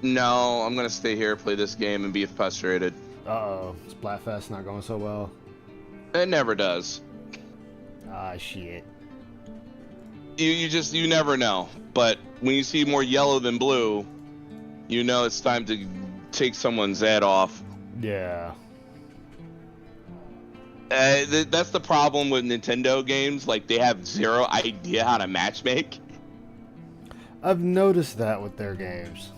No, I'm gonna stay here, play this game, and be frustrated. Uh-oh, Splatfest not going so well. It never does. Ah, shit. You never know. But when you see more yellow than blue, you know it's time to take someone's head off. Yeah. That's the problem with Nintendo games. Like, they have zero idea how to matchmake. I've noticed that with their games.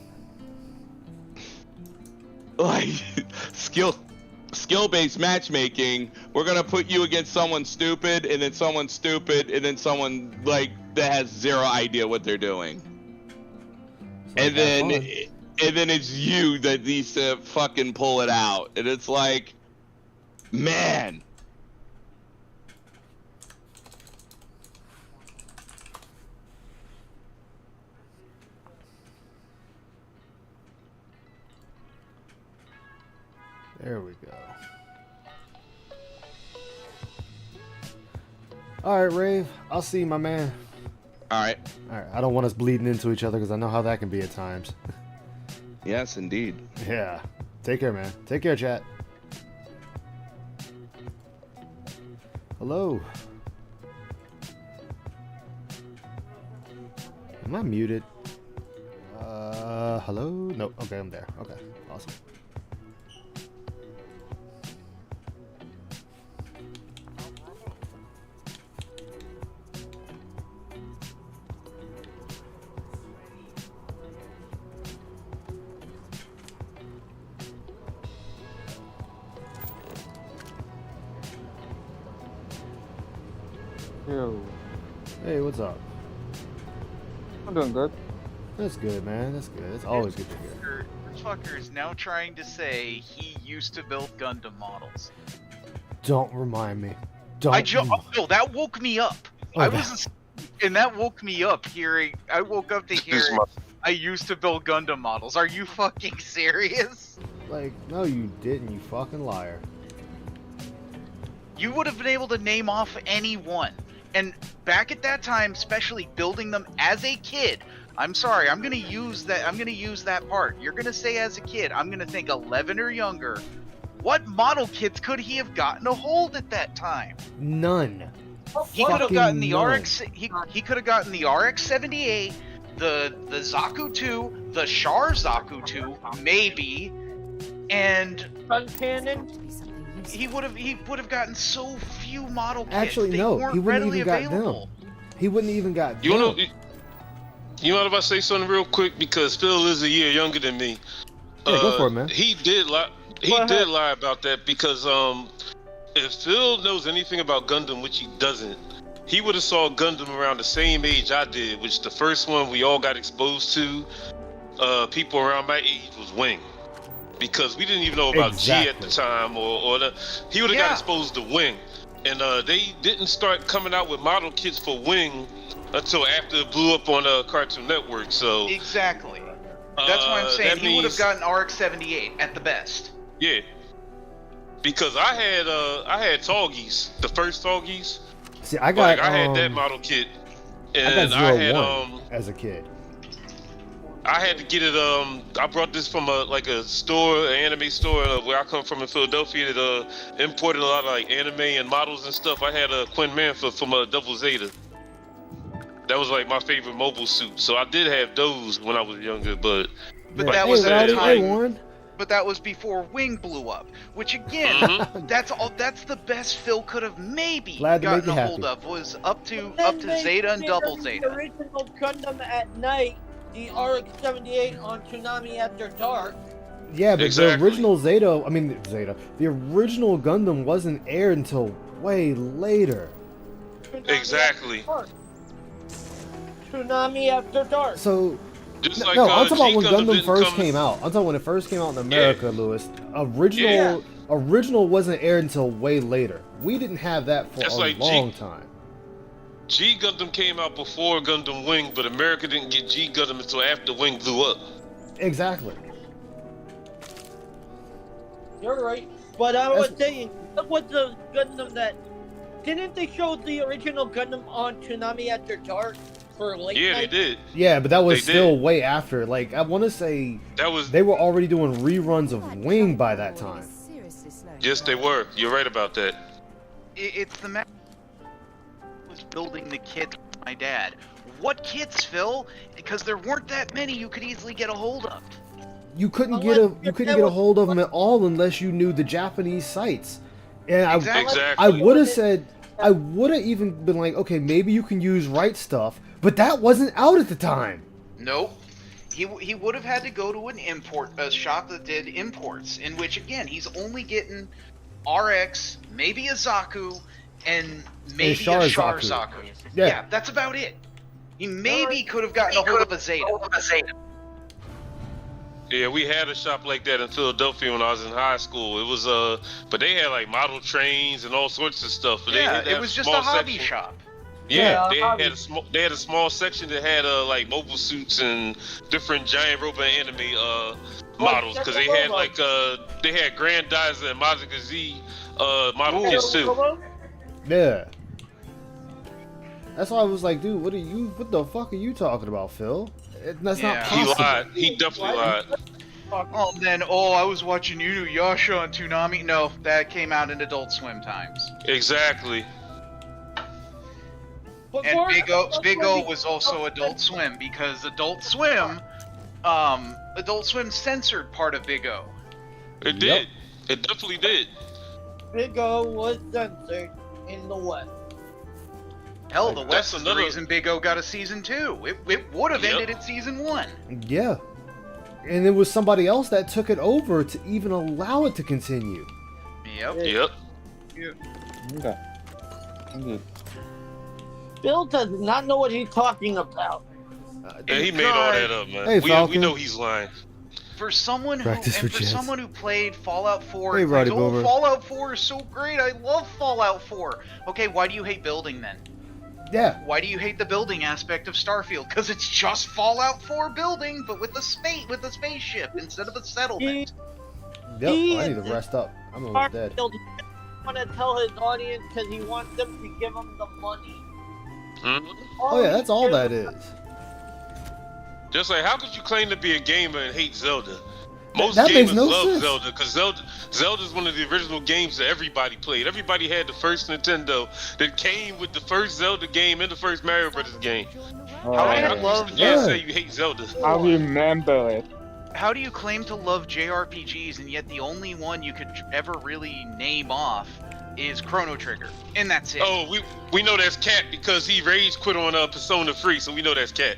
Like, skill-based matchmaking, we're gonna put you against someone stupid, and then someone stupid, and then someone, like, that has zero idea what they're doing. Like, and then it's you that needs to fucking pull it out. And it's like, man. There we go. Alright, Rave. I'll see you, my man. Alright. Alright, I don't want us bleeding into each other because I know how that can be at times. Yes, indeed. Yeah. Take care, man. Take care, chat. Hello. Am I muted? Hello? Nope. Okay, I'm there. Okay, awesome. Yo, Hey, what's up? I'm doing good. That's good, man. That's good. It's always good to hear. This fucker's now trying to say he used to build Gundam models. Don't remind me. Don't. No, that woke me up. Oh, I was asleep, and that woke me up hearing. I woke up to hearing I used to build Gundam models. Are you fucking serious? Like, no, you didn't, you fucking liar. You would have been able to name off any one. And back at that time, especially building them as a kid, I'm sorry, I'm gonna use that part. You're gonna say as a kid, I'm gonna think 11 or younger. What model kits could he have gotten a hold at that time? None. He could have gotten the none. RX. He could have gotten the RX-78, the Zaku 2, the Char Zaku 2, maybe, and Sun cannon. he would have gotten so few model kits. Actually, they no, weren't he wouldn't readily even got available. them. He wouldn't even got You them. know if I say something real quick, because Phil is a year younger than me. Yeah, go for it, man. He did lie. He did lie about that because if Phil knows anything about Gundam, which he doesn't, he would have saw Gundam around the same age I did, which the first one we all got exposed to, people around my age, was Wing. Because we didn't even know about G at the time, he would have got exposed to Wing. And they didn't start coming out with model kits for Wing until after it blew up on Cartoon Network. So exactly. That's why I'm saying he would have gotten RX-78 at the best. Yeah. Because I had Tallgeese, the first Tallgeese. See, I got. I had that model kit, and I had as a kid. I had to get it. I brought this from a store, an anime store where I come from in Philadelphia that imported a lot of like anime and models and stuff. I had a Quinn Manford from Double Zeta. That was like my favorite mobile suit. So I did have those when I was younger, but that was at a time. But that was before Wing blew up, which again, that's the best Phil could have maybe gotten a hold of, was up to Zeta and Double Zeta. The original Gundam at night, the RX-78 on Tsunami After Dark. Yeah, but the original the original Gundam wasn't aired until way later. Exactly. Tsunami After Dark. So. Just I'm talking about when Gundam first came out. I'm talking when it first came out in America, Lewis. Original wasn't aired until way later. We didn't have that for a long time. G Gundam came out before Gundam Wing, but America didn't get G Gundam until after Wing blew up. Exactly. You're right. But I was saying, that was the Gundam that... Didn't they show the original Gundam on Tsunami After Dark? for late Yeah, night? they did. Yeah, but that was They still did. way after. Like, I want to say That was. they were already doing reruns of Wing by that time. Yes, they were. You're right about that. It's the man was building the kits. My dad. What kits, Phil? Because there weren't that many you could easily get a hold of. You couldn't get a hold of them at all unless you knew the Japanese sites. And Exactly. I would have said, I would have even been like, okay, maybe you can use Right Stuff, but that wasn't out at the time. Nope. He would have had to go to a shop that did imports, in which again he's only getting RX, maybe a Zaku, and maybe a Shar-Zaku. Yeah, that's about it. He maybe could have gotten a hold of a Zeta. Yeah, we had a shop like that in Philadelphia when I was in high school. It was but they had like model trains and all sorts of stuff. But Yeah, they had it was just a small hobby section. shop. Yeah, they had a small section that had like mobile suits and different giant robot anime models because they had like they had Grandizer and Mazinger Z model kits too. Yeah. That's why I was like, dude, what the fuck are you talking about, Phil? That's not possible. He lied. He definitely lied. Oh, and then I was watching Inuyasha on Toonami. No, that came out in Adult Swim times. Exactly. And Big O was also Adult Swim because Adult Swim censored part of Big O. It did. It definitely did. Big O was censored in the West. Hell, the That's West is another- the reason Big O got a season 2. It would have ended at season 1. Yeah. And it was somebody else that took it over to even allow it to continue. Yep. Okay. I'm good. Bill does not know what he's talking about. Yeah, he made all that up, man. Hey, we Falcon. know he's lying. For someone Practice for Jets. someone who played Fallout 4, Hey, it's Roddy like, Boomer. Fallout 4 is so great. I love Fallout 4. Okay, why do you hate building then? Yeah. Why do you hate the building aspect of Starfield? Because it's just Fallout 4 building, but with a spaceship instead of a settlement. Yep. He I need to is- rest up. I'm almost dead. He want to tell his audience because he wants them to give him the money. Hmm? Oh yeah, that's all that is. Just like, how could you claim to be a gamer and hate Zelda? Most That makes gamers no love sense. Zelda because Zelda's one of the original games that everybody played. Everybody had the first Nintendo that came with the first Zelda game and the first Mario Brothers game. How love- can you say you hate Zelda? I remember it. How do you claim to love JRPGs and yet the only one you could ever really name off is Chrono Trigger? And that's it. Oh, we know that's Cat because he rage quit on Persona 3, so we know that's Cat.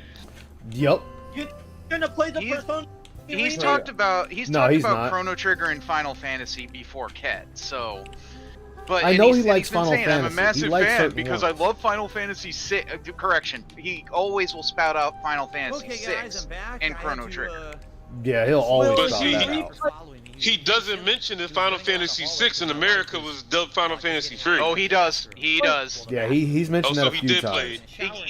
Yep. You're gonna play the He's- Persona? He's remake? talked about he's about not. Chrono Trigger and Final Fantasy before Ket, so. But I and know he's- he and likes he's been Final saying, I'm a Fantasy. He massive likes fan certain because ones. I love Final Fantasy 6. Correction, he always will spout out Final Fantasy 6 and Chrono Trigger. Yeah, he'll always But stop see, that he- out. He doesn't mention that Final Fantasy 6 in America was dubbed Final Fantasy 3. Oh, he does. He does. Yeah, he's mentioned Oh, that so a he few did times. play it.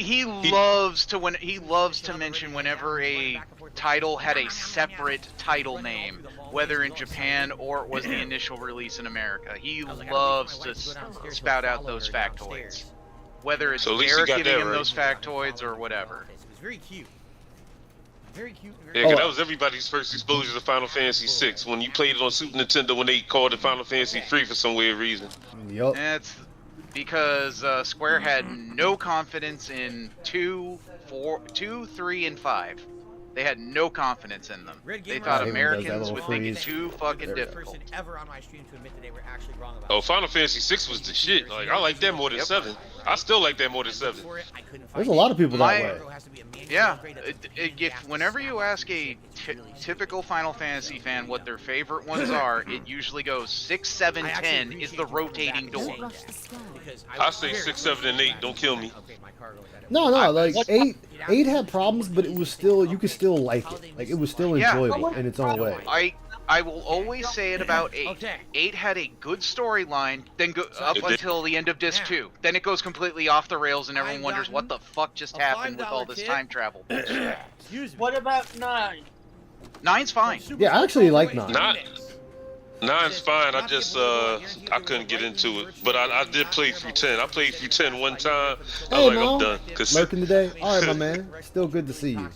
He loves to mention whenever a title had a separate title name, whether in Japan or it was the initial release in America. He loves to spout out those factoids, whether it's So at least he Derek got giving that him right. those factoids or whatever. It was very cute. Very cute. Yeah, 'cause that was everybody's first exposure to Final Fantasy 6 when you played it on Super Nintendo when they called it Final Fantasy 3 for some weird reason. Yep. That's because Square had no confidence in 2, 3, and 5. They had no confidence in them. Red They Gamer thought even does that Americans little would think it freeze. too fucking There we go. difficult. person ever on my stream to admit that they were actually wrong about Oh, Final Fantasy 6 was the shit. Like, I like that more than 7. I still like that more than 7. There's a lot of people that way. Yeah, whenever you ask a typical Final Fantasy fan what their favorite ones are, it usually goes 6, 7, 10 is the rotating door. I say 6, 7, and 8. Don't kill me. No, like eight had problems, but it was still, you could still like it. Like, it was still Yeah. enjoyable in its own way. I will always say it about 8. Okay. 8 had a good storyline, then up It did. until the end of disc 2. Then it goes completely off the rails and everyone wonders what the fuck just a happened with all $5 this kit. time travel. Excuse me. What about 9? 9's fine. Yeah, I actually like 9. Not- Nine's fine. I just I couldn't get into it, but I did play through 10. I played through 10 one time. I Hey, was like, I'm Mal. done. Cause Lurking today? All right, my man. Still good to see you.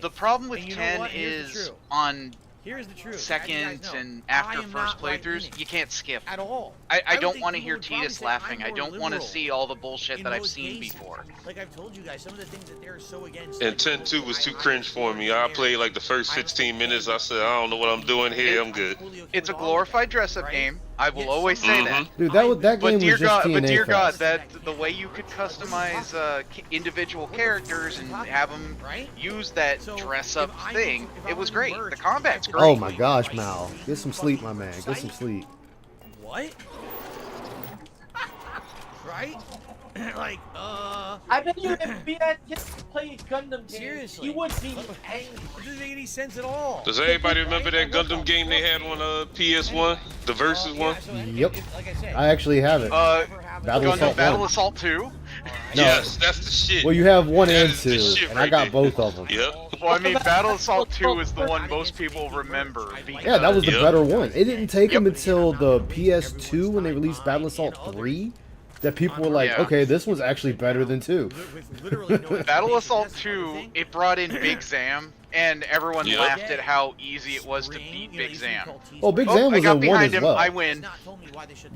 The problem with And you know 10 what? Here's the is truth. on Here's the truth. second As you guys know, and after I am first not right playthroughs, leaning you can't skip. at all. I would don't think want to people hear would probably Titus say laughing. I'm I more don't want to liberal see all the bullshit in that I've most seen cases. before. Like I've told you guys, some of the things that they're so against. and 10-2 was too cringe for me. I played like the first 15 minutes. I said, I don't know what I'm doing here. I'm good. It's a glorified dress-up game. I will always say that. Dude, that game But dear was just God, TNA but dear God, fest. that the way you could customize individual characters and have them use that dress-up thing, it was great. The combat's great. Oh my gosh, Mal. Get some sleep, my man. Get some sleep. What? Right? Like, I bet you if we had kids play Gundam games, seriously, he would be angry. it doesn't make any sense at all. Does anybody remember that Gundam game they had on PS1? The Versus one? Yep. I actually have it. Battle Gundam Assault Battle 1. Assault 2. No. Yes, that's the shit. Well, you have 1 That and is the 2, shit and I right got there. both of them. Yep. Well, I mean, Battle Assault 2 is the one most people remember. Yeah, that was the Yep. better one. It didn't take them Yep. until the PS2 when they released Battle Assault 3 that people were like, Yeah. okay, this one's actually better than 2. Battle Assault 2, it brought in Big Zam, and everyone Yep. laughed at how easy it was to beat Big Zam. Well, Big Oh, Zam I was got in 1 behind as him. well. I win.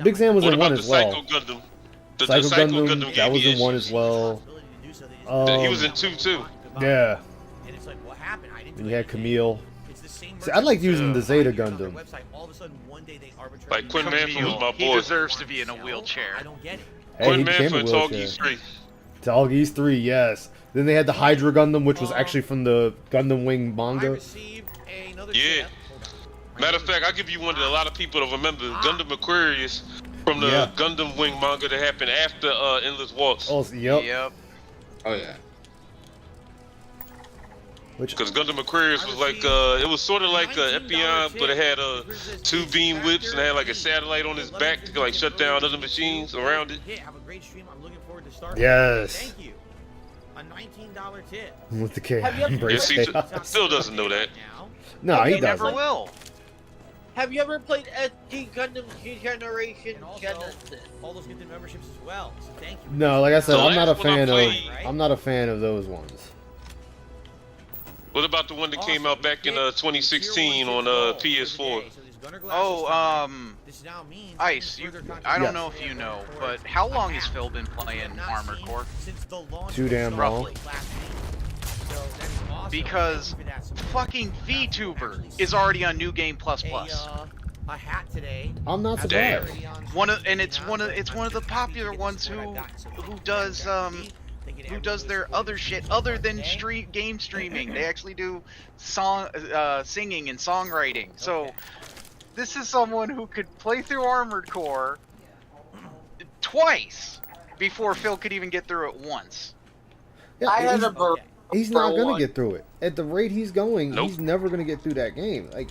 Big Zam was What in 1 about the as well. Psycho Gundam? The Psycho Psycho Gundam, Gundam that gave was me in 1 issues. as well. He was in 2 too. Yeah. And it's like, what happened? I didn't And do you had anything. Camille. It's the same See, I like using the Zeta Gundam. All of a sudden, one day they arbitrarily- Like Quinn Manford was my He boy. deserves to be in a wheelchair. I don't get it. Hey, Quinn he became a Manford, wheelchair. Talkies 3. Talgies 3, yes. Then they had the Hydra Gundam, which was actually from the Gundam Wing I manga. received another Yeah. tip. Hold on. Matter of fact, I'll give you one that a lot of people don't remember. Gundam Aquarius from the Yeah. Gundam Wing manga that happened after Endless Waltz. Oh, yep. Yep. Oh yeah. Which Because Gundam Aquarius was like, it was sort of like Epion, but it had 2 beam whips and it had like a satellite on his back to like shut down other machines around it. Yeah, have a great stream. I'm looking forward to starting. Yes. Thank you. A $19 tip. with the K. Have you ever- Embrace Yeah, see, chaos. Phil doesn't know that. Now, No, he He never doesn't. will. Have you ever played SD Gundam Generation and also, Genesis? all those get the memberships as well. So thank you. No, like I said, The I'm not a last one I fan of. played- I'm not a fan of those ones. What about the one that came out back in 2016 on PS4? Oh, This now means Ice, even further I don't Yes. know if you know, but how long has Phil been playing Armored Core? Since the launch Too of damn Star long. Wars last week. So that is awesome. Because Keep it that simple. fucking VTuber is already on New Game Plus Plus. A hat today. I'm not Damn. surprised. It's one of the popular ones who does their other shit other than game streaming. They actually do singing and songwriting. So this is someone who could play through Armored Core twice before Phil could even get through it once. Yeah, I had he's, a burp. he's not for gonna one. get through it. At the rate he's going, Nope. he's never gonna get through that game. Like,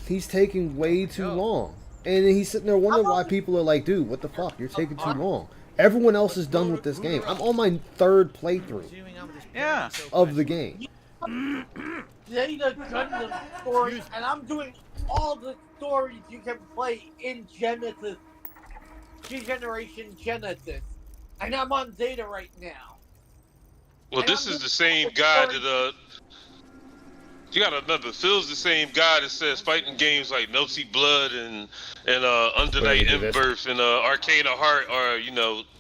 he's taking way too long, and then he's sitting there wondering why people are like, "Dude, what the fuck? You're taking too long." Everyone else is done with this game. I'm on my 3rd playthrough Yeah. of the game. Zeta Gundam story, and I'm doing all the stories you can play in Genesis, Generation Genesis, and I'm on Zeta right now. Well, this is the same guy that you gotta remember, Phil's the same guy that says fighting games like Melty Blood and Under Wait, Night did this? Inverse and Arcana Heart are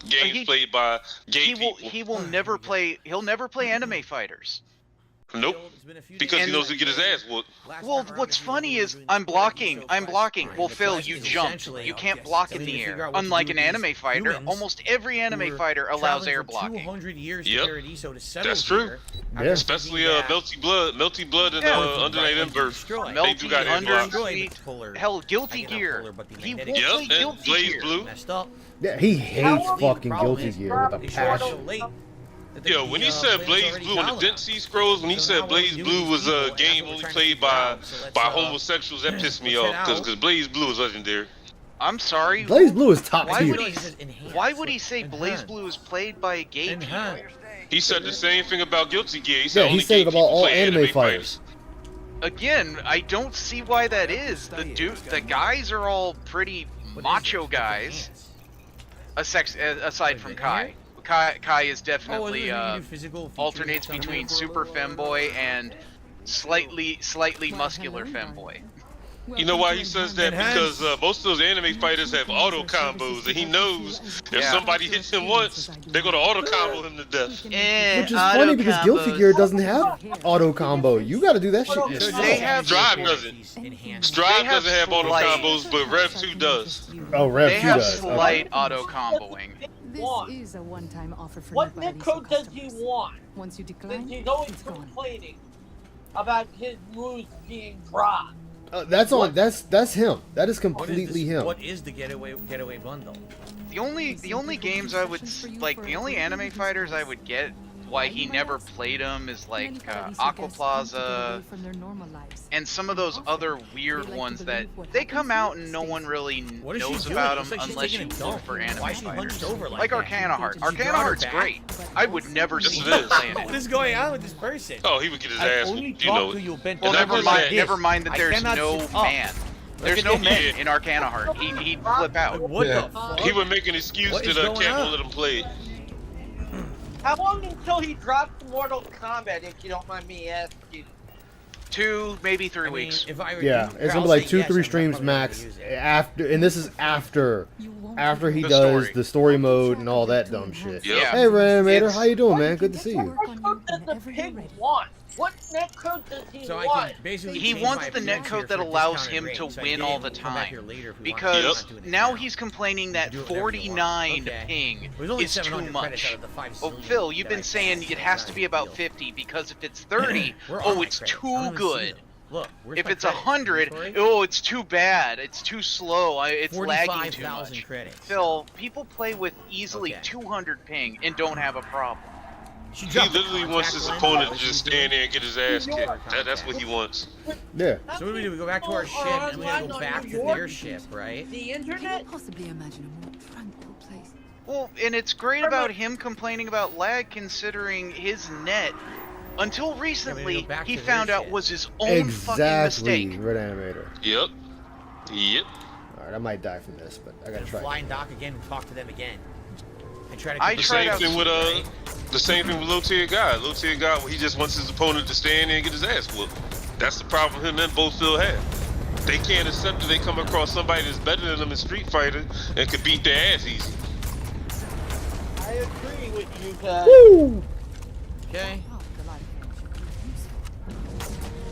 games He- played by gay people. He will never play. He'll never play anime fighters. Nope, because he knows he'll get his ass whooped. Well, what's funny is I'm blocking. Well, Phil, you jumped. You can't block in the air. Unlike an anime fighter, almost every anime fighter allows air blocking. 200 years Yep. to Paradiso to settle That's true. here. Yeah. Especially Melty Blood and Yeah. Under Night Inverse. They do Melty, got air Under, blocks. Sweet, hell, Guilty Gear. He won't Yep, play and Guilty Blaze Gear. Blue. Messed up. Yeah, he hates fucking Problem Guilty is, Gear with a they showed up so passion. late that Yo, when he said Blaze Blue on the Dead Sea Scrolls, when he said Blaze Blue was a game only played by homosexuals, that pissed me off. Because Blaze Blue is legendary. I'm sorry. Blaze Blue is top Why tier. would Why would he say Blaze Blue is played by gay people? He said the same thing about Guilty Gear. He said Yeah, he only said gay it about people all play anime fighters. again, I don't see why that is. The guys are all pretty macho guys. Aside from Kai. Kai is definitely alternates between super femboy and slightly muscular femboy. You know why he says that? Because most of those anime fighters have auto combos, and he knows if somebody hits him once, they're gonna auto combo him to death. Which is funny because Guilty Gear doesn't have auto combo. You got to do that shit yourself. They have Strive doesn't. Strive doesn't have auto combos, but Rev 2 does. Oh, Rev 2 They have does. slight auto comboing. This is a one-time offer for What new netcode Paradiso does he customers. want? Once you decline, Since he's always it's gone. complaining about his moves being dropped. That's on. That's him. That is completely him. What is the getaway bundle? The only games I would like, the only anime fighters I would get why he never played them is like Aqua Plaza and some of those other weird ones that they come out and no one really knows about them unless you look for anime fighters. Like Arcana Heart. Arcana Heart's great. I would never see him playing What it. is going on with this person? Oh, he would get his ass, you know. Well, never mind that there's no man. There's no man in Arcana Heart. He'd flip out. What the fuck? He would make an excuse What to is the going camp on? and let him play it. How long until he drops Mortal Kombat, if you don't mind me asking? 2, maybe 3 weeks. If I were Yeah, you, it's I'll gonna be like say 2, yes, 3 I'm streams probably not max gonna use it. after, and this is after he The does story. the story mode and all that dumb shit. Yep. Yeah. Hey, Ranimator, It's- how you doing, man? Good to see you. What netcode does the pig want? What netcode does he So I want? can basically He change wants my the appearance netcode here that for a allows discounted him rate, to so I win can all the come back time. here later if we want to. Because I'm not doing it now now. he's complaining that Do it whenever you want. 49 Okay. ping It was only is too 700 credits much. out of the 5 Oh, zillion Phil, you've that been I saying passed. it has to Not be a about deal. 50 because if it's 30, Where are oh, my it's credits? I too don't even see good. them. Look, where's If my it's credits? 100, Inventory? oh, it's too bad. It's too slow. It's lagging too 45,000 much. credits. Phil, people play with easily Okay. 200 ping and don't have a problem. She He dropped the literally wants his contact lens. opponent to What just she's doing. stand there and get his ass kicked. That's what he wants. Yeah. So what do? We go back to our ship and we gotta go back to their ship, right? The Can you internet? possibly imagine a more tranquil place? Well, and it's great about him complaining about lag considering his net, until recently, back he to their found out shit. was his own fucking Exactly, mistake. Red Animator. Yep. Yep. Alright, I might die from this, but I gotta And try. fly and dock again and talk to them again. And try to I keep The tried same out- thing with the same thing with low tier guy. Low tier guy, he just wants his opponent to stand there and get his ass whooped. That's the problem him and both still have. They can't accept that they come across somebody that's better than them in Street Fighter and could beat their ass easy. I agree with you guys. Woo! Okay. Oh, the life could be useful.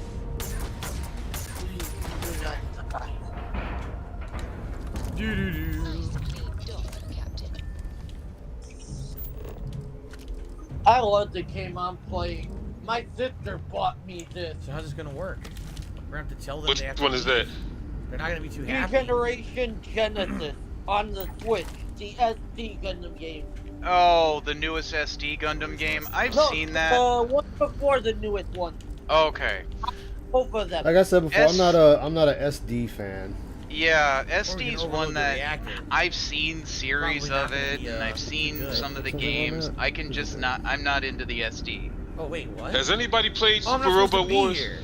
I love the game I'm playing. My sister bought me this. So how's this gonna work? We're gonna have to tell them Which they have to one is leave. that? They're not gonna be too New happy. Generation Genesis on the Switch, the SD Gundam game. Oh, the newest SD Gundam game? I've No, seen that. one before the newest one. Okay. Both of them. Like I said before, S- I'm not a SD fan. Yeah, Or we SD's can one overload the that reactor. I've seen series Probably not of gonna it, be, and I've seen good. some of the Something like games. that. I can just not. I'm not into the SD. Oh wait, what? Has anybody played Oh, I'm Super not supposed Robot to be Wars? here.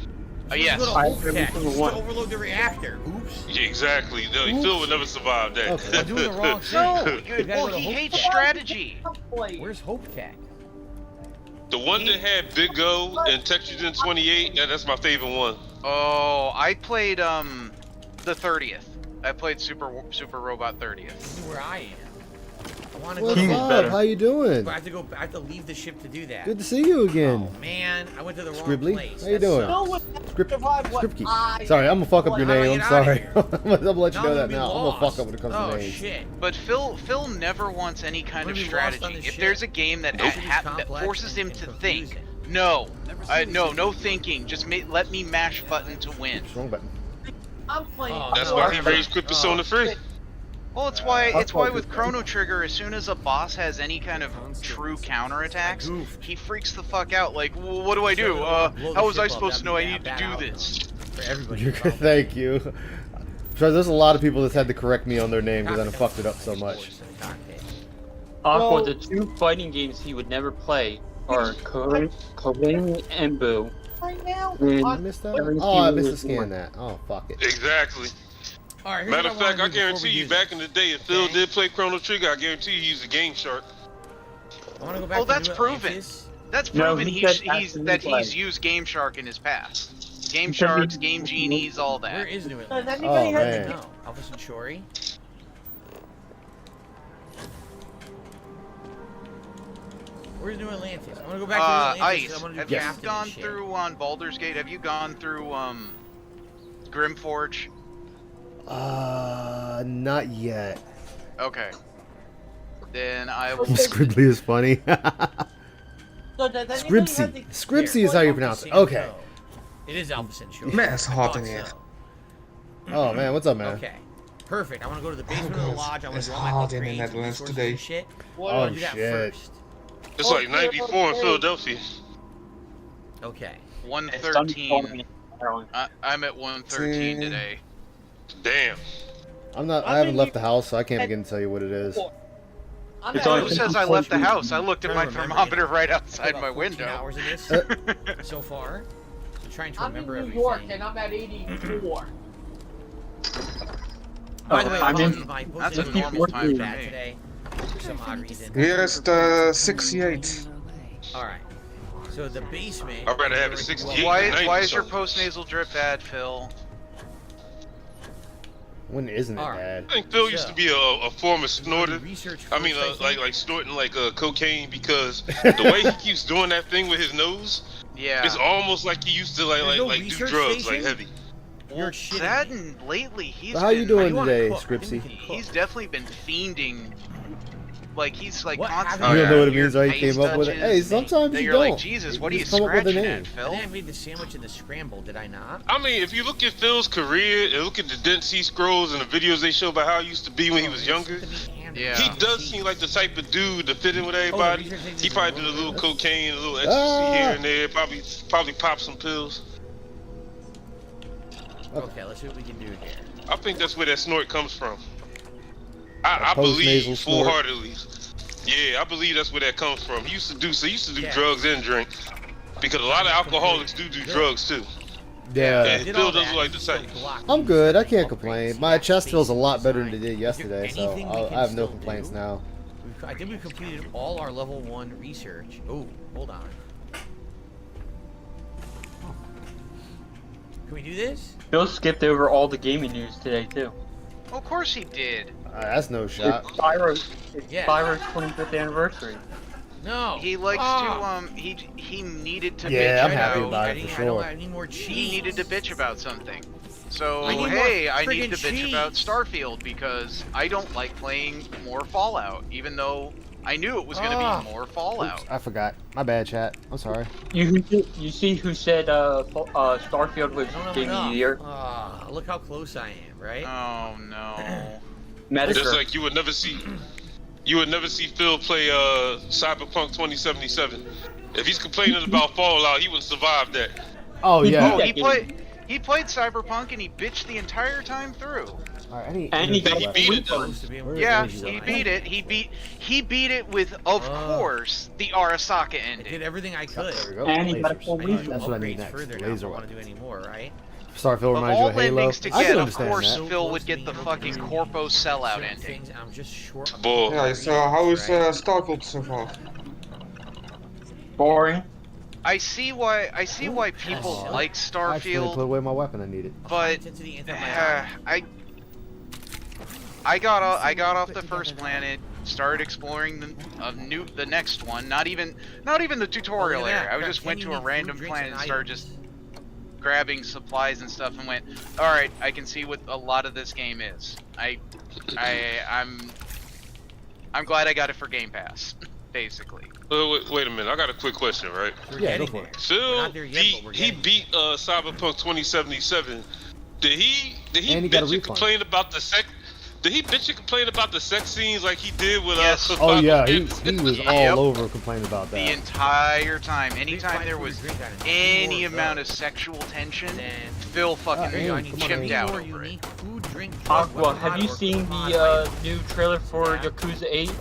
Yes. Let's go to I- Hope every Tech. single Just one. to overload the reactor. Oops. Yeah, exactly. No, Phil would never survive that. Okay. I'm doing the wrong thing. No, We gotta well, go to he Hope hates Tech. strategy. Where's Hope Tech? The one that had Big O and Textured 28, that's my favorite one. Oh, I played the 30th. I played Super Robot 30th. This is where I am. I want to What's go. King is up? better. How you doing? But I have to go. I have to leave the ship to do that. Good to see you again. Oh man, I went to the wrong Scribbly, place. how you That doing? No sucks. one Script, survived what Scriptkey. I Sorry, I'm gonna fuck up your How do I name. get I'm outta sorry. here? I'm gonna let you Now know I'm that be now. I'm gonna lost. fuck up when it comes Oh to names. shit. But Phil never wants any kind I'm of gonna be lost on strategy. this If ship. there's a game that Nope. that Complex forces him and to confusing. think, no thinking. Just let me mash button to win. Oops, wrong button. I'm playing. Oh, That's no. why he raised Persona 3. Well, it's why That's with why- Chrono Trigger, as soon as a boss has any kind of true counterattacks, goofed. he freaks the fuck out. Like, well, what do I do? Should've blown the How was I ship up. supposed to know I That'd need be to a do bad this? For everybody. You're involved. Thank you. So there's a lot of people that's had to correct me on their name because I done fucked it up so much. Aqua, Well- the two fighting games he would never play are Korean and Boo, right now? I missed that? Oh, I missed to scan that. Oh, fuck it. Exactly. All right. Matter of fact, I guarantee you, back in the day, if Phil did play Chrono Trigger, I guarantee you he used a Game Shark. I want to go back. Oh, to that's New proven. Atlantis. That's proven. No, He's used Game Shark in his past. Game Sharks, Game Genies, all that. Where is New Does Atlantis? anybody Oh, have man. No, Alpha Centauri. Where's New Atlantis? I want to go back to New Atlantis. Ice. I want to Have do you crafting gone and shit. through on Baldur's Gate? Have you gone through Grimforge? Not yet. Okay. Then I will. Scribbly is funny. So does anybody have Scripsy. the... Scripsy is how you pronounce it. Okay. It is Alpha Centauri. Man, it's hot I in thought here. so. Oh, man. What's up, man? Okay. Perfect. I want to go to the basement of the lodge. I want It's to do all my hot in the upgrades and Netherlands resources today. and shit. What I Oh, want to do that shit. first. It's like 94 in Philadelphia. Okay. 113. I'm at 113 today. Damn. I haven't left the house, so I can't begin to tell you what it is. I'm It's at- only Who says I left the house? I looked at I my don't remember, thermometer you know, right I've outside about my 14 window. hours of this so far. I'm trying to I'm in remember New everything. York and I'm at 84. By the way, I'm apologies, in. my That's a voice is normal time for bad me. today for some odd reason. Here is the 68. All right. So the basement. I'd rather have a 68. Why is your post-nasal drip bad, Phil? When isn't it Alright. bad? I think Phil used to be a former snorter. Research I mean, first, I think. like snorting like cocaine because the way he keeps doing that thing with his nose, Yeah. it's almost like he used to There's no like do research drugs station? like heavy. You're shitting That me. and lately he's So how you been, doing you wanna today, cook? I think we Scripsy? can He's cook. definitely been fiending. Like he's like What constantly. happened? You don't know what it weird means, right? You face came up with it. touches Hey, sometimes that you you're don't. like, Jesus, what are you just come up with a scratching name. at, And Phil? then I made the sandwich and the scramble, did I not? I mean, if you look at Phil's career and look at the Dead Sea Scrolls and the videos they show about how he used to be when he was younger, Yeah. he does seem like the type of dude to fit in with everybody. research thing He is probably did a really little good. cocaine, a little ecstasy here Ah. and there. Probably pop some pills. Okay, let's see what we can do here. I think that's where that snort comes from. I post-nasal believe snort. full-heartedly. Yeah, I believe that's where that comes from. He used to do Yeah. drugs and drink because a lot of alcoholics do drugs too. Yeah. And Did Phil all doesn't that, like the he's type. still blocked. I'm good. I can't Upgrades. complain. He My got chest feels a basic lot better than it design. did Is there yesterday, so anything we can I have no still complaints do? now. I think we completed all our level 1 research. Oh, hold on. Can we do this? Phil skipped over all the gaming news today too. Of course he did. That's no It's shot. Spyro's Yeah. 25th anniversary. No. He likes Ah. to he needed to Yeah, bitch I'm happy about about it for sure. I need more cheese. he needed to bitch about something. So I need hey, more I need to friggin' bitch about cheese. Starfield because I don't like playing more Fallout, even though I knew it was gonna Ah. be more Fallout. Oops, I forgot. My bad, chat. I'm sorry. You see who said Starfield was I don't have game of enough. the year? Ah, look how close I am, right? Oh no. Just Metacritic. like you would never see Phil play Cyberpunk 2077. If he's complaining about Fallout, he wouldn't survive that. Oh, yeah. Oh, that he game. played Cyberpunk and he bitched the entire time through. Alright, I need And he got He left. beat it though. Close to being Where able to Yeah, is do he that. beat it. He beat it with, of course, the Arasaka I ending. did everything I could. There we go. And he got a Lasers. full I need to refund. do That's what I need upgrades next. further now. I Laser don't want to weapon. do any more, right? Starfield Of reminds you all of Halo. endings to I get, can of understand course, that. Phil would get the fucking Corpo sellout Certain ending. things, I'm just short. of Bull. couple Yeah, so how is reasons, Starfield so far? Boring. I see why people Oh. like I accidentally put Starfield, away my weapon. I need it. but Intensity antibiotic. I got off the first planet, started exploring the next one. Not even the tutorial Look at area. that. I Got just 10 went to a unique random food, drinks, planet and and started items. just grabbing supplies and stuff, and went, all right, I can see what a lot of this game is. I'm glad I got it for Game Pass, basically. Wait a minute, I got a quick question, right? We're Yeah, go getting for there. it. We're Phil, not there yet, but we're he getting beat Cyberpunk 2077. Did he And he got a bitch and refund. complain about the sex? Did he bitch and complain about the sex scenes like he did with Yes. us? Oh, yeah. He was Yep. all over complaining about The that. entire time, there. anytime there Food, was drink items, any more amount of those. sexual tension, And then Phil fucking there you go, I need come on, chimped Andy. out more over it. unique food, drink, drug, Aqua, weapon, have you mod, seen mod the items. new trailer for Yeah. Yakuza 8?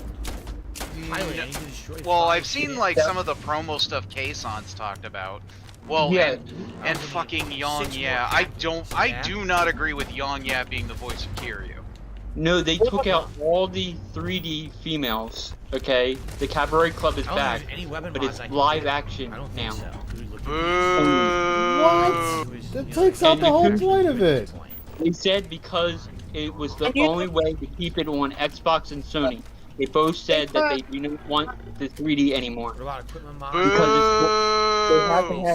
Pilot, I need to destroy Well, five I've seen shit. like some of the promo stuff Kaison's talked about. Well, Yeah. and fucking Yang, 6 yeah. more I Yeah. do not agree with Yang Ya being the voice of Kiryu. No, they took out all the 3D females. Okay, the Cabaret Club is I don't back, think there's any weapon but mods it's I can live do. action I don't now. think so. Boo! What? That takes out the whole point of it. They said because it was the And you only know- way to keep it on Xbox and Sony. They both said that they do not want the 3D anymore. What about equipment mods?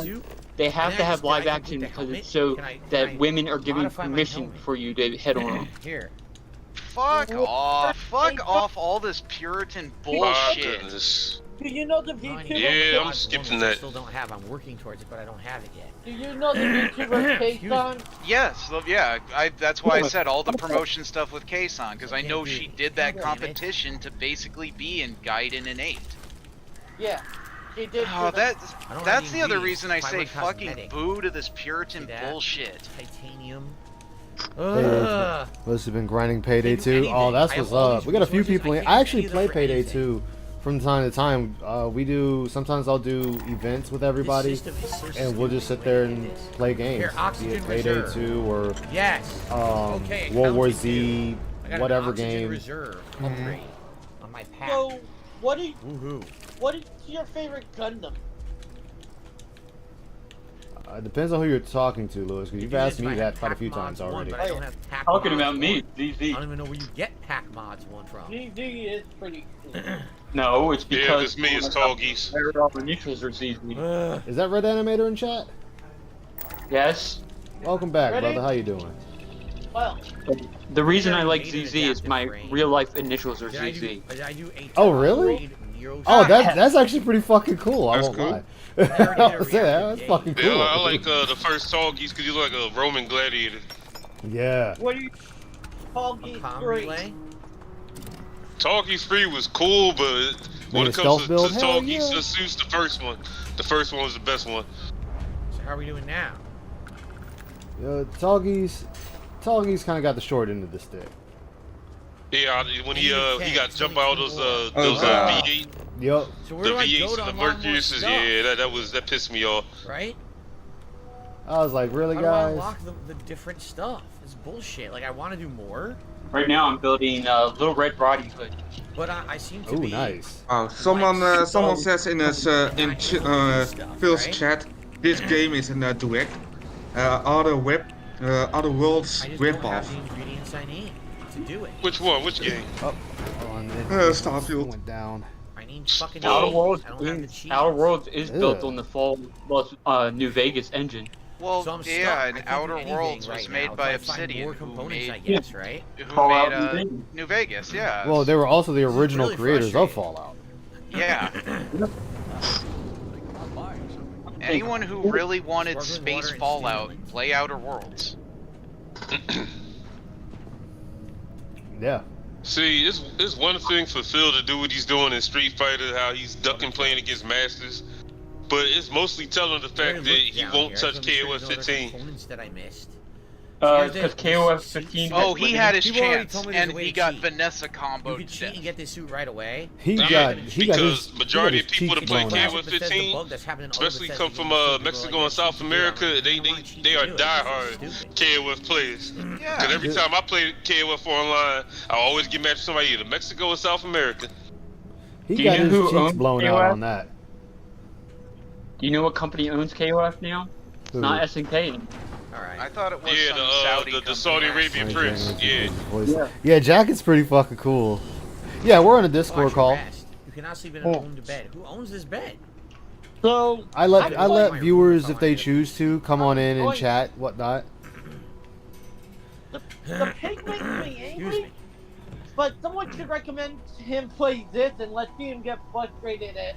Boo! They have Can to I have just- live can I action complete the because helmet? it's so Can I that women are giving modify my permission helmet? for you to hit on them. Here. Fuck off! Fuck off all this Puritan My bullshit. goodness. Do you know the No, I VTuber? need Yeah, I'm mods, skipping one which I that. still don't have. I'm working towards it, but I don't have it yet. Do you know the VTuber Kayson? Yes, yeah. That's why I said all the promotion stuff with Kaysan, because I know she did that Damn it. competition to basically be in Gaiden and 8. Yeah, she did. Oh, do that. I don't that's have the other ingredients. reason I Buy say one fucking cosmetic. boo to this Puritan See that? bullshit. Titanium. Must have been grinding Payday They do 2. Oh, anything. that's I have what's all up. these We got a few resources. people in. I can't I use actually any of play them for Payday anything. 2 from time to time. We do. Sometimes I'll do events with everybody, This system is so and we'll stupid just sit the there way and it is. play games. Here, Be oxygen it Payday reserve. 2 or Yes. Okay, World War accounting Z, too. I got an whatever oxygen game. reserve upgrade on my pack. So, what is Woohoo. your favorite Gundam? It depends on who you're talking to, Lewis, because you've asked me that quite a few Pack times mods already. One, but I don't have pack Talking mods about me, one. ZZ. I don't even know where you get pack mods one from. ZZ is pretty cool. No, it's Yeah, because it's me, it's Tall Geese. all the initials are ZZ. Ugh. Is that Red Animator in chat? Yes. Welcome back, Ready? brother. How you doing? Well, The reason I like Made an ZZ is my adaptive frame. real life initials are Did I ZZ. do a Oh, really? upgrade Nero Oh, Star? that's actually pretty fucking cool. I That's won't cool. lie. already did a I'll say that. reactive That's game. fucking Yeah, cool. I like the first Tall Geese because he's like a Roman gladiator. Yeah. what do you call A Geese palm 3? relay? Tall Geese 3 was cool, but when Man, it stealth comes build? to Tall Hell Geese, yeah. just use the first one. The first one was the best one. So how are we doing now? Tall Geese kind of got the short end of the stick. Yeah, when he got jumped by all those Oh, V8, Yup. So where the do I go V8s to and the unlock more Mercury's. stuff? Yeah, that pissed me off. Right? I was like, really, How do I guys? unlock the different stuff? It's bullshit. Like, I want to do more, Right now I'm building Little Red Riding Hood. but I seem to Oh, be... nice. Someone says in this Phil's right? chat, this game is in a direct, other worlds I just rip don't have off. the ingredients I need to do it. Which one? Which game? Oh, hold on. It Starfield. went down. I need fucking Outer cheese. Worlds I don't have the cheese. Outer Worlds is built Ew. on the full New Vegas engine. Well, So I'm stuck. yeah, I and can't do Outer anything Worlds right was now made until by I find Obsidian, more who components, I made, guess, right? Fallout New New Vegas. New Vegas, yeah. Well, they were also the This is original really creators of frustrating. Fallout. Yeah. Anyone who really wanted Sparkling space water and Fallout, stealing. play Outer Worlds. Yeah. See, it's one thing for Phil to do what he's doing in Street Fighter, how he's ducking playing against Masters, but it's mostly telling the fact that he won't touch KOF 15. Components that I missed. Because KOF 15. Oh, he had his People already chance, told me there's and a way he to got cheat. Vanessa You comboed could to cheat death. and get this suit right away. He Yeah, got because majority of his people cheeks that play blown out. KOF Bethesda 15, bug that's happened in other especially Bethesda come from games, so people Mexico are and like, South "Cheat, America, yeah, they I don't wanna cheat they to are do it. It's diehard stupid. KOF players. Yeah. Because every time I play KOF online, I always get matched with somebody either Mexico or South America. He Do you got know his who cheeks owns blown out KOF? on that. Do you know what company owns KOF now? It's Who? not SNK anymore. I Alright. thought it was Yeah, some Saudi the company. Saudi Arabian prince. Yeah. Yeah, Jack is pretty fucking cool. Yeah, we're on a Oh, I Discord should call. rest. You cannot sleep in an owned bed. Who owns this bed? So, I let I let my viewers, room if they if I choose to, come on in and going- chat, whatnot. the pig makes me Excuse angry, me. but someone should recommend him play this and let him get frustrated at.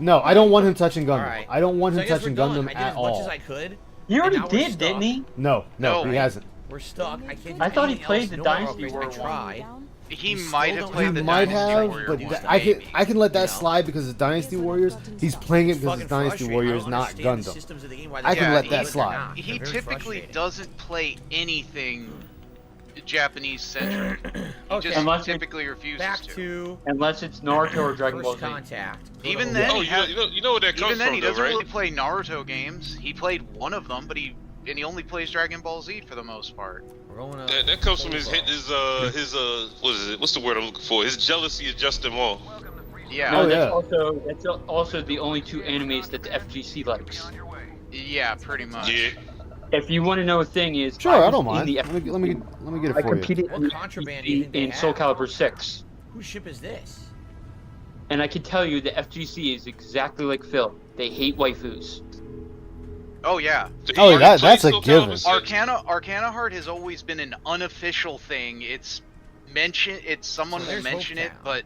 No, I don't want him touching Gundam. Alright. I don't want So him I guess touching we're done. Gundam I did at as much all. as I could. He already And now we're did, stuck. didn't he? No, No, he right. hasn't. We're stuck. I can't do I thought he anything played else. the No Dynasty upgrades. I Warrior tried. He We might still have don't played have the He might Dynasty have, Warrior but one. I can let that No. slide because it's Dynasty Warriors. He's playing it because Fucking it's Dynasty frustrating. Warriors, I don't not understand the Gundam. systems of the game, why I they can do let it, that but they're slide. not. He They're very typically frustrating. doesn't play anything Japanese centric. Okay. just Unless it- typically refuses Back to. to Unless it's Naruto or Dragon Ball first Z. contact. Even then, Oh, he had, you know where that comes even then from, he though, doesn't right? really play Naruto games. He played one of them, but he only plays Dragon Ball Z for the most part. We're going up. That comes from his what is it? What's the word I'm looking for? His jealousy of Justin Wong. Yeah. No, Oh, that's also the only two animes that the FGC likes. Yeah, pretty much. Yeah. If you want to know a thing is, Sure, I was don't in mind. the Let me get it I for you. competed What contraband do you think they in Soul have? Calibur 6. Whose ship is this? And I can tell you the FGC is exactly like Phil. They hate waifus. Oh yeah. Oh, that's a Soul given. Calibur 6? Arcana Heart has always been an unofficial thing. It's someone So will there's mention it, Hopetown. but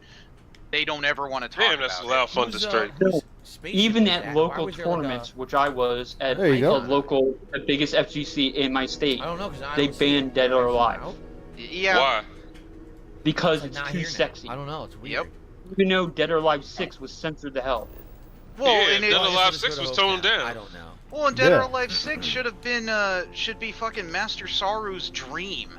they don't ever want to talk Damn, about that's a it. lot of fun to strike. whose spaceship Even is at that? Why local was there like tournaments, which I was at There you go. the biggest FGC in my state, I don't know, 'cause I they don't see banned it. Dead or Alive Out. Yeah. Why? because Like it's not too here now. sexy. I don't know. It's weird. Yep. Even though Dead or Alive 6 was censored to hell. Well, Yeah, and Dead or Well, Alive this 6 is was what toned Hopetown. down. I don't know. Well, and Dead or Yeah. Alive 6 should be fucking Master Saru's dream.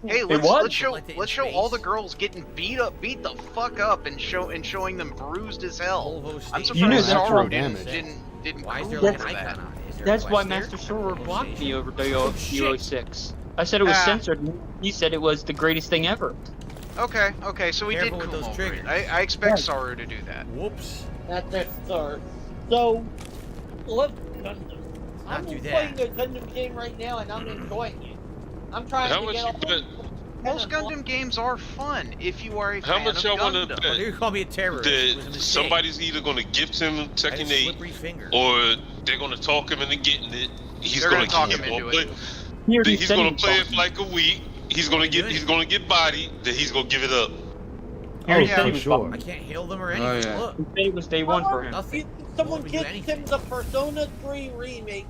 Hey, It let's was. show Like the let's in show all the space. girls getting beat the fuck up and showing them bruised as hell. Volvo I'm station. You know surprised that's Saru real didn't damage. didn't Why is there Google like an that. icon on it? Is there a That's why quest there? Master Sora Volvo blocked me station. over Oh, the shit. 06. I said it was Ah. censored. He said it was the greatest thing ever. Okay, so we did Careful with cool those over it. triggers. I expect Yeah. Saru to do that. Whoops. That's a start. So, let's Gundam. I'm do playing that. a Gundam game right now and I'm enjoying it. I'm trying How to much get you all bet? Most Gundam games are fun if you are a How fan much of y'all want to Gundam. Well, bet you call me a terrorist. It was a that mistake. somebody's either going to gift him I had a Tekken 8 slippery finger. or they're going to talk him into getting it? He's They're going gonna talk to him keep into on it. play- He already He's said going he to play it was for like a week. He's going to get bodied. Then he's going to give it up. He already yeah, said he for was sure. I can't hail them or Oh, anything. yeah. Look. He said it was day one for him. Nothing. Someone Won't do gives him anything. the Persona 3 remake.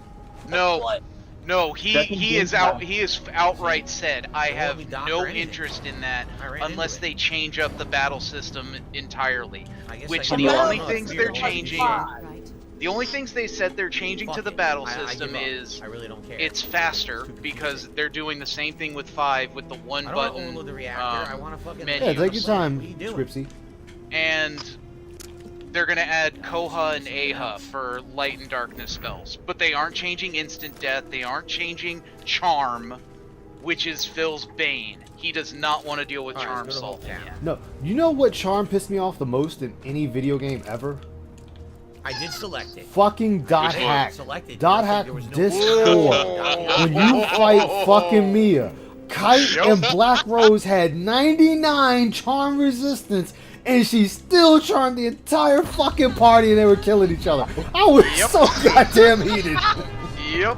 No, What? no, That's he is a out. game He is outright said, I They won't have let me dock no or anything. interest in that I ran unless into they it. change up the battle system entirely. I guess Which I the can- only No, things it's they're weird. changing, Right. the only things they said they're changing Fuck to the it. battle I system give up. is I really don't care. it's faster because they're doing the same thing with 5 with the one I don't want to button overload the reactor. I um, want to fucking. menu. Yeah, take your time, What are you doing? Scripsy. and they're gonna add Koha and Aha for light and darkness spells. But they aren't changing instant death. They aren't changing charm, which is Phil's bane. He does not want to deal with All right, charm let's go to salting Hopetown. yet. No, you know what charm pissed me off the most in any video game ever? I did select it. Fucking dot Which one? hack. Selected. Dot Nothing. hack There was no- Discord. When you fight fucking Mia, Kite and Black Rose had 99 charm resistance, and she still charmed the entire fucking party, and they were killing each other. I was Yep. so goddamn heated. Yep,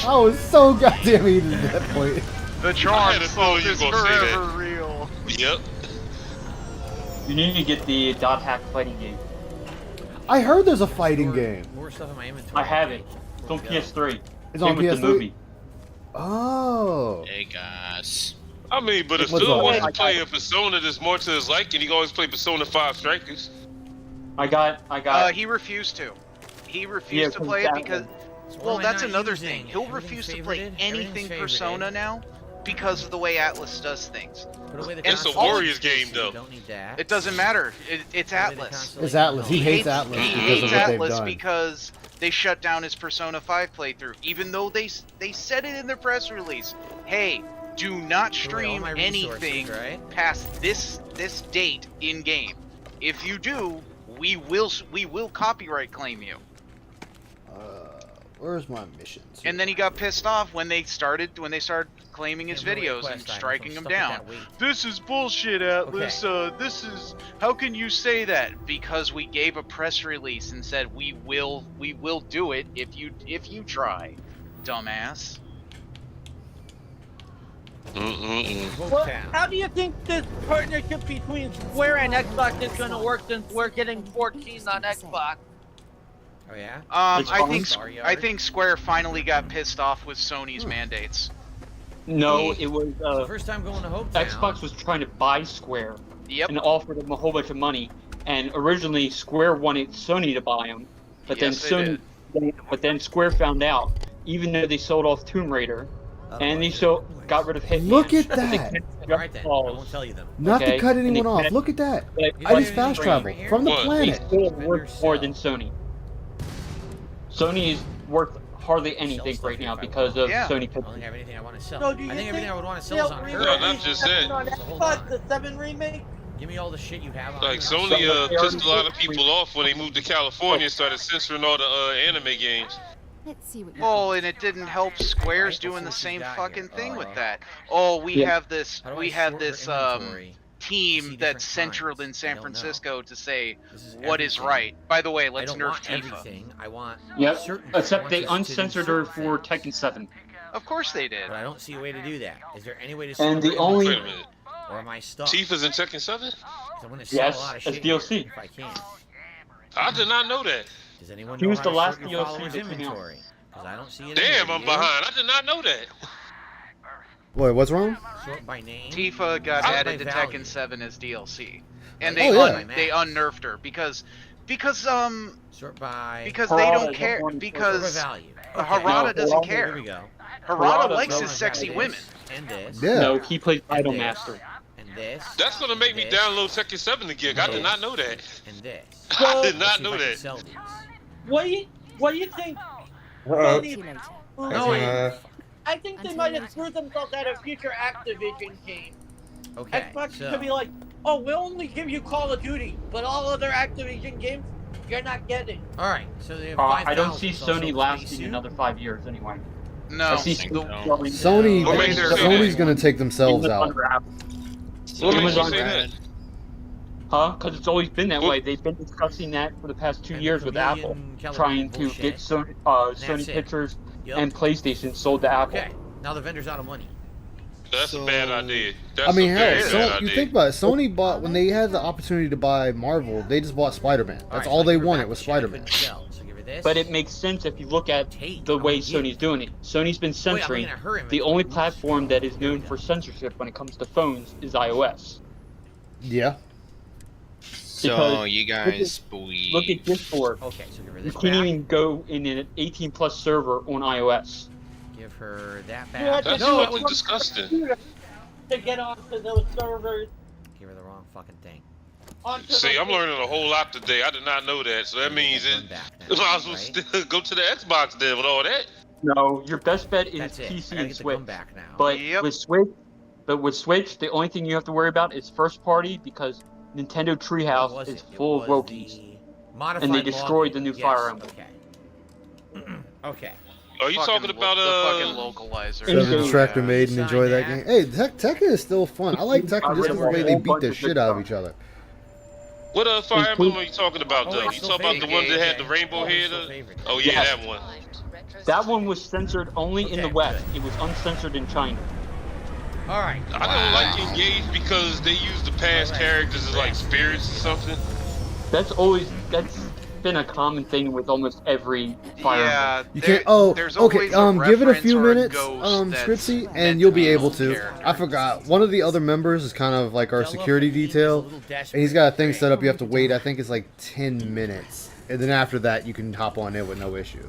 I was so goddamn heated at that point. the I charm had a salt feeling you is were gonna say that. forever real. Yep. You need to get the dot hack fighting game. I heard there's a fighting game. More stuff in my inventory. I have it. It's Before on we go. PS3. It's Same on with PS3. the movie. Oh. Hey guys. I mean, but if What's Phil up? wants to play a Persona that's more to his liking, he can always play Persona 5 Strikers. I got. He refused to. He Yeah, refused to 'cause play it that because, one. So what well, am I that's not another using? thing. He'll Everything's refuse to play favorited? anything Everything's Persona favorited. now because of the way Atlas does things. Put away the It's console. a Warriors game, though. Don't need that. It doesn't matter. It's Put away the Atlas. console. It's Atlas. He hates Atlas He because hates of what they've Atlas done. because they shut down his Persona 5 playthrough, even though they said it in their press release. Hey, do not Put away all stream my resources, anything right? past this date in game. If you do, we will copyright claim you. Where's my missions? And then he got pissed off when they started claiming his Can't really videos and request items, striking I'm him stuck with down. that weight. This is bullshit, Atlas. This is how can you say that? Because we gave a press release and said we will do it if you try, dumbass. Well, Hopetown. how do you think this partnership between Square and Xbox is going to work since we're getting 14 on Xbox? Oh yeah. It's I fun. think Star Yard. I think Square finally got pissed off with Sony's mandates. No, it was. It's the first time going to Hopetown. Xbox was trying to buy Square Yep. and offered them a whole bunch of money. And originally, Square wanted Sony to buy them, but Yes, they then Square found out, even though they sold off Tomb Raider, And they still got rid of Hitman. Look at But they that. kept Alright then, I calls. won't tell you them. Not Okay, to cut and anyone they off. can't- Look at that. Like, I just fucking fast train travel from the What? They planet. still worth more than Sony. Sony is worth hardly anything stuff right if now I because want. of Yeah. Sony I don't Pictures. think I have anything I want to sell. So I do you think everything I would want to sell they'll is on her. re-release No, not just that. on So hold on. Xbox, the 7 remake? Give me all the shit you have on Like her. Sony So, pissed a lot of people off when they moved to California and started censoring all the anime games. Let's see what you Well, got. and it didn't help Square's Right, doing the let's see same what she's got fucking here. thing with that. Oh, we Yeah. have this How do I we have sort her this inventory? See team different that's central kinds? in I San don't know. Francisco to say This is what is everything. right. By the way, I let's don't nerf want Tifa. everything. I want Yep, certain. except I want they this to do uncensored her certain for things. Tekken 7. Of course they did. But I don't see a way to do that. Is there any way to And sort the her only- Wait a inventory? minute. Or am I stuck? Tifa's in Tekken 7? 'Cause I'm gonna sell Yes, a lot of as shit DLC. here if I can. I did not know that. Does anyone He know was how the to last sort your DLC followers' that came out. inventory? Because I don't see it. Damn, anywhere. I'm behind. I did not know that. Wait, what's wrong? Sort by name. Tifa got Sort added by to value. Tekken 7 as DLC, and Oh, they yeah. they unnerfed her because Sort by. they Harada don't don't care want to Sort by because value. Harada No, doesn't Harada- Here care. we go. Harada Harada likes So his I've sexy got women. this, And this. Yeah. No, he plays And Idol this. Master. And this. That's gonna make me This. download Tekken 7 again. I did not know that. And this. I did Let's not see know if I can that. sell these. What do you think? Uh, See you later. No, I I think they might have screwed themselves out of future Activision games. Okay. Xbox So. could be like, oh, we'll only give you Call of Duty, but all other Activision games, you're not getting. All right. So they have I don't 5,000, see so I'll sell Sony the lasting spacesuit. another 5 years anyway. No, I see think Sony so. going Sony, What makes her say Sony's that? gonna take themselves out. Under Apple. What makes you Amazon say Red. that? Huh? Because it's always been that What- way. They've been discussing that for the past 2 And years the with chameleon Apple, caliber trying to bullshit. get Sony That's it. Pictures Yep. and PlayStation sold to Apple. Okay. Now the vendor's out of money. That's a bad idea. That's I mean, a hell, very bad you idea. think about it. Sony bought when they had the opportunity to buy Marvel, they just bought Spider-Man. That's right, all so they give her wanted back was the shit I Spider-Man. couldn't sell. So give her this. But it makes sense if you look at Take, the I way wanna give. Sony's doing it. Sony's been Wait, I'm censoring. looking at her The only inventory. platform that is Here we known go. for censorship when it comes to phones is iOS. Yeah. So Because you guys believe? Look at Discord. Okay, so give her You this can't back. even go in an 18+ server on iOS. Give her that You had back. to That's do it fucking from disgusting. computer to get onto those servers. Give her the wrong fucking thing. Onto See, those I'm learning a whole lot today. I did not know that. So that means Give it. her back I now, was right? still go to the Xbox then with all that. No, your best bet is That's it. I PC gotta and get the Switch. gun back now. But Yep. with Switch, the only thing you have to worry about is first party because Nintendo What Treehouse was is it? It full of was Wokies. the modified And they destroyed the new login. Fire Emblem. Okay. Okay. Are you talking about the fucking localizer? Seven Yeah. Tractor Maiden, Sign enjoy that that. game. Hey, Tekken is still fun. I like Tekken just because the way they beat the shit out of each other. what Fire Emblem are you talking about Oh, though? it's You still talking about the fake. one that had the Okay. rainbow Oh, it's head? still favorite. Oh yeah, Yes. that one. That one was censored only in the Okay, West. good. It was uncensored in China. All right. I don't like Engage because they use the past Alright. characters as like spirits or something. That's been a common thing with almost every Fire Emblem. Yeah, You there- can't. Oh, there's okay. always a Give it a reference few or a minutes, ghost that's Skritzy, meant and you'll be to able those to. characters. I forgot. One of the other members is kind of like our Bella security Fatigue is a detail, little and he's got a thing desperate. set up. You have to wait. I think it's like 10 minutes, and then after that, you can hop on it with no issue.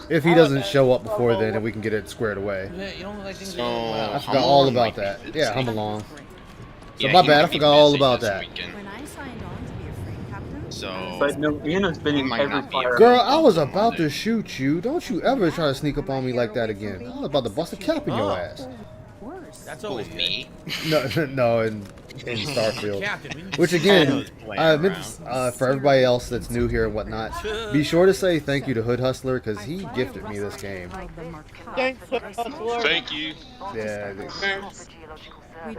If he doesn't show up before then, and we can get it squared away. You don't like things So I how forgot all long about might that. be Yeah, busy? hum along. So Yeah, my he bad. I might be forgot all busy about this that. weekend. When I signed on to be a frame captain, So But no, Anna's been He in might every not be Fire able Girl, Emblem. I was about to shoot you. Don't you ever try to sneak up on me like that again. I was about to bust a cap in your Oh. ass. worse. That's who, always good. me? No, no, in Starfield. Captain, we need Which to- again, playing I meant around. for everybody else that's new here and whatnot, be sure to say thank you to Hood Hustler because he gifted me this game. Thanks, Hustler. Thank you. Yeah,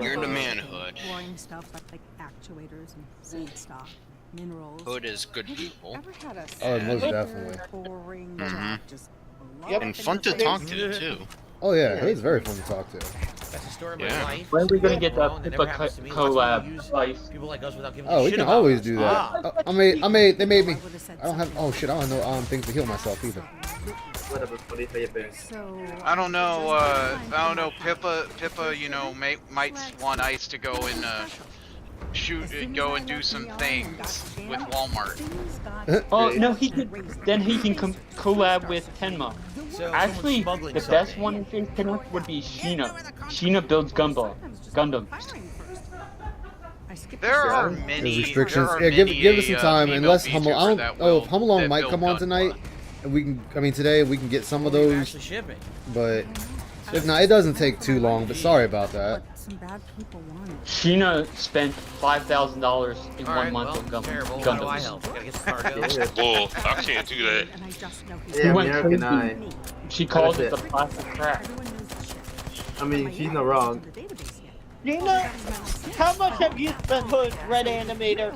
You're the man, Hood. Boring stuff like actuators and seed stock, minerals. Hood is good people. Ever had a Oh, most super definitely. boring Mhm. job, just Yep. And fun to talk to too. Oh yeah, Hood's very fun to talk to. That's the story of my Yeah. life. When are we gonna get Well, that it never Pippa happens to me. collab? Lots of people use Like, people like us without giving Oh, a we shit can about always us. do that. Ah. They made me. I would've said I don't have. something. Oh shit, I don't know things to heal myself either. So, I don't know. Pippa, might want Ice to go in go and do some things with Walmart. Oh no, he could. Then he can collab with Tenma. So Actually, someone's smuggling the best something. one in Phase Tenma would be Sheena. Sheena builds Gundam. There are There's many restrictions. There are Yeah, many give us some time. female Unless Hummel, I VTuber don't. that Oh, will- if Hummel that might build come on Gundam. tonight, and we can. I mean, today we can get some of Well, we're those. actually shipping. But if not, it doesn't take too long. But sorry about that. But some bad people want it. Sheena spent $5,000 in All 1 right, month well, on Gundam. terrible. How do I Gundams. help? Gotta get the cargo. Bull. I can't do that. And I just know He went American crazy. Eye. She called it That's the it. plastic crack. everyone knows the shit. I mean, she's not wrong. Gina, how much have you spent for Red Animator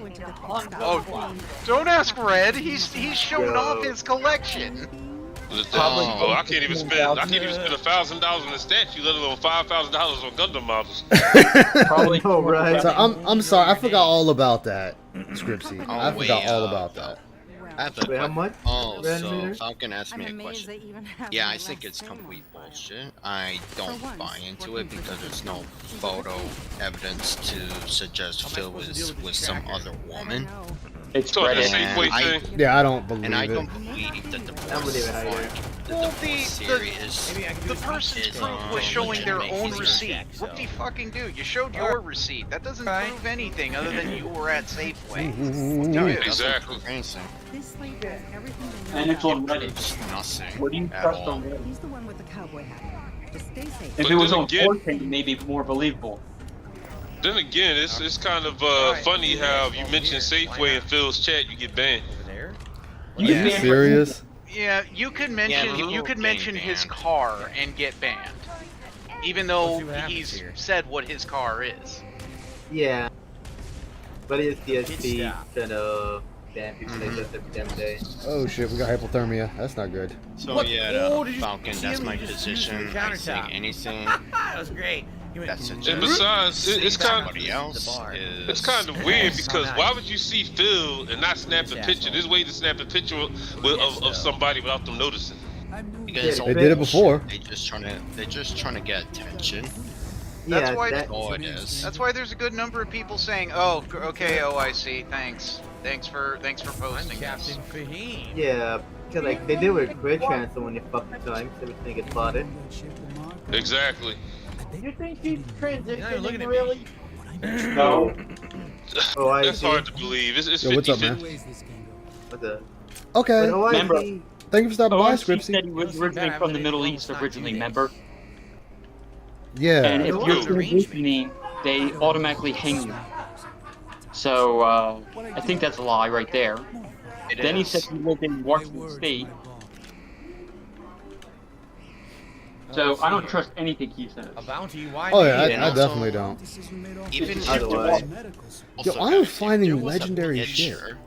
on Oh, don't ask Red. He's showing off his collection. Oh, I can't even spend $1,000 on a statue, let alone $5,000 on Gundam models. Probably. Oh, right. So I'm sorry. I forgot all about that, Scripsy. Oh, I forgot wait, all about that. I have a Wait, how much? Oh, Red so meter? Falcon asked me I'm a amazed question. they even have Yeah, any I think less it's than complete one. bullshit. I don't once, buy into working it for because there's no She's photo okay. evidence to suggest How am I Phil supposed to was deal with with this some tracker? other I don't woman. know. It's So the Reddit. Safeway I- thing. Yeah, I don't believe And I it. don't believe that the I believe it either. Well, serious. Maybe I can do The this person's is, proof was showing their legitimate own feature receipt. check, so- What do you fucking do? You showed your receipt. That doesn't Right. prove anything other than you were at Safeway. No, it doesn't Exactly. prove anything. This slave has everything they know And it's about. on Reddit. Proves nothing What do you at trust all. on Reddit? He's the one with the cowboy hat. Just stay safe. If But it was then on again- 4K, maybe more believable. Then again, it's kind of funny how you mention Safeway in Phil's chat, you get banned. Over there. Are you serious? Yeah, you could mention but you could getting mention his banned. car and get banned, even though Let's see what happens he's here. said what his car is. Yeah. But it's DSP Good stuff. kind of ban people like this every damn day. Oh shit, we got hypothermia. That's not good. So What? yeah, Oh, did you Falcon, see that's him? my He just used position. the I countertop. think anything That was great. He went, that's And suggests besides, it's kind of somebody else The bar. is it's kind of weird because Not why nice. would you see Phil and not snap a Yes, picture? asshole. There's a way to snap a picture of somebody without them noticing. because They did it before. They're just trying to get attention. That's Yeah, why- that, All it is. That's why there's a good number of people saying, "Oh, okay, oh, I see. Thanks for I'm posting this." Captain Fahim. yeah, because like they did with Grid Transfer when they fucking times, everything gets spotted. Exactly. You think she's You're not even looking transitioning at really? No. Oh, I That's see. hard to believe. It's Yo, what's up, 50-50. man? What's that? Okay. But OIC, Remember- Thank you for stopping by, OMC said Scripsy. he was originally from the Middle East originally, remember? And Yeah. if Ooh. you're transitioning, they automatically hang you. So, I think that's a lie right there. It Then he is. said he lived in Washington State. So, I don't trust anything he says. A bounty? Why Oh me? yeah, And I also- definitely don't. Even Either way. Yo, also, I'm guys, if finding there was a legendary shit. picture,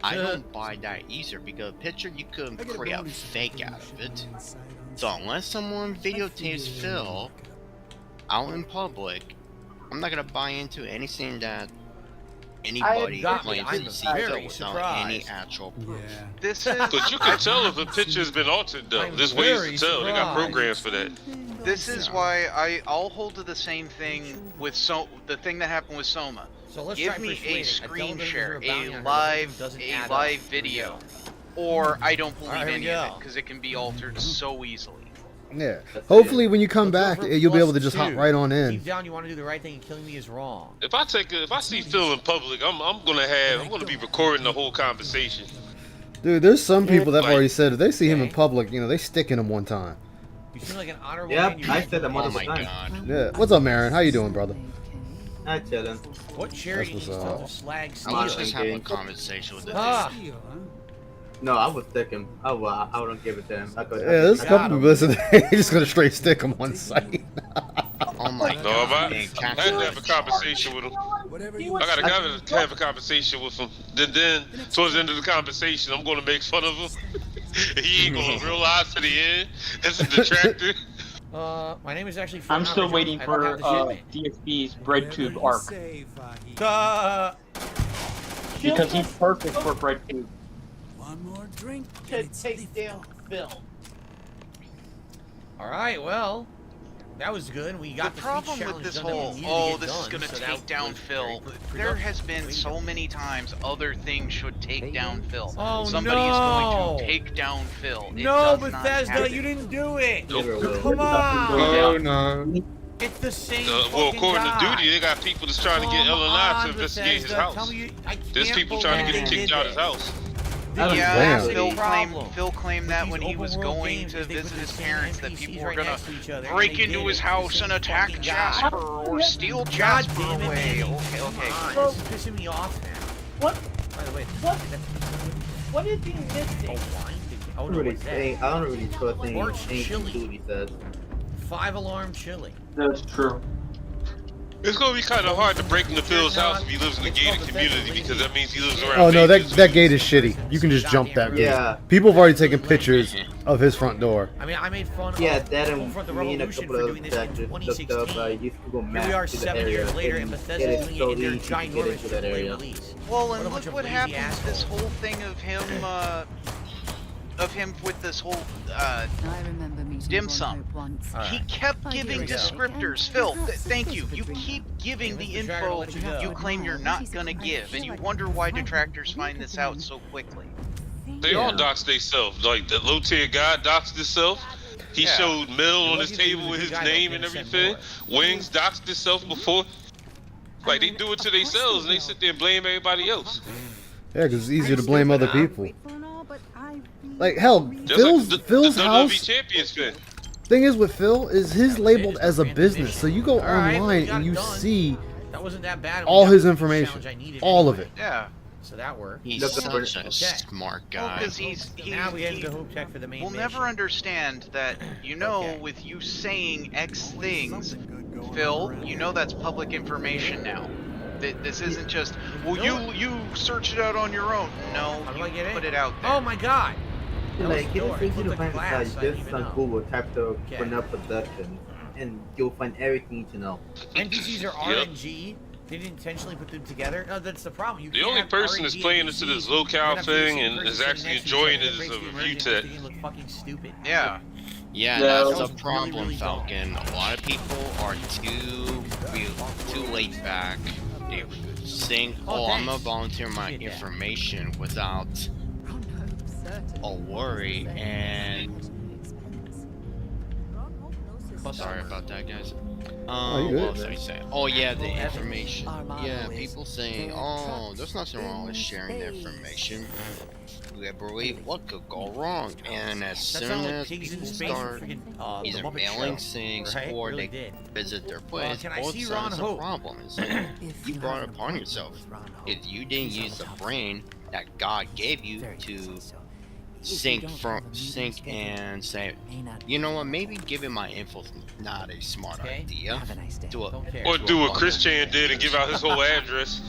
I don't buy that either because a picture you could create a fake out of it. So unless someone videotapes Phil out in public, I'm not gonna buy into anything that anybody got me. claims I'm to see Phil very without any surprised. actual proof. This is But you can tell if a picture's been altered though. I'm There's ways very to tell. They got surprised. programs for that. this is why I'll hold to the same thing with the thing that happened with Soma. So let's Give try me a persuading. screen television share, or bounty hunter a that doesn't add up. live video, or I don't believe Alright, here any we of go. it because it can be altered so easily. Yeah. Hopefully, when you come Let's back, go for you'll be able to plus just hop 2. right on in. Deep down, you want to do the right thing, and killing me is wrong. If I see Phil in public, I'm gonna be recording the whole conversation. Dude, there's some people that have Like- already said if they see him in Okay. public, they stick in him one time. You seem like an honorable Yep, man. I said that Oh multiple my times. god. Yeah. What's up, Marin? How you doing, brother? Not chillin'. What charity That's needs what's tons up. of slag I steel? was just having a game. conversation with the Ah, No, I would stick him. I don't give it to him. I could, Yeah, there's a got couple him. people listen. He's just gonna straight stick him on site. Oh my No, god. I had to have a conversation with him. I gotta have a conversation with him. Then towards the end of the conversation, I'm gonna make fun of him. He ain't gonna realize to the end. That's a detractor. my name is actually. I'm Fernando still Jones. waiting I don't for have the shipment. DSB's BreadTube arc. She'll Because he's just perfect for BreadTube. to take down Phil. All right, well, That was good. We The got the problem speech with this challenge done that whole, we needed to get this is done, gonna so take that down was Phil. very There has productive. been so many times other things should take down Phil. Oh, Somebody is no. going to take down Phil. It No, does not Bethesda, happen. you didn't do it. Never will. Come on. Oh no. It's the same Well, fucking according guy. to Duty, they got people that's trying to get Come L&I to on, investigate his Bethesda, house. tell me There's people trying to get him kicked out of his house. Yeah, Damn. Phil claimed that when he was going to visit his parents that people were gonna break into his house and attack Jasper or steal Jasper away. Okay, okay. This is pissing me off now. What? By the way, What is he missing? Oh, I no, don't really what's that? say. I don't really trust Orange anything chili. Duty says. 5-alarm chili. That's true. It's gonna be kind of hard to break into Phil's house if he lives in a gated community because that means he lives around. Oh no, Vegas. that gate is shitty. You can just jump that gate. Yeah. People have already taken pictures of his front door. I mean, I made fun Yeah, of that people and from the me and a Revolution couple for of doing this in that just looked 2016. up used to go Here map we are to the 7 area years later, and and Bethesda's it is doing so it in their easy to get ginormous into that AAA area. release. Well, What a and bunch look of what lazy happened with this assholes. whole thing of him with this whole I remember meeting dim Ron sum. Hope once. He kept giving descriptors. Phil, thank you. You keep giving the info you claim you're not gonna give, and you wonder why detractors find this out so quickly. They all dox themselves. Like the low tier guy doxed himself. He Yeah. showed Mill on his table with his name and everything. Wings doxed himself before. Like they do it to themselves and they sit there and blame everybody else. Yeah, because it's easier to blame other people. But I Like hell, Just Phil's like Phil's the house. WWE Champions fan. Thing is with Phil is his labeled as a business, so you go Alright, online we got and it you done. see That wasn't that bad. We all got his the information, challenge I needed all of anyway. it. Yeah. So that worked. He's Look, such a Okay. smart Well, guy. because he's Now we get into Hoop Tech for the main We'll mission. never understand that, you know, Okay. with you saying X things, Phil, you know that's public information now. This isn't just, well, you search it out on your own. No, How do you I get in? put it out there. Oh my god! That was Like, the it door. is It easy to looked like find glass, inside I didn't just even on know. Google, type the Okay. Furnace Production, and you'll find everything you need to know. NPCs are RNG. They didn't intentionally put them together. No, that's the problem. You The can't only have person that's RNG playing into NPCs. this locale You're gonna have to be the thing same and person is sitting actually next to each enjoying other. it That is breaks a the review immersion. tech. It's gonna look fucking stupid. Yeah. Yeah, No. that's That the was really, problem, really dumb. Falcon. A lot of people are too laid back. They think, Oh, I'm gonna thanks. volunteer my Appreciate that. information without Oh no, certainly. a worry, and Plus sorry armor. about that, guys. you good, What else man. are you saying? Oh yeah, the Well, information. Armando Yeah, is people saying, their oh, trucks, there's nothing wrong with sharing the things. information. Liberally, what could go wrong? And as That soon sounded like as Pigs in people Space start freaking, the either Muppet mailing Show, things right? or Really they did. visit their place, can I both see Ron sides Hope? a problem. It's like, If you you brought have it an upon appointment yourself. with Ron Hope, If you didn't he's on use the top. brain that God gave you Very to precisely so. If you sync don't have from a meeting sync scheduled, and say, may not you know what, maybe giving my info is not a smart Okay. idea. have a nice day. Do a, Don't care. Or to do a what bug. Chris Chan did and give out his whole address.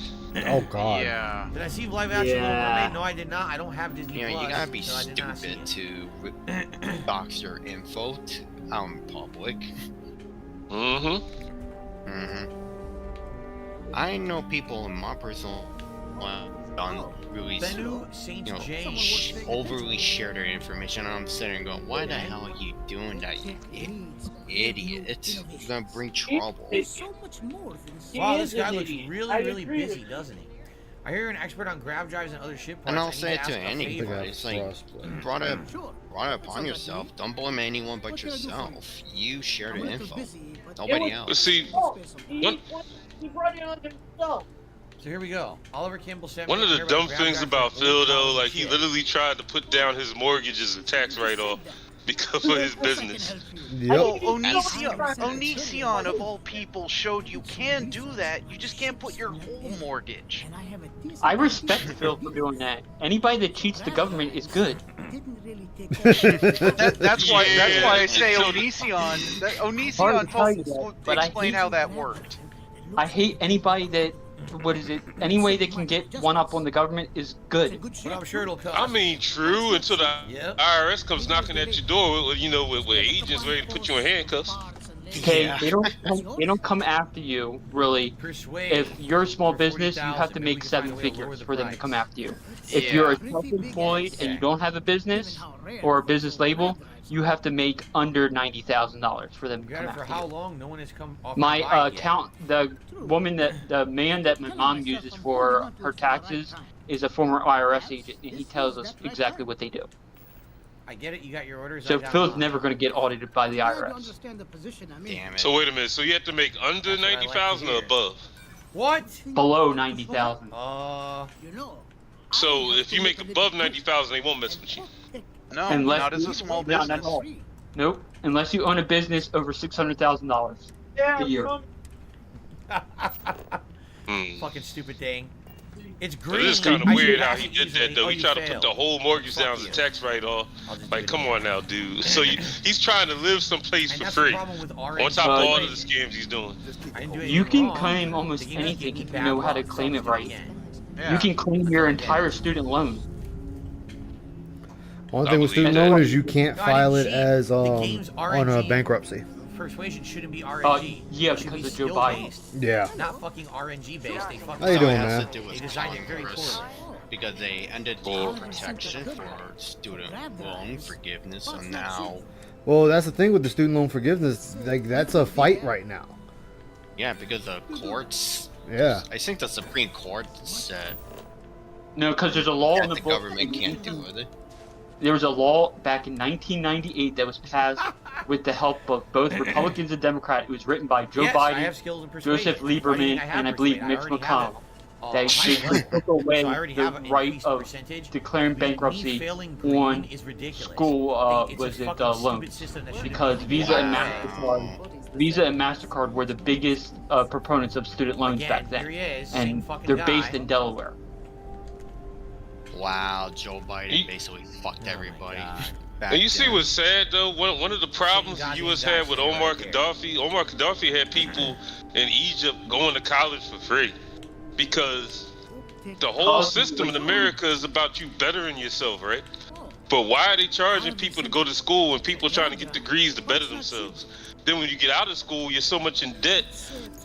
Oh god. Yeah. Did I see live action Little Yeah. Mermaid? No, I did not. I don't have Disney You know, Plus, you gotta be so I did not see stupid it. to box your info out in public. Mm-hmm. I know people in my personal life done really, Bennu Saint you know, J. overly share their information. And I'm sitting there going, why the hell are you doing that, you idiot? You're gonna bring trouble. So much more than Wow, this guy looks idiot. really, I really agree busy, with doesn't he? I hear you're an expert on grab drives and other shit parts. And I I'll need say it ask to a anybody. favor. It's like, Crossplay. brought it upon yourself. Don't blame anyone but yourself. You share the info. Nobody It But else. see, Oh, What? he brought it on himself. So here we go. Oliver Kimball said. one of the dumb things about Phil though, like he literally tried to put down his mortgage as a tax write-off because of his business. Yep. Oh, Onision of all people showed you can do that. You just can't put your whole mortgage. I respect Phil for doing that. Anybody that cheats the government is good. That's why I say Yeah, Onision. Onision Hard to tell you told that, but I explain hate how you. that worked. I hate anybody that, what is it, any way they can get one up on the government is good. But I'm sure it'll cost. I mean, true until the Yep. IRS comes knocking at your door with agents ready to put you in handcuffs. Okay, Yeah. they don't come after you really. Persuade. If you're a small For business, you have 40,000, to maybe we make can 7 find a way to lower figures the for them to price. come after you. If Yeah. you're a self-employed and you don't have a business or a business label, you have to make under $90,000 for them You to got come it for after how you. long? No one has come off My by it yet. the man that my mom uses for her taxes is a former IRS agent, and he tells us exactly what they do. I get it. You got your orders. So I got Phil's mine. never going to get audited by the IRS. Damn it. So wait a minute. So you have to make under That's what I like to 90,000 or hear. above. What? Below 90,000. So if you make above 90,000, they won't mess with you. No, Unless not as you- a small no, not business. at all. Nope. Unless you own a business over $600,000 Yeah, a year. Fucking stupid thing. It's It green. is kind of I weird should how pass he it did that easily. though. Oh, He you tried to failed. put the whole mortgage Fuck down as a you. tax write-off. I'll just Like, do it come on now, dude. So he's trying to live someplace And for that's the free. problem with On RNG. top of all of the scams he's doing. I didn't do You anything can wrong. claim almost The game just anything gave me if you bad know how to luck, so claim I'll it do right. again. Yeah. You can claim your entire student loan. One I thing with believe student that. loan is you can't No, I didn't file it cheat. as The game's on a RNG. bankruptcy. Persuasion shouldn't be RNG. Yeah, It should because be of Joe skill Biden. based, Yeah. not fucking RNG based. They fucking How you So doing, it has man? to do They with designed it very Congress poorly. because they ended the protection for student loan forgiveness, so now, Well, that's the thing with the student loan forgiveness. Like, that's a fight right now. yeah, because the courts, Yeah. I think the Supreme Court said No, because there's a law in that the the book. government can't do it. There was a law back in 1998 that was passed with the help of both Republicans and Democrats. It was written by Joe Yes, I Biden, have skills in persuasion. Joseph Why do you Lieberman, think I have and I believe persuade? Mitch already have McConnell. it. They High took away So I already the have an right increased of percentage. declaring Me bankruptcy failing green on is ridiculous. school It's a was it fucking stupid loans, system that shouldn't because be. Visa and Mastercard were the biggest proponents of student loans Again, back then, here he is, same and fucking they're guy. based in Delaware. Wow, Joe Biden basically fucked everybody. back And you see then. what's sad though? One of the problems the goddamn U.S. guy had with sitting Omar right there. Gaddafi, Omar Gaddafi had people in Egypt going to college for free because the whole system in America is about you bettering yourself, right? But why are they charging people to go to school when people are trying to get degrees to better themselves? Then when you get out of school, you're so much in debt,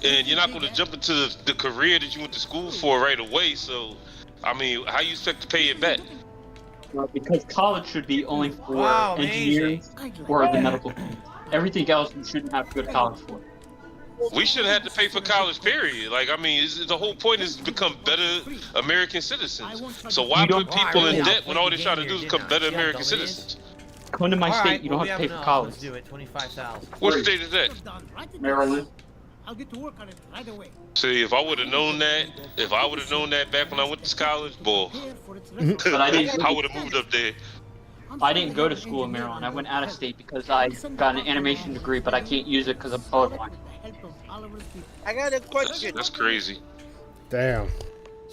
and you're not going to jump into the career that you went to school for right away. So, I mean, how you expect to pay it back? Because college should be only for Wow, engineering or the medical field. Everything else you shouldn't have to go to college for. We shouldn't have to pay for college, period. Like, I mean, the whole point is to become better American citizens. So why You don't- put people in Alright, debt I'll when play all the they're trying to game do is here, become didn't I? better See how American dumb it is? citizens? Come to my All state, right, you don't well, have to we pay for enough. college. Let's do it. 25,000. What state is that? Maryland. I'll get to work on it right away. See, if I would have known that back when I went to college, boy, But I didn't. I would have moved up there. I didn't go to school in Maryland. I went out of state because I got an animation degree, but I can't use it because I'm colorblind. I got a question. That's crazy. Damn.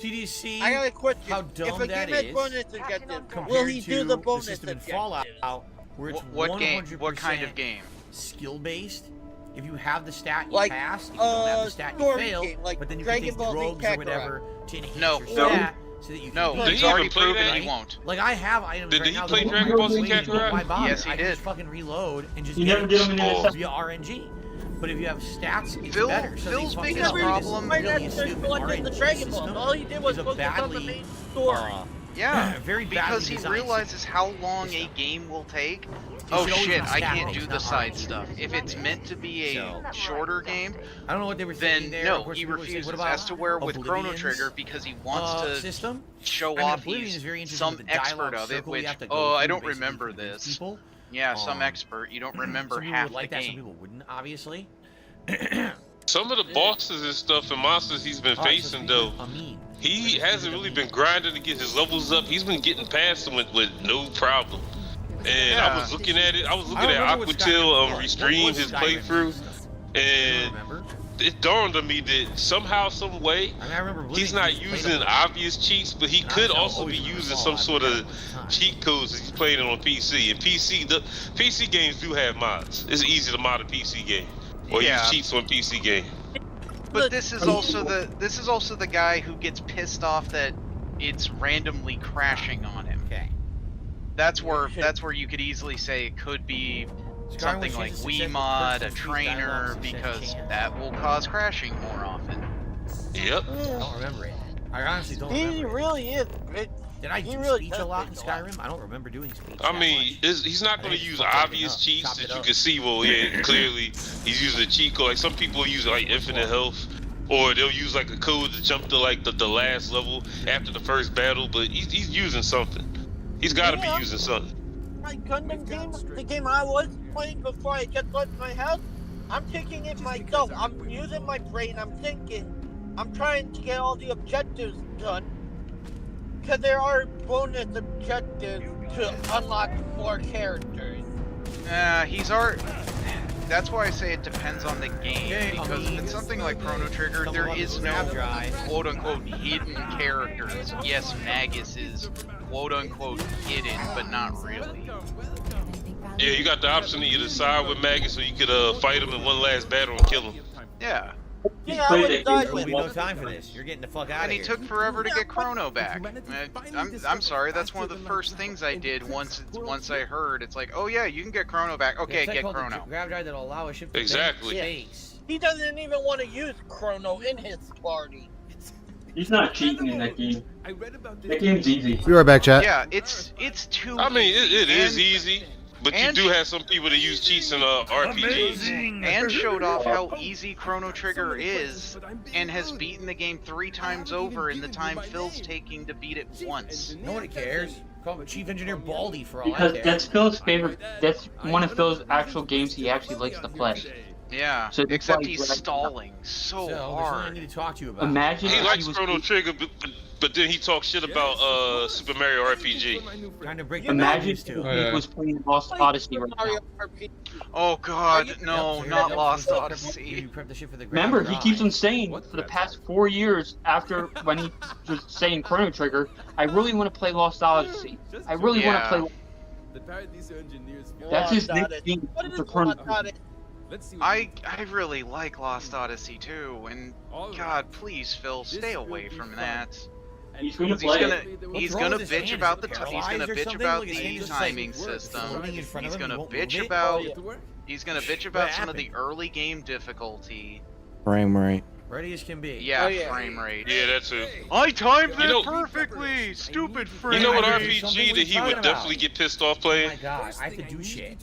CDC. I got a question. How dumb if a that game has is bonus objectives, will compared he to do the bonus system in objectives? Fallout, where it's What game? 100% What kind of game? skill based. If you have the stat, you Like, pass. If you don't have the stat, you story fail. game, like but then you Dragon can take Ball Z drugs or Kakarot. whatever to enhance No. your stat, so that you can No, beat Did he's he already even play proven that? he won't. Like I have items Did right he now play that Dragon won't Ball Z let me Kakarot? my body. Yes, he I can did. just fucking reload and just You get never it did them in Oh. an via RNG. But if you have stats, it's Phil- better. So Phil's they fucking biggest up. This problem- is Might really a have to stupid collecting the RNG Dragon Ball. system All he did was is a focus on the badly, main story. Yeah, very because badly he designed realizes how long a game will take. It Oh should always shit, be I stat can't based, do the not side RNG. stuff. If it's meant to be a shorter game, I don't know what they were thinking then there. Of no, course, he people would say, refuses. what about As to where with Chrono Oblivion's, Trigger, because he wants to system? show I mean, off Oblivion he's is very interesting some with the dialogue expert of it, circle you which, have to go oh, I through don't basically remember to convince this. people. Yeah, some expert, you don't remember Some people half would like the that, some game. people wouldn't, obviously. Some of the bosses and stuff and monsters he's been Alright, so facing speaking though, of Amin, he hasn't really been grinding to get his levels up. He's been getting past them with no problem. And I was looking at it. I was looking at Aquatil restream his playthrough, and it dawned on me that somehow, some way, he's not using obvious cheats, but he could also be using some sort of cheat codes as he's playing it on PC. And the PC games do have mods. It's easy to mod a PC game or Yeah. use cheats on PC game. But this is also the guy who gets pissed off that it's randomly crashing on him. Okay. That's where you could easily say it could be something like Wiimote, a trainer, because that will cause crashing more often. Yep. I don't remember it. I honestly don't He remember. really is. Did I do speech a lot in Skyrim? I don't remember doing speech. I mean, he's not going to use obvious cheats that you can see. Well, yeah, clearly he's using a cheat code. Like some people use like infinite health, or they'll use like a code to jump to like the last level after the first battle. But he's using something. He's got to be using something. My Gundam game, the game I was playing before I just left my house, I'm taking it myself. I'm using my brain. I'm thinking. I'm trying to get all the objectives done. Because there are bonus objectives to unlock more characters. That's why I say it depends on the game, because if it's something like Chrono Trigger, there is no quote-unquote hidden characters. Yes, Magus is quote-unquote hidden, but not really. Yeah, you got the option to either side with Magus or you could fight him in one last battle and kill him. Yeah. Yeah, I would die There'll be no time for this. You're getting the fuck out of here. And he took forever to get Chrono back. I'm sorry, that's one of the first things I did once I heard. It's like, oh yeah, you can get Chrono back. Okay, get Chrono. Grab drive that'll allow a ship to Exactly. space. He doesn't even want to use Chrono in his party. He's not cheating in that game. That game's easy. Be right back, chat. Yeah, it's too. I mean, it easy. is easy. But you do have some people that use cheats in RPGs. And showed off how easy Chrono Trigger is, and has beaten the game 3 times over in the time Phil's taking to beat it once. Nobody cares. Call Chief Engineer Baldy for all I Because care. that's Phil's favorite. That's one of Phil's actual games he actually likes to play. Yeah, So except like, he's stalling so there's something hard. I need to talk to you about. Imagine He if likes he was Chrono Trigger, but then he talks shit about Super Mario RPG. Trying to break Imagine if he too. was playing Lost Odyssey right now. Oh god, no, not Lost Odyssey. You prep the shit for the Remember, ground he keeps drive. on saying for the past 4 years after when he was saying Chrono Trigger, I really want to play Lost Odyssey. I really want to play. That's his next game for Chrono Trigger. I really like Lost Odyssey too, and god, please Phil, stay away from that. He's gonna He's play gonna it. he's wrong gonna with his bitch hand? about Is the it he's gonna paralyzed or bitch something? about Look, his the hand is just timing like system. floating in front of He's him, gonna he won't bitch move it. about Oh, he's gonna bitch about some of the early game difficulty. Frame rate. Ready as can be. Yeah, frame rate. Yeah, that too. I timed You know- it perfectly. Stupid frame. You know what Frame RPG rate. that What are he you would talking definitely about? get pissed off Oh playing? my god, I could do shit.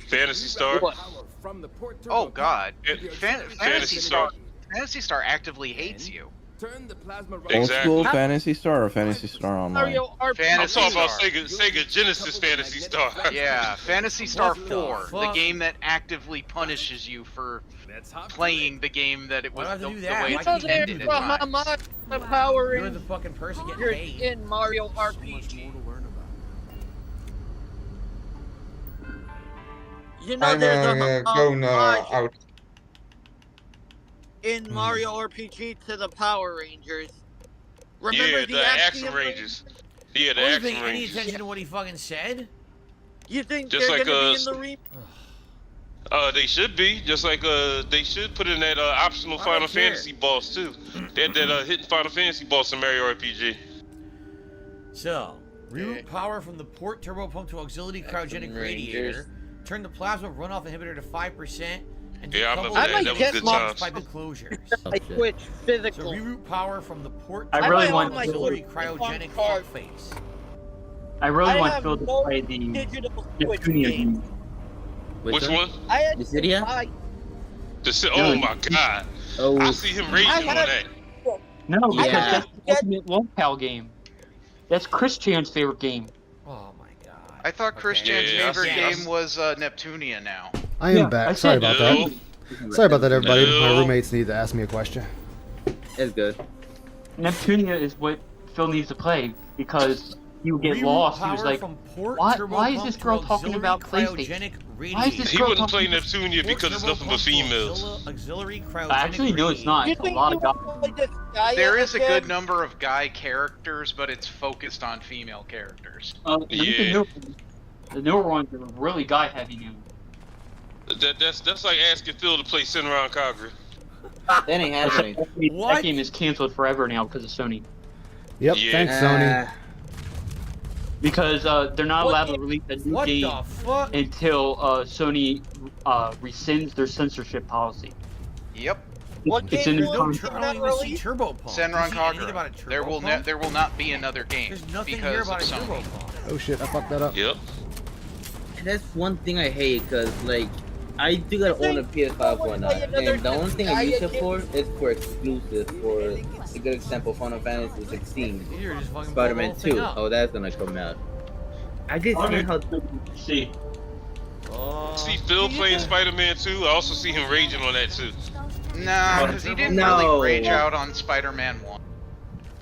Fantasy Star. Oh god, Fantasy Fantasy Star. Star actively hates you. Old Exactly. school Fantasy Star or Fantasy Star Online? Mario RPG. I'm Fantasy talking about Star. Sega Genesis Fantasy Star. Yeah, Fantasy Star What the 4, the fuck? game that actively punishes you for playing the game that it Why was do I have to the do that? way Why it can't you ended do at that? times. The Power You're the Rangers fucking person getting paid. in Mario RPG. You know, I'm there's going homage out. in Mario RPG to the Power Rangers. Remember Yeah, the Action Rangers. Yeah, the I wasn't Action paying any Rangers. attention to what he fucking said. You think Just they're like, gonna be in the remake? They should be. Just like they should put in that optional I Final don't care. Fantasy boss too. That hidden Final Fantasy boss in Mario RPG. So, reroute power from the port turbo pump to auxiliary cryogenic Rangers. radiator. Turn the plasma runoff inhibitor to 5%. And Yeah, I decouple remember the that. That was get good my times. pipe enclosures. I switch So physical. reroute power from the port I really might want own my auxiliary Switch cryogenic card. pump face. I really I want have Phil to no play the digital Switch Neptunia game. game. Which one? I had Dissidia? to buy. Oh my god. Oh, I see him raging I on had- that. No, because Yeah. that's the ultimate locale game. That's Chris Chan's favorite game. Oh my god. I thought Christian's Yeah, favorite yeah. game was Neptunia now. I am Yeah, back. I Sorry said about no. that. Sorry about that, everybody. My No. roommates need to ask me a question. it's good. Neptunia is what Phil needs to play because he would get Reroute lost. He power was like, from port "Why- turbo why is pump this to girl talking auxiliary about PlayStation? cryogenic Why is this radiator. He girl wouldn't play talking- Neptunia because it's nothing but females. Auxiliary cryogenic Actually, no, it's not. You It's a think lot you of guys. want to play this guy There is a again? good number of guy characters, but it's focused on female characters. Yeah. The newer ones are really guy heavy now. That's like asking Phil to play Senran Kagura. That ain't happening. What? That game is canceled forever now because of Sony. Yep. Yeah. Thanks, Sony. Because they're not allowed to release a new What game the fuck? until Sony rescinds their censorship policy. Yep. What It's game in will the No, not I don't even see release? Turbo Pump. Senran Do you see anything about a Kagura. Turbo Pump? There will not be another game. There's nothing because here about a of Turbo Sony. Pump. Oh shit, I fucked that up. Yep. That's one thing I hate, cause like I do gotta own a PS5 one now, and the only thing I use it for is for exclusives. For a good example, Final Fantasy 16, You're just fucking Spider-Man blowing the whole 2. thing up. Oh, that's gonna come out. I just see how. See. See Phil playing Spider-Man 2. I also see him raging on that too. Nah, because he didn't No. really rage out on Spider-Man 1.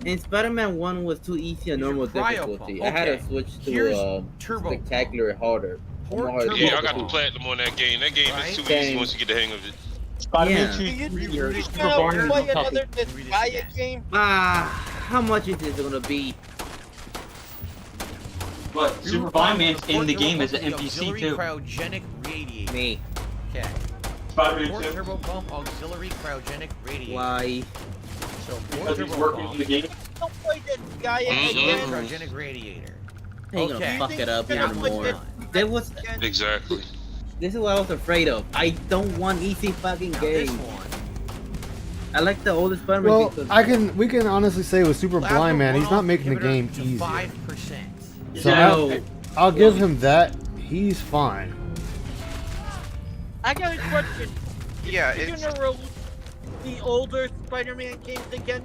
And Spider-Man 1 was too easy on normal difficulty. I had to switch to spectacular harder. More harder Yeah, I got the difficulty. platinum on that game. That game is too Right? easy once you get the hang of it. Spider-Man Yeah. 2 You Super now Mario play Kart. another Disgaea game? How much is this gonna be? But Super Spider-Man's in the game as an The NPC auxiliary too. cryogenic radiator. Me. Okay. Spider-Man Port 2. Turbo Pump auxiliary cryogenic radiator. Why? So Port Because he's Turbo working in Pump the game. Don't play Disgaea Mhm. again. cryogenic radiator. Ain't Okay. gonna fuck it up You're even gonna more. put There was. Exactly. This is what I was afraid of. I don't want easy fucking Now this games. one. I like the oldest Spider-Man Well, because we can honestly say with Super Plasma Blind Man, he's not runoff making the game inhibitor to easier. 5%. So No. I'll give him that. He's fine. I got a question. Yeah, Are you it's gonna release the older Spider-Man games again?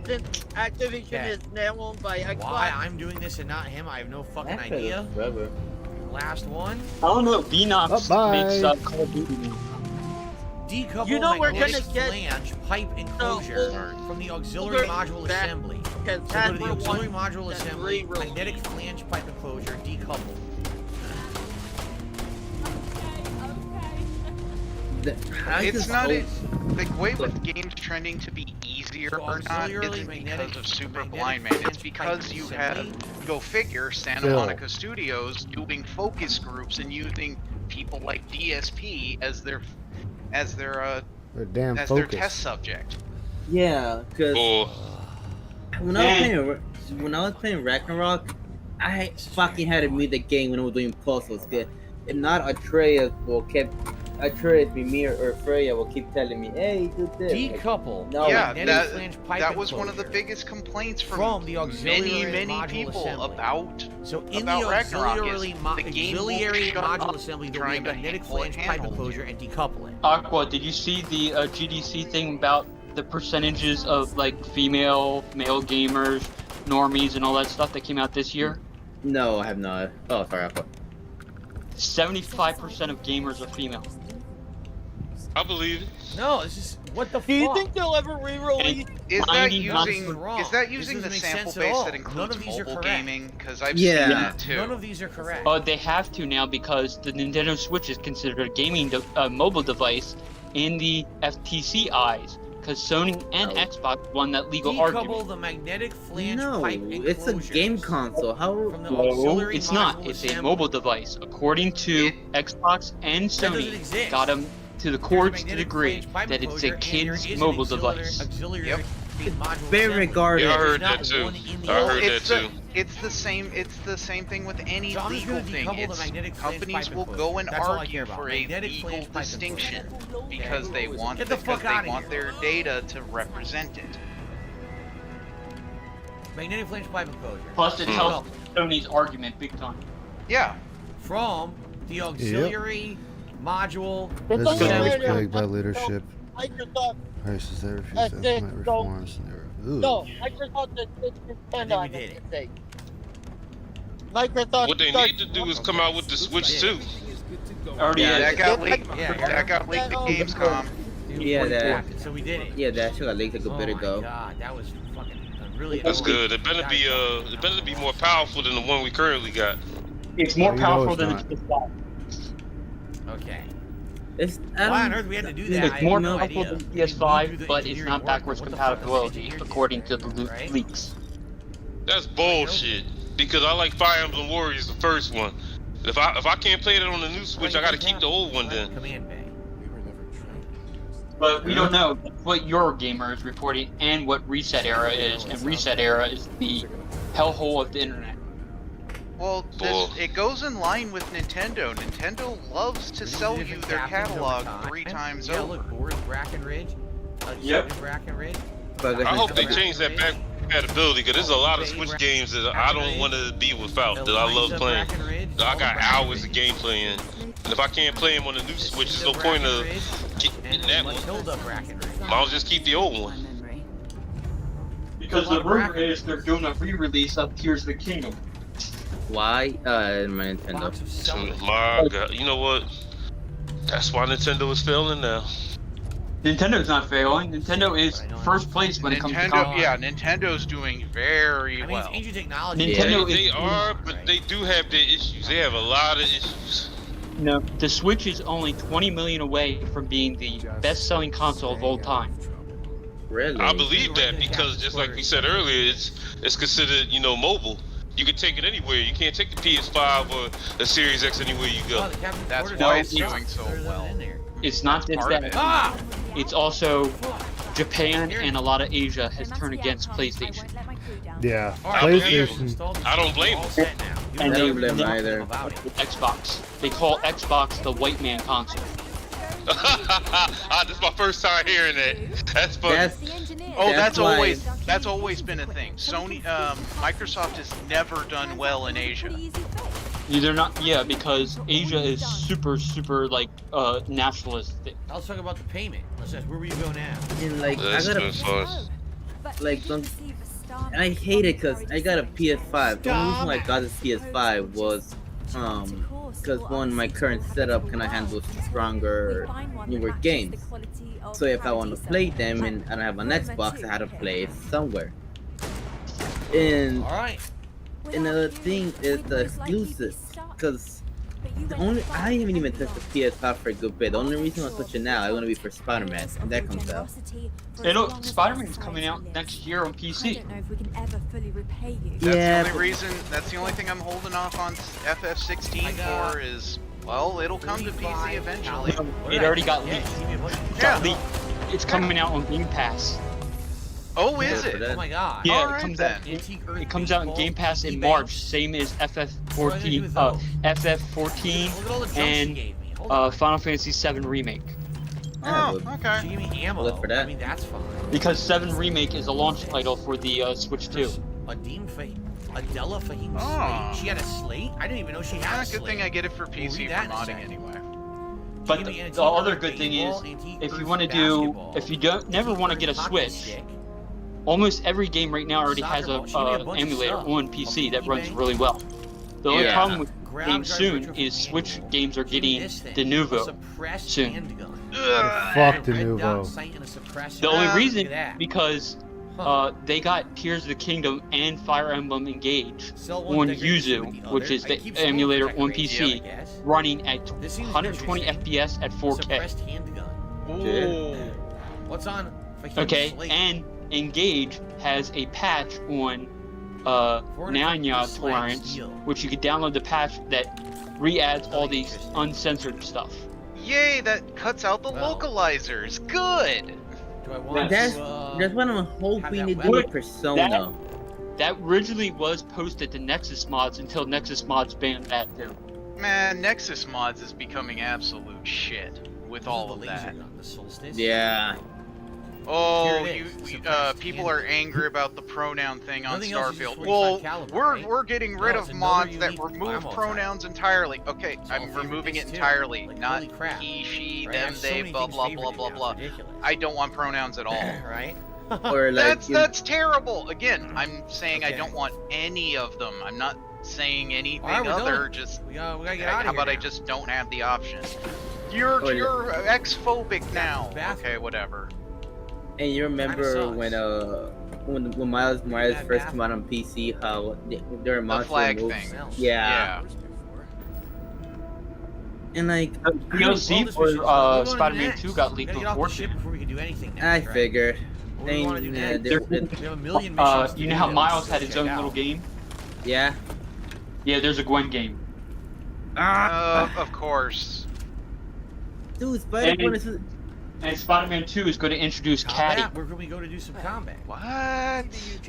Since Activision Okay. is now owned by Xbox. Why I'm doing this and not him, I have no fucking That idea. forever. Last one. I don't know. Vnox Bye-bye. makes Call of Duty. Decouple You know we're magnetic gonna get flange pipe enclosure from the auxiliary older module back- assembly. Because So go that to the were auxiliary one module that assembly, re-released. magnetic flange pipe enclosure, decouple. it's not it. The way with games trending to be easier So or not auxiliary isn't magnetic- because of Super magnetic Blind Man. It's flange because pipe you assembly. have, go figure, Santa Phil. Monica Studios doing focus groups and using people like DSP as their They're damn as their focused. test subject. Yeah, because Or when I was playing Ragnarok, I fucking had to read the game when I was doing puzzles. And not Atreus Mimir, or Freya will keep telling me, "Hey, do this." Decouple. No, yeah, magnetic flange pipe that was one of the enclosure biggest complaints from the auxiliary many module people assembly. about So in about the Ragnarok auxiliary, is the game won't auxiliary shut module up assembly, there'll be a trying to magnetic handle flange pipe it. enclosure and decouple it. Aqua, did you see the GDC thing about the percentages of like female, male gamers, normies, and all that stuff that came out this year? No, I have not. Oh, sorry, I thought. 75% of gamers are female. I believe it. No, it's just what the Do you fuck? think they'll ever re-release? Is that 99% using wrong. is that This using the doesn't make sample sense at base all. that None includes of these are mobile correct. gaming? Because I've Yeah. seen that too. None of these are correct. They have to now because the Nintendo Switch is considered a gaming mobile device in the FTC eyes. Because Sony and No. Xbox won that legal Decouple argument. the magnetic flange No, pipe it's a game enclosures console. How? from the No, auxiliary it's not. module It's a assembly. mobile device. According to Xbox and That doesn't Sony, exist. got them to the There's a courts to magnetic agree flange pipe that it's a enclosure, and there kid's is an mobile auxiliary- device. auxiliary Yep. module Very assembly. regarded. Yeah, I There's heard not that too. one in the I heard that it's the, too. it's the same. It's the same thing with any So I'm just legal gonna thing. decouple the It's, magnetic flange companies pipe will enclosure. go and That's all I argue care about. for a Magnetic legal flange pipe distinction enclosure. because they want Get the because fuck they outta want here. their data to represent it. Magnetic flange pipe enclosure. Plus, it helps Sony's argument big time. Yeah. From the auxiliary module This It's guy only was later. plagued by leadership. Microsoft. Prices that refuse That's to it. implement So- reforms. And they're, No, Microsoft just did Nintendo. we did it. Say. Microsoft. What they need to do is come out with the Switch too. Already Yeah, is. that got leaked. Yeah, That got leaked at Gamescom. Yeah, that. So we did it. Yeah, that should have leaked a good bit Oh ago. my god, that was fucking really. That's good. It better be more powerful than the one we currently got. It's more Oh, you know powerful it's than not. the PS5. Okay. It's Why on earth we had to do that? I It's have more no powerful idea. than We do PS5, the but it's engineering not work. backwards What the fuck does the compatibility, engineer do? according to the Right? leaks. That's bullshit. Because I like Fire Emblem Warriors, the first one. If I can't play it on the new Switch, I gotta keep the old one then. Command Bay. But we don't know what your gamer is reporting and what Reset Era is, and Reset Era is the hellhole of the internet. Well, it goes in line with Nintendo. Nintendo loves to sell you their catalog 3 times over. Look, Boris Brackenridge. Yep. Brackenridge. I hope they change that back compatibility because there's a lot of Switch games that I don't want to be without that I love playing. I got hours of gameplay in, and if I can't play them on the new Switch, there's no point of getting that one. I'll just keep the old one. Because the rumor is they're doing a re-release of Tears of the Kingdom. Why? My Nintendo. My God, you know what? That's why Nintendo is failing now. Nintendo's not failing. Nintendo is first place when it comes to consoles. Yeah, Nintendo's doing very well. It's ancient technology. Nintendo They are, but they do have their issues. They have a lot of issues. No, the Switch is only 20 million away from being the best-selling console of all time. Really? I believe that because just like we said earlier, it's considered, you know, mobile. You can take it anywhere. You can't take the PS5 or the Series X anywhere you go. That's why it's doing so well. It's not just that. It's also Japan and a lot of Asia has turned against PlayStation. Yeah, I believe PlayStation. I don't blame them. And I they don't blame either. Xbox. They call Xbox the white man console. This is my first time hearing that. That's funny. That's always been a thing. Sony, Microsoft has never done well in Asia. They're not, because Asia is super like nationalistic. Let's talk about the payment. Let's ask, where will you go now? And like, That's I got been fun. and I hate it because I got a PS5. The only reason why I got this PS5 was because one, my current setup can handle stronger, newer games. So if I want to play them and I don't have an Xbox, I had to play it somewhere. And another thing is the exclusives, because I haven't even touched the PS5 for a good bit. The only reason I'm switching now, I want to be for Spider-Man, and that comes out. Spider-Man's coming out next year on PC. That's the only thing I'm holding off on FF16 for is, well, it'll come to PC eventually. It already got leaked. It's coming out on Game Pass. Oh, is it? Oh my God! Yeah, it comes out in Game Pass in March, same as FF14, FF14, and Final Fantasy VII Remake. Oh, okay. She gave me ammo. Look for that. I mean, that's fine. Because 7 Remake is a launch title for the Switch 2. Adela Fahim slate. She had a slate? I didn't even know she had a slate. Good thing I get it for PC for modding anyway. But the other good thing is, if you want to do, if you never want to get a Switch, almost every game right now already has a emulator on PC that runs really well. The only problem with games soon is Switch games are getting de novo soon. Fuck de novo. The only reason because they got Tears of the Kingdom and Fire Emblem Engage on Yuzu, which is the emulator on PC, running at 120 FPS at 4K. What's on? Okay, and Engage has a patch on Nanya torrents, which you can download the patch that re-adds all these uncensored stuff. Yay, that cuts out the localizers. Good! That's what I'm hoping to do with Persona. That originally was posted to Nexus Mods until Nexus Mods banned that too. Man, Nexus Mods is becoming absolute shit with all of that. Yeah. Oh, people are angry about the pronoun thing on Starfield. Well, we're getting rid of mods that remove pronouns entirely. Okay, I'm removing it entirely. Not he, she, them, they, blah, blah, blah, blah, blah. I don't want pronouns at all. Right? Or like that's terrible. Again, I'm saying I don't want any of them. I'm not saying anything other. Just how about I just don't have the option? You're X-phobic now. Okay, whatever. And you remember when Miles Morales first came out on PC, how there were mods flag thing. Yeah. And like DLC for Spider-Man 2 got leaked before. I figured. We have a million you know how Miles had his own little game? Yeah. Yeah, there's a Gwen game. Of course. Dude, Spider-Man is... And Spider-Man 2 is going to introduce Caddy. Where can we go to do some combat? What?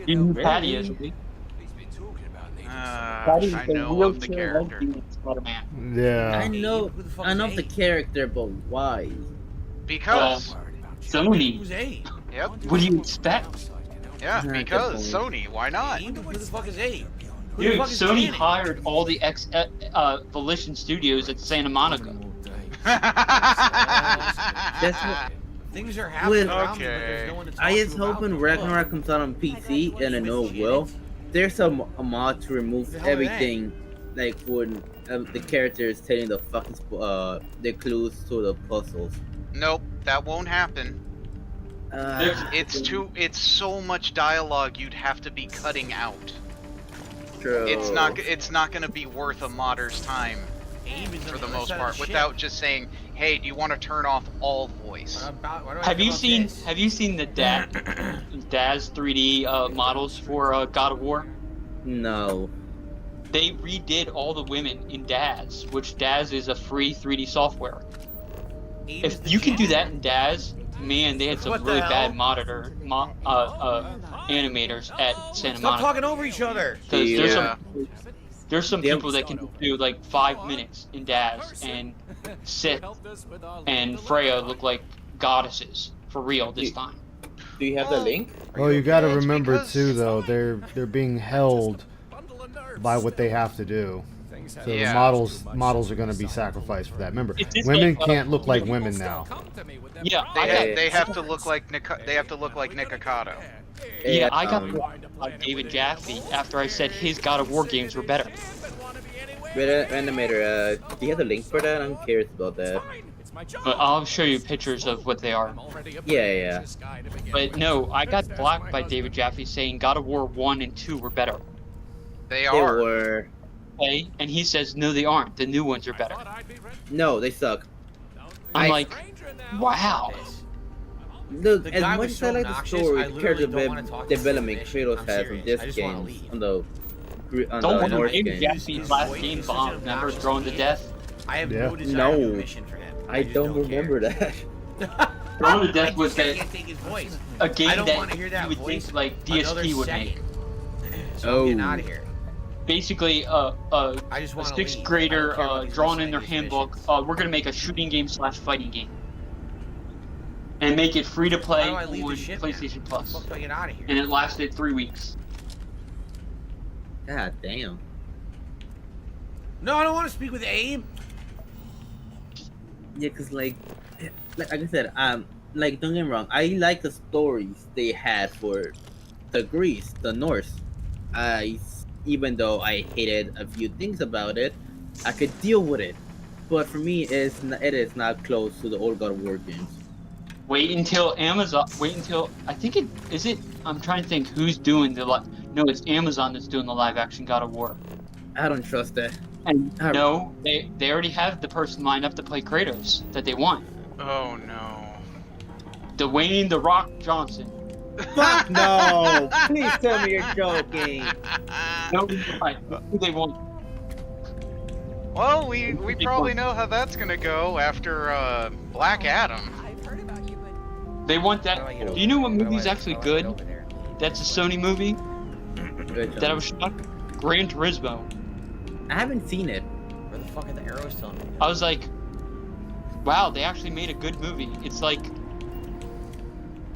You know who Caddy is, right? I know of the character. Yeah. I know of the character, but why? Because Sony. Who's A? Yep. What do you expect? Yeah, Good because point. Sony. Why not? Who the fuck is A? Who the Dude, fuck is Sony Janet? hired all the Volition Studios at Santa Monica. That's what. Things are happening around me, but Okay. there's no one to talk I to just about hoping them. Ragnarok comes out on PC, and I know it will. There's a mod to remove The hell are they? everything, like when the characters telling the fucking the clues to the puzzles. Nope, that won't happen. It's so much dialogue you'd have to be cutting out. True. It's not gonna be worth a modder's time for the most part without just saying, hey, do you want to turn off all voice? Have you seen the Daz 3D models for God of War? No. They redid all the women in Daz, which Daz is a free 3D software. If you can do that in Daz, man, they had some really bad animators at Santa Stop Monica. talking over each other. Because there's some people that can do like 5 minutes in Daz, and Sith and Freya look like goddesses for real this time. Do you have the link? Well, you got to remember too, though they're being held by what they have to do. So the models are going to be sacrificed for that. Remember, women can't look like women now. Yeah, they have to look like Nick Nikocado. Yeah, I got like David Jaffe after I said his God of War games were better. Animator, do you have the link for that? I'm curious about that. But I'll show you pictures of what they are. Yeah. But no, I got blocked by David Jaffe saying God of War 1 and 2 were better. They are. Were. Okay, and he says no, they aren't. The new ones are better. No, they suck. I'm like, wow. Look, as much as I like the story, character development Kratos has on this game, on the Don't worry, North David game. Jaffe's last game bomb, remember, thrown to death? I have no desire to do a mission for him. I don't remember that. Thrown to death was I can't take his voice. a game I don't that want to hear that you would voice think like another DSP would second. make. So I'm getting out of here. Basically, a sixth grader drawn in their handbook, we're going to make a shooting game / fighting game. And make it free to play How do I on leave the ship now? PlayStation Plus. How the fuck do I get out of here? And it lasted 3 weeks. God damn. No, I don't want to speak with Abe. Yeah, cause like I said, like don't get me wrong, I like the stories they had for the Greece, the Norse. Even though I hated a few things about it, I could deal with it. But for me, it is not close to the old God of War games. Wait until Amazon. Wait until I think it is it. I'm trying to think who's doing the No, it's Amazon that's doing the live action God of War. I don't trust that. And no, they already have the person lined up to play Kratos that they want. Oh no. Dwayne "The Rock" Johnson. Fuck no! Please tell me you're joking. No, right. Who they want. Well, we probably know how that's gonna go after Black Adam. They want that. Do you know what movie's actually good? That's a Sony movie. That I was shocked. Gran Turismo. I haven't seen it. Where the fuck are the arrows telling me? I was like, wow, they actually made a good movie. It's like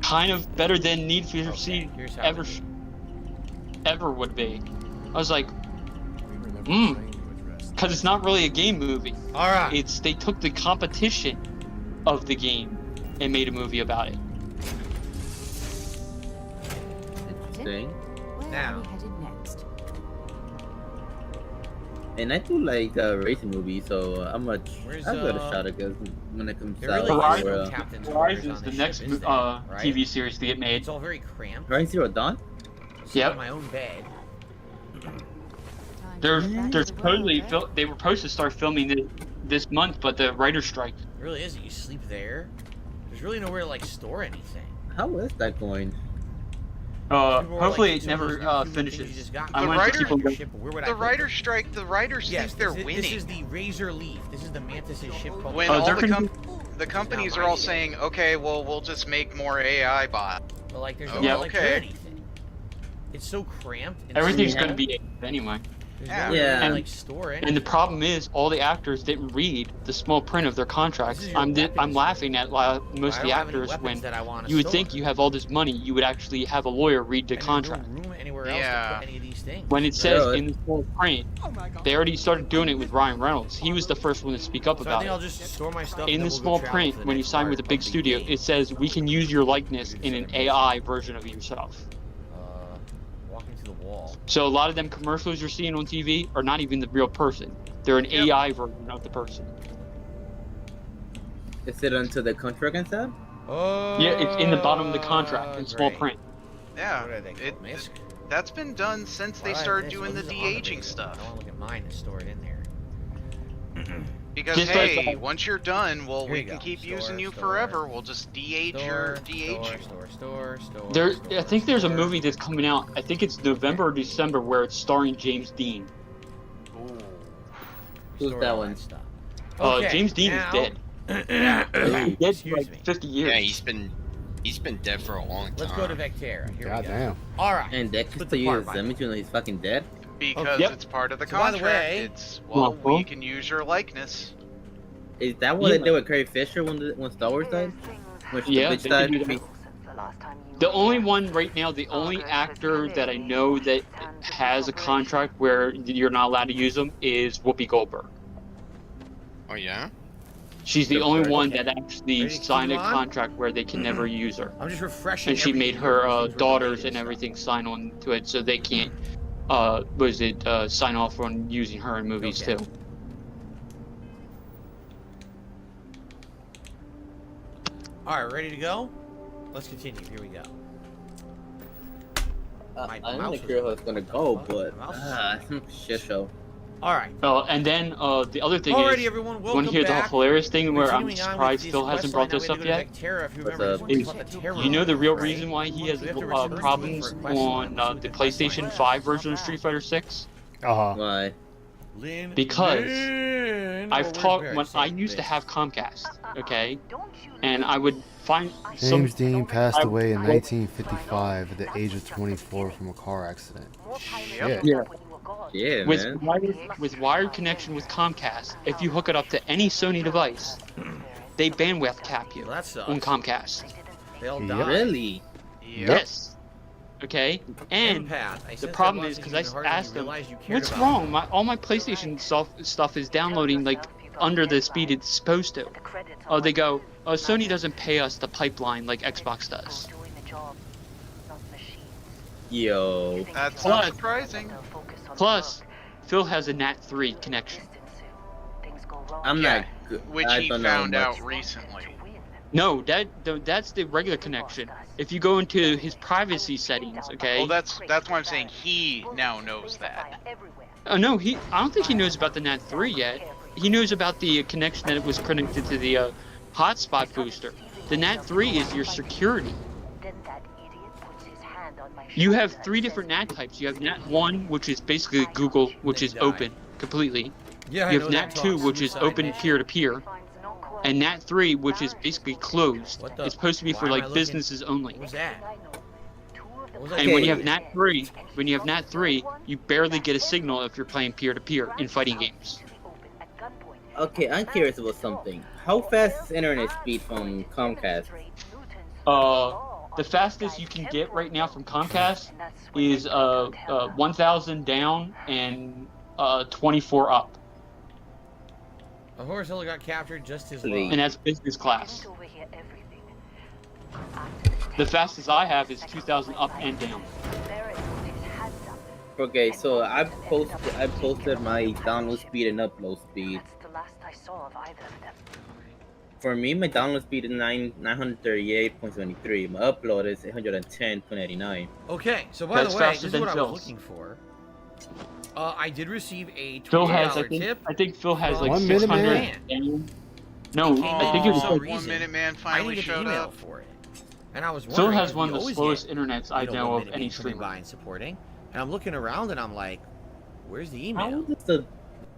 kind of better than Need for Speed ever would be. I was like, because it's not really a game movie. All right. They took the competition of the game and made a movie about it. Interesting. Now. And I do like racing movies, so I'll give it a shot, I guess, when it comes out. Horizon is the next TV series to get made. It's all very cramped. Horizon Zero Dawn? Yep. In my own bed. They're supposedly they were supposed to start filming this month, but the writer's strike. It really is. You sleep there. There's really nowhere to like store anything. How is that going? Hopefully it never finishes. I want to keep on going. The writer's strike. The writers think they're winning. This is the Razor Leaf. This is the Mantis' ship called. When all the companies are all saying, okay, well, we'll just make more AI bots. But like, there's no like anything. It's so cramped. And Everything's gonna be anyway. Yeah. Like store And the problem is, all the actors didn't read the small print of their contracts. I'm laughing at most of the actors when you would think you have all this money, you would actually have a lawyer read the contract. room anywhere else to put any of these things. When it says in the small print, they already started doing it with Ryan Reynolds. He was the first one to speak up So I about think I'll it. just store my stuff. In and the then we'll go small travel print, to the when you next sign part with a of big the studio, game. it says we can use your likeness in an AI version of yourself. Walking to the wall. So a lot of them commercials you're seeing on TV are not even the real person. They're an AI version of the person. Is it onto the contract and stuff? Yeah, it's in the bottom of the contract in small print. Yeah, that's been done since they started doing the de-aging stuff. I want to look at mine and store it in there. Because Just hey, like once you're done, well, Here we you can go. keep Store, using you store, forever. We'll just de-age your de-age. Store. I think there's a movie that's coming out. I think it's November or December where it's starring James Dean. Who's that one? James Dean is dead. He's dead for like 50 years. Yeah, he's been dead for a long time. Let's go to Vectera. Here we go. Goddamn. All right. And that Put could the use part his by image when he's fucking dead? Because it's part of the So by the contract. way- It's, well, we can use your likeness. Is that what they did with Carrie Fisher when Star Wars died? When the Yeah, bitch they died? can do that. The only one right now, the only actor that I know that has a contract where you're not allowed to use them is Whoopi Goldberg. Oh yeah? She's the Good only for her. one that actually Ready to signed a keep on? contract where they can never use her. I'm just refreshing. And she made everything her here. Things were daughters related and stuff. everything sign on to it, so they can't sign off on using her in movies Okay. too. All right, ready to go? Let's continue. Here we go. My I'm mouse not sure how it's gonna go, but My mouse is- shit show. All right. And then the other thing Alrighty, is, everyone, want welcome to hear the back. hilarious thing where I'm Continuing on with surprised this Phil hasn't quest brought line, this now up we have yet? to go to Vectera. If you What's remember, up? this Is, one's called the Terror you know the real Room, reason right? why he has We have to return to problems the quest line. on Let's see what the the quest line PlayStation is. 5 version of Street Fighter 6? Why? Lynn, Because Lynn. I've Oh, talked where's when Barry? I used to have Comcast, okay, and I would find James Dean passed I- away in 1955 at the age of 24 from a car accident. Shit. Yeah. Yeah, with man. wired connection with Comcast, if you hook it up to any Sony device, they bandwidth cap you Well, that sucks. on Comcast. They all Yep. died. Really? Yes. Okay. And Empath. I the sensed problem that is because wasn't even harder I than asked you them, realized you cared what's about. wrong? All my PlayStation stuff is downloading like under the speed it's supposed to. Oh, they go, oh, Sony doesn't pay us the pipeline like Xbox does. Yo. That's Plus- not surprising. Plus, Phil has a NAT3 connection. I'm Yeah, not good. Which I he don't know found much. out recently. No, that's the regular connection. If you go into his privacy settings, okay? Well, that's why I'm saying he now knows that. Oh no, I don't think he knows about the NAT3 yet. He knows about the connection that it was connected to the hotspot booster. The NAT3 is your security. You have 3 different NAT types. You have NAT1, which is basically Google, which is open completely. Yeah, I You know have that NAT2, talks which is suicide open mission. peer-to-peer. And NAT3, which is basically closed. What the- It's supposed to be why for am I like looking- businesses only. What was that? What was that? And when you Okay. have NAT3, you barely get a signal if you're playing peer-to-peer in fighting games. Okay, I'm curious about something. How fast is internet speed from Comcast? The fastest you can get right now from Comcast is 1,000 down and 24 up, A horse hill got captured just as Please. well. and that's business class. The fastest I have is 2,000 up and down. Okay, so I posted my download speed and upload speed. For me, my download speed is 938.73. My upload is 810.89. Okay, so by That's the way, faster this is than what I Phil's. was looking for. I did receive a Phil $20 has, tip. I think Phil has like 1 minute 600. man. And, no, I think it for was. some One reason, Minute Man I finally didn't get the showed email up. for it. And I was Phil wondering, has if one we of the always slowest get, internets I know 1 of minute any man coming streamer. by and supporting. And I'm looking around and I'm like, where's the How email? does the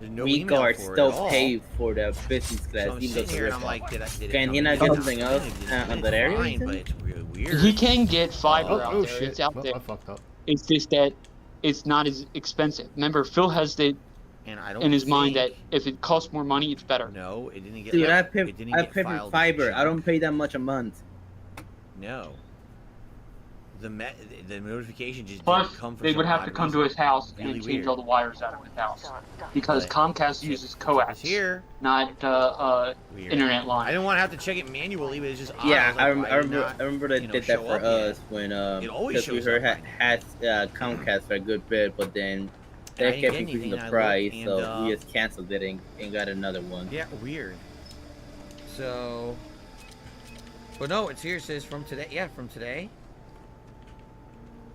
There's no email Reguard for it still at all. pay for the business So class? I'm Even sitting though here and I'm it's like, did it Can come he not in? get something else on that area? Fine, but it's really weird. He can get fiber Oh, out oh there. shit. It's out Oh, there. I fucked up. It's just that it's not as expensive. Remember, Phil has it And I don't in his mind think- that if it costs more money, it's better. No, it didn't get. Dude, I it pay didn't get for filed as fiber. I junk. don't pay that much a month. No. The notification just Plus, didn't come for they some would have odd to come to reason. his house Really and change weird. all the wires out of his house because But- Comcast uses coax, here. not Weird. internet line. I didn't want to have to check it manually, but it's just odd. Yeah, I, was like, why did I remember they you know, did that show for up yet? us when It always because we shows heard up had Comcast for a good bit, but then And I they didn't kept get increasing anything, the I price, looked, so and, we just canceled it and got another one. Yeah, weird. So, but no, it's here. It says from today. Yeah, from today.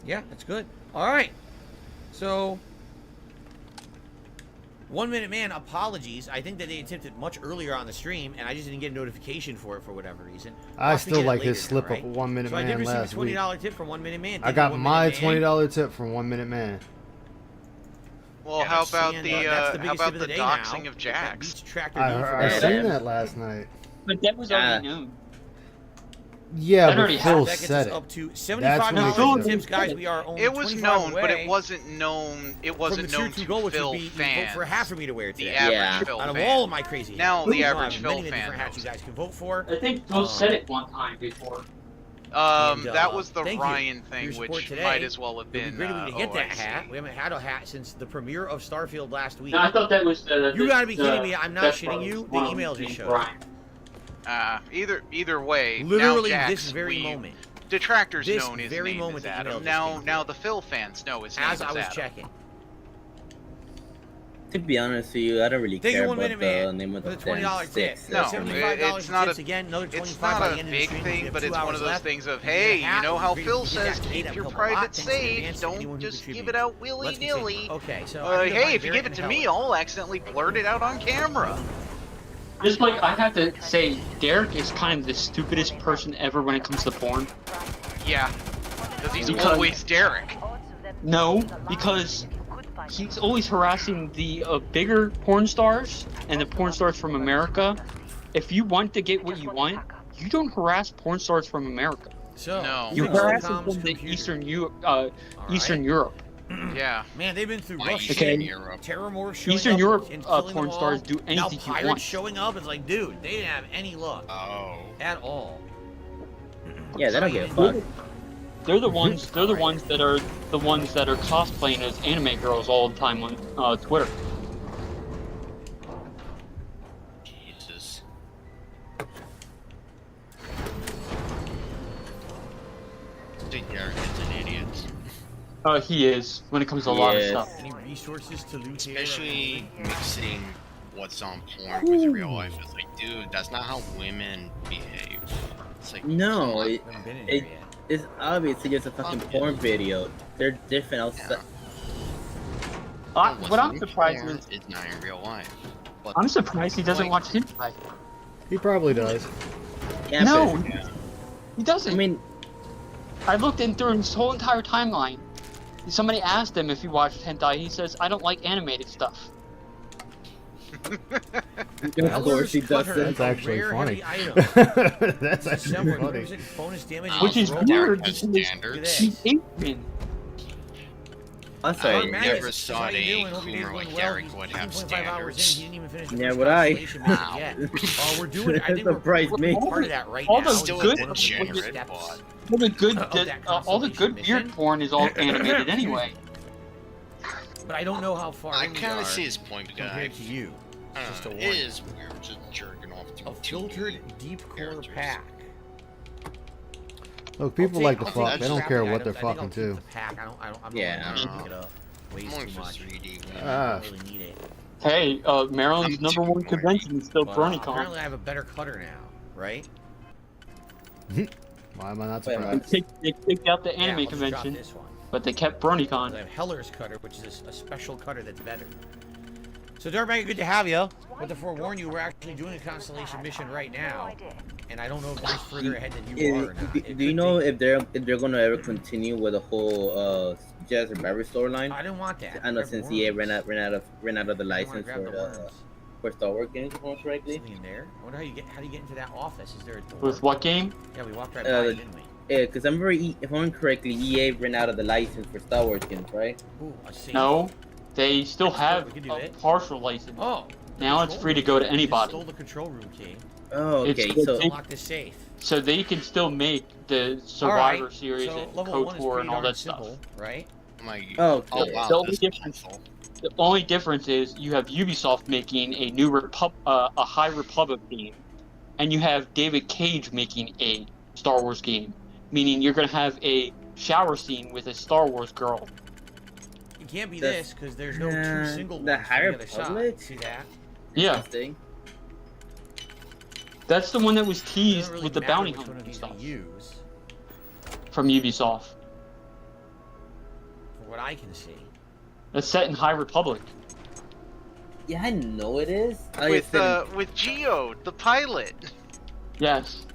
Yeah, that's good. All right. So, 1 Minute Man, apologies. I think that they attempted much earlier on the stream, and I just didn't get a notification for it for whatever reason. I I'll still get it like his later slip now, of right? 1 Minute So I did Man receive last a $20 tip from 1 Minute Man. I Thank got you, 1 my Minute Man. $20 tip from 1 Minute Man. Well, how about And, the that's the how biggest about tip of the the day doxing now. of That Jax? beats Tractor I, D for I real. seen that last night. But that was already known. Yeah, That but already Phil That gets said us it. up to That's $75 when Phil- it tips, guys. We are only It was 25 known, but away it wasn't known. It from wasn't the known tier 2 to goal, which Phil would be you vote fans. for a hat for me to wear The today. average Yeah. Phil Out of fan. all of my crazy hats. Now the No, I average have Phil many fan different hats knows you guys can vote for. I think Phil said it one time before. And, That was the thank you Ryan for thing, your support which today. might as well have It would been. be great if we could get that OIC. hat. We haven't had a hat since the premiere of Starfield last week. No, I thought that was the. You gotta be the kidding me. I'm not Best shitting Brothers, you. The one of email them just named showed. Brian. Either way, Literally now Jax, this very moment. Detractors This known his very name moment is the Adam. email just Now came now the Phil fans know his name As is I was Adam. checking. To be honest with you, I don't really Thank you, care 1 about Minute the Man, name of for the the $20 tip. No, $75 it's not tips a- again. Another It's 25 by not the a end of the big stream. thing, We have but 2 it's one hours of those left. things of, You get a hey, hat, you know how we Phil get says that keep up, your help a lot. private Thanks in safe, advance to anyone don't who just give contributed. it out Let's willy-nilly. continue. Okay, so I need to Hey, find if you Barrett give it to and me, Heller. I'll accidentally blurt it out on camera. Just like I have to say, Derek is kind of the stupidest person ever when it comes to porn. Yeah, because he's Because- always Derek. No, because he's always harassing the bigger porn stars and the porn stars from America. If you want to get what you want, you don't harass porn stars from America. So, No. You thanks to harass them Tom's from the computer. Eastern Europe. Yeah. Man, they've been through Why rough Eastern shit. Europe? Terrormorph showing Eastern up Europe and killing porn them all. stars do Now anything you pirates want. showing up. It's like, dude, they didn't have any luck Oh. at all. Yeah, they don't give a fuck. They're the ones. They're the ones that are cosplaying as anime girls all the time on Twitter. Jesus. I think Derek is an idiot. He is when it comes to a lot of Yes. stuff. Any resources to loot here? Especially mixing what's on porn with real life. It's like, dude, that's not how women behave. It's like, No, come on. it, I haven't been in it, here yet. it's obviously just a fucking porn video. They're different outside. What's What I'm in surprised porn is, is not in real life. But I'm surprised he doesn't like, watch hentai. He probably does. Yeah, No, but- he doesn't. I mean, I looked in through his whole entire timeline. Somebody asked him if he watched hentai. He says, "I don't like animated stuff." of course he doesn't. That's actually Rare funny. heavy item. That's actually December, funny. 100% bonus damage. Which is roll. weird has because standards. he's Asian. I'm I sorry. Magnus, never this is thought how you a doing? Hope your day's Coomer going like well. Derek He's would have 2.5 hours in. standards. He didn't even finish the Yeah, first would I? constellation mission yet. We're doing it. I think we're Surprised me. part of that right All now. the Still good- a degenerate, but All the good, Of that all the good constellation beard mission? porn is all animated anyway. But I don't know how far I in we kind are of see his point, guy. compared to you. Just a It warning. is weird just jerking off to A filtered deep core characters. pack. Look, people like to I'll fuck. take They don't scrappy care what items. they're I think I'll fucking keep too. the pack. I'm Yeah. not gonna pick it up. Weighs I'm going too for much. 3D. I don't really need it. Hey, Maryland's I'm number too one convention is still But, BronyCon. apparently I have a better cutter now, right? Why am I not Wait a surprised? They kicked out the anime yeah, let's drop convention, this one. but they kept 'Cause BronyCon. I have Heller's cutter, which is a special cutter that's better. So Dirtbag, good to have you. But to forewarn you, we're actually doing a constellation mission right now, and I don't know if he's further ahead than you are or not. Do you know if they're gonna ever continue with the whole Jazz Survivor storyline? I didn't want that. I know Grab since worms. EA ran out of the I wanna license grab the worms. for Star Wars games, if I'm correctly. Something in there. I wonder how do you get into that office? Is there a door? With what game? Yeah, we walked right by it, didn't we? Because I'm very, if I'm correctly, EA ran out of the license for Star Wars games, right? Ooh, a safe. No, they still have We can do a it. partial license. Oh. Now it's free to go to You anybody. stole the control room key. Oh, okay. It's- So Unlock the safe. So they can still make the Survivor Alright, series so and level 1 is KOTOR pretty and all darn that simple, stuff. right? Oh, Oh okay. wow, The only this difference- console. The only difference is you have Ubisoft making a new a High Republic game, and you have David Cage making a Star Wars game, meaning you're gonna have a shower scene with a Star Wars girl. It can't be That's- this because there's no two single the ones High from the other side. Republic? See that? Yeah, Interesting. that's the one that was It teased doesn't really with the matter bounty which one hunter of and these stuff we use, from Ubisoft. from what I can see. It's set in High Republic. Yeah, I know it is. With Geo, the pilot. Yes.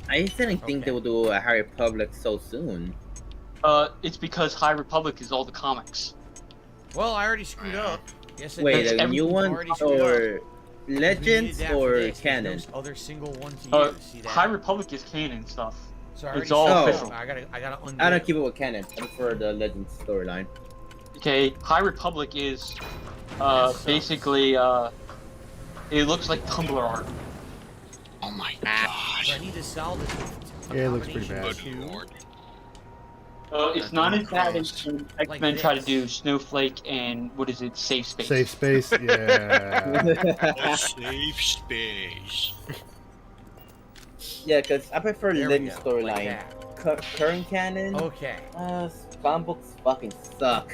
I just didn't think they would do a High Republic so soon. It's because High Republic is all the comics. Well, I already screwed up. Yes, it Wait, is. a new one Already screwed up. or We needed Legends that for or this. There's canon? no other single one to use. See that? High Republic is canon stuff. So I already It's all screwed up. official. I gotta undo. I don't keep it with canon. I prefer the Legends storyline. Okay, High Republic is basically it looks like Tumblr art. Oh my So gosh. I need to solve this with Yeah, it looks pretty combination bad. of Lord. It's not as bad as when Like X-Men try to this. do Snowflake and what is it, Safe Space. Safe space, yeah. A safe space. Yeah, because I prefer There we Legends go, like storyline. that. Current canon, Okay. comic books fucking suck.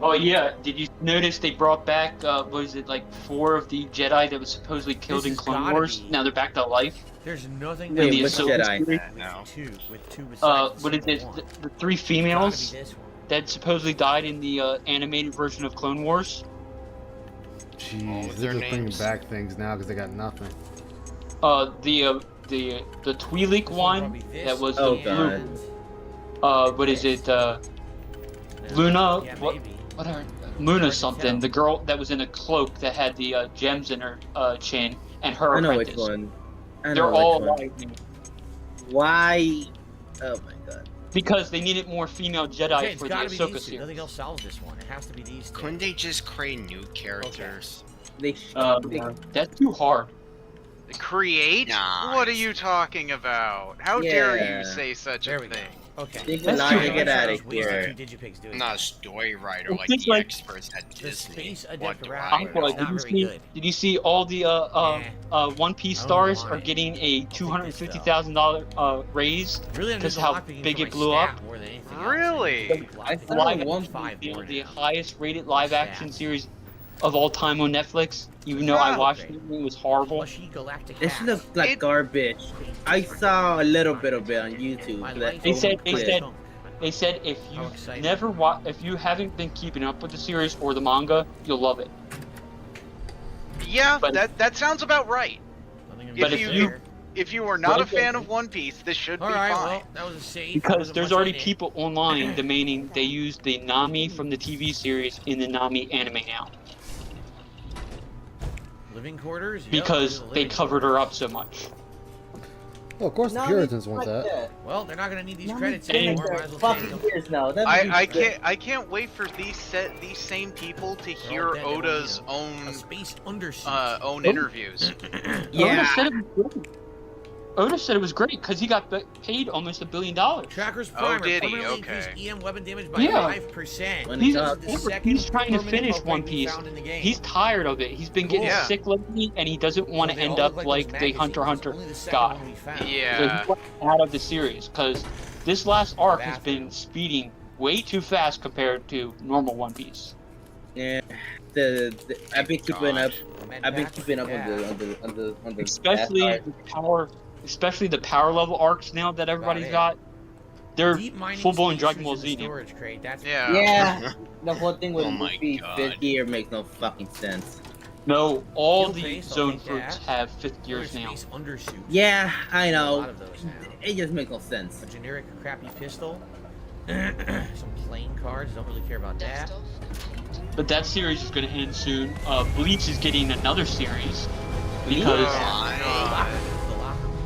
Oh yeah, did you notice they brought back what is it, like 4 of the Jedi that was supposedly killed This in has Clone gotta Wars? be- Now they're back to life. There's nothing. Wait, the which Ahsoka Jedi? series. No. With two besides What is the it? single one. The 3 It's gotta females be this one. that supposedly died in the animated version of Clone Wars. Jeez, was they're their just bringing names? back things now because they got nothing. The Twi'lek This one probably this that was Oh, the God. blue. What is it? Luna. Yeah, What? maybe. What are Hard Luna to something? tell. The girl that was in a cloak that had the gems in her chin, and her I know apprentice. which one. I know They're which all one. alive Why? Oh my god. because they needed more female Jedi Okay, it's for the gotta be Ahsoka these two. series. Nothing else solves this one. It has to be these two. Couldn't they just create new characters? They That's too hard. Create? Nice. What are you talking about? How dare Yeah. you say such There a we go. thing? Okay. Think That's now too you hard. get out of Waste here. two Digipigs doing I'm not a story writer Well, like things the like- experts at The Disney. space What adept do around I here. Aqua, It's know? not did you very see? good. Did you see all the One Piece I don't stars know are why. getting a $250,000 raise Really, I'm because just how lockpicking big for it my blew stat up? more than anything else. Really? I saw Live one. action, five more the now. highest rated live action Stats. series of all time on Netflix. Even though I Oh, watched great. it, it was horrible. Plushy galactic This hats. looks like It- garbage. I saw a little bit of it on YouTube. My but life They is said- a they quick said- chunk. They said if How you exciting. if you haven't been keeping up with the series or the manga, you'll love it. Yeah, But- that sounds about right. Nothing But in if here. If you are not a Right, fan right. of One Piece, this should All be right, fine. well, that was a save. Because Wasn't there's much already in it. people online demanding they use the Nami from the TV series in the Nami anime now Living quarters. Yep, because those are they living covered her quarters. up so much. Well, of course the Puritans want that. Well, they're not gonna need these Now credits been anymore. like Might as well fucking take them. years now. That I can't wait for these same people to They're all hear dead, they don't Oda's need a own space undersuit. own interviews. Yeah. Oda said it was great because he got paid almost $1 billion. Trackers Oh, primer did he? permanently Okay. increased EM weapon damage by Yeah. 5%. When He's, it's This is the second he's trying to permanent finish upgrade One we Piece. found in the game. He's tired of it. He's been getting Yeah. sick lately, and he doesn't want to So they end all up look like those the Hunter x magazines. Hunter Only the second guy. one we found. So Yeah. he went out of the series because this last arc has Bathroom. been speeding way too fast compared to normal One Piece. Yeah. I've been keeping up. Men I've been back keeping up with on the Especially the power level arcs now that everybody's it. got. They're Deep mining full blown spaces Dragon Ball in the Z now. storage crate. That's Yeah. Yeah. The whole thing with Oh my Luffy God. fifth gear makes no fucking sense. No, all Steel the face, I'll zone take fruits that. have 5th years now. Space undersuit. Yeah, I A know. lot of those now. It just makes no sense. A generic crappy pistol. Some playing cards. Don't really care about that. But that series is going to end soon. Bleach is getting another series because Why? The locker room.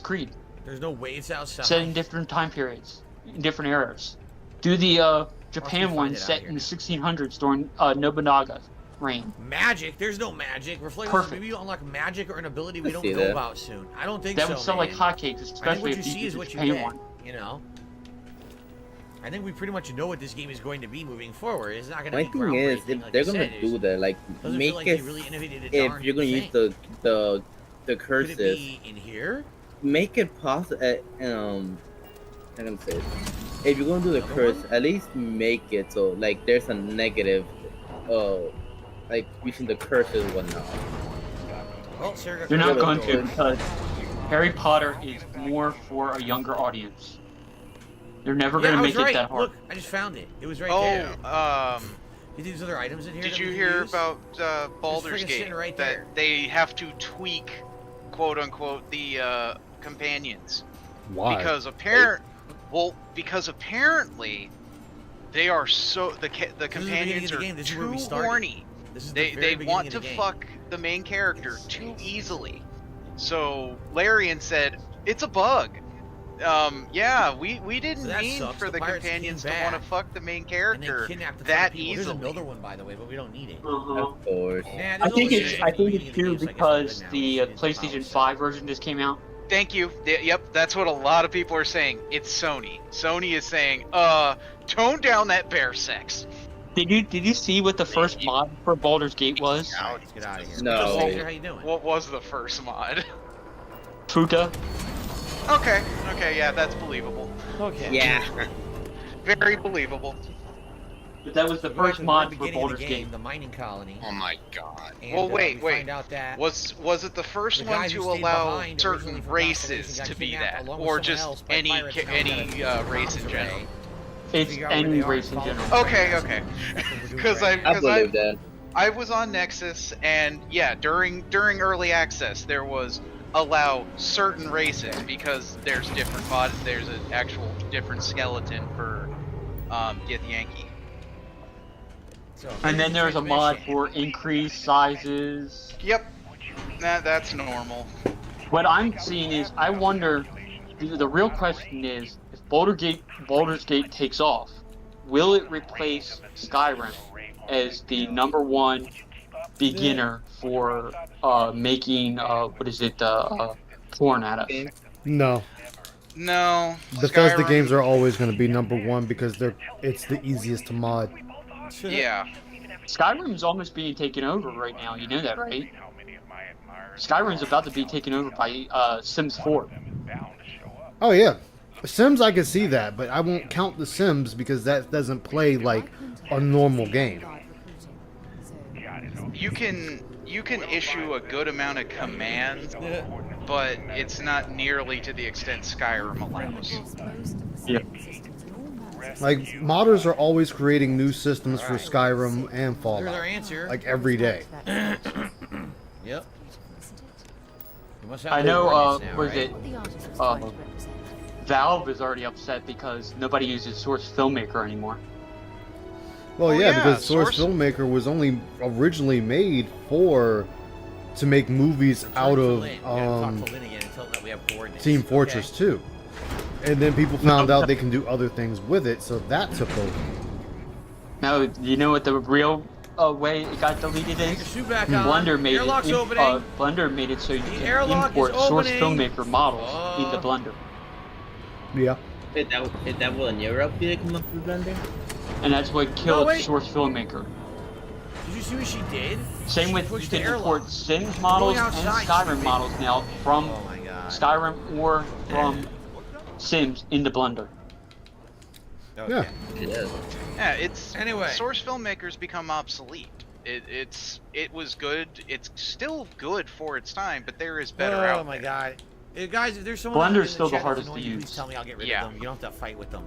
Assassin's Creed. There's no way it's outside. Set in different time periods, in different eras. Do the Japan one set in the 1600s during Nobunaga. rain. Magic? There's no magic. Reflections, Perfect. maybe you unlock magic or an ability we don't see know that. about soon. I don't think That so, would sell like man. hotcakes, I think especially what you if see you is use what you Japan get, one. you know? I think we pretty much know what this game is going to be moving forward. It's not going to My be thing is, groundbreaking, if like they're you gonna said. do that, like Doesn't make feel like it. they really innovated a If darn you're gonna use thing. the Could curses, it be in here? make it possible. How can I say it? If you're gonna do the curse, at least make it so like there's a negative, like using the curses and whatnot. Well, Sarah, You're not going to, because Harry Potter is more for a younger audience. You're never Yeah, going I to was make right. it that hard. Look, I just found it. It was right there. You see these other items in here? Did that you we can hear use? about It's Baldur's friggin' Gate? sitting right there. That they have to tweak, quote unquote, the companions. Why? Because apparently they are so the companions of the are game. This is where we too started. horny. This is the They very beginning want of to the game. fuck the main character too easily. So Larian said it's a bug. Yeah, we didn't So that mean sucks. for The the pirates companions came to want back, to fuck the main And character they kidnapped a ton that of people. There's easily. another one, by the way, but we don't need it. Of course. Nah, I think there's it's no I think beginning it's of the too game, so I guess because we're good now. the We just need to PlayStation follow 5 version just came out. Thank you. Yep, that's what a lot of people are saying. It's Sony. Sony is saying, tone down that bear sex. Did you see what the first mod for Baldur's Gate was? Let's get out of here. No. How you doing? What was the first mod? Futa. Okay, yeah, that's believable. Okay. Yeah. Very believable. But that was the So go back first to the mod very for beginning of the Baldur's game, Gate. the mining colony. Oh my god. And, Well, we wait. find out that Was it the first the one guys who to stayed allow behind originally certain from races Constellation got to be kidnapped that, along with or someone just else by any pirates, and now we gotta race in survey general? to It's figure out where any they are race and in follow general. them. Okay. That's what we're doing Because right I believe that. I was on Nexus, and yeah, during early access, there was allow certain races because there's different mods. There's an actual different skeleton for Get Yankee. So, And then there's a mod transmission. for increased sizes. Yep, that's normal. What I'm seeing is, I wonder, the real question is, if Baldur's Gate takes off, will it replace Skyrim as the #1 beginner for making porn out of? No. No. Bethesda Skyrim- games are always going to be #1 because it's the easiest to mod. Yeah. Skyrim's almost being taken over right now. You know that, right? Skyrim's about to be taken over by Sims 4. Oh yeah, Sims I can see that, but I won't count the Sims because that doesn't play like a normal game. You can issue a good amount of commands, but it's not nearly to the extent Skyrim allows. Yeah. Like modders are always creating new systems for Skyrim and There's our Fallout, answer. like every day. Yep. You must have I the know, coordinates now, was right? it, Valve is already upset because nobody uses Source Filmmaker anymore. Well, Oh, yeah, yeah, because Source Source- Filmmaker was only originally made to make movies out of Lynn. We gotta talk to Lynn again and tell them that we have coordinates. Team Fortress 2. And then people found out they can do other things with it, so that took over. Now, you know what the real way it got deleted Take your is? shoe back on. Blender made Airlock's it. opening. Blender made it so you The can airlock import is Source opening. Filmmaker models into Blender, Yeah. Is that what a new update come up with Blender? and that's what killed wait. Source Filmmaker. Did you see what she did? Same She with you pushed the can airlock. import Sims models and outside, Skyrim stupid. models now from Oh my god. Skyrim or from Sims into Blender. Okay. Yeah. Yeah, it's Anyway. Source Filmmaker's become obsolete. It was good. It's still good for its time, but there is better out Oh my there. god. Guys, if there's someone Blender's in still the chat that's hardest to annoying you, use. Please tell me, I'll get rid Yeah. of them. You don't have to fight with them.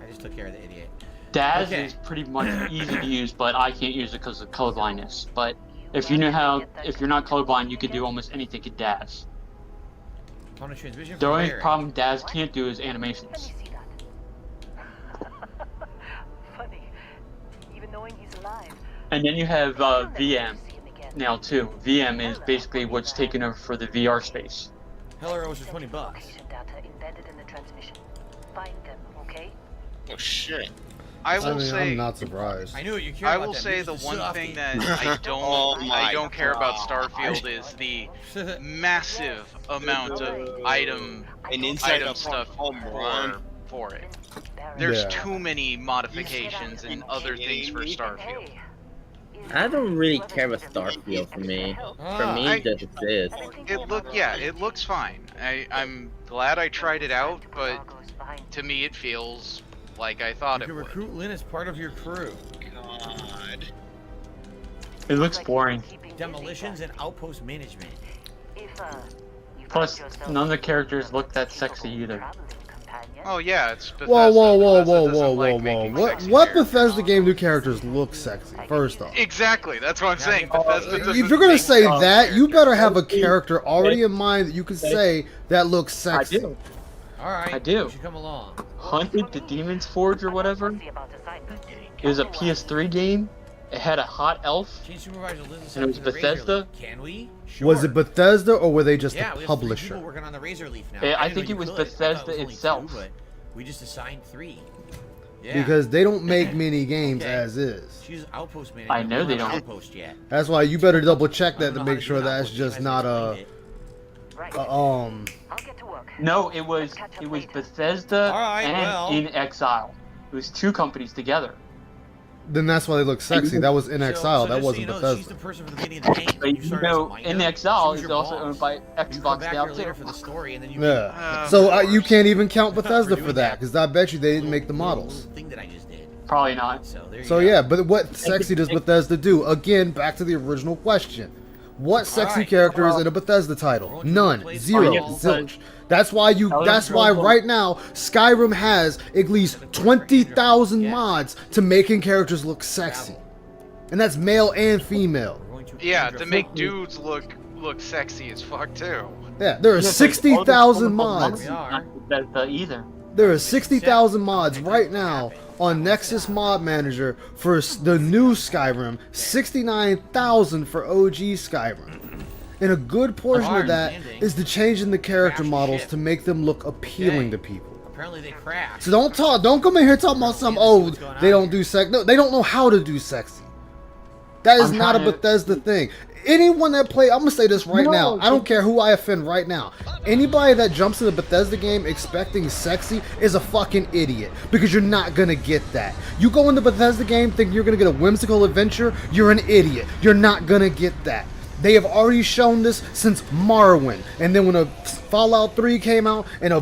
I just took care of the idiot. Daz Okay. is pretty much easy to use, but I can't use it because of colorblindness. But if you know how, if you're not colorblind, you can do almost anything in Daz. On a transmission The from only where? problem Daz can't do is animations. Funny. Even knowing he's alive. And then you have VM now too. VM is basically what's taken over for the VR space. Heller owes for $20. Location data embedded in the transmission. Find them, okay? Oh shit. I will mean, say I'm not surprised. I knew it. You care I about will that. say Use the one softy. thing that I don't care about Starfield is the massive amount of item stuff for it. There's too many modifications and other things for Starfield. I don't really care about Starfield for me. For me, it just exists. It looks fine. I'm glad I tried it out, but to me it feels like I thought You it can would. recruit Lynn as part of your crew. God. It looks boring. Demolitions and outpost management. Plus, none of the characters look that sexy either. Oh yeah, it's Bethesda. What Bethesda game do characters look sexy? First off. Exactly, that's what I'm saying. Bethesda doesn't If you're gonna make say those that, you characters. better have a character already in mind that you can say that looks sexy. I do. Alright, I do. you should come along. Hunted the Demon's Forge or whatever. It was a PS3 game. It had a hot elf. Change supervisor Lynn And it was to the Bethesda. Razor Leaf. Can we? Sure. Was it Bethesda or were they just Yeah, a we have 3 publisher? people working on the Razor Leaf now. I didn't know think you it was could. I thought Bethesda it was only itself. 2, but we just assigned 3. Yeah. Because they don't make mini games Okay. as is. She's outpost manager. I know they don't. Outpost yet. That's why you better double check that to know how make to sure do that's outpost. just You not guys No, it was Bethesda Alright, and well. In Exile. It was 2 companies together. Then that's why they look sexy. That was In Exile. That just wasn't so you know, Bethesda. she's the person from the beginning of the game. But you know, In Exile is also owned by You come Xbox back now here later too. for the story, and then you Yeah. So you can't even count Bethesda for that because I bet you they didn't make the models. thing that I just did. Probably not. So there you So go. yeah, but what sexy does Bethesda do? Again, back to the original question. What sexy Alright. characters in a Bethesda title? None. Zero. Yeah, Zilch. That's why right now Skyrim has at least 20,000 mods to making characters look sexy. And that's male and female. Yeah, to make dudes look sexy as fuck too. Yeah, there are 60,000 mods. Not Bethesda either. There are 60,000 mods right now on Nexus Mod Manager for the new Skyrim, 69,000 for OG Skyrim. And a good portion of that is the change in the character models to make them look appealing to people. Apparently they crashed. So don't come in here talking about some, oh, they don't do sex. No, they don't know how to do sexy. That is not a Bethesda thing. Anyone that I'm gonna say this right now. I don't care who I offend right now. Anybody that jumps in a Bethesda game expecting sexy is a fucking idiot because you're not gonna get that. You go into Bethesda game thinking you're gonna get a whimsical adventure, you're an idiot. You're not gonna get that. They have already shown this since Morrowind, and then when a Fallout 3 came out, and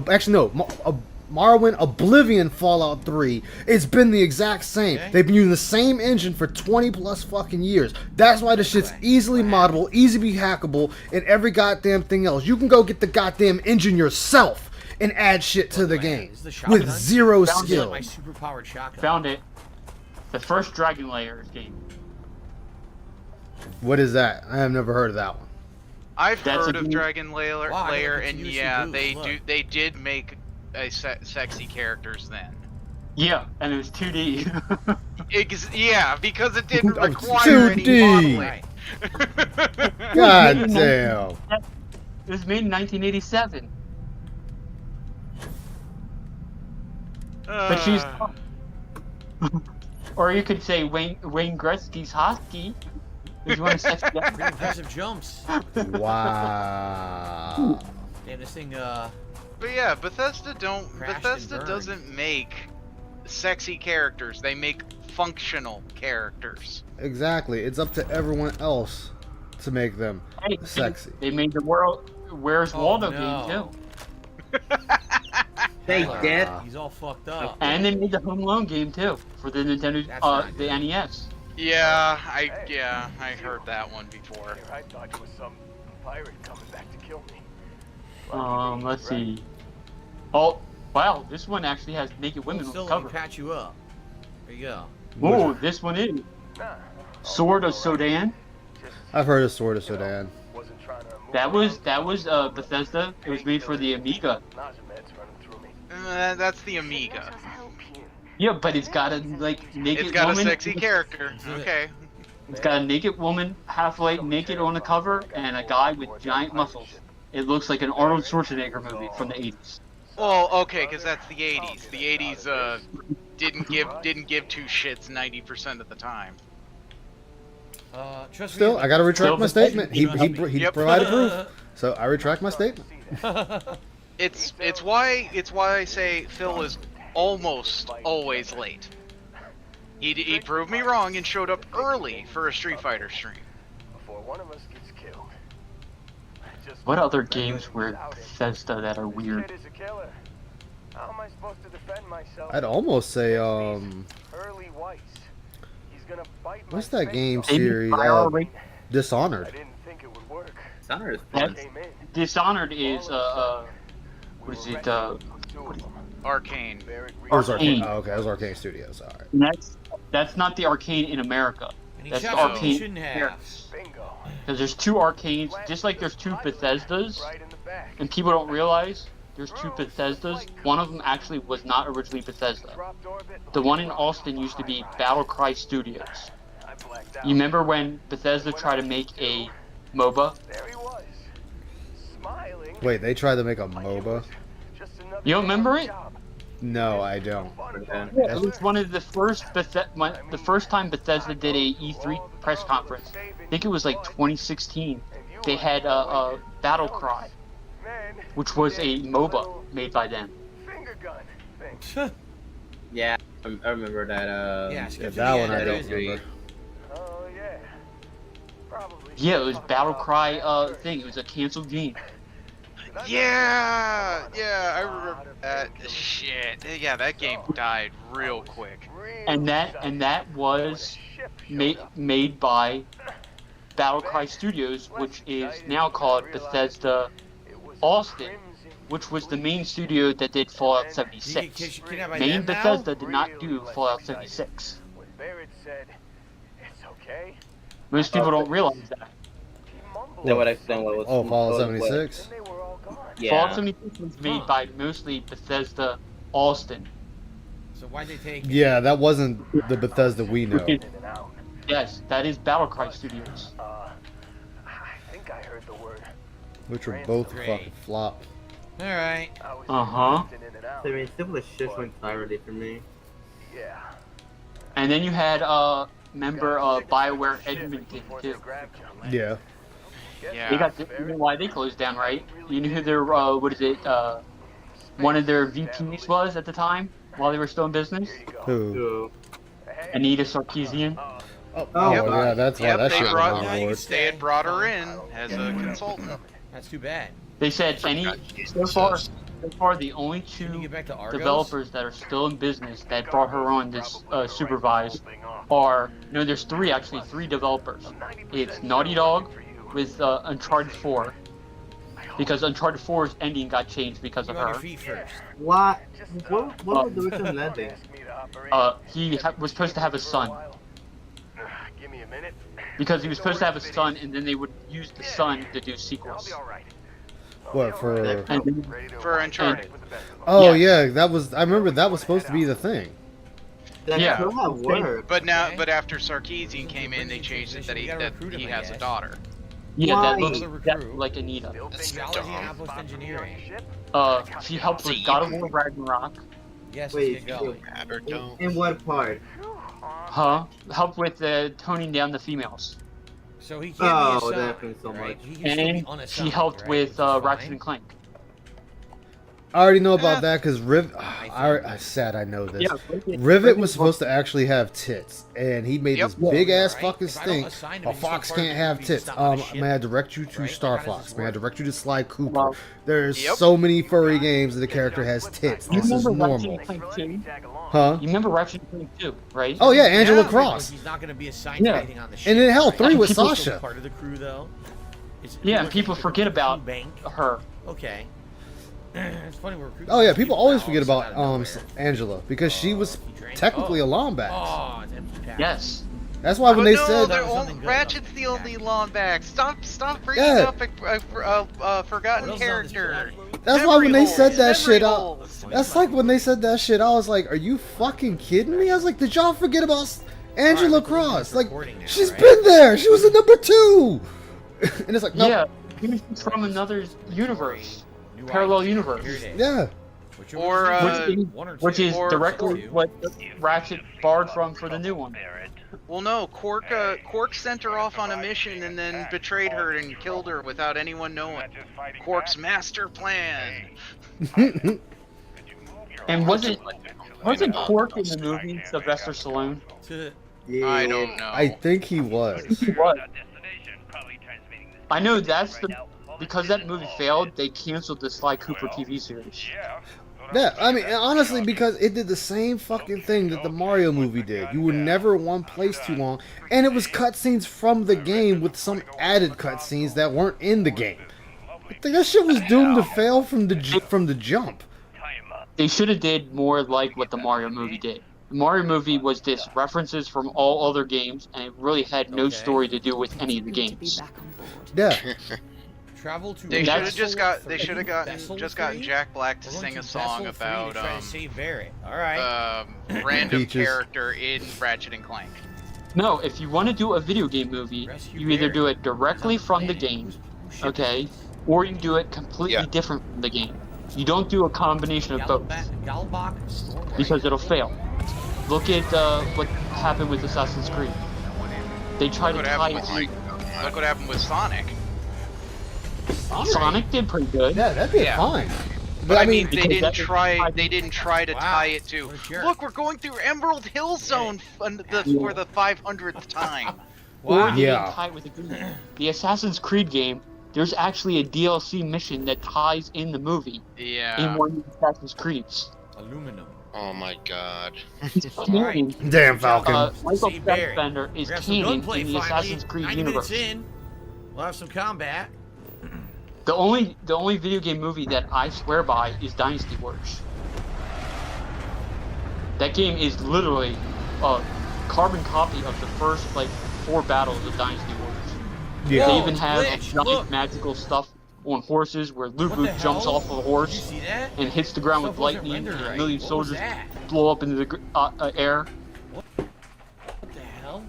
Morrowind Oblivion Fallout 3, it's been the exact same. They've been using the same engine for 20 plus fucking years. That's why this shit's easily moddable, easily hackable, and every goddamn thing else. You can go get the goddamn engine yourself and add shit to the game with zero skill. My super powered shotgun. Found it. The first Dragon Layer game. What is that? I have never heard of that one. I've That's heard a of new- Dragon Layer, Wow, I got and continuously yeah, boost, they did make a sexy characters then. Yeah, and it was 2D. Yeah, because it didn't Oh, require 2D. any modeling. God damn. It was made in 1987. But she's. Or you could say Wayne Gretzky's hockey. If you want to say Pretty impressive jumps. Wow. Damn, this thing, But yeah, Bethesda Crashed Bethesda and burned. doesn't make sexy characters. They make functional characters. Exactly. It's up to everyone else to make them Hey, sexy. They made the world Where's Waldo no. game too. They did. He's all fucked up. And they made the Home Alone game too for the Nintendo, the NES. Yeah, I heard that one before. I thought it was some pirate coming back to kill me. Let's see. Oh, wow, this one actually has naked women on Still the let me cover. patch you up. There you go. Whoa, this one is Sword of Sodan. I've heard of Sword of Sodan. That was Bethesda. It was made for the Amiga. That's the Amiga. Yeah, but it's got a naked It's got woman. a sexy character. Okay. It's got a naked woman, halfway naked on the cover, and a guy with giant muscles. It looks like an Arnold Schwarzenegger movie from the 80s. Well, okay, because that's the 80s. The 80s, didn't give two shits 90% of the time. Trust Still, me, I gotta retract my Still- statement. He Yep. provided proof, so I retract my statement. It's why I say Phil is almost always late. He proved me wrong and showed up early for a Street Fighter stream. Before one of us gets killed. What other games were Bethesda that are weird? Kid is a killer. How am I supposed to defend myself? I'd almost say Early Weiss. He's gonna bite my what's that face game off. series? Dishonored. I didn't think it would work. Dishonored is fun. Dishonored is what is it? Arcane. It was Arcane. Oh, okay, it was Arcane Studios. All right. And that's not the Arcane in America. That's the Arcane because there's two Arcanes, just like there's two Bethesdas, and people don't realize there's two Bethesdas. One of them actually was not originally Bethesda. The one in Austin used to be Battlecry Studios. You remember when Bethesda tried to make a MOBA? Wait, they tried to make a MOBA? You don't remember it? No, I don't. Yeah, it was one of the first the first time Bethesda did a E3 press conference. I think it was like 2016. They had a Battlecry, which was a MOBA made by them. Yeah, I remember that. Yeah, that one I don't remember. Yeah, it was Battlecry thing. It was a canceled game. Yeah, I remember that. Shit. Yeah, that game died real quick. And that was made by Battlecry Studios, which is now called Bethesda Austin, which was the main studio that did Fallout 76. Main Bethesda did not do Fallout 76. Most people don't realize that. That would explain what was. Oh, Fallout 76. Yeah. Fallout 76 was made by mostly Bethesda Austin. So why'd they take? Yeah, that wasn't the Bethesda we know. Yes, that is Battlecry Studios. I think I heard the word. Which were both fucking flop. All right. Uh-huh. I mean, simple shit went entirely for me. Yeah. And then you had member BioWare Edmonton too. Yeah. They got you know why they closed down, right? You knew who their one of their VPs was at the time while they were still in business? Who? Anita Sarkeesian. Oh, yeah, that's why that shit went on board. They had brought her in as a consultant. That's too bad. They said so far the only two developers that are still in business that brought her on this supervise are there's three developers. It's Naughty Dog with Uncharted 4 because Uncharted 4's ending got changed because of her. What was the original ending? He was supposed to have a son. Because he was supposed to have a son, and then they would use the son to do sequels. What for? For Uncharted. Oh yeah, that was. I remember that was supposed to be the thing. That could have worked. But after Sarkeesian came in, they changed it that he has a daughter. Yeah, that looks like Anita. Geology and Apple's engineering. She helped with God of War Ragnarok. Yes, wait, in what part? Huh? Help with toning down the females. So he can't be a son, that brings so much. And she helped with Ratchet and Clank. I already know about that because I said I know this. Rivet was supposed to actually have tits, and he made this big ass fucking stink. A fox can't have tits. May I direct you to Star Fox? May I direct you to Sly Cooper? There's so many furry games that the character has tits. This is normal. Huh? You remember Ratchet and Clank 2, right? Oh yeah, Angela Cross. He's not going to be assigned to anything on the ship. And then hell, 3 with Sasha. Part of the crew though. Yeah, and people forget about her. Okay. It's funny we're oh yeah, people always forget about Angela because she was technically a Lombax. Oh, it's empty pack. Yes. That's why when they said Ratchet's the only Lombax. Stop bringing up a forgotten character. That's why when they said that shit, that's like when they said that shit, I was like, "Are you fucking kidding me?" I was like, "Did y'all forget about Angela Cross? Like, she's been there. She was in number 2." And it's like, no. Yeah, she's from another universe. Parallel universe. Yeah. Or which is directly what Ratchet borrowed from for the new one. Well, no, Quark sent her off on a mission and then betrayed her and killed her without anyone knowing. Quark's master plan. And wasn't Quark in the movie Sylvester Stallone? I don't know. I think he was. He was. I know because that movie failed, they canceled the Sly Cooper TV series. Yeah, I mean, honestly, because it did the same fucking thing that the Mario movie did. You were never one place too long, and it was cutscenes from the game with some added cutscenes that weren't in the game. I think that shit was doomed to fail from the jump. They should have did more like what the Mario movie did. The Mario movie was just references from all other games, and it really had no story to do with any of the games. Yeah. Travel to. They should have gotten Jack Black to sing a song about save Barrett. All right. Random character in Ratchet and Clank. No, if you want to do a video game movie, you either do it directly from the game, okay, or you do it completely different from the game. You don't do a combination of both, because it'll fail. Look at what happened with Assassin's Creed. They tried to tie it. Look what happened with Sonic. Sonic did pretty good. Yeah, that did fine. But I mean, they didn't try to tie it to. Look, we're going through Emerald Hill Zone for the 500th time. Or they didn't tie it with the game. The Assassin's Creed game, there's actually a DLC mission that ties in the movie. Yeah. In one of the Assassin's Creeds. Aluminum. Oh my god. Damn Falcon. Michael Fassbender is canon in the Assassin's Creed universe. We'll have some combat. The only video game movie that I swear by is Dynasty Wars. That game is literally a carbon copy of the first 4 battles of Dynasty Wars. Yeah. They even have giant magical stuff on horses where Lubu jumps off of a horse and hits the ground with lightning, and a million soldiers blow up into the air. What the hell?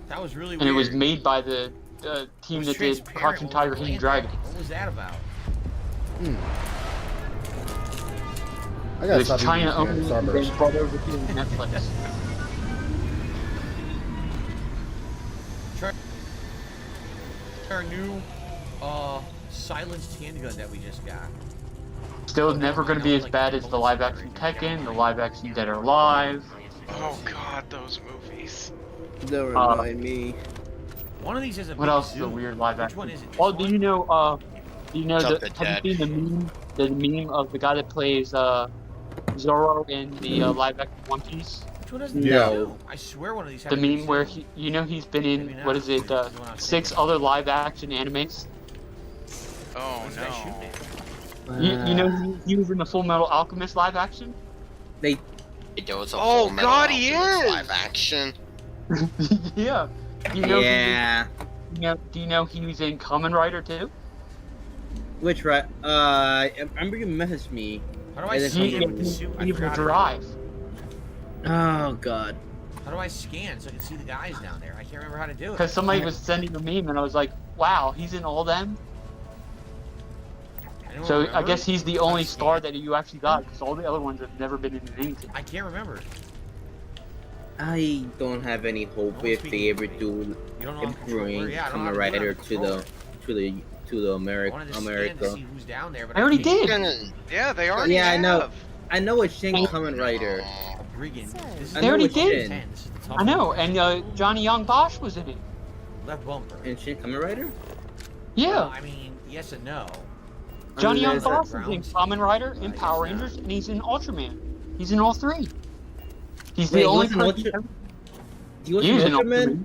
That was really weird. And it was made by the team that did Crouching Tiger, Hidden Dragon. What was that about? I gotta It was China only, and then brought over to Netflix. Our new silenced handgun that we just got. Still never going to be as bad as the live-action Tekken, the live-action Dead or Alive. Oh god, those movies. Don't remind me. One of these has a What else is a weird live-action? Which one is it? Oh, do you know have you seen the meme of the guy that plays Zoro in the live-action One Piece? Which one doesn't know? I swear one of these has The meme where he's been in, what is it, 6 other live-action animes? Oh no. You know he was in the Full Metal Alchemist live-action? Oh god, he is! Live action. Yeah. Do you know he was in Kamen Rider too? Which right? I remember you messaged me. How do I scan with the suit? He will drive. Oh god. How do I scan so I can see the guys down there? I can't remember how to do it. Because somebody was sending a meme and I was like, wow, he's in all them? So I guess he's the only star that you actually got, because all the other ones have never been in anything. I can't remember. I don't have any hope if they ever do bring Kamen Rider to America. I already did. Yeah, they already Yeah, have. I know. I know it's Shin Kamen Rider. They already did. I know, and Johnny Young Bosch was in it. Left bumper. In Shin Kamen Rider? Yeah. Well, I mean, yes and no. Johnny Young Bosch is in Kamen Rider, in Power Rangers, and he's in Ultraman. He's in all 3. He's the only person. He was in Ultraman?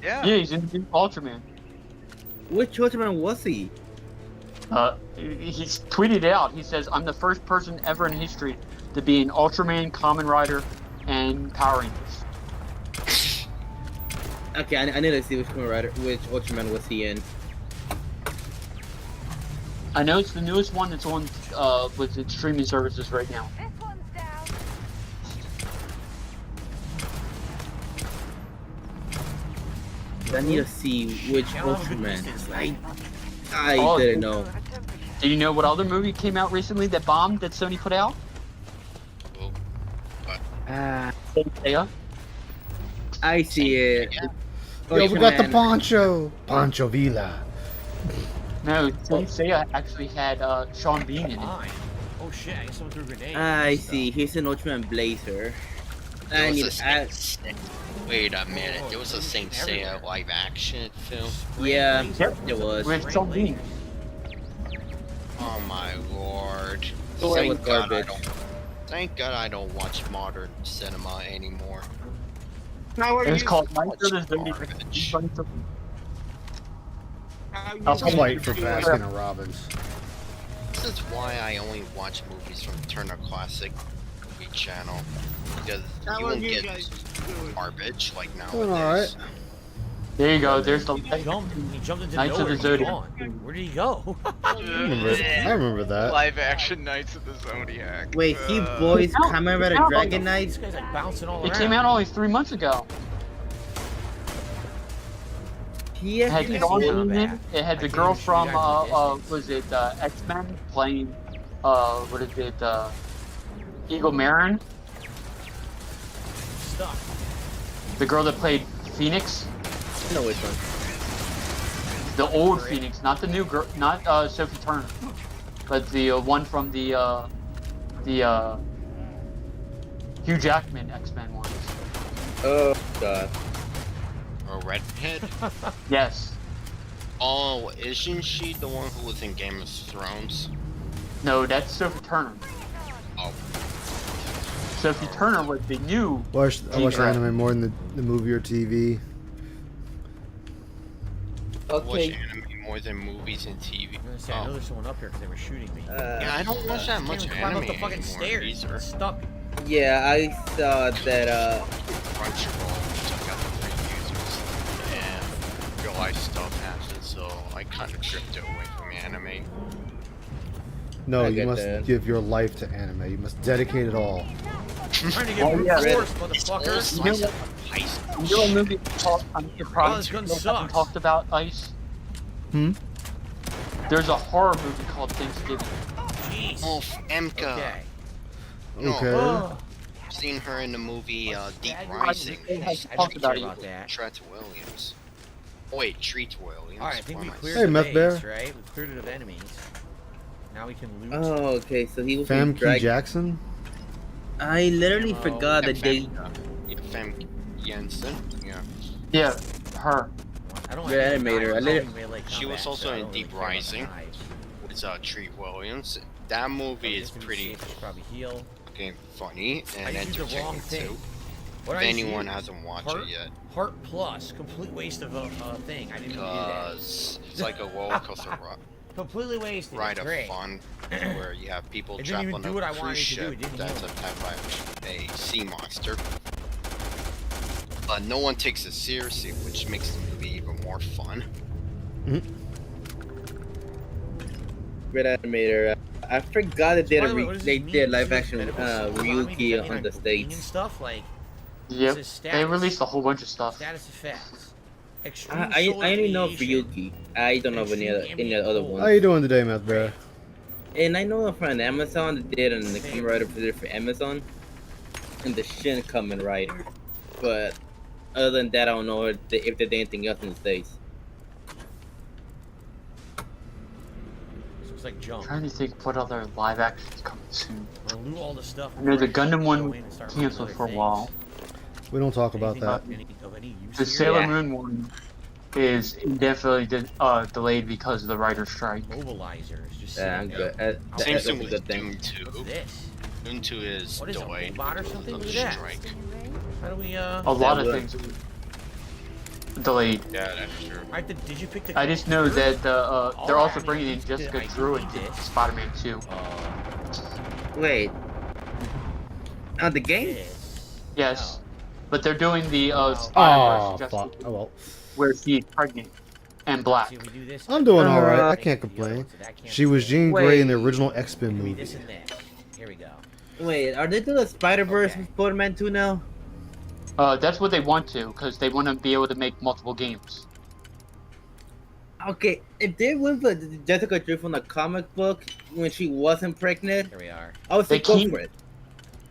Yeah, he's in Ultraman. Which Ultraman was he? He's tweeted it out. He says, "I'm the first person ever in history to be in Ultraman, Kamen Rider, and Power Rangers." Okay, I need to see which Ultraman was he in. I know it's the newest one that's on with its streaming services right now. I need to see which Ultraman. I didn't know. Do you know what other movie came out recently that bombed that Sony put out? Yeah. I see it. Yo, we got the Poncho. Poncho Villa. No, Saint Seiya actually had Sean Bean in it. Oh shit, I guess someone threw a grenade. I see. He's an Ultraman Blazer. There was a Wait a minute. There was a Saint Seiya live action film. Yeah, it was. With Sean Bean. Oh my lord. That was garbage. Thank God I don't watch modern cinema anymore. It's called Night of the Zodiac. I'll wait for Baskin and Robbins. This is why I only watch movies from Turner Classic Movie Channel. Because you won't get garbage like Doing nowadays. alright. There you go. There's the He jumped into Knights of the Zodiac. Where did he go? I remember that. Live action Knights of the Zodiac. Wait, he voiced Kamen Rider Dragon Knight? This guy's like bouncing all It around. came out only 3 months ago. He It had actually Sean did. Bean in it. It had the girl from was it X-Men playing what is it Eagle Marin? Stuck. The girl that played Phoenix. No, which one? The old Phoenix, not the new girl, not Sophie Turner, but the one from the Hugh Jackman X-Men ones. Oh god. Or Redhead? Yes. Oh, isn't she the one who was in Game of Thrones? No, that's Sophie Turner. Oh. Sophie Turner was the new. I watch anime more than the movie or TV. I watch Okay. anime more than movies and TV. I know there's someone up here because they were shooting me. Yeah, I don't watch that much Climb anime up the fucking anymore stairs. either. Stuck. Yeah, I saw that, Crunchyroll took out the free users, and real life stuff happened, so I kind of drifted away from anime. No, I you get must that. give your life to anime. You must dedicate it all. Trying to get brute force, motherfucker. You know a movie called I'm Oh, surprised this gun you haven't sucks. talked about Ice? There's a horror movie called Thanksgiving. Jeez. Oh, Emka. Okay. No, Okay. I've seen her in the movie Deep Rising. I don't care about that. Treat Williams. Oh, wait, Treat Williams. Alright, I think we What am cleared Hey, the Meth base, Bear. right? We cleared it of enemies. Now we can loot. oh, okay, so he was in Famke Dragon. Jackson? I literally forgot that they. Yeah, Famke Jensen. Yeah. Yeah, her. I don't Your animator. I literally. She was also in Deep Rising. It's Treat Williams. That movie is pretty probably heal. fucking funny and I used the wrong entertaining thing. too. What If did I anyone use? hasn't watched Heart? it yet, Heart Plus, complete waste of a thing. I didn't even do that. because it's like a roller coaster Completely wasted. ride of Great. fun where you have people It didn't trapped even on do a what I wanted cruise it to do. ship It didn't that's heal. attacked by a sea monster. But no one takes it seriously, which makes the movie even more fun. Great animator. I forgot that they By the way, what does they this did mean? live Does action this benefit people? I mean, Ryuki like on the cooking and States. stuff like. Yep. This is They status. released a whole bunch of stuff. Status effects. Extreme I only know radiation. Ryuki. I don't know of any other How ones. you doing today, Meth Bear? And I know from Amazon they did on the Kamen Rider for Amazon, and the Shin Kamen Rider. But other than that, I don't know if they did anything else in the States. Looks like junk. Trying to think what other live actions coming soon. We'll loot all the stuff. I know the before I Gundam go one in and start looting canceled other for a things. while. We don't talk about Anything that. of any use The here? Sailor Moon one is indefinitely delayed because of the writer's strike. Mobilizers. Just Yeah, I'm sitting good. there. Same That's a thing with good thing. Doom 2. What's this? Doom 2 is What is it, a delayed robot or because something? of the Look at that. strike. How do we A lot of things delayed. Yeah, that's true. Alright, did you pick the? I just know that they're also bringing in Alright, Jessica I Drew need into this. Spider-Man 2. Wait. On the game? Yes, but they're doing the Oh, Spider-Verse Justice fuck. Oh well. where she's pregnant and black. See, if we do this. I'm doing alright. I Uh, can't complain. She was Jean Grey in the original X-Men We do movie. this and this. Here we go. Wait, are they doing the Spider-Verse Okay. with Spider-Man 2 now? That's what they want to, because they want to be able to make multiple games. Okay, if they went for Jessica Drew from the comic book when she wasn't pregnant, here we are. I would say They go can't- for it.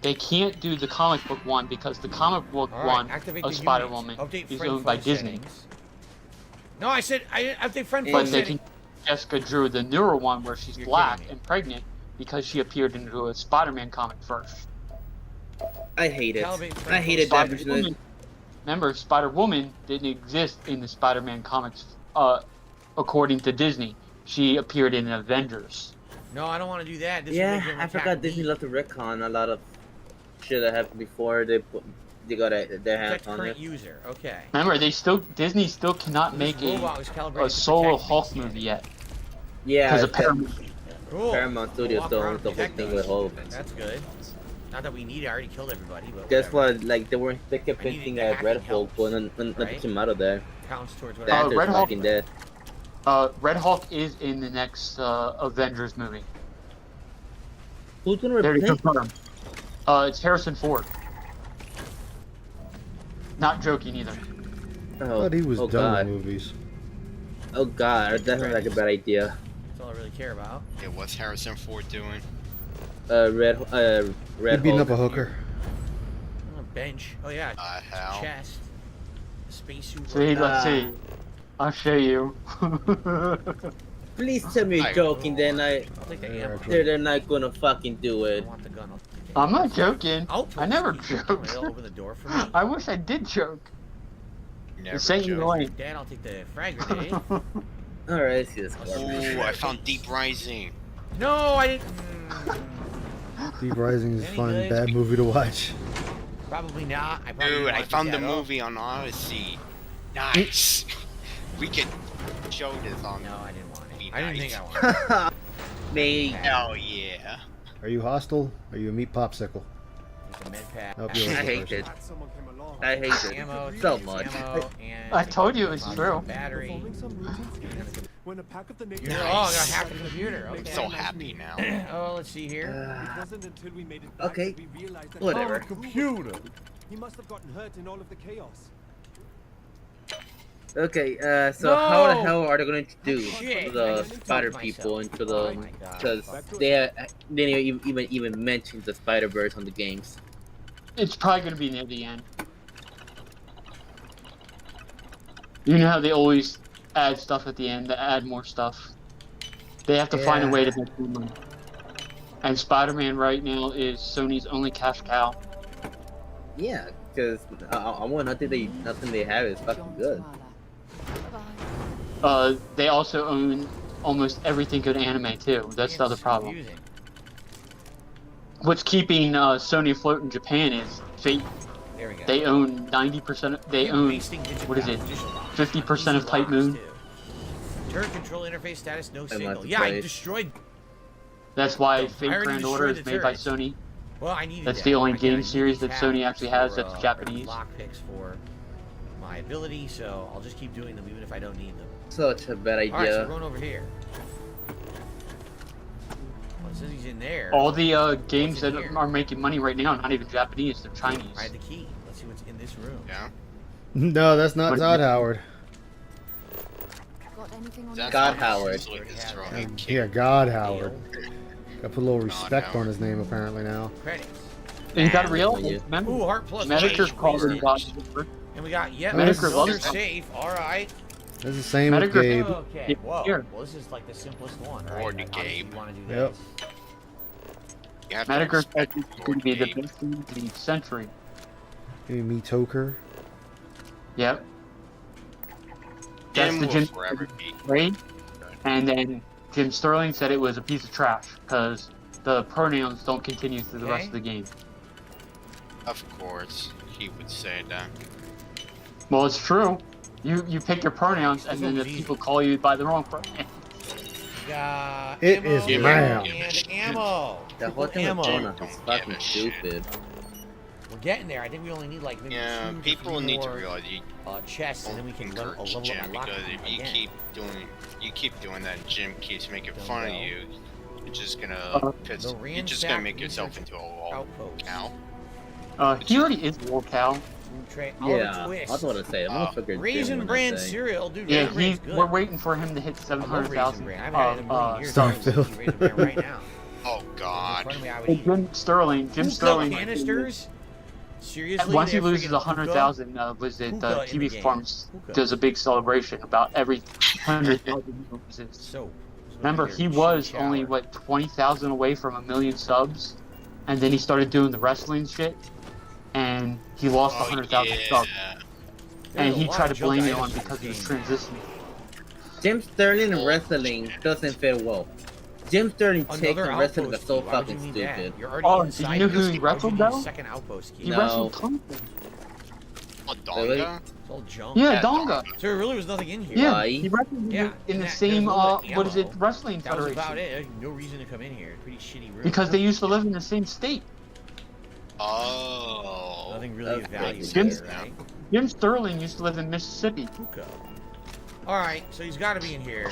They can't do the comic book one because the comic book All right, one activate of the Spider units. Woman Update is friend owned by phone Disney. settings. No, I said I update friend phone But they settings. can Jessica Drew, the newer one where she's You're black kidding me. and pregnant because she appeared into a Spider-Man comic first. I hate it. Calibrate I hated that version. Spider-Woman, remember, Spider-Woman didn't exist in the Spider-Man comics according to Disney. She appeared in Avengers. No, I don't want to do that. This would Yeah, make them I attack forgot Disney me. left to retcon a lot of shit that happened before they got their hands Protect on current it. user. Okay. Remember, Disney still cannot make This robot was a calibrated to solo protect me. Hulk movie yet. Yeah, Because of it's that- Paramount. Cool. Paramount Studios Walk still around owns the and whole protect thing us. with Hulk. That's good. Not that we need it. I already killed everybody. But Guess whatever. what? Like they kept I needed hinting the at hacking Red Hulk, helps, but nothing right? came out of there. Counts towards what The I actor's Red Hulk- fucking dead. Red Hulk is in the next Avengers movie. Who's gonna They already replace? confirmed. It's Harrison Ford. Not joking either. I thought he was oh done God. with movies. Oh God, that sounds like a bad idea. That's all I really care about. Yeah, what's Harrison Ford doing? Red He beating Hulk. up a hooker. On a bench. Oh yeah. How? Chest. Spacesuit. See, let's see. I'll show you. Please tell me you're joking. Then I'll take the ammo. they're not gonna fucking do I it. want the gun. I'll take the I'm not joking. Oh, I never They'll joke. open the door for me. I wish I did joke. Never Same joke. way. Dad, I'll take the frag grenade. All right, let's see this. Ooh, I found Deep Rising. No, I didn't. Deep Rising is Any fun. good? Bad movie to watch. Probably not. I probably Dude, want I to found pick the that up. movie on Odyssey. Nice. We could show this on. No, I didn't want it. Be I didn't nice. think I wanted it. Me. Hell yeah. Are you hostile? Are you a meat popsicle? Just a med pack. Hope you're a I good hate person. it. I hate it Ammo, so much. Ammo, and I told you it was true. battery. When a pack of the You're oh, I got hacked the computer. I'm Okay. so happy now. Oh, let's see here. It wasn't until we made it back Okay, that we realized that whatever. computer. He must have gotten hurt in all of the chaos. Okay, so No! how the hell are they gonna introduce Shit, I the just spider myself. people into Oh the? my God. Because they didn't even mention the Spider Verse on the games. It's probably going to be near the end. You know how they always add stuff at the end to add more stuff. They have to find a way to make more money. And Spider-Man right now is Sony's only cash cow. Yeah, because I want nothing they have is fucking good. They also own almost everything good anime too. That's the other problem. Confusing. What's keeping Sony afloat in Japan is Fate. There we go. They own 90%. They You're own wasting digital what is it? digital box. 50% of Easy Type locks, Moon. too. Turret control interface status no might signal. have to Yeah, I play it. destroyed. That's why I Fate already Grand Order is destroyed the made by turrets. Sony. Well, I needed That's that. the only I got game a series unique that Sony tab actually has for, that's Japanese. Lock picks for my ability, so I'll just keep doing them even if I don't need them. Such a bad Alright, so we're idea. going over here. Well, it says he's in there. All the games What's in that here? are making money right now, not even Japanese, they're Chinese. I had the key. Let's see what's in this room. Yeah. No, that's not What- Todd Howard. Got anything on That's God how Howard. it's like this throwing Yeah, kick. God Howard. Got to put a little God respect Howard. on his name apparently now. Credits. And you gotta Yeah. realize, remember, Ooh, Heart Plus. Medicare Change called wasted. him God. And we got yet Medicare another loves it. safe. Alright. That's the same with Medicare- Gabe. Okay. Yeah, Whoa. here. Well, this is like the simplest one, right? Or the Obviously Gabe. You want to do Yep. this. You have to Medicare respect said it's your going to be the game. best game of the century. Give me Toker. Yep. That's Jim the will Jim forever be. Sterling. And then Jim Sterling said it was a piece of trash because the pronouns don't continue through the rest of the game. Of course, he would say that. Well, it's true. You pick your pronouns and then the people call you by the wrong pronoun. Got It ammo is ma'am. and ammo. The whole thing with ammo. Jonah Don't is give fucking a shit. stupid. We're getting there. I think we only need like maybe Yeah, 2 to people 3 need to more, realize you chests, and then we can level encourage up Jim my lock because if you again. keep doing that, and Jim keeps making fun of Dumbbell. you. You're just gonna piss. The You're just gonna ransack make yourself research into a wall outpost. cow. He already is a lol cow. Yeah, that's what I say. Motherfucker. Raisin Bran cereal, dude. Yeah, Raisin Bran's good. we're waiting for him to hit 700,000. I haven't had it in a million years. Starfield. Raisin Bran right now. Oh God. Hey, Jim Sterling. Canisters. Seriously. Once he loses 100,000, was it TV Farms does a big celebration about every 100,000 loses. So. Remember, he was only what 20,000 away from 1 million subs, and then he started doing the wrestling shit, and he lost 100,000 subs. And he tried to blame it on because he was transitioning. Jim Sterling in wrestling doesn't fit well. Jim Sterling taking wrestling is so fucking stupid. Oh, did you know who he wrestled though? He No. wrestled Thompson. Oh, Donga? It's all junk. Yeah, Donga. So there really was nothing in here. Yeah, he wrestled in the same, what is it, wrestling That was federation. about it. There's no reason to come in here. Pretty shitty room. Because they used to live in the same state. Oh. Nothing really of value Jim, here, right? Jim Sterling used to live in Mississippi. Alright, so he's got to be in here.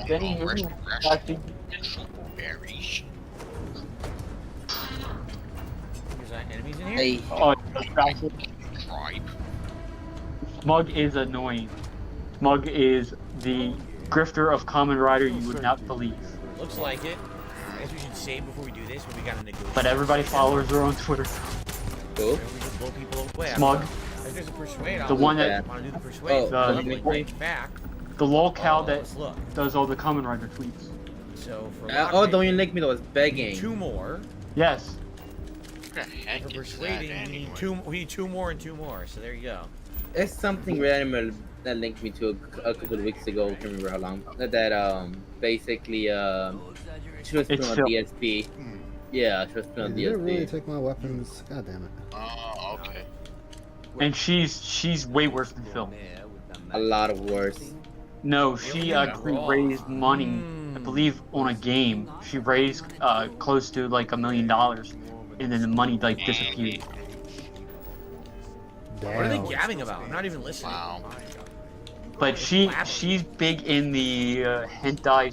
Benny, Is that enemies in here? Hey. Oh, Smug is annoying. Smug is the grifter of Kamen Rider you would not believe. Looks like it. I guess we should save before we do this, but we gotta negotiate. But everybody follows her on Twitter. Who? We just blow people away. Smug. If there's a persuade, The one that- want to do the persuade. Back. The lolcow that does all the Kamen Rider tweets. So for Don't you link me that was begging. 2 more. Yes. For persuading, we need 2 more and 2 more. So there you go. It's something random that linked me to a couple of weeks ago. I can't remember how long. That basically she was put on DSP. Yeah, she was put on Did it really DSP. take my weapons? God damn it. Oh, okay. And she's way worse than Phil. A lot of worse. No, she actually raised money, I believe, on a game. She raised close to like $1 million, and then the money like disappeared. What are they gabbing about? I'm not even listening. Wow. But she's big in the hentai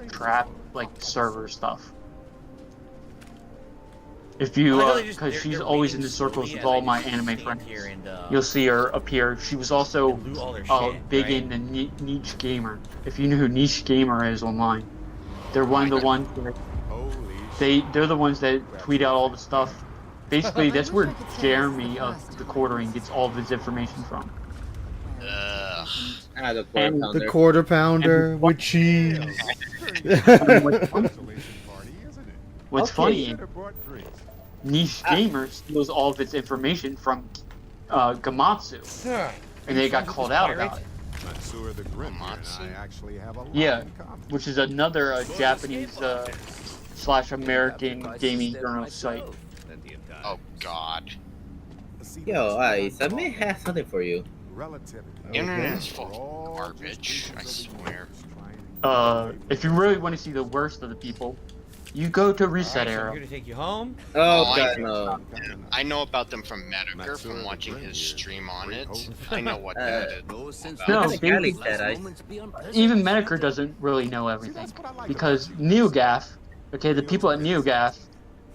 / trap like server stuff. If you, because she's always in the circles with all my anime friends, you'll see her appear. She was also big in the niche gamer. If you know who niche gamer is online, they're one of the ones that they're the ones that tweet out all the stuff. Basically, that's where Jeremy of the Quartering gets all of his information from. The quarter pounder with cheese. What's funny, niche gamer steals all of its information from Gamatsu, and they got called out about it. Yeah, which is another Japanese / American gaming journal site. Oh God. Yo, Ice, I may have something for you. Internet is full of garbage, I swear. If you really want to see the worst of the people, you go to Reset So Era. I'm gonna take you home. Oh God, no. I know about them from Metaker, from watching his stream on it. I know what that is. No, about. even Metaker doesn't really know everything, because NeoGAF, okay, the people at NeoGAF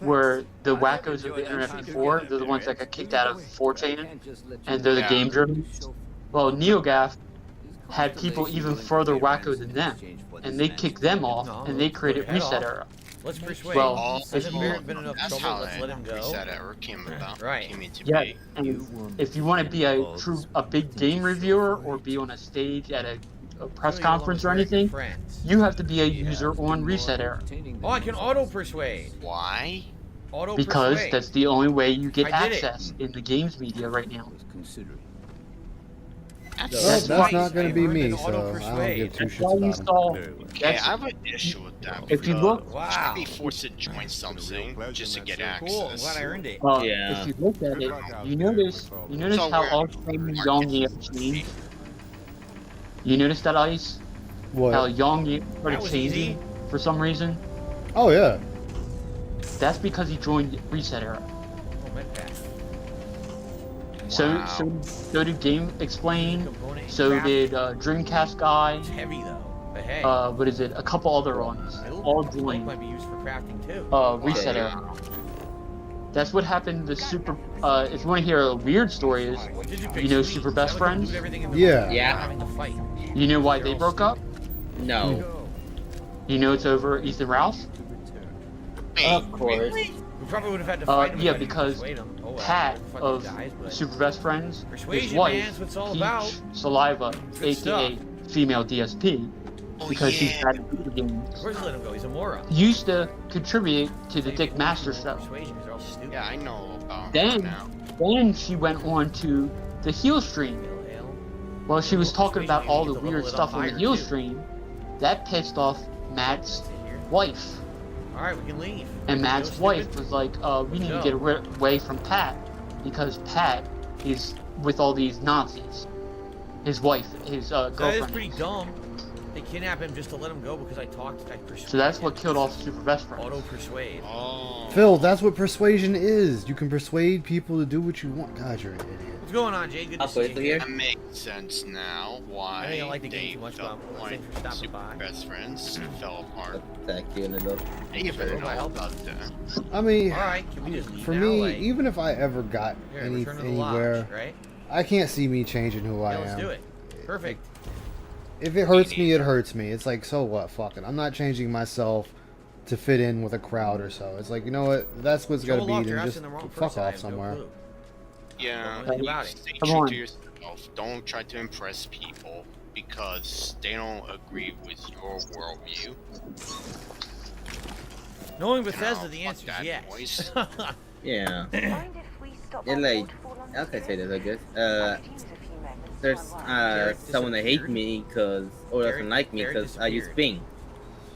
were the wackos of the internet before. They're the ones that got kicked out of 4chan, and they're the game journalists. Well, NeoGAF had people even further wacko than them, and they kicked them off, and they created Reset Era. Let's persuade. Well, Hasn't Barrett been enough That's trouble? how Let's let him go. Reset Era came about. Right. Came into Yeah, being. and if you want to be a big game reviewer or be on a stage at a press conference or anything, you have to be a user on Reset Era. Oh, I can auto persuade. Why? Auto Because persuade. that's the only way you get I did it. access in the games media right now. Well, that's not going to be me, so I don't give two shits about him. Okay, I have an issue with that. If you look, you should be forced to join something just to get access. Cool, I'm glad I earned it. well, if you look at it, you notice So how we're- all Yong changed. You notice that, Ice? How What? Yong That started was changing easy. for some reason? Oh, yeah. That's because he joined Reset Era. Oh, medpack. So did Game Explain. Component So craft. did Dreamcast Guy. It's heavy though. But hey. What is it? A couple other ones. All Blade joined might be used for crafting too. Reset Era. That's what happened to Super. If you want to hear a weird story, is you know Super Best Friends? Yeah. Yeah. You know why they broke up? No. You know it's over Ethan Ralph? Of course. We probably would have had to fight him. Yeah, if I didn't because persuade him. Oh, well, Pat fucking of dies, but- Super Best Friends, his Persuasion, wife, man, that's what it's all Peach about. Saliva, Good aka female DSP, because she's bad at video games, Where's let him go? He's a moron. used to contribute to the Dick Master show. Persuasion, 'cause they're all stupid. Yeah, I know about Then, now. then she went on to the heel stream. Well, she was talking about all the weird stuff on the heel stream. That pissed off Matt's wife. Alright, we can leave. And Matt's wife was like, we need to get away from Pat because Pat is with all these Nazis. His wife, his That is girlfriend. pretty dumb. They kidnapped him just to let him go because I persuaded. So that's what killed off Super Best Friends. Auto persuade. Oh. Phil, that's what persuasion is. You can persuade people to do what you want. God, you're an idiot. What's going on, Jay? Good to see you. here. That makes sense now. Why I think I like the game they too much, felt but like thanks for stopping Super by. Best Friends fell apart. Thank you, Nilo. You better know about that. I mean, Alright, can we just leave for now? me, Like, even if I ever got here, any, return to the lodge, anywhere, right? I can't see me changing who I Yeah, am. let's do it. Perfect. If it hurts me, it hurts me. It's like, so what? Fuck it. I'm not changing myself to fit in with a crowd or so. It's like, you know what? That's what's got to Joel be. Lofter, Then you're just asking the wrong fuck person. I off have no somewhere. clue. Yeah, Think about it. stay Come true on. to yourself. Don't try to impress people because they don't agree with your worldview. Knowing Bethesda, Now, the fuck answer is that yes. voice. Yeah. Mind if we stop And on like, board for how can I say this? I guess. Teams of few members There's worldwide. someone that hates me because or doesn't Derek- like me Derek because I use disappeared. Bing.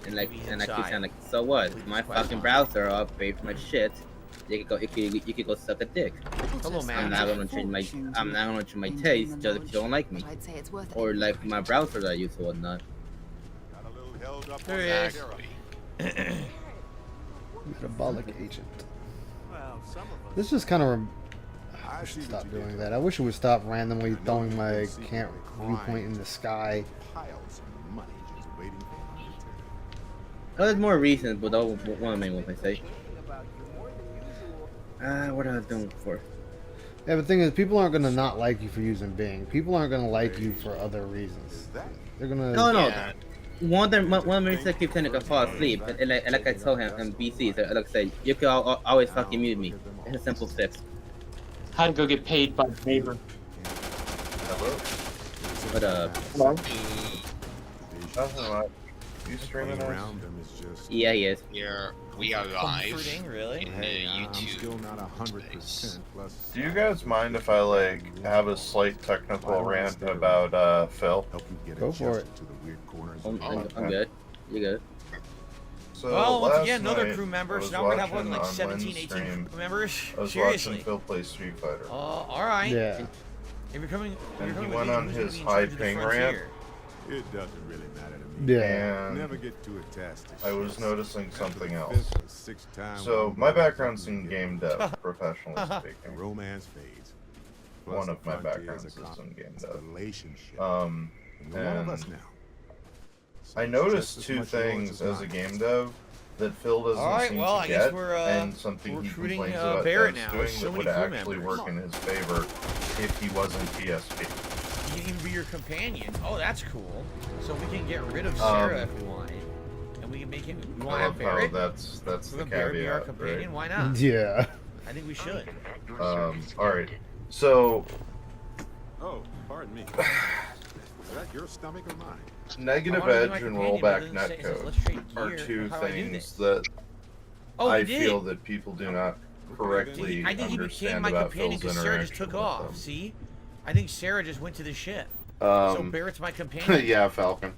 And like, Maybe and I keep inside. saying like, so what? It's my Quest fucking on. browser. I'll pay for my shit. You could go. You could go suck a dick. Hello, I'm man. not gonna change my. I'm not gonna change my taste just if you don't like me. I'd say it's worth it. Or like my browser that I use or whatnot. There he is. Metabolic agent. This just kind of. I should stop doing that. I wish it would stop randomly throwing my camera viewpoint in the sky. Oh, there's more reasons, but that was one of the main ones I say. What I was doing before. Yeah, but the thing is, people aren't gonna not like you for using Bing. People aren't gonna like you for other reasons. They're gonna. No. One of the reasons I keep saying I can fall asleep, and like I told him in BC, so like I said, you can always fucking mute me. It's a simple fix. Had to go get paid by the neighbor. But Nothing much. You streaming us? yeah, he is. We are live Comforting, really? in the YouTube. Do you guys mind if I like have a slight technical rant about Phil? Go for it. I'm good. You good? So Well, once last again, another night, crew member, I was so now we're gonna have watching what, like on 17, Lynn's 18 stream, crew members? I was Seriously. watching Phil play Street Fighter. Alright. Yeah. If you're coming, And you're he coming went with on me, his who's gonna be in high charge of the ping frontier? rant. It doesn't really matter to me. Yeah. And Never get too attached to I was shit. noticing something After else. the fifth or sixth time So we my meet, background's in we game get dev, professionally the speaking. romance fades. Plus One the of my frontier backgrounds is is a in game it's a dev. relationship. And We're one of us now. So I it's noticed just as two much yours things as as a mine. game dev that Phil doesn't Alright, seem well, to I guess get, we're, and something he recruiting, complains about Barrett devs now with doing so that many would crew actually members. work in his favor if he wasn't PSP. He can be your companion. Oh, that's cool. So we can get rid of Sarah if we wanted. And we can make him. We I want to have love how Barrett? that's We the want Barrett be our caveat, companion? right? Why not? Yeah. I think we should. Alright. So Oh, pardon me. Is that your stomach or mine? Negative I wanna be edge my and companion, rollback but it doesn't say- it says, netcode "Let's trade are gear." two How do I do things this? that Oh, I he did. feel that people do not correctly I think he became understand my about companion Phil's because Sarah just interaction took with off. them. See? I think Sarah just went to the ship. So Barrett's my companion. Yeah, Falcon.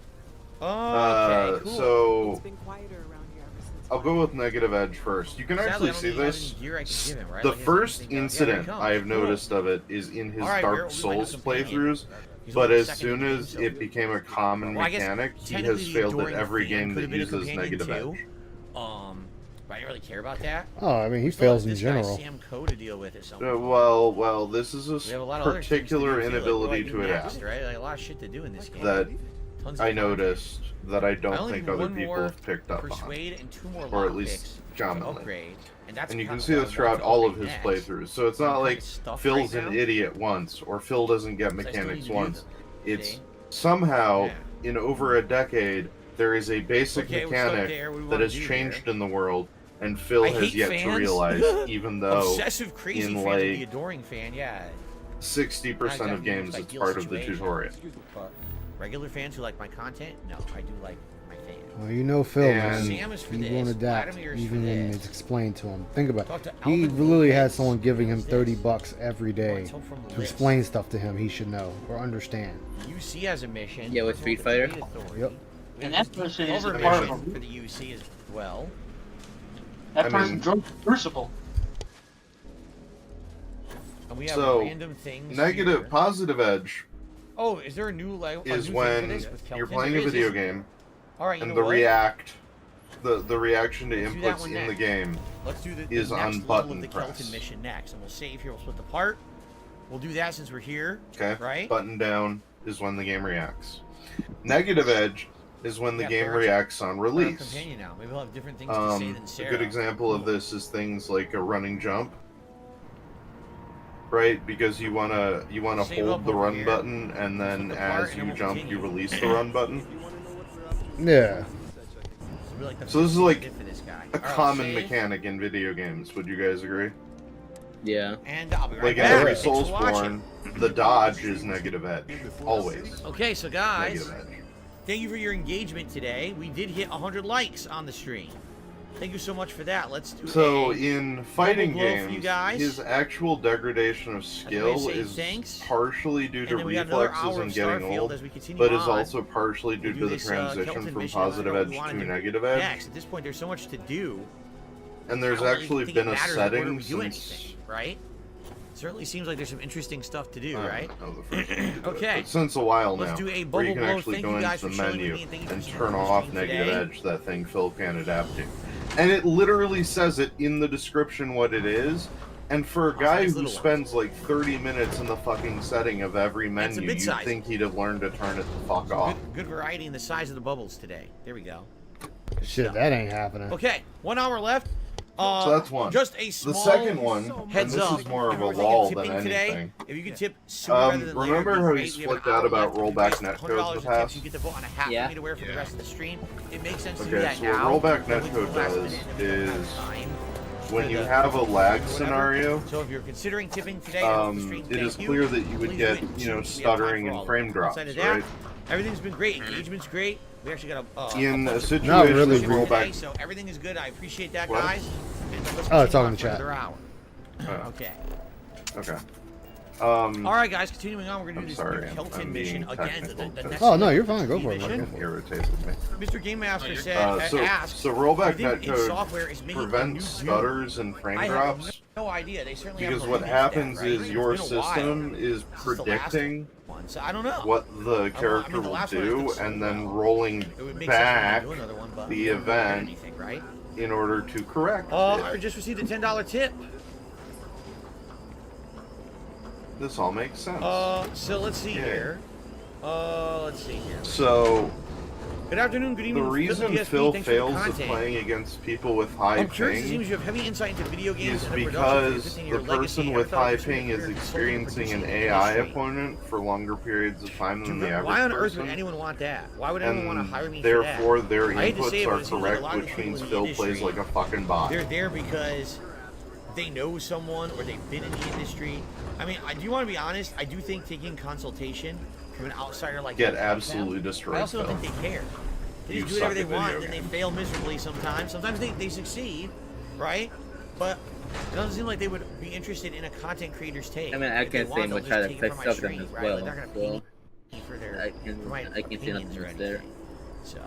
Okay, cool. So I'll go with negative edge first. You can Sadly, actually I don't see think he has this. any gear I can give him, right? The Like, he has first anything down- incident Yeah, here he I have comes. Cool. noticed of it is in his All right, Dark Barrett will be my Souls companion. playthroughs. He's But only as second soon in the as game, it became a common Well, I guess mechanic, he technically has the failed at Adoring every Fan game could that have been a uses companion negative too. edge. But I didn't really care about that. Oh, I mean, he Still have fails in this general. Guy Sam Coe to deal with at some point. Well, this is We have a a lot of other things to particular do, too, like, inability like to adapt next, right? Like a lot of shit to do in this game. that I noticed that I don't only think need other one people more have picked up persuade on, and 2 more or at lockpicks least to commonly. upgrade, and that's And you can kind see of this what I want throughout to all of upgrade his next. playthroughs. So it's not I'm like kinda stuffed Phil's right an now. idiot once, or Phil doesn't get So I still mechanics need to do once. them. It's See? somehow, in over a decade, there is a basic Okay, we're stuck mechanic there. What do we that wanna has do changed here? in the world, and Phil I has hate yet fans. to realize, even though Obsessive, crazy in fans like with the adoring fan, yeah. 60% of games it's part of the tutorial. Regular fans who like my content, no, I do like my fans. Well, you know Phil, man. And- Sam is for He this, won't adapt, Vladimir is for even when this. it's explained to him. Think about Talk it. to He Alvin literally has Lopez. someone giving him Who's this? $30 every day Wants help from to Liz. explain stuff to him he should know or understand. UC has a mission. Yeah, with Street Fighter. Yep. And that person is Cover a part mission of for the UC as well. that I person mean- drove Crucible. And we have So, random things. negative, here. positive edge Oh, is there a new is new thing for when this with you're Kelton? playing There a is, video isn't there? game, All right, you and know the what? the reaction to Let's do that inputs one in the next. game Let's do the is next on level button of the press. Kelton mission next, and we'll save here. We'll split the part. We'll do that since we're here. Okay. Right? Button down is when the game reacts. Negative edge is when the Yeah, game Barrett's reacts on our release. companion now. Maybe we'll have different things to say than A Sarah. good example of this is things like a running jump, right? Because you wanna Save hold up the over run here. button, and then Flip the part, as and you then we'll jump, continue. you release the run button. Yeah. We're like the So this is first like kid for this guy. a All right, common save. mechanic in video games. Would you guys agree? Yeah. And I'll be right Like in back. every Thanks for watching. Soulsborne, the dodge is negative edge, always. Okay, so guys, Negative edge. thank you for your engagement today. We did hit 100 likes on the stream. Thank you so much for that. Let's do So a in fighting double blow for you games, guys. his actual degradation of skill say is thanks. partially due to And then we got another reflexes hour and of getting Starfield old, as we continue but is on. also partially due We'll to do the this, transition Kelton from mission. I don't positive know what edge we wanna to do negative edge. Next, at this point, there's so much to do. And there's I don't actually think been it a matters in order setting we do since anything, right? Certainly seems like there's some interesting stuff to do, I right? don't know the first time to do it, Okay. but since a while Let's now, do a where you bubble can blow. actually Thank go you guys into the for chilling with menu me, and thank you and for turn joining the off stream negative today. edge, that thing Phil can't adapt to. And it literally says it in the description what it is. And for a guy nice who little spends like 30 minutes in the fucking setting of every It's a menu, you'd mid-size. think he'd have learned to turn it the fuck off. Good variety in the size of the bubbles today. There we go. Shit, that ain't happening. Okay, 1 hour left. So that's one. Just a small The second one, heads and this up. is more of a If we're lull thinking than tipping today, anything. if you could tip sooner rather than later, Remember it'd how be he's great. We have an flipped out hour about left. If you rollback waste netcode in $100 the in tips, past? you get to vote on a hat Yeah. for me to wear for the rest of the stream. It makes sense to do Okay, that so now. what rollback But we do netcode last does minute and we don't have is time when for you the- have a lag or whatever. scenario, So if you're considering tipping today on the stream, it thank is you. clear that you would Please get, do it you know, soon. We have time stuttering for and all frame of it. drops, Outside of that, right? everything's been great. Engagement's great. We actually got a In a bunch of situation Not really, of bro. rollback, today, so everything is good. I appreciate that, What? guys. And let's Oh, it's continue all in on the for chat. another hour. Oh. Okay. okay. All right, guys. Continuing on, we're gonna I'm do this sorry, new Kelton I'm mission being again. technical, The 'cause next Oh, no, you're fine. Go for it, mission. man. It irritated me. Mr. Game Master said, asked, So rollback do you think in netcode software is making a new prevents Doom? stutters and frame I have drops no idea. They certainly because haven't what released that, happens right? is It's your been a while system is since the last predicting one, so I don't know. what the character the will last one has been do so and then well. rolling It would make back sense to do another one, but the we haven't done event anything, right? in order to correct I it. just received a $10 tip. This all makes sense. So let's see Yeah. here. Let's see here. So Good afternoon, good the evening. reason DSP, Phil thanks for the fails at content. playing against people with high I'm curious. It ping seems you have heavy insight into video games is and the production for because existing the your legacy. person Ever with thought high of pursuing ping a is career in experiencing an producing AI industry? opponent for longer periods of time than the average Why on earth person. would anyone want that? Why would anyone want to hire me Therefore, for that? their I hate to say inputs it, but are it seems like a lot correct, of which people means in the Phil plays industry, like a fucking bot. They're there because they know someone or they've been in the industry. I mean, I do want to be honest. I do think taking consultation from an outsider like Get them, absolutely I destroyed, also don't Phil. think they care. They You just do whatever they suck at want, video and then they games. fail miserably sometimes. Sometimes they succeed, right? But it doesn't seem like they would be interested in a content creator's take. I mean, I If they can't say want, they'll much just how to take it fix from my stuff them stream, as right? well. Like, they're not gonna So pay me for their for my I can say opinions nothing or else there. anything. So.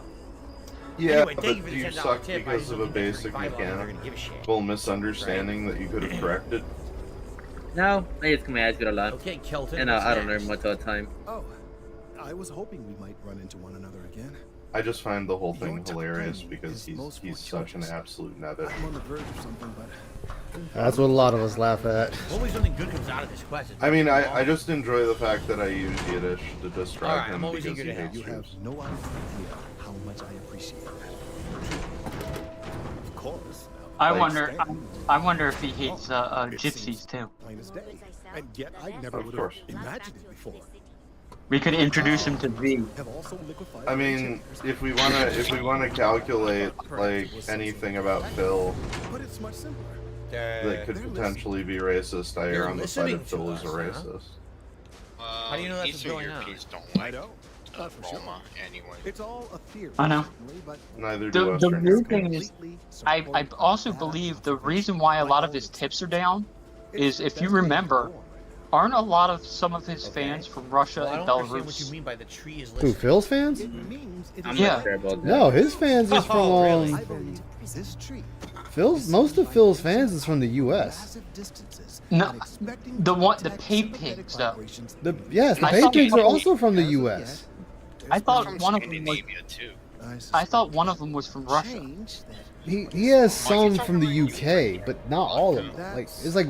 Yeah, Anyway, but thank you for do the you $10 suck tip. I because just of don't a think they're basic gonna give a mechanical shit. misunderstanding that you could have corrected? No, I just come ask it a lot. Okay, Kelton. And what's I don't next? learn much all the time. Oh, I was hoping we might run into one another again. I just find the whole thing Your hilarious timing because is most he's such an fortuitous. absolute nebbit. I'm on the verge of something, but That's what a lot of us laugh at. Hopefully something good comes out of this quest. I mean, I just enjoy the fact that I use Yiddish to describe Alright, him I'm always because eager he to help. hates You have Jews. no idea how much I appreciate it. Of course. I wonder if he hates gypsies too. Plain as day. And yet I never Of would course. have imagined it before. We could introduce him to V. Have also liquefied I mean, if we wanna calculate like anything about Phil but it's much simpler. that could potentially be racist, I err on the side of Phil is a racist. How do you know that's what's Eastern going on? Europeans don't like Roma anyway. It's all a theory. I know. But Neither do The Western weird Europeans. thing is, I also believe the reason why a lot of his tips are down is, if you remember, aren't a lot of some of his fans from Russia Well, I and don't understand what you Belarus? mean by the tree is Who, listening. Phil's fans? I'm Yeah. not sure about that. No, his fans is from Oh, really? I believe this tree Most of Phil's fans is from the U.S. massive distances No, and expecting the detect pay sympathetic pigs though. vibrations The I pay thought pigs are one of also from the U.S. I thought From one of them was. Scandinavia too. I thought one of them was from Russia. He has some from the UK, but not all of them. Like it's like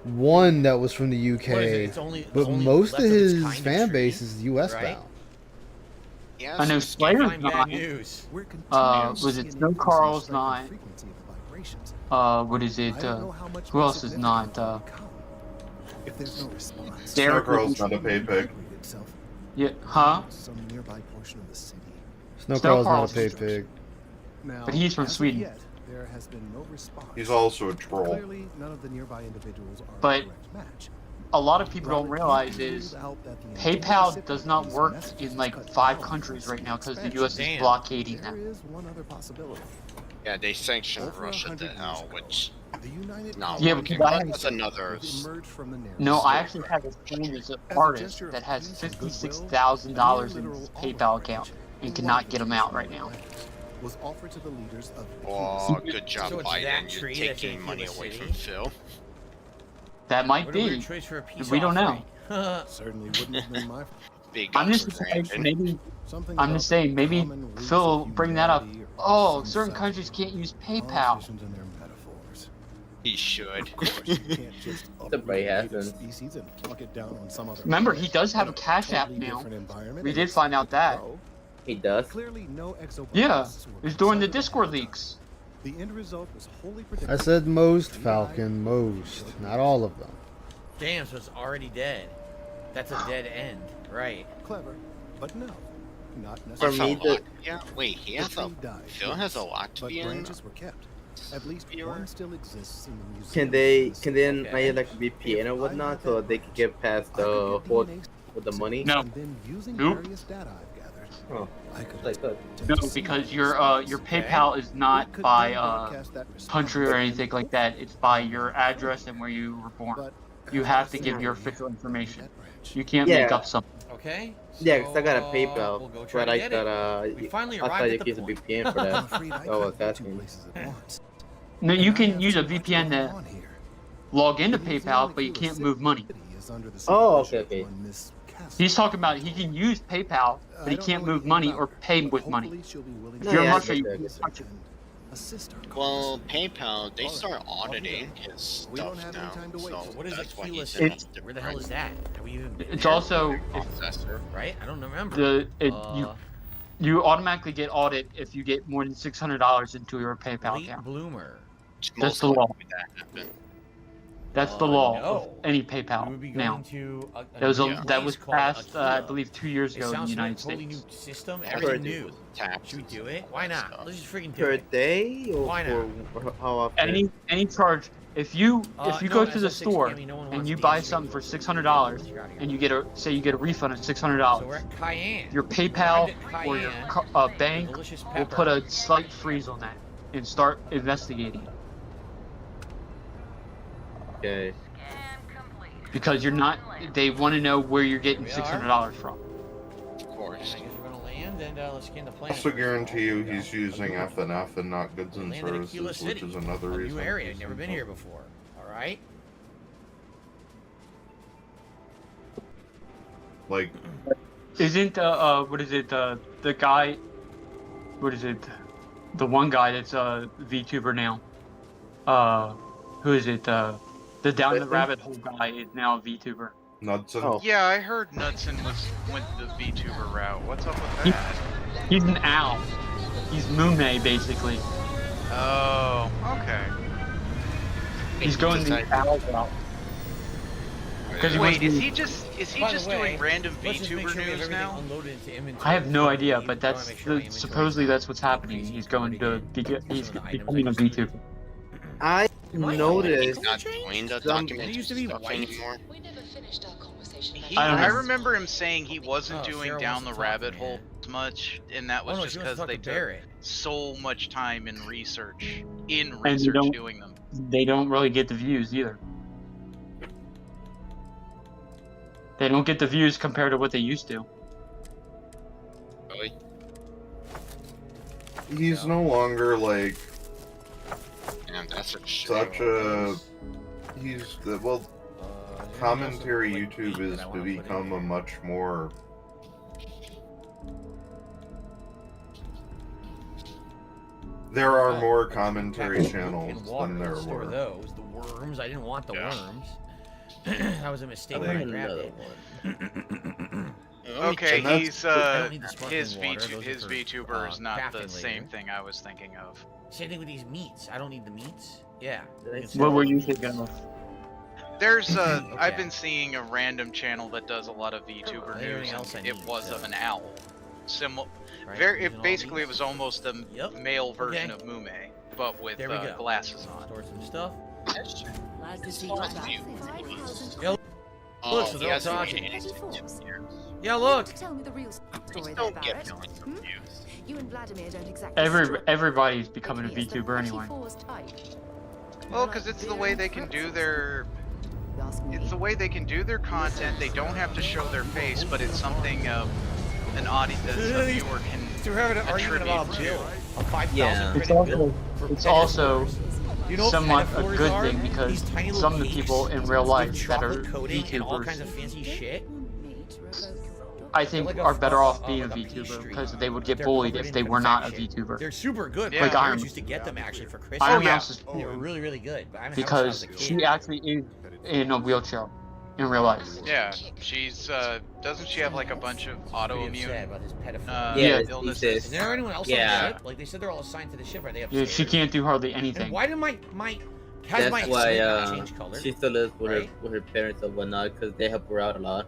one that was from the UK, What is it? It's only- but only most left of of its his kind of fan tree, base is US right? bound. Yeah, I know so Slayer's Find bad not. news. Was it Snow Carl's not? What is it? Who else is not? if there's no response. Derek Snowcurl's not a pay pig. Yeah, huh? Some nearby portion of the city. Snowcrawl's not Carl's a pay pig. Now, But he's from as of Sweden. yet, there has been no response. He's also a troll. Clearly, none of the nearby individuals are But a direct match. a lot of people don't realize is PayPal does not work in like 5 countries right now because the US is Damn. blockading There them. is one other possibility. Yeah, they sanctioned Over Russia to 100 hell, years which The United no, Yeah, okay, because I but have- that's another. States emerged from the narrow No, I slit. actually have a friend that's an artist that has $56,000 in his PayPal account and cannot get them out right now. Was offered to the leaders of Oh, good job, So it's that Biden. You're tree that's taking in money Kansas away City? from Phil. That might What a weird be. choice for a peace We don't know. offering. certainly wouldn't have been my Big I'm just upper saying, engine. maybe. something I'm about just saying, maybe common roots Phil will of bring that up. humanity or Oh, some certain such. countries can't use PayPal. Politicians and their metaphors. He should. Of course, you can't just The uproot way a native happens. species and plunk it down on some other Remember, planet he does have in a Cash App totally now. different environment We and did find out that. grow. He does. Clearly, no exoplanets Yeah, were it was during the considered Discord at the time. leaks. The end result was wholly I predictable. said most, Falcon, most, not all of them. Damn, so it's already dead. That's a dead end, right? Clever, but no, not That's necessarily. a me, the- lot. Yeah, wait, he The has a. tree died, Phil has a lot to but be in. branches were kept. At least Viewer. one still exists in the museum. Can they of the can they Okay. like VPN or whatnot so they can get past the hold with the money? No. And then using Nope. various data I've gathered, Oh, I could like that. No, because your PayPal is not by country or anything like that. It's by your address and where you were born. You have to give your official information. You can't make Yeah. up something. Okay. Yeah, because I got a so PayPal, we'll go try but to I get thought it. We finally I arrived thought at you the could use a point. VPN for I'm that. afraid I I was couldn't go two asking. places at once. No, you And I can have use a to put VPN them to on here. log into The museum PayPal, in but you Kula can't move money. City is under the Oh, supervision okay, of one Miss Castle. He's talking about he can use PayPal, but he I don't can't know move anything money about or her, pay but with money. hopefully she'll be willing If to you're in Yeah, I Russia, get you that, I can get touch it. assist our Well, cause. PayPal, they Alright, start I'll do auditing that. his We don't stuff have any now, time to so waste. What is that's a why he's keyless? in It's- a Where the hell is that? Have we even? It's also processor. right. I don't remember. you automatically get audit if you get more than $600 into your PayPal late account. bloomer. It's That's most the law. likely that happened. That's the law of No. any We PayPal would be going now. to That was new that place was called passed, I Aquila. believe, 2 years It ago in the sounds like a United totally new States. system. Everything Everything to do new. with taxes Should we do it? and Why all that not? stuff. Let's just freaking do Per it. day or Why not? for how often? Any charge if you No, go to as the of 6 store p.m., no one and wants you to buy use something it. for $600 and you get a refund of So we're $600, at Cayenne. your PayPal Arrived at or your Cayenne. bank Delicious will pepper. put a slight freeze on that and start investigating Okay. because you're not. They want to know where you're getting We are. $600 from. Of course. I guess we're gonna land and let's scan the I planet. also guarantee you he's using FNF and not goods and Landed at Aquila services, which City, is another a reason. new area. he's Never been here before. All right. Like, Isn't what is it the guy? What is it? The one guy that's a VTuber now. who is it? The down the rabbit hole guy is now a VTuber. Knudsen. Yeah, I heard Knudsen went the VTuber route. What's up with that? He's an owl. He's Mume, basically. Oh, okay. He's going the owl route. Wait, is he just doing random VTuber news now? I have no idea, but that's supposedly that's what's happening. He's going to he's becoming a VTuber. I noticed. He's not doing the documentary stuff anymore. I remember him saying he wasn't doing down the rabbit hole as much, and that was just because they took so much time in research doing them. They don't really get the views either. They don't get the views compared to what they used to. Really? He's no longer like Damn, that's such a. He's the well. Commentary YouTube is to become a much more. There are more commentary channels than there were. Those the worms. I didn't want the worms. That was a mistake when I grabbed it. Okay, he's his VTuber is not the same thing I was thinking of. Same thing with these meats. I don't need the meats. Yeah. What were you thinking of? There's I've been seeing a random channel that does a lot of VTuber news. And it was of an owl. Basically, it was almost a male version of Mume, but with glasses on. Store some stuff. Glad to see you back. Yo, look, so they're all talking. Yeah, look. Tell me the real story there, Barrett. You and Vladimir don't exactly. Everybody's becoming a VTuber anyway. Well, because it's the way they can do their. It's the way they can do their content. They don't have to show their face, but it's something an audience, a viewer can attribute to. Yeah. It's also somewhat a good thing because some of the people in real life that are VTubers, I think, are better off being a VTuber because they would get bullied if they were not a VTuber. They're super good. Like I used to get them actually for Christmas. Iron Mouse is they were really, really good. But because she actually is in a wheelchair in real life. Yeah, she's doesn't she have like a bunch of autoimmune illnesses? Is there anyone else on the ship? Like they said, they're all assigned to the ship. Are they upstairs? Yeah, she can't do hardly anything. And why did my That's my why change color? she still lives with her parents and whatnot because they help her out a lot.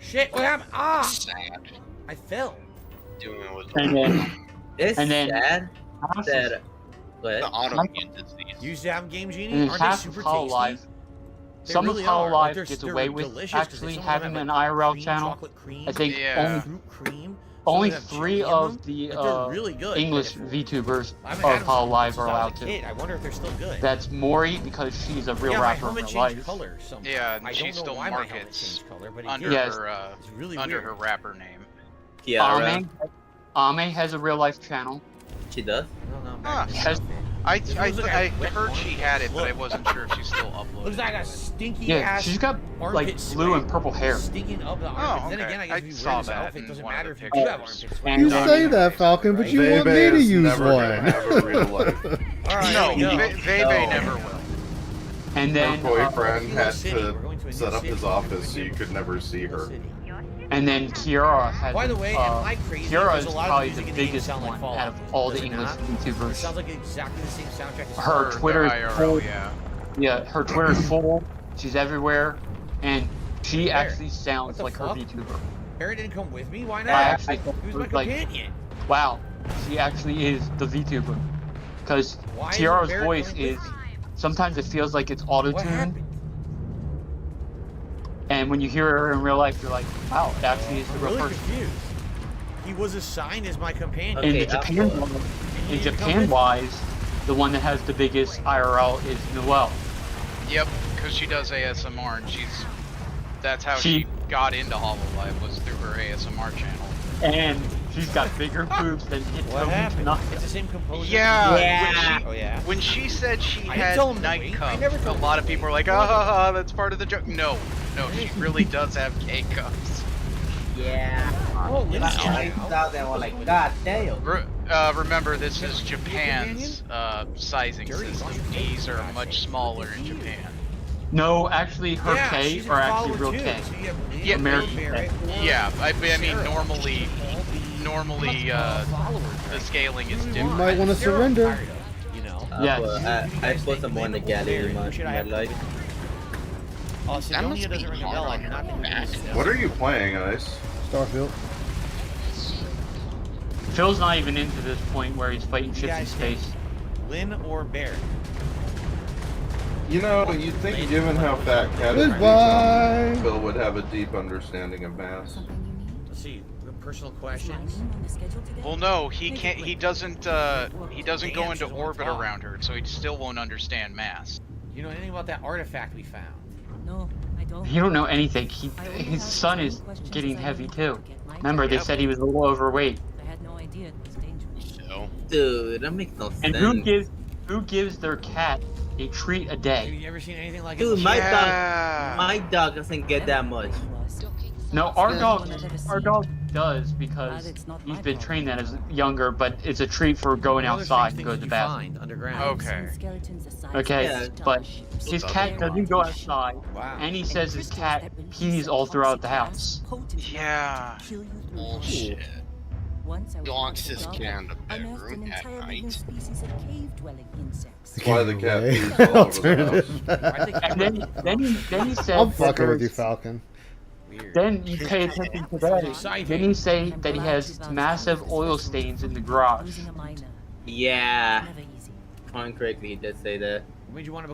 Shit! What happened? Ah! Sad. I fell. Doing with It's then sad that the autoimmune disease. You used to have Game Genie? And Aren't they half super of Hollow tasty? Live, They some really of Hollow are. Live Like, gets they're away with delicious 'cause actually some of them having have, an like, IRL cream, channel. chocolate cream, I think fruit cream. only Some of them have 3 chili in of them. the Like, they're really good. English Like, VTubers I haven't had of them Hollow Live since are I was allowed a to. kid. I wonder if they're still good. That's Mori because she's a real Yeah, my rapper in helmet real changed life. color somehow. Yeah, and I she don't know still why my helmet markets changed color, but it under did. her It's really under weird. her rapper name. Kiara. Ame has a real life channel. She does? I heard she had it, but I wasn't sure if she still uploaded. Looks like a stinky Yeah, ass she's got like blue and purple hair. stinking up the armpits. Oh, Then okay. again, I guess I if you saw wear this that outfit, in it doesn't one of matter the if you do have pictures. armpits. You say that, Falcon, but you want me to use never one. gonna have a real life. Alright, No, here we go. Vebe never will. And Her then boyfriend had City. to We're going to a new set up city. his office so you could never see her. And then Kiara has. By the way, am I crazy? Kiara There's is a lot of probably music the in the game biggest sound like one Fallout. out of all Does the it English not? It YouTubers. sounds like exactly the same soundtrack as Her Fallout. Twitter's full. Yeah. Her Twitter's full. She's everywhere, and she Where? actually sounds What the like her fuck? VTuber. Barry didn't come with me. Why I not? actually He was my like, companion. wow, she actually is the VTuber. Because Why is Kiara's Barrett voice going with is me? sometimes it feels like it's What auto-tuned, happened? and when you hear her in real life, you're like, wow, it actually is the I'm real really person. confused. He was assigned as my companion. In Japan-wise, the one that has the biggest IRL is Noelle. Yep, because she does ASMR, and that's how she got into HoloLive, was through her ASMR channel. And she's got bigger boobs than What happened? It's the same composer. Yeah. When she said she had night cups, a lot of people were like, ah, that's part of the joke. No, she really does have K cups. Yeah. Oh, I thought they were like, God damn. remember, this is Japan's sizing system. D's are much smaller in Japan. No, actually, her K are actually real K. Yeah, American K. Yeah, I mean, normally, the scaling is You different. might want to surrender. You know. Yeah. I put some on the gallery in my life. Oh, Sidonia doesn't ring a bell. I do not think What are you playing, Ice? Starfield. Phil's not even into this point where he's fighting ships in space. Lynn or Bear? You know, you'd think given how fat Cat is, Phil would have a deep understanding of mass. Let's see. Personal questions. Well, no, he can't. He doesn't go into orbit around her, so he still won't understand mass. You know anything about that artifact we found? No, I don't. You don't know anything. His son is getting heavy too. Remember, they said he was a little overweight. I had no idea it was dangerous. So. Dude, that makes no sense. And who gives their cat a treat a day? Have you ever seen anything like it? Dude, my dog doesn't get that much. No, our dog does because he's been trained that as younger, but it's a treat for going outside and go to the bathroom. Okay. Okay, but his cat doesn't go outside, and he says his cat pees all throughout the house. Yeah. Bullshit. Locks his cat in the bedroom at night. That's why the cat pees all over the house. And then he said I'm fucking with you, Falcon. Then you pay attention to that. Then he say that he has massive oil stains in the garage. Yeah. Correctly, he did say that.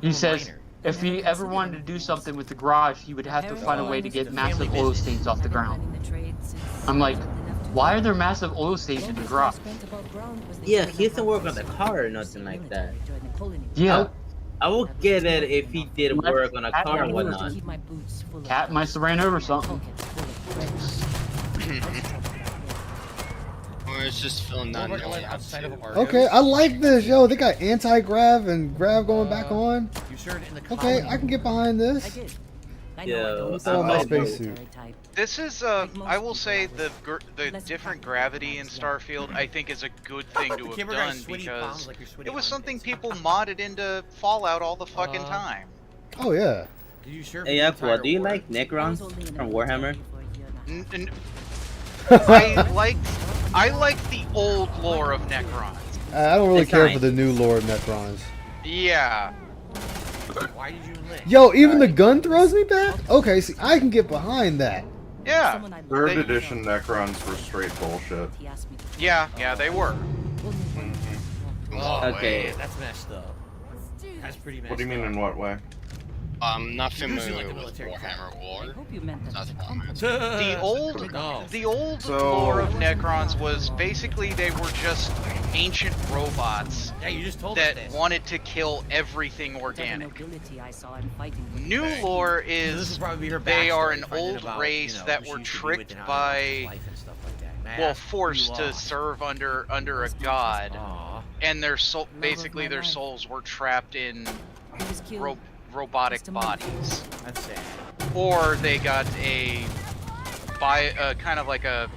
He says if he ever wanted to do something with the garage, he would have to find a way to get massive oil stains off the ground. I'm like, why are there massive oil stains in the garage? Yeah, he doesn't work on the car or nothing like that. Yeah. I will get it if he did work on a car and whatnot. Cat must have ran over something. Or it's just Phil not knowing how to. Okay, I like this. Yo, they got anti-grav and grav going back on. Okay, I can get behind this. Yeah, my spacesuit. This is, I will say the different gravity in Starfield, I think, is a good thing to have done because it was something people modded into Fallout all the fucking time. Oh yeah. Hey, Aqua, do you like Necrons from Warhammer? I like the old lore of Necrons. I don't really care for the new lore of Necrons. Yeah. Why did you lick? Yo, even the gun throws me back? Okay, see, I can get behind that. Yeah. 3rd edition Necrons were straight bullshit. Yeah, they were. Okay. That's messed up. That's pretty messed up. What do you mean in what way? I'm not familiar with Warhammer lore. The old lore of Necrons was basically they were just ancient robots that wanted to kill everything organic. New lore is they are an old race that were tricked by, well, forced to serve under a god, and their soul, basically their souls were trapped in robotic bodies. That's sad. Or they got a kind of like a,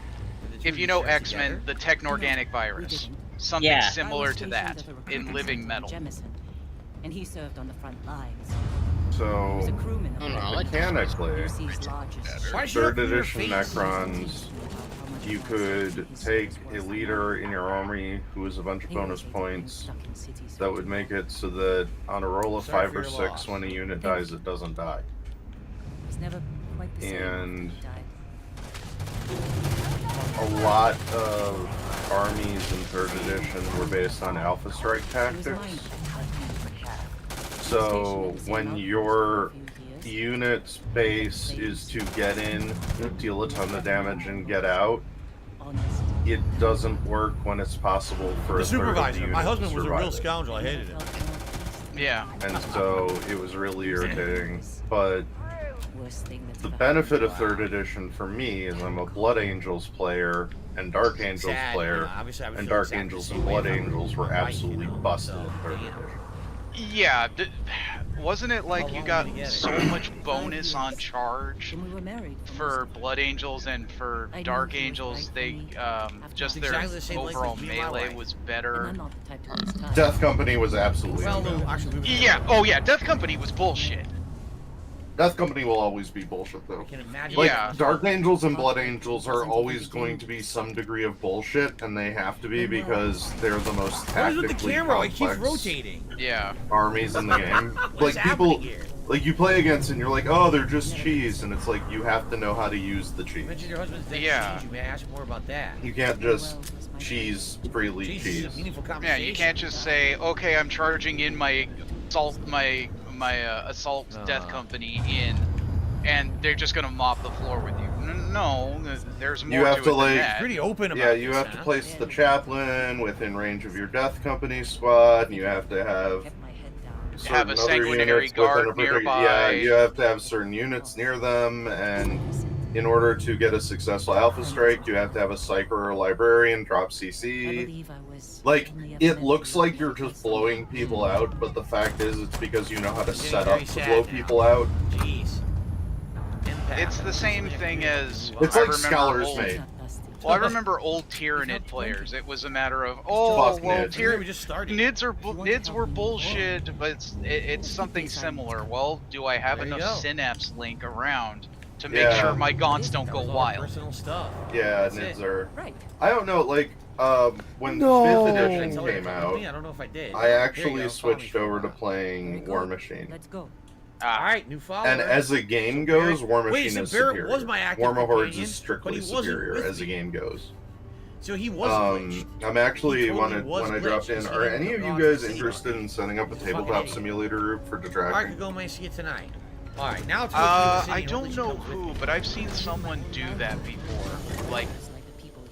if you know X-Men, the technorganic virus. Something similar to that in living metal. And he served on the front lines. So, mechanically, 3rd edition Necrons, you could take a leader in your army who has a bunch of bonus points that would make it so that on a roll of 5 or 6, when a unit dies, it doesn't die. And a lot of armies in 3rd edition were based on Alpha Strike tactics. So when your unit's base is to get in, deal a ton of damage, and get out, it doesn't work when it's possible for The a supervisor. third of the My unit husband to was a survive real it. scoundrel. I hated him. Yeah. And so it was really irritating. But the benefit of 3rd edition for me is I'm a Blood Angels player and Dark Angels player, and Dark Angels and Blood Angels were absolutely busted in 3rd edition. Yeah, wasn't it like you got so much bonus on charge When we were married for Blood Angels and for Dark Angels? They just their exactly the same length overall as me and my melee wife. was And better. I'm not the type to waste time. Death Company was absolutely Well, unbeatable. no, actually, we were Yeah. Oh yeah. Death Company was bullshit. Death Company will always be bullshit, though. I can imagine. Like, Yeah. Dark Angels and Blood Angels are always going to be some degree of bullshit, and they have to be because they're the most What is with tactically the camera? It keeps complex rotating. Yeah. armies in the game. What's Like, people, happening here? like, you play against and you're like, oh, they're just cheese, and it's like, you have to know how to use the You cheese. mentioned your husband's dead. Yeah. You may ask more about that. You can't just cheese freely Jesus, cheese. a meaningful Yeah. conversation. You can't just say, okay, I'm charging in my assault assault Death Company in, and they're just gonna mop the floor with you. No, there's more You have to, it like, than that. Pretty open about Yeah, you this, have to huh? place the chaplain within range of your Death Company squad, and you have to have Have a certain other sanguinary units within guard a particular- nearby. Yeah, you have to have certain units near them, and in order to get a successful alpha strike, you have to have a psyker or a librarian drop CC. Like, it looks like you're just blowing people out, but the fact is it's because you know how to set up to blow people out. Jeez. It's the same thing as It's I like remember Scholar's old- Mate. Well, I remember old Tyranid players. It was a matter of, oh, Fuck well, Nids. We just started. Nids were bullshit, but it's something similar. Well, do I have There you enough go. synapse link around to make Yeah. sure my gaunts don't go That was all wild? personal stuff. Yeah, That's Nids it. are. Right. I don't know, like, when No. 5th Did I edition tell you came to out, me? I don't know if I did. I There you actually go. switched Follow me over for to a playing War Machine. Let's go. All right, new follower. And as a game goes, War Wait, Machine so is Barrett superior. was my active War Hordes companion, is strictly but he wasn't superior with as a me. game goes. So he wasn't glitched. I'm actually He totally when was I dropped in. glitched. Are any of you He guys didn't interested in setting up a tabletop idiot. simulator group for All right, detracting? could go and see you tonight. All right, now to I don't know who, but I've seen someone do that before. Like,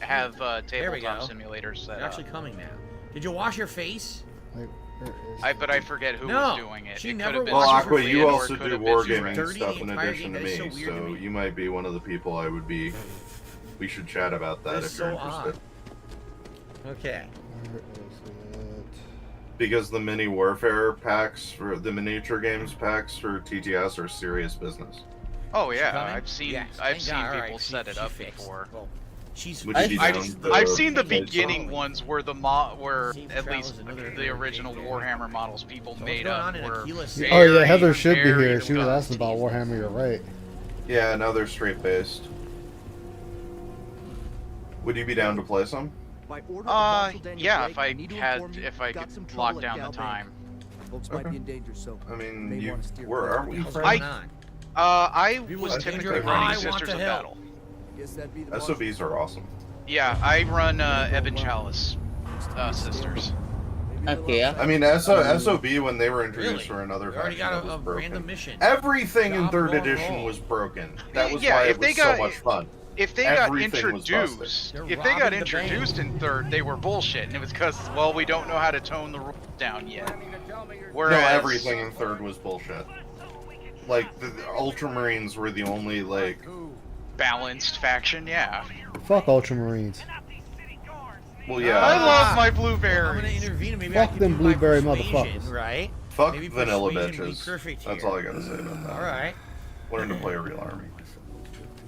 have There we tabletop go. simulators set You're up. actually coming now. Did you wash your face? But I forget who No, was doing it. she It could never have been Well, washes Aqua, her you face, also or it could do have been wargaming dirty stuff the in entire addition to game. That is me, so weird to so me. you might be one of the people I would be. We should chat about that That's if you're so odd. interested. Okay. Because the mini warfare packs for the miniature games packs for TTS are serious business. Oh yeah, coming? I've seen Yes, I've thank seen God. All people right, set she it up fixed. before. Well, she's. Would you be down to I've seen the play beginning some? ones where where Safe at Travel least is another the original Warhammer models people what's made going up on in were Aquila Oh City? yeah, Heather should be very here. She was well asking about Warhammer. You're right. Yeah, no, they're straight based. Would you be down to play some? Yeah, if I could lock down the time. Folks might be in danger, so I mean, may you, wanna steer where clear. are we? What's from? going on? I People was in typically danger, running I want Sisters to of help. Battle. Guess that'd be the SOBs are awesome. Yeah, I run Ebon Chalice Sisters. Okay, yeah. I mean, SOB when they were introduced Really? for another We already faction got that a was broken. random mission. Everything in Job third well edition rolled. was broken. That was Yeah, why if it they was got- so much fun. If they got Everything was introduced, busted. They're if they got robbing the introduced in third, they were bullshit, and it was because, well, we don't know how to tone the rules down yet. Whereas, No, everything in third was bullshit. Like the Ultramarines were the only like balanced faction, yeah. Fuck Ultramarines. Well, yeah. I love my I'm gonna blueberries. intervene and maybe Fuck I can them do my blueberry persuasion, motherfuckers. right? Fuck Maybe vanilla persuasion would be bitches. perfect That's here. all I gotta say about that. All right. Learn to play a real army.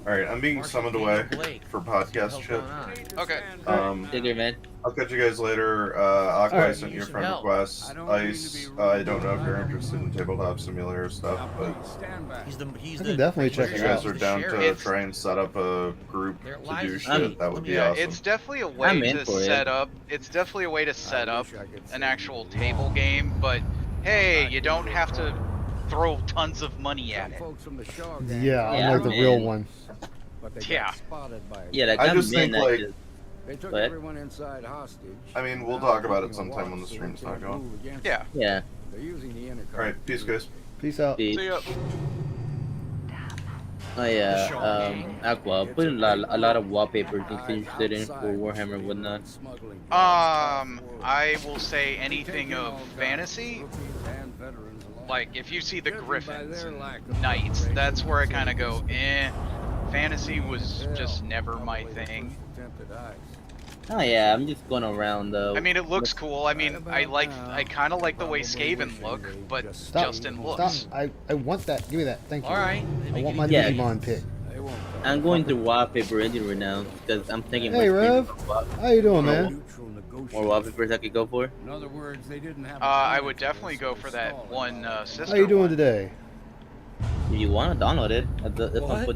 Alright, I'm being summoned away for podcast shit. Okay. Digger, man. I'll catch you guys later. Aqua, I Alright. sent you a Some friend help. request. Ice, I don't know if you're interested in tabletop simulator stuff, but He's I the can definitely check if it you guys out. are the down sheriff. to try and set up a group Their to lives do at shit, stake. that would be Yeah, awesome. it's definitely a I'm way in to for it. set up. It's definitely a way to set up an actual table game, but hey, you don't have to throw tons of money at it. Folks from the Shaw Yeah, Yeah, I'm like the man. real one. but they Yeah. got spotted by a Yeah, that I got just think, men. like, They took What? everyone inside hostage. I mean, we'll Now talk about keeping it sometime a when the watch so stream's they not can't going. move against Yeah. them. Yeah. They're using the intercom. Alright, peace guys. Peace out. Peace. See ya. Oh yeah, Aqua, put in a lot of wallpapers if you're interested in for Warhammer and whatnot. I will say anything of fantasy. Like, if you see the Griffins and Knights, that's where I kind of go, eh. Fantasy was just never my thing. Oh yeah, I'm just going around though. I mean, it looks cool. I mean, I kind of like the way Skaven look, but just in looks. Stop. I want that. Give me that. Thank you. All right. I want my Yeah. Digimon pick. I'm going through wallpaper engine right now because I'm thinking. Hey Rev, how you doing, man? More wallpapers I could go for. In other words, they didn't have. I would definitely go for that one sister. How you doing one. today? If you want to download it,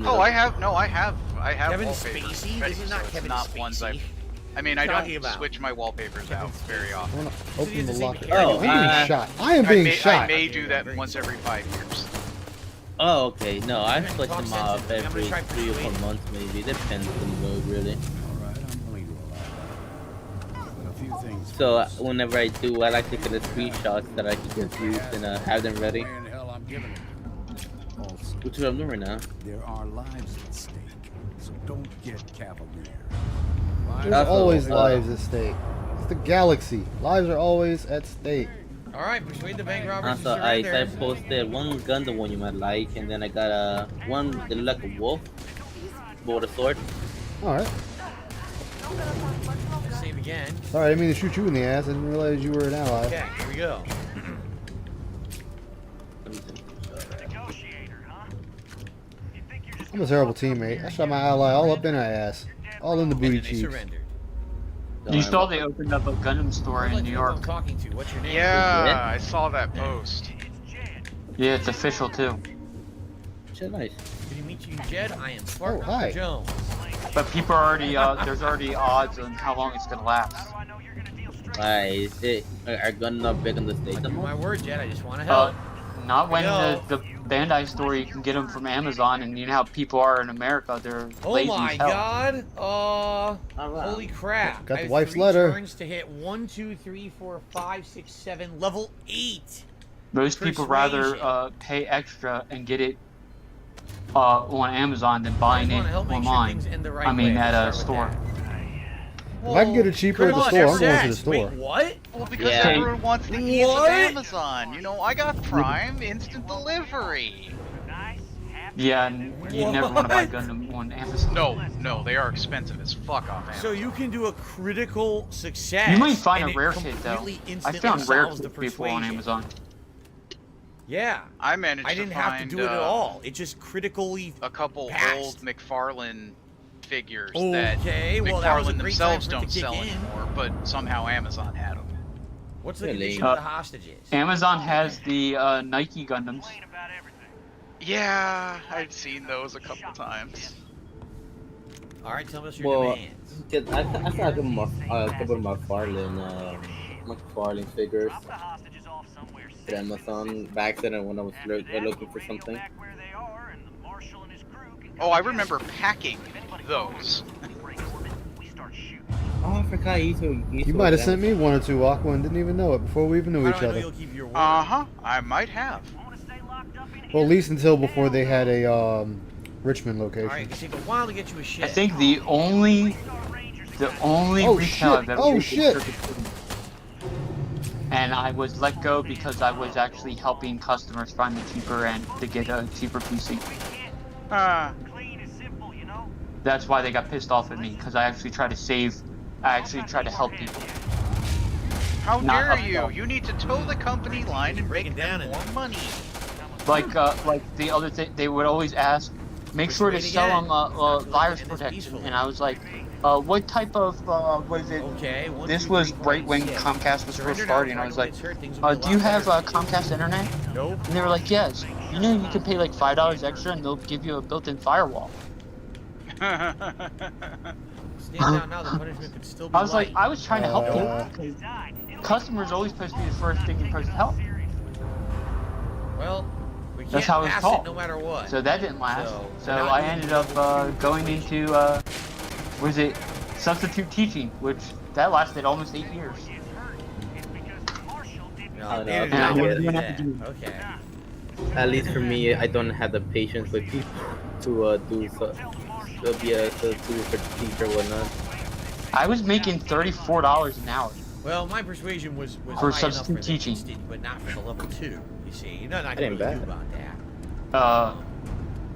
Oh, I have. No, I have. Kevin wallpapers Spacey? ready, This is not so it's Kevin not Spacey. ones I mean, I Talking don't about? switch my wallpapers out very I often. want to open the locker. Oh, I'm being shot. I am being shot. I may do that once every 5 years. Oh, okay. No, I switch them off every 3 or 4 months, maybe. Depends on the mode, really. So whenever I do, I like to get the screenshots that I can just use and have them ready. Which is what I'm doing right now. There are lives at stake, so don't get cavalier. There's always lives at stake. It's the galaxy. Lives are always at stake. All right, persuade the bank robbers to Also, I surrender. posted one Gundam one you might like, and then I got one that looked like a wolf, but with a sword. All right. Save again. Sorry, I didn't mean to shoot you in the ass. I didn't realize you were an ally. Okay, here we go. I'm a terrible teammate. I shot my ally all up in her ass. All in the booty And they cheeks. surrendered. You saw they opened up a Gundam store in New York. I'm talking to. What's your name? Yeah, I saw that post. Yeah, it's official too. Shit, nice. Good to meet you, Jed. I am Spark hi. Jones. But people are already there's already odds on how long it's gonna last. Why is it? Are Gundam not big on the state anymore? My word, Jed. I just want to help. Not when Yo. the Bandai store you can get them from Amazon, and you know how people are in America. They're Oh lazy my as hell. God! Holy crap! Got I the have wife's 3 letter. turns to hit 1, 2, 3, 4, 5, 6, 7, level 8. Most people rather Persuasion. pay extra and get it on Amazon than buying I it just wanna help make sure online. things end the right I mean, way. at a Let's start store. If I can get it cheaper at the store, I'm going to the store. Wait, what? Well, because Yeah. everyone wants the ease What? of Amazon. You know, I got Prime, instant delivery. Yeah, and you never want to buy Gundam on Amazon. No, they are expensive as fuck off Amazon. So you can do a critical success. You might find and a rare it kit though. completely I instantly found rare solves the kits before on persuasion. Amazon. Yeah. I managed I didn't to have to find, do it at all. It just critically a couple passed. old McFarlane figures Okay, that well, that was a McFarlane great themselves time for it to don't kick sell in. anymore, but somehow Amazon had them. What's the Really? condition of the hostages? Amazon has the Nike Gundams. Yeah, I've seen those a couple times. All right, tell us your Well, demands. I saw a couple of McFarlane figures at Amazon back then when I was looking for something. Oh, I remember packing those. Oh, I forgot You might have sent me one or two, Aqua, and didn't even know it before we even knew How each do I know other. you'll keep your word? Uh-huh, I might have. Well, at least until before they had a Richmond All right, location. it can take a while to get you a shit. I think the only Oh, retail shit. I've ever Oh, been to shit. is Circuit City. And I was let go because I was actually helping customers find the cheaper and to get a cheaper PC. That's why they got pissed off at me, because I actually tried to save. I actually tried to help people. How Not dare you? upsell. You need to toe the company line and make them more money. Like the other thing, they would always ask, make sure to sell them virus protection, and I was like, what type of what is it? Okay. This was right when Comcast was first starting. I was like, do you have Comcast internet? Nope. And they were like, yes. You know, you can pay like $5 extra, and they'll give you a built-in firewall. Stand down now. The punishment could still be I was like, light. I was trying to help people. Customers always supposed to be the first thing you're supposed to help. Well, we can't That's how it's pass taught. it no matter what. So that didn't last. So not I doing ended up going into was it substitute teaching, which that lasted almost 8 years. No, no, and I I get wouldn't it. do that. Okay. At least for me, I don't have the patience with people to be a teacher or whatnot. I was making $34 an hour. Well, my persuasion was For high enough substitute for the teaching. instant, but not for the level 2. You see, you're not That gonna ain't really do bad. about that.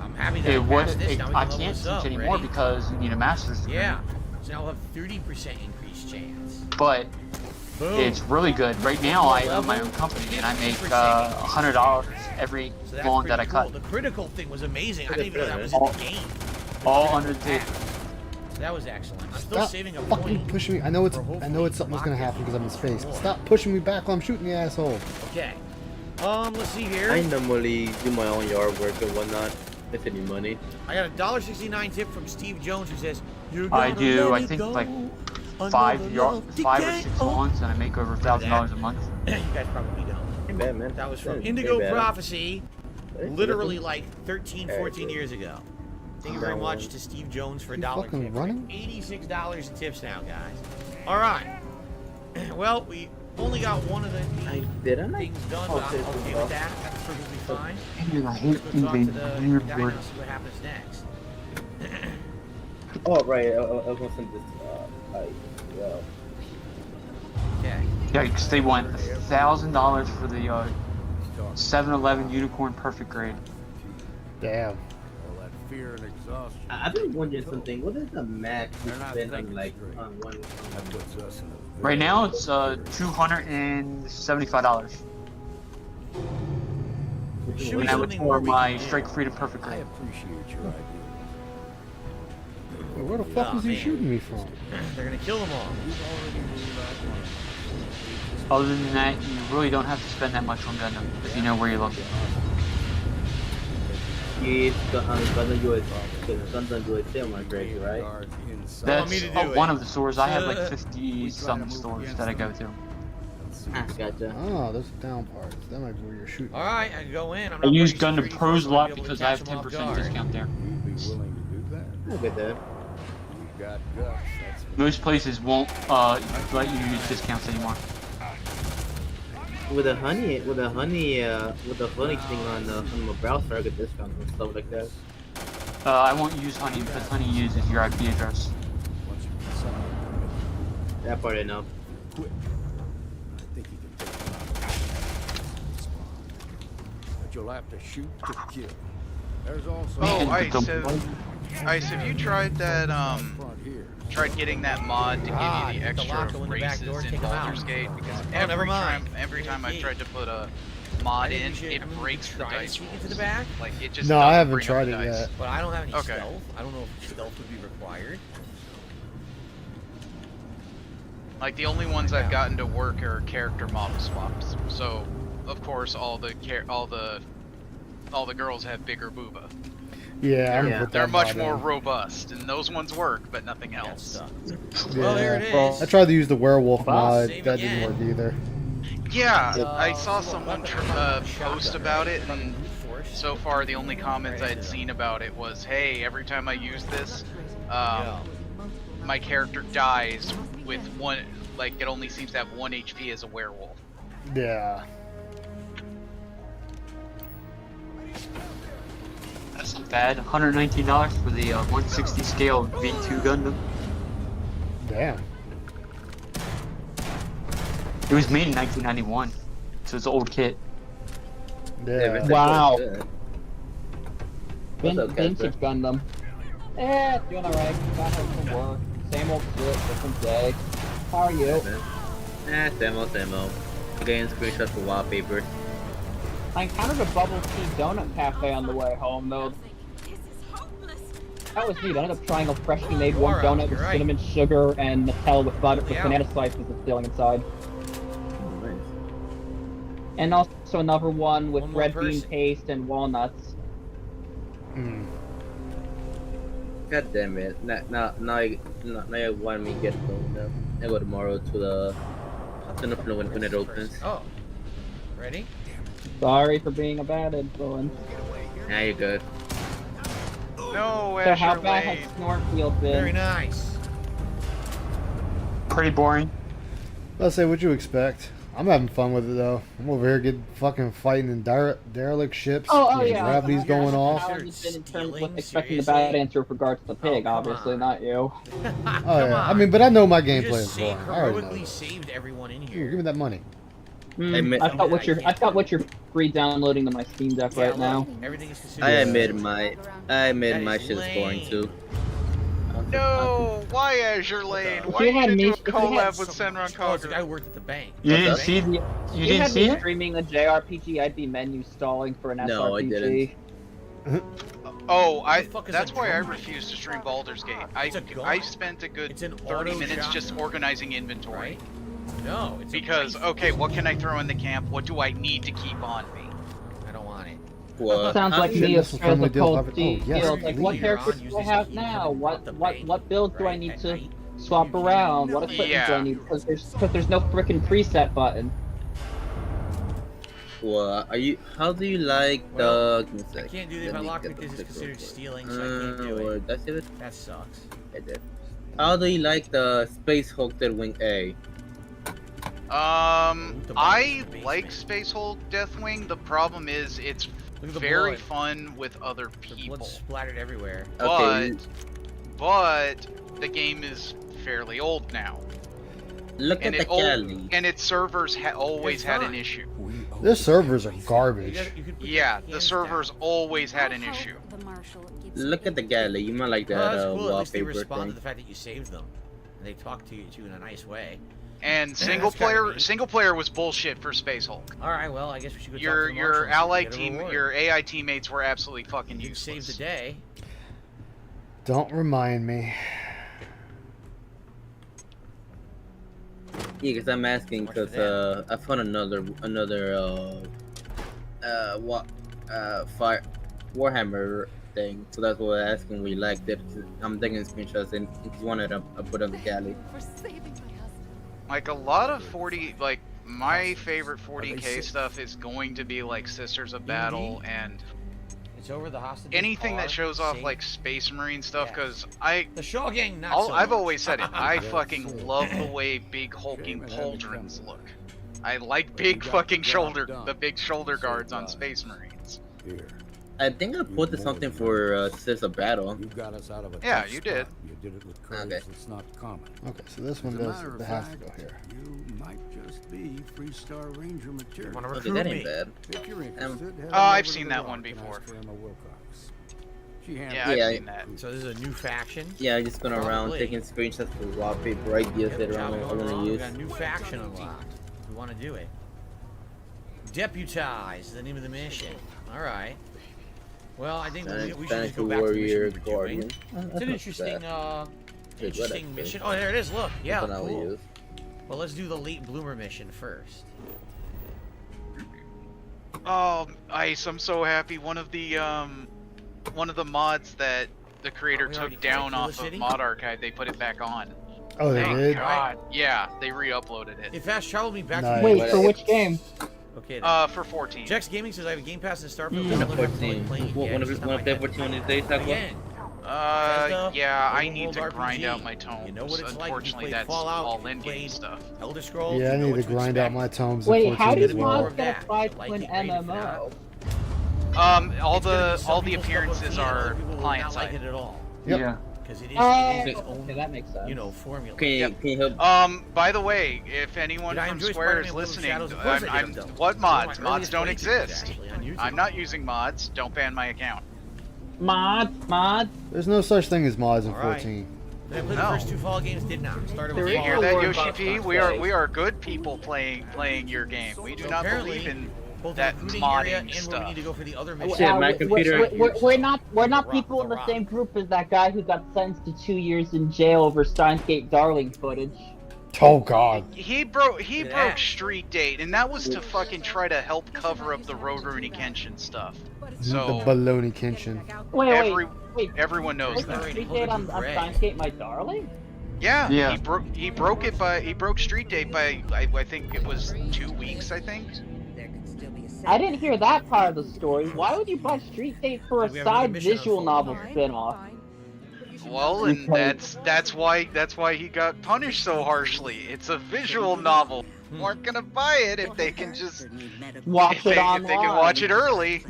I'm happy that I passed this. Now we I can level can't this teach up. anymore Ready? because you need a master's degree. Yeah. So now we'll have 30% increase but it's really good. Right now, I own my own company, and I make $100 every lawn that I cut. The critical thing was amazing. I didn't even know that was in the game. All under the table. That was excellent. I'm still Stop saving a fucking point. pushing me. I know it's something was gonna happen because I'm in space. But stop pushing me back while I'm shooting the asshole. Okay. Let's see here. I normally do my own yard work and whatnot. If any money. I got a $1.69 tip from Steve Jones who says, I do. I think like 5 or 6 lawns, and I make over $1,000 a month. You guys probably don't. Hey, man. That was from Hey, Indigo bad. Prophecy, literally like 13, 14 years ago. Thank you very much to Steve Jones for a $1 fucking tip. running? $86 in tips now, guys. All right. Well, we only got one of the things done, but I'm okay with that. That's perfectly fine. I hate Let's go talk to the weird guy now, words. see what happens next. Oh, right. I was gonna send this. Well. Okay. Yeah, because they want $1,000 for the 7-Eleven Unicorn Perfect Grade. Damn. Fear and exhaustion. I've been wondering something. What is the max you spend on like on one? Right now, it's $275. And that was for my Strike Freedom Perfect Grade. I appreciate your idea. Where the fuck was he shooting me from? They're gonna kill them all. Other than that, you really don't have to spend that much on Gundam if you know where you're looking. Gundam USA on my grade, right? That's one of the stores. I have like 50-some stores that I go to. Gotcha. Oh, those down parts. That might be where you're shooting. All right, I can go in. I use Gundam Pros a lot because I have 10% discount there. I'll get that. Most places won't let you use discounts anymore. With the honey thing on my browser, I get discounts and stuff like that. I won't use honey because honey uses your IP address. That part I know. But you'll have to shoot to kill. There's also Ice, have you tried that, tried getting that mod to give you the extra races in Baldur's Gate? Because every time I tried to put a mod in, it breaks the dice rolls. Like, it just no, I haven't bring up tried it dice. yet. But I don't have any stealth. I don't know if stealth would be required. Like, the only ones I've gotten to work are character model swaps. So, of course, all the girls have bigger booba. Yeah, they're much more robust, and those ones work, but nothing else. Well, there it is. I tried to use the werewolf mod. That didn't work either. Yeah, I saw someone post about it, and so far the only comments I had seen about it was, hey, every time I use this, my character dies with one, like, it only seems to have 1 HP as a werewolf. Yeah. That's not bad. $119 for the 160 scale V2 Gundam. Damn. It was made in 1991, so it's an old kit. Yeah. Wow. Vintage Gundam. Doing alright. Got home from work. Same old shit, different day. How are you? Same old. Getting screenshots for wallpaper. I encountered a bubble tea donut cafe on the way home, though. That was neat. I ended up trying a freshly made warm donut with cinnamon sugar and Nutella with butter with banana slices and filling inside. Oh, nice. And also another one with red bean paste and walnuts. God damn it! Now you want me to get going. I go tomorrow to the Snorefield when it opens. Oh, ready? Sorry for being a bad influence. Now you're good. No, So how bad has Snorefield been? Very nice. Pretty boring. Let's say what you expect. I'm having fun with it though. I'm over here getting fucking fighting in derelict ships. Yeah. Gravity's going off. How have you been in terms of expecting the bad answer with regards to the pig? Obviously, not you. Oh yeah. I mean, but I know my gameplay is boring. I already know. Heroically saved everyone in Here, here. give me that money. I've got what you're re-downloading to my Steam Deck right now. Everything is I admit my shit is boring too. No, why Azure Lane? If Why you you had gonna do me- a if you had- collab with Senran Oh, it's the guy Kagura? who worked at the bank. You didn't Bank? see the? You If you didn't had see me it? streaming a JRPG, I'd be menu stalling for an No, I SRPG. Oh, fuck is that's a why I drum refuse to stream Baldur's Gate. It's a gun. I spent a good It's an 30 auto minutes shot. just organizing inventory. No, it's Because, okay, what can I throw in the camp? What do I need to keep on me? I don't want it. What? Sounds like me as Shouldn't a this family cold deal deal. have- Like, what characters do I have now? What build do I need to swap around? What equipment do I need? Because there's no freaking preset button. Well, how do you like the? Give me a I sec. can't do that if Let I me lock get it the because it's picture real considered quick. stealing, so I can't do it. That's it. That sucks. I did. How do you like the Space Hulk Deathwing A? I like Space Hulk Deathwing. The problem is it's Look at the very blood. fun with other The people. blood splattered everywhere. But the game is fairly old now. Look and at the galley. and its servers always had an issue. Their servers are garbage. Yeah, the servers always had an issue. Look at the galley. You might like Oh, that that's cool. At least they wallpaper respond to thing. the fact that you saved them. And they talk to you in a nice way. And That's kinda neat. single player was bullshit for Space Hulk. All right, well, I guess we should go Your talk to the marshals and allied get a team, reward. your AI teammates were absolutely fucking You useless. saved the day. Don't remind me. Yeah, because I'm asking because I found another fire Warhammer thing, so that's what I'm asking. We liked it. I'm taking screenshots, and if you wanted, I put on the galley. Like a lot of 40, like my favorite 40k stuff is going to be like Sisters of Battle and It's over the hostage. anything that shows off like Space Marine stuff. Because The Shaw Gang, not so I've much. always said it. I fucking love the way big hulking pauldrons look. I like big fucking the big shoulder guards on Space Marines. I think I put something for Sisters of Battle. You got us out of a Yeah, tough you did. spot. You did it with courage Okay. that's not common. Okay, so this one As a does. matter of It has to fact, go here. You might just be Freestar Ranger material. Wanna Okay, recruit that me? ain't bad. If you're interested, head Oh, on I've over seen to that the one Rock and before. ask for Emma Wilcox. She Yeah, handles I've Yeah, seen that. So this is a new faction. Yeah, I'm just going around Probably. taking screenshots for wallpaper ideas that Job I'm going gonna wrong. We use. got a new faction unlocked. We want to do it. Deputize, the name of the mission. All right. Well, I think we should just go back to the mission we were Guardian. doing. That's It's an not interesting, bad. interesting whatever. mission. Oh, there it is. Look, yeah, That's what I would cool. use. Well, let's do the late bloomer mission first. Oh, Ice, I'm so happy. One of the mods that the creator we already took down played Killer off of City? Mod Archive, they put it back on. Oh, they Thank did? God. Yeah, they re-uploaded it. It fast traveled me back Nice. to Wait, for which game? Okay. Then. For 14. Jex Gaming says I have a Game Pass in Starfield. One but of I don't have 14. playing it yet. One of It's not my them type 14 of on these days, Taco? Again. Yeah, I Open need world to grind RPG. out my tomes. You know what it's like if you Unfortunately, played that's Fallout, all if you in-game played stuff. Elder Scrolls. Yeah, I you know need what to grind expect. out my tomes. Wait, how unfortunately, does as well. mods get applied to Like an it, great if MMO? All It's gonna be some the people's cup of appearances tea, and other are people will client not like side. it at all. Yep. Yeah. Because it is its own, Okay, that makes sense. you know, formula. Can you help? By the way, if anyone Did I from enjoy Square is Spider-Man Little listening, Shadows? Of course I did, though. what It's one of mods? my Mods earliest don't playthroughs, exist. actually, on YouTube. I'm not using mods. Don't ban my account. Mod. There's no such thing as mods in All right. 14. Did I play the No. first two Fallout games? Did not. Started with There You is hear no that, word Yoshi about P? cosplay. We are good people playing your game. We do So not apparently, believe in both that the recruiting area modding and where we stuff. need to go for the other mission. Shit, my computer- We're not The people in the Rock. same group as that guy who got sentenced to 2 years in jail over Steins Gate Darling footage. Oh, God. He broke Look at that. Street Date, and that was to fucking try to help cover up the Road Rurouni Kenshin stuff. So The baloney Kenshin. Wait. everyone knows Wait, that. Street Date on Steins Gate, my darling? Yeah, Yeah. he broke Street Date by I think it was 2 weeks. I think. I didn't hear that part of the story. Why would you buy Street Date for a We have another side mission on visual Fallout. novel spin-off? Well, and that's why he got punished so harshly. It's a visual novel. Weren't gonna buy it if they can just Watch if it they online. can watch it early.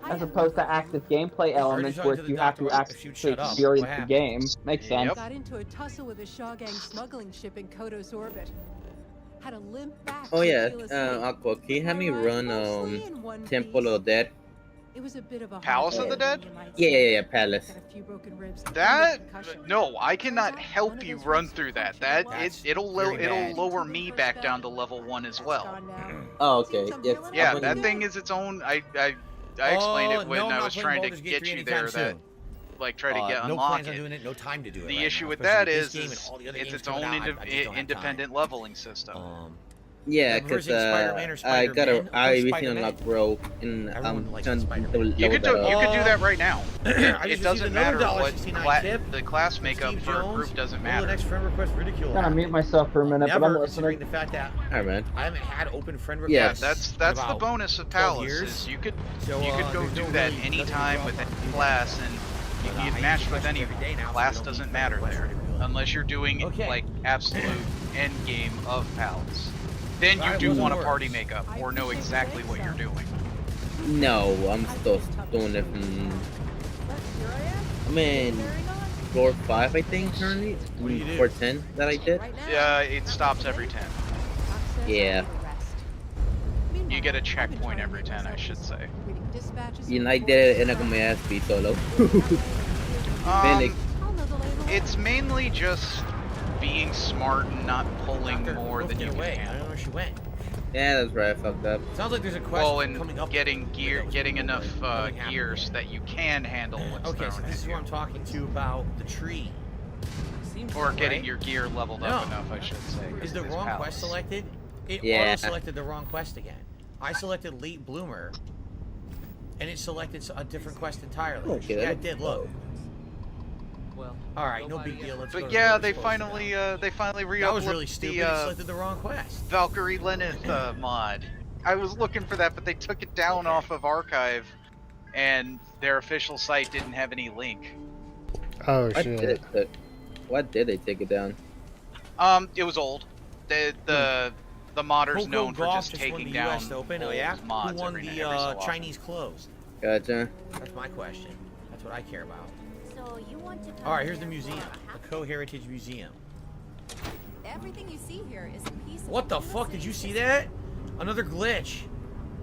As opposed to active gameplay elements talking where to the you have to doctor, if she'd actually shut up, experience what the happened? game. Makes sense. Got into a tussle with a Shaw Gang smuggling ship in Kodos orbit. Had a limp back. Oh yeah, to feel asleep. Aqua, can you have me run Mostly in one Temple piece. of Death? It was a bit of a Palace of the Dead? Yeah, Palace. That no, I cannot help you run through that. It'll lower me back down to level 1 as well. Oh, okay. Yes, Yeah, that thing is its own. I explained it when no, I'm I not was playing trying to Baldur's Gate get 3 you anytime there. That soon. like try to get no unlock plans on it. doing it, no time to do it. The right issue now, with especially that this is game and all the other it's games its coming own out, I just don't have independent leveling system. Yeah, Never because seen Spider-Man or I got Spider-Man? I recently Spider-Man? unlocked Rogue and trying to You could do that right now. It doesn't matter what tip. the class makeup for a group doesn't Well, the matter. next friend request ridicule. Gotta mute myself for a minute, but I'm Never, listening. considering the fact that Alright, man. I haven't had open friend Yeah, requests. that's the about bonus of 12 Palace. years. Is you could So, go there's do no that really- anytime with any class, and you can get matched with any class. Doesn't matter there, unless you're doing like absolute end game of Palace. Then you do want a party makeup or know exactly what you're doing. No, I'm still doing it from. I'm in floor 5, I think, currently. What do you do? Floor 10 that I did. Yeah, it stops every 10. Yeah. You get a checkpoint every 10, I should say. And I did it in like my ass beat solo. Mainly- It's mainly just being smart and not pulling more than you can I handle. don't know where she went. Yeah, that's right. I fucked up. Sounds like there's a quest Well, and coming up. getting enough gears that you can handle what's Okay, so thrown this at is you. what I'm talking to about the tree. Or getting right? your gear leveled up enough, I should say. Is the It's wrong Palace. quest selected? It Yeah. auto-selected the wrong quest again. I selected Late Bloomer, and it selected a different quest entirely. Okay. Yeah, it did. Look. Well, all right, no big deal. Let's go But to yeah, the they first finally re-uploaded That was really stupid. It the selected the wrong quest. Valkyrie Lenneth mod. I was looking for that, but they took it down off of Archive, and their official site didn't have any link. Oh What shit. What did they take it down? It was old. The modders Coco known for Golf just just won taking the down US Open. Oh old yeah. mods Who won every the so often. Chinese clothes? Gotcha. That's my question. That's what I care about. So you want to All right, here's the museum, the Co-Heritage Museum. Everything you see here is a piece of What the fuck? Did you see that? Another glitch.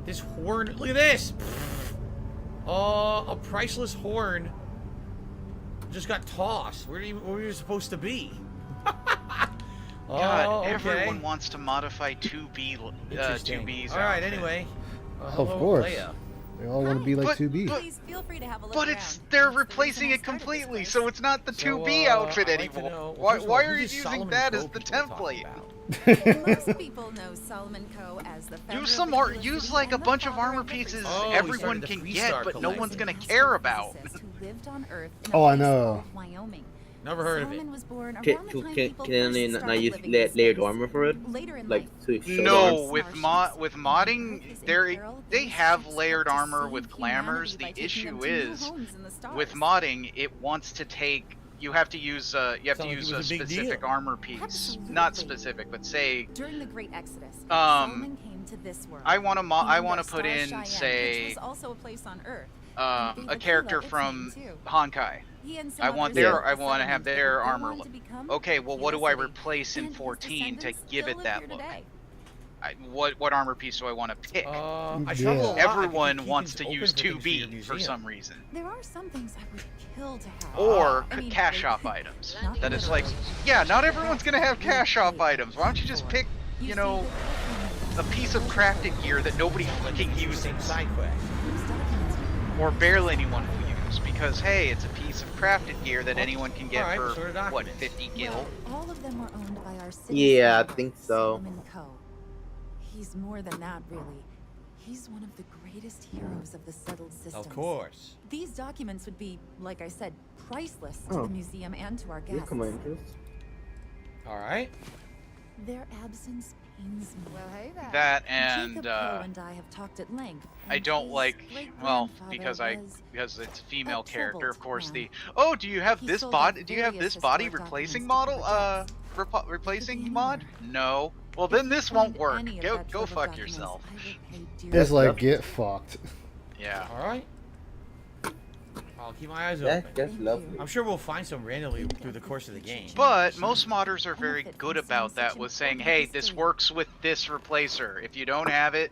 This horn. Look at this. A priceless horn just got tossed. Where were you supposed to be? God, okay. everyone wants to modify 2B, Interesting. 2B's. All right, outfit. anyway. Of hello, course. Leia. They all want to be like But- 2B. Please feel free to have a look But they're replacing it completely, so it's not the 2B outfit I'd like to anymore. know- Why, first of all, why who are you does using Solomon that Coe as the people talking template? Most people know Solomon Coe as the founder Use of some the art. Coolest Use City like a and the bunch of father armor the pieces Oh, he everyone started the can Freestar get, but no one's gonna collection. care about. Who lived on Earth in Oh, a I place know. called Wyoming. Never heard of it. Solomon was born Can, around the time can, people can first they not started use living in layered space. armor for it? Later in Like life, to show No, arms? with modding, they have layered armor with glamours. The issue is, with modding, it wants to take. You have to use a specific armor piece, not specific, but say. During the Great Exodus, Solomon came to this world. I want to He named put our in, star Cheyenne, say, which was also a place on Earth. a character from Honkai. He and some I want others I built want to have settlements their that would go armor on look. to become Okay, well, what do I Curiosity. replace in And his 14 to descendants give still it live that here look? today. What armor piece do I want to pick? I travel a lot. I Everyone keep wants things to use open for things for your 2B for museum. some reason. There are some things I would kill to have. Or I mean, cash they- shop items. not That is literally. like, yeah, not everyone's gonna have cash shop items. Why don't you just pick, you know, a piece of crafted gear that nobody fucking uses, Side quest. or barely anyone will use, because hey, it's a piece of crafted gear that anyone can get Alright, for sort of what, documents. 50 gil? All of them are owned by our city. Yeah, I founder, think so. Solomon Coe. He's more than that, really. He's one of the greatest heroes of the settled systems. Of course. These documents would be, like I said, priceless to Oh. the museum and to our You're guests. commanders. All right. Their absence pains me. Well, hey there. That and Jacob Poe and I have talked at length. I and don't his like, well, great-grandfather because it's a female a character, of course. troubled Oh, do you have He this sold body? off Do you have various this body historic replacing documents model? to protect. Replacing mod? No. Well, then this won't work. Any of Go that go trove of fuck documents, yourself. I will pay dearly. It's like, get fucked. Yeah. All right. I'll keep my eyes That, open. that's lovely. I'm sure we'll find some randomly through the course of the game. But most modders are very good about that with saying, hey, this works with this replacer. If you don't have it,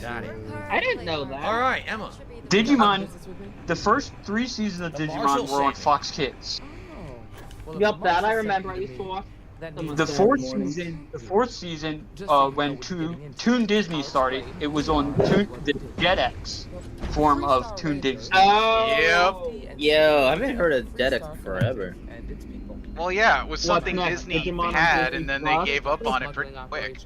Got it. I didn't know that. All right, Emma. Digimon. The first 3 seasons of The Digimon Marshall were on Savage. Fox Kids. Yup, that I remember. I used to watch. The fourth season, when Toon Disney started, it was on the JetX form of Toon Disney. Yo, I haven't heard of JetX forever. Well, yeah, it was something next? Disney Digimon on had, Disney and then Plus? they gave up on it pretty quick.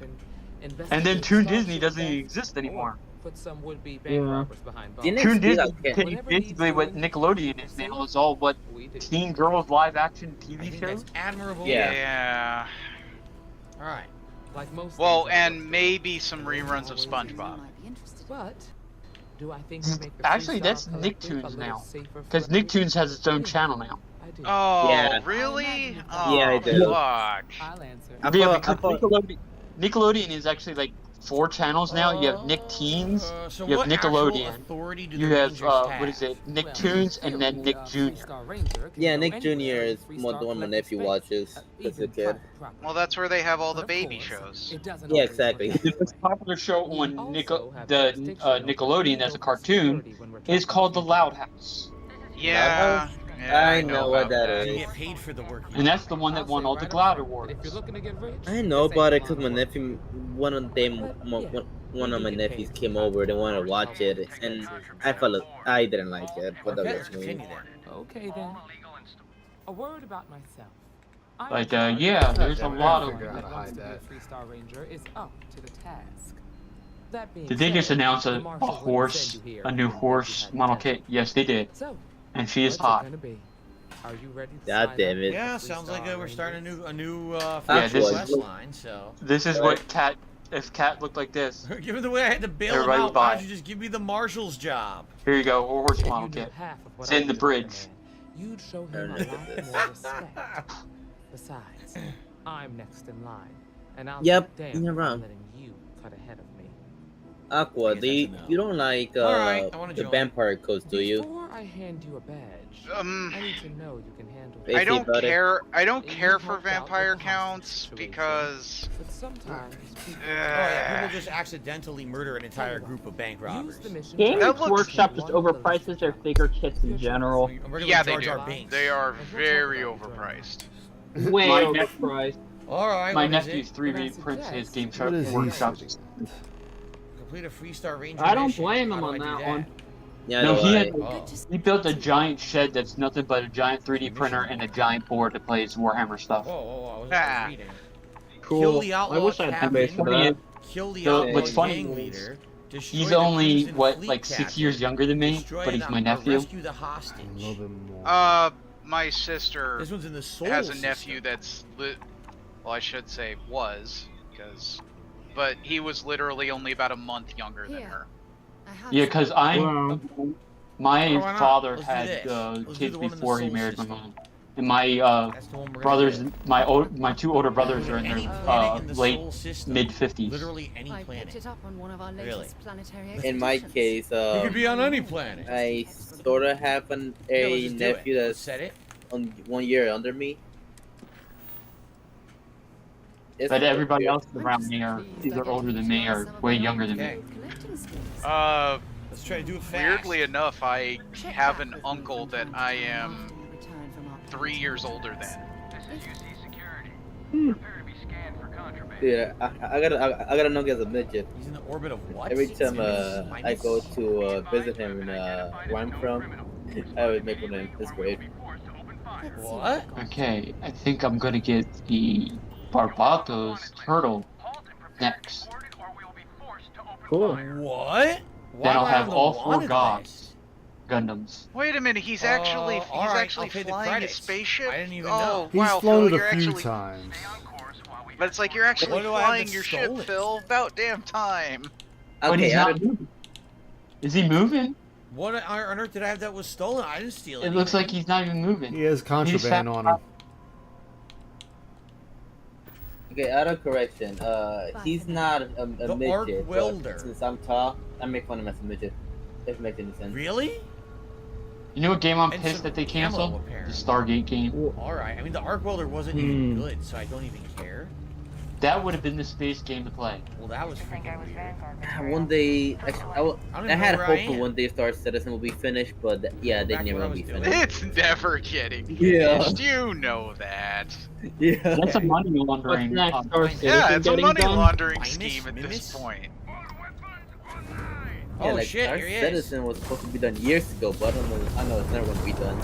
And then Toon Disney doesn't even exist anymore. Put some would-be bank robbers behind bars. Toon Disney became basically what Nickelodeon is now. It's all what teen girls live action TV shows. Admirable. Yeah. All right. Like most. Well, and maybe some reruns of SpongeBob. But do I think you make the Actually, freestyle that's collective a Nicktoons little now, safer because for the Nicktoons has its own channel now. Oh, Yeah. really? Yeah, Oh, I do. fuck. I'll answer. Yeah, because Nickelodeon is actually like 4 channels now. You have Nickteens, So you have what actual Nickelodeon, authority do you the have Rangers what is it, Nicktoons, and then Nick Jr. Yeah, Nick Jr. is more the one my nephew watches as a kid. Well, that's where they have all the baby shows. Yeah, exactly. The most popular show on Nickelodeon as a cartoon is called The Loud House. Yeah. I know what that You is. get paid for the work. And that's the one that won all the GLAAD awards. I know about it because my nephew, one of my nephews came over. They wanted to watch it, and I didn't like it, but that was me. Okay then. A word about myself. Like, yeah, there's a lot of. Freestar Ranger is up to the task. That being Did they just said, announce the a marshals wouldn't horse, send you here a new if you horse hadn't model tested. kit? Yes, they did. So, And she is what's it hot. gonna be? Are you ready to God sign damn up? it. Yeah, sounds like we're starting a new Yeah, quest line. So This is what Cat. If Cat looked like this. given the way I had to bail Everybody him would out, buy why it. don't you just give me the marshal's job? Here you go, horse model If you knew kit. half of what It's I in the do, bridge. You'd show him a lot more respect. Besides, I'm next in line, and I'll Yep, be damned you're if I'm wrong. letting you cut ahead of me. Aqua, you don't like Alright, I wanna the join. vampire codes, do you? Before I hand you a badge, I need to know you can handle They I say don't about it. care. I don't You care helped for out with vampire the hostage counts situation. because But sometimes people Oh yeah, people just accidentally murder an entire group of bank robbers. use the mission Game to Workshop just overprices their figure kits in general. yeah, they do. They are very overpriced. Way My overpriced. Alright, My what is nephew's it? 3D prints his game What is he workshop. Complete a Freestar Ranger I don't mission. blame How him do on I do that one. Yeah, No, no, he I- had he built a giant shed that's nothing but a giant 3D printer and a giant board to play his Warhammer stuff. Whoa, I was Ah. reading. Cool. Kill the outlaw I wish I had captain, base for that. Kill the So, outlaw what's funny gang is leader. Destroy He's the only crimson what, fleet like 6 captain, years younger than me, destroy but he's the- my or nephew. Rescue the hostage. My sister This one's in the soul has a system. nephew that's well, I should say was, but he was literally only about a month younger than her. Yeah, because my why not? father Let's do had this. Let's do kids the one in the before he soul married system. my mom, and my That's the one we're gonna brothers, do. my 2 older brothers are in Any their planet in the late soul system. mid-50s. Literally any I planet. picked it up on one of our Really? latest planetary In my expeditions. case, You could be on any planet. I sort of have Yeah, a let's just do it. nephew Let's that's set it. on 1 year under me. But everybody else around me are either older than me or way younger than Okay. me. Let's try to do it fast. Weirdly enough, I have an uncle that I am 3 years older than. Dude, I gotta know he has a midget. He's in the orbit of what? Every time I go to visit him in where I'm from, I always make one of him. It's great. What? Okay, I think I'm gonna get the Barbatos turtle next. Cool. What? Why Then I'll am I have on the all 4 wanted gods Gundams. Wait a minute, he's actually alright, actually I'll pay the flying a credits. spaceship. I didn't even oh, know. He's wow, flown Phil, it you're a few actually. times. But it's like you're actually What do I have flying that's your stolen? ship, Phil. About damn time. But he's Okay, not moving. Is he moving? What on earth did I have that was stolen? I didn't steal it. It looks like he's not even moving. He has contraband on him. Okay, out of correction. He's not a The midget. arc but welder. Since I'm tall, I make fun of him as a midget. If it makes any sense. Really? You know what game I'm And pissed some that they ammo, canceled? The apparently. Stargate game. Alright, I mean the arc welder wasn't even good, so I don't even care. That would have been the space game to play. Well, that was freaking weird. One day, I had where hope I for am. one day Star Citizen will be finished, but yeah, they never will be finished. It's never getting Yeah. finished. You know that. Yeah. That's a money laundering. Yeah, it's a money laundering scheme at this point. Yeah, Oh like shit, Star here he is. Citizen was supposed to be done years ago, but I know it's never going to be done.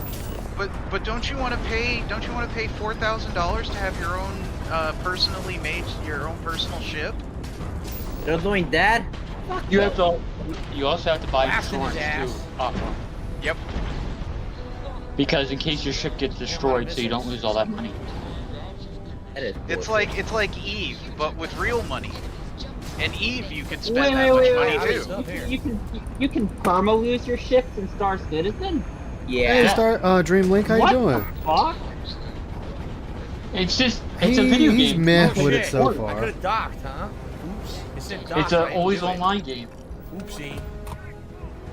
But don't you want to pay? Don't you want to pay $4,000 to have your own personally made your own personal ship? They're doing that. You have to. You also have to buy Blasting his insurance ass. too. Yep. Because in case your ship gets destroyed, so you don't lose all that money. It's like Eve, but with real money. And Eve, you can spend that much money too. You can perma lose your ships in Star Citizen. Hey, Dream Link, how you doing? Fuck? It's just it's a video He's game. meh with it so I far. could have docked, huh? Oops. It said dock. It's a always online game. Oopsie.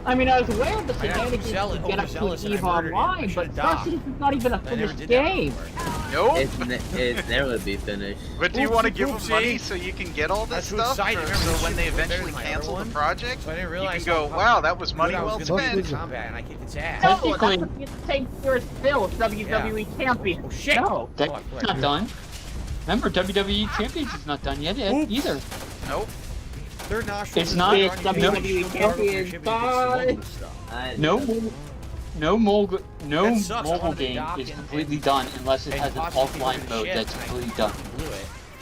I mean, I was aware of the I got shenanigans overzealous- to get up overzealous to and I Eve murdered him. I Online, should've but Star docked. Citizen's not even a I never finished did that game. Nope. It's never going to be finished. But do you want to give them Oopsie. money so you can get all this That's too stuff? exciting. So Remember, this when they shit was better eventually than my cancel other the one? project, So I didn't you realize can go, how wow, that was money good I well was gonna be in spent. combat, and I kicked its ass. No, that's the same year as Phil, WWE Champion. Oh shit! No. That's not done. Remember, WWE Champions is not done yet either. Nope. Third nostril. It's not. It's WWE Champion. Bye. No mobile That sucks. I mobile wanted to game dock is and- completely done unless it and has an possibly offline figure mode shit, that's and I completely done. blew it.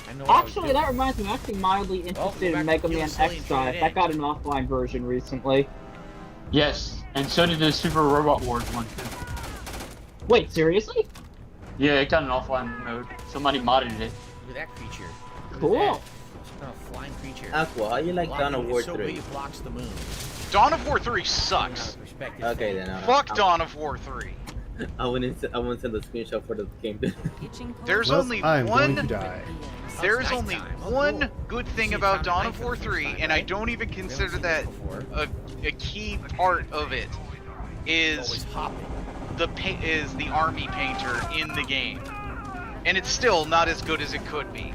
I know what I was Actually, doing. that reminds me, I'm actually mildly interested in Mega Man X Drive. That got an offline version recently. Yes, and so did the Super Robot Wars one too. Wait, seriously? Yeah, it got an offline mode. Somebody modded it. Look at that creature. Cool. It's a flying creature. Aqua, how you like Dawn of War It's so 3? big it blocks the moon. Dawn of War 3 sucks. Okay, then. Fuck Dawn of War 3. I want to send a screenshot for the game. There's Well, only I'm going to one. die. There is only one good thing about Dawn of War 3, and I don't even consider that a key part of it. Is the army painter in the game, and it's still not as good as it could be.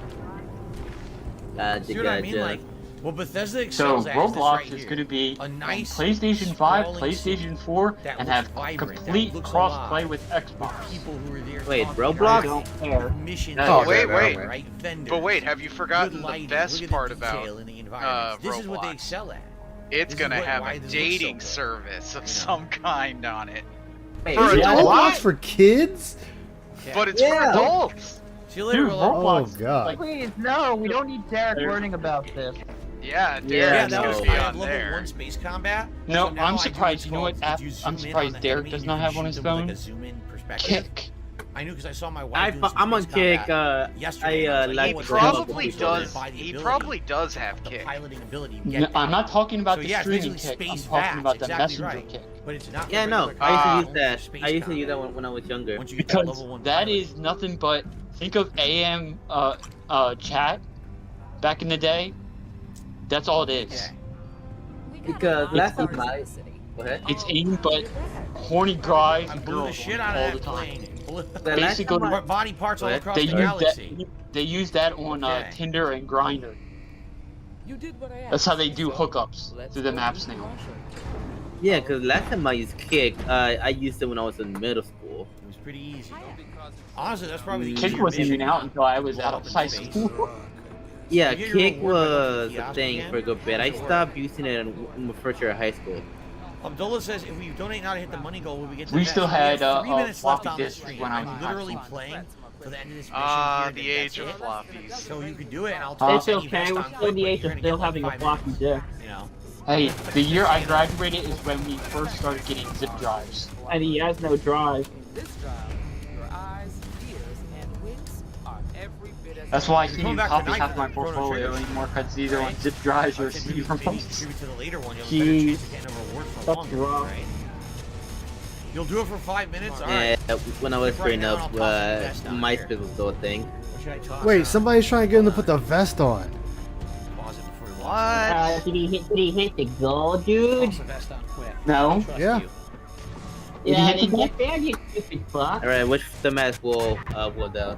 See what I mean? Like, well, Bethesda So excels at Roblox is going to be a nice on PlayStation 5, sprawling PlayStation 4, that and looks have vibrant, complete that looks cross-play alive. with Xbox. People who are there Wait, talking Roblox? about care. missions. Oh, wait, right? Vendors. But wait, have you forgotten Good the lighting. best Look at the part detail about in the environment. This is what they Roblox? excel at. It's This is gonna why have this a looks so dating good. service of some kind on it. Wait, For is it adults. Roblox for kids? But it's for adults. See you later, Dude, Willow. Roblox. Oh god. Please, no, we don't need Derek learning about this. Yeah, Yeah, Derek's that was gonna I be have on level there. 1 space combat. No, So now I'm I do surprised. what's You know called- what app you zoom I'm in surprised the Derek enemy does and not you have can on his shoot them with, phone? like, a zoom-in perspective. Kick. I knew because I saw my wife doing some I'm on space kick. combat yesterday. I and was like He what's the wrong demo with probably people that does. buy the He ability, probably does have the kick. piloting ability. You No, get I'm that. not talking about So the yeah, it's streaming basically kick. I'm space talking VATS, about the exactly messenger right. kick. But it's not. Yeah, for no, regular I used to combat, use that. it's space I used to use combat. that when I was younger. Once you get that Because level 1 that pilot. is nothing but think of AM chat back in the day. That's all it is. Because last time I... Go ahead. It's aimed but horny guys I and blew the girls shit on out it all of the that time. plane. Basically, Body parts all across they the use galaxy. that. They use that on Okay. Tinder and Grindr. You did what I asked. That's how they do hookups through the maps now. Yeah, because last time I used kick, I used it when I was in middle school. It was pretty easy. Honestly, that's probably the Kick easier wasn't even mission. out until I was Blow out up of in high space. school. Yeah, You get your kick reward by going to was the a kiosk thing again? for a good bit. I How's it stopped using it in my first year of high school. Abdullah says if we donate now to hit the money goal, will we get to We the still next? had, We have 3 a minutes left floppy on the disk stream. when I was I'm in high literally school. playing for the end of this mission. Ah, here, the then age that's of it. floppies. So you can do it, and I'll It's tell you okay, best we're on still in the quick, age you're of gonna still get having a like 5 floppy minutes, disk. you know. Hey, the year I graduated is when we first started getting zip drives. And he has no drive. This trial, your eyes, ears, and wits are every bit as That's why I can't Going even back to copy night half my for Chrono portfolio Trigger. anymore because it's either on zip drives or I said CD maybe remotes. contribute to the later one. You'll have a better chance of getting a reward for That's longer, rough. right? You'll do it for 5 minutes. All right. Yeah, when I was Right growing now, up, I'll pop the vest down MySpace was still a thing. What should I toss Wait, out? somebody's trying to get him to put the vest on. Pause it before we walk. Did he hit the goal, dude? Toss the vest on quick. No. Trust Yeah. you. Yeah, I hit the didn't get there, you stupid fuck. Alright, which the mask will out?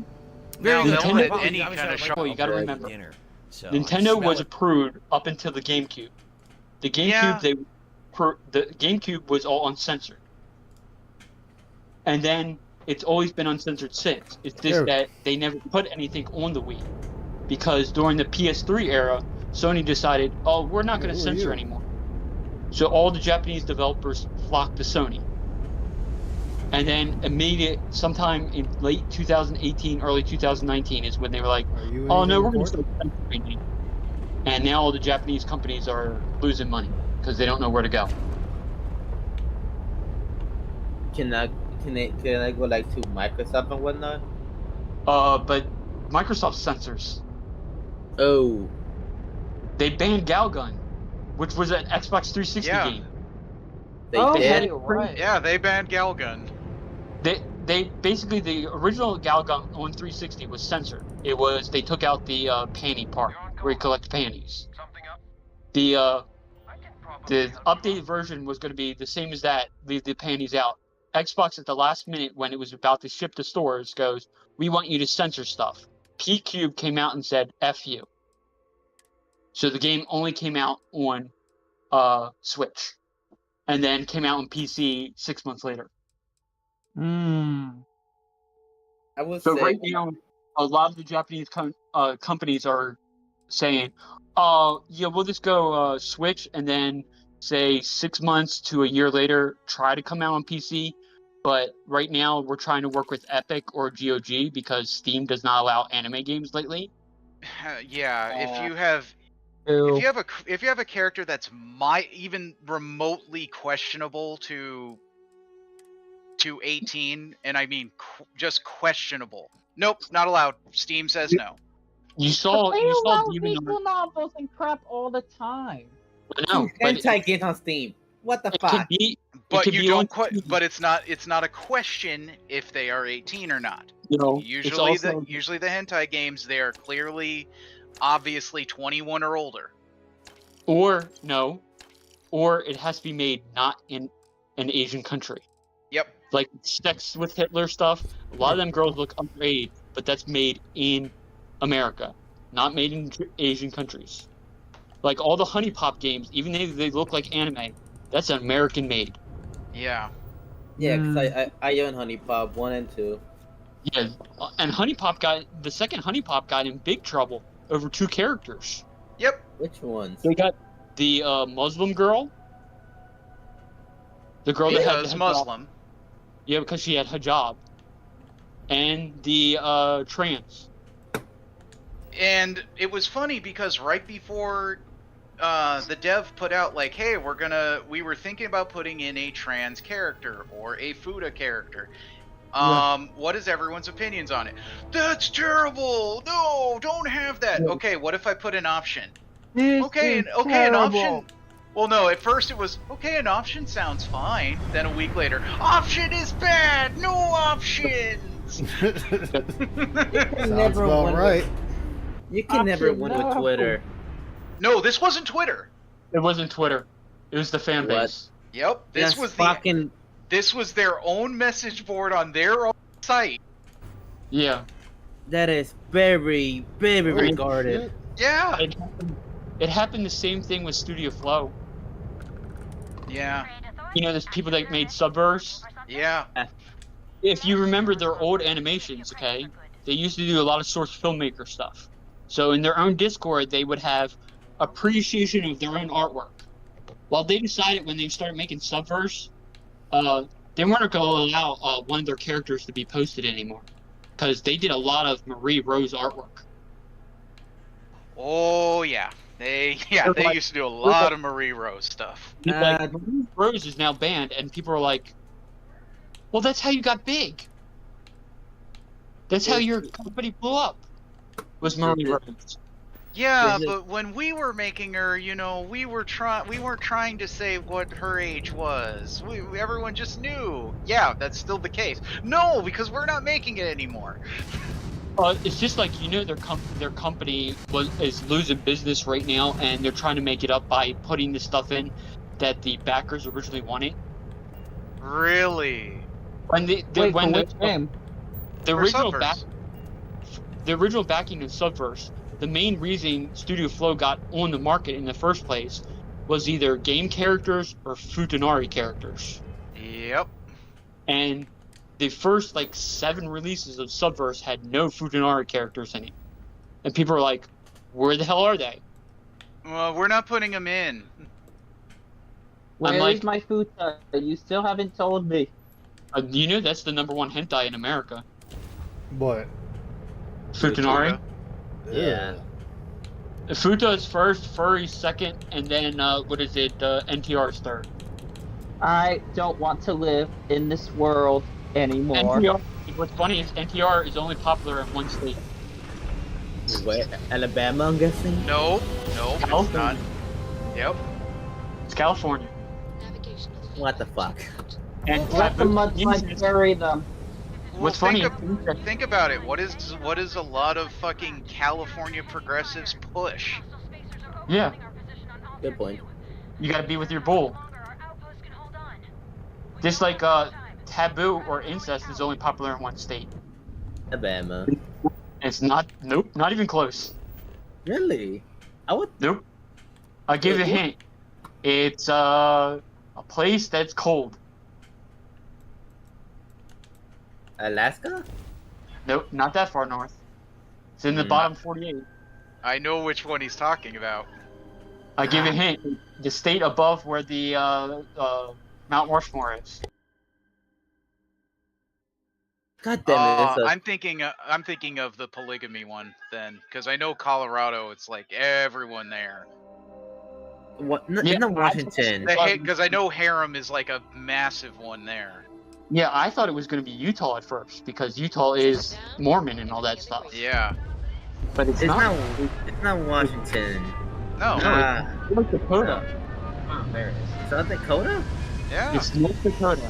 Nintendo. Now, good. they'll Nintendo- let any Obviously, kind of I'd like show. Oh, you gotta to remember. dinner, so I Nintendo smell was it. approved up until the GameCube. The GameCube, the GameCube was all uncensored, and then it's always been uncensored since. It's just that they never put anything on the Wii because during the PS3 era, Sony decided, oh, we're not going to censor anymore. So all the Japanese developers flocked to Sony. And then sometime in late 2018, early 2019 is when they were like, oh no, we're going to start censoring. And now all the Japanese companies are losing money because they don't know where to go. Can I go like to Microsoft and whatnot? But Microsoft censors. Oh. They banned Galgun, which was an Xbox 360 game. Yeah, they banned Galgun. They basically, the original Galgun on 360 was censored. They took out the panty part where you collect panties. The updated version was going to be the same as that, leave the panties out. Xbox at the last minute when it was about to ship to stores goes, we want you to censor stuff. P-Cube came out and said, F you. So the game only came out on Switch. And then came out on PC 6 months later. I would So say right now, a lot of the Japanese companies are saying, "Oh, yeah, we'll just go Switch, and then say 6 months to a year later, try to come out on PC." But right now, we're trying to work with Epic or GOG because Steam does not allow anime games lately. Yeah, if you have a character that's even remotely questionable to 18, and I mean just questionable. Nope, not allowed. Steam says no. You saw visual novels and crap all the time. No, hentai games on Steam. What the fuck? But you don't but it's not a question if they are 18 or not. No, usually the hentai games, they are clearly obviously 21 or older. Or it has to be made not in an Asian country. Yep. Like Sex with Hitler stuff, a lot of them girls look underage, but that's made in America, not made in Asian countries. Like all the Honey Pop games, even though they look like anime, that's American made. Yeah. Yeah, because I own Honey Pop 1 and 2. Yeah, and the second Honey Pop got in big trouble over 2 characters. Yep. Which ones? They got the Muslim girl. The girl that had the Muslim. Yeah, because she had hijab. And the trans. And it was funny because right before the dev put out like, hey, we were thinking about putting in a trans character or a Fuda character. What is everyone's opinions on it? That's terrible. No, don't have that. Yeah. Okay, what if I put an option? An option. Well, no, at first it was, okay, an option sounds fine. Then a week later, option is bad. No options. Sounds about right. You can never win with Twitter. No, this wasn't Twitter. It wasn't Twitter. It was the fan base. Yep, this was This was their own message board on their own site. Yeah. That is very, very regarded. Yeah. It happened the same thing with Studio Flow. Yeah. You know, there's people that made Subverse. Yeah. If you remember their old animations, okay, they used to do a lot of source filmmaker stuff. So in their own Discord, they would have appreciation of their own artwork. Well, they decided when they started making Subverse, they weren't going to allow one of their characters to be posted anymore. Because they did a lot of Marie Rose artwork. Oh, yeah. They used to do a lot of Marie Rose stuff. Marie Rose is now banned, and people are like, well, that's how you got big. That's how your company blew up, was Marie Rose. Yeah, but when we were making her, you know, we weren't trying to say what her age was. Everyone just knew. Yeah, that's still the case. No, because we're not making it anymore. It's just like, you know, their company is losing business right now, and they're trying to make it up by putting the stuff in that the backers originally wanted. Really? When the original backing of Subverse, the main reason Studio Flow got on the market in the first place was either game characters or Futanari characters. Yep. And the first like 7 releases of Subverse had no Futanari characters in it. And people are like, where the hell are they? Well, we're not putting them in. Where's my futa? You still haven't told me. You know that's the #1 hentai in America. What? Futanari? Yeah. Futa is first, Furry second, and then, NTR is third. I don't want to live in this world anymore. NTR, what's funny is NTR is only popular in one state. Where? Alabama, I'm guessing? No, it's not. Yep. It's California. What the fuck? And let the mudslides bury them. What's funny? Think about it. What is a lot of fucking California progressives push? Yeah. Good point. You gotta be with your bull. Just like taboo or incest is only popular in one state. Alabama. It's not. Nope. Not even close. Really? Nope. I'll give you a hint. It's a place that's cold. Alaska? Nope, not that far north. It's in the bottom 48. I know which one he's talking about. I'll give you a hint. The state above where the Mount Rushmore is. God damn it! I'm thinking of the polygamy one then, because I know Colorado. It's like everyone there. What? Not Washington. Because I know harem is like a massive one there. Yeah, I thought it was going to be Utah at first because Utah is Mormon and all that stuff. Yeah, but it's not. It's not Washington. No. It's North Dakota. Oh, there it is. South Dakota? Yeah. It's North Dakota.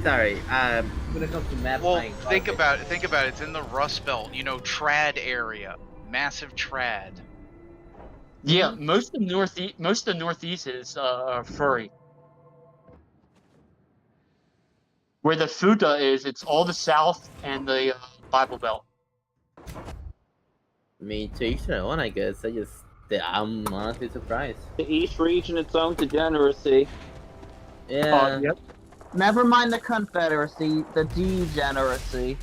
Sorry. When it comes to map playing. Think about it. It's in the Rust Belt. You know, trad area, massive trad. Yeah, most of the Northeast is furry. Where the Futa is, it's all the South and the Bible Belt. I mean, to each their own, I guess. I'm honestly surprised. The East region, its own degeneracy. Yeah. Yep. Never mind the Confederacy, the degeneracy.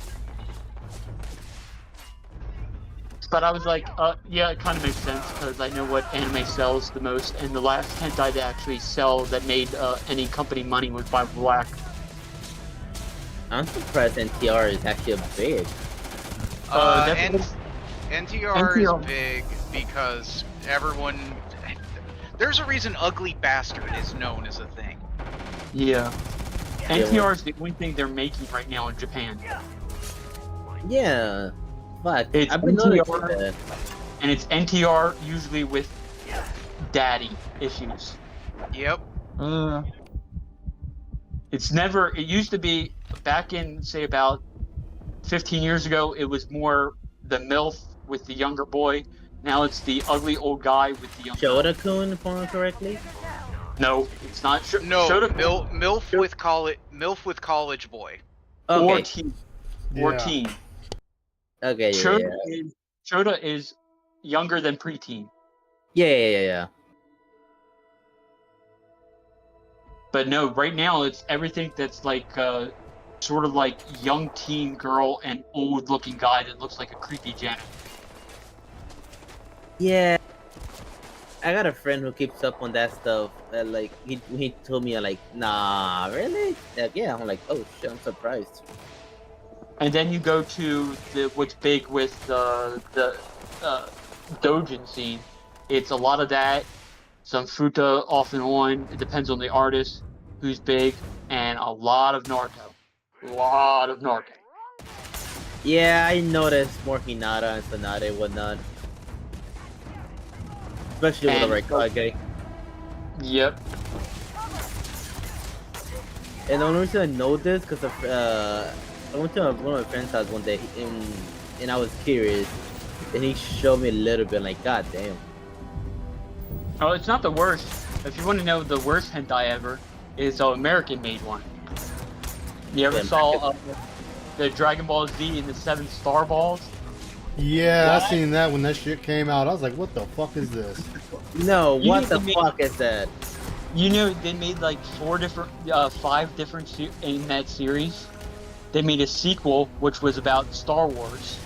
But I was like, yeah, it kind of makes sense because I know what anime sells the most, and the last hentai to actually sell that made any company money was Bible Black. I'm surprised NTR is actually big. NTR is big because everyone. There's a reason Ugly Bastard is known as a thing. Yeah. NTR is the only thing they're making right now in Japan. Yeah. But it's I've been noticing NTR, that. and it's NTR usually with daddy issues. Yep. It used to be back in, say, about 15 years ago, it was more the MILF with the younger boy. Now it's the ugly old guy with the younger boy. Shota-kun, if I'm correctly? No, it's not. MILF with college boy. Okay. Or teen. Or teen. Okay, Shota is younger than preteen. Yeah. But no, right now it's everything that's like sort of like young teen girl and old looking guy that looks like a creepy janitor. Yeah. I got a friend who keeps up on that stuff. Like he told me like, nah, really? Like, yeah, I'm like, oh shit, I'm surprised. And then you go to what's big with the doujin scene. It's a lot of that, some Futa off and on. It depends on the artist who's big, and a lot of Naruto. Yeah, I noticed more Hinata and Sonata and whatnot. Especially with the right Kage. Yep. And the only reason I know this because I went to one of my friend's house one day and I was curious, and he showed me a little bit. Like, god damn. Oh, it's not the worst. If you want to know the worst hentai ever, it's an American-made one. You ever saw the Dragon Ball Z and the 7 Star Balls? Yeah, I seen that when that shit came out. I was like, what the fuck is this? No, You what know the they fuck is that? You know, they made like 5 different in that series. They made a sequel, which was about Star Wars.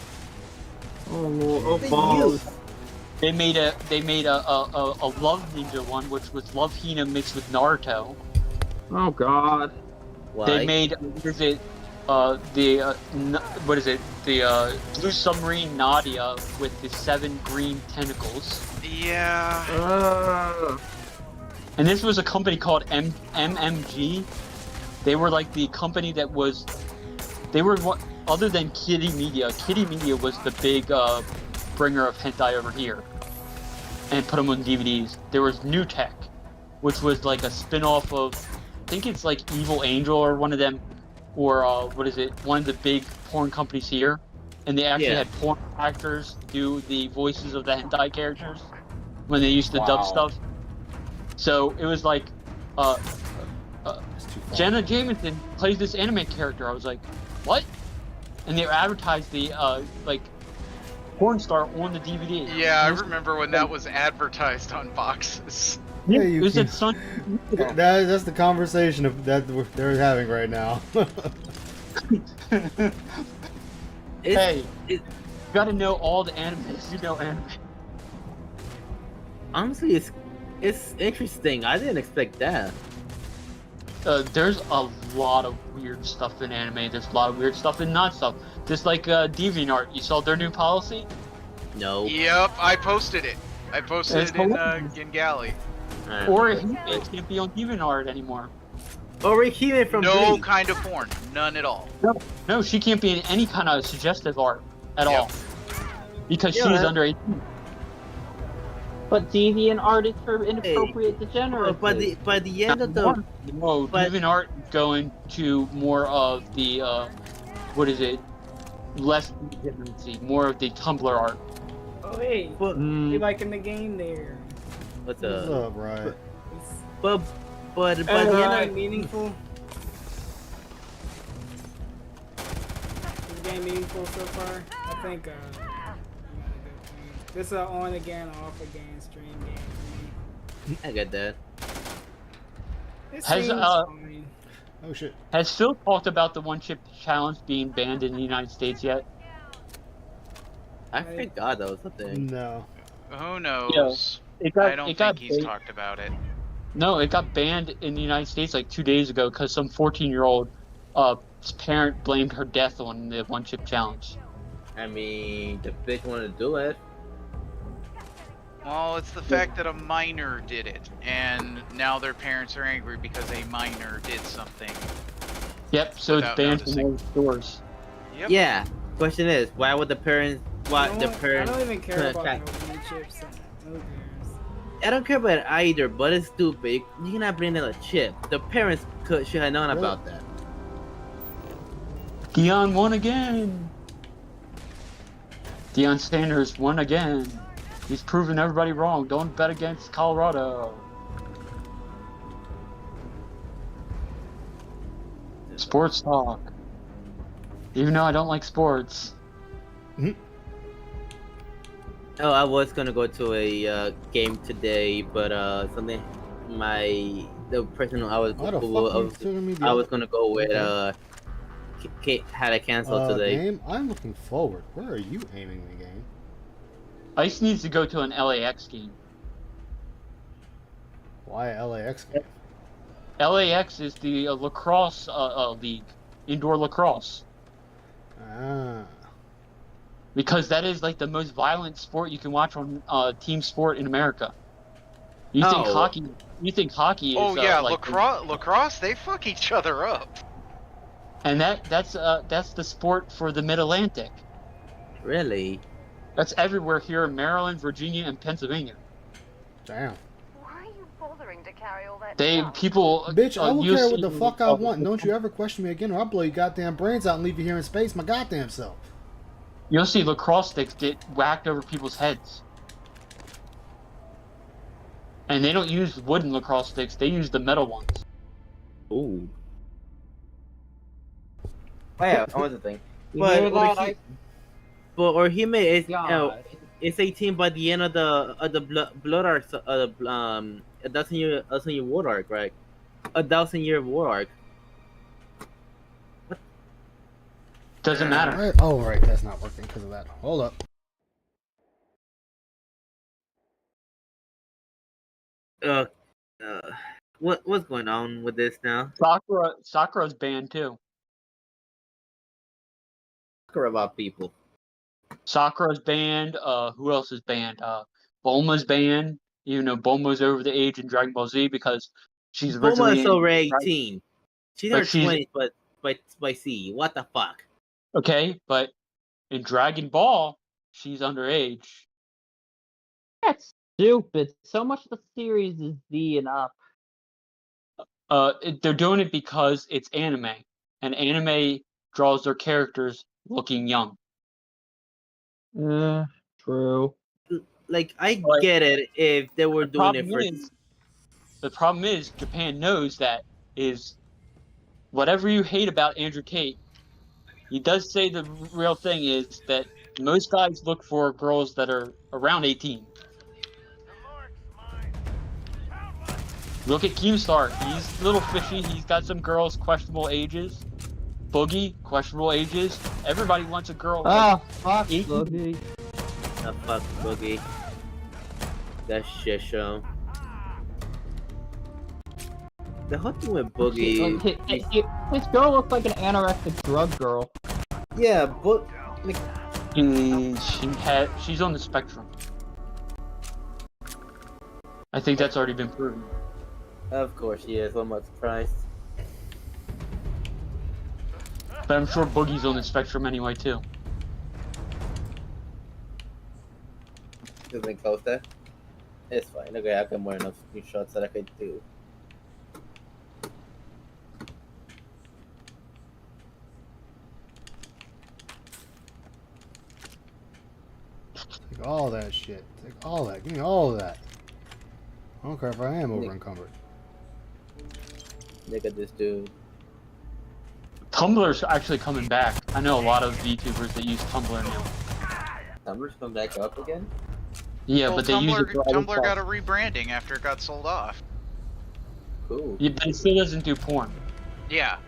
Oh balls. They made a Love Ninja one, which was Love Hina mixed with Naruto. Oh God. They made the Blue Submarine Nadia with the 7 green tentacles. Yeah. And this was a company called MMG. They were like the company that was. They were what other than Kitty Media. Kitty Media was the big bringer of hentai over here, and put them on DVDs. There was New Tech, which was like a spin-off of, I think it's like Evil Angel or one of them, or one of the big porn companies here, and they actually had porn actors do the voices of the hentai characters when they used to dub stuff. So it was like, Jenna Jameson plays this anime character. I was like, what? And they advertised the like porn star on the DVD. Yeah, I remember when that was advertised on boxes. Yeah, that's the conversation that they're having right now. Hey, you gotta know all the animes. You know anime. Honestly, it's interesting. I didn't expect that. There's a lot of weird stuff in anime. There's a lot of weird stuff in not stuff. Just like DeviantArt. You saw their new policy? No. Yep, I posted it. I posted it in Galley. Or it can't be on DeviantArt anymore. Or Rehime from No Bleach. kind of porn. None at all. No, she can't be in any kind of suggestive art at all. Because she's under 18. But DeviantArt is for inappropriate degenerates. By the end of the DeviantArt going to more of the less degeneracy, more of the Tumblr art. Oh hey, you liking the game there? What's up, right? But by the end of meaningful. Is the game meaningful so far? I think this is an on again, off again stream game. I get that. It Has seems fine. Oh shit. Has Phil talked about the one chip challenge being banned in the United States yet? I forgot that was a thing. No. Who knows? I don't think he's talked about it. No, it got banned in the United States like 2 days ago because some 14-year-old parent blamed her death on the one chip challenge. I mean, the bitch wanted to do it. Well, it's the fact that a minor did it, and now their parents are angry because a minor did something. Yep, so it's banned from all stores. Yep. Yeah. Question is, why would the parents? Why the parents? I don't even care about no chips. I don't care about it either, but it's stupid. You cannot bring in a chip. The parents should have known about that. Deion won again. Deion Sanders won again. He's proven everybody wrong. Don't bet against Colorado. Sports talk. Even though I don't like sports. Oh, I was gonna go to a game today, but something the person I was gonna go with had to cancel today. Game? I'm looking forward. Where are you aiming the game? Ice needs to go to an LAX game. Why a LAX game? LAX is the lacrosse league, indoor lacrosse. Ah. Because that is like the most violent sport you can watch on team sport in America. You think hockey? You think hockey is? Oh yeah, like lacrosse. They fuck each other up. And that's the sport for the Mid-Atlantic. Really? That's everywhere here in Maryland, Virginia, and Pennsylvania. Damn. Why are you bothering to carry all that? Bitch, I will care what the fuck I want. Don't you ever question me again, or I'll blow your goddamn brains out and leave you here in space my goddamn self. You'll see lacrosse sticks get whacked over people's heads. And they don't use wooden lacrosse sticks, they use the metal ones. Ooh. Oh yeah, that was the thing. You hear that? But Orihime is God. it's 18 by the end of the blood arc. A dozen year war arc, right? A 1,000-year war arc. Doesn't matter. Right. Oh, right, that's not working because of that. Hold up. What's going on with this now? Sakura's banned too. Sakura about people. Sakura's banned. Who else is banned? Bulma's banned. Even though Bulma's over the age in Dragon Ball Z because she's Bulma originally is over 18. She's in her but she's 20s, but by C. What the fuck? okay, but in Dragon Ball, she's underage. That's stupid. So much of the series is Z and up. They're doing it because it's anime, and anime draws their characters looking young. True. Like, I get it if they were doing it for. The problem is Japan knows that is whatever you hate about Andrew Tate, he does say the real thing is that most guys look for girls that are around 18. Look at Keemstar. He's a little fishy. He's got some girls questionable ages. Boogie, questionable ages. Everybody wants a girl. Fuck Boogie. Fuck Boogie. That shit show. The whole thing with Boogie. This girl looks like an anorexic drug girl. Yeah, but she's on the spectrum. I think that's already been proven. Of course she is. I'm not surprised. But I'm sure Boogie's on the spectrum anyway too. Isn't close there? It's fine. Okay, I got more enough screenshots that I could do. Take all that shit. Take all that. Give me all of that. I don't care if I am over encumbered. Look at this dude. Tumblr's actually coming back. I know a lot of VTubers that use Tumblr now. Tumblr's come back up again? Yeah, well, but they use it for other Tumblr stuff. got a rebranding after it got sold off. Cool. Yeah, but it still doesn't do porn. Yeah.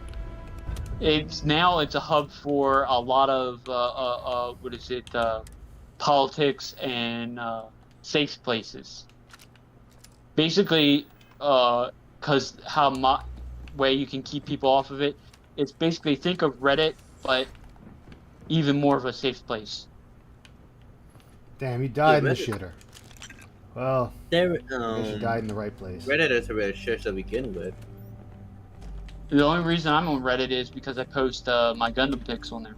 It's a hub for a lot of politics and safe places. Basically, because way you can keep people off of it, it's basically think of Reddit, but even more of a safe place. Damn, he died in the Reddit. shitter. Well, I guess he died in the right place. Reddit is a Reddit shit to begin with. The only reason I'm on Reddit is because I post my Gundam pics on there.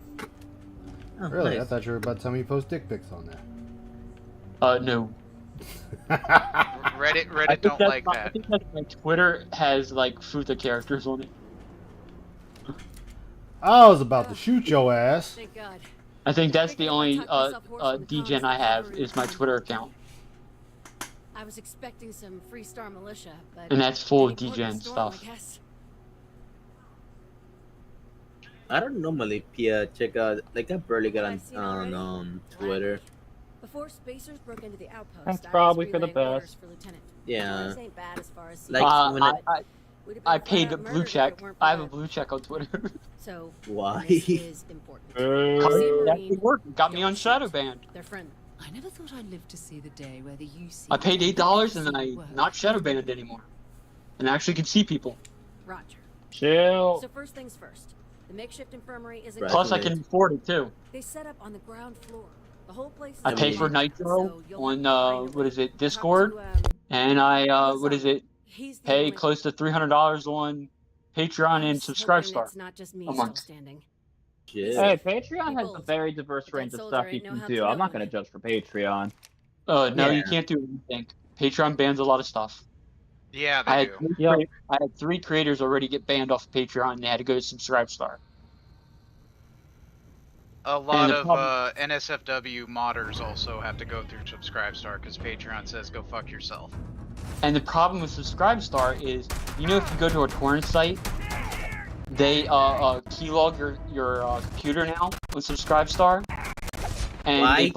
Oh, Really? nice. I thought you were about to tell me you post dick pics on there. No. Reddit don't like I that. think that's my Twitter has like Futa characters on it. I was about to shoot your ass. Thank God. I think that's the only DGen I have is my Twitter account. I was expecting some free star militia, but And that's full of any port in DGen storm, stuff. I guess. I don't normally check out, like I barely got on Twitter. Before spacers broke into the outpost, That's I was probably for the relaying orders best. for Lieutenant. Yeah. Orders ain't bad as far as Like, when We'd have been I flat paid out a blue murdered if check. it weren't for I have a that. blue check on Twitter. So Why? this is important. That didn't work. It got me on shadow banned. They're friendly. I never thought I'd live to see the day where the UC. I paid $8 and then I not shadow banned anymore, and I actually can see people. Roger. Chill. So first things first. The makeshift infirmary isn't. Right. Plus, I can afford it too. They set up on the ground floor. The whole place. Is I pay for Nitro on Discord, and I pay close to $300 on Patreon and Subscribestar It's not just me a still month. standing. Shit. Hey, Patreon has a very diverse range of stuff you can do. I'm not gonna judge for Patreon. No, Yeah. you can't do anything. Patreon bans a lot of stuff. Yeah, I they had, do. I had 3 creators already get banned off of Patreon, and they had to go to Subscribestar. A lot the of problem- NSFW modders also have to go through Subscribestar because Patreon says go fuck yourself. And the problem with Subscribestar is, if you go to a torrent site, they keylog your computer now with Subscribestar, and Why?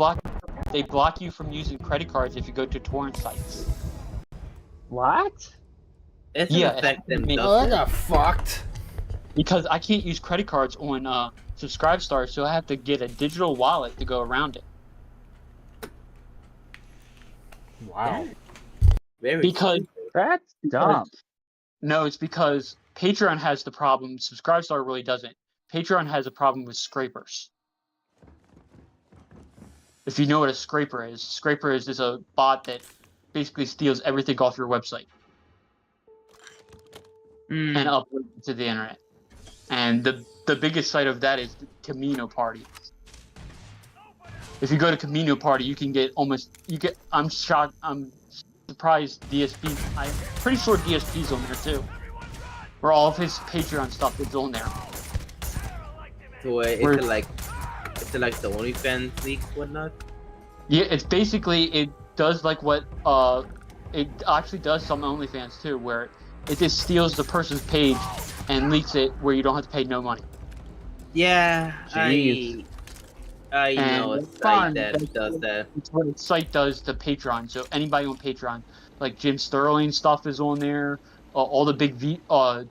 they block you from using credit cards if you go to torrent sites. What? It doesn't affect them, Oh, does that it? got fucked. Because I can't use credit cards on Subscribe Star, so I have to get a digital wallet to go around it. Wow. Because that's dumb. No, it's because Patreon has the problem. Subscribe Star really doesn't. Patreon has a problem with scrapers. If you know what a scraper is a bot that basically steals everything off your website and uploads it to the internet. And the biggest site of that is the Camino Party. If you go to Camino Party, you can get I'm shocked. I'm surprised DSP. I'm pretty sure DSP's on there too. Where all of his Patreon stuff is on there. So is it like the OnlyFans leaks, whatnot? Yeah, it's basically it does like what it actually does some OnlyFans too, where it just steals the person's page and leaks it where you don't have to pay no money. Yeah, Jeez. I know a site that does that. It's what a site does to Patreon. So anybody on Patreon, like Jim Sterling stuff is on there. All the big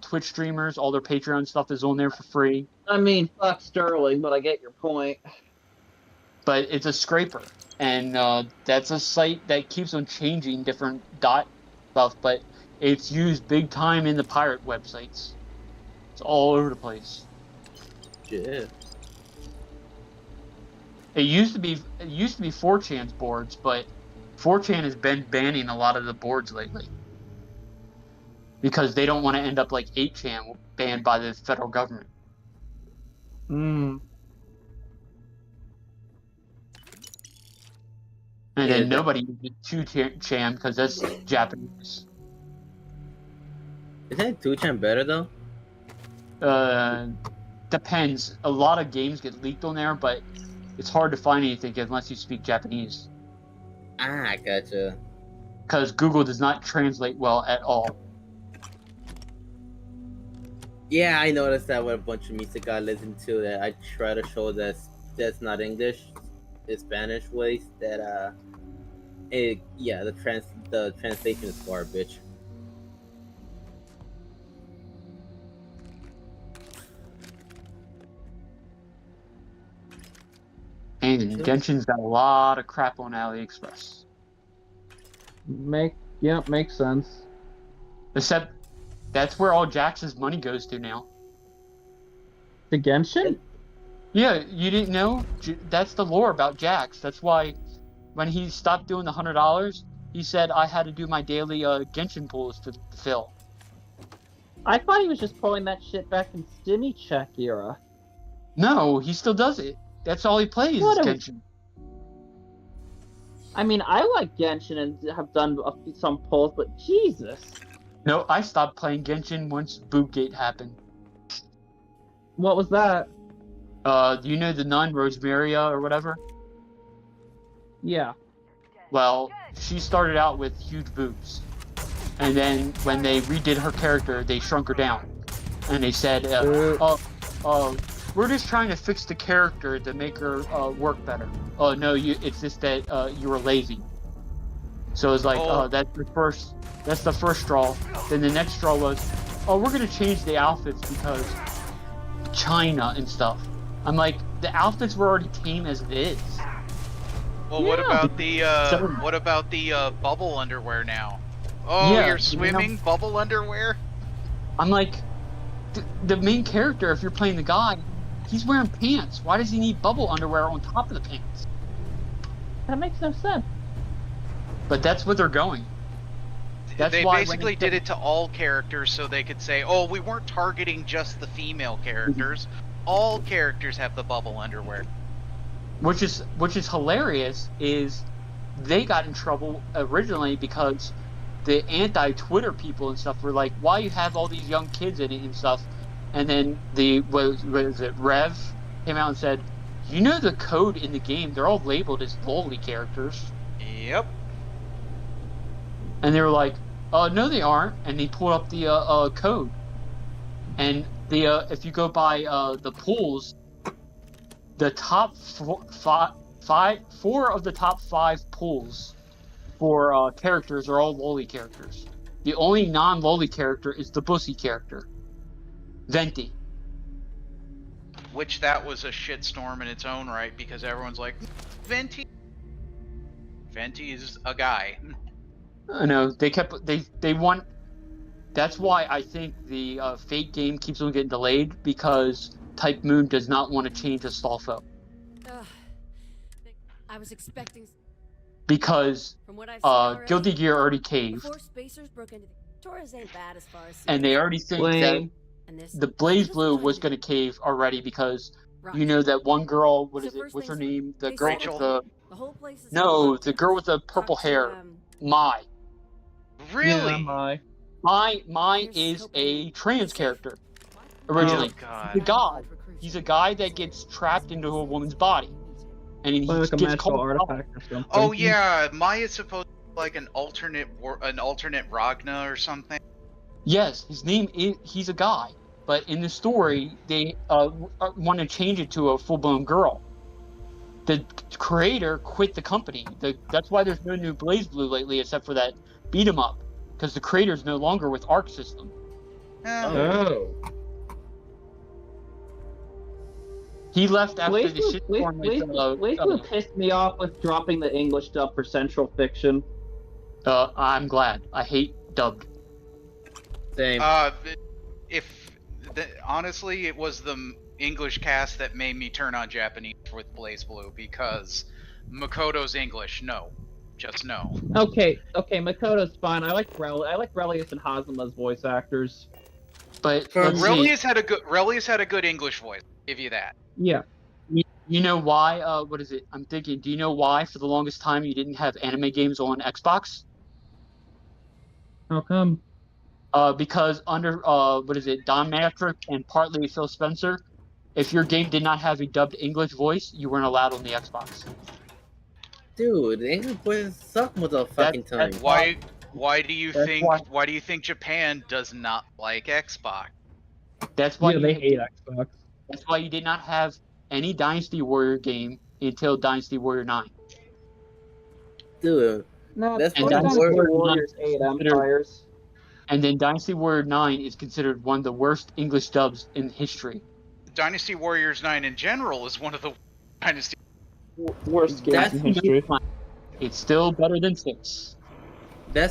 Twitch streamers, all their Patreon stuff is on there for free. I mean, fuck Sterling, but I get your point. But it's a scraper, and that's a site that keeps on changing different stuff, but it's used big time in the pirate websites. It's all over the place. Yeah. It used to be 4chan's boards, but 4chan has been banning a lot of the boards lately because they don't want to end up like 8chan banned by the federal government. And then nobody uses 2chan because that's Japanese. Isn't 2chan better though? Depends. A lot of games get leaked on there, but it's hard to find anything unless you speak Japanese. Ah, gotcha. Because Google does not translate well at all. Yeah, I noticed that with a bunch of music I listen to that I try to show that's not English, it's Spanish ways that the translation is garbage. And Genshin's got a lot of crap on AliExpress. Makes sense. Except that's where all Jax's money goes to now. The Genshin? Yeah, you didn't know? That's the lore about Jax. That's why when he stopped doing the $100, he said I had to do my daily Genshin pools to fill. I thought he was just pulling that shit back in Stimmy Check era. No, he still does it. That's all he plays is Genshin. I mean, I like Genshin and have done some pulls, but Jesus. No, I stopped playing Genshin once Bootgate happened. What was that? You know the nun, Rosemaria or whatever? Yeah. Well, she started out with huge boobs. And then when they redid her character, they shrunk her down. And they said, we're just trying to fix the character to make her work better. Oh no, it's just that you were lazy. So it's like, that's the first straw. Then the next straw was, we're gonna change the outfits because China and stuff. I'm like, the outfits were already tame as it is. Well, what about the bubble underwear now? Oh, Yeah, you're swimming bubble underwear? I'm like, the main character, if you're playing the guy, he's wearing pants. Why does he need bubble underwear on top of the pants? That makes no sense. But that's what they're going. They basically did it to all characters so they could say, oh, we weren't targeting just the female characters. All characters have the bubble underwear. Which is hilarious is they got in trouble originally because the anti-Twitter people and stuff were like, why you have all these young kids in it and stuff? And then Rev came out and said, you know the code in the game, they're all labeled as lolly characters. Yep. And they were like, no they aren't. And they pulled up the code. And if you go by the pools, the top 4 of the top 5 pulls for characters are all loli characters. The only non-loli character is the Bussy character, Venti. Which that was a shitstorm in its own right because everyone's like, Venti is a guy. I know they want. That's why I think the Fate game keeps on getting delayed because Type Moon does not want to change Astolfo. I was expecting. Because From what I've seen already, Guilty Gear already caved, before spacers broke into the Torres ain't bad as far as. and they already think that the Blaze Blue was going to cave already because you know that one girl. What is it? What's her name? The girl with the. No, the girl with the purple hair. Mai. Really? Yeah, Mai is a trans character. Originally, God. he's a god. He's a guy that gets trapped into a woman's body, and he Like a gets magical called. artifact or something. Oh yeah, Maya's supposed to be like an alternate Ragna or something. Yes, his name is. He's a guy, but in the story they want to change it to a full-blown girl. The creator quit the company. That's why there's no new Blaze Blue lately, except for that beat 'em up, because the creator's no longer with Arc System. Oh. He left after the shitstorm with Blaze Blue pissed me off with dropping the English dub for Central Fiction. I'm glad. I hate dubbed. Same. Honestly, it was the English cast that made me turn on Japanese with Blaze Blue because Makoto's English. No, just no. Okay, Makoto's fine. I like Relius and Hazuma's voice actors. But Relius had a good English voice. I'll give you that. Yeah. You know why? What is it? I'm thinking. Do you know why for the longest time you didn't have anime games on Xbox? How come? Because under what is it? Don Matrick and partly Phil Spencer, if your game did not have a dubbed English voice, you weren't allowed on the Xbox. Dude, the English voices suck most of the fucking time. Why do you think Japan does not like Xbox? That's why they hate Xbox. That's why you did not have any Dynasty Warrior game until Dynasty Warrior 9. Dude, no, that's and Dynasty Warriors 8 Empires. And then Dynasty Warrior 9 is considered one of the worst English dubs in history. Dynasty Warriors 9 in general is one of the Dynasty worst games in history. It's still better than 6.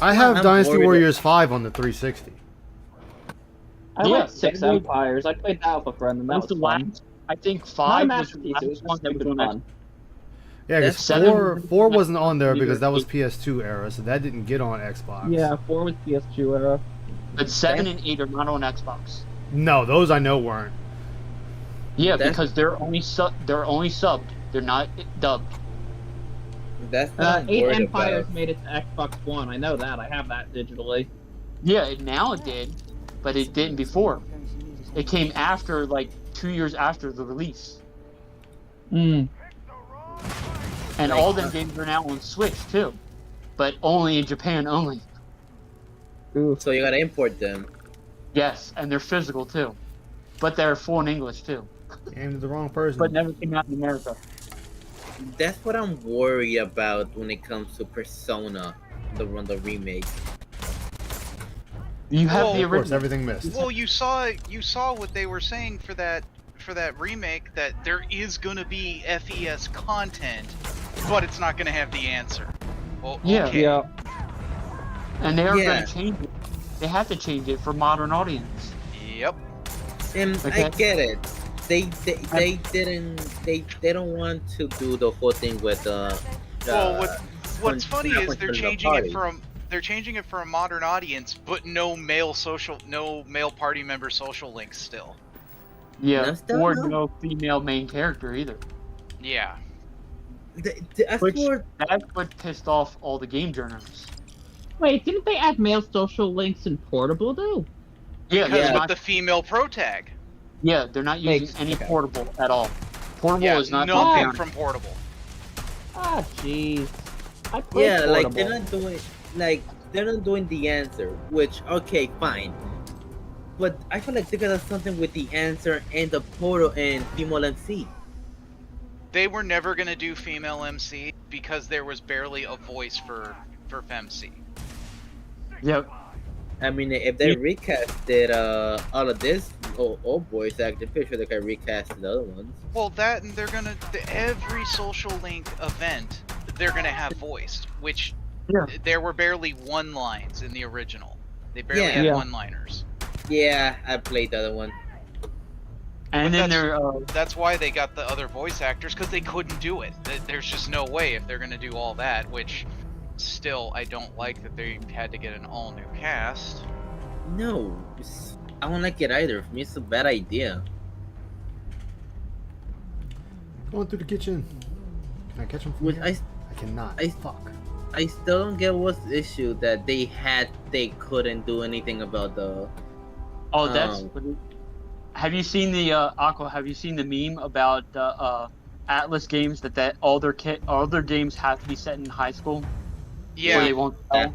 I have Dynasty Warriors 5 on the 360. I like 6 Empires. I played that with a friend, and that was fun. I think 5 was the last one that was fun. Yeah, because 4 wasn't on there because that was PS2 era, so that didn't get on Xbox. Yeah, 4 was PS2 era. But 7 and 8 are not on Xbox. No, those I know weren't. Yeah, because they're only subbed. They're not dubbed. That's 8 Empires made it to Xbox One. I know that. I have that digitally. Yeah, now it did, but it didn't before. It came after, like, 2 years after the release. And all them games are now on Switch too, but only in Japan only. Ooh. So you gotta import them. Yes, and they're physical too, but they're full in English too. Aimed at the wrong person. But never came out in America. That's what I'm worried about when it comes to Persona, the remake. You have the original. Of course, everything missed. Well, you saw what they were saying for that remake, that there is gonna be FES content, but it's not gonna have the answer. Well, okay. Yeah. And they are gonna change it. They have to change it for modern audience. Yep. And I get it. They don't want to do the whole thing with well, what's funny is they're changing it for a modern audience, but no male party member social links still. Yeah, or no female main character either. Yeah. That's what pissed off all the game journalists. Wait, didn't they add male social links in Portable though? Yeah, because with the female pro tag. Yeah, they're not using any Portable at all. Portable is not nothing from Portable. Ah, jeez. I played Portable. Like they're not doing the answer, which okay, fine. But I feel like they got something with the answer and the portal and female MC. They were never gonna do female MC because there was barely a voice for FemC. Yep. I mean, if they recasted all of this old voice acting, pretty sure they can recast the other ones. Well, that and they're gonna every social link event they're gonna have voiced, which there were barely one lines in the original. They barely had one liners. Yeah, I played the other one. And then that's why they got the other voice actors, because they couldn't do it. There's just no way if they're gonna do all that, which still I don't like that they had to get an all new cast. No, I don't like it either. For me, it's a bad idea. Going through the kitchen. Can I catch him from here? I cannot. Fuck. I still don't get what's the issue that they couldn't do anything about the. Oh, that's. Have you seen the Aqua? Have you seen the meme about the Atlas games that all their games have to be set in high school? Yeah. Where they won't sell?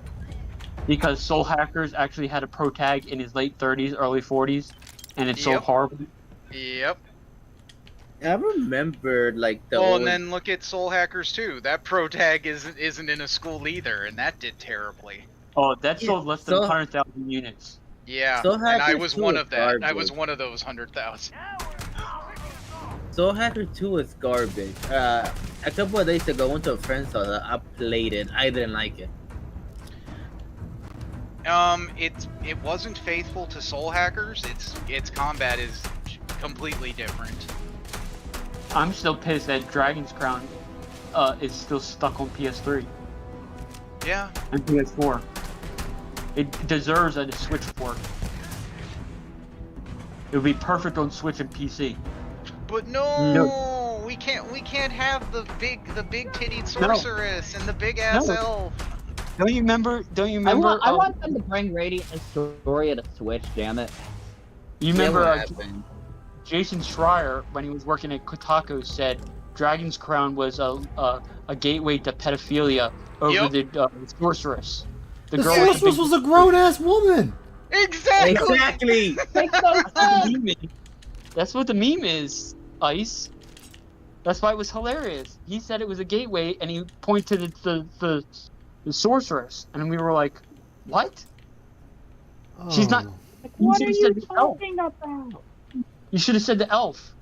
Because Soul Hackers actually had a pro tag in his late 30s, early 40s, and it's so horrible. Yep. I remember like the. And then look at Soul Hackers 2. That pro tag isn't in a school either, and that did terribly. Oh, that sold less than 100,000 units. Yeah, Soul and I Hackers was 2 one is of that. I garbage. was one of those 100,000. Soul Hacker 2 is garbage. A couple of days ago, I went to a friend's house. I played it. I didn't like it. It wasn't faithful to Soul Hackers. Its combat is completely different. I'm still pissed that Dragon's Crown is still stuck on PS3. Yeah. And PS4. It deserves a Switch port. It would be perfect on Switch and PC. But no, we can't have the big tittied sorceress and the big ass elf. Don't you remember? I want them to bring Radiant and Storia to Switch. Damn it. You remember Jason Schreier, when he was working at Kotaku, said Dragon's Crown was a gateway to pedophilia over the sorceress. The sorceress was a grown-ass woman! Exactly! That's what the meme is, Ice. That's why it was hilarious. He said it was a gateway, and he pointed to the sorceress, and we were like, "What? Oh. She's not." What are you talking about? You should have said the elf.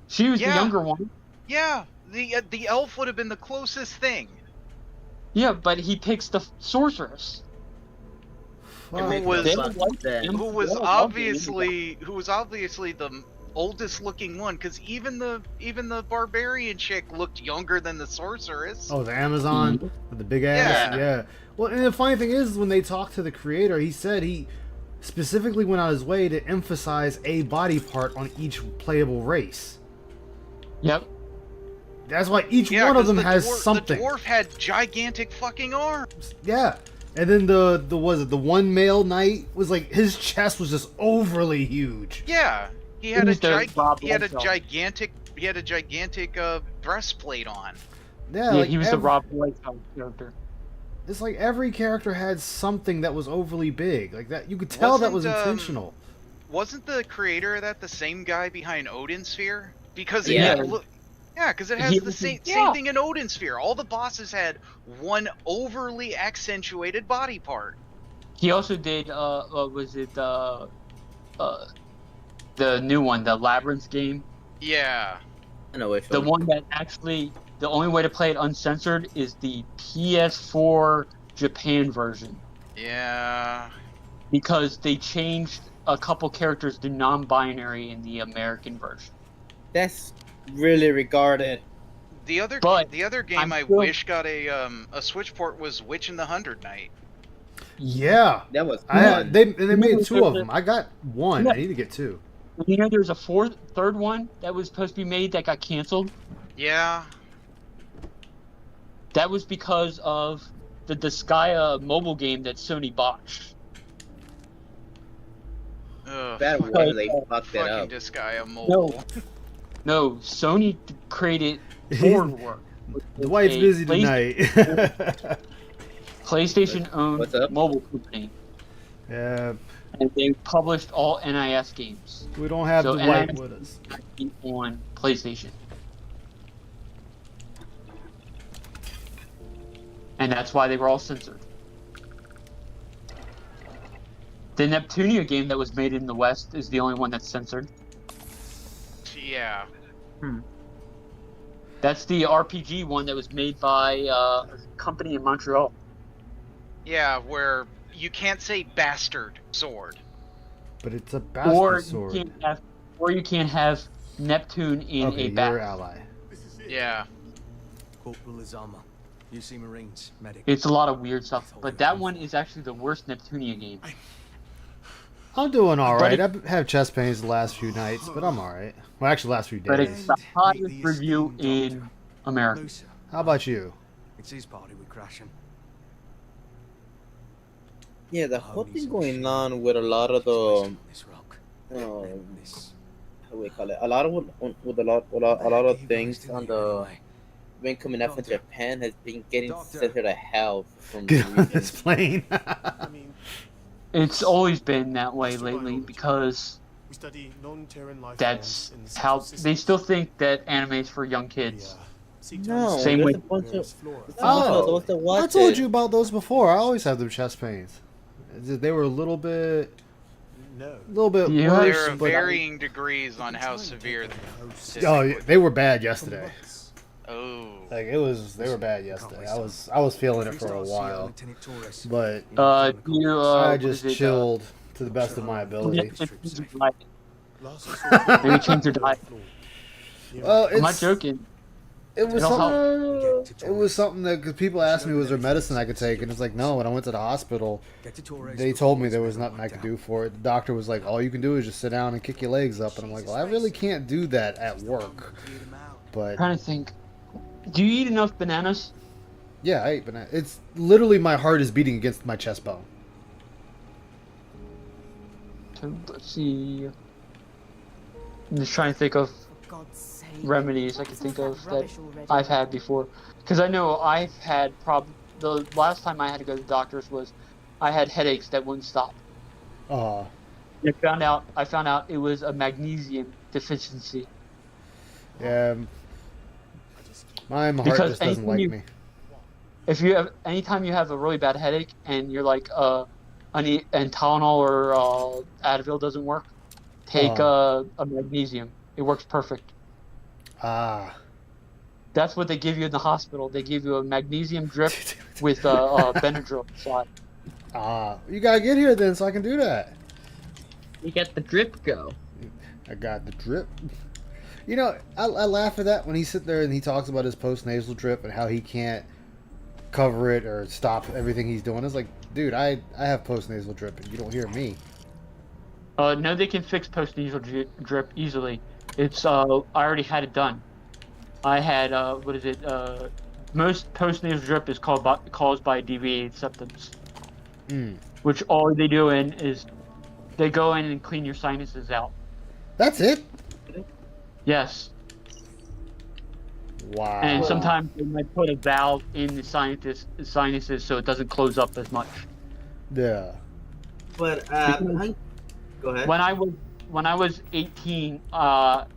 She was the younger one. Yeah, the elf would have been the closest thing. Yeah, but he picks the sorceress. Who was obviously the oldest looking one, because even the barbarian chick looked younger than the sorceress. Oh, the Amazon with the big ass. Yeah. Well, and the funny thing is, when they talked to the creator, he said he specifically went out his way to emphasize a body part on each playable race. Yep. That's why each one of them has something. The dwarf had gigantic fucking arms. Yeah. And then the one male knight was like, his chest was just overly huge. Yeah. He had a gigantic breastplate on. Yeah, like he was the Rob Whitehall character. It's like every character had something that was overly big. Like that, you could tell that was intentional. Wasn't the creator of that the same guy behind Odin Sphere? Because because it has the same thing in Odin Sphere. All the bosses had one overly accentuated body part. He also did was it the new one, the Labyrinth game? Yeah. I know which the one that actually, the only way to play it uncensored is the PS4 Japan version. Yeah. Because they changed a couple characters to non-binary in the American version. That's really regarded. The other game I wish got a Switch port was Witch in the Hundred Knight. Yeah. That was they made two of them. I got one. I need to get two. You know, there's a third one that was supposed to be made that got canceled. Yeah. That was because of the Disgaea mobile game that Sony botched. That was they fucked it up. Disgaea mobile. No, Sony created forward work. Dwight's busy tonight. PlayStation-owned mobile company. Yeah. And they published all NIS games. We don't have Dwight with us. On PlayStation. And that's why they were all censored. The Neptunia game that was made in the West is the only one that's censored. Yeah. That's the RPG one that was made by a company in Montreal. Yeah, where you can't say bastard sword. But it's a bastard sword. You can't have Neptune in a bat. You're ally. Yeah. Corporal Izama, UC Marines, medic. It's a lot of weird stuff, but that one is actually the worst Neptunia game. I'm doing alright. I've had chest pains the last few nights, but I'm alright. Well, actually, last few days. But it's the highest review in America. How about you? It's his party we're crashing. Yeah, the whole thing going on with a lot of the, how do we call it? A lot of things on the been coming up from Japan has been getting sent to hell from Get on this plane. It's always been that way lately because that's how they still think that anime is for young kids. No, same way. I told you about those before. I always have them chest pains. They were a little bit worse. There are varying degrees on how severe they are. Oh, they were bad yesterday. Oh. Like they were bad yesterday. I was feeling it for a while, but I just chilled to the best of my ability. Maybe change your diet. I'm not joking. It was something that cause people asked me was there medicine I could take, and it's like no. When I went to the hospital, they told me there was nothing I could do for it. The doctor was like, all you can do is just sit down and kick your legs up, and I'm like, well, I really can't do that at work. But I'm trying to think. Do you eat enough bananas? Yeah, I eat bananas. It's literally my heart is beating against my chest bone. So, let's see. I'm just trying to think of remedies I can think of that I've had before. Because I know I've had the last time I had to go to the doctor's was I had headaches that wouldn't stop. I found out it was a magnesium deficiency. Yeah. My heart just doesn't like me. If you have anytime you have a really bad headache and you're like and Tylenol or Advil doesn't work, take a magnesium. It works perfect. That's what they give you in the hospital. They give you a magnesium drip with Benadryl inside. You gotta get here then so I can do that. You get the drip go. I got the drip. You know, I laugh at that when he's sitting there and he talks about his post-nasal drip and how he can't cover it or stop everything he's doing. It's like, dude, I have post-nasal drip and you don't hear me. No, they can fix post-nasal drip easily. It's I already had it done. I had most post-nasal drip is caused by deviated septums. Which all they do is they go in and clean your sinuses out. That's it? Yes. Wow. And sometimes they might put a valve in the sinuses so it doesn't close up as much. Yeah. But go ahead. When I was 18, I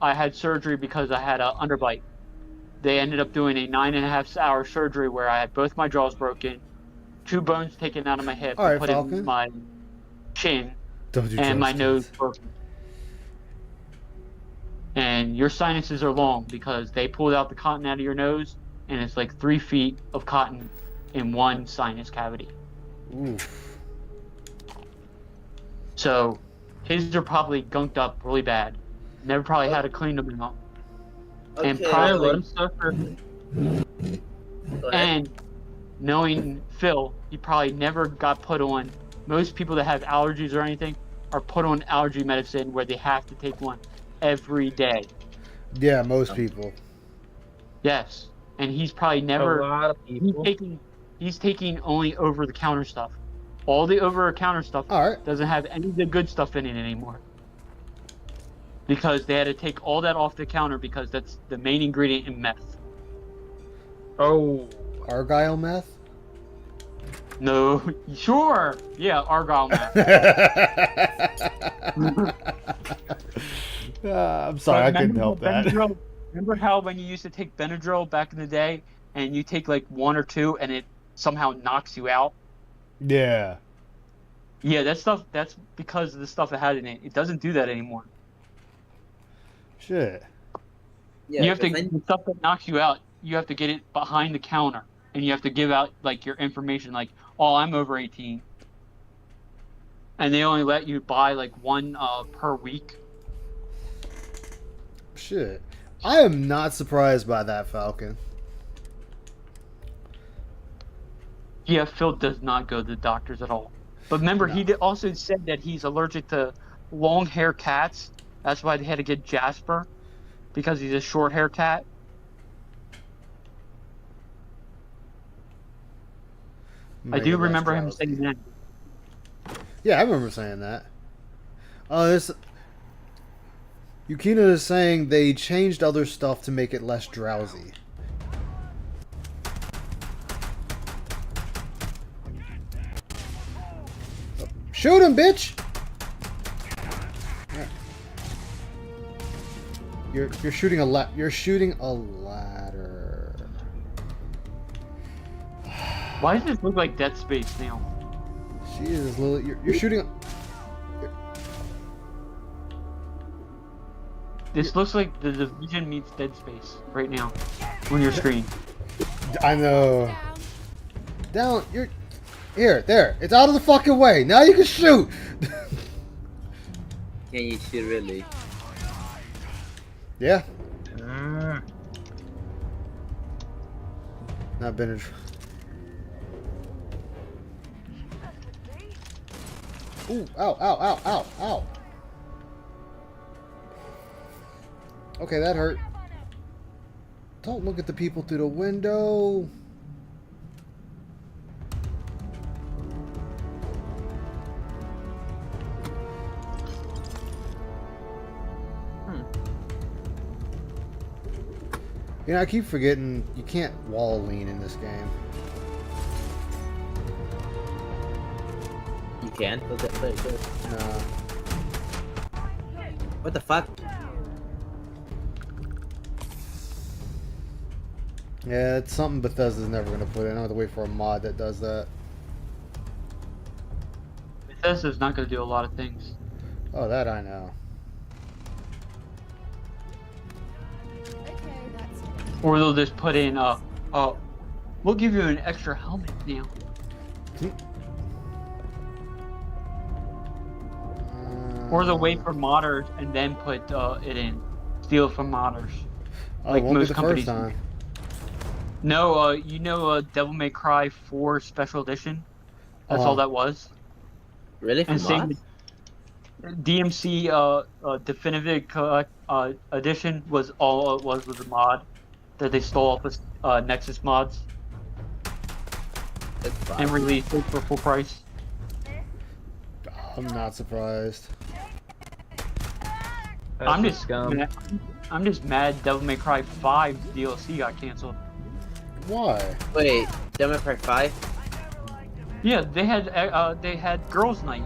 had surgery because I had an underbite. They ended up doing a 9.5-hour surgery where I had both my jaws broken, 2 bones taken out of my hip, and put in my chin, and my nose broken. And your sinuses are long because they pulled out the cotton out of your nose, and it's like 3 feet of cotton in one sinus cavity. Oof. So, his are probably gunked up really bad. Never probably had to clean them out. Okay, and probably, and knowing Phil, he probably never got put on. Most people that have allergies or anything are put on allergy medicine where they have to take one every day. Yeah, most people. Yes, and he's probably never. A lot of people. He's taking only over-the-counter stuff. All the over-the-counter stuff doesn't have any of the good stuff in it anymore. Because they had to take all that off the counter because that's the main ingredient in meth. Oh. Argyle meth? No, sure. Yeah, Argyle meth. I'm sorry, I couldn't help that. Remember how when you used to take Benadryl back in the day and you take like 1 or 2 and it somehow knocks you out. Yeah. Yeah, that's because of the stuff it had in it. It doesn't do that anymore. Shit. Yeah, You have to because the stuff that knocks you out, you have to get it behind the counter, and you have to give out like your information, like, oh, I'm over 18, and they only let you buy like 1 per week. Shit. I am not surprised by that, Falcon. Yeah, Phil does not go to the doctors at all. But remember, he also said that he's allergic to long hair cats. That's why they had to get Jasper, because he's a short hair cat. I do remember him saying that. Yeah, I remember saying that. This Yukina is saying they changed other stuff to make it less drowsy. Shoot him, bitch! You're shooting a you're shooting a ladder. Why does this look like Dead Space now? Jesus, Lily, you're shooting. This looks like the Division meets Dead Space right now on your screen. I know. Down, you're here, there. It's out of the fucking way. Now you can shoot. Can you shoot really? Yeah. Not been. Ooh! Ow! Ow! Ow! Ow! Ow! Okay, that hurt. Don't look at the people through the window. You know, I keep forgetting you can't wall lean in this game. You can? Look at that. Nah. What the fuck? Yeah, it's something Bethesda's never going to put in. I have to wait for a mod that does that. Bethesda's not going to do a lot of things. Oh, that I know. Or they'll just put in, we'll give you an extra helmet now. Or they'll wait for modders and then put it in. Steal it from modders. Oh, Like it won't most be the companies. first time. No, you know Devil May Cry 4 Special Edition? That's all that was. Really? From And same mods? DMC Definitive Edition was all it was a mod that they stole off of Nexus mods and released it for full price. I'm not surprised. I'm just mad Devil May Cry 5 DLC got canceled. Why? Wait, Devil May Cry 5? Yeah, they had Girls Night,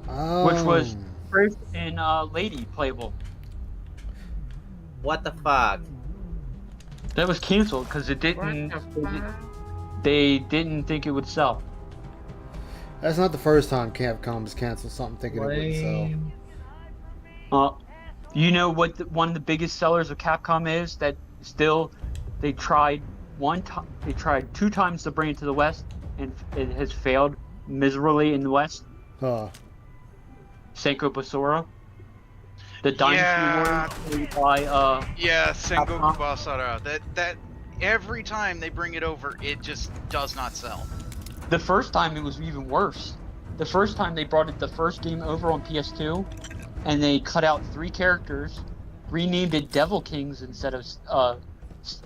which was first in Lady playable. What the fuck? That was canceled because it didn't. They didn't think it would sell. That's not the first time Capcom has canceled something thinking it wouldn't sell. You know what one of the biggest sellers of Capcom is that still they tried they tried 2 times to bring it to the West and it has failed miserably in the West. Senko Basara. The Dynasty Warriors by Sengoku Basara. That every time they bring it over, it just does not sell. The first time it was even worse. The first time they brought it the first game over on PS2, and they cut out 3 characters, renamed it Devil Kings instead of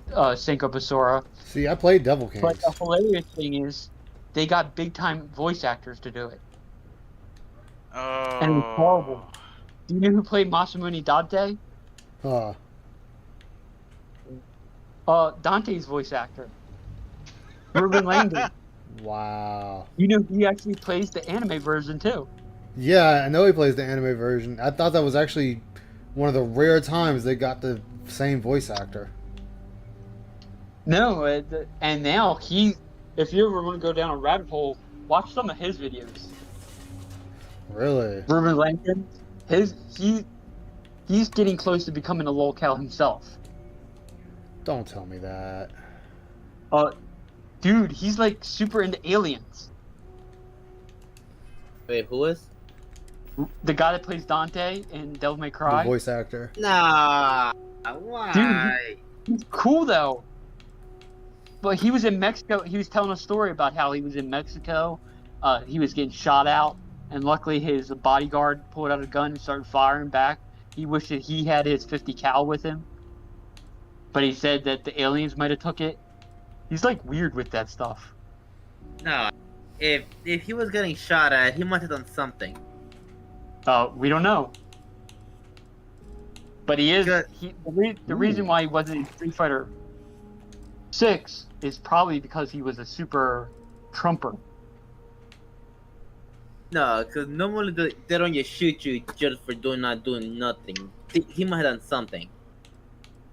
Senko Basara. See, I played Devil Kings. But the hilarious thing is, they got big time voice actors to do it. Oh. And it was horrible. Do you know who played Masamune Dante? Dante's voice actor. Ruben Langdon. Wow. You know he actually plays the anime version too. Yeah, I know he plays the anime version. I thought that was actually one of the rare times they got the same voice actor. No, and now if you ever want to go down a rabbit hole, watch some of his videos. Really? Ruben Langdon, he's getting close to becoming a lolcow himself. Don't tell me that. Dude, he's like super into aliens. Wait, who is? The guy that plays Dante in Devil May Cry. The voice actor. Nah, why? Dude, he's cool though. But he was in Mexico. He was telling a story about how he was in Mexico. He was getting shot out, and luckily his bodyguard pulled out a gun and started firing back. He wished that he had his 50 cal with him, but he said that the aliens might have took it. He's like weird with that stuff. No, if he was getting shot at, he must have done something. We don't know. But he is. The reason why he wasn't in Street Fighter 6 is probably because he was a super trumper. No, because normally they don't just shoot you just for not doing nothing. He might have done something.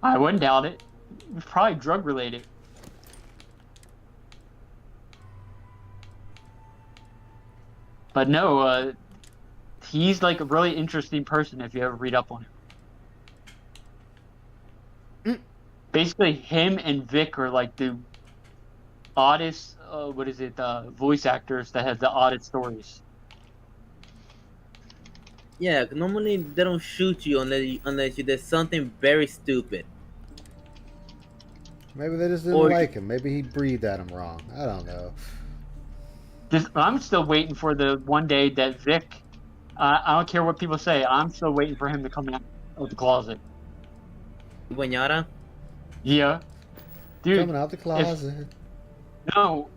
I wouldn't doubt it. It was probably drug related. But no, he's like a really interesting person if you ever read up on him. Basically, him and Vic are like the oddest, voice actors that have the oddest stories. Yeah, normally they don't shoot you unless you did something very stupid. Maybe they just didn't like him. Maybe he breathed at him wrong. I don't know. I'm still waiting for the one day that Vic. I don't care what people say. I'm still waiting for him to come out of the closet. Guanyara? Yeah, dude. Coming out the closet. No,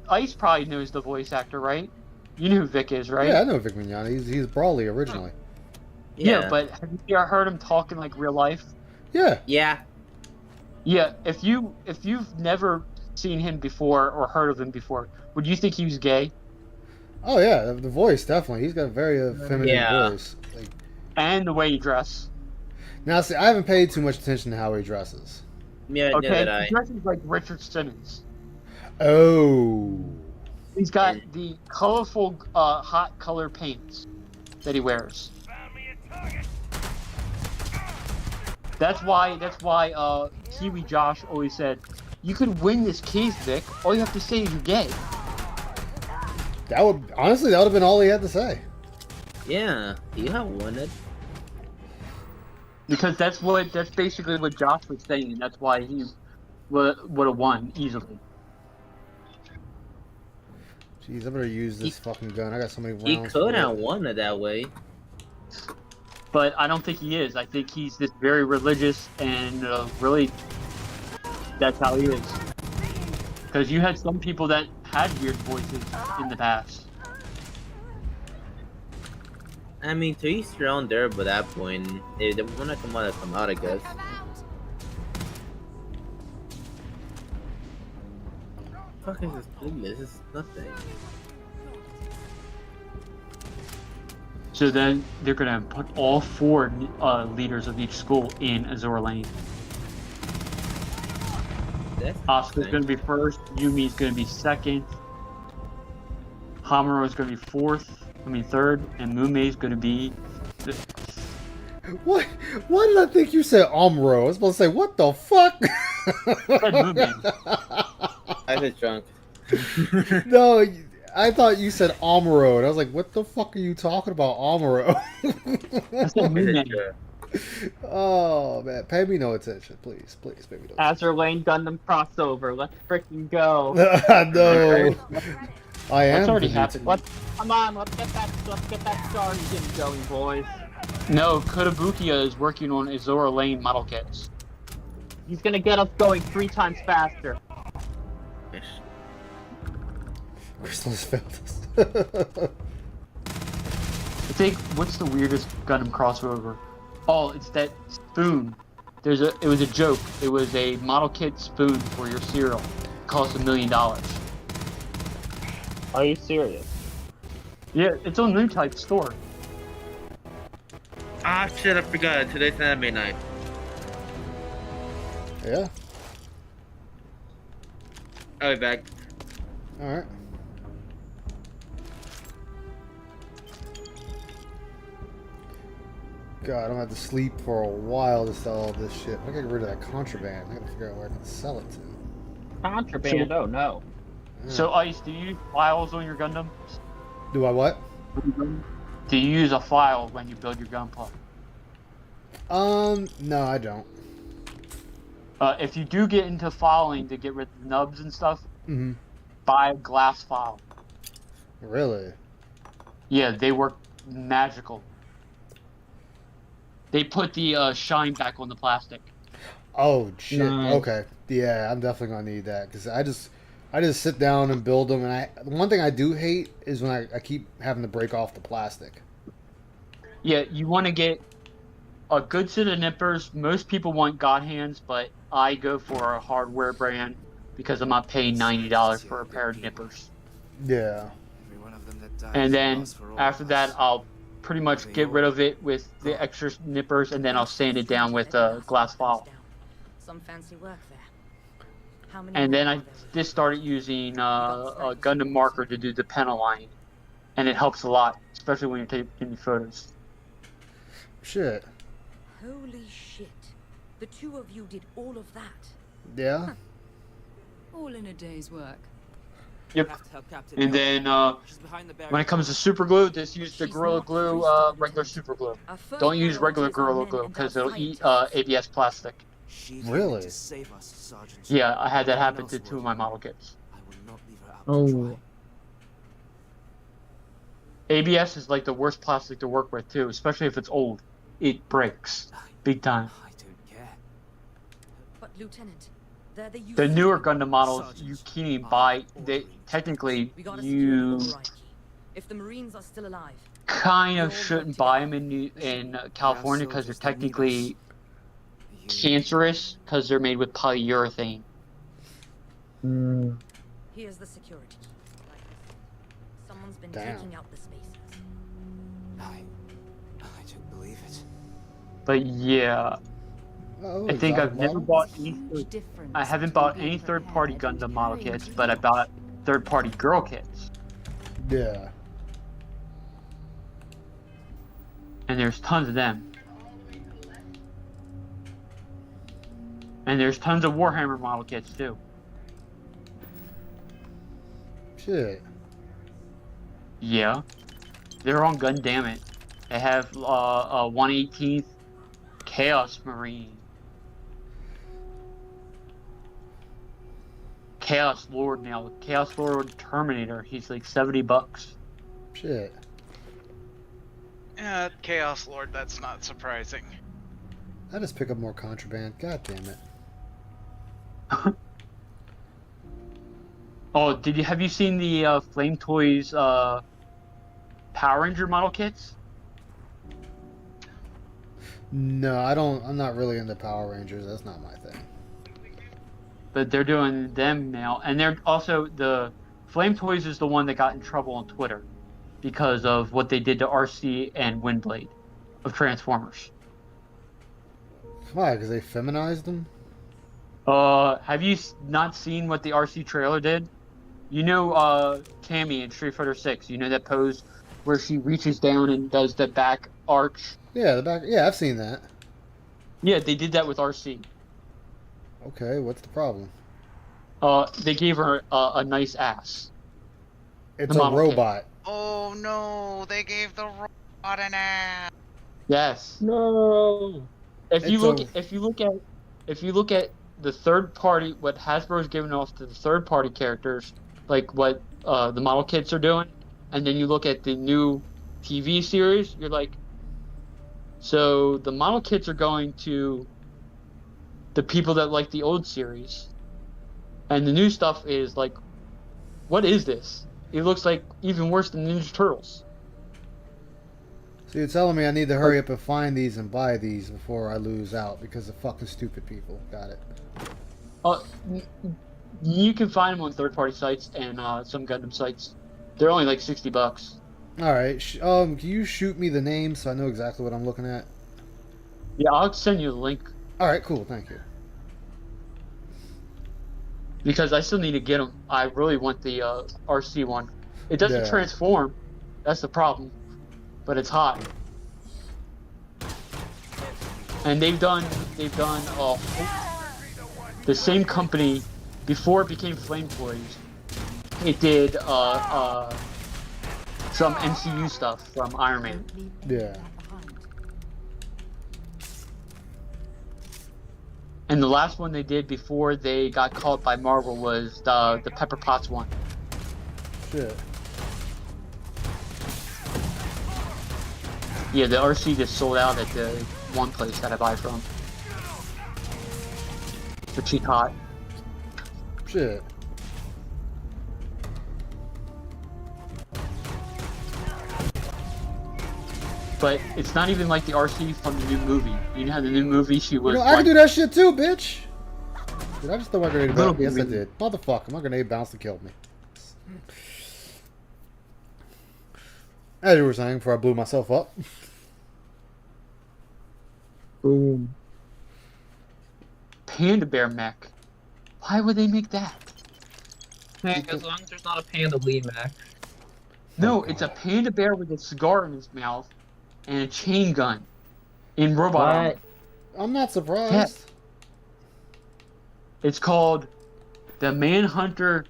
Ice probably knows the voice actor, right? You know who Vic is, right? Yeah, I know Vic Mignogna. He's Brawley originally. Yeah, but have you ever heard him talk in like real life? Yeah. Yeah. Yeah. If you've never seen him before or heard of him before, would you think he was gay? Oh yeah, the voice definitely. He's got a very feminine voice. Like, and the way he dresses. Now, see, I haven't paid too much attention to how he dresses. Yeah, okay, he dresses like Richard Simmons. Oh. He's got the colorful, hot color paints that he wears. That's why Kiwi Josh always said, "You could win this case, Vic. All you have to say is you're gay." That would have been all he had to say. Yeah, you have won it. Because that's basically what Josh was saying, and that's why he would have won easily. Jeez, I'm gonna use this fucking gun. I got so many rounds. He could have won it that way. But I don't think he is. I think he's just very religious and really, that's how he is. Because you had some people that had weird voices in the past. I mean, to each their own there, but at that point, if they want to come out, I guess. Fuck is this playlist? This is nothing. So then they're gonna put all 4 leaders of each school in Azure Lane. Asuka's gonna be first. Yumi's gonna be second. Hamaru's gonna be third, and Mumei's gonna be. What? Why did I think you said Amuro? I was supposed to say, what the fuck? I was drunk. No, I thought you said Amuro, and I was like, what the fuck are you talking about, Amuro? I said Mumei. Oh, man. Pay me no attention. Please, pay me no attention. Azure Lane Gundam crossover. Let's freaking go. No. I am. That's already happened. Come on, let's get that star engine going, boys. No, Kotobukiya is working on Azure Lane model kits. He's gonna get us going 3 times faster. Crystal has failed us. I think, what's the weirdest Gundam crossover? Oh, it's that spoon. It was a joke. It was a model kit spoon for your cereal. It cost $1 million. Are you serious? Yeah, it's on New Type store. Ah shit, I forgot. Today's anime night. Yeah. I'll be back. Alright. God, I'm gonna have to sleep for a while to sell all this shit. I gotta get rid of that contraband. I gotta figure out where I can sell it to. Contraband? Oh no. So, Ice, do you use files on your Gundam? Do I what? Do you use a file when you build your Gunpla? No, I don't. If you do get into filing to get rid of the nubs and stuff, Mm-hmm. buy a glass file. Really? Yeah, they work magical. They put the shine back on the plastic. Oh shit. Nice. Okay. Yeah, I'm definitely gonna need that because I just sit down and build them, and the one thing I do hate is when I keep having to break off the plastic. Yeah, you want to get a good set of nippers. Most people want God hands, but I go for a hardware brand because I'm not paying $90 for a pair of nippers. Yeah. And then after that, I'll pretty much get rid of it with the extra nippers, and then I'll sand it down with a glass file. Some fancy work there. How many And more then are I there? just started using a Gundam marker to do the pen aligning, and it helps a lot, especially when you're taking photos. Shit. Holy shit. The two of you did all of that. Yeah. All in a day's work. Yep. And then when it comes to super glue, just use the Gorilla Glue regular super glue. Don't use regular Gorilla Glue because it'll eat ABS plastic. Really? Yeah, I had that happen to 2 of my model kits. Oh. ABS is like the worst plastic to work with too, especially if it's old. It breaks big time. But Lieutenant, they're the The newer Gundam models you can't even buy. They technically you if the Marines are still alive. kind of shouldn't buy them in California because they're technically cancerous because they're made with polyurethane. Here's the security key. Someone's been Damn. taking out the spaces. I don't believe it. But yeah, Oh, I think is that I've never model? bought any. I haven't bought any third-party Gundam model kits, but I bought third-party girl kits, Yeah. and there's tons of them. And there's tons of Warhammer model kits too. Shit. Yeah, they're on Gundam. They have a 1/18th Chaos Marine, Chaos Lord now, Chaos Lord Terminator. He's like $70. Shit. Yeah, Chaos Lord. That's not surprising. I just pick up more contraband. God damn it. Oh, have you seen the Flame Toys Power Ranger model kits? No, I don't. I'm not really into Power Rangers. That's not my thing. But they're doing them now, and they're also the Flame Toys is the one that got in trouble on Twitter because of what they did to RC and Windblade of Transformers. Why? Because they feminized them? Have you not seen what the RC trailer did? You know, Cammy in Street Fighter 6. You know that pose where she reaches down and does the back arch. Yeah, the back. Yeah, I've seen that. Yeah, they did that with RC. Okay, what's the problem? They gave her a nice ass. It's a robot. Oh no, they gave the robot an ass. Yes. No. If you look at the third party, what Hasbro's giving off to the third party characters, like what the model kits are doing, and then you look at the new TV series, you're like, so the model kits are going to the people that like the old series, and the new stuff is like, what is this? It looks like even worse than Ninja Turtles. So you're telling me I need to hurry up and find these and buy these before I lose out because of fucking stupid people. Got it. You can find them on third-party sites and some Gundam sites. They're only like $60. All right. Can you shoot me the names so I know exactly what I'm looking at? Yeah, I'll send you the link. All right. Cool. Thank you. because I still need to get them. I really want the RC one. It doesn't Yeah. transform. That's the problem. But it's hot. And they've done the same company before it became Flame Toys. It did some MCU stuff from Iron Man. Yeah. And the last one they did before they got caught by Marvel was the Pepper Potts one. Shit. Yeah, the RC just sold out at the one place that I buy from. The cheap hot. Shit. But it's not even like the RC from the new movie. You know how the new movie she was. You know, I can do that shit too, bitch. Did I just throw my grenade Little back? Yes, I bit. did. Motherfucker, my grenade bounced and killed me. As you were saying, before I blew myself up. Boom. Panda Bear mech. Why would they make that? As long as there's not a Panda Lee mech. No, it's a panda bear with a cigar in his mouth and a chain gun in robot armor. I'm not surprised. It's called the Manhunter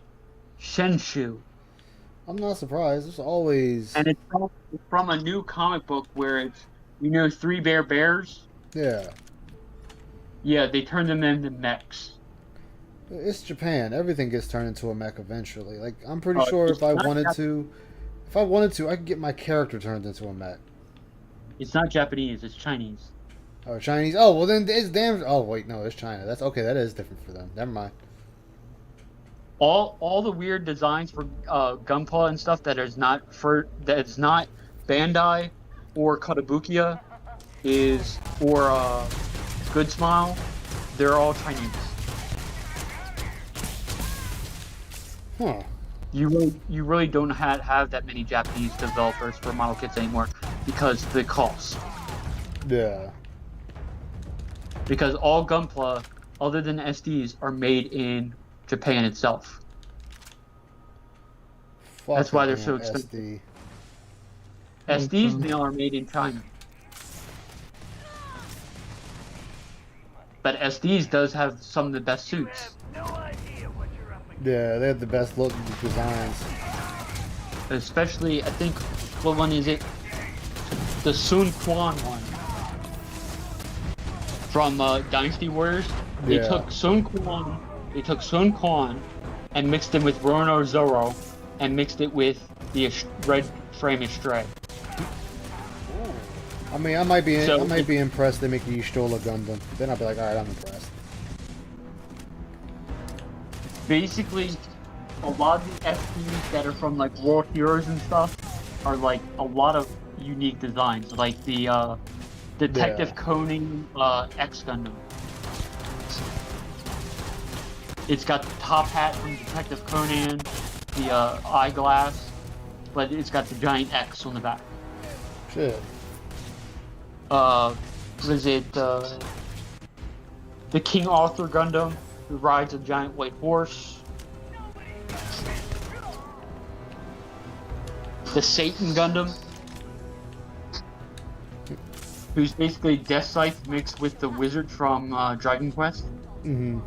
Shenshu. I'm not surprised. There's always... And it's from a new comic book where it's, you know, 3 bears? Yeah. Yeah, they turn them into mechs. It's Japan. Everything gets turned into a mech eventually. Like, I'm pretty Oh, sure it's if I not wanted Jap- to... If I wanted to, I could get my character turned into a mech. It's not Japanese, it's Chinese. Oh, Chinese? Oh, well then it's damn... Oh, wait, no, it's China. That's okay, that is different for them. Never mind. All the weird designs for Gunpla and stuff that's not Bandai or Kotobukiya or Good Smile, they're all Chinese. Huh. You really don't have that many Japanese developers for model kits anymore because of the cost. Yeah. Because all Gunpla, other than SDs, are made in Japan itself. That's why they're so expensive. SD. SDs now are made in China. But SDs does have some of the best suits. Yeah, they have the best looking designs. Especially, I think, what one is it? The Sun Quan one. From Dynasty Warriors. They Yeah. took Sun Quan and mixed it with Rono Zoro and mixed it with the red frame Astray. I mean, I might be So- impressed they make you Stola Gundam. Then I'll be like, alright, I'm impressed. Basically, a lot of the SDs that are from like World Heroes and stuff are like a lot of unique designs, like the Detective Conan X Gundam. It's got the top hat from Detective Conan, the eyeglass, but it's got the giant X on the back. Shit. What is it? The King Arthur Gundam, who rides a giant white horse. The Satan Gundam, who's basically Death Scythe mixed with the wizard from Dragon Quest. Mm-hmm.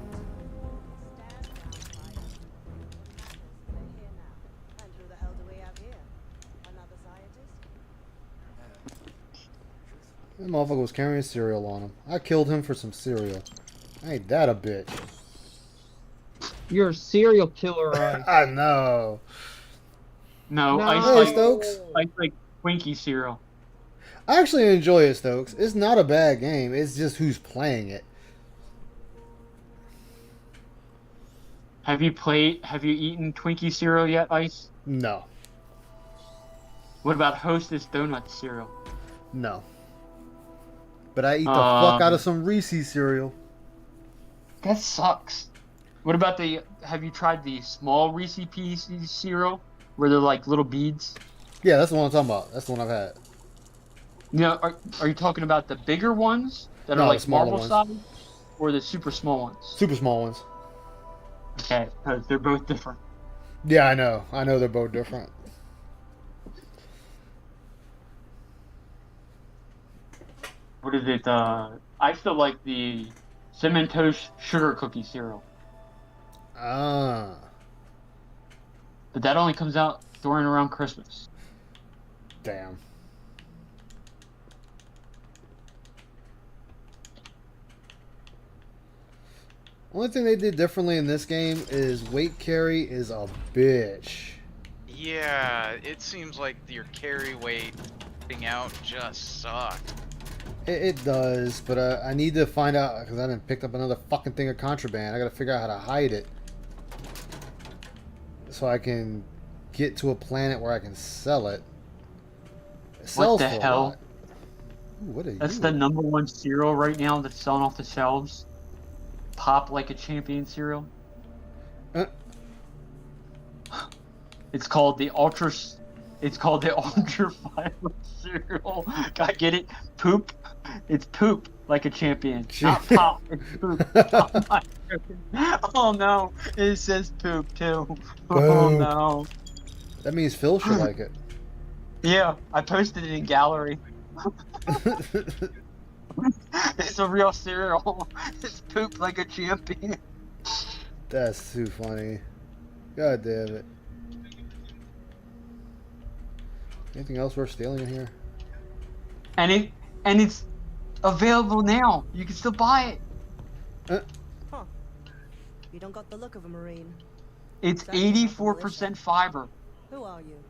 That motherfucker was carrying cereal on him. I killed him for some cereal. Ain't that a bitch? You're a serial killer, Ice. I know. No, I Hey, Stokes. like Twinkie cereal. I actually enjoy it, Stokes. It's not a bad game. It's just who's playing it. Have you eaten Twinkie cereal yet, Ice? No. What about Hostess Donut cereal? No. But I eat the fuck out of some Reese's cereal. That sucks. What about have you tried the small Reese's Pieces cereal? Where they're like little beads? Yeah, that's the one I'm talking about. That's the one I've had. You know, are you talking about the bigger ones that No, are the like smaller marble size? Or the super small ones? Super small ones. Okay, because they're both different. Yeah, I know. I know they're both different. What is it? I still like the cinnamon toast sugar cookie cereal, Ah. but that only comes out during around Christmas. Damn. Only thing they did differently in this game is weight carry is a bitch. Yeah, it seems like your carry weight thing out just sucked. It does, but I need to find out because I didn't pick up another fucking thing of contraband. I gotta figure out how to hide it so I can get to a planet where I can sell it. It sells What the for hell? a lot. Ooh, what are That's you? the #1 cereal right now that's selling off the shelves. Pop like a champion cereal. It's called the Ultra. It's called the Ultra Fiber cereal. I get it. Poop. It's poop like a champion. Not pop. It's poop. Oh, my goodness. Oh no! It says poop too. Oh Poop. no! That means Phil should like it. Yeah, I posted it in gallery. It's a real cereal. It's poop like a champion. That's too funny. God damn it. Anything else worth stealing in here? And it's available now. You can still buy it. Huh. You don't got the look of a Marine. It's Certainly not the 84% fiber. Who are you?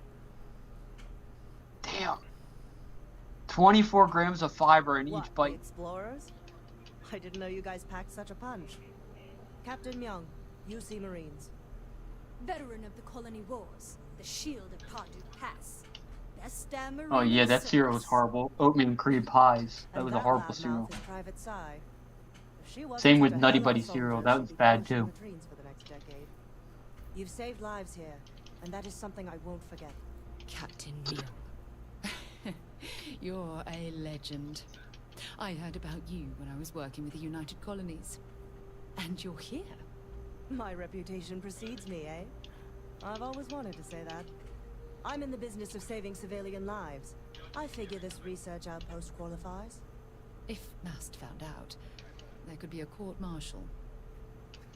Damn. 24 grams of fiber in What, each the bite. explorers? I didn't know you guys packed such a punch. Captain Myung, UC Marines. Veteran of the colony wars, the shield of Pardu Pass. Best damn Marine Oh yeah, in the that cereal was service. horrible. Oatmeal and cream pies. That And was a that horrible loudmouth cereal. is Private Psy. If she wasn't Same such with a Nutty hell of a Buddy cereal. soldier, That she'd was be bad posted in too. latrines for the next decade. You've saved lives here, and that is something I won't forget. Captain Myung. You're a legend. I heard about you when I was working with the United Colonies. And you're here. My reputation precedes me, eh? I've always wanted to say that. I'm in the business of saving civilian lives. I figure this research outpost qualifies. If Mast found out, there could be a court-martial.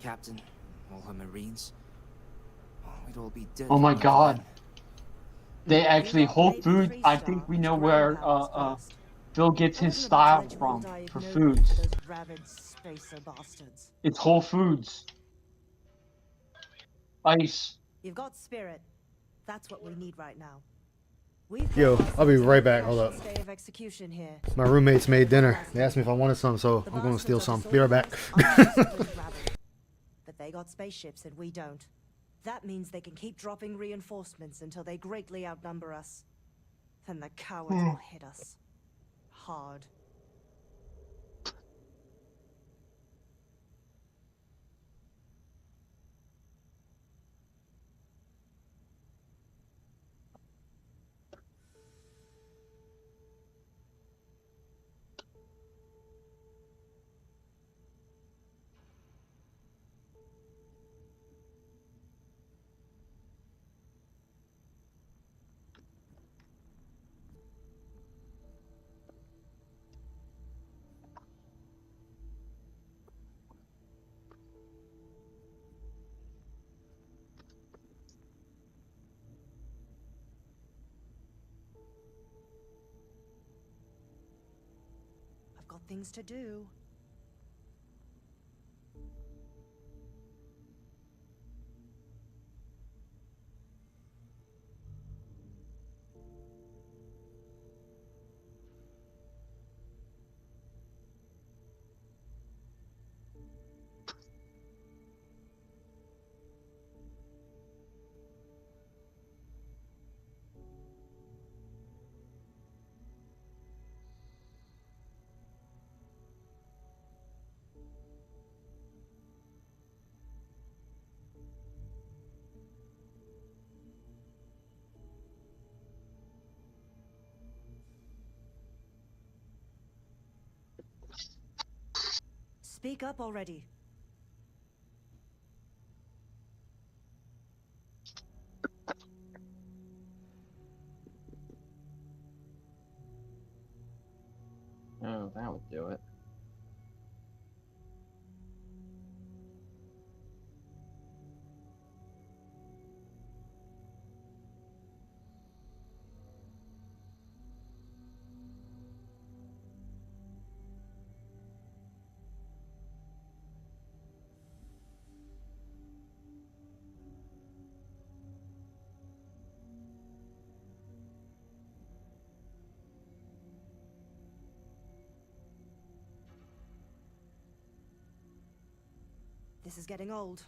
Captain, all her Marines. Oh, we'd all be dead. Oh my before god. then. They actually Whole Foods. I think we know where Phil gets his style from for foods. Those rabid spacer bastards. It's Whole Foods. Ice. You've got spirit. That's what we need right now. We've Yo, I'll be right back. Hold up. Stay of execution here. My roommates made dinner. They asked me if I wanted some, so I'm going to steal some. Be right back. But they got spaceships and we don't. That means they can keep dropping reinforcements until they greatly outnumber us. Then the cowards will hit us. Hard. I've got things to do. Speak up already. Oh, that would do it. This is getting old.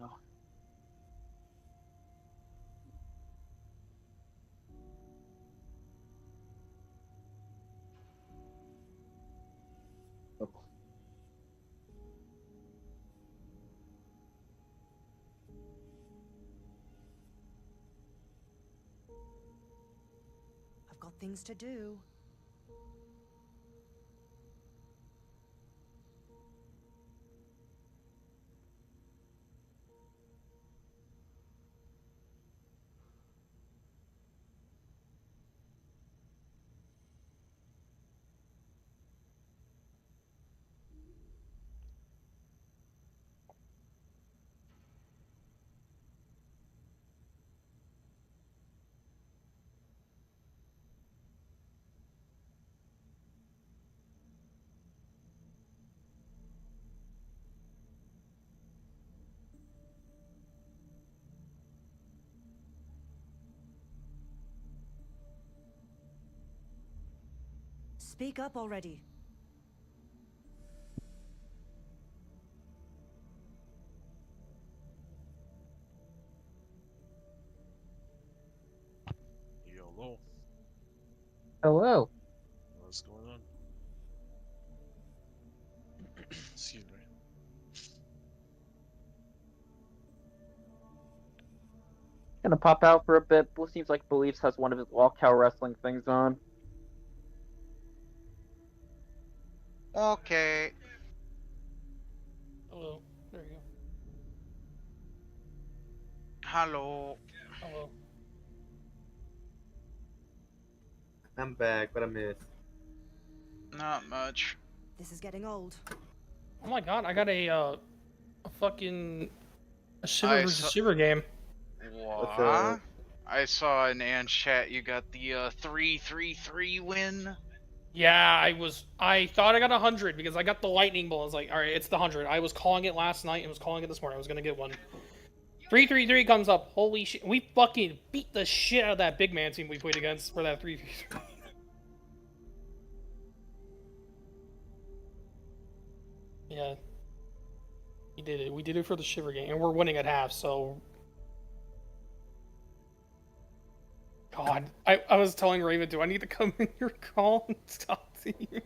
Oh. Oh. I've got things to do. Speak up already. Hello. Hello. What's going on? Excuse me. Gonna pop out for a bit. Seems like Beliefs has one of his walkout wrestling things on. Okay. Hello. There you go. Hello. Hello. I'm back, but I missed. Not much. This is getting old. Oh my god, I got a fucking a Shiver versus Shiver game. What? I saw in Ann's chat you got the 3-3-3 win. Yeah, I thought I got 100 because I got the lightning bolt. I was like, all right, it's the 100. I was calling it last night and was calling it this morning. I was gonna get one. 3-3-3 comes up. Holy shit, we fucking beat the shit out of that big man team we played against for that 3-3-3. Yeah. We did it. We did it for the Shiver game, and we're winning at half, so... God. I was telling Raven, do I need to come in your call and talk to you?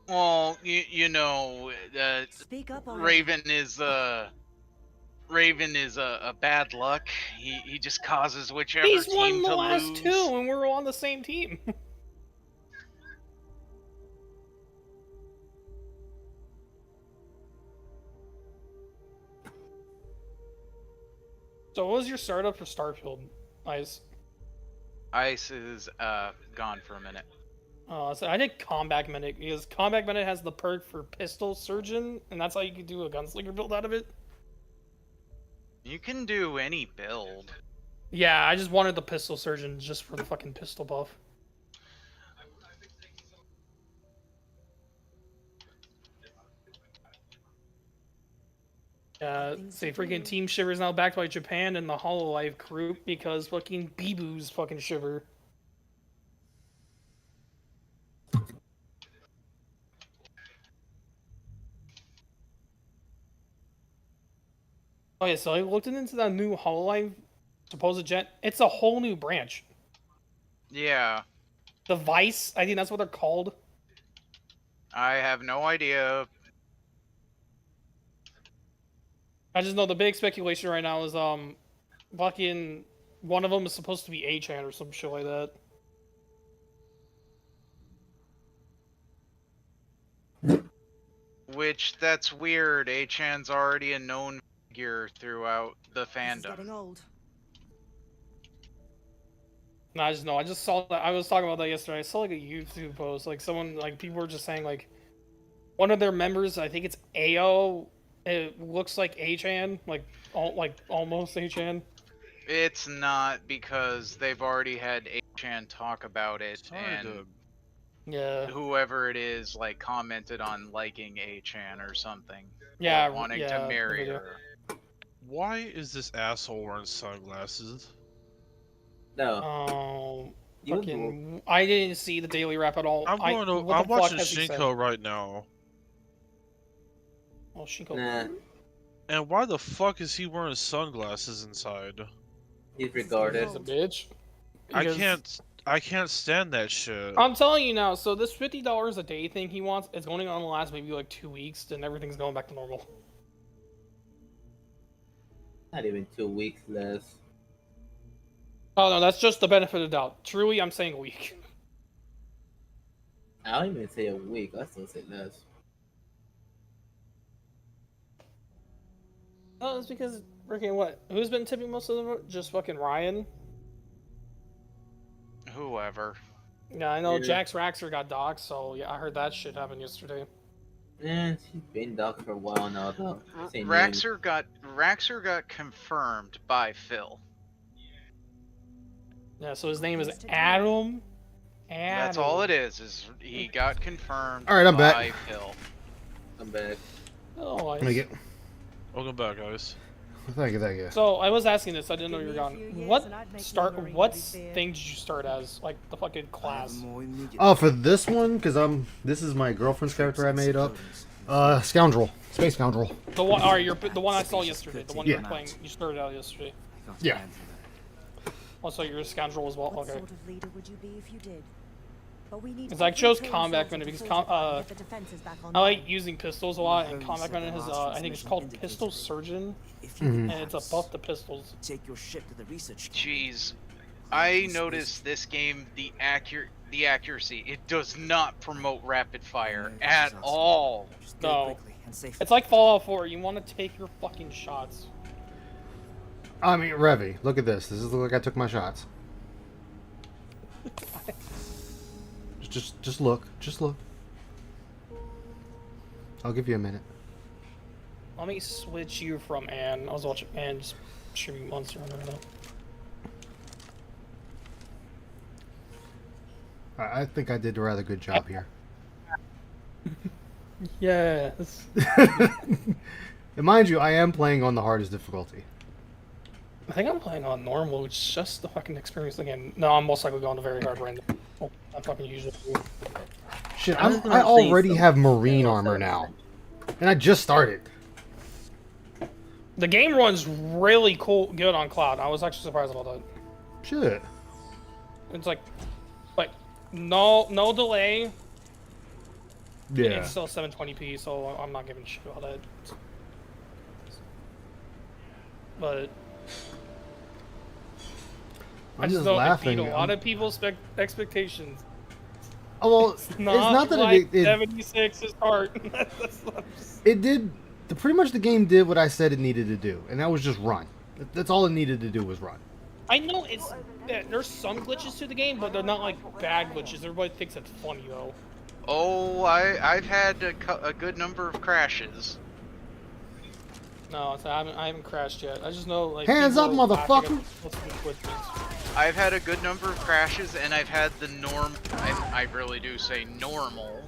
Well, you know, Speak up Raven is a bad luck. He just causes whichever He's team won the to last lose. 2, and we're on the same team. So what was your startup for Starfield, Ice? Ice is gone for a minute. So I did Combat Medic, because Combat Medic has the perk for Pistol Surgeon, and that's how you can do a Gunslinger build out of it. You can do any build. Yeah, I just wanted the Pistol Surgeon just for the fucking pistol buff. Say freaking Team Shiver is now backed by Japan and the Hololive group because fucking Bibu's fucking Shiver. Oh yeah, so I looked into that new Hololive supposed jet. It's a whole new branch. Yeah. The Vice, I think that's what they're called. I have no idea. I just know the big speculation right now is fucking one of them is supposed to be A-Chan or some shit like that. Which, that's weird. A-Chan's already a known figure throughout the This is fandom. getting old. No, I just know. I just saw that. I was talking about that yesterday. I saw like a YouTube post. Like someone, like people were just saying like one of their members. I think it's AO. It looks like A-Chan, like almost A-Chan. It's not, because they've already had A-Chan talk about it, and yeah, whoever it is like commented on liking A-Chan or something. Yeah, or wanting yeah, to the marry video. her. Why is this asshole wearing sunglasses? No. Fucking, I didn't see the daily rap at all. I'm what the fuck watching has he said? Shinko right now. Oh, Shinko. Nah. And why the fuck is he wearing sunglasses inside? He's regarded. He's a bitch. I can't stand that shit. I'm telling you now. So this $50 a day thing he wants is going on to last maybe like 2 weeks, then everything's going back to normal. Not even 2 weeks less. Oh no, that's just the benefit of the doubt. Truly, I'm saying a week. I don't even say a week. I still say less. Oh, it's because freaking what? Who's been tipping most of them? Just fucking Ryan. Whoever. Yeah, I know Yeah. Jax Raxer got docked, so yeah, I heard that shit happen yesterday. Eh, she's been docked for a while now, though. Same Raxer got confirmed by Phil. Yeah, so his name is Adam. That's all it is he got confirmed All right, I'm by back. Phil. I'm back. Oh, Let me get. Welcome back, guys. Thank you. So I was asking this. I didn't know you were gone. What thing did you start as? Like the fucking class? Oh, for this one, because this is my girlfriend's character I made up. Scoundrel, space scoundrel. The one, all right, the one I saw yesterday. The one you Yeah. were playing. You started out yesterday. Yeah. Oh, so you're a scoundrel as well. What Okay. sort of leader would you be if you did? But we need Because I every chose trained combat soldier gunner to because fortify and get the defenses back I online. like using pistols a lot, and combat gunner has I think it's called Pistol Surgeon, and it's a buff to pistols. Take your ship to the research. Jeez. I noticed this game, the accuracy, it does not promote rapid fire at all. No. It's like Fallout 4. You want to take your fucking shots. I mean, Revy, look at this. This is like I took my shots. Just look. Just look. I'll give you a minute. Let me switch you from Anne. I was watching Anne's streaming Monster Hunter right now. I think I did a rather good job here. Yes. And mind you, I am playing on the hardest difficulty. I think I'm playing on normal, which is just the fucking experience again. No, I'm most likely going to very hard random. Oh, I fucking usually do. Shit, I already have marine armor now. And I just started. The game runs really good on cloud. I was actually surprised about that. Shit. It's like no delay. Yeah. It's still 720p, so I'm not giving a shit about that. But I I'm just just know it laughing. beat a lot of people's expectations. Oh, well, It's it's not, not that like it 76 is hard. It did. Pretty much the game did what I said it needed to do, and that was just run. That's all it needed to do was run. I know there's some glitches to the game, but they're not like bad glitches. Everybody thinks it's funny though. Oh, I've had a good number of crashes. No, I haven't crashed yet. I just know like Hands up, people are laughing motherfucker! at what's the glitches. I've had a good number of crashes, and I've had the I really do say normal,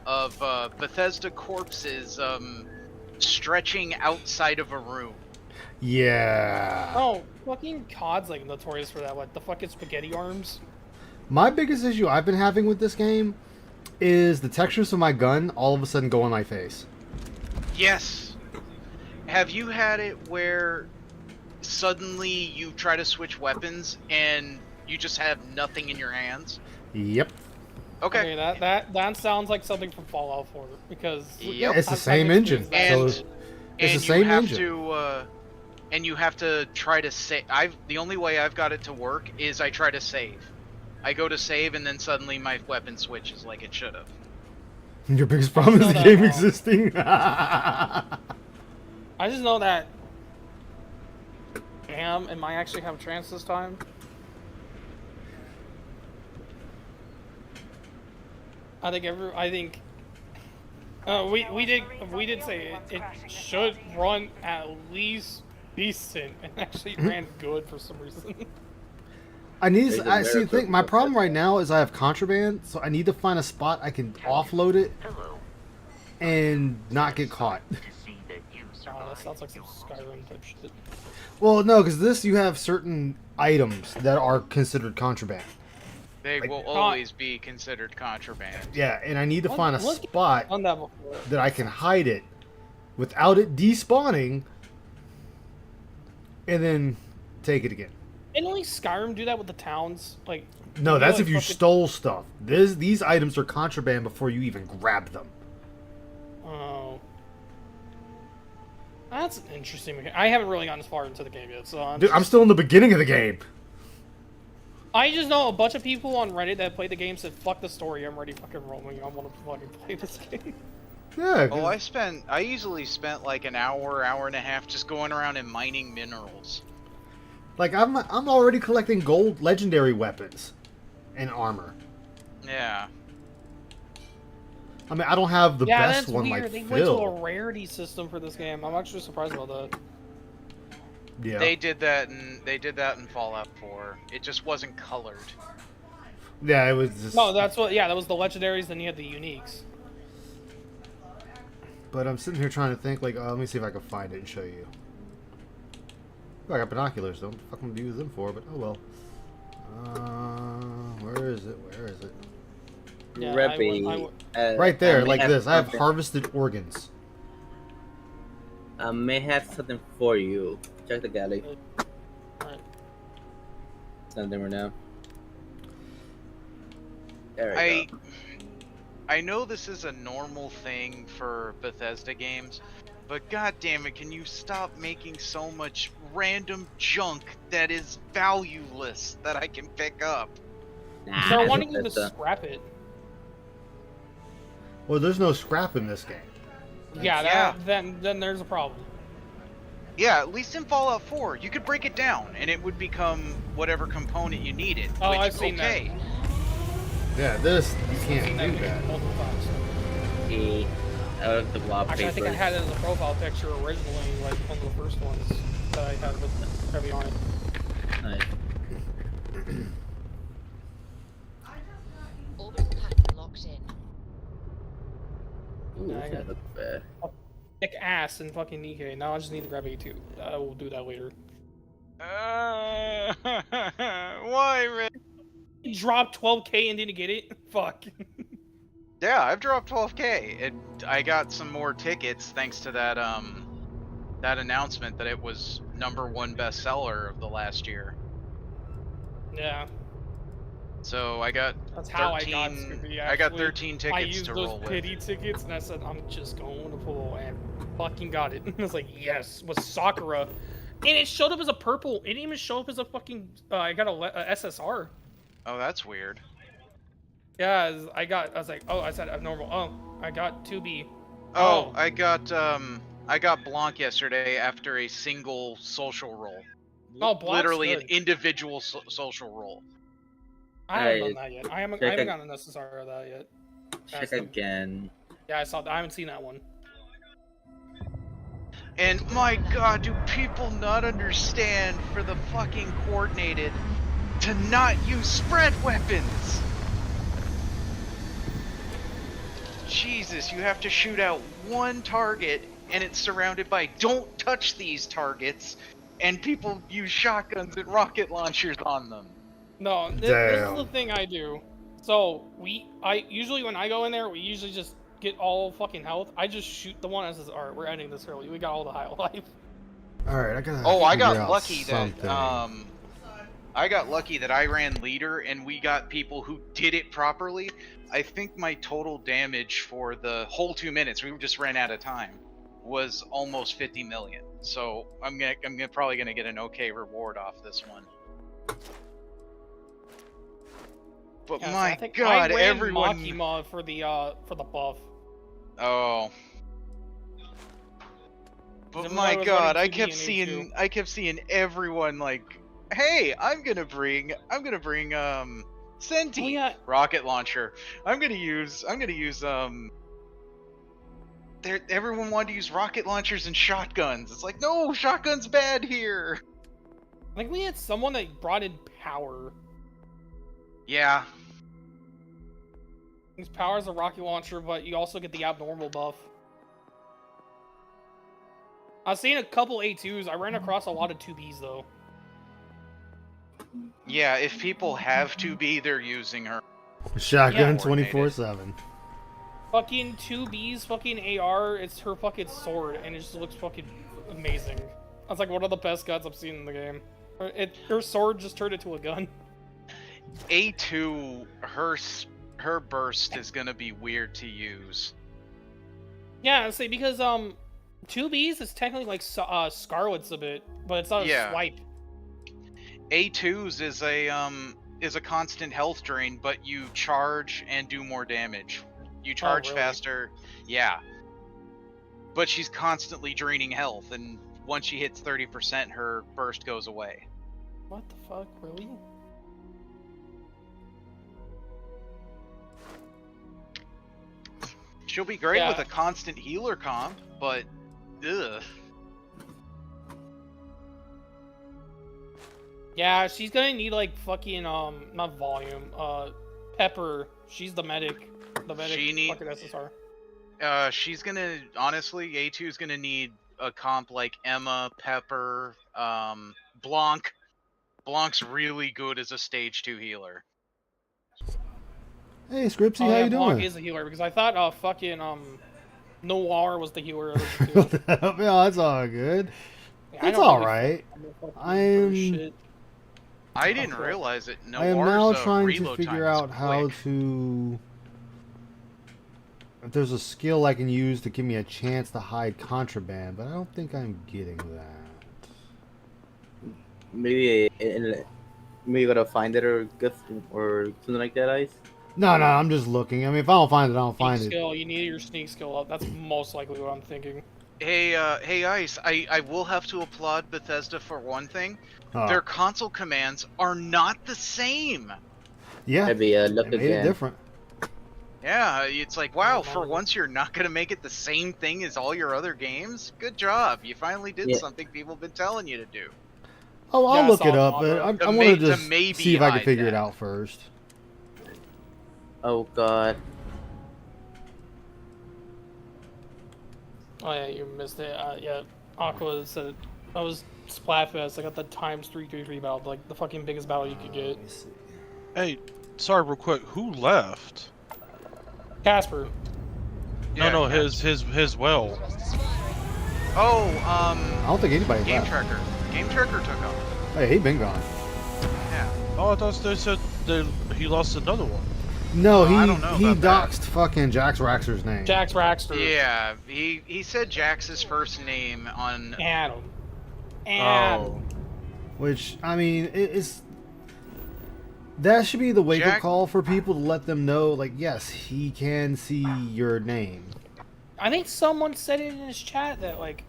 of Bethesda corpses stretching outside of a room. Yeah. Oh, fucking COD's like notorious for that. Like the fucking spaghetti arms. My biggest issue I've been having with this game is the textures of my gun all of a sudden go on my face. Yes. Have you had it where suddenly you try to switch weapons and you just have nothing in your hands? Yep. Okay. That sounds like something from Fallout 4 because Yeah, it's the same engine. It's and the same you have engine. to, and you have to try to save. The only way I've got it to work is I try to save. I go to save, and then suddenly my weapon switches like it should have. Your biggest problem is the game existing. I just know that. Damn, am I actually have a chance this time? I think we did say it should run at least decent, and actually ran good for some reason. I see. Think my problem right now is I have contraband, so I need to find a spot I can offload it and not get caught. Oh, that sounds like some Skyrim type shit. Well, no, because you have certain items that are considered contraband. They will always be considered contraband. Yeah, and I need to find a spot that I can hide it without it despawning, and then take it again. Didn't only Skyrim do that with the towns? Like, no, that's if you stole stuff. These items are contraband before you even grab them. Oh, that's interesting. I haven't really gotten as far into the game yet, so I'm still in the beginning of the game. I just know a bunch of people on Reddit that play the game said, "Fuck the story, I'm ready fucking rolling. I want to fucking play this game." Yeah. Oh, I easily spent like an hour and a half just going around and mining minerals. Like I'm already collecting gold legendary weapons and armor. Yeah. I mean, I don't have the best one weird. like They Phil. went to a rarity system for this game. I'm actually surprised about that. Yeah. They did that in Fallout 4. It just wasn't colored. Yeah, it was just... No, that's what. Yeah, that was the legendaries. Then you had the uniques. But I'm sitting here trying to think. Like, let me see if I can find it and show you. Oh, I got binoculars. Don't fucking use them for, but oh well. Where is it? Where is it? Yeah, right there, like this. I have harvested organs. I may have something for you. Check the galley. Alright. Something right now. There we go. I know this is a normal thing for Bethesda games, but god damn it, can you stop making so much random junk that is valueless that I can pick up? They're wanting you to scrap it. Well, there's no scrap in this game. Yeah, then there's a problem. Yeah, at least in Fallout 4, you could break it down, and it would become whatever component you needed. Oh, which, I've seen that. Yeah, this, you can't do that. Multiple times. Out of the wallpaper. Actually, I think I had it as a profile picture originally, like one of the first ones that I had with heavy on it. Nice. Orbital pattern locked in. Ooh, I got look bad. thick ass and fucking Nikkei. Now I just need to grab A2. I will do that later. Why, Rick? You dropped 12k and didn't get it? Fuck. Yeah, I've dropped 12k. I got some more tickets thanks to that that announcement that it was #1 bestseller of the last year. Yeah. So I got That's 13, how I got Scooby, I got actually. 13 tickets I used to those roll with. pity tickets and I said I'm just going to pull and fucking got it. I was like, yes, with Sakura. And it showed up as a purple. It didn't even show up as a fucking I got a SSR. Oh, that's weird. Yeah, I was like, oh, I said abnormal. Oh, I got 2B. Oh, I got Blanc yesterday after a single social roll. Oh, Blanc's literally good. an individual social roll. I haven't done that yet. I haven't gotten an SSR of that yet. Check again. Yeah, I saw that. I haven't seen that one. And my god, do people not understand for the fucking coordinated to not use spread weapons? Jesus, you have to shoot out one target and it's surrounded by don't touch these targets, and people use shotguns and rocket launchers on them. No, this is the thing I do. So I usually when I go in there, we usually just get all fucking health. I just shoot the one that says, "Alright, we're ending this early. We got all the high life." All right, I gotta. Oh, I got figure out lucky something. that I got lucky that I ran leader and we got people who did it properly. I think my total damage for the whole 2 minutes, we just ran out of time. was almost 50 million. So I'm probably gonna get an okay reward off this one. But Yeah, so my I think God, I ran everyone. Makima for the buff. Oh. But Everyone my was God, running I 2B kept and seeing A2. everyone like, hey, I'm gonna bring Senti rocket launcher. I'm gonna use everyone wanted to use rocket launchers and shotguns. It's like, no, shotgun's bad here. I think we had someone that brought in power. Yeah. His power is a rocket launcher, but you also get the abnormal buff. I've seen a couple A2s. I ran across a lot of 2Bs though. Yeah, if people have 2B, they're using her. Shotgun Yeah. 24/7. Fucking 2B's fucking AR, it's her fucking sword, and it just looks fucking amazing. That's like one of the best guns I've seen in the game. Her sword just turned into a gun. A2, her burst is gonna be weird to use. Yeah, see, because 2B's is technically like Scarlet's a bit, but it's not a swipe. A2's is a constant health drain, but you charge and do more damage. You charge faster, yeah. But she's constantly draining health, and once she hits 30%, her burst goes away. What the fuck, really? She'll be great with a constant healer comp, but ugh. Yeah, she's gonna need like fucking not volume, Pepper. She's the medic. The medic. Fucking SSR. She's gonna honestly, A2 is gonna need a comp like Emma, Pepper, Blanc. Blanc's really good as a stage 2 healer. Hey, Scripsy, how yeah, you Blanc doing? is a healer because I thought fucking Noir was the healer of the two. Yeah, that's all good. Yeah, It's all right. I didn't realize it. I am now trying to figure out how to. If there's a skill I can use to give me a chance to hide contraband, but I don't think I'm getting that. Maybe you gotta find it or something like that, Ice. No, I'm just looking. I mean, if I don't find it, I don't find it. Skill, you need your sneak skill up. That's most likely what I'm thinking. Hey, Ice, I will have to applaud Bethesda for one thing. Oh. Their console commands are not the same. Yeah, maybe look they made it different. Yeah, it's like, wow, for once you're not going to make it the same thing as all your other games? Good job. You finally did something people have been telling you to do. Oh, I'll look it up, but I want to just see if I can figure it out first. Oh, God. Oh, yeah, you missed it. Yeah, Aqua said I was Splatfest. I got the times 333 battle, like the fucking biggest battle you could get. Hey, sorry, real quick. Who left? Casper. No, his well. Oh, I don't think anybody Game left. Tracker. Game Tracker took off. Hey, he been gone. Yeah. Oh, I thought they said he lost another one. No, I don't know he about doxed fucking Jax Raxer's name. Jax Raxter. Yeah, he said Jax's first name on Adam. Oh. Which, I mean, it's... That should be the wake-up call for people to let them know, like, yes, he can see your name. I think someone said it in his chat that, like,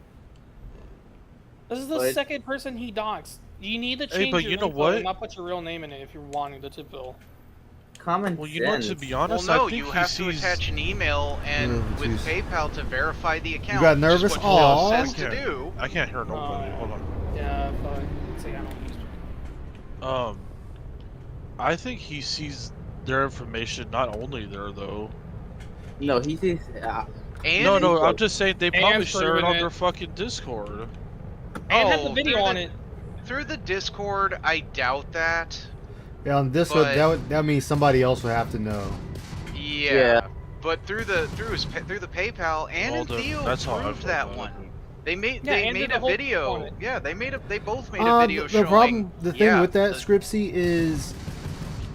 this is the second person he doxed. You need to change but your you know info what? and not put your real name in it if you're wanting the tip bill. Common Well, you know, to be honest, well, no, I think you have to attach an email and with PayPal to verify the account. You got nervous? Which is what Aw. it says to do. I can't hear nobody. Hold on. Yeah, but see, I don't use I think he sees their information not only there though. No, he sees. No, I'm just saying they probably And share it on it. their fucking Discord. And have the video on it. Through the Discord, I doubt that. Yeah, on this one, that means somebody else would have to know. Yeah. But through the PayPal and Theo that's how I proved feel that about one. it. They made and a did the whole video. on it. Yeah, they both made a video showing. The thing with that, Scripsy, is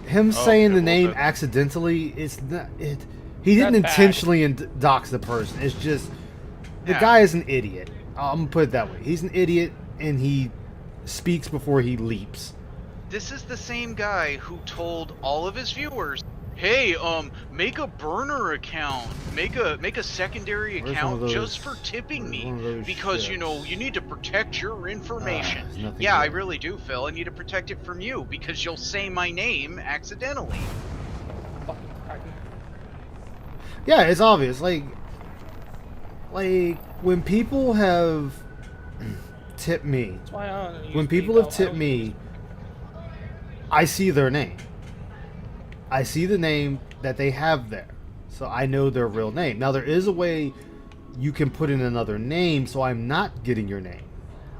him saying the name accidentally. It's not it. He didn't That's bad. intentionally dox the person. It's just The guy is an idiot. I'm gonna put it that way. He's an idiot, and he speaks before he leaps. This is the same guy who told all of his viewers, "Hey, make a burner account, make a secondary account just for tipping me, because you know you need to protect your information." Yeah, I really do, Phil. I need to protect it from you because you'll say my name accidentally. Yeah, it's obvious. Like when people have tipped me, when people have tipped me, I see their name. I see the name that they have there, so I know their real name. Now there is a way you can put in another name, so I'm not getting your name.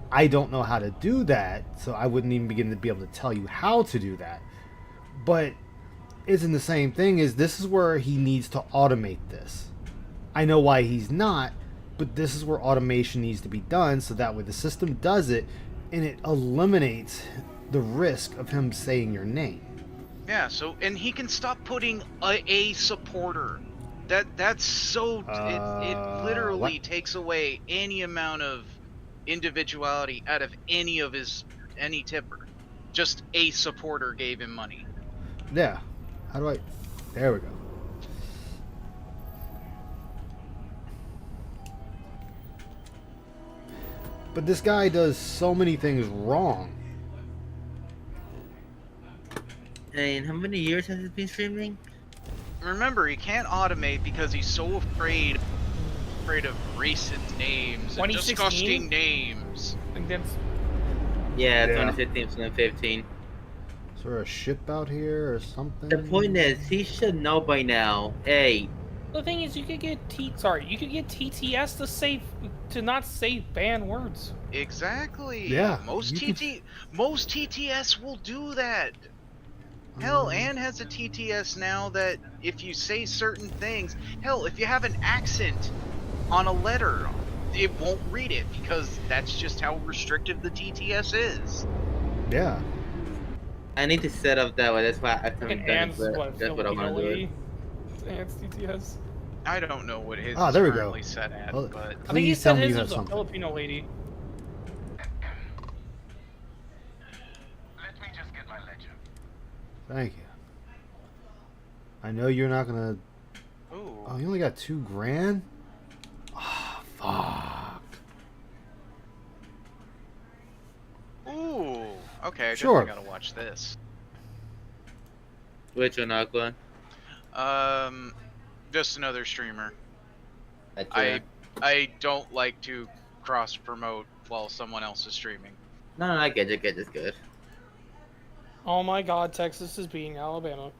I don't know how to do that, so I wouldn't even begin to be able to tell you how to do that. But isn't the same thing as this is where he needs to automate this. I know why he's not, but this is where automation needs to be done, so that way the system does it, and it eliminates the risk of him saying your name. Yeah, so, and he can stop putting a supporter. That's so, it literally takes away any amount of individuality out of any tipper. Just a supporter gave him money. Yeah. How do I... There we go. But this guy does so many things wrong. And how many years has it been streaming? Remember, he can't automate because he's so afraid of racist names and disgusting names. I think that's... Yeah, 2015, 2015. Is there a ship out here or something? The point is, he should know by now. Hey. The thing is, you could get you could get TTS to not say banned words. Exactly. Yeah. Most TTS will do that. Hell, Anne has a TTS now that if you say certain things, hell, if you have an accent on a letter, it won't read it because that's just how restrictive the TTS is. Yeah. I need to set up that way. That's why I haven't done it. Anne's That's what I want to do. Anne's TTS. I don't know what his is there currently set at, well, but I think he said his was a something. Filipino lady. Thank you. I know you're not gonna... Ooh. Oh, you only got $2,000? Oh, fuck. Ooh. Okay, I Sure. definitely gotta watch this. Which one, Aqua? Just another streamer. Gotcha. I don't like to cross promote while someone else is streaming. No, I get it. It's good. Oh my God, Texas is beating Alabama.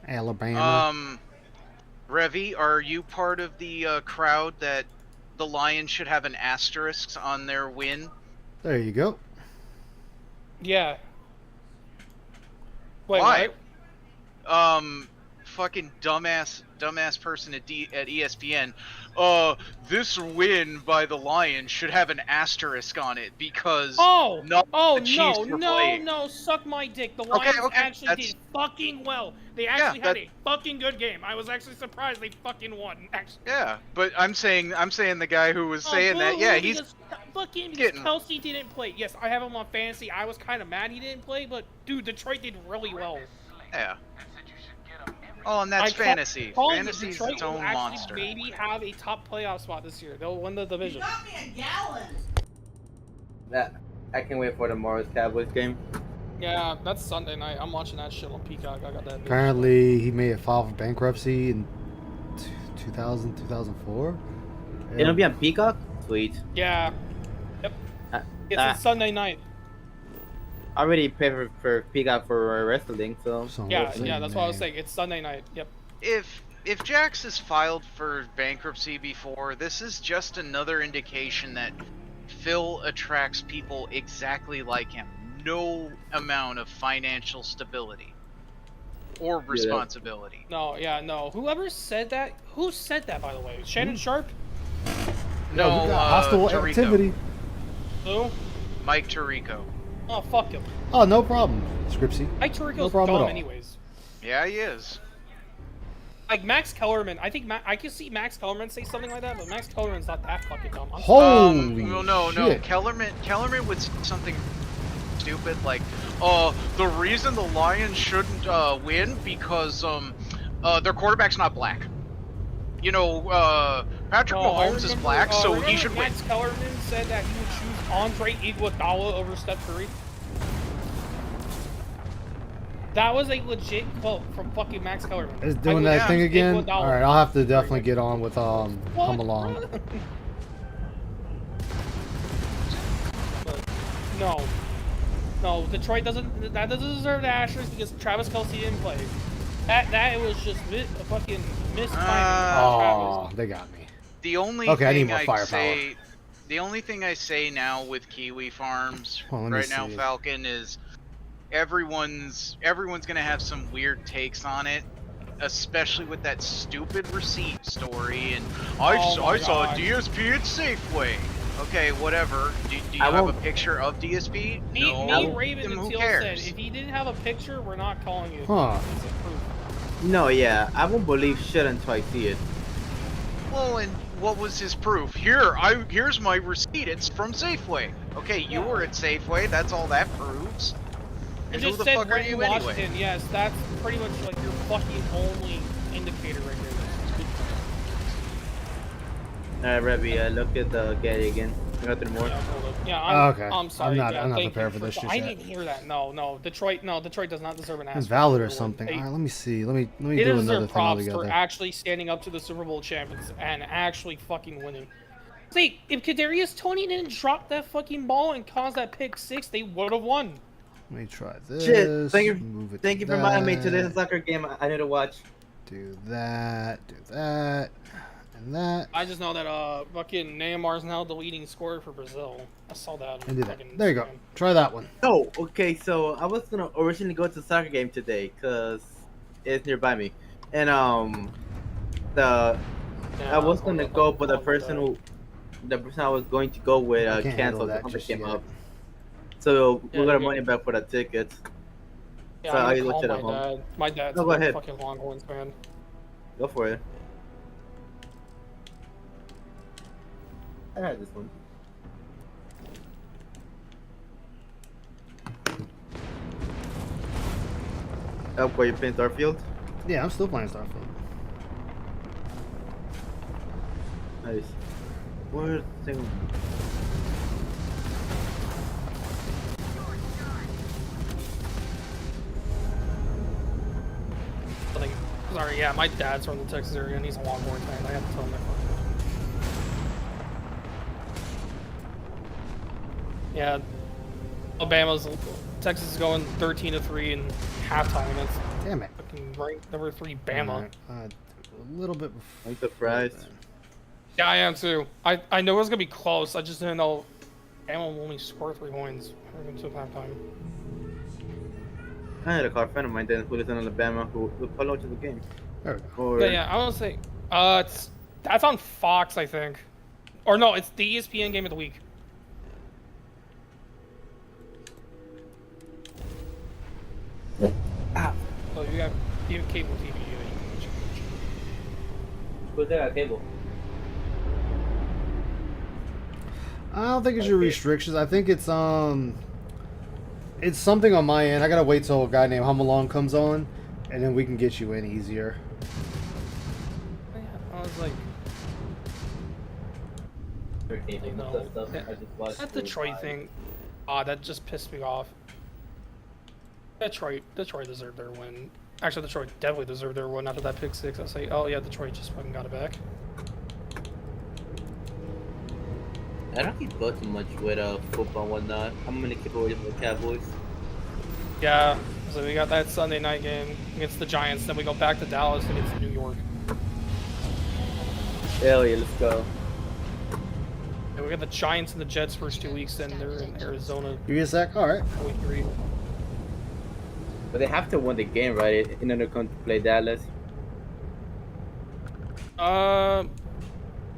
Alabama. Revy, are you part of the crowd that the Lions should have an asterisk on their win? There you go. Yeah. Wait, why? What? Fucking dumbass person at ESPN. This win by the Lions should have an asterisk on it because the Chiefs were playing. No, suck my dick. The Lions actually did fucking well. They actually had a fucking good game. I was actually surprised they fucking won. Actually. Yeah, but I'm saying the guy who was saying that, yeah, he's because Kelsey didn't play. Yes, I have him on fantasy. I was kind of mad he didn't play, but dude, Detroit did really well. Yeah. Oh, and that's fantasy. Fantasy's its own monster. Maybe have a top playoff spot this year. They'll win the division. You got me a gallon. I can't wait for tomorrow's Cowboys game. Yeah, that's Sunday night. I'm watching that shit on Peacock. I got that. Apparently, he may have filed for bankruptcy in 2004. It'll be on Peacock? Sweet. Yeah. Yep. It's Sunday night. I already paid for Peacock for wrestling, so... Yeah, that's what I was saying. It's Sunday night. Yep. If Jax has filed for bankruptcy before, this is just another indication that Phil attracts people exactly like him. No amount of financial stability or responsibility. No. Whoever said that? Who said that, by the way? Shannon Sharp? No, hostile Tirico. activity. Who? Mike Tirico. Oh, fuck him. Oh, no problem, Scripsy. Mike Tirico's no problem dumb at all. anyways. Yeah, he is. Like Max Kellerman, I think I can see Max Kellerman say something like that, but Max Kellerman's not that fucking dumb. Holy well, no, shit. Kellerman would say something stupid like, the reason the Lions shouldn't win because their quarterback's not black. You know, Patrick Mahomes is black, so he should win. Max Kellerman said that he would choose Andre Iguodala over Steph Curry. That was a legit quote from fucking Max Kellerman. Is doing that thing again? Alright, I'll have to definitely get on with Home Along. No, Detroit doesn't deserve the asterisk because Travis Kelce didn't play. That was just a fucking mistiming. Oh, they got me. The only okay, thing I need more firepower. The only thing I say now with Kiwi Farms right now, Falcon, is everyone's gonna have some weird takes on it, especially with that stupid receipt story. And I saw a DSP at Safeway. Okay, whatever. Do you have a picture of DSP? Me, Raven, and Teal said if he didn't have a picture, we're not calling you. Huh. No, yeah, I won't believe shit until I see it. Well, and what was his proof? Here's my receipt. It's from Safeway. Okay, you were at Safeway. That's all that proves. It And just who the said fuck are Randy you Washington. anyway? Yes, that's pretty much like your fucking only indicator right there. Alright, Rebby, look at the Getty again. Nothing more. Yeah, okay. I'm sorry. I'm not prepared for this shit. I didn't hear that. No, Detroit does not deserve an It's ass. valid or something. Alright, let me see. Let me They do another deserve thing props altogether. for actually standing up to the Super Bowl champions and actually fucking winning. See, if Kadarius Toney didn't drop that fucking ball and cause that pick six, they would have won. Let me try this. Shit, thank you to for reminding me to this soccer game I need to watch. Do that, and that. I just know that fucking Neymar's now the leading scorer for Brazil. I saw that. And do that. There you go. Try that one. Oh, okay, so I was gonna originally go to the soccer game today because it's nearby me, and I was gonna go, but the person I was going to go with canceled. The came up, so we got money back for the tickets. Yeah, so I looked call it my at home. dad. My dad's No, go a ahead. fucking Longhorns fan. Go for it. I had this one. Oh, were you playing Starfield? Yeah, I'm still playing Starfield. Nice. Where's the thing? Sorry, yeah, my dad's from the Texas area and he's a Longhorns fan. I have to tell him that. Yeah, Texas is going 13-3 in halftime against Damn it. fucking ranked number 3 Bama. A little bit. I'm surprised. Yeah, I am too. I know it's gonna be close. I just didn't know Bama will only score 3 points until halftime. I had a car friend of mine then who lives in Alabama who followed to the game. There we go. Or... Yeah, I want to say, that's on Fox, I think, or no, it's the ESPN game of the week. Ah. So you have cable TV. Who's that cable? I don't think it's your restrictions. I think it's something on my end. I gotta wait till a guy named Home Along comes on, and then we can get you in easier. I was like, that Detroit thing, that just pissed me off. Detroit deserved their win. Actually, Detroit definitely deserved their win after that pick six. I say, oh yeah, Detroit just fucking got it back. I don't keep go too much with football and whatnot. I'm gonna keep away from the Cowboys. Yeah, so we got that Sunday night game against the Giants. Then we go back to Dallas against New York. Hell yeah, let's go. And we got the Giants and the Jets first 2 weeks. Then they're in Arizona. You get a sec? All right. Week 3. But they have to win the game, right? In order to come to play Dallas.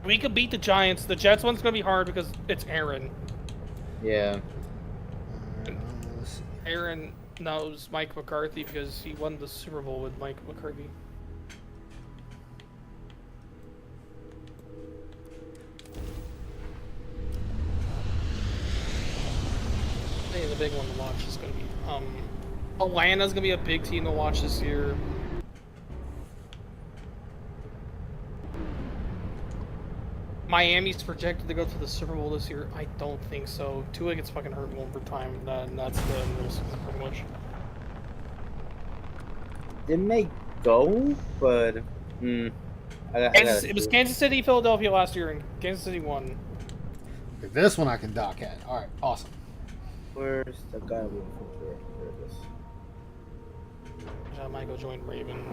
We could beat the Giants. The Jets one's gonna be hard because it's Aaron. Yeah. Aaron knows Mike McCarthy because he won the Super Bowl with Mike McCarthy. be the big one to watch. Is gonna be Atlanta's gonna be a big team to watch this year. Miami's projected to go to the Super Bowl this year. I don't think so. Tua gets fucking hurt one more time. That's the most pretty much. It may go, but It was Kansas City, Philadelphia last year, and Kansas City won. Okay, this one I can dock at. All right, awesome. Where's the guy with there it is. I might go join Raven.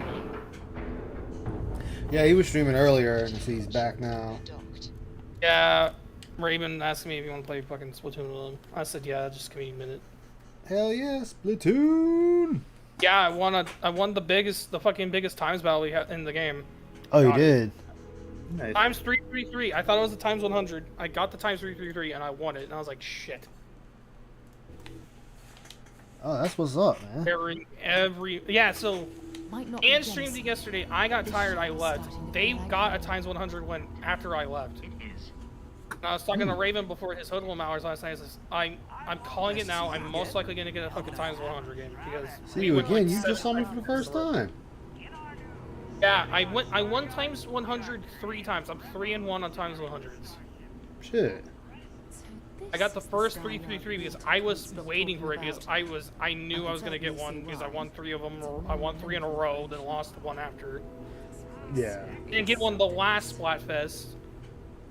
Yeah, he was streaming earlier, and he's back now. Yeah, Raven asked me if you want to play fucking Splatoon with him. I said yeah, just give me a minute. Hell yeah, Splatoon! Yeah, I won the fucking biggest times battle we had in the game. Oh, you did? Nice. Times 333. I thought it was the times 100. I got the times 333 and I won it, and I was like, shit. Oh, that's what's up, man. So and streamed it yesterday. I got tired. I left. They got a times 100 win after I left. And I was talking to Raven before his hoodlum hours last night. I'm calling it now. I'm most likely gonna get a fucking times 100 game because. See you again. You just saw me for the first time. Yeah, I won times 100 3 times. I'm 3-1 on times 100s. Shit. I got the first 333 because I was waiting for it because I knew I was gonna get one because I won 3 of them. I won 3 in a row, then lost one after. Yeah. And get one the last Splatfest.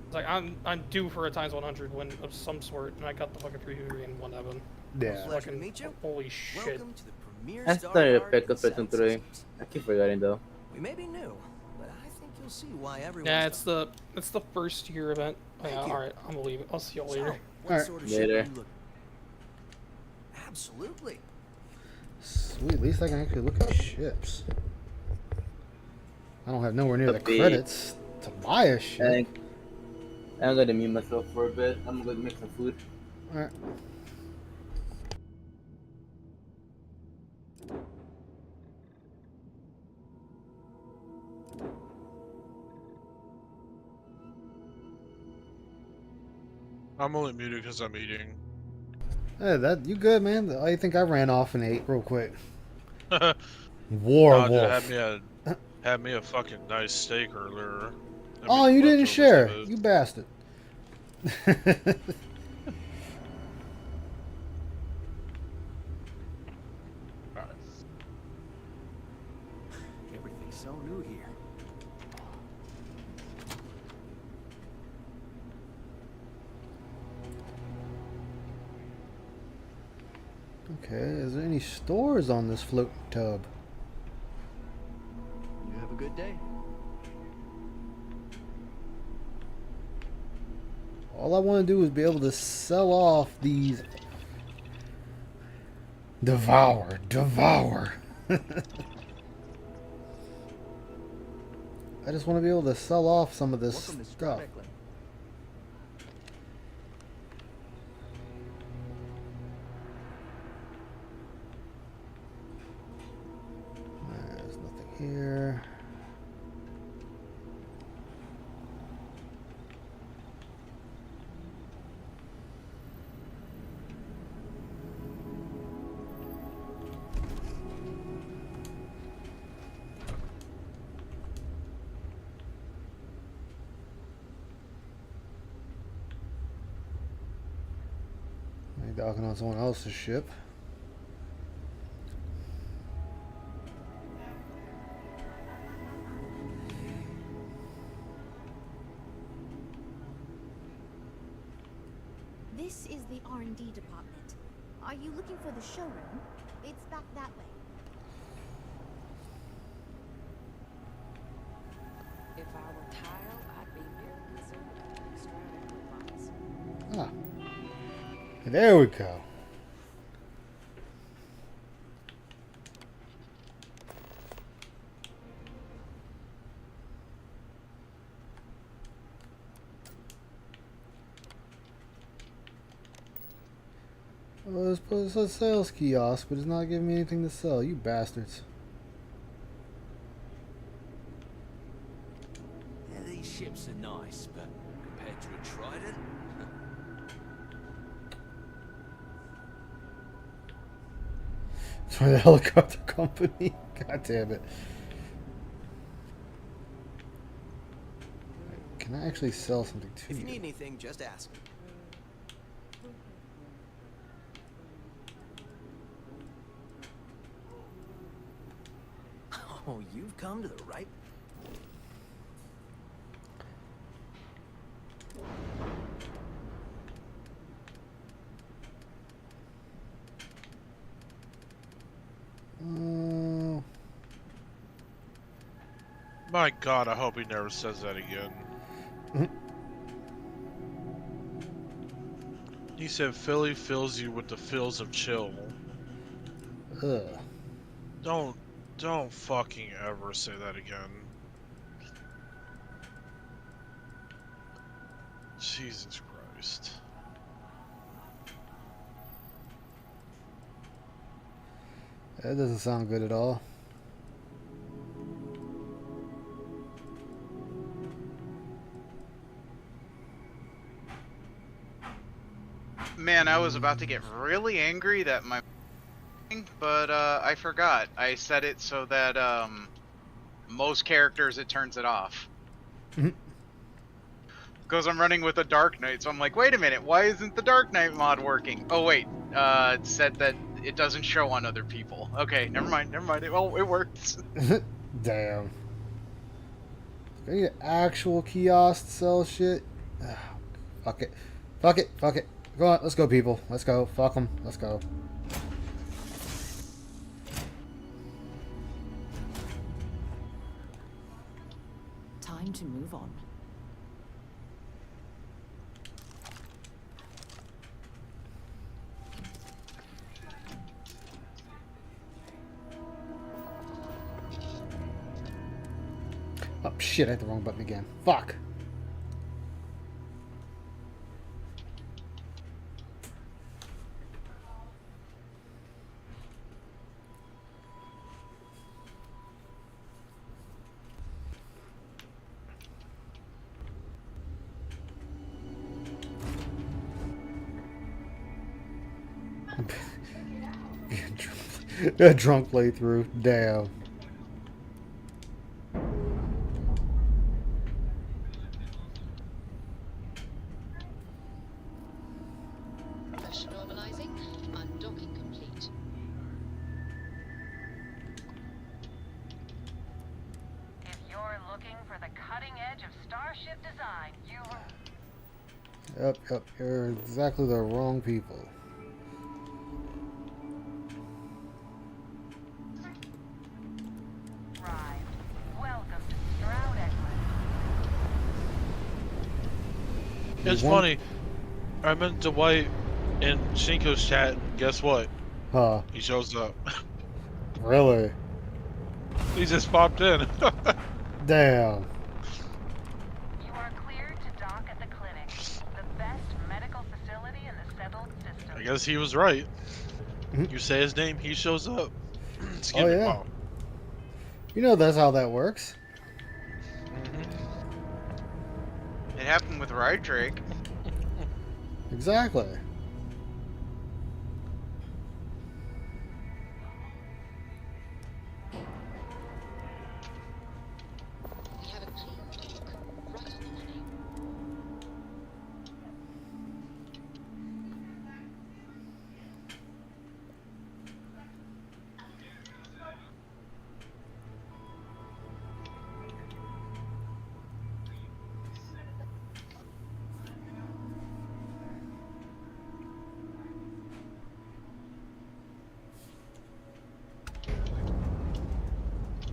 It's like I'm due for a times 100 win of some sort, and I got the fucking 333 and 1 of them. Yeah. Fucking, holy shit. I started to pick up Splatoon 3. I keep forgetting though. We may be new, but I think you'll see why everyone. Yeah, it's the first year event. Yeah, all right, I'm gonna leave it. I'll see y'all later. What sort of ship are you looking? Absolutely. Sweet, at least I can actually look at ships. I don't have nowhere near the credits to buy a ship. I'm gonna mute myself for a bit. I'm gonna make some food. Alright. I'm only muted because I'm eating. Hey, you good, man? I think I ran off and ate real quick. Nah, Warwolf. dude, had me a fucking nice steak earlier. Oh, you didn't share, you bastard. Everything's so new here. Okay, is there any stores on this floating tub? You have a good day. All I want to do is be able to sell off these. Devour. I just want to be able to sell off some of this stuff. There's nothing here. Docking on someone else's ship. This is the R&D department. Are you looking for the showroom? It's back that way. If I were Tile, I'd be very concerned about extravagant robots. There we go. Well, let's put this on sales kiosk, but it's not giving me anything to sell. You bastards. Yeah, these ships are nice, but compared to a Trident. The helicopter company. God damn it. Can I actually sell something to If you you? need anything, just ask. Oh, you've come to the right. My God, I hope he never says that again. He said Philly fills you with the feels of chill. Ugh. Don't fucking ever say that again. Jesus Christ. That doesn't sound good at all. Man, I was about to get really angry that but I forgot. I set it so that most characters it turns it off. Because I'm running with a Dark Knight, so I'm like, wait a minute, why isn't the Dark Knight mod working? Oh wait, it said that it doesn't show on other people. Okay, never mind. It works. Damn. I need an actual kiosk to sell shit. Ugh, fuck it. Fuck it. Fuck it. Go on, let's go, people. Let's go. Fuck them. Let's go. Time to move on. Oh shit, I hit the wrong button again. Fuck. A drunk playthrough. Damn. Pressure normalizing. Undocking complete. If you're looking for the cutting edge of starship design, Yep, you're exactly the wrong people. It's funny. I met Dwight in Shinko's chat, and guess what? Huh. He shows up. Really? He just popped in. Damn. you are cleared to dock at the clinic, the best medical facility in the settled system. I guess he was right. You say his name, he shows up. Excuse Oh, me, yeah. wow. You know that's how that works. It happened with Ride Drake. Exactly. We have a clean dock. Right on the money.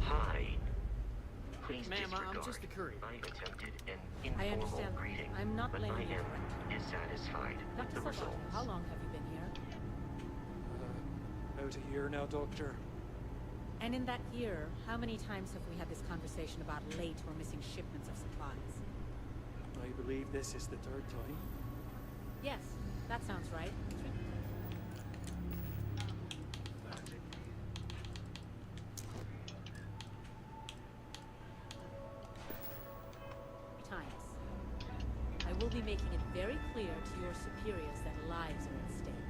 Hi. Please Ma'am, I'm disregard. just a courier. I attempted an I informal understand. greeting, I'm not but blaming I you am for it. dissatisfied with the Dr. Salvato, results. how long have you been here? About a year now, Doctor. And in that year, how many times have we had this conversation about late or missing shipments of supplies? I believe this is the third time. Yes, that sounds right. Times. I will be making it very clear to your superiors that lives are at stake,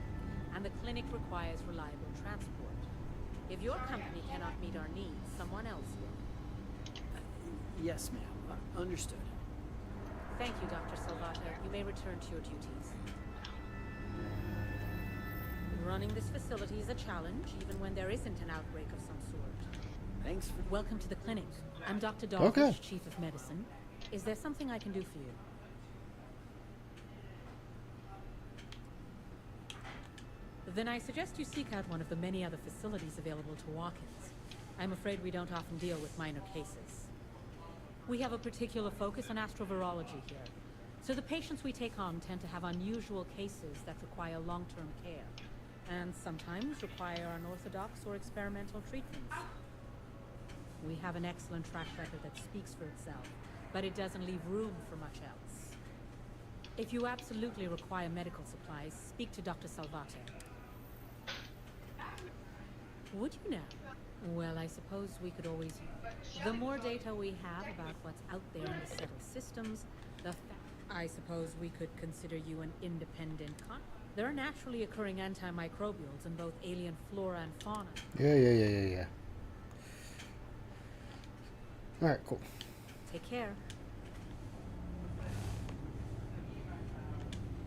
and the clinic requires reliable transport. If your company cannot meet our needs, someone else will. Yes, ma'am. Understood. Thank you, Dr. Salvato. You may return to your duties. Running this facility is a challenge, even when there isn't an outbreak of some sort. Thanks for... Welcome to the clinic. I'm Dr. Darvish, Okay. Chief of Medicine. Is there something I can do for you? Then I suggest you seek out one of the many other facilities available to walk-ins. I'm afraid we don't often deal with minor cases. We have a particular focus on astrovirology here, so the patients we take on tend to have unusual cases that require long-term care, and sometimes require unorthodox or experimental treatments. We have an excellent track record that speaks for itself, but it doesn't leave room for much else. If you absolutely require medical supplies, speak to Dr. Salvato. Would you now? Well, I suppose we could always... The more data we have about what's out there in the settled systems, I suppose we could consider you an independent There are naturally occurring antimicrobials in both alien flora and fauna. Yeah. Alright, cool. Take care.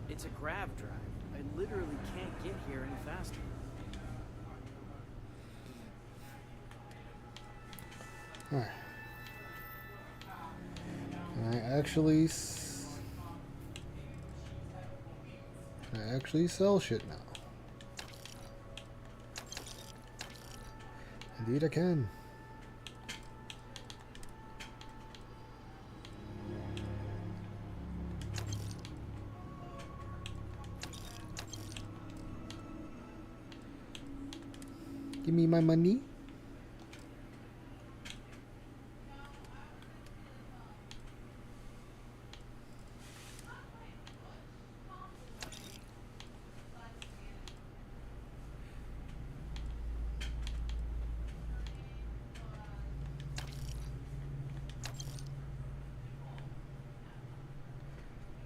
It's a grav drive. I literally can't get here any faster. Alright. Can I actually sell shit now? Indeed I can. Give me my money.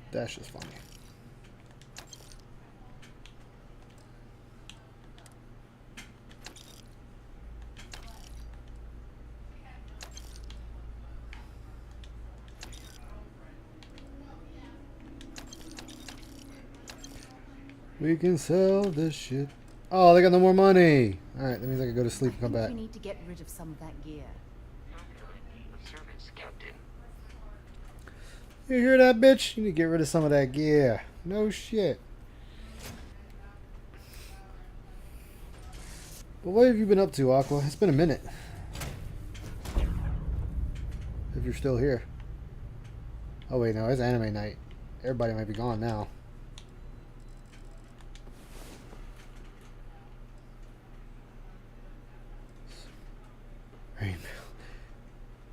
Dash is funny. We can sell this shit. Oh, they got no more money. Alright, that means I can go to sleep and come back. We need to get rid of some of that gear. Service, Captain. You hear that, bitch? You need to get rid of some of that gear. No shit. But what have you been up to, Aqua? It's been a minute. If you're still here. Oh wait, no, it's anime night. Everybody might be gone now.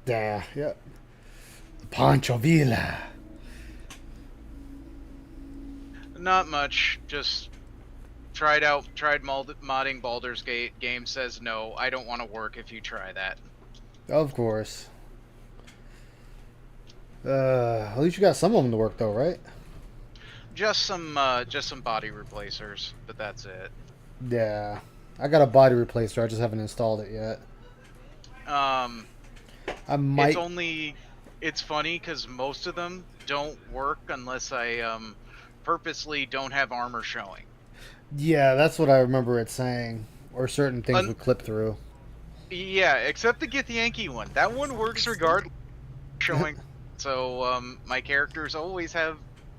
There, yep. Pancho Villa. Not much. Just tried modding Baldur's Gate. Game says no. I don't want to work if you try that. Of course. At least you got some of them to work though, right? Just some body replacers, but that's it. Yeah. I got a body replacer, I just haven't installed it yet. I might... It's funny because most of them don't work unless I purposely don't have armor showing. Yeah, that's what I remember it saying. Or certain things would clip through. Yeah, except the Githyanki one. That one works regardless of showing. So my characters always have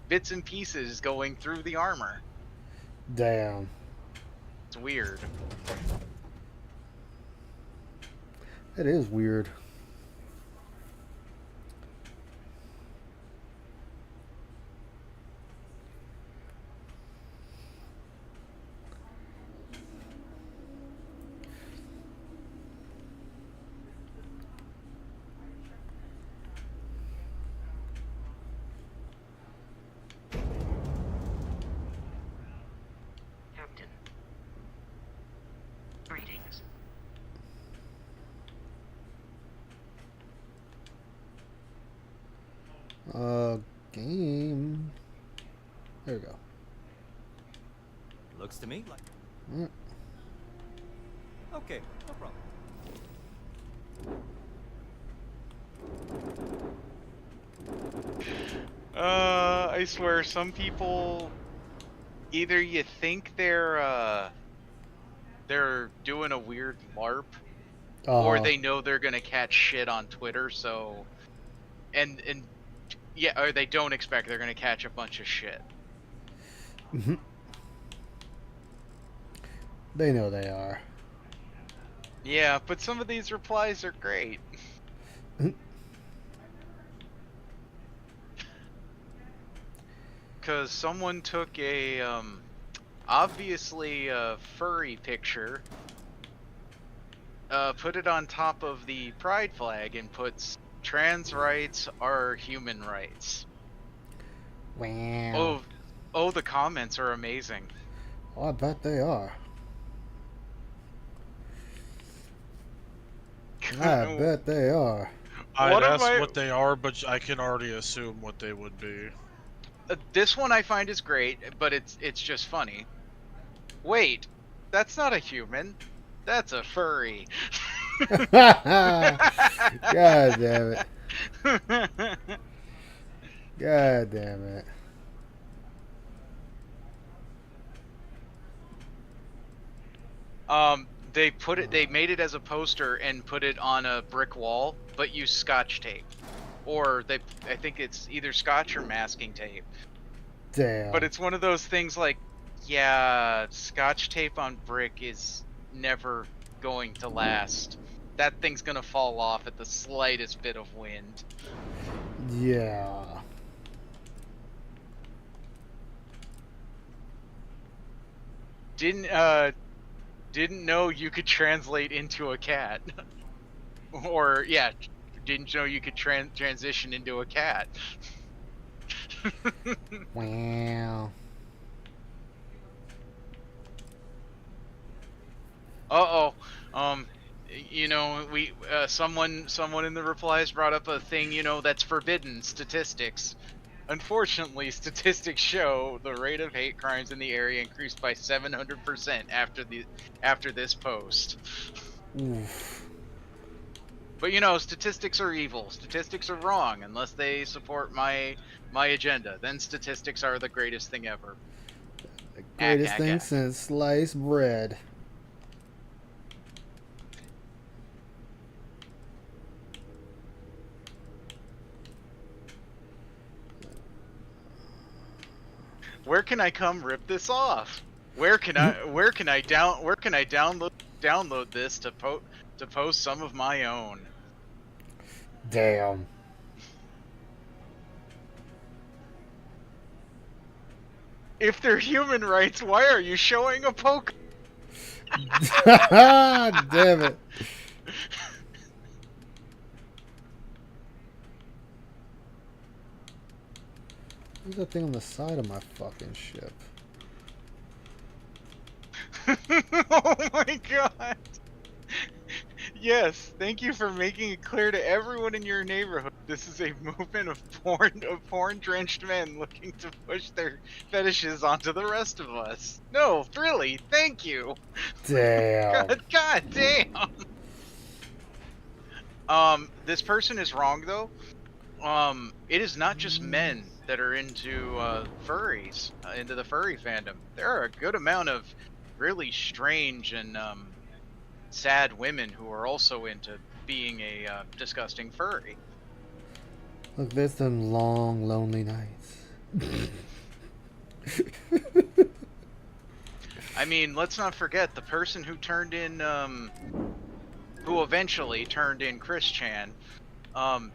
bits and pieces going through the armor. Damn. It's weird. It is weird. Captain. Greetings. Game. There we go. Looks to me like... Okay, no problem. I swear, some people either you think they're doing a weird LARP, or they know they're gonna catch shit on Twitter, so and yeah, or they don't expect they're gonna catch a bunch of shit. Mhm. They know they are. Yeah, but some of these replies are great. Cause someone took a obviously a furry picture, put it on top of the pride flag and puts trans rights are human rights. Wow. Oh, the comments are amazing. Oh, I bet they are. I bet they are. I'd ask what they are, but I can already assume what they would be. This one I find is great, but it's just funny. Wait, that's not a human. That's a furry. God damn it. God damn it. They made it as a poster and put it on a brick wall, but use scotch tape. Or I think it's either scotch or masking tape. Damn. But it's one of those things like, yeah, scotch tape on brick is never going to last. That thing's gonna fall off at the slightest bit of wind. Yeah. Didn't know you could translate into a cat. Or yeah, didn't know you could transition into a cat. Wow. You know, someone in the replies brought up a thing, you know, that's forbidden, statistics. Unfortunately, statistics show the rate of hate crimes in the area increased by 700% after this post. Oof. But you know, statistics are evil. Statistics are wrong unless they support my agenda. Then statistics are the greatest thing ever. The greatest thing Ack. since sliced bread. Where can I come rip this off? Where can I download this to post some of my own? Damn. If they're human rights, why are you showing a poke? Damn it. What's that thing on the side of my fucking ship? Oh my god. Yes, thank you for making it clear to everyone in your neighborhood. This is a movement of porn-drenched men looking to push their fetishes onto the rest of us. No, really, thank you. Damn. God damn. This person is wrong though. It is not just men that are into furries, into the furry fandom. There are a good amount of really strange and sad women who are also into being a disgusting furry. Look, there's some long, lonely nights. I mean, let's not forget the person who who eventually turned in Chris Chan.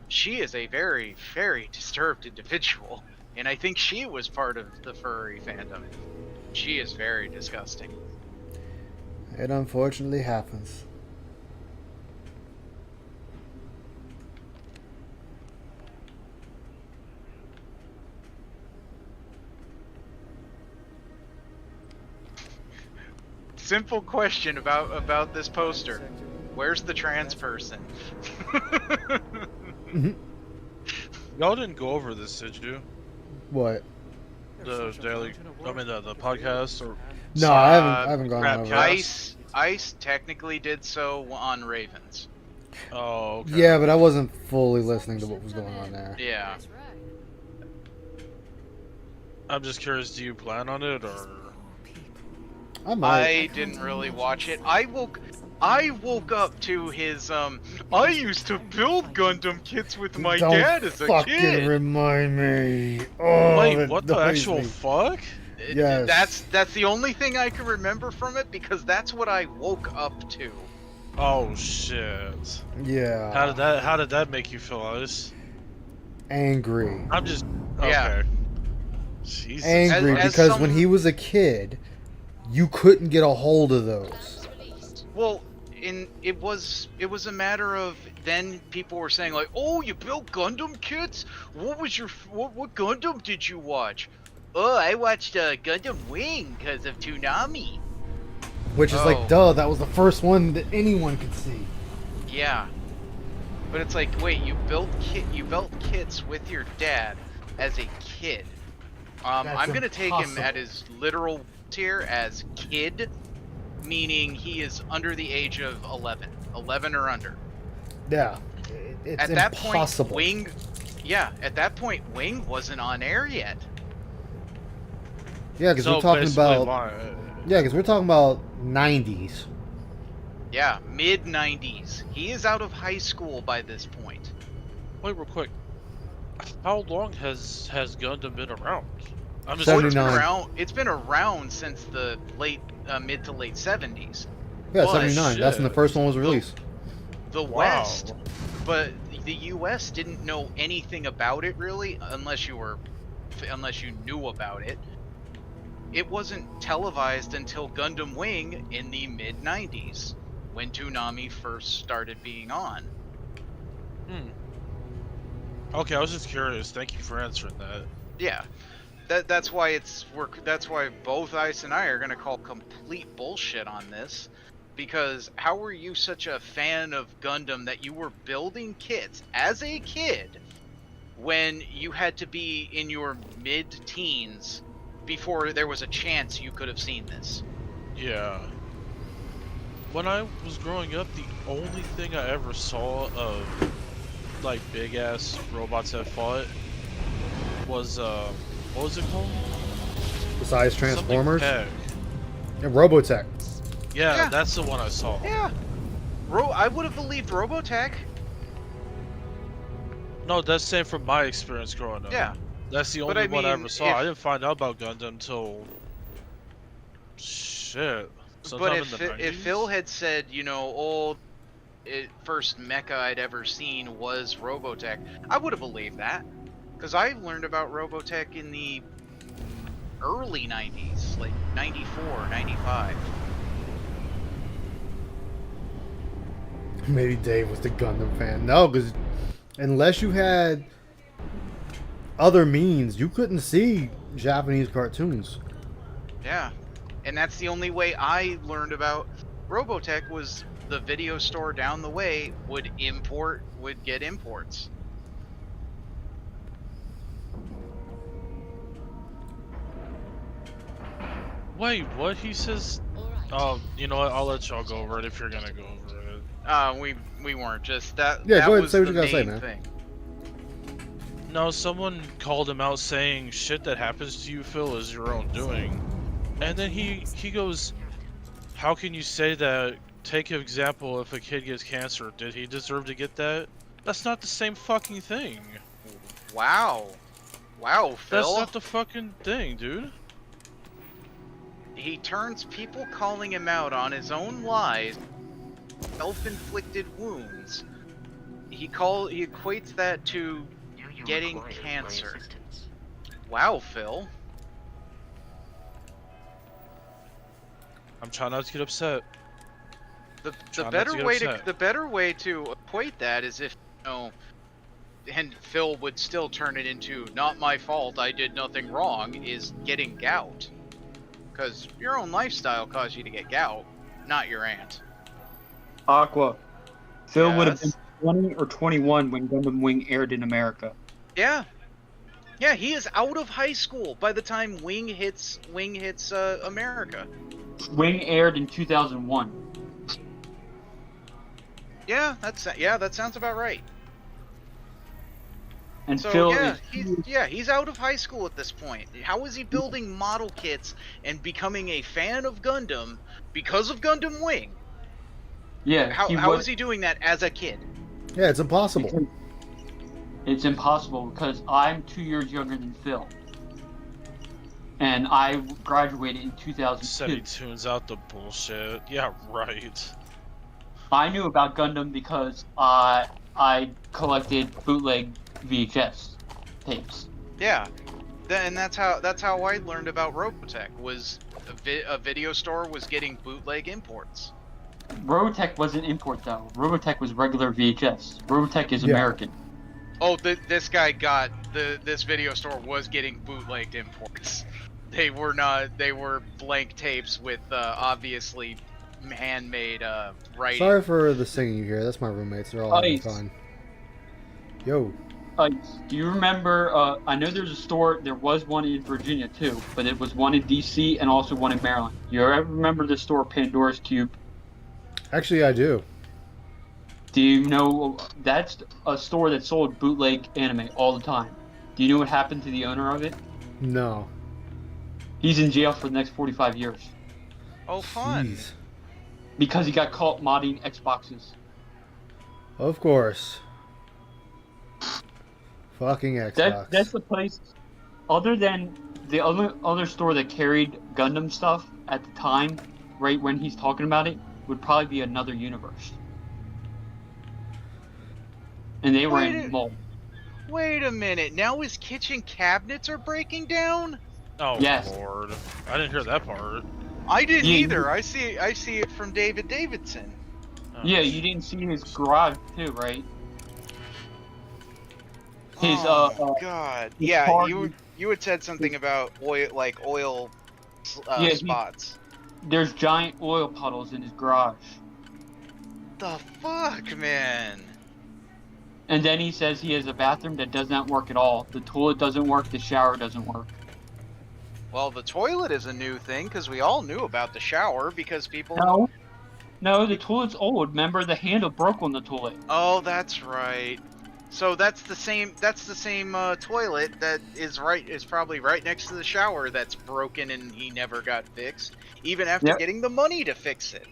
She is a very, very disturbed individual, and I think she was part of the furry fandom. She is very disgusting. It unfortunately happens. Simple question about this poster. Where's the trans person? Y'all didn't go over this, did you? What? The daily, I mean the podcast or? No, I haven't gone over Ice, Ice technically did so on Ravens. Oh, okay. Yeah, but I wasn't fully listening to what was going on there. Yeah. I'm just curious, do you plan on it, or? I might. I didn't really watch it. I woke up to his I used to build Gundam kits with my Don't dad as a fucking kid. remind me. Oh, Wait, that what the annoys actual me. fuck? Yes. That's the only thing I can remember from it because that's what I woke up to. Oh shit. Yeah. How did that make you feel, Ice? Angry. I'm just okay. Yeah. Jesus. Angry because when he was a kid, you couldn't get a hold of those. Well, it was a matter of then people were saying like, "Oh, you built Gundam kits? What Gundam did you watch?" "Oh, I watched Gundam Wing because of Toonami." Which is like, duh, that was the first one that anyone could see. Yeah. But it's like, wait, you built kits with your dad as a kid. I'm gonna take him at his literal words here as kid, meaning he is under the age of 11 or under. Yeah, it's at that impossible. Point, at that point, Wing wasn't on air yet. Yeah, because we're talking about. Yeah, because we're talking about 90s. Yeah, mid 90s. He is out of high school by this point. Wait, real quick. How long has Gundam been around? I'm just 79. It's been around since the mid to late 70s. Yeah, 79. That's when the first one was released. The West, but the U.S. didn't know anything about it really, unless you knew about it. It wasn't televised until Gundam Wing in the mid 90s, when Toonami first started being on. Okay, I was just curious. Thank you for answering that. Yeah. That's why that's why both Ice and I are gonna call complete bullshit on this, because how were you such a fan of Gundam that you were building kits as a kid when you had to be in your mid-teens before there was a chance you could have seen this? Yeah. When I was growing up, the only thing I ever saw of like big ass robots that fought was what was it called? Besides Transformers? Yeah, Robotech. Yeah, that's the one I saw. Yeah. I would have believed Robotech. No, that's same from my experience growing up. Yeah. That's the only one I ever saw. I didn't find out about Gundam until shit. But if Phil had said, first mecha I'd ever seen was Robotech, I would have believed that. Because I learned about Robotech in the early 90s, like 94, 95. Maybe Dave was the Gundam fan. No, because unless you had other means, you couldn't see Japanese cartoons. Yeah. And that's the only way I learned about Robotech was the video store down the way would get imports. Wait, what? He says... Oh, you know what? I'll let y'all go over it if you're gonna go over it. We weren't. Just that. Yeah, that go ahead. was Say what you the gotta say, main man. thing. No, someone called him out saying shit that happens to you, Phil, is your own doing. And then he goes, how can you say that? Take an example, if a kid gets cancer, did he deserve to get that? That's not the same fucking thing. Wow. Wow, Phil. That's not the fucking thing, dude. He turns people calling him out on his own lies, self-inflicted wounds. He equates that to getting cancer. Wow, Phil. I'm trying not to get upset. The better way to equate that is if and Phil would still turn it into not my fault, I did nothing wrong, is getting gout. Because your own lifestyle caused you to get gout, not your aunt. Aqua. Phil would have been Yes. 20 or 21 when Gundam Wing aired in America. Yeah. Yeah, he is out of high school by the time Wing hits America. Wing aired in 2001. Yeah, that sounds about right. And So Phil yeah, is he's out of high school at this point. How is he building model kits and becoming a fan of Gundam because of Gundam Wing? yeah. How is he doing that as a kid? Yeah, it's impossible. It's impossible because I'm 2 years younger than Phil, and I graduated in 2002. Said he tunes out the bullshit. Yeah, right. I knew about Gundam because I collected bootleg VHS tapes. Yeah, and that's how I learned about Robotech. Was a video store was getting bootleg imports. Robotech wasn't import though. Robotech was regular VHS. Robotech is American. Oh, this guy got this video store was getting bootlegged imports. They were not. They were blank tapes with obviously handmade writing. Sorry for the singing you hear. That's my roommates. They're all having fun. Yo. Do you remember? I know there's a store. There was one in Virginia too, but it was one in DC and also one in Maryland. You ever remember the store Pandora's Cube? Actually, I do. Do you know that's a store that sold bootleg anime all the time? Do you know what happened to the owner of it? No. He's in jail for the next 45 years. Oh, fun. Jeez. Because he got caught modding Xboxes. Of course. Fucking Xbox. That's the place. Other than the other store that carried Gundam stuff at the time, right when he's talking about it, would probably be Another Universe. And they were in mold. Wait a minute. Now his kitchen cabinets are breaking down? Oh, yes. Lord. I didn't hear that part. I didn't either. I see it from David Davidson. Oh. Yeah, you didn't see his garage too, right? His God. Yeah, you had said something about oil spots. There's giant oil puddles in his garage. The fuck, man? And then he says he has a bathroom that does not work at all. The toilet doesn't work, the shower doesn't work. Well, the toilet is a new thing, because we all knew about the shower, because people... No, the toilet's old. Remember, the handle broke on the toilet. Oh, that's right. So that's the same toilet that is probably right next to the shower that's broken and he never got fixed, even after getting the money to fix it.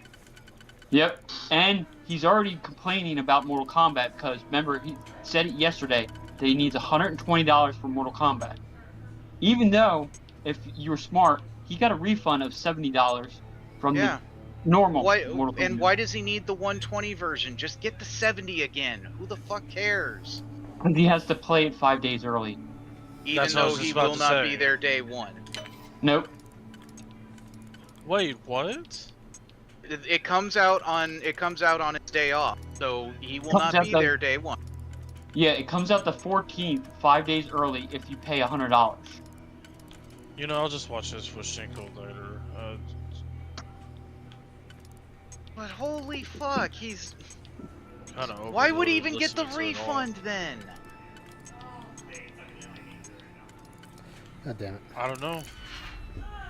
Yep, and he's already complaining about Mortal Kombat because, remember, he said it yesterday that he needs $120 for Mortal Kombat. Even though, if you were smart, he got a refund of $70 from the normal Mortal Kombat. And why does he need the 120 version? Just get the 70 again. Who the fuck cares? Because he has to play it 5 days early. Even though he will not be there day one. Nope. Wait, what? It comes out on its day off, so he will not be there day one. Yeah, it comes out the 14th, 5 days early, if you pay $100. You know, I'll just watch this with Shinko later. But holy fuck, he's... Kinda Why would he even get the listening to it all. refund then? God damn it. I don't know.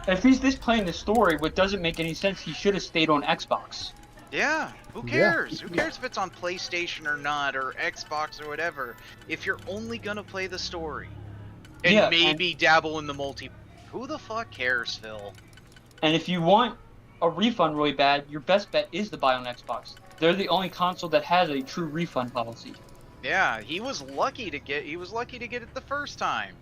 If he's just playing the story, what doesn't make any sense, he should have stayed on Xbox. Yeah, who cares? Who cares if it's on PlayStation or not, or Xbox or whatever, if you're only gonna play the story. And maybe dabble in the multi... Who the fuck cares, Phil? And if you want a refund really bad, your best bet is to buy on Xbox. They're the only console that has a true refund policy. Yeah, he was lucky to get it the first time.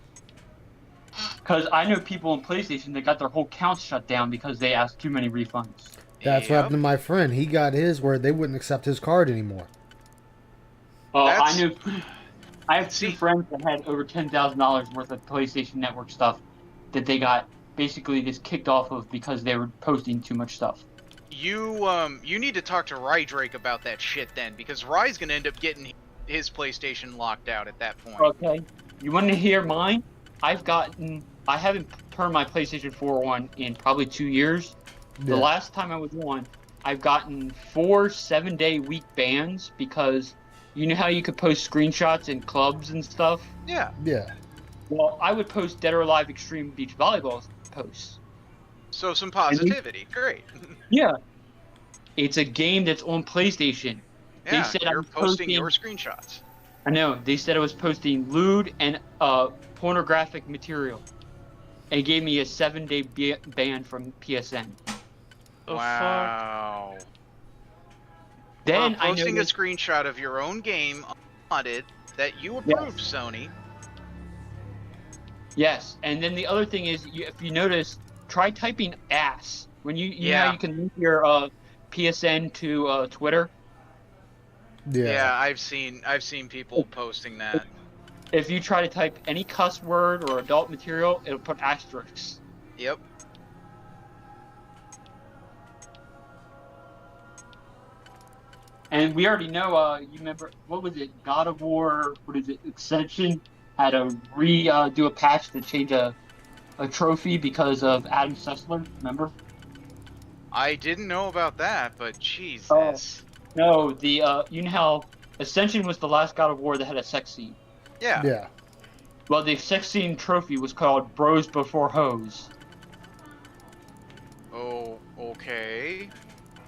Because I know people on PlayStation that got their whole accounts shut down because they asked too many refunds. That's what happened to my friend. He got his where they wouldn't accept his card anymore. I have two friends that had over $10,000 worth of PlayStation Network stuff that they got basically just kicked off of because they were posting too much stuff. You need to talk to Rydrake about that shit then, because Ry's gonna end up getting his PlayStation locked out at that point. Okay. You want to hear mine? I haven't turned my PlayStation 4 on in probably 2 years. The last time I was on, I've gotten 4 7-day week bans because you know how you could post screenshots in clubs and stuff? Yeah. Yeah. Well, I would post Dead or Alive Extreme Beach Volleyball posts. So some positivity. Great. Yeah. It's a game that's on PlayStation. They Yeah, said I you're was posting your posting. screenshots. I know. They said I was posting lewd and pornographic material. And gave me a 7-day ban from PSN. Wow. Then For posting I a screenshot of your own game unmodded that you approved, Sony. Yes, and then the other thing is, if you notice, try typing ass when you know how you can link your PSN to Twitter. Yeah, I've seen people posting that. If you try to type any cuss word or adult material, it'll put asterisks. Yep. And we already know. You remember what was it? God of War. What is it? Extension had to do a patch to change a trophy because of Adam Sessler. Remember? I didn't know about that, but Jesus. No, you know how Ascension was the last God of War that had a sex scene. Yeah. Yeah. Well, the sex scene trophy was called Bros Before Hoes. Oh, okay.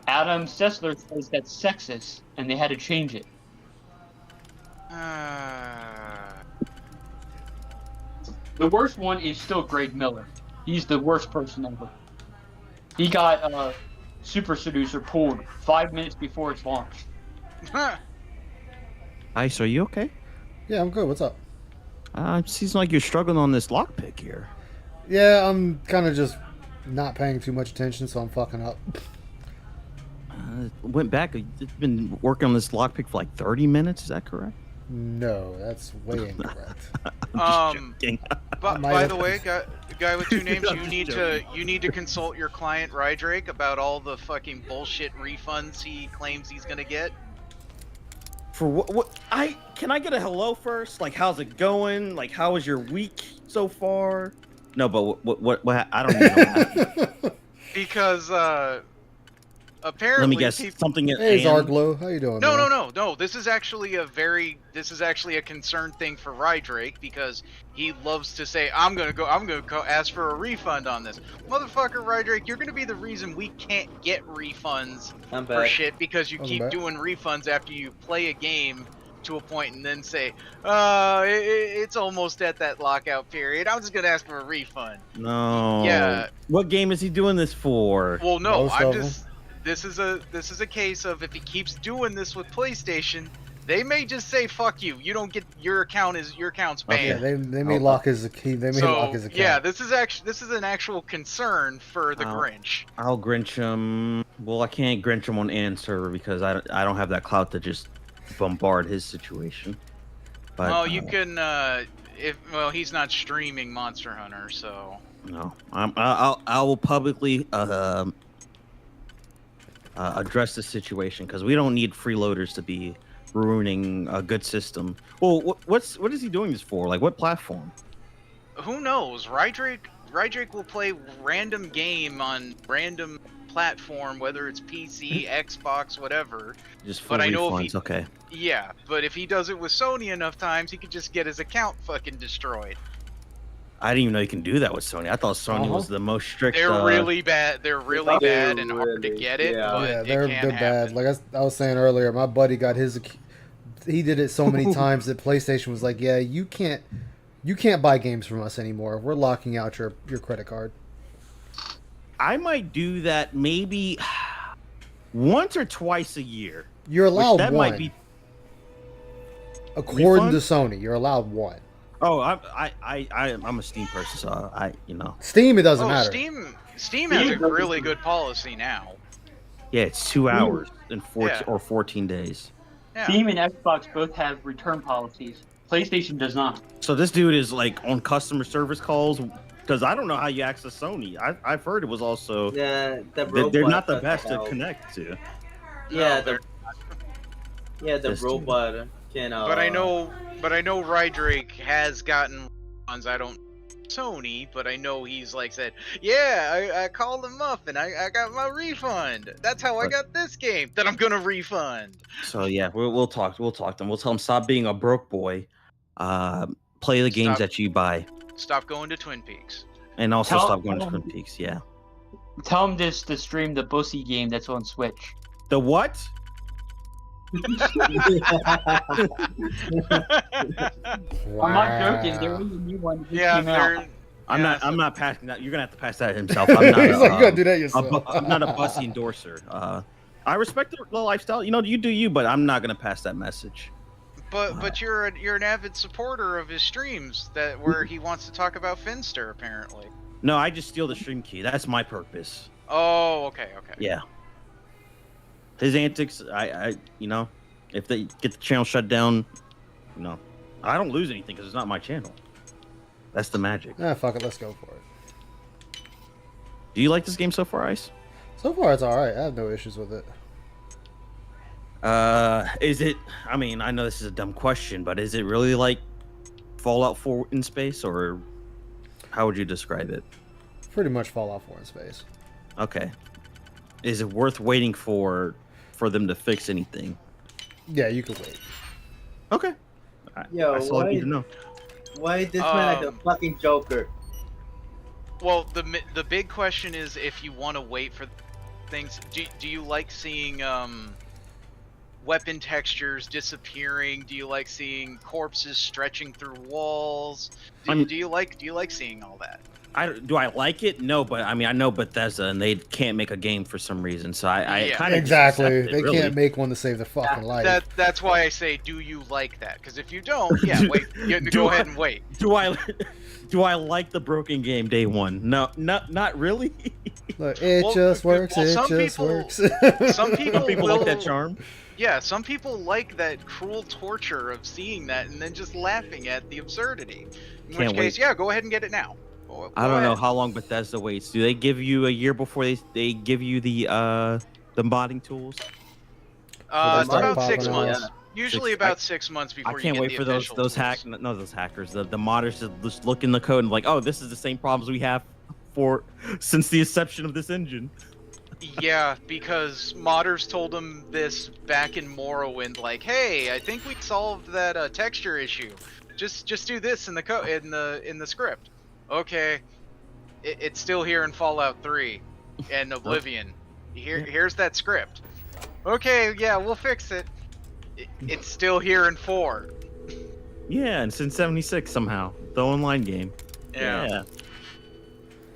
Adam Sessler says that's sexist, and they had to change it. The worst one is still Greg Miller. He's the worst person ever. He got Super Seducer pulled 5 minutes before its launch. Ice, are you okay? Yeah, I'm good. What's up? It seems like you're struggling on this lockpick here. Yeah, I'm kind of just not paying too much attention, so I'm fucking up. Went back. You've been working on this lockpick for like 30 minutes. Is that correct? No, that's way incorrect. But by the way, guy with two names, you need to consult your client Rydrake about all the fucking bullshit refunds he claims he's gonna get. For what? Can I get a hello first? Like, how's it going? Like, how was your week so far? No, but what I don't even know. Because apparently, let me guess something. Hey, Zarglow, how you doing? No. This is actually a concerned thing for Rydrake because he loves to say, I'm gonna go ask for a refund on this. Motherfucker, Rydrake, you're gonna be the reason we can't get refunds for shit because you keep doing refunds after you play a game to a point and then say, it's almost at that lockout period. I'm just gonna ask for a refund. No. Yeah. What game is he doing this for? Well, no, This is a case of if he keeps doing this with PlayStation, they may just say fuck you. You don't get your account's banned. Okay, they may lock his key. They may lock his account. Yeah, this is an actual concern for the Grinch. I'll Grinch him. Well, I can't Grinch him on Ann server because I don't have that clout to just bombard his situation. But you can he's not streaming Monster Hunter, so no. I will publicly address the situation because we don't need freeloaders to be ruining a good system. Well, what is he doing this for? Like, what platform? Who knows? Rydrake will play random game on random platform, whether it's PC, Xbox, whatever. Just for refunds, okay. Yeah, but if he does it with Sony enough times, he could just get his account fucking destroyed. I didn't even know you can do that with Sony. I thought Sony was the most strict. They're really bad. They're really bad and hard to get it. Yeah, but they're bad. Like I was saying earlier, my buddy got his. He did it so many times that PlayStation was like, "Yeah, you can't buy games from us anymore. We're locking out your credit card." I might do that maybe once or twice a year. You're allowed that one. Might be. According to Sony, you're allowed one. Oh, I'm a Steam person, so Steam, it doesn't matter. Steam has a really good policy now. Yeah, it's 2 hours in 14 days. Yeah. Steam and Xbox both have return policies. PlayStation does not. So this dude is like on customer service calls because I don't know how you access Sony. I've heard it was also they're not the best to connect to. Yeah, the robot can. But I know Rydrake has gotten ones. I don't Sony, but I know he's like said, yeah, I called him up and I got my refund. That's how I got this game that I'm gonna refund. So yeah, we'll talk to him. We'll tell him stop being a broke boy. play the games Stop. that you buy, Stop going to Twin Peaks. and also Tell- stop going to tell Twin him- Peaks. Yeah. Tell him this to stream the Bussy game that's on Switch. The what? I'm not joking. There is a new one. that just Yeah, came out. I'm not passing that. You're gonna have to pass that himself. I'm not. He's like, you gotta do that yourself. I'm not a Bussy endorser. I respect the lifestyle. You know, you do you, but I'm not gonna pass that message. But you're an avid supporter of his streams where he wants to talk about Finster apparently. No, I just steal the stream key. That's my purpose. Oh, okay. Yeah. His antics, I you know, if they get the channel shut down, you know, I don't lose anything because it's not my channel. That's the magic. Ah, fuck it, let's go for it. Do you like this game so far, Ice? So far, it's alright. I have no issues with it. Is it? I mean, I know this is a dumb question, but is it really like Fallout 4 in space, or how would you describe it? Pretty much Fallout 4 in space. Okay. Is it worth waiting for them to fix anything? Yeah, you could wait. Okay. Yo, That's all I need to know. Why is this man like the fucking Joker? Well, the big question is if you want to wait for things. Do you like seeing weapon textures disappearing? Do you like seeing corpses stretching through walls? Do you like seeing all that? Do I like it? No, but I mean, I know Bethesda, and they can't make a game for some reason, so I kind of exactly. They really. Can't make one to save their fucking life. That's why I say, do you like that? Because if you don't, yeah, wait. Go ahead and wait. Do I like the broken game day one? No, not really. Look, it just works. It just works. Some people like that charm. Yeah, some people like that cruel torture of seeing that and then just laughing at the absurdity. In Can't which case, wait. yeah, go ahead and get it now. I don't know how long Bethesda waits. Do they give you a year before they give you the modding tools? It's about 6 popping months. out. Usually about 6 months before I can't you get wait the for those official hackers, tools. those hackers, the modders to just look in the code and like, oh, this is the same problems we have since the inception of this engine. Yeah, because modders told them this back in Morrowind, like, hey, I think we solved that texture issue. Just do this in the in the script. Okay, it's still here in Fallout 3 and Oblivion. Here's that script. Okay, yeah, we'll fix it. It's still here in 4. Yeah, and since '76 somehow, the online game. Yeah.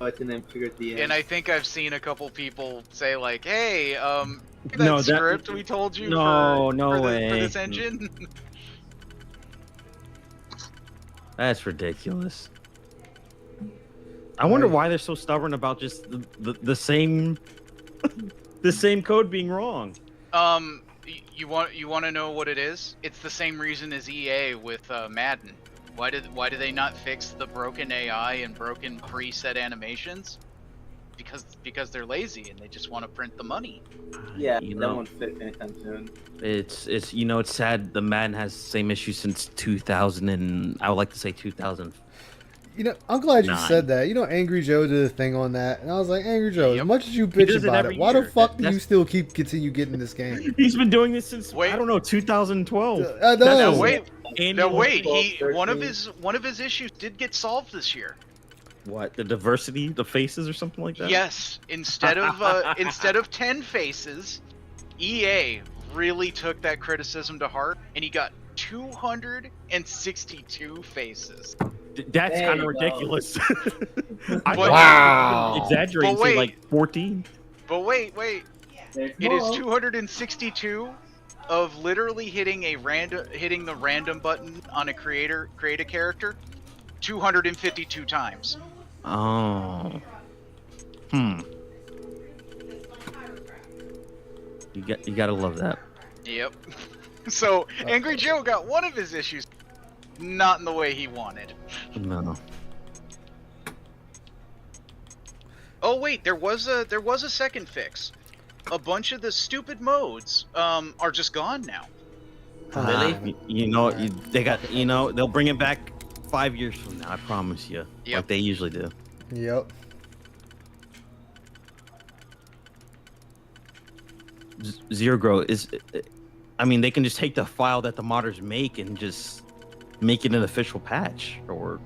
And And I think I've seen a couple people say like, "Hey, that No, that- script we told you No, for, no for, way. for this engine." That's ridiculous. I wonder why they're so stubborn about just the same the same code being wrong. You want to know what it is? It's the same reason as EA with Madden. Why do they not fix the broken AI and broken preset animations? Because they're lazy and they just want to print the money. Yeah, You that know. won't fit anytime soon. It's it's sad. The Madden has the same issue since 2000, and I would like to say 2000. You know, I'm glad you 9. said that. You know, Angry Joe did a thing on that, and I was like, Angry Joe, as much as you He bitch does it about every it, why the year. fuck do you That's- still continue getting this game? He's been doing this since I don't know 2012. I know. Now wait, Annual- one of his issues did get solved this year. What, the diversity, the faces, or something like that? Yes, instead of 10 faces, EA really took that criticism to heart, and he got 262 faces. That's There kind of you go. ridiculous. Wow. Exaggerating, But wait. say like 14. But wait, There's it is more. 262 of literally hitting the random button on create a character 252 times. Oh. You gotta love that. Yep. So Angry Joe got one of his issues not in the way he wanted. No. Oh wait, there was a second fix. A bunch of the stupid modes are just gone now. They'll bring it back 5 years from now. I promise you. Yep. Like they usually do. Yep. Zero Grow is. I mean, they can just take the file that the modders make and just make it an official patch or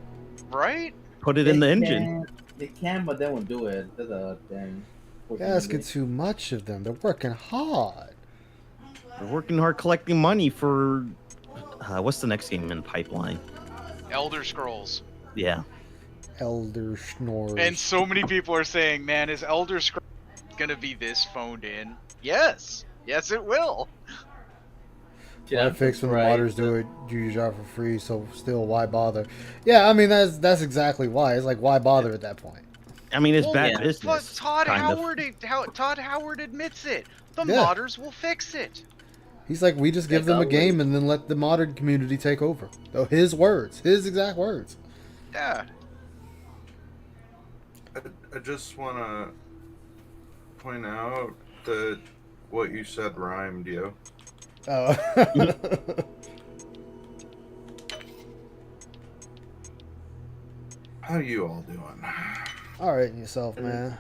Right? put it in the engine. They can, but they won't do it. That's a thing. Asking too much of them. They're working hard. They're working hard collecting money for what's the next game in the pipeline? Elder Scrolls. Yeah. Elder Scrolls. And so many people are saying, man, is Elder Scrolls gonna be this phoned in? Yes. Yes, it will. Why fix when the modders do it, do your job for free, so still, why bother? Yeah, I mean, that's exactly why. It's like, why bother at that point? I mean, it's bad business. Todd Howard admits it. The Yeah. modders will fix it. He's like, we just give them a game and then let the modern community take over. So his words, his exact words. Yeah. I just want to point out that what you said rhymed, yo. Oh. How you all doing? All right, yourself, man.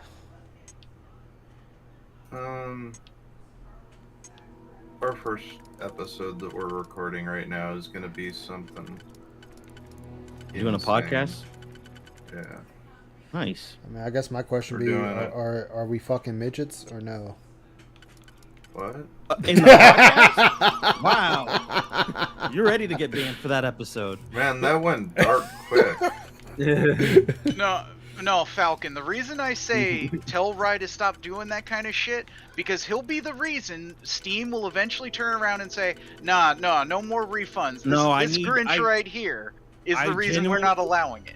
Our first episode that we're recording right now is going to be something. You doing a podcast? Yeah. Nice. I mean, I guess my question would be: Are we fucking midgets or no? What? In the podcast? Wow. You're ready to get banned for that episode. Man, that went dark quick. No, Falcon. The reason I say tell Rye to stop doing that kind of shit, because he'll be the reason Steam will eventually turn around and say, no more refunds. This Grinch right here is the reason we're not allowing it.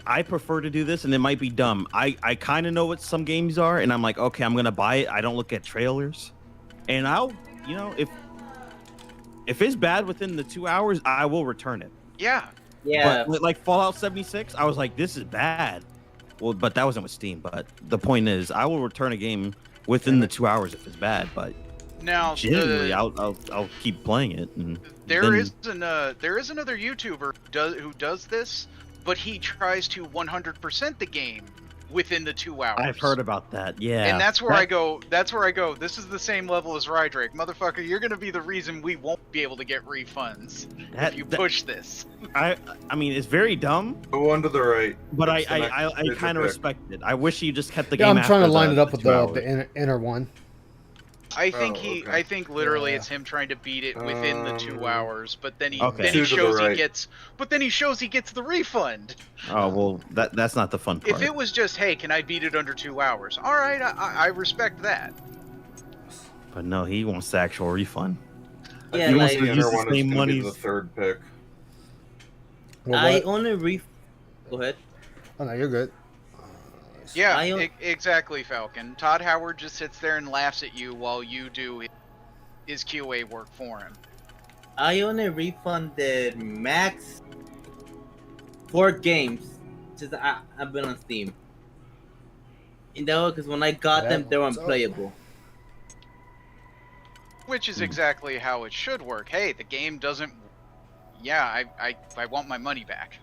I prefer to do this, and it might be dumb. I kind of know what some games are, and I'm like, okay, I'm gonna buy it. I don't look at trailers, and I'll, if it's bad within the 2 hours, I will return it. Yeah. Yeah. But like Fallout 76, I was like, this is bad. Well, but that wasn't with Steam. But the point is, I will return a game within the 2 hours if it's bad. But now, generally, I'll keep playing it. And there is another YouTuber who does this, but he tries to 100% the game within the 2 hours. I've heard about that. Yeah. And that's where I go. This is the same level as Rydrake, motherfucker. You're gonna be the reason we won't be able to get refunds if you push this. I mean, it's very dumb. Go on to the right. But I kind of respect it. I wish he just kept the Yeah, game. I'm trying to line it up with 2 hours. the inner one. I think literally it's him trying to beat it within the 2 hours, but then he shows he gets the refund. Oh well, that's not the fun part. If it was just, hey, can I beat it under 2 hours? All right, I respect that. But no, he wants the actual refund. Yeah, he wants like, to use the same money. The third pick. Well, Go ahead. Oh no, you're good. Yeah, exactly, Falcon. Todd Howard just sits there and laughs at you while you do his QA work for him. I only refunded max 4 games since I've been on Steam. You know, because when I got them, they were unplayable. Which is exactly how it should work. Hey, the game doesn't... Yeah, I want my money back.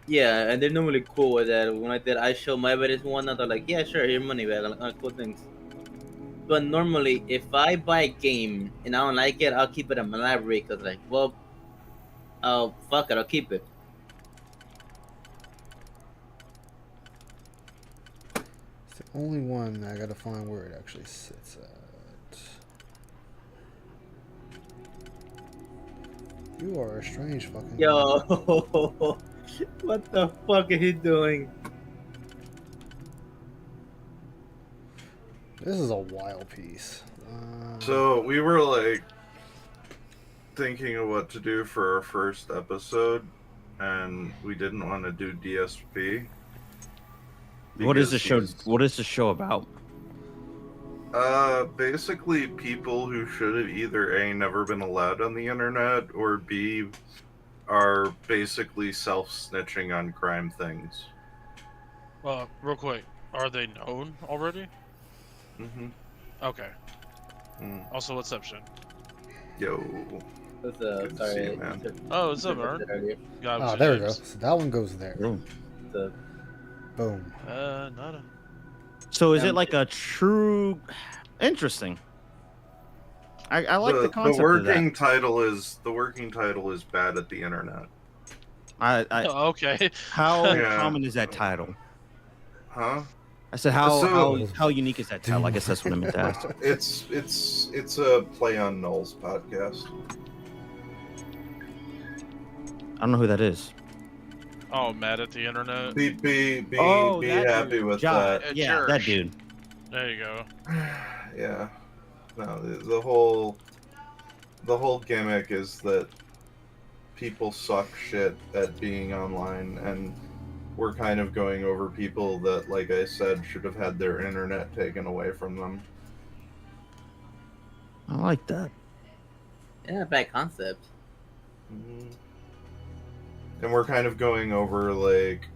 Yeah, and they're normally cool with that. When I show my evidence one, they're like, yeah, sure, here's money back. Like, cool things. But normally, if I buy a game and I don't like it, I'll keep it in my library. Because, like, well, fuck it, I'll keep it. It's the only one I gotta find where it actually sits at. You are a strange fucking... Yo! What the fuck are you doing? This is a wild piece. So we were like thinking of what to do for our first episode, and we didn't want to do DSP. What is the show? What is the show about? Basically people who should have either A, never been allowed on the internet, or B, are basically self-snitching on crime things. Real quick, are they known already? Mm-hmm. Okay. Also, what's up, Shin? Yo. What's Good to see you, man. Oh, what's up, Ern? Oh, there we go. So that one goes there. Boom. Boom. Nada. So is it like a true... Interesting. I like the concept the working of that. title is bad at the internet. Okay. How Yeah. common is that title? Huh? I said how unique is that title? I guess that's what I meant to ask. It's a play on Null's podcast. I don't know who that is. Oh, mad at the internet. Be that happy dude. with John, that. yeah, that dude. There you go. Yeah. No, the whole gimmick is that people suck shit at being online, and we're kind of going over people that, like I said, should have had their internet taken away from them. I like that. Yeah, bad concept. And we're kind of going over, like,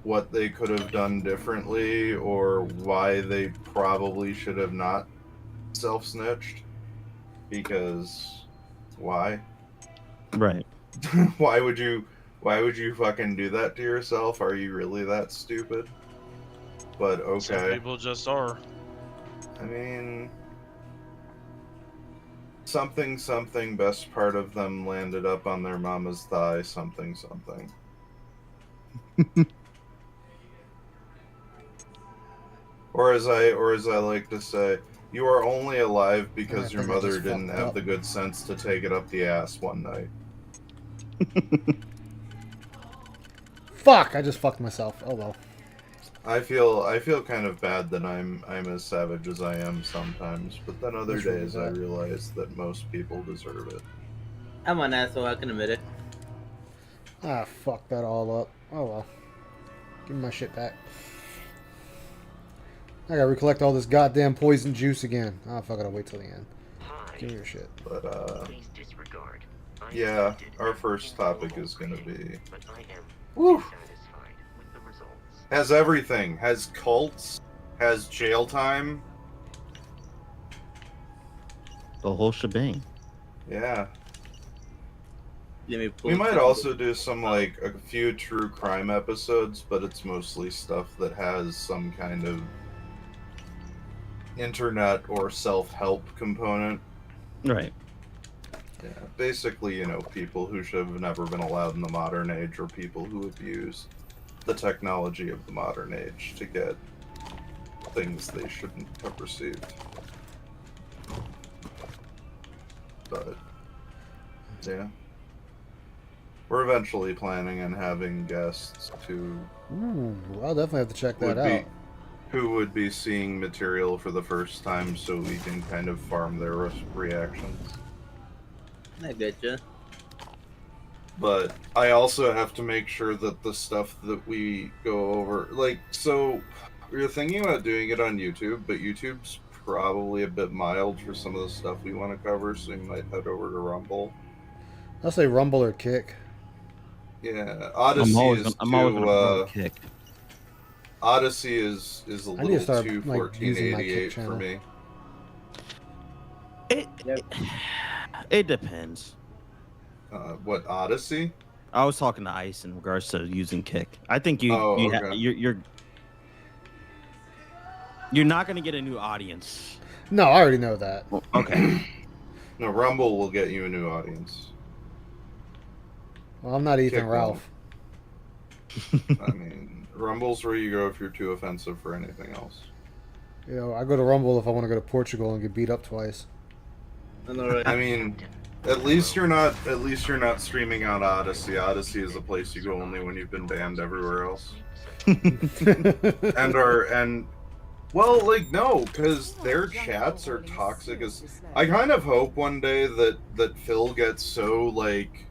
what they could have done differently, or why they probably should have not self-snitched. Because why? Right. Why would you fucking do that to yourself? Are you really that stupid? But okay. Some people just are. I mean, something, best part of them landed up on their mama's thigh, something. Or as I like to say, you are only alive because your mother didn't have the good sense to take it up the ass one night. Fuck! I just fucked myself. Oh well. I feel kind of bad that I'm as savage as I am sometimes, but then other That's really days I bad. realize that most people deserve it. I'm an asshole, I can admit it. Ah, fuck that all up. Oh well. Give me my shit back. I gotta recollect all this goddamn poison juice again. Ah, fuck it, I'll wait till the end. Give me your shit. But yeah, our first topic is gonna be Woo! Has everything. Has cults. Has jail time. The whole shebang. Yeah. We might also do some, like, a few true crime episodes, but it's mostly stuff that has some kind of internet or self-help component. Right. Yeah, basically, you know, people who should have never been allowed in the modern age, or people who abuse the technology of the modern age to get things they shouldn't have received. But, yeah. We're eventually planning on having guests to... Ooh, I'll definitely have to check that out. Who would be seeing material for the first time, so we can kind of farm their reactions. I getcha. But I also have to make sure that the stuff that we go over, like, so we were thinking about doing it on YouTube, but YouTube's probably a bit mild for some of the stuff we want to cover, so we might head over to Rumble. I'll say Rumble or Kick. Yeah, Odyssey I'm always gonna Kick. Odyssey is a I need to little start, too like, using my Kick 1488 for channel. me. It depends. What, Odyssey? I was talking to Ice in regards to using Kick. I think okay. you're not going to get a new audience. No, I already know that. Well, okay. No, Rumble will get you a new audience. Well, I'm not Ethan Kick Ralph. I mean, Rumble's where you go if you're too offensive for anything else. You know, I go to Rumble if I want to go to Portugal and get beat up twice. I mean, at least you're not streaming on Odyssey. Odyssey is a place you go only when you've been banned everywhere else. Well, like, no, because their chats are toxic as... I kind of hope one day that Phil gets so, like,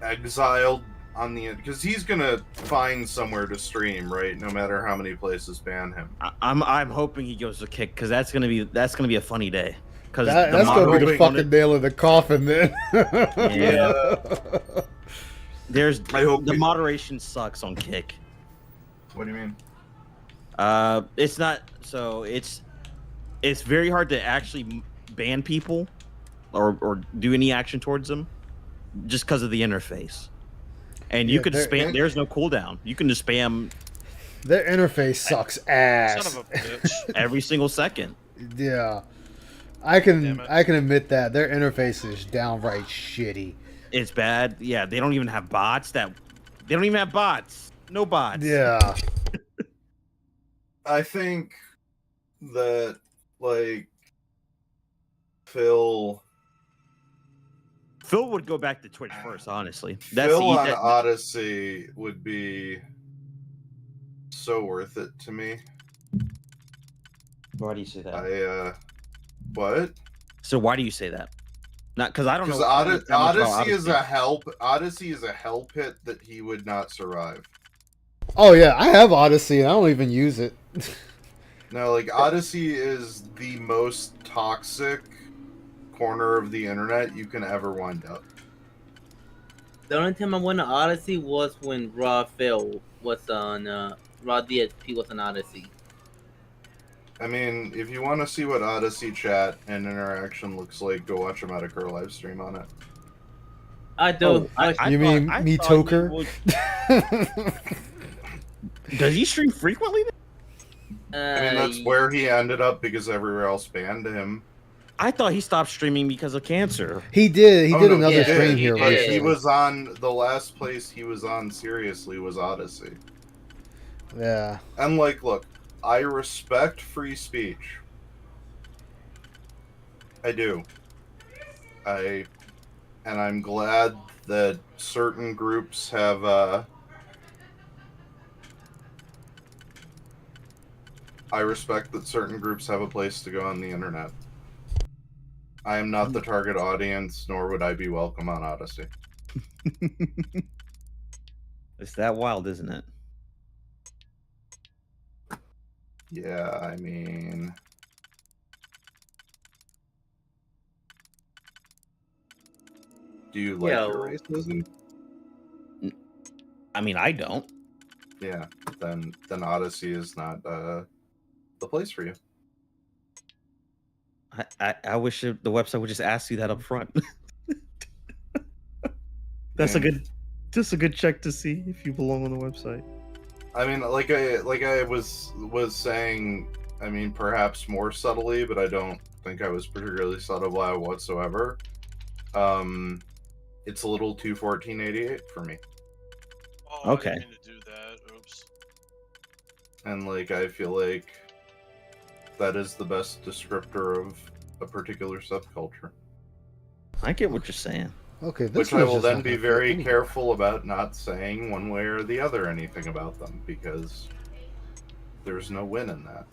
exiled on the... Because he's gonna find somewhere to stream, right? No matter how many places ban him. I'm hoping he goes to Kick, because that's gonna be a funny day. Because that's gonna be the fucking nail in the coffin, then. Yeah. The moderation sucks on Kick. What do you mean? It's not so. It's very hard to actually ban people or do any action towards them just because of the interface. And you could spam. There's no cooldown. You can just spam. Their interface sucks ass. Son of a bitch. Every single second. Yeah. I Damn it. can admit that their interface is downright shitty. It's bad. Yeah, they don't even have bots. They don't even have bots. No bots. Yeah. I think that like Phil would go back to Twitch first, honestly. Phil on Odyssey would be so worth it to me. Why do you say that? What? So why do you say that? Not because I don't know. Because that much about Odyssey is a hell. Odyssey is a hell pit that he would not survive. Oh yeah, I have Odyssey and I don't even use it. No, like Odyssey is the most toxic corner of the internet you can ever wind up. The only time I went to Odyssey was when Raw Phil was on Raw DSP was on Odyssey. I mean, if you want to see what Odyssey chat and interaction looks like, go watch a Medicare live stream on it. I do. You mean me Toker? Does he stream frequently? I mean, that's where he ended up because everywhere else banned him. I thought he stopped streaming because of cancer. He did. He did another stream here But recently. he was on the last place he was on seriously was Odyssey. Yeah. And like, look, I respect free speech. I do. And I'm glad that certain groups have I respect that certain groups have a place to go on the internet. I am not the target audience, nor would I be welcome on Odyssey. It's that wild, isn't it? Yeah, I mean... Do you like your racism? I mean, I don't. Yeah, then Odyssey is not the place for you. I wish the website would just ask you that up front. That's just a good check to see if you belong on the website. I mean, like I was saying, I mean, perhaps more subtly, but I don't think I was particularly subtle whatsoever. It's a little too 1488 for me. Oh, okay. I didn't mean to do that. Oops. And like, I feel like that is the best descriptor of a particular subculture. I get what you're saying. Okay, which I will then be very careful about not saying one way or the other anything about them, because there's no win in that.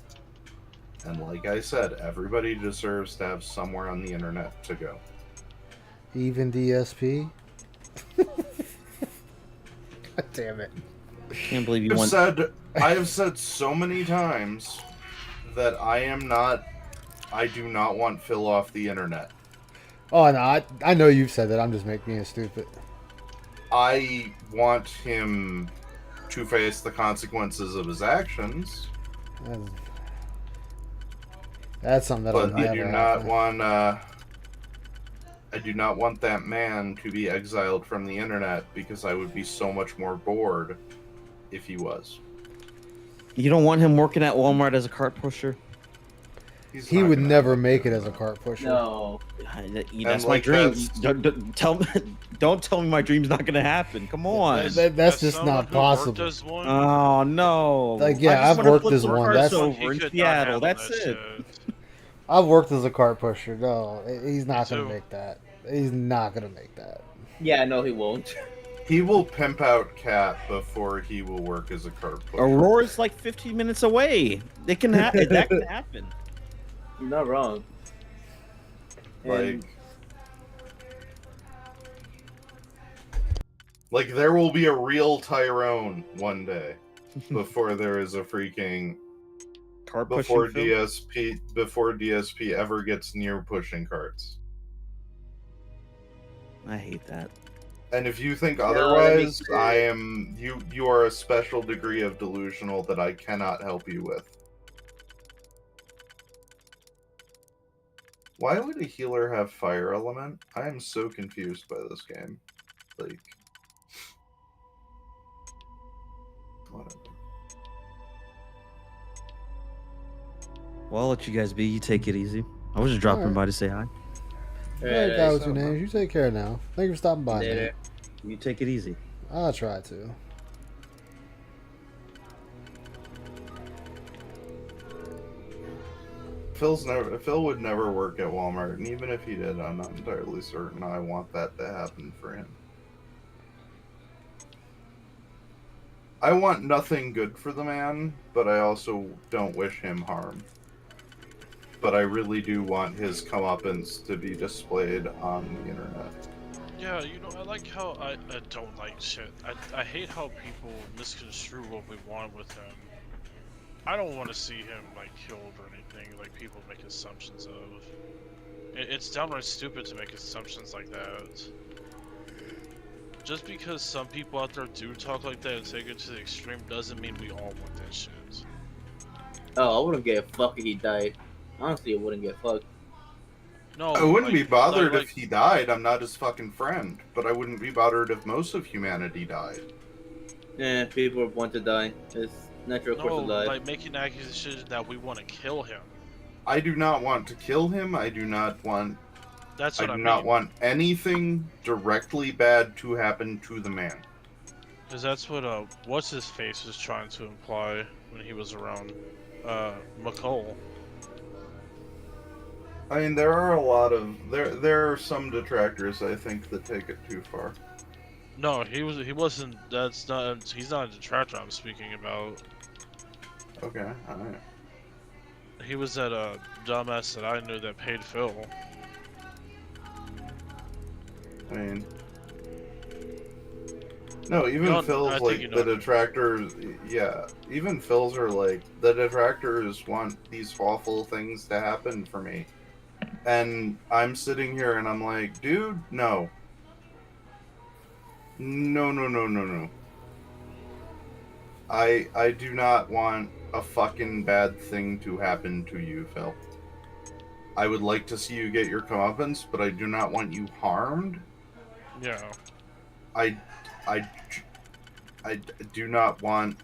And like I said, everybody deserves to have somewhere on the internet to go. Even DSP? God damn it. Can't believe you I have said so many times that I do not want Phil off the internet. Oh, no, I know you've said that. I'm just making it stupid. I want him to face the consequences of his actions. That's something that but I do not want. I do not want that man to be exiled from the internet, because I would be so much more bored if he was. You don't want him working at Walmart as a cart pusher? He would never make it as a cart pusher. No. That's my dream. Don't tell me my dream's not going to happen. Come on. That's just not possible. Oh, no. Like, yeah, I've worked as one. That's over in Seattle. That's it. I've worked as a cart pusher. No, he's not going to make that. He's not going to make that. Yeah, no, he won't. He will pimp out Cat before he will work as a cart pusher. Aurora's like 15 minutes away. That can happen. You're not wrong. Like there will be a real Tyrone one day before there is a freaking cart before DSP ever gets near pushing carts. I hate that. And if you think otherwise, you are a special degree of delusional that I cannot help you with. Why would a healer have fire element? I am so confused by this game. Like, whatever. Well, I'll let you guys be. You take it easy. I was just dropping Alright. by to say hi. Alright, guy with two names. You take care now. Thank you for stopping by, man. You take it easy. I'll try to. Phil would never work at Walmart, and even if he did, I'm not entirely certain I want that to happen for him. I want nothing good for the man, but I also don't wish him harm. But I really do want his comeuppance to be displayed on the internet. Yeah, you know, I like how I don't like shit. I hate how people misconstrue what we want with him. I don't want to see him, like, killed or anything, like people make assumptions of. It's downright stupid to make assumptions like that. Just because some people out there do talk like that and take it to the extreme doesn't mean we all want that shit. Oh, I wouldn't get a fuck if he died. Honestly, I wouldn't get fucked. No, I wouldn't be bothered like, if he died. I'm not his fucking friend. But I wouldn't be bothered if most of humanity died. Yeah, people want to die. It's natural course no, of life. like making accusations that we want to kill him. I do not want to kill him. I do not want. That's what I do mean. not want anything directly bad to happen to the man. Because that's what what's his face was trying to imply when he was around McCall. I mean, there are a lot of there are some detractors I think that take it too far. No, he wasn't. That's not. He's not a detractor. I'm speaking about. Okay, alright. He was that dumbass that I knew that paid Phil. I mean, no, even Phil's like the detractors. Yeah, even Phil's are like the detractors want these awful things to happen for me, and I'm sitting here and I'm like, dude, no. No. I do not want a fucking bad thing to happen to you, Phil. I would like to see you get your comeuppance, but I do not want you harmed. Yeah. I do not want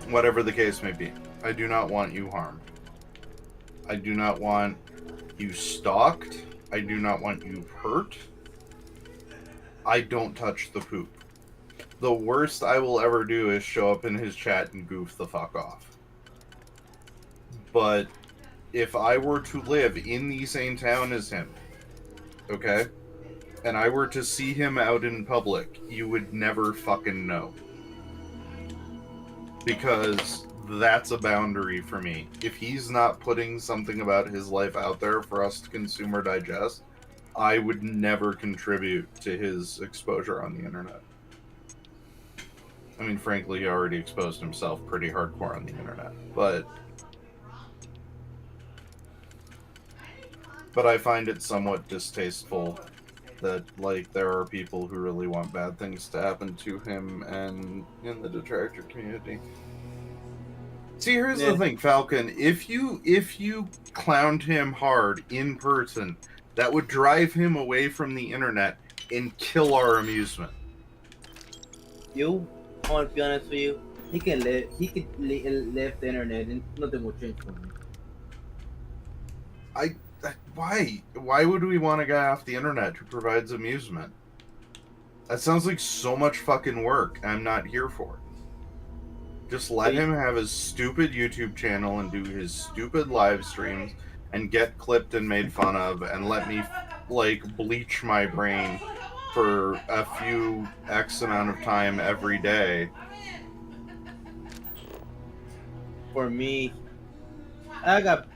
whatever the case may be. I do not want you harmed. I do not want you stalked. I do not want you hurt. I don't touch the poop. The worst I will ever do is show up in his chat and goof the fuck off. But if I were to live in the same town as him, okay, and I were to see him out in public, you would never fucking know. Because that's a boundary for me. If he's not putting something about his life out there for us to consume or digest, I would never contribute to his exposure on the internet. I mean, frankly, he already exposed himself pretty hardcore on the internet, but I find it somewhat distasteful that, like, there are people who really want bad things to happen to him and in the detractor community. See, here's the thing, Falcon. If you clowned him hard in person, that would drive him away from the internet and kill our amusement. I want to be honest with you. He could live the internet and nothing will change for him. Why would we want a guy off the internet who provides amusement? That sounds like so much fucking work I'm not here for. Just let him have his stupid YouTube channel and do his stupid live streams and get clipped and made fun of, and let me, like, bleach my brain for a few X amount of time every day. For me, I got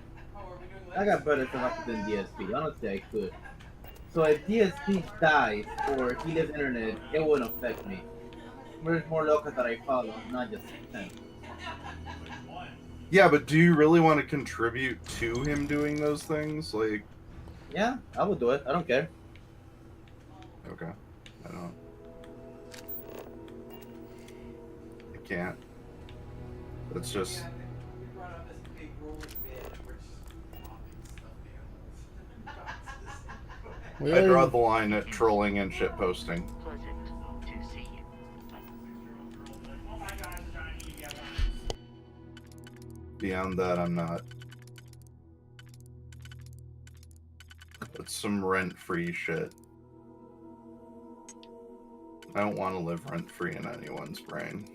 better stuff than DSP. Honestly, I could. So if DSP dies or he leaves the internet, it wouldn't affect me. There's more locals that I follow, not just him. Yeah, but do you really want to contribute to him doing those things? Like, yeah, I would do it. I don't care. Okay, I can't. It's just. I draw the line at trolling and shitposting. Beyond that, I'm not. It's some rent-free shit. I don't want to live rent-free in anyone's brain.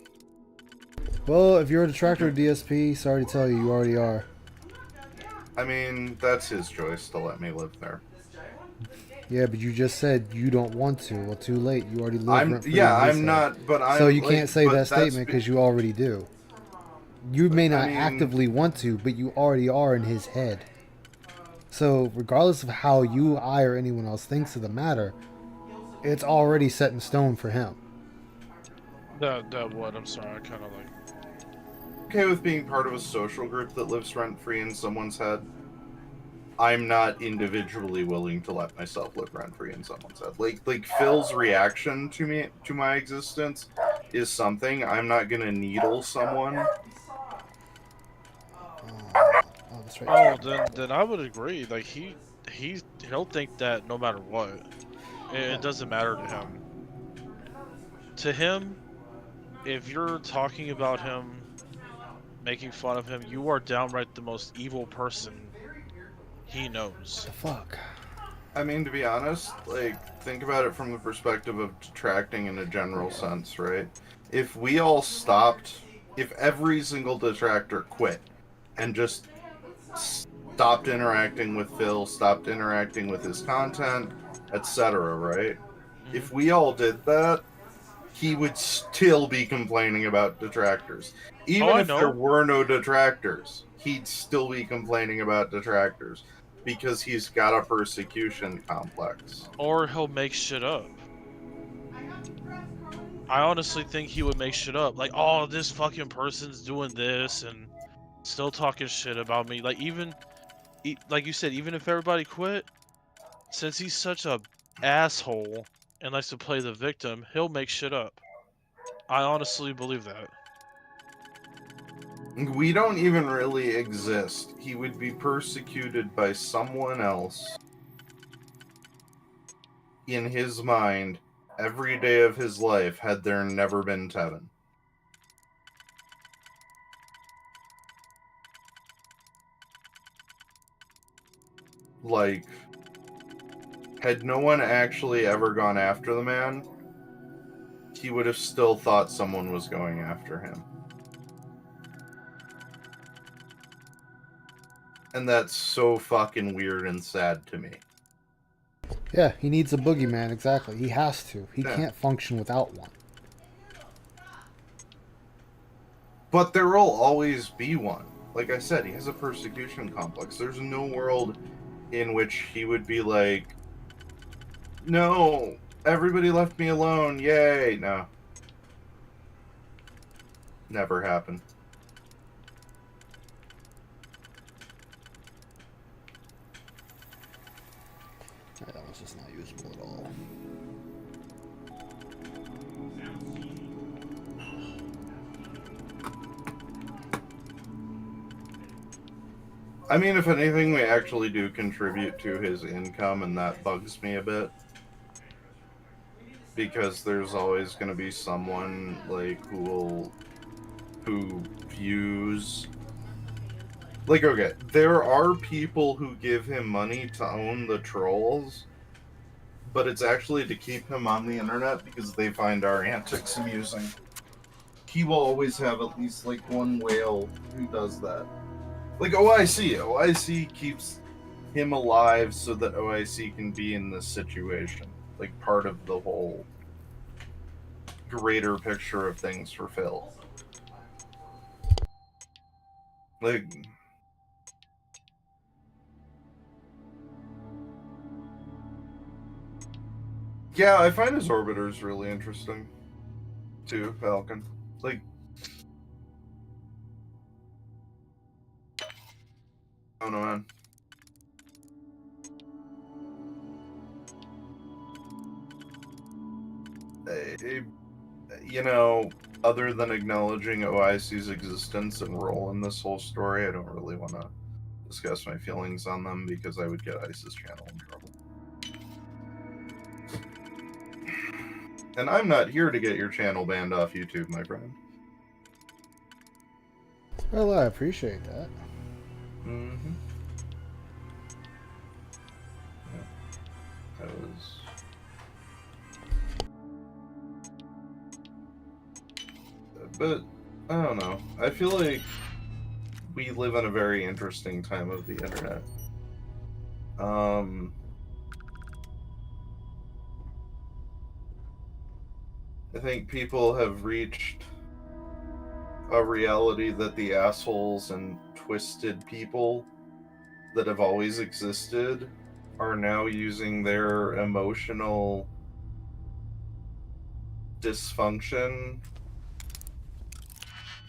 Well, if you're a detractor of DSP, sorry to tell you, you already are. I mean, that's his choice to let me live there. Yeah, but you just said you don't want to. Well, too late. You already live rent free. Yeah, in his I'm head. not, but I'm. So you like, can't say but that statement because you already do. You may not actively want to, but you already are in his head. So regardless of how you, I, or anyone else thinks of the matter, it's already set in stone for him. That what? I'm sorry. I kind of like. Okay with being part of a social group that lives rent-free in someone's head. I'm not individually willing to let myself live rent-free in someone's head. Like Phil's reaction to my existence is something. I'm not gonna needle someone. Oh, then I would agree. Like he'll think that no matter what, it doesn't matter to him. To him, if you're talking about him, making fun of him, you are downright the most evil person he knows. The fuck? I mean, to be honest, like, think about it from the perspective of detracting in a general sense, right? If we all stopped, if every single detractor quit and just stopped interacting with Phil, stopped interacting with his content, etc., right? If we all did that, he would still be complaining about detractors. Even if there were no detractors, he'd still be complaining about detractors because he's got a persecution complex. Or he'll make shit up. I honestly think he would make shit up. Like, oh, this fucking person's doing this and still talking shit about me. Like, even, like you said, even if everybody quit, since he's such a asshole and likes to play the victim, he'll make shit up. I honestly believe that. We don't even really exist. He would be persecuted by someone else. In his mind, every day of his life had there never been Tevin. Like, had no one actually ever gone after the man, he would have still thought someone was going after him. And that's so fucking weird and sad to me. Yeah, he needs a boogeyman, exactly. He has to. He can't function without one. But there will always be one. Like I said, he has a persecution complex. There's no world in which he would be like, no, everybody left me alone, yay. No. Never happened. Yeah, that one's just not usable at all. I mean, if anything, we actually do contribute to his income, and that bugs me a bit. Because there's always going to be someone, like, who views... Like, okay, there are people who give him money to own the trolls, but it's actually to keep him on the internet because they find our antics amusing. He will always have at least, like, one whale who does that. Like OIC. OIC keeps him alive so that OIC can be in this situation. Like, part of the whole greater picture of things for Phil. Like... Yeah, I find his orbiters really interesting. Too, Falcon. Like... I don't know, man. You know, other than acknowledging OIC's existence and role in this whole story, I don't really want to discuss my feelings on them because I would get ICE's channel in trouble. And I'm not here to get your channel banned off YouTube, my friend. Well, I appreciate that. Mm-hmm. Yeah. That was... But, I don't know. I feel like we live in a very interesting time of the internet. I think people have reached a reality that the assholes and twisted people that have always existed are now using their emotional dysfunction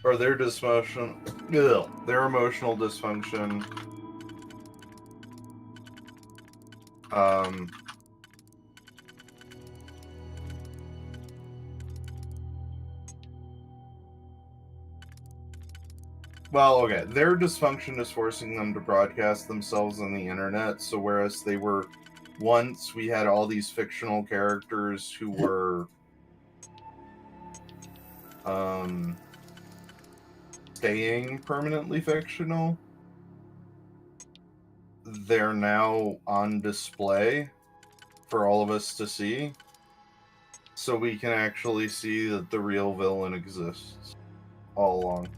or their emotional dysfunction well, okay, their dysfunction is forcing them to broadcast themselves on the internet. So whereas they were once, we had all these fictional characters who were staying permanently fictional, they're now on display for all of us to see, so we can actually see that the real villain exists all along.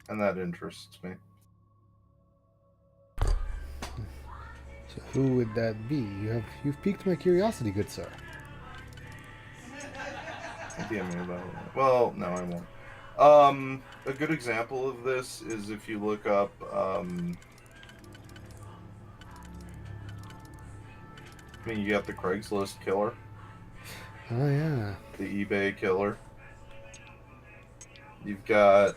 And that interests me. So who would that be? You've piqued my curiosity, good sir. DM me about it. Well, no, I won't. A good example of this is if you look up I mean, you got the Craigslist killer. Oh yeah. The eBay killer. You've got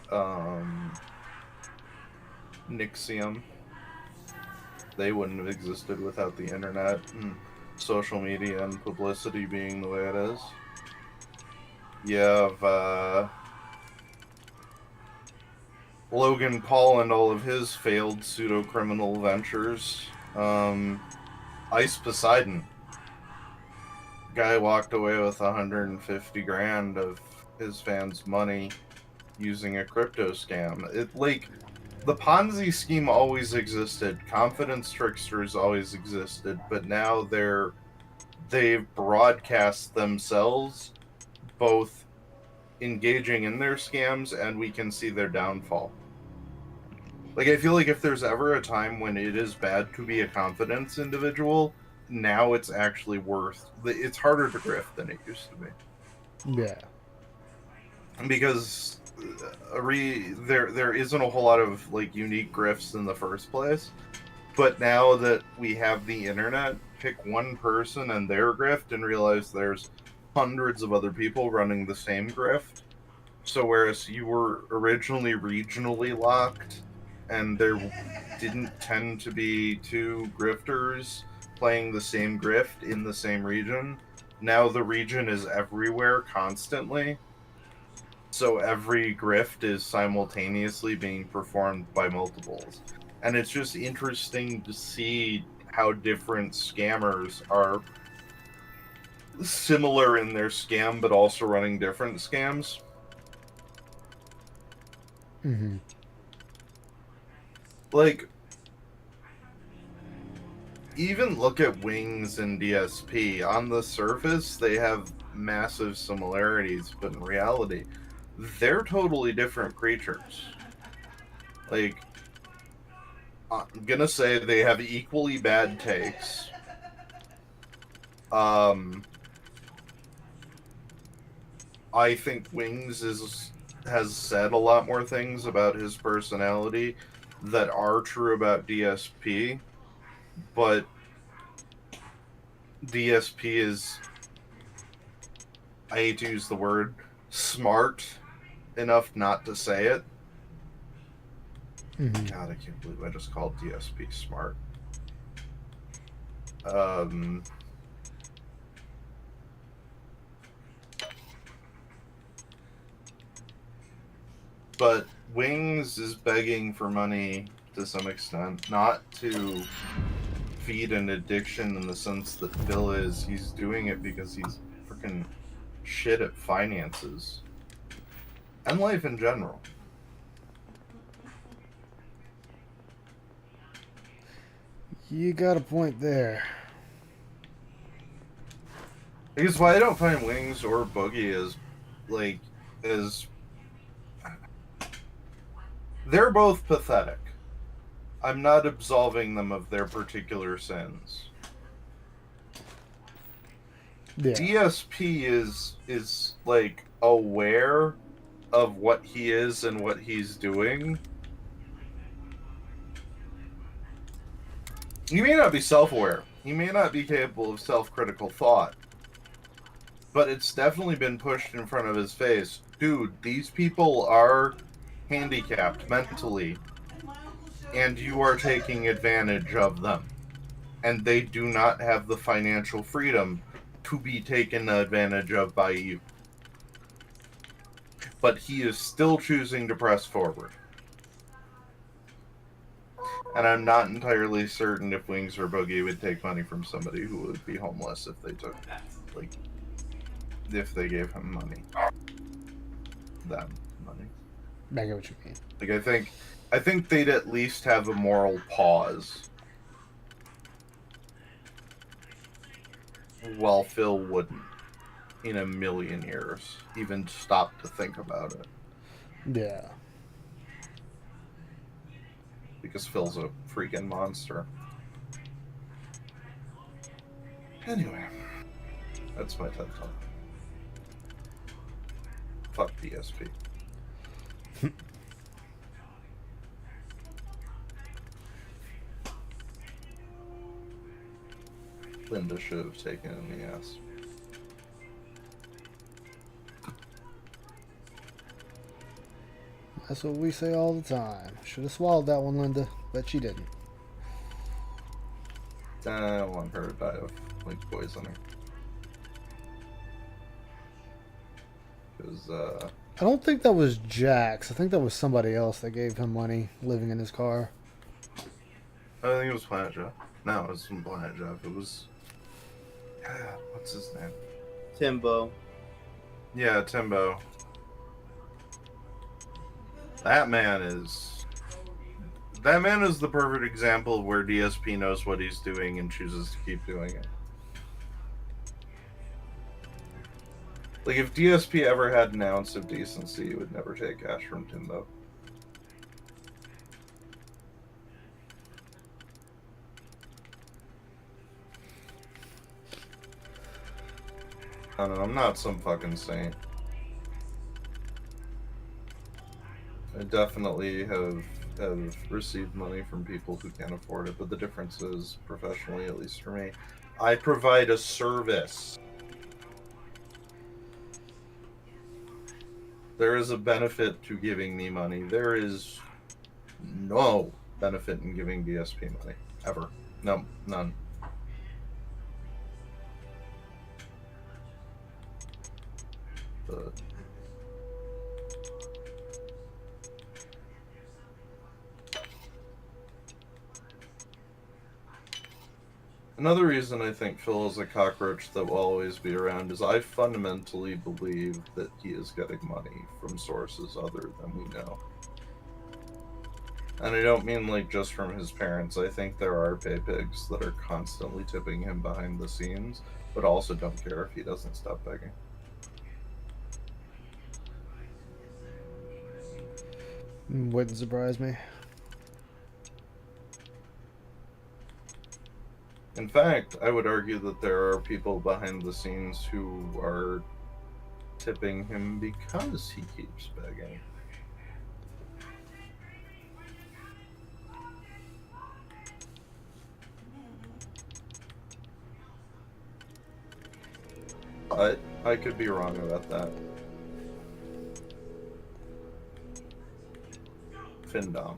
Nixium. They wouldn't have existed without the internet and social media and publicity being the way it is. You have Logan Paul and all of his failed pseudo-criminal ventures. Ice Poseidon. Guy walked away with 150 grand of his fans' money using a crypto scam. The Ponzi scheme always existed. Confidence tricksters always existed, but now they've broadcast themselves both engaging in their scams, and we can see their downfall. Like, I feel like if there's ever a time when it is bad to be a confidence individual, now it's actually it's harder to grift than it used to be. Yeah. Because there isn't a whole lot of like unique grifts in the first place, but now that we have the internet, pick one person and their grift and realize there's hundreds of other people running the same grift. So whereas you were originally regionally locked and there didn't tend to be two grifters playing the same grift in the same region, now the region is everywhere constantly. So every grift is simultaneously being performed by multiples. And it's just interesting to see how different scammers are similar in their scam, but also running different scams. Mm-hmm. Like, even look at Wings and DSP. On the surface, they have massive similarities, but in reality, they're totally different creatures. Like, I'm gonna say they have equally bad takes. I think Wings has said a lot more things about his personality that are true about DSP, but DSP is, I hate to use the word, smart enough not to say it. Mm-hmm. God, I can't believe I just called DSP smart. But Wings is begging for money to some extent, not to feed an addiction in the sense that Phil is. He's doing it because he's freaking shit at finances and life in general. You got a point there. Because why I don't find Wings or Boogie as they're both pathetic. I'm not absolving them of their particular sins. Yeah. DSP is like aware of what he is and what he's doing. He may not be self-aware. He may not be capable of self-critical thought. But it's definitely been pushed in front of his face. Dude, these people are handicapped mentally, and you are taking advantage of them. And they do not have the financial freedom to be taken advantage of by you. But he is still choosing to press forward. And I'm not entirely certain if Wings or Boogie would take money from somebody who would be homeless if they took, like, if they gave him money. Them money. I get what you mean. Like, I think they'd at least have a moral pause. While Phil wouldn't, in a million years, even stop to think about it. Yeah. Because Phil's a freaking monster. Anyway, that's my TED Talk. Fuck DSP. Linda should have taken it in the ass. That's what we say all the time. Should have swallowed that one, Linda. Bet she didn't. I don't want her to die of, like, poisoning. Because, I don't think that was Jax. I think that was somebody else that gave him money living in his car. I think it was Planet Jeff. No, it wasn't Planet Jeff. It was... what's his name? Timbo. Yeah, Timbo. That man is the perfect example of where DSP knows what he's doing and chooses to keep doing it. Like, if DSP ever had an ounce of decency, he would never take cash from Timbo. I don't know, I'm not some fucking saint. I definitely have received money from people who can't afford it, but the difference is, professionally, at least for me, I provide a service. There is a benefit to giving me money. There is no benefit in giving DSP money. Ever. No, none. But... another reason I think Phil is a cockroach that will always be around is I fundamentally believe that he is getting money from sources other than we know. And I don't mean like just from his parents. I think there are pay pigs that are constantly tipping him behind the scenes, but also don't care if he doesn't stop begging. Wouldn't surprise me. In fact, I would argue that there are people behind the scenes who are tipping him because he keeps begging. But I could be wrong about that. Findom.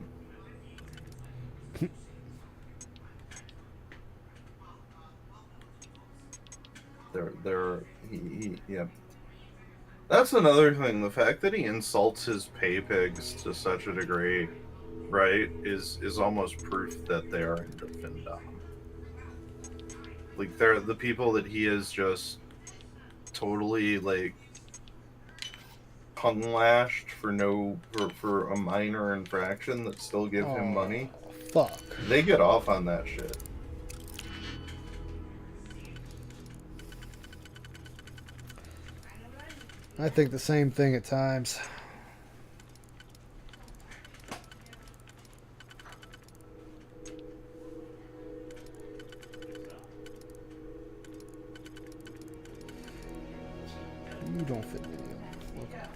Yeah. That's another thing. The fact that he insults his pay pigs to such a degree, right, is almost proof that they are into Findom. Like, they're the people that he is just totally like hung lashed for a minor infraction that still give him money. Fuck. They get off on that shit. I think the same thing at times. You don't fit video. Okay.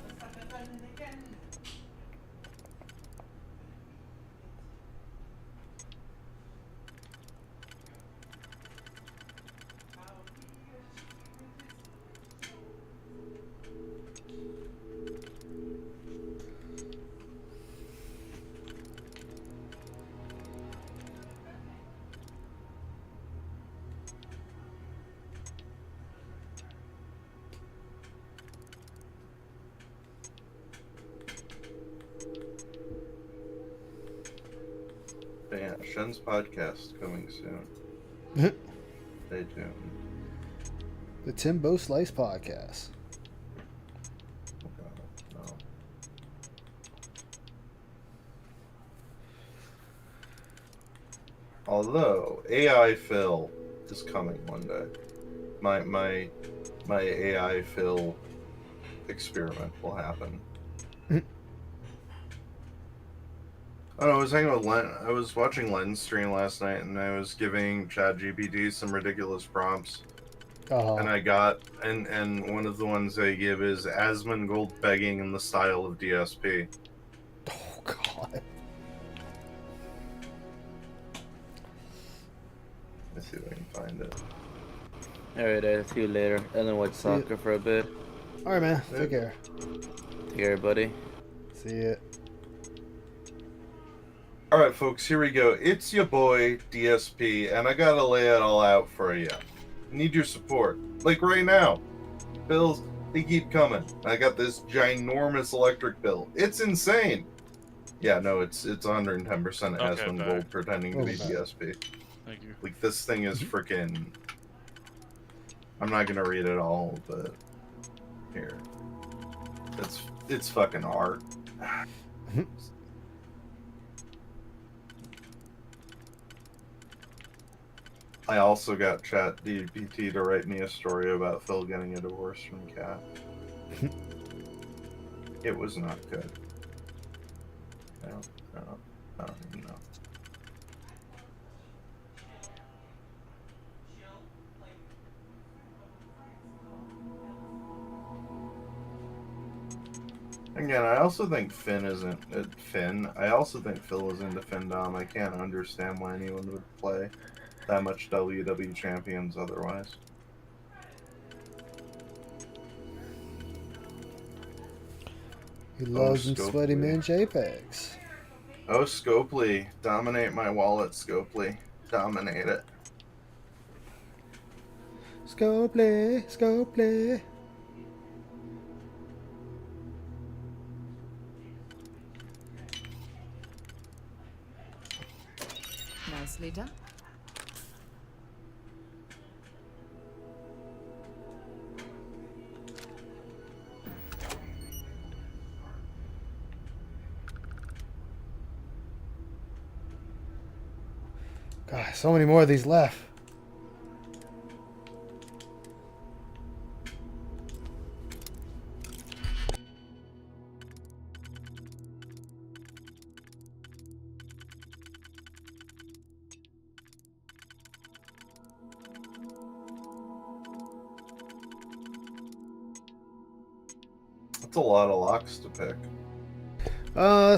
But yeah, Shen's podcast coming soon. Stay tuned. The Timbo Slice Podcast. No. Although AI Phil is coming one day. My AI Phil experiment will happen. Oh, I was hanging with Len. I was watching Len's stream last night, and I was giving ChatGPT some ridiculous prompts. And I got, and one of the ones I give is Asmongold begging in the style of DSP. Oh God. Let's see if I can find it. Alright, I'll see you later. And then watch soccer for a bit. Alright, man. Take care. Take care, buddy. See ya. Alright, folks, here we go. It's your boy, DSP, and I gotta lay it all out for you. Need your support. Like right now. Bills, they keep coming. I got this ginormous electric bill. It's insane. Yeah, no, it's 110% Asmongold pretending to be DSP. Thank you. Like, this thing is freaking... I'm not gonna read it all, but... Here. It's fucking art. I also got ChatGPT to write me a story about Phil getting a divorce from Kat. It was not good. I don't even know. Again, I also think Finn isn't Finn. I also think Phil is into Findom. I can't understand why anyone would play that much WWE champions otherwise. He loves them sweaty man JPEGs. Oh, Scopely. Dominate my wallet, Scopely. Dominate it. Scopely, Scopely. Nicely done. God, so many more of these left. That's a lot of locks to pick.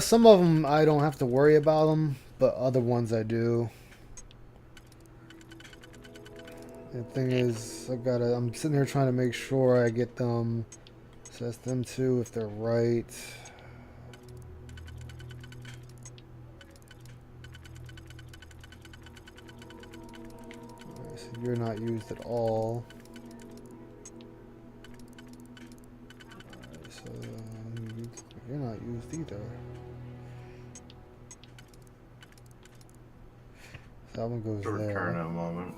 Some of them I don't have to worry about them, but other ones I do. The thing is, I'm sitting here trying to make sure I get them, assess them too if they're right. Okay, so you're not used at all. Alright, so you're not used either. So that one goes there. Return in a moment.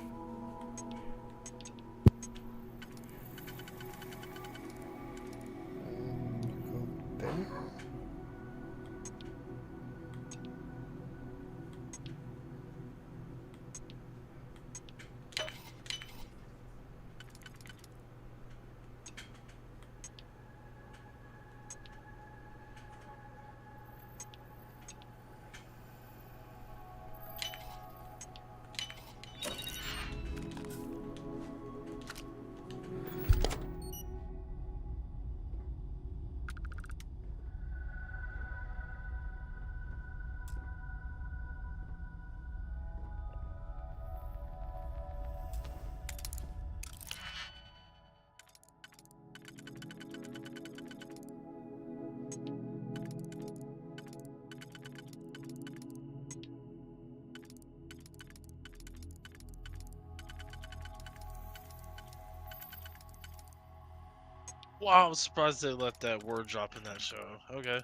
Wow, I'm surprised they let that word drop in that show. Okay.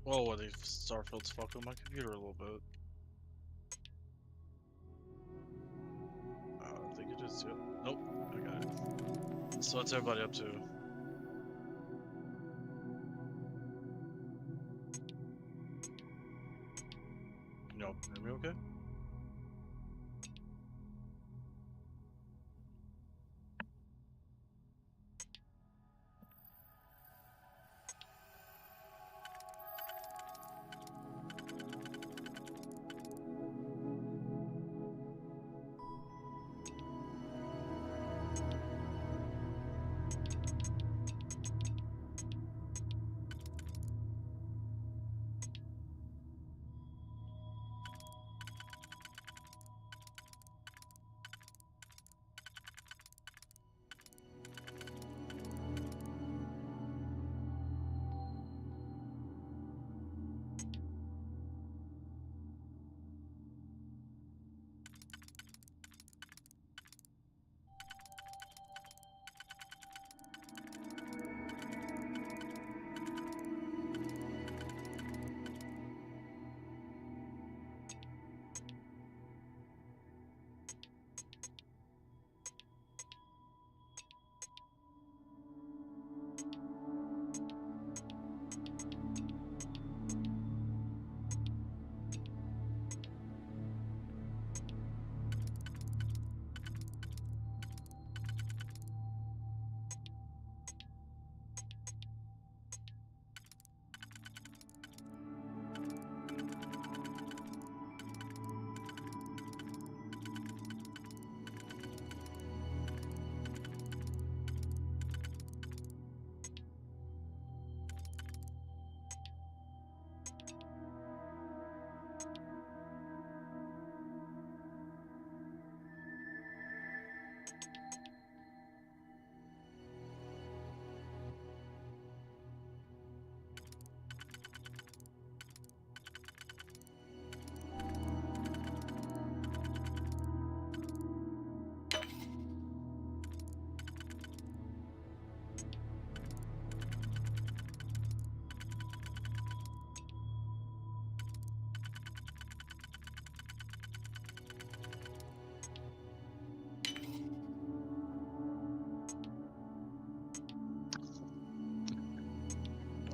Whoa, what if Starfield's fucking my computer a little bit? I think it is, yep. Nope, I got it. So what's everybody up to? No, hear me okay?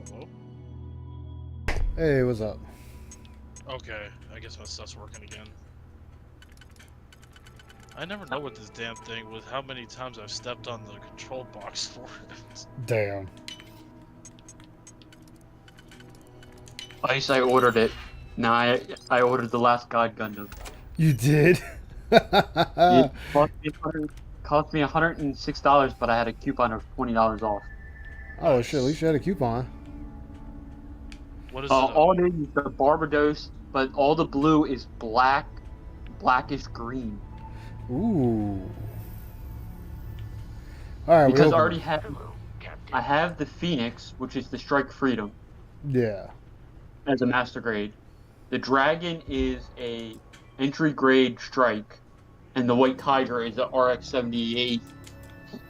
Hello? Hey, what's up? Okay, I guess my stuff's working again. I never know with this damn thing with how many times I've stepped on the control box for it. Damn. Ice, I ordered it. Now I ordered the Last God Gundam. You did? It cost me $106, but I had a coupon of $20 off. Oh shit, at least you had a coupon. What is All it is the Barbados, but all the blue is blackish green. Ooh. Alright, we Because open. I have the Phoenix, which is the Strike Freedom, Yeah. as a master grade. The Dragon is a entry grade Strike, and the White Tiger is a RX-78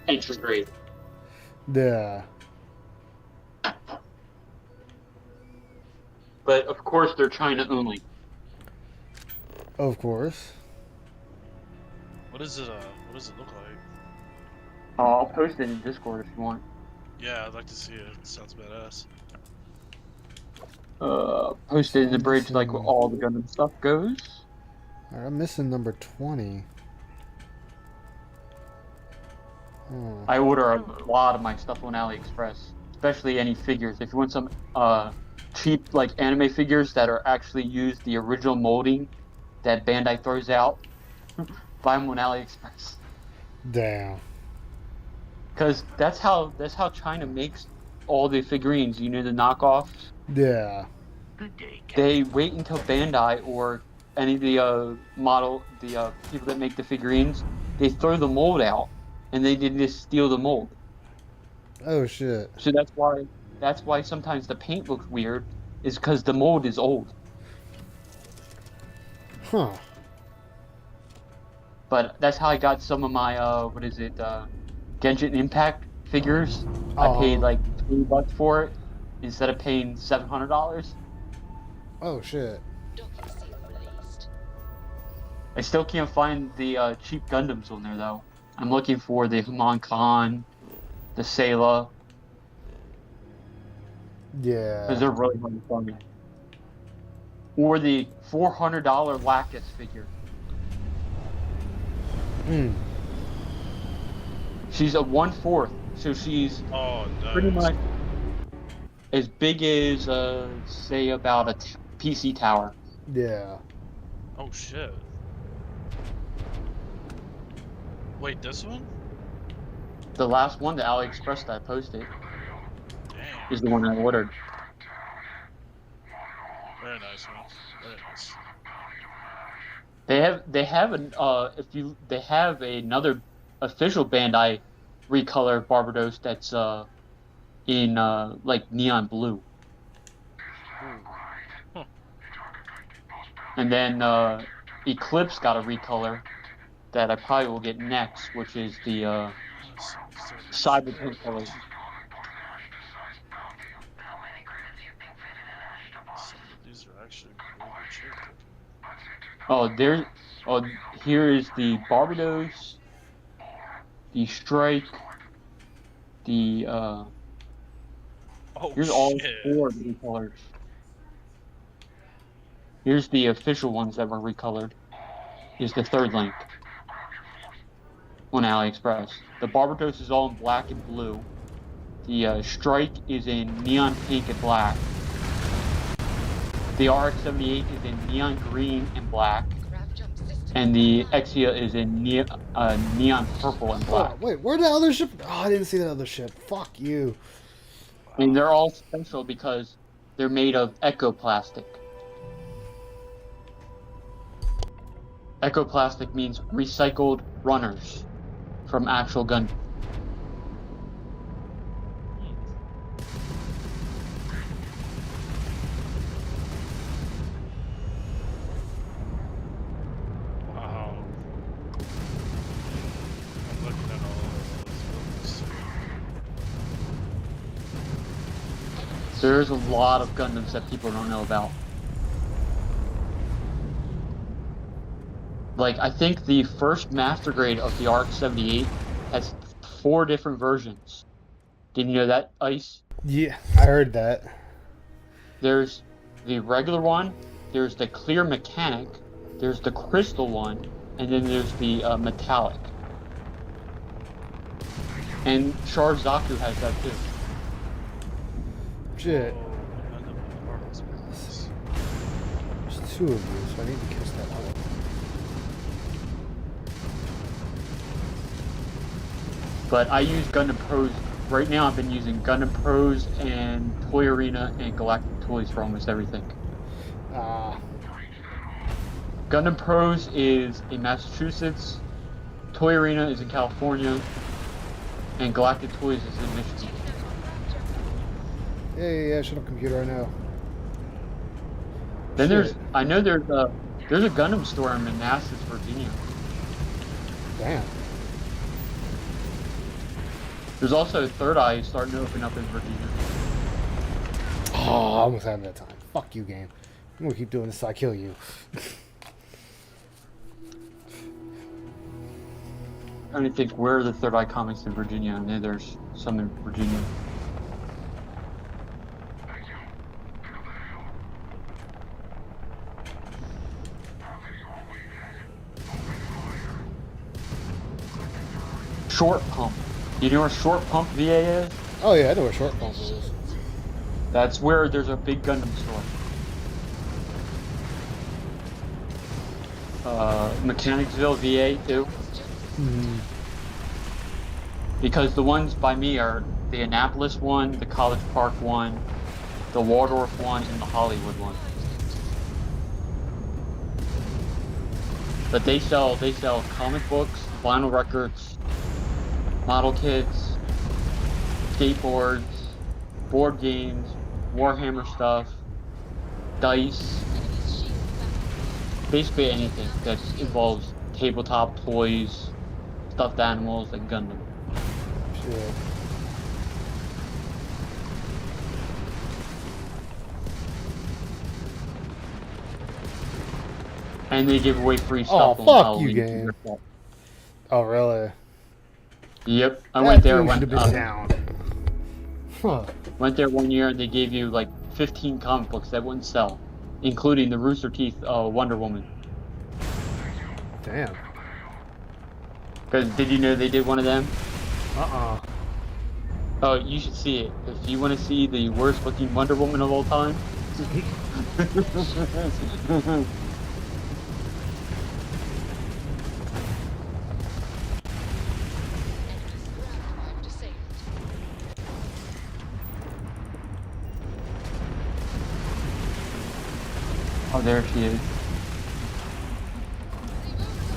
entry grade. Yeah. But of course, they're China only. Of course. What does it look like? I'll post it in Discord if you want. Yeah, I'd like to see it. It sounds badass. Post it in the bridge like where all the Gundam stuff goes. Alright, I'm missing number 20. Oh. I order a lot of my stuff on AliExpress, especially any figures. If you want some cheap like anime figures that are actually used the original molding that Bandai throws out, buy them on AliExpress. Damn. Because that's how China makes all the figurines. You know, the knockoffs. Yeah. They wait until Bandai or any of the people that make the figurines, they throw the mold out, and they just steal the mold. Oh shit. So that's why sometimes the paint looks weird, is because the mold is old. Huh. But that's how I got some of my Genshin Impact figures. I paid like $20 for it instead of paying $700. Oh shit. I still can't find the cheap Gundams on there though. I'm looking for the Human Khan, the Sayla, Yeah. because they're really hard to find. Or the $400 Lacus figure. Hmm. She's a 1/4, so she's pretty much as big as, say, about a PC tower. Yeah. Oh shit. Wait, this one? The last one, the AliExpress that I posted, is the one I ordered. Very nice, man. Very nice. They have another official Bandai recolor Barbados that's in like neon blue. Huh. And then Eclipse got a recolor that I probably will get next, which is the Cyberpunk color. These are actually really good shape. Here is the Barbados, the Strike, the here's all four of the colors. Here's the official ones that were recolored. Here's the third link on AliExpress. The Barbados is all in black and blue. The Strike is in neon pink and black. The RX-78 is in neon green and black. And the Exia is in neon purple and black. Oh, wait, where'd the other ship? Oh, I didn't see that other ship. Fuck you. And they're all special because they're made of ecoplastic. Ecoplastic means recycled runners from actual gun. Wow. I'm looking at all of those. There's a lot of Gundams that people don't know about. Like, I think the first master grade of the RX-78 has 4 different versions. Did you know that, Ice? Yeah, I heard that. There's the regular one, there's the clear mechanic, there's the crystal one, and then there's the metallic. And Char Zaku has that too. Shit. There's 2 of you, so I need to kiss that one. But I use Gundam Pros. Right now I've been using Gundam Pros and Toy Arena and Galactic Toys for almost everything. Gundam Pros is in Massachusetts, Toy Arena is in California, and Galactic Toys is in Michigan. Yeah, shut up, computer, I know. Then there's a Gundam store in Manassas, Virginia. Damn. There's also Third Eye starting to open up in Virginia. Oh, I almost had that time. Fuck you, game. I'm gonna keep doing this till I kill you. trying to think where are the Third Eye comics in Virginia. I know there's some in Virginia. Short Pump. Do you know where Short Pump VA is? Oh yeah, I know where Short Pump is. That's where there's a big Gundam store. Mechanicsville VA too. Because the ones by me are the Annapolis one, the College Park one, the Waldorf one, and the Hollywood one. But they sell comic books, vinyl records, model kits, skateboards, board games, Warhammer stuff, dice, basically anything that involves tabletop toys, stuffed animals, and Gundam. Shit. And they give away free Oh, stuff on fuck Halloween. you, game. Oh, really? Yep, I That went there dude one. should have been down. Huh. Went there one year and they gave you like 15 comic books that wouldn't sell, including the Rooster Teeth Wonder Woman. Damn. Because did you know they did one of them? Oh, you should see it. If you want to see the worst looking Wonder Woman of all time. Oh, there she is.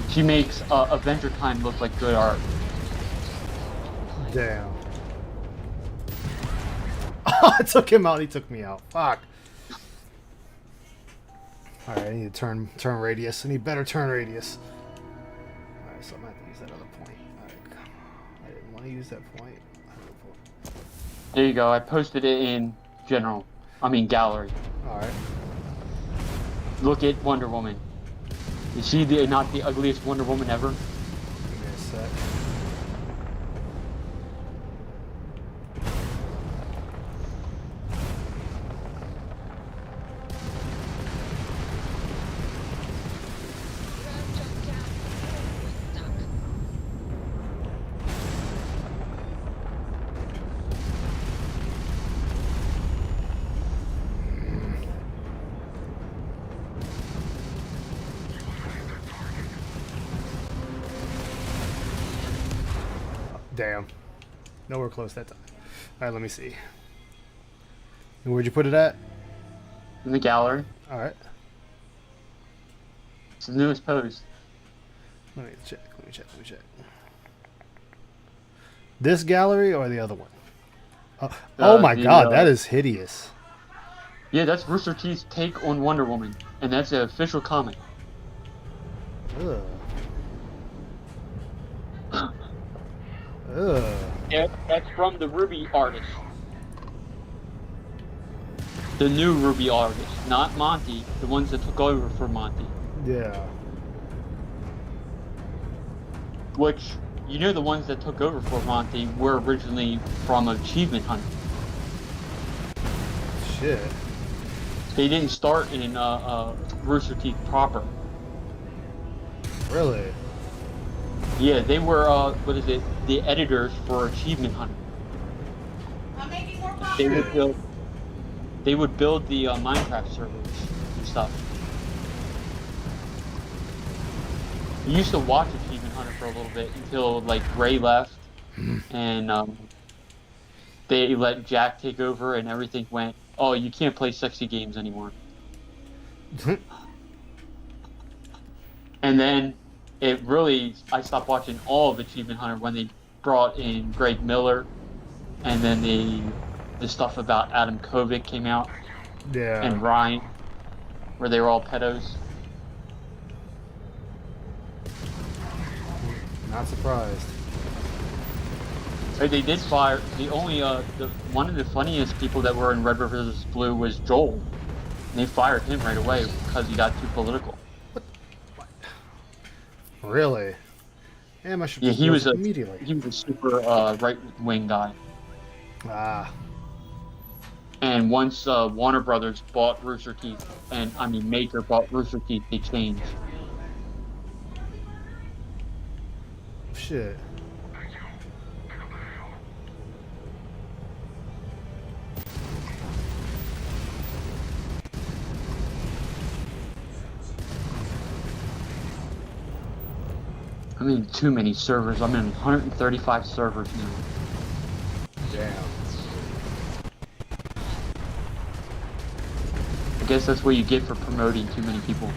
She makes Adventure Time look like good art. Damn. I took him out. He took me out. Fuck. All right, I need to turn radius. I need better turn radius. All right, so I'm gonna have to use that other point. All right, I didn't want to use that point. There you go. I posted it in gallery. All right. Look at Wonder Woman. Is she not the ugliest Wonder Woman ever? Give me a sec. Damn. Nowhere close that time. Alright, let me see. And where'd you put it at? In the gallery. Alright. It's the newest post. Let me check. This gallery or the other one? Oh my god, that is hideous. Yeah, that's Rooster Teeth's take on Wonder Woman. And that's an official comic. Ugh. Yeah, that's from the Ruby artist. The new Ruby artist, not Monty, the ones that took over for Monty. Yeah. Which, you know, the ones that took over for Monty were originally from Achievement Hunter. Shit. They didn't start in Rooster Teeth proper. Really? Yeah, they were, the editors for Achievement Hunter. They would build the Minecraft servers and stuff. You used to watch Achievement Hunter for a little bit until, like, Ray left, and they let Jack take over, and everything went, oh, you can't play sexy games anymore. And then I stopped watching all of Achievement Hunter when they brought in Greg Miller, and then the stuff about Adam Kovic came out. Yeah. And Ryan, where they were all pedos. Not surprised. But they did fire one of the funniest people that were in Red River vs. Blue was Joel. And they fired him right away because he got too political. Really? Damn, I should Yeah, just he do was it a immediately. super right wing guy. Ah. And once Warner Brothers bought Rooster Teeth, and I mean Maker bought Rooster Teeth, they changed. Shit. I'm in too many servers. I'm in 135 servers now. Damn. I guess that's what you get for promoting too many people.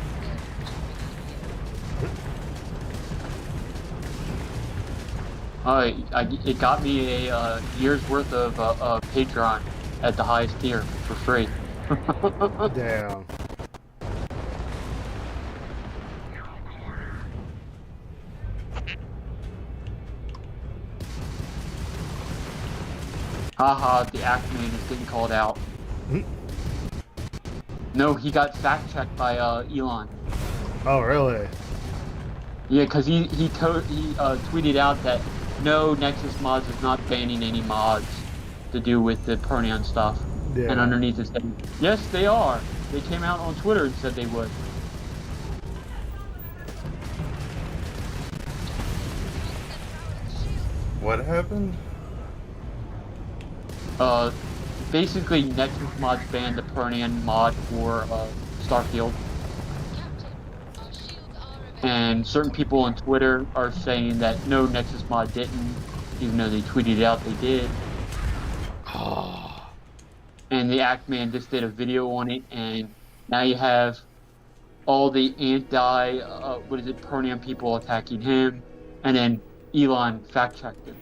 It got me a year's worth of Patreon at the highest tier for free. Damn. Haha, the Actman is getting called out. No, he got fact-checked by Elon. Oh, really? Yeah, because he tweeted out that no, Nexus Mods is not banning any mods to do with the Pernion stuff. Yeah. And underneath it said, yes, they are. They came out on Twitter and said they would. What happened? Basically, Nexus Mods banned the Pernion mod for Starfield. And certain people on Twitter are saying that no, Nexus Mod didn't, even though they tweeted out they did. And the Actman just did a video on it, and now you have all the Pernion people attacking him, and then Elon fact-checked him.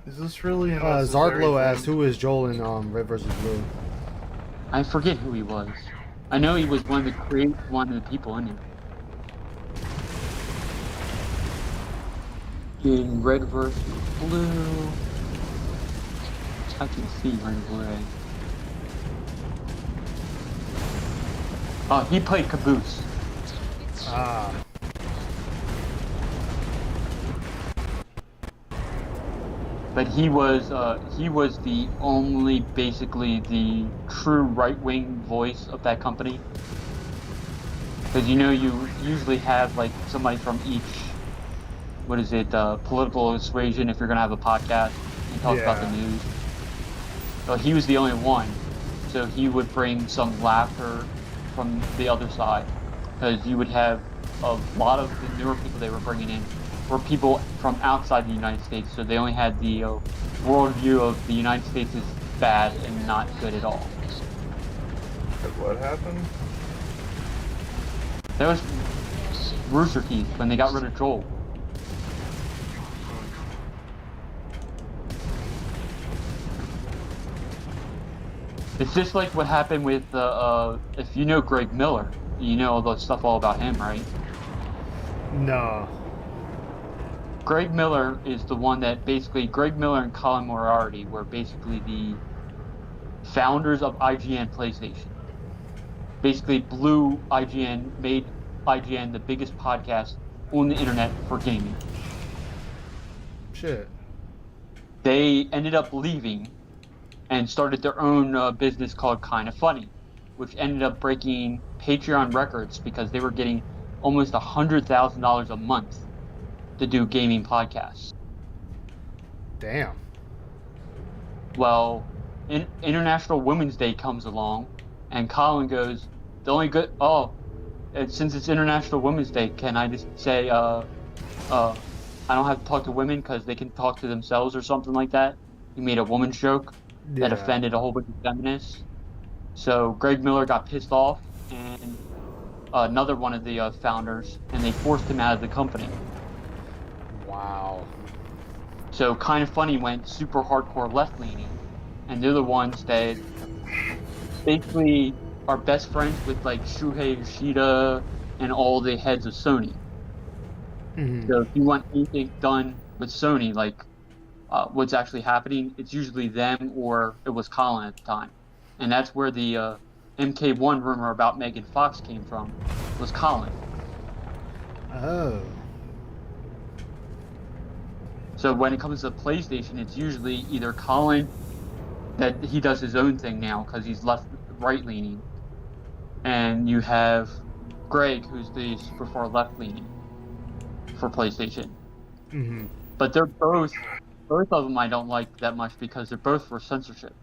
Is this really a Zardlo asked, who is Joel in Red vs. Blue? I forget who he was. I know he was one of the people in it. In Red vs. Blue, I can see right away. Oh, he played Caboose. Ah. But he was the only, basically, the true right-wing voice of that company. Because you usually have like somebody from each, political persuasion if you're gonna have a podcast and talk about the news. So he was the only one. So he would bring some laughter from the other side, because you would have a lot of the newer people they were bringing in were people from outside the United States, so they only had the worldview of the United States is bad and not good at all. What happened? That was Rooster Teeth when they got rid of Joel. It's just like what happened with if you know Greg Miller, you know all the stuff all about him, right? No. Greg Miller is the one that Greg Miller and Colin Moriarty were basically the founders of IGN PlayStation. Basically made IGN the biggest podcast on the internet for gaming. Shit. They ended up leaving and started their own business called Kinda Funny, which ended up breaking Patreon records because they were getting almost $100,000 a month to do gaming podcasts. Damn. Well, International Women's Day comes along, and Colin goes, since it's International Women's Day, can I just say, I don't have to talk to women because they can talk to themselves or something like that? He made a woman's joke that offended a whole bunch of feminists. So Greg Miller got pissed off, and another one of the founders, and they forced him out of the company. Wow. So Kinda Funny went super hardcore left-leaning, and they're the ones that basically are best friends with like Shuhei Yoshida and all the heads of Sony. Mm-hmm. So if you want anything done with Sony, like what's actually happening, it's usually them or it was Colin at the time. And that's where the MK1 rumor about Megan Fox came from was Colin. Oh. So when it comes to PlayStation, it's usually either Colin, that he does his own thing now because he's right leaning, and you have Greg, who's the super far left leaning for PlayStation. Mm-hmm. But they're both of them I don't like that much because they're both for censorship.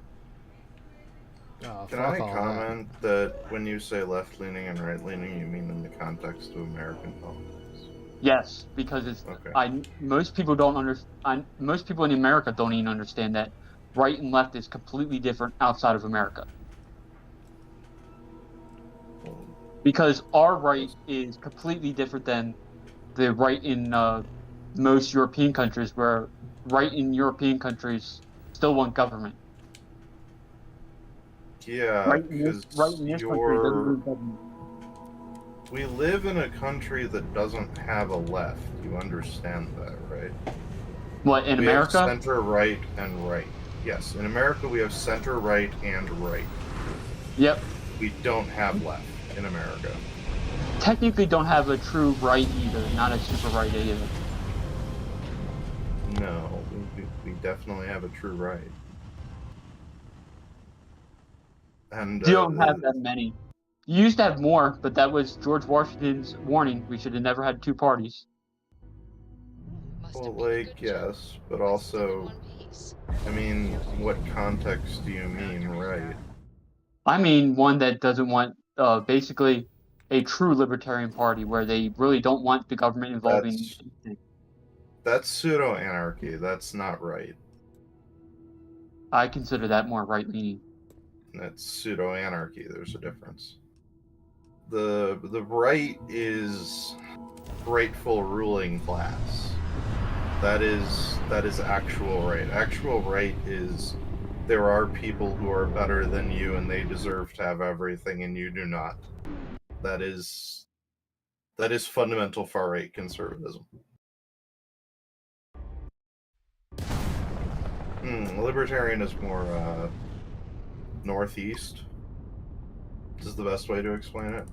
Oh, Can fuck I all comment that when you say left leaning and right leaning, you mean in the context of American politics? Yes, because it's Okay. most people don't understand. Most people in America don't even understand that right and left is completely different outside of America. Because our right is completely different than the right in most European countries, where right in European countries still want government. Yeah, because right in this country doesn't need government. we live in a country that doesn't have a left. You understand that, right? What, in we America? have center, right, and right. Yes, in America we have center, right, and right. Yep. We don't have left in America. Technically don't have a true right either, not a super right either. No, we definitely have a true right. And You don't have that many. You used to have more, but that was George Washington's warning. We should have never had two parties. well, like, yes, but also, I mean, what context do you mean, right? I mean one that doesn't want basically a true libertarian party where they really don't want the government involving. That's pseudo-anarchy. That's not right. I consider that more right-leaning. That's pseudo-anarchy. There's a difference. The right is rightful ruling class. That is actual right. Actual right is there are people who are better than you and they deserve to have everything and you do not. That is fundamental far right conservatism. Libertarian is more northeast. This is the best way to explain it.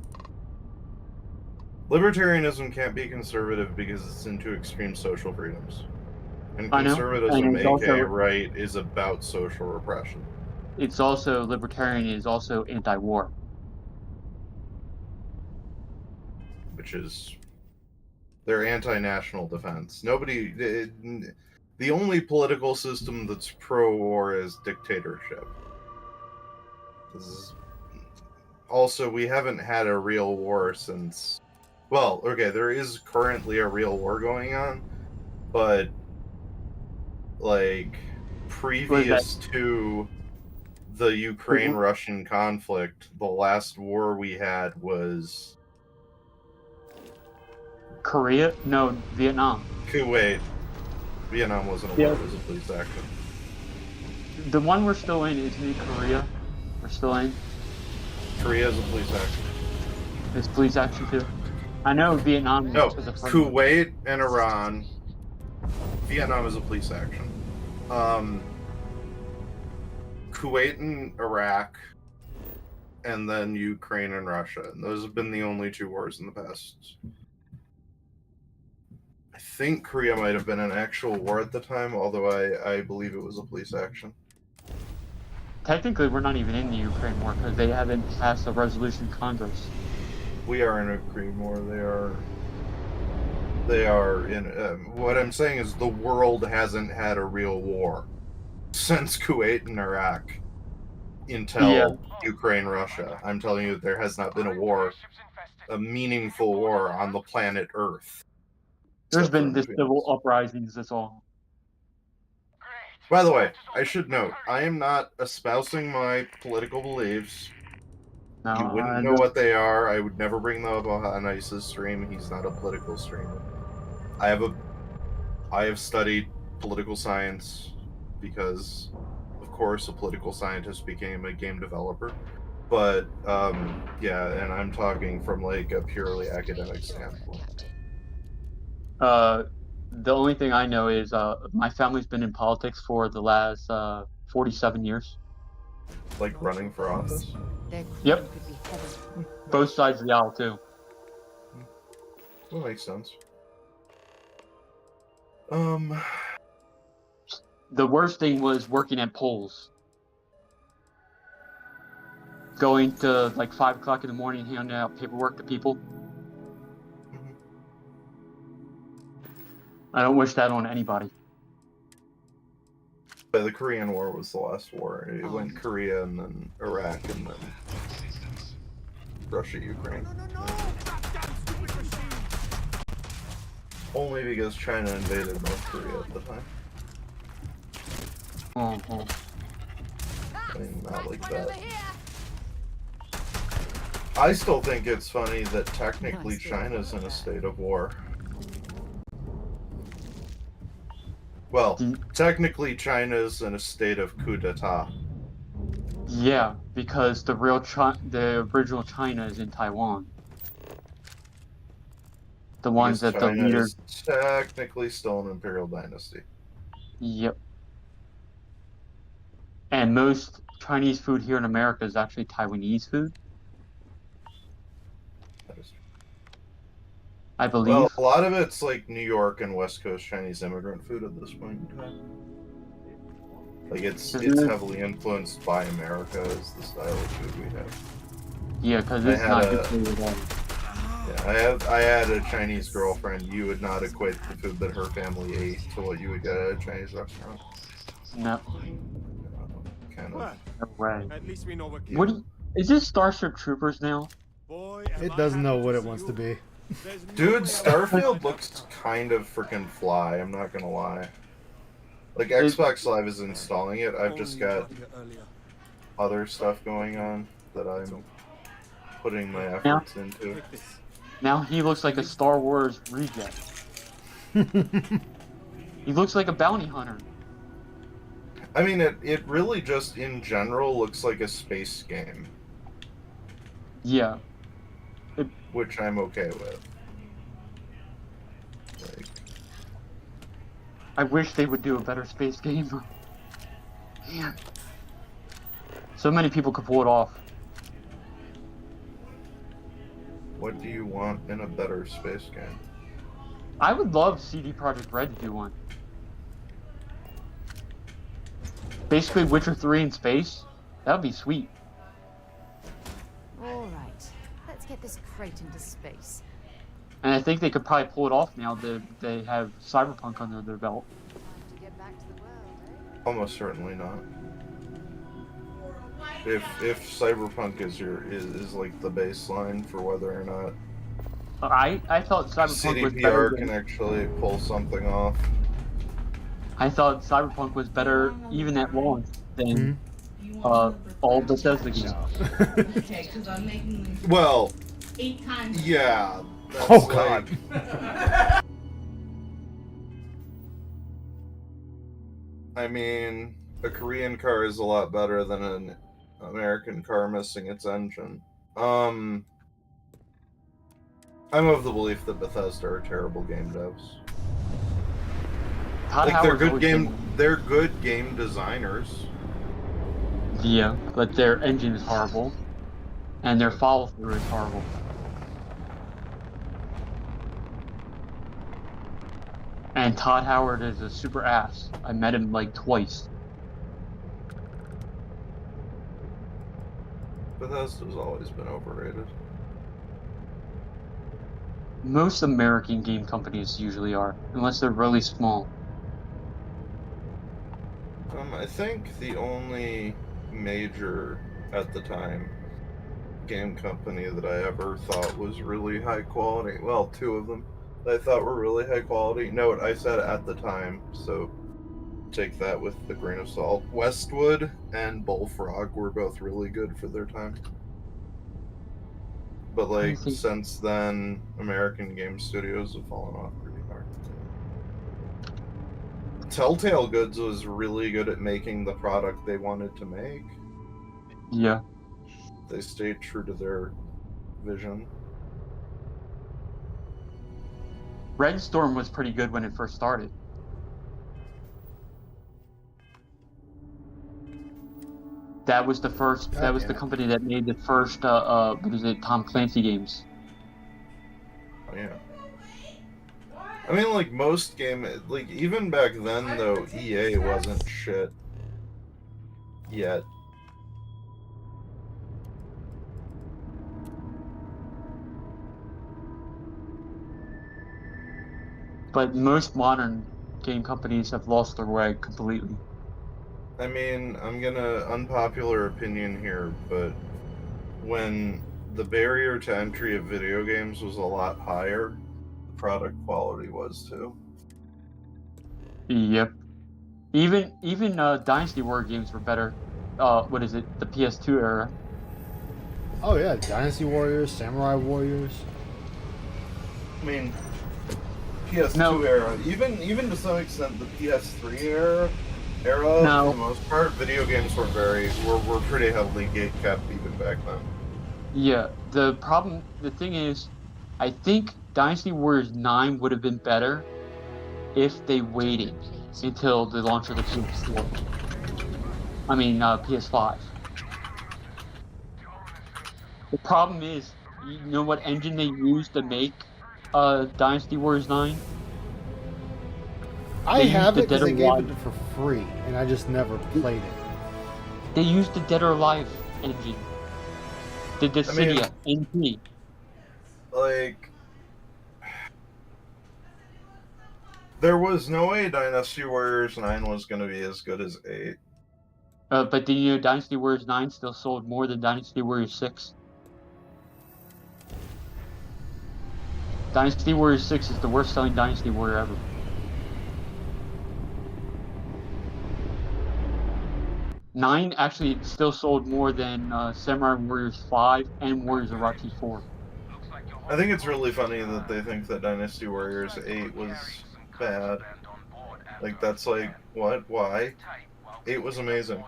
Libertarianism can't be conservative because it's into extreme social freedoms. And conservatism, aka right, is about social repression. It's also, libertarian is also anti-war. Which is, they're anti-national defense. Nobody, the only political system that's pro-war is dictatorship. Also, we haven't had a real war since, well, okay, there is currently a real war going on, but like previous to the Ukraine-Russian conflict, the last war we had was Korea? No, Vietnam. Kuwait. Vietnam wasn't a war, it was a police action. The one we're still in is in Korea. We're still in. Korea is a police action. It's police action too. I know Vietnam. No, Kuwait and Iran. Vietnam is a police action. Kuwait and Iraq, and then Ukraine and Russia. And those have been the only two wars in the past. I think Korea might have been an actual war at the time, although I believe it was a police action. Technically, we're not even in the Ukraine war because they haven't passed a resolution in Congress. We are in a Ukraine war. They are in. What I'm saying is the world hasn't had a real war since Kuwait and Iraq until Ukraine, Russia. I'm telling you, there has not been a war, a meaningful war on the planet Earth. There's been the civil uprisings, that's all. By the way, I should note, I am not espousing my political beliefs. No, you wouldn't know what they are. I would never bring them up on Ice's stream. He's not a political streamer. I have studied political science because, of course, a political scientist became a game developer. But, yeah, and I'm talking from, like, a purely academic standpoint. The only thing I know is my family's been in politics for the last 47 years. like running for office. Yep. Both sides of the aisle too. That makes sense. The worst thing was working at polls. Going to like 5 o'clock in the morning, handing out paperwork to people. I don't wish that on anybody. The Korean War was the last war. It went Korea and then Iraq and then Russia, Ukraine. Only because China invaded North Korea at the time. I mean, not like that. I still think it's funny that technically China's in a state of war. Well, technically China's in a state of coup d'etat. Yeah, because the original China is in Taiwan. The ones Because that the China leader. is technically still an imperial dynasty. Yep. And most Chinese food here in America is actually Taiwanese food. I believe. Well, a lot of it's like New York and West Coast Chinese immigrant food at this point in time. Like it's heavily influenced by America as the style of food we have. Yeah, because it's not good food at all. Yeah, I had a Chinese girlfriend. You would not equate the food that her family ate to what you would get at a Chinese restaurant. No. Kind of. No way. At least we know what. Is this Starship Troopers now? It doesn't know what it wants to be. Dude, Starfield looks kind of freaking fly, I'm not gonna lie. Like, Xbox Live is installing it, I've just got other stuff going on that I'm putting my efforts into. Now he looks like a Star Wars reject. He looks like a bounty hunter. I mean, it really just, in general, looks like a space game. Yeah. Which I'm okay with. Like, I wish they would do a better space game. Man. So many people could pull it off. what do you want in a better space game? I would love CD Projekt Red to do one. Basically, Witcher 3 in space. That would be sweet. All right, let's get this crate into space. And I think they could probably pull it off now that they have Cyberpunk under their belt. Almost certainly not. If Cyberpunk is like the baseline for whether or not I thought Cyberpunk was better. CDPR can actually pull something off. I thought Cyberpunk was better even at launch than all Bethesda games. Well, 8 times. yeah. That's Oh God. I mean, a Korean car is a lot better than an American car missing its engine. I'm of the belief that Bethesda are terrible game devs. Like they're good game designers. Yeah, but their engine is horrible, and their follow through is horrible. And Todd Howard is a super ass. I met him like twice. Bethesda's always been overrated. Most American game companies usually are, unless they're really small. I think the only major, at the time, game company that I ever thought was really high quality, well, 2 of them that I thought were really high quality. Note, I said at the time, so take that with a grain of salt. Westwood and Bullfrog were both really good for their time. But, like, since then, American game studios have fallen off pretty hard. Telltale Goods was really good at making the product they wanted to make. Yeah. They stayed true to their vision. Red Storm was pretty good when it first started. That was the first. God That was damn the it. company that made the first. What is it? Tom Clancy games. Oh, yeah. I mean, like, most like, even back then, though, EA wasn't shit yet. But most modern game companies have lost their way completely. I mean, I'm gonna unpopular opinion here, but when the barrier to entry of video games was a lot higher, the product quality was too. Yep. Even Dynasty War games were better. What is it? The PS2 era. Oh yeah, Dynasty Warriors, Samurai Warriors. I mean, PS2 No. era, even to some extent the PS3 era, No. for the most part, video games were pretty heavily gatekept even back then. Yeah. The thing is, I think Dynasty Warriors 9 would have been better if they waited until the launch of the PS4. I mean, PS5. The problem is, you know what engine they used to make Dynasty Warriors 9? I They used have the it because Dead or they gave Alive. it for free, and I just never played it. They used the Dead or Alive engine. The Dissidia NP. Like, there was no way Dynasty Warriors 9 was going to be as good as 8. But did you know Dynasty Warriors 9 still sold more than Dynasty Warriors 6? Dynasty Warriors 6 is the worst selling Dynasty Warrior ever. Nine actually still sold more than Samurai Warriors 5 and Warriors of Orochi 4. I think it's really funny that they think that Dynasty Warriors 8 was bad. Like, that's like, what? Why? 8 was amazing.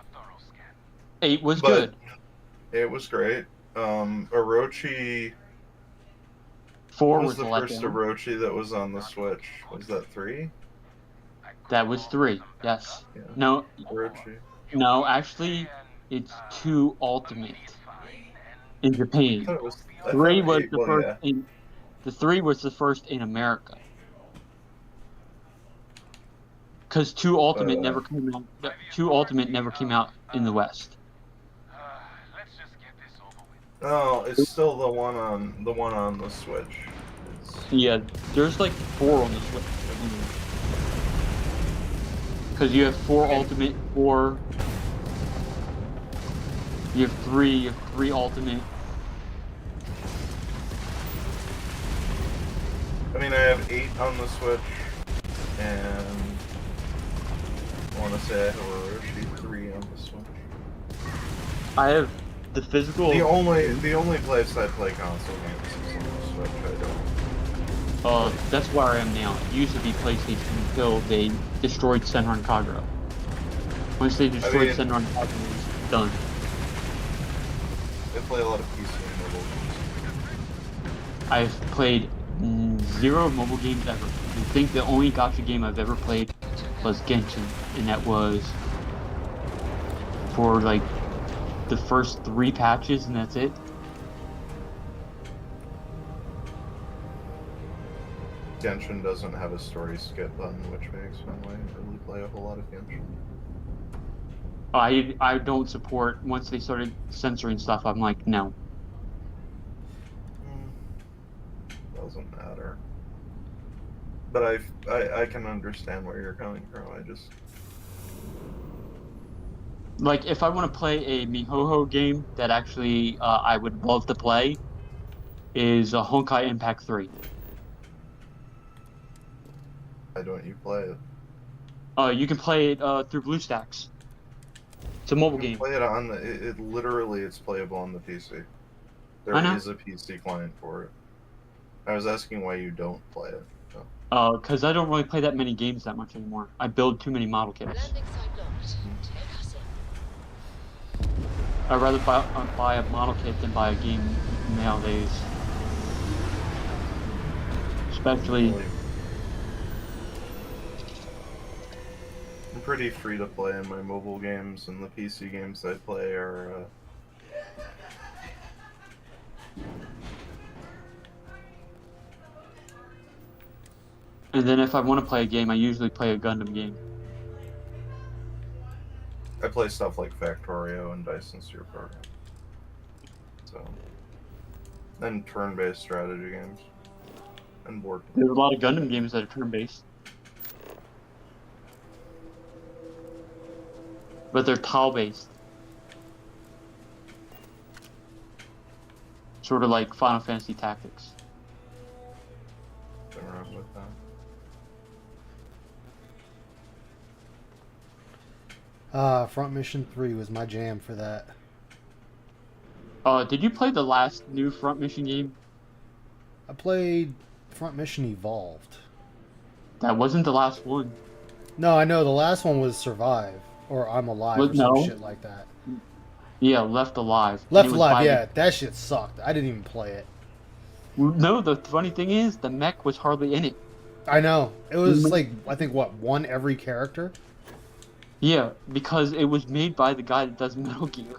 8 was good. It was great. Orochi... 4 What was the the first letdown. Orochi that was on the Switch? Was that 3? That was 3, yes. Yeah. No, Orochi. no, actually, it's 2 Ultimate in Japan. I thought it was 3 was 8, the well, first yeah. in the 3 was the first in America. Because 2 Ultimate never came out. 2 Ultimate never came out in the West. No, it's still the one on the Switch. Yeah, there's like 4 on the Switch. Because you have 4 Ultimate, 4. You have 3 Ultimate. I mean, I have 8 on the Switch, and I want to say I have Orochi 3 on the Switch. I have the physical. The only place I play console games is on the Switch. I don't. That's where I am now. It used to be PlayStation until they destroyed Senran Kagura. Once they destroyed Senran Kagura, it was done. I play a lot of PC and mobile games. I've played 0 mobile games ever. I think the only gacha game I've ever played was Genshin, and that was for like the first 3 patches, and that's it. Genshin doesn't have a story skip button, which makes me really play a whole lot of Genshin. I don't support, once they started censoring stuff, I'm like, no. Doesn't matter. But I can understand where you're coming from. I just... Like, if I want to play a Mihoho game that actually I would love to play, is Honkai Impact 3. Why don't you play it? You can play it through BlueStacks. It's a mobile game. Play it on the... It literally is playable on the PC. There I know. is a PC client for it. I was asking why you don't play it. Because I don't really play that many games that much anymore. I build too many model kits. I'd rather buy a model kit than buy a game nowadays. Especially... I'm pretty free to play in my mobile games, and the PC games I play are. And then if I want to play a game, I usually play a Gundam game. I play stuff like Factorio and Dice and Sphere Program. So, and turn-based strategy games and board. There's a lot of Gundam games that are turn-based, but they're tile-based, sort of like Final Fantasy Tactics. Nothing wrong with that. Front Mission 3 was my jam for that. Did you play the last new Front Mission game? I played Front Mission Evolved. That wasn't the last one. No, I know the last one was Survive or I'm Alive or some shit like that. Yeah, Left Alive. Left Alive, yeah, that shit sucked. I didn't even play it. No, the funny thing is, the mech was hardly in it. I know. It was like, I think, what, one every character? Yeah, because it was made by the guy that does Metal Gear.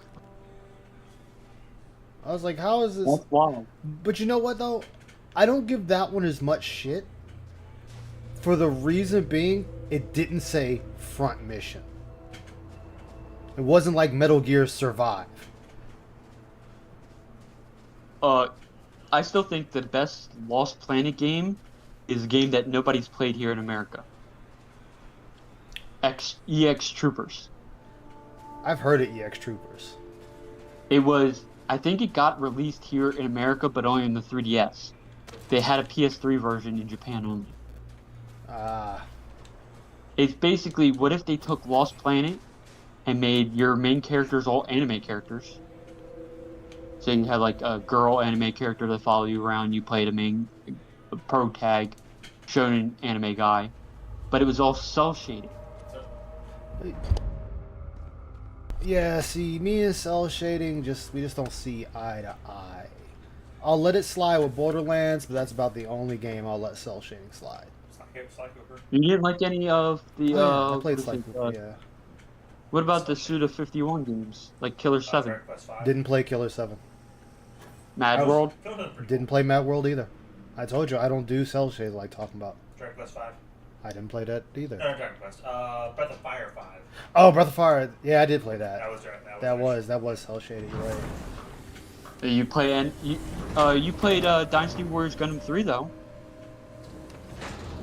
I was like, how is this? That's wild. But you know what, though? I don't give that one as much shit. For the reason being, it didn't say Front Mission. It wasn't like Metal Gear Survive. I still think the best Lost Planet game is a game that nobody's played here in America. EX Troopers. I've heard of EX Troopers. I think it got released here in America, but only in the 3DS. They had a PS3 version in Japan only. It's basically, what if they took Lost Planet and made your main characters all anime characters? So you had like a girl anime character that follow you around, you played a pro tag, shonen anime guy, but it was all cel-shaded. Yeah, see, me and cell shading, we just don't see eye to eye. I'll let it slide with Borderlands, but that's about the only game I'll let cell shading slide. You didn't like any of the I played Sly Cooper, yeah. What about the Suda 51 games, like Killer 7? Didn't play Killer 7. Mad World? Didn't play Mad World either. I told you, I don't do cell shade like talking about. Dragon Quest 5. I didn't play that either. No, Dragon Quest. Breath of Fire 5. Oh, Breath of Fire. Yeah, I did play that. That was cell shaded, you're right. You played Dynasty Warriors Gundam 3 though.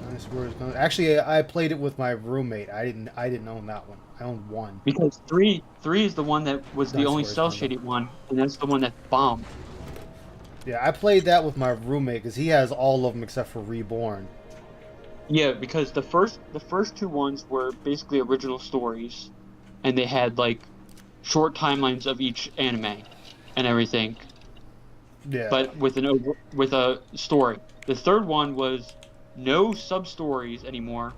Dynasty Warriors Gundam. Actually, I played it with my roommate. I didn't own that one. I owned one. Because three is the one that was the only Warriors cell Gundam. shaded one, and that's the one that bombed. Yeah, I played that with my roommate because he has all of them except for Reborn. Yeah, because the first two ones were basically original stories, and they had like short timelines of each anime and everything. Yeah. But with a story. The third one was no sub stories anymore,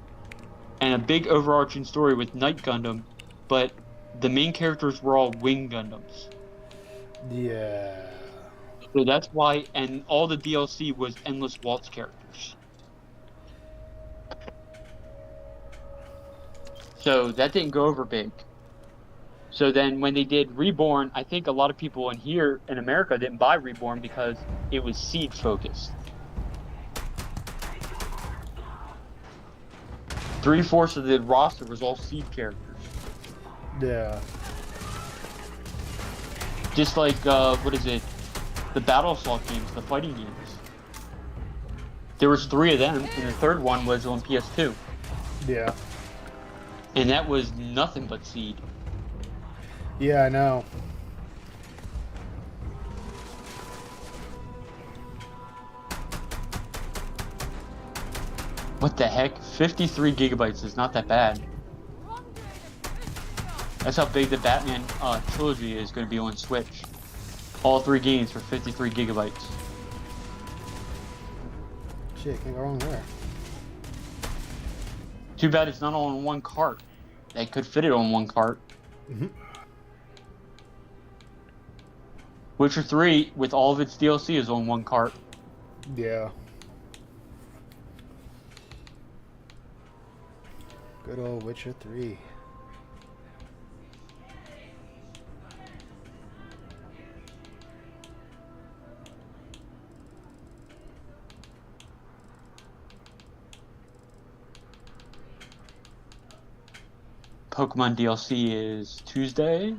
and a big overarching story with Night Gundam, but the main characters were all Wing Gundams. Yeah. So that's why, and all the DLC was Endless Waltz characters. So that didn't go over big. So then when they did Reborn, I think a lot of people in here in America didn't buy Reborn because it was Seed focused. 3/4 of the roster was all Seed characters. Yeah. Just like, the Battle Assault games, the fighting games. There was 3 of them, and the third one was on PS2. Yeah. And that was nothing but Seed. Yeah, I know. What the heck? 53 gigabytes is not that bad. That's how big the Batman trilogy is going to be on Switch. All 3 games for 53 gigabytes. Shit, can't go wrong there. Too bad it's not all on one cart. They could fit it on one cart. Mm-hmm. Witcher 3, with all of its DLC, is on one cart. Yeah. Good old Witcher 3. Pokemon DLC is Tuesday.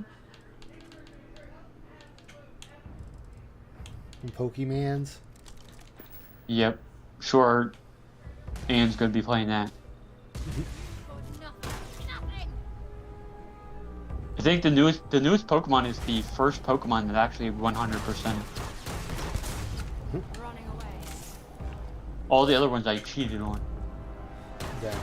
And Pokemans. Yep. Sure. Anne's gonna be playing that. I think the newest Pokemon is the first Pokemon that actually 100%. All the other ones I cheated on. Damn.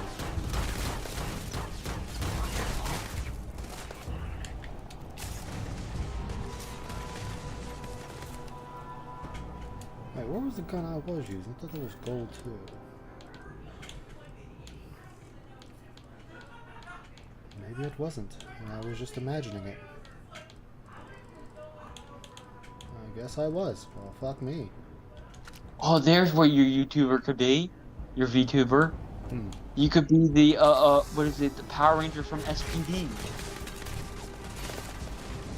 Wait, what was the gun I was using? I thought that was gold too. Maybe it wasn't, and I was just imagining it. I guess I was. Well, fuck me. Oh, there's what your YouTuber could be. Your VTuber. Hmm. You could be the what is it? The Power Ranger from SPD.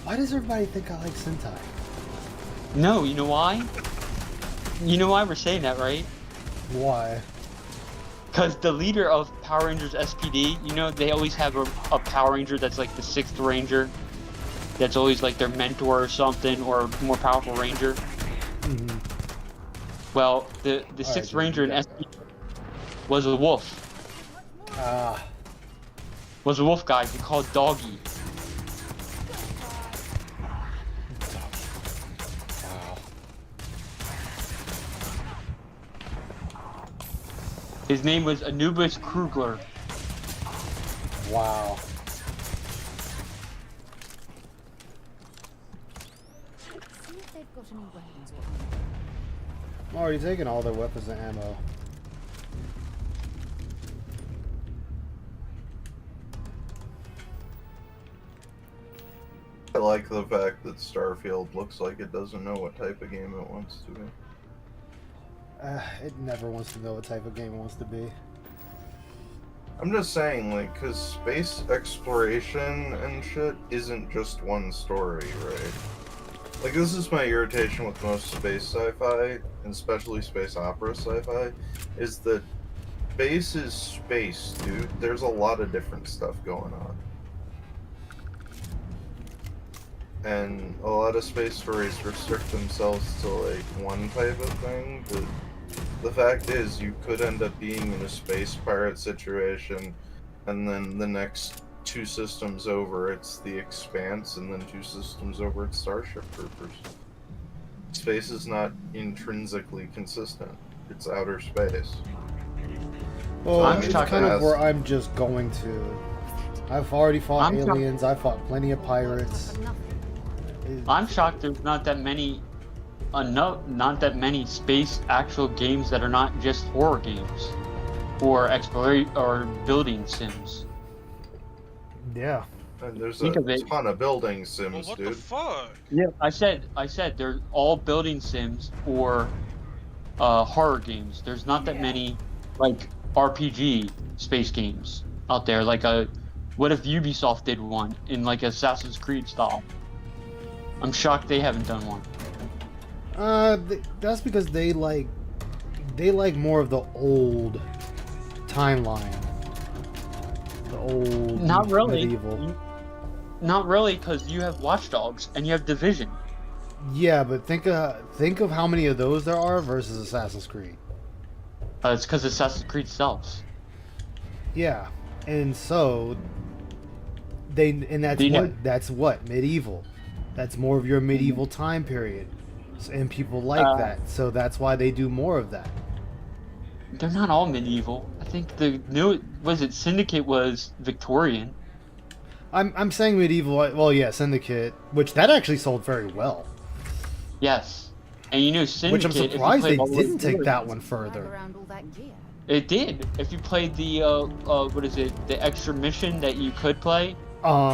Why does everybody think I like Sentai? No, you know why? You know why we're saying that, right? Why? Because the leader of Power Rangers SPD, you know, they always have a Power Ranger that's like the 6th Ranger. That's always like their mentor or something, or more powerful Ranger. Mm-hmm. Well, the 6th Ranger in SPD was a wolf. Ah. Was a wolf guy. He called Doggy. Wow. His name was Anubis Krugler. Wow. See if they've got any weapons or I'm already taking all their weapons and ammo. I like the fact that Starfield looks like it doesn't know what type of game it wants to be. It never wants to know what type of game it wants to be. I'm just saying, like, because space exploration and shit isn't just one story, right? Like, this is my irritation with most space sci-fi, and especially space opera sci-fi, is that space is space, dude. There's a lot of different stuff going on. And a lot of space stories restrict themselves to, like, one type of thing, but the fact is, you could end up being in a space pirate situation, and then the next 2 systems over, it's the Expanse, and then 2 systems over, it's Starship Troopers. Space is not intrinsically consistent. It's outer space. Well, it's kind of where I'm just going to. I've already fought aliens, I've fought plenty of pirates. I'm shocked there's not that many not that many space actual games that are not just horror games or exploration or building sims. Yeah. And there's Think a of it. ton of building sims, Well, what dude. the fuck? Yeah, I said they're all building sims or horror games. There's not that many like RPG space games out there. Like what if Ubisoft did one in like Assassin's Creed style? I'm shocked they haven't done one. That's because they like more of the old timeline. The old Not really. medieval. Not really, because you have Watch Dogs and you have Division. Yeah, but think of how many of those there are versus Assassin's Creed. It's because Assassin's Creed sells. Yeah, and so that's what medieval. That's more of your medieval time period, and people like that. So that's why they do more of that. They're not all medieval. I think the new Syndicate was Victorian. I'm saying medieval. Well, yeah, Syndicate, which that actually sold very well. Yes, and you know Syndicate. Which I'm surprised they didn't take that one further. It did. If you played the the extra mission that you could play,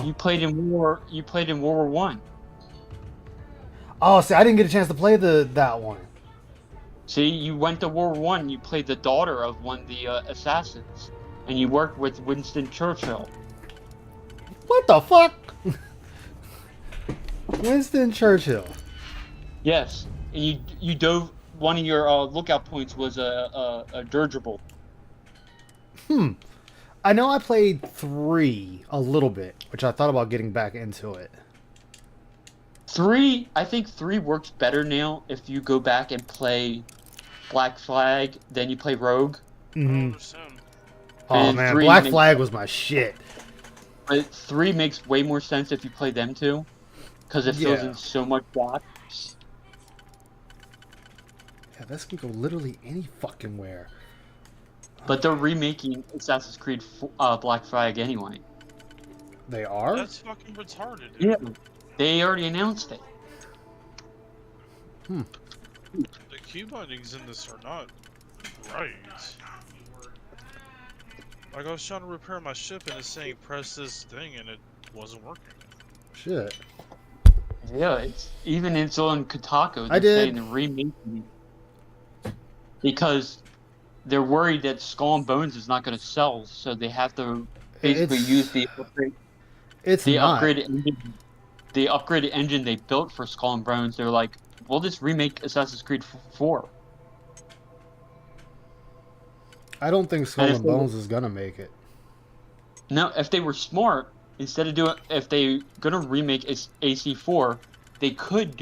you played in World War One. Oh, see, I didn't get a chance to play that one. See, you went to World War One. You played the daughter of one of the assassins, and you worked with Winston Churchill. What the fuck? Winston Churchill. Yes, and you dove. One of your lookout points was a dirigible. I know I played 3 a little bit, which I thought about getting back into it. 3, I think 3 works better now if you go back and play Black Flag, then you play Rogue. Mm-hmm. Oh And man, 3 Black makes- Flag was my shit. But 3 makes way more sense if you play them too, because it fills Yeah. in so much gaps. Yeah, this can go literally any fucking where. But they're remaking Assassin's Creed Black Flag anyway. They are? That's fucking retarded, dude. Yeah, they already announced it. The key bindings in this are not right. Like, I was trying to repair my ship and it's saying press this thing and it wasn't working. Shit. Yeah, it's on Kotaku. I They're did. saying they're remaking it because they're worried that Skull and Bones is not going to sell, so they have to basically It's- use the upgrade. It's the not. upgraded engine they built for Skull and Bones. They're like, we'll just remake Assassin's Creed 4. I don't think Skull And if and they- Bones is gonna make it. No, if they were smart, instead of doing, if they gonna remake AC4, they could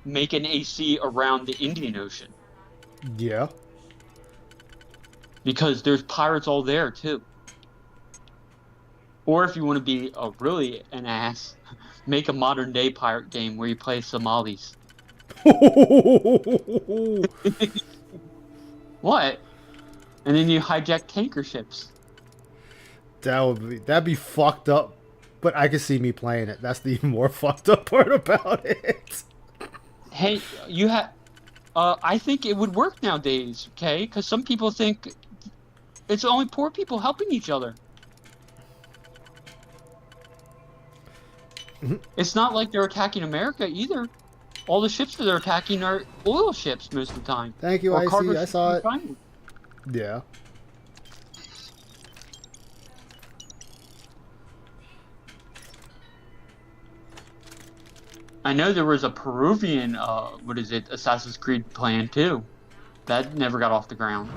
make an AC around the Indian Ocean Yeah. because there's pirates all there too. Or if you want to be really an ass, make a modern day pirate game where you play Somalis. What? And then you hijack tanker ships. That'd be fucked up, but I could see me playing it. That's the even more fucked up part about it. Hey, you have. I think it would work nowadays, okay? Because some people think it's only poor people helping each other. It's not like they're attacking America either. All the ships that they're attacking are oil ships most of the time. Thank you, Or IC. cargo I ships saw from it. China. Yeah. I know there was a Peruvian, Assassin's Creed plan too. That never got off the ground.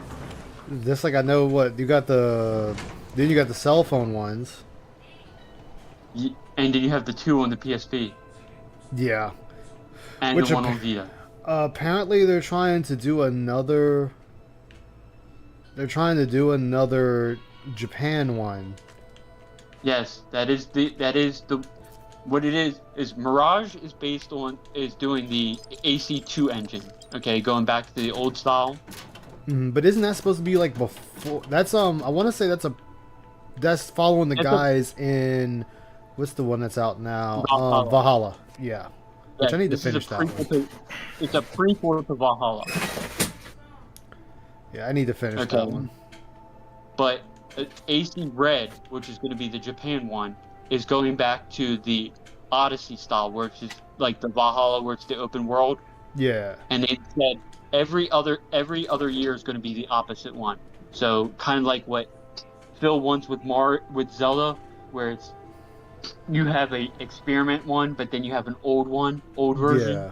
Just like I know what you got the. Then you got the cell phone ones. And then you have the 2 on the PSP. Yeah. And the 1 on Vita. Apparently, they're trying to do another. They're trying to do another Japan one. Yes, that is the what it is Mirage is doing the AC2 engine. Okay, going back to the old style. But isn't that supposed to be like before? That's I want to say that's following the guys in what's the one that's out now? Valhalla. Yeah. Which I need to finish that one. It's a prequel to Valhalla. Yeah, I need to finish that one. But AC Red, which is going to be the Japan one, is going back to the Odyssey style, where it's just like the Valhalla, where it's the open world. Yeah. And they said every other year is going to be the opposite one. So kind of like what Phil wants with Zelda, where it's you have a experiment one, but then you have an old version. Yeah.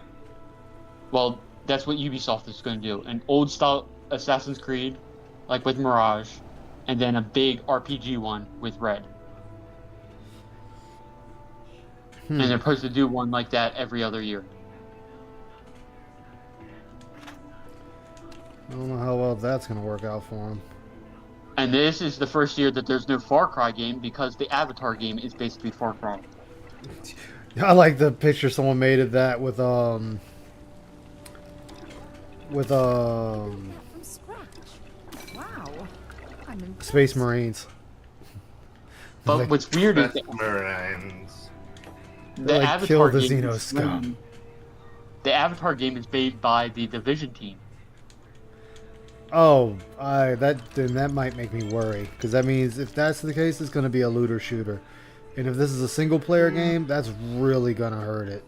Well, that's what Ubisoft is going to do. An old style Assassin's Creed, like with Mirage, and then a big RPG one with Red. And they're supposed to do one like that every other year. I don't know how well that's going to work out for them. And this is the first year that there's no Far Cry game because the Avatar game is basically Far Cry. I like the picture someone made of that with From scratch. Wow. I'm impressed. Space Marines. But Like, what's weird is that the like, Avatar kill the game Xeno is scum. the Avatar game is made by the Division team. Oh, that might make me worry, because that means if that's the case, it's going to be a looter shooter, and if this is a single player game, that's really going to hurt it.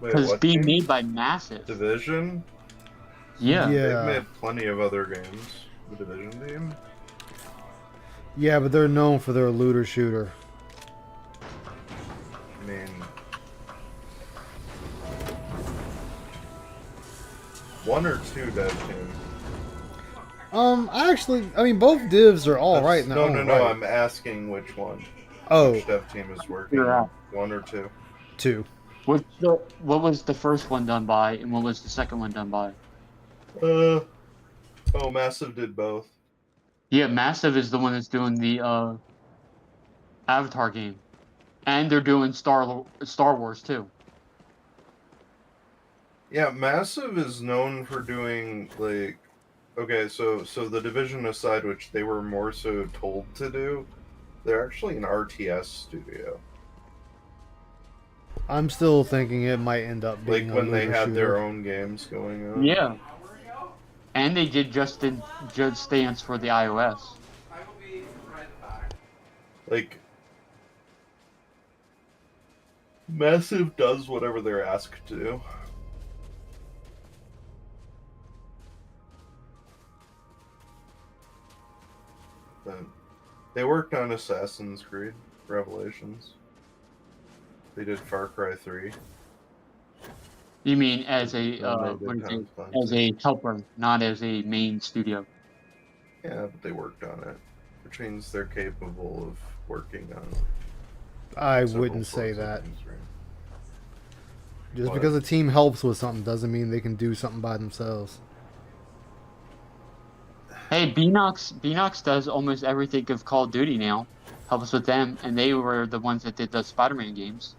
Because it's being made by Massive. Division? Yeah. They've made plenty of other games. The Division team? Yeah, but they're known for their looter shooter. I mean, one or two dev team. I mean, both divs are all right in their No, own no, no. right. I'm asking which one. Oh. Which dev team is working You're on out. one or two. Two. What was the first one done by, and what was the second one done by? Oh, Massive did both. Yeah, Massive is the one that's doing the Avatar game, and they're doing Star Wars too. Yeah, Massive is known for doing like, okay, so the Division aside, which they were more so told to do, they're actually an RTS studio. I'm still thinking it might end up being Like a when they looter had shooter. their own games going on. Yeah, and they did Just Dance for the iOS. Like, Massive does whatever they're asked to do. But they worked on Assassin's Creed Revelations. They did Far Cry 3. You mean as a What is it? as a helper, not as a main studio? Yeah, but they worked on it, which means they're capable of working on. I wouldn't say that. Games, right? Just What? because a team helps with something doesn't mean they can do something by themselves. Hey, Beanox does almost everything of Call of Duty now. Helps with them, and they were the ones that did the Spider-Man games.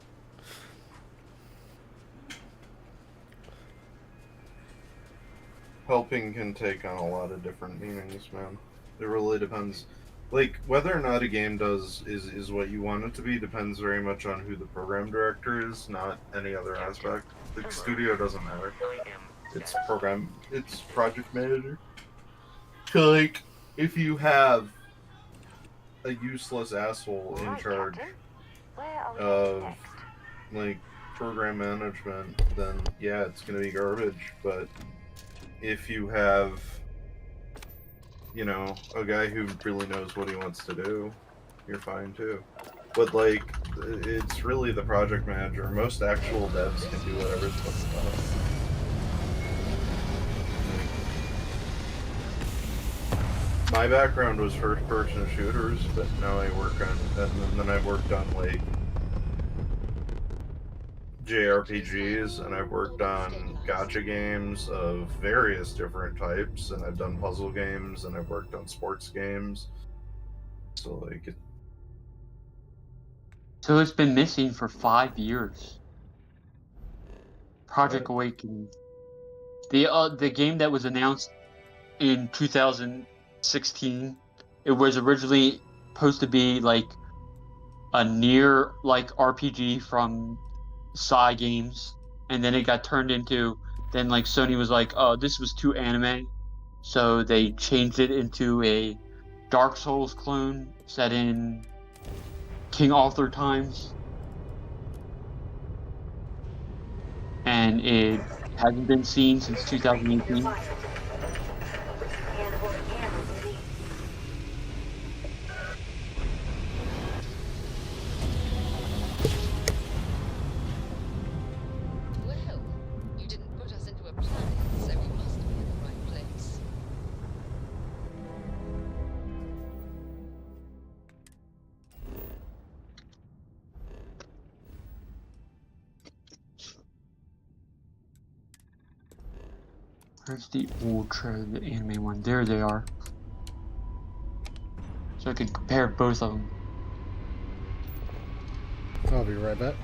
Helping can take on a lot of different meanings, man. It really depends. Like, whether or not a game is what you want it to be depends very much on who the program director is, not any other aspect. The studio doesn't matter. It's project manager. So, like, if you have a useless asshole in charge of, like, program management, then yeah, it's gonna be garbage. But if you have, you know, a guy who really knows what he wants to do, you're fine too. But like, it's really the project manager. Most actual devs can do whatever the fuck they want. My background was first-person shooters, but now I work on, and then I've worked on like JRPGs, and I've worked on gacha games of various different types, and I've done puzzle games, and I've worked on sports games. So like, So it's been missing for 5 years. Project Awakening, the game that was announced in 2016. It was originally supposed to be like a near like RPG from Psy Games, and then it got turned into. Then like Sony was like, "Oh, this was too anime," so they changed it into a Dark Souls clone set in King Arthur times, and it hasn't been seen since 2018. Well, you didn't put us into a planet, so we must be in the right place. Where's the Ultra, the anime one? There they are. So I can compare both of them. I'll be right back.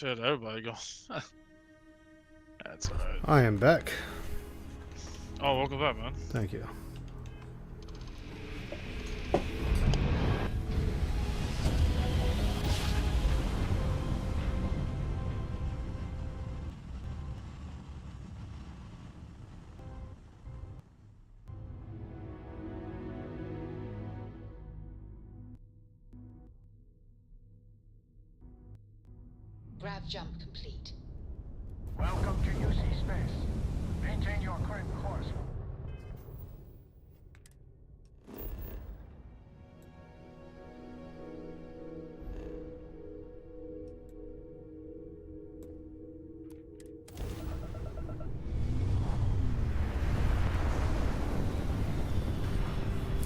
Shit, everybody go. That's alright. I am back. Oh, welcome back, man. Thank you. Grav jump complete. Welcome to UC space. Maintain your current course.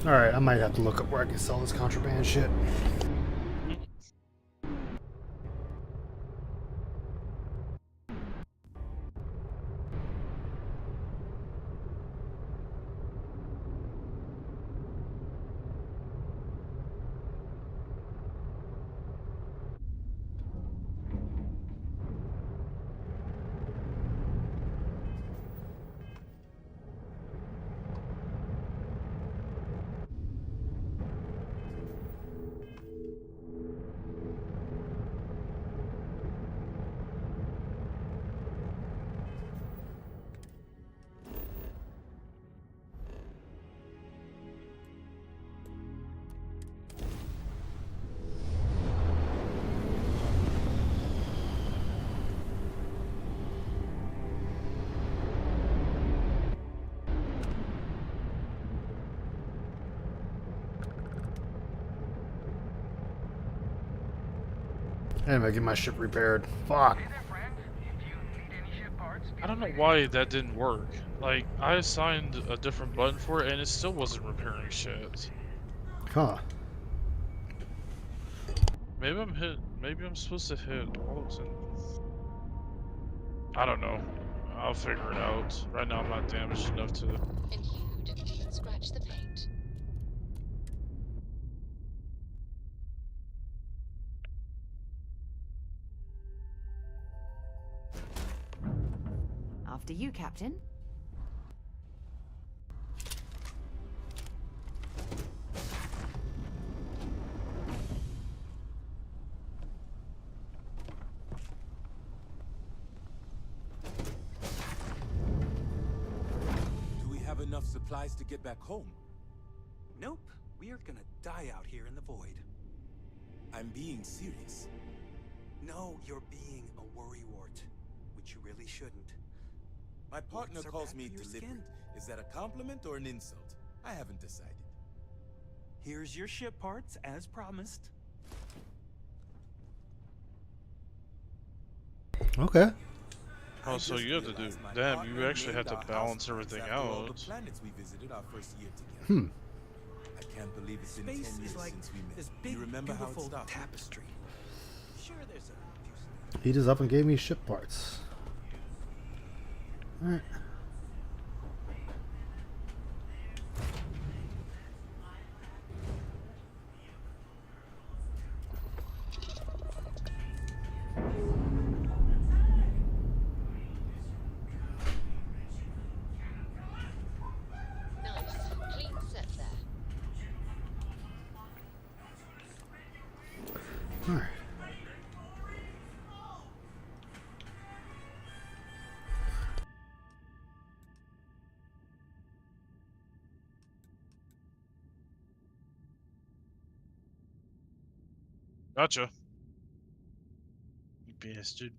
Alright, I might have to look up where I can sell this contraband shit. Anyway, get my ship repaired. Fuck. I don't know why that didn't work. Like, I assigned a different button for it and it still wasn't repairing shit. Huh. Maybe I'm supposed to hit all of them. I don't know. I'll figure it out. Right now I'm not damaged enough to... Inhued. Scratch the paint. After you, Captain. Do we have enough supplies to get back home? Nope. We are gonna die out here in the void. I'm being serious. No, you're being a worrywart, which you really shouldn't. My partner Warts are calls bad me for your deliberate. skin. Is that a compliment or an insult? I haven't decided. Here's your ship parts, as promised. Okay. Oh, so you have to do... Damn, you actually have to balance everything All the out. planets we visited our first year together. Hmm. I can't believe it's been 10 Space years is like since we met. this big, you remember how it beautiful started? tapestry. Sure, there's a He just up and gave me ship parts. Alright. Nice. Clean set there. Alright. Gotcha. You bastard.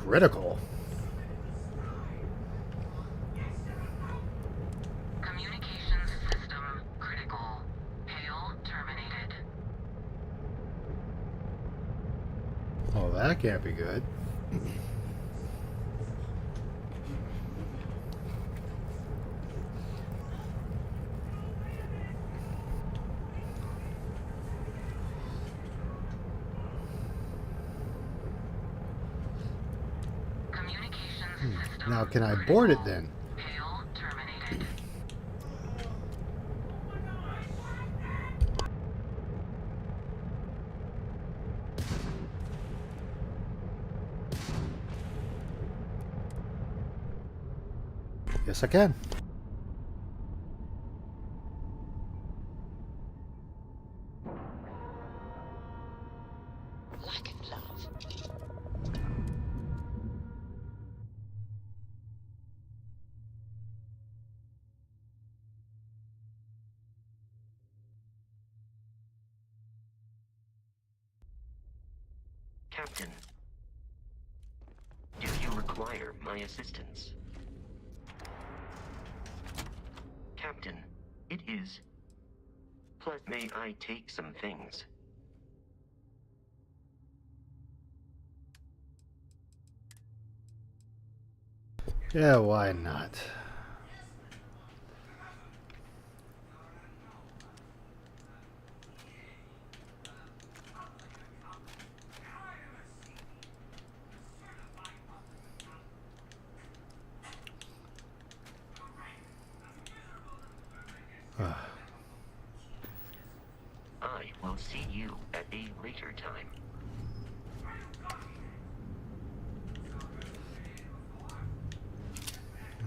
Critical. Communications system critical. Hail terminated. Oh, that can't be good. Now, can I board it then? Hail terminated. Yes, I can. Lack of love. Captain, do you require my assistance? Captain, it is. May I take some things? Yeah, why not? I will see you at a later time.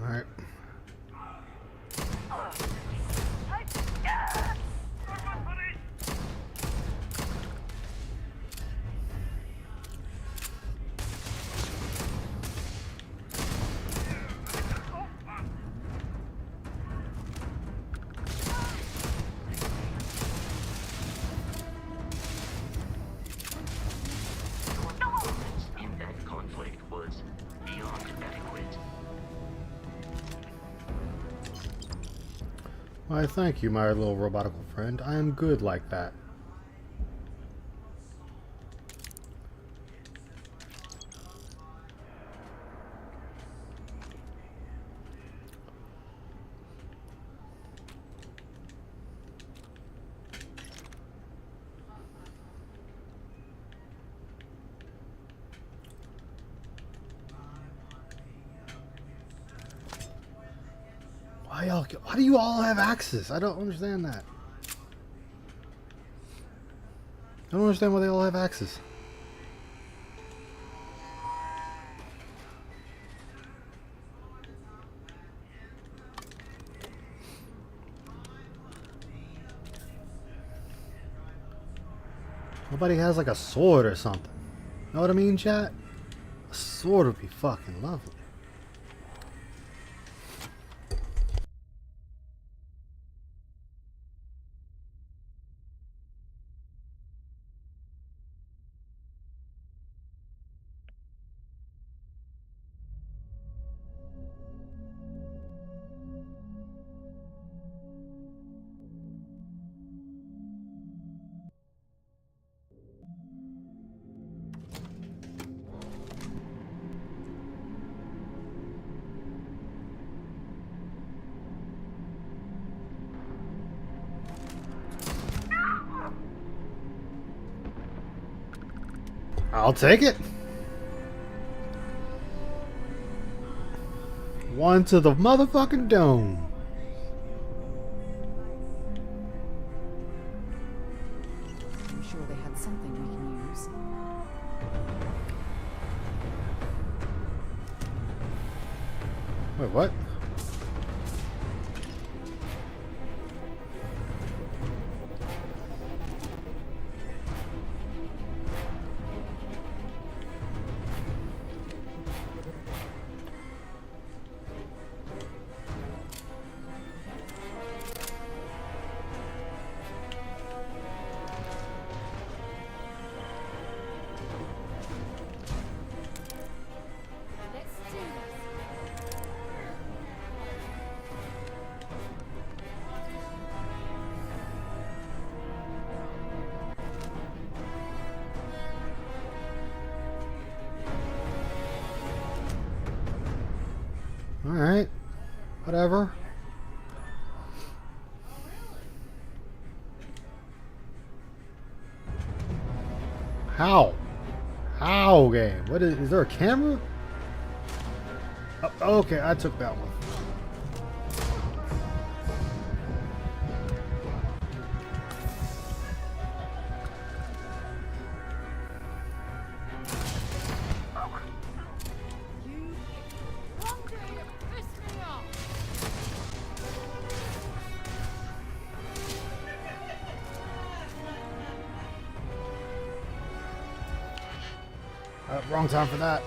All right. In that conflict was beyond adequate. Why, thank you, my little robotical friend. I am good like that. Why do you all have axes? I don't understand that. I don't understand why they all have axes. Nobody has like a sword or something. Know what I mean, chat? A sword would be fucking lovely. I'll take it. One to the motherfucking dome. I'm sure they had something we can use. Wait, what? Alright. Whatever. How? How, game? What is there a camera? Oh, okay, I took that one. Wrong time for that.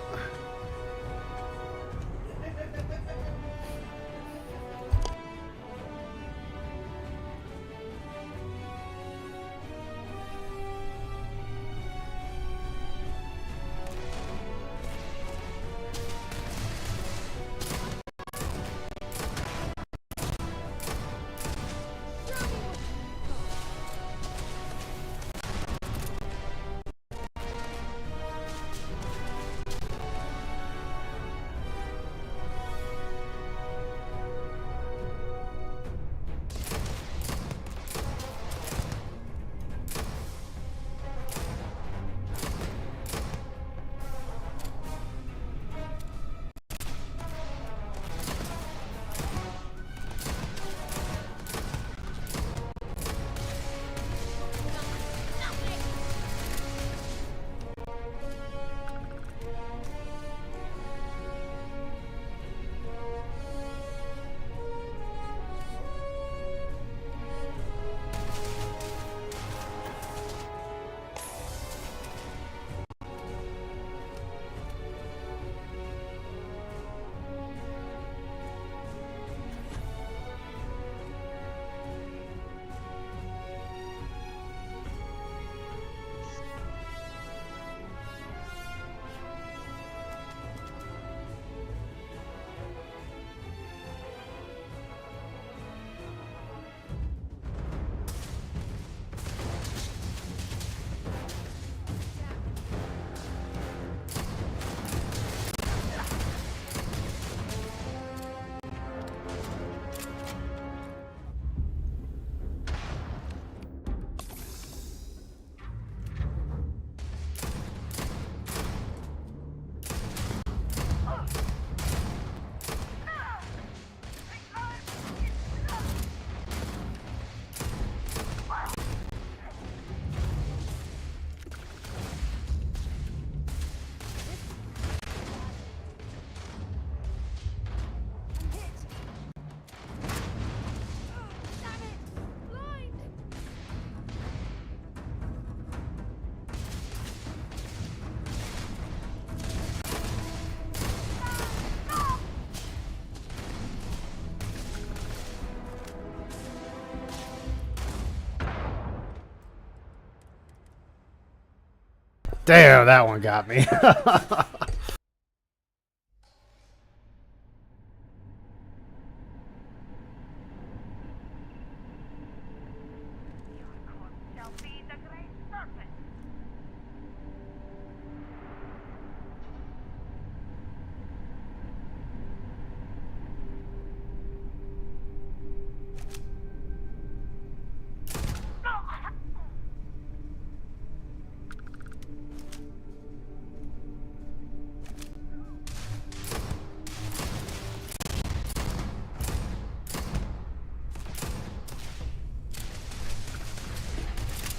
Damn, that one got me.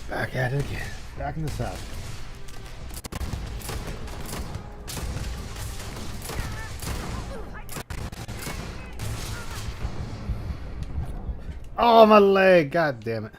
Back at it again. Back in the south. Oh, my leg. God damn it.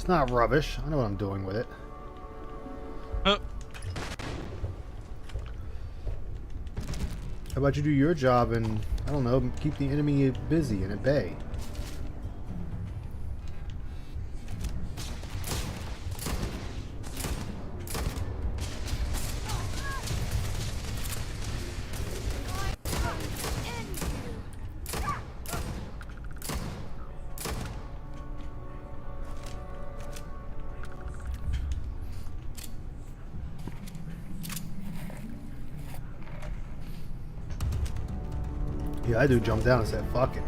It's not rubbish. I know what I'm doing with it. Huh. How about you do your job and, I don't know, keep the enemy busy and at bay? Yeah, I do jump down and said, fuck it.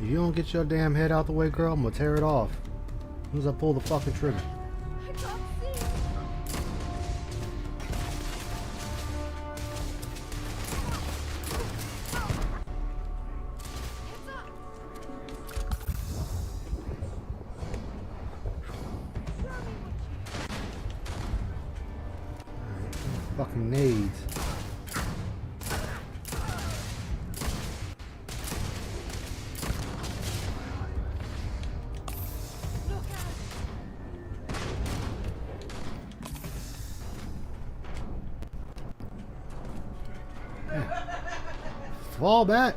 If you don't get your damn head out the way, girl, I'm gonna tear it off. As soon as I pull the fucking trigger. Fucking nades. Fall back.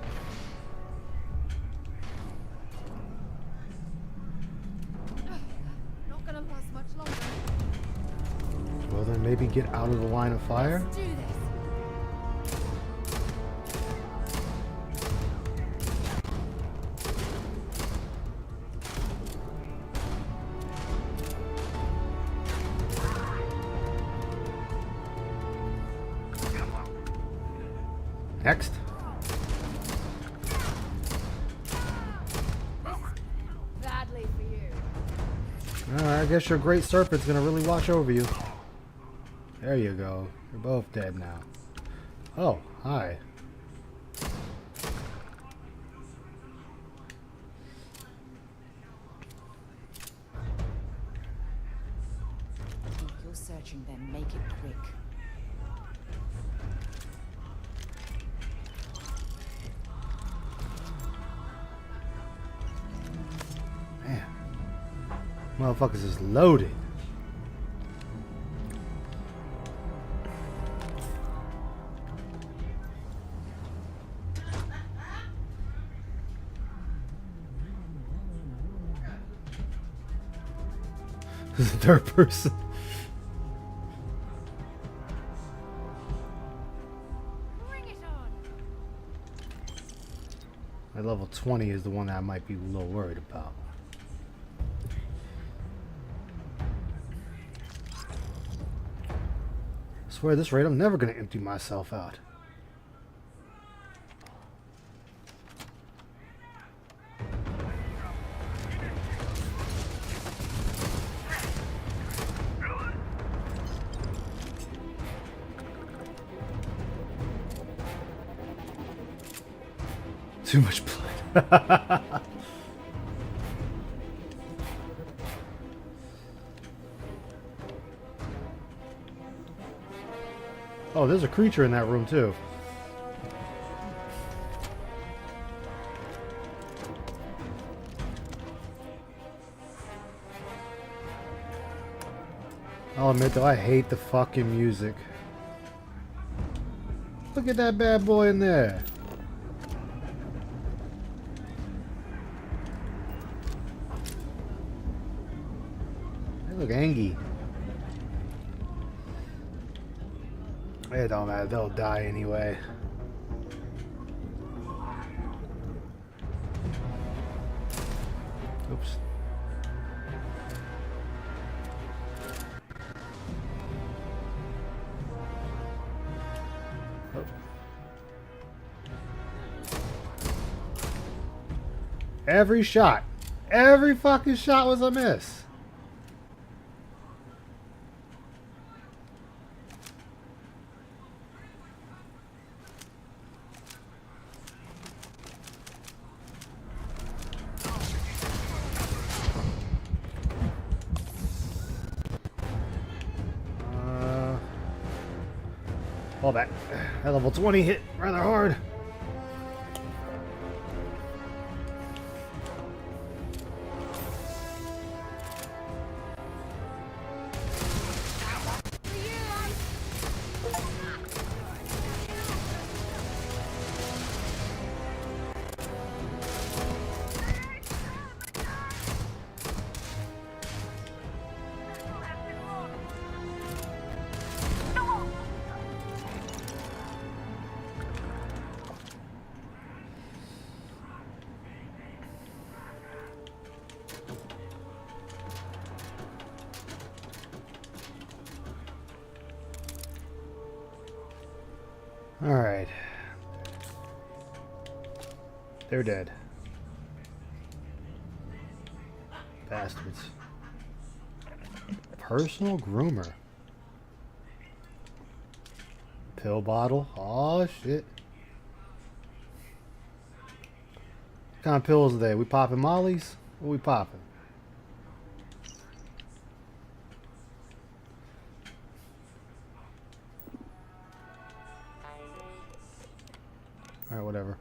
Not gonna last much longer. Well, then maybe get out of the line of fire. Let's do this. Next. Badly for you. I guess your great serpent's gonna really watch over you. There you go. You're both dead now. Oh, hi. If you're searching, then make it quick. Man. Motherfuckers is loaded. This is the third person. Bring it on. My level 20 is the one that I might be a little worried about. I swear at this rate I'm never gonna empty myself out. Too much blood. Oh, there's a creature in that room too. I'll admit though, I hate the fucking music. Look at that bad boy in there. They look angry. It don't matter, they'll die anyway. Oops. Oh. Every shot. Every fucking shot was a miss. Fall back. That level 20 hit rather hard. Alright. They're dead. Bastards. Personal groomer. Pill bottle. Oh shit. What kind of pills are they? We popping mollies? What we popping? Alright, whatever.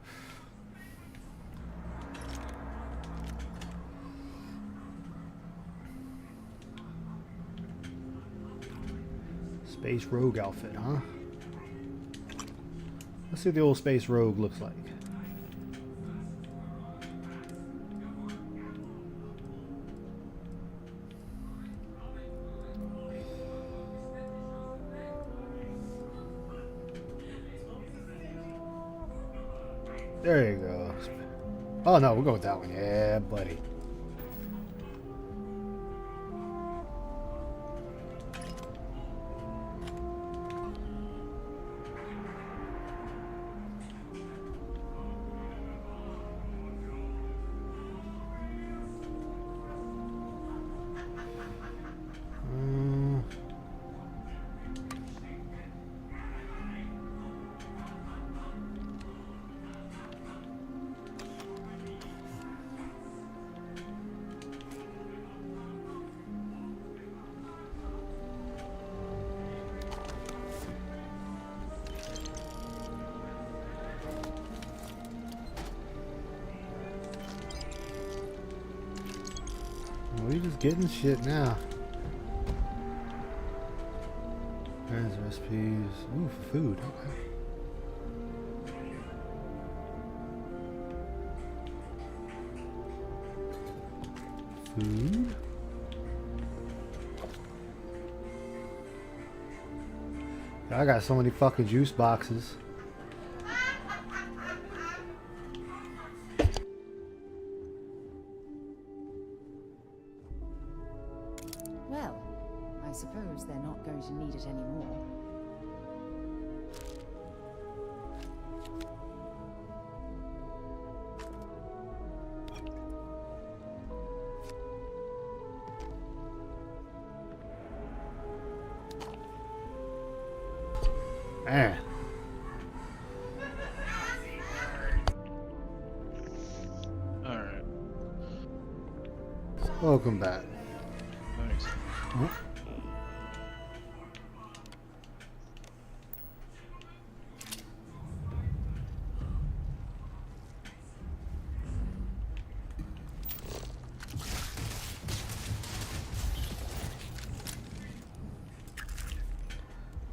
Space Rogue outfit, huh? Let's see what the old Space Rogue looks like. There you go. Oh no, we'll go with that one. Yeah, buddy. We just getting shit now. Parents recipes. Ooh, food. Okay. Food. I got so many fucking juice boxes. Well, I suppose they're not going to need it anymore. Man. Alright. Welcome back. Thanks. Oh.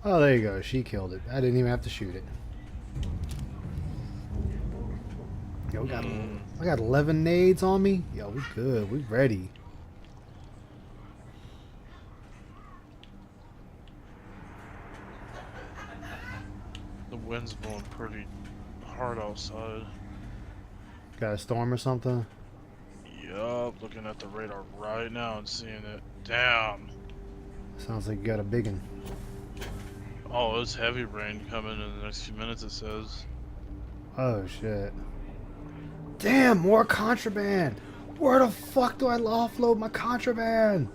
Oh, there you go. She killed it. I didn't even have to shoot it. Yo, I got 11 nades on me. Yo, we good. We ready. The wind's blowing pretty hard outside. Got a storm or something? Yup, looking at the radar right now and seeing it. Damn. Sounds like you got a big one. Oh, it's heavy rain coming in the next few minutes, it says. Oh, shit. Damn, more contraband. Where the fuck do I offload my contraband?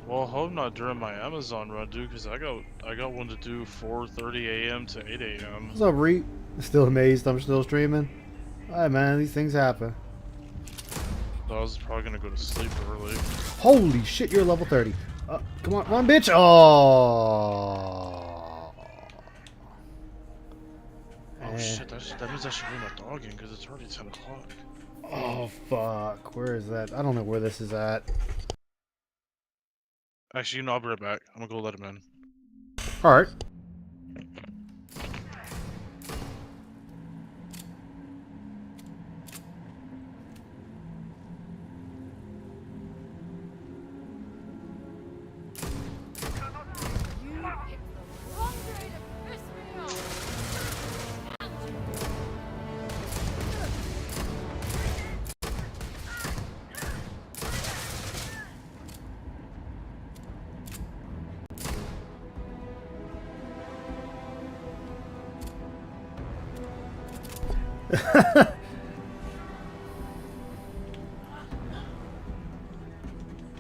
Well, hope not during my Amazon run, dude, because I got one to do 4:30 a.m. to 8 a.m. What's up, Reap? Still amazed I'm still streaming? Alright, man, these things happen. So I was probably gonna go to sleep early. Holy shit, you're level 30. Come on, bitch. Oh. Oh shit, that means I should bring my dog in because it's already 10 o'clock. Oh fuck, where is that? I don't know where this is at. Actually, you know, I'll be right back. I'm gonna go let him in. Alright.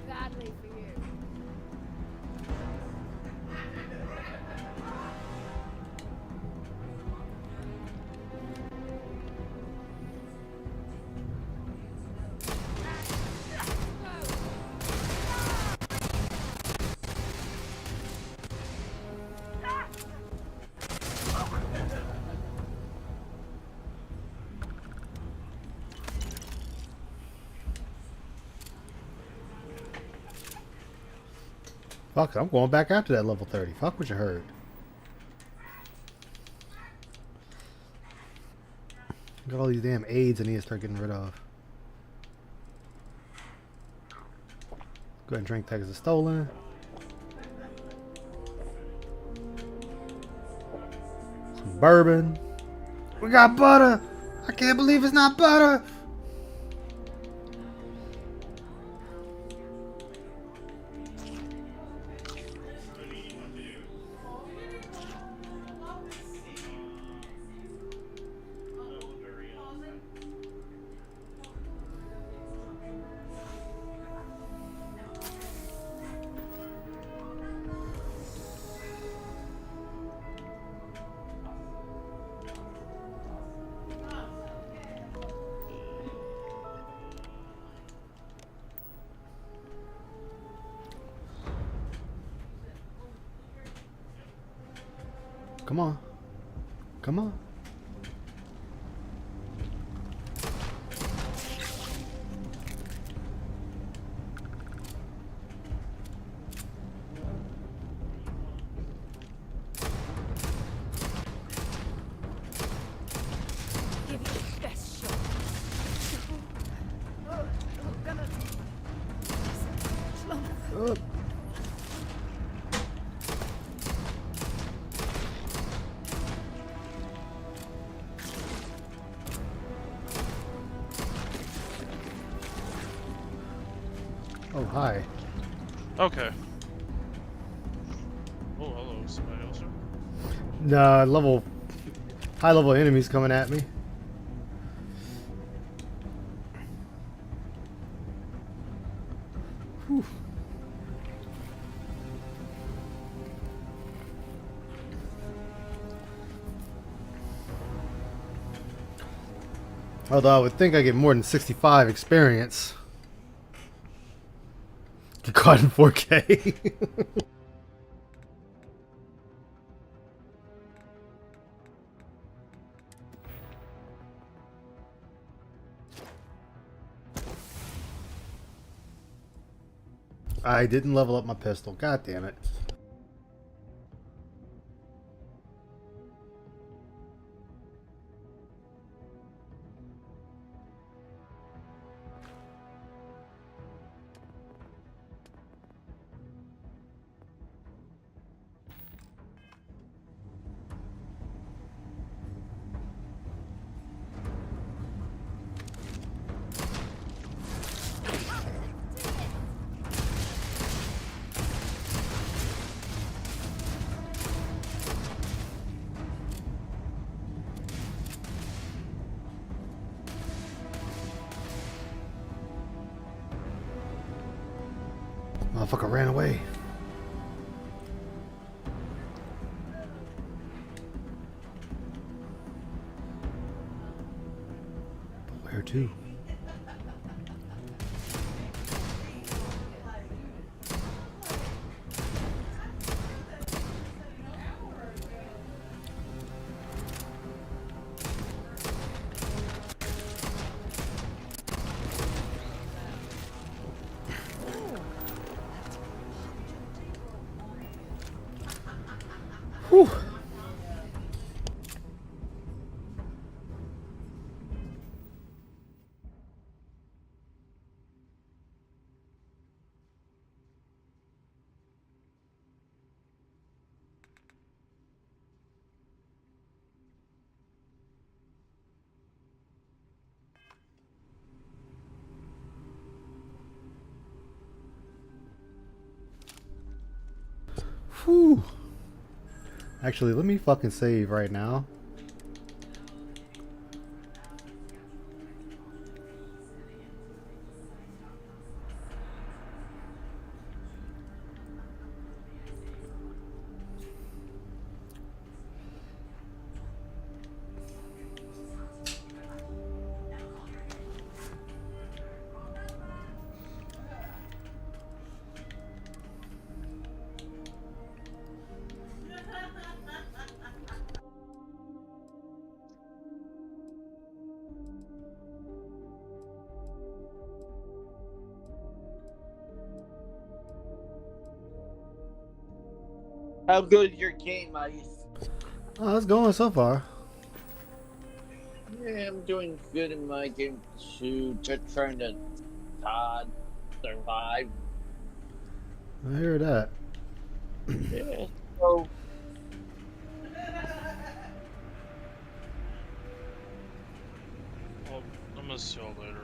Badly for you. Fuck, I'm going back after that level 30. Fuck what you heard. Got all these damn AIDS I need to start getting rid of. Go ahead and drink tags are stolen. Some bourbon. We got butter! I can't believe it's not butter! Come on. Come on. Give it your best shot. Gonna Up. Oh, hi. Okay. Oh, hello. Somebody else here? Nah, high level enemies coming at me. Whew. Although I would think I get more than 65 experience. Get caught in 4K. I didn't level up my pistol. God damn it. Motherfucker ran away. But where to? Whew. Whew. Actually, let me fucking save right now. How good is your game, Ice? Oh, it's going so far. Yeah, I'm doing good in my game too. Just trying to survive. I hear that. Yeah, so Well, I'm gonna see y'all later.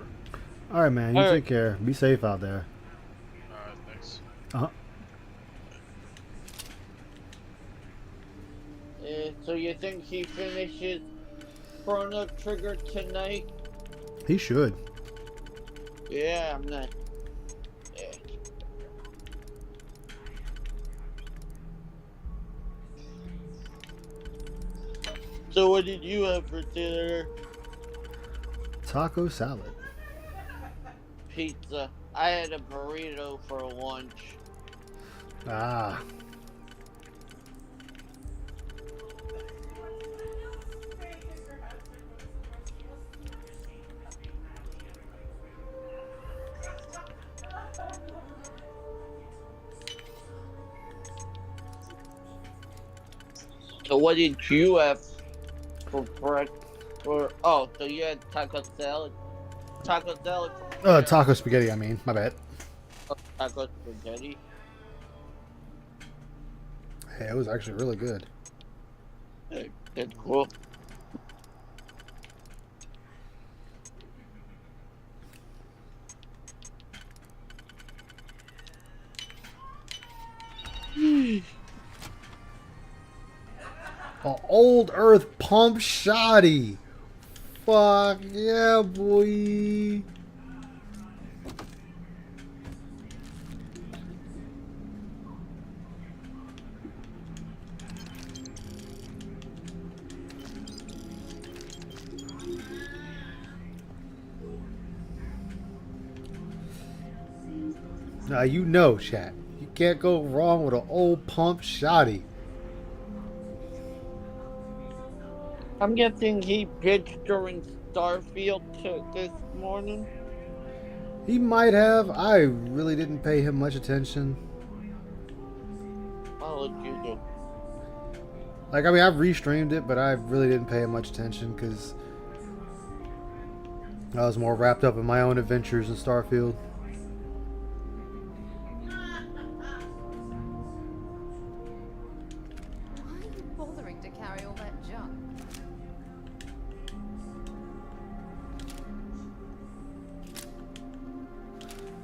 Alright, man. You All take right. care. Be safe out there. Alright, thanks. Uh-huh. So you think he finishes Chrono Trigger tonight? He should. Yeah, I'm not. Yeah. So what did you have for dinner? Taco salad. Pizza. I had a burrito for lunch. Ah. So what did you have for breakfast? Oh, so you had taco salad? Taco salad for Taco spaghetti, I mean. My bad. taco spaghetti? Hey, it was actually really good. Hey, that's cool. A old earth pump shoddy. Fuck yeah, boy. Now you know, chat. You can't go wrong with an old pump shoddy. I'm guessing he pitched during Starfield this morning. He might have. I really didn't pay him much attention. I'll let you go. Like, I mean, I've restreamed it, but I really didn't pay him much attention because I was more wrapped up in my own adventures in Starfield. Why are you bothering to carry all that junk?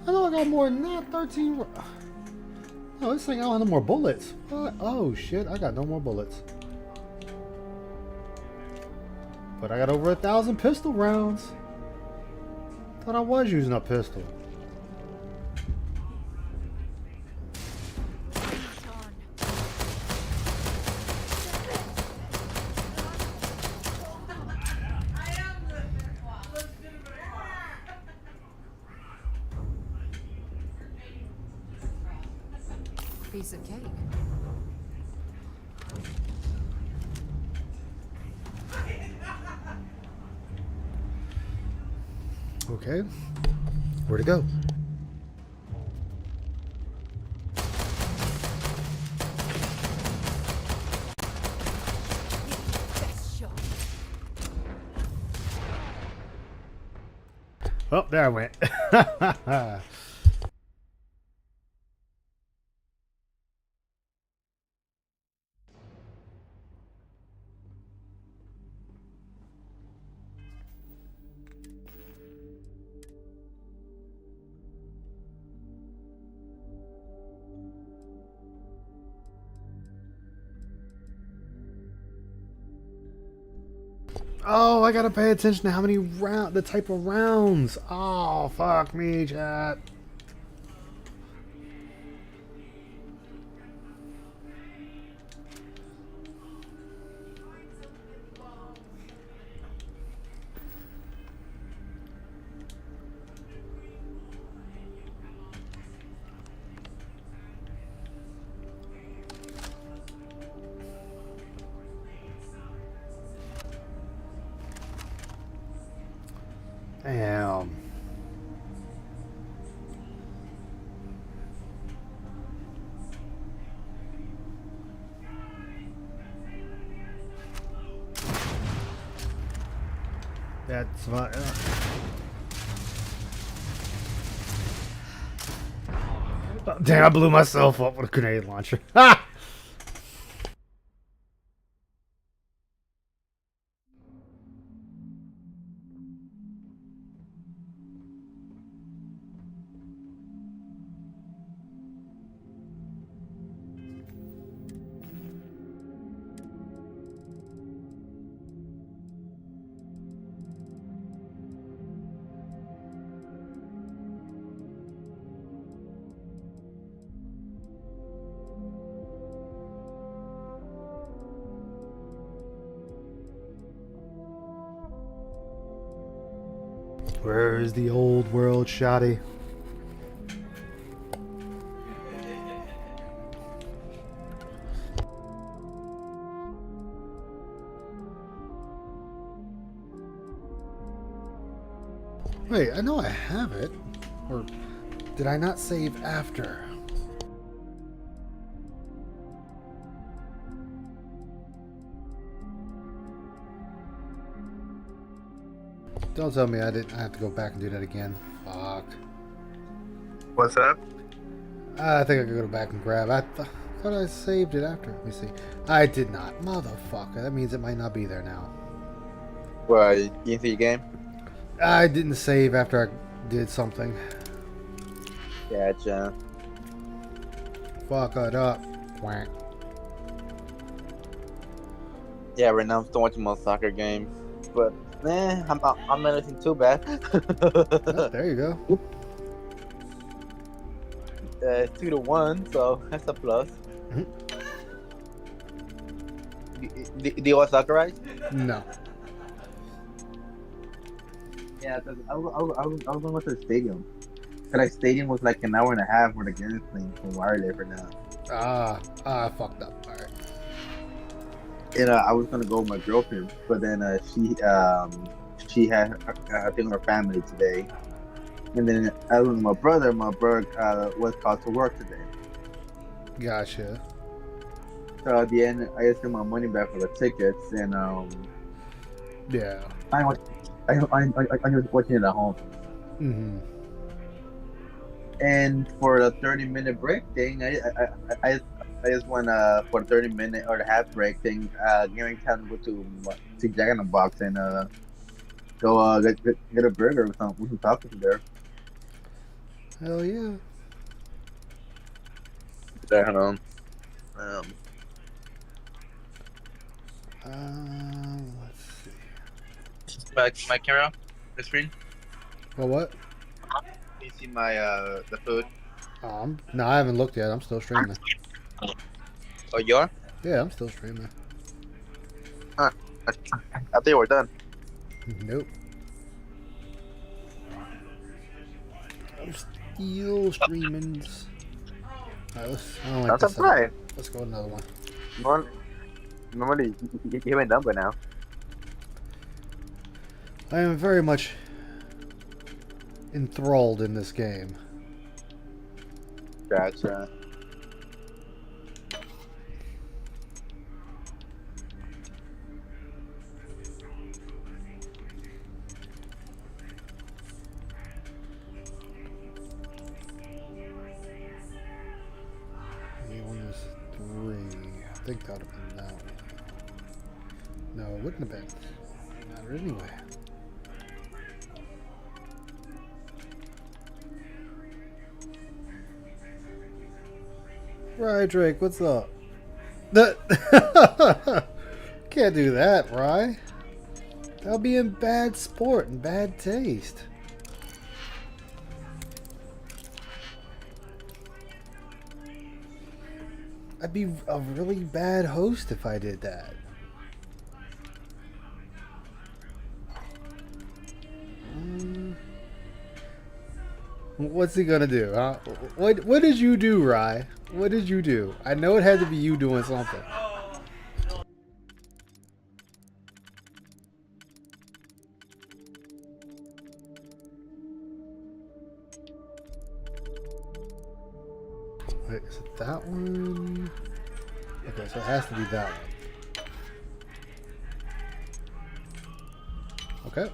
I know I got more than that. 13. Oh, this thing I don't have no more bullets. What? Oh shit, I got no more bullets. But I got over 1,000 pistol rounds. Thought I was using a pistol. piece of cake. Okay. Where to go? Oh, there I went. Oh, I gotta pay attention to how many the type of rounds. Oh, fuck me, chat. Damn. That's fine. Oh, damn, I blew myself up with a grenade launcher. Ha! Where is the old world, Shoddy? Wait, I know I have it. Or did I not save after? Don't tell me I have to go back and do that again. Fuck. What's up? I think I could go back and grab. I thought I saved it after. Let me see. I did not. Motherfucker. That means it might not be there now. Well, you didn't see your game? I didn't save after I did something. Gotcha. Fuck it up. Quack. Yeah, right now I'm still watching my soccer game, but I'm not anything too bad. Oh, there you go. It's 2-1, so that's a plus. Mm-hmm. Do you watch soccer, right? No. Yeah, because I was going to go to the stadium. So that stadium was like an hour and a half where the game is playing from wireless right now. I fucked up. Alright. And I was gonna go with my girlfriend, but then she had a thing with her family today, and then I was with my brother. My brother was called to work today. Gotcha. So at the end, I just got my money back for the tickets, and yeah, I was watching it at home. Mm-hmm. And for the 30-minute break thing, I just went for the 30-minute or the half break thing. Giving time to go to Jack in the Box and go get a burger with some tacos there. Hell yeah. Let's see. My camera, the screen. Well, what? Can you see my the food? No, I haven't looked yet. I'm still streaming. Oh, you are? Yeah, I'm still streaming. Huh. I thought you were done. Nope. I'm still streaming. Alright, I don't like That's this. right. Let's go with another one. Normally, you haven't done by now. I am very much enthralled in this game. Gotcha. The one was 3. I think that would have been that one. No, it wouldn't have been. Not anyway. Right, Drake, what's up? Can't do that, Rye. That'll be in bad sport and bad taste. I'd be a really bad host if I did that. What's he gonna do, huh? What did you do, Rye? What did you do? I know it had to be you doing something. Wait, is it that one? Okay, so it has to be that one. Okay.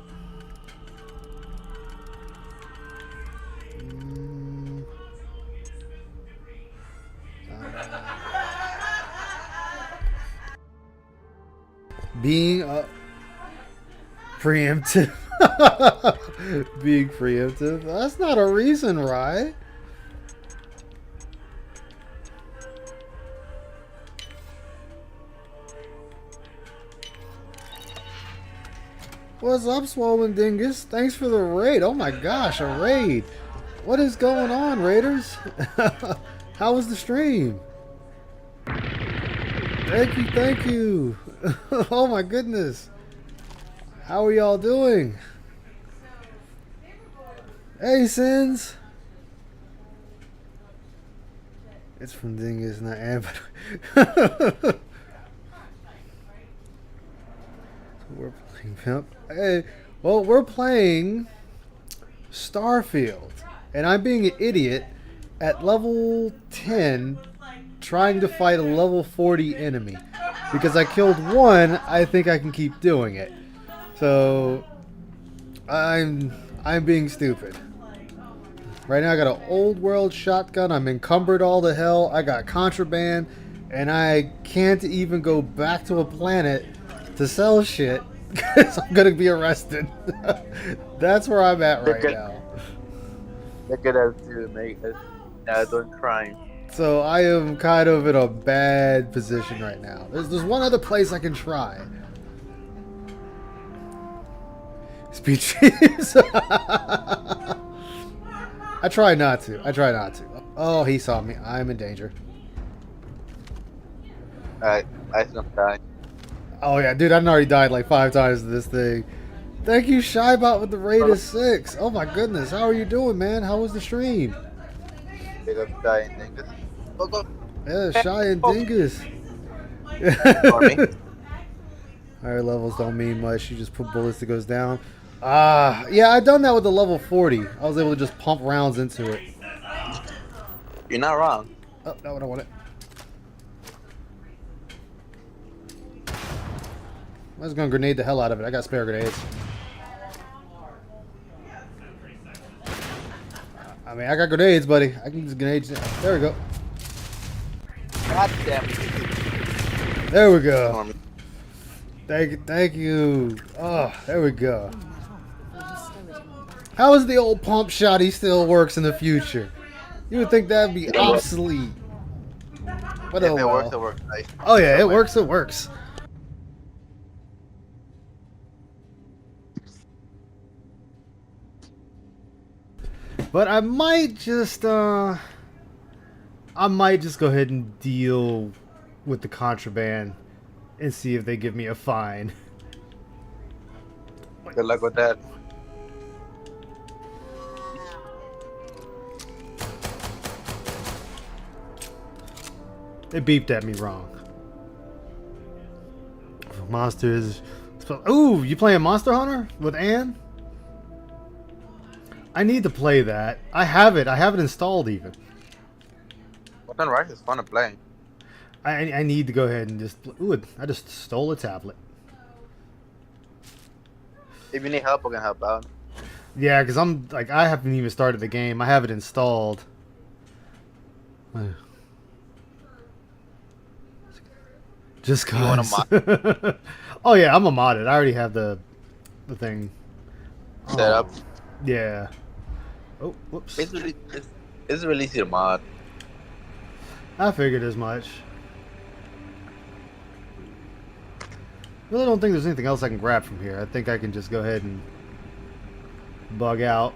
Being preemptive. Being preemptive. That's not a reason, right? What's up, Swollen Dingus? Thanks for the raid. Oh my gosh, a raid. What is going on, Raiders? How was the stream? Thank you, thank you. Oh my goodness. How are y'all doing? Hey, Sins. It's from Dingus, not Amber. We're playing Pimp. Hey, well, we're playing Starfield. And I'm being an idiot at level 10 trying to fight a level 40 enemy. Because I killed one, I think I can keep doing it. So I'm being stupid. Right now I got an old world shotgun, I'm encumbered all to hell, I got contraband, and I can't even go back to a planet to sell shit because I'm gonna be arrested. That's where I'm at right now. Look at us too, mate. Doing crime. So I am kind of in a bad position right now. There's one other place I can try. Speed dreams. I try not to. I try not to. Oh, he saw me. I'm in danger. Alright, I just died. Oh yeah, dude, I've already died like 5 times to this thing. Thank you, Shybot, with the raid of 6. Oh my goodness, how are you doing, man? How was the stream? Big up Shy and Dingus. Go, go. Yeah, Shy and Dingus. Higher levels don't mean much. You just put bullets that goes down. Yeah, I've done that with the level 40. I was able to just pump rounds into it. You're not wrong. Oh, no, I don't want it. I was gonna grenade the hell out of it. I got spare grenades. I mean, I got grenades, buddy. I can use grenades. There we go. God damn it. There we go. Thank you. Oh, there we go. How is the old pump shot? He still works in the future. You would think that'd be obsolete. But if oh it well. works, it works. Right? Oh yeah, it works. It works. But I might just go ahead and deal with the contraband and see if they give me a fine. Good luck with that. It beeped at me wrong. Monsters. Ooh, you playing Monster Hunter with Anne? I need to play that. I have it. I have it installed even. Weapon Rise is fun to play. I need to go ahead and just... Ooh, I just stole a tablet. If you need help, I can help out. Yeah, because I'm... Like, I haven't even started the game. I have it installed. Just cause. You want to mod? Oh yeah, I'm a modded. I already have the thing Set up. Yeah. Oh, whoops. It's really easy to mod. I figured as much. Really don't think there's anything else I can grab from here. I think I can just go ahead and bug out.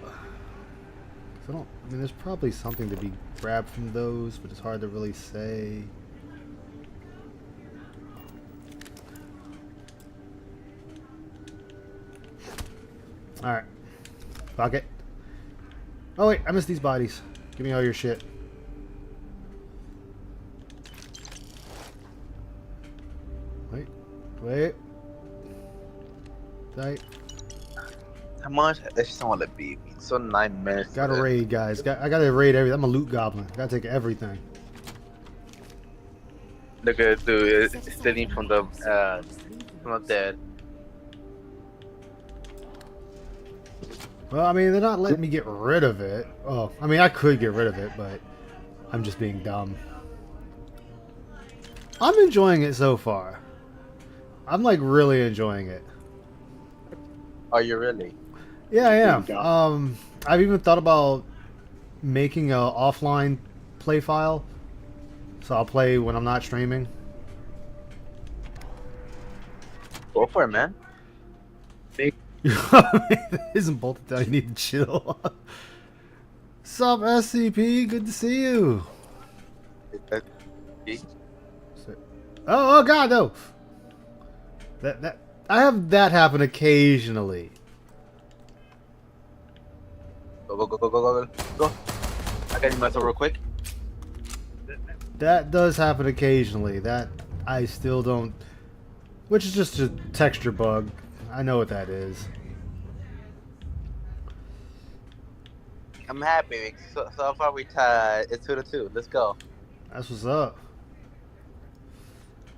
I mean, there's probably something to be grabbed from those, but it's hard to really say. Alright. Fuck it. Oh wait, I missed these bodies. Give me all your shit. Wait. Tight. Come on, that's just want to be. So 9 minutes. Gotta raid, guys. I gotta raid everything. I'm a loot goblin. Gotta take everything. Look at dude, it's stealing from the dead. Well, I mean, they're not letting me get rid of it. Oh, I mean, I could get rid of it, but I'm just being dumb. I'm enjoying it so far. I'm like really enjoying it. Are you really? Yeah, I am. I've even thought about making a offline play file, so I'll play when I'm not streaming. Go for it, man. Isn't both the time you need to chill. Sup, SCP? Good to see you. Oh God, no. That I have that happen occasionally. Go. I got you myself real quick. That does happen occasionally. That I still don't. Which is just a texture bug. I know what that is. I'm happy. So far we tied. It's 2-2. Let's go. That's what's up.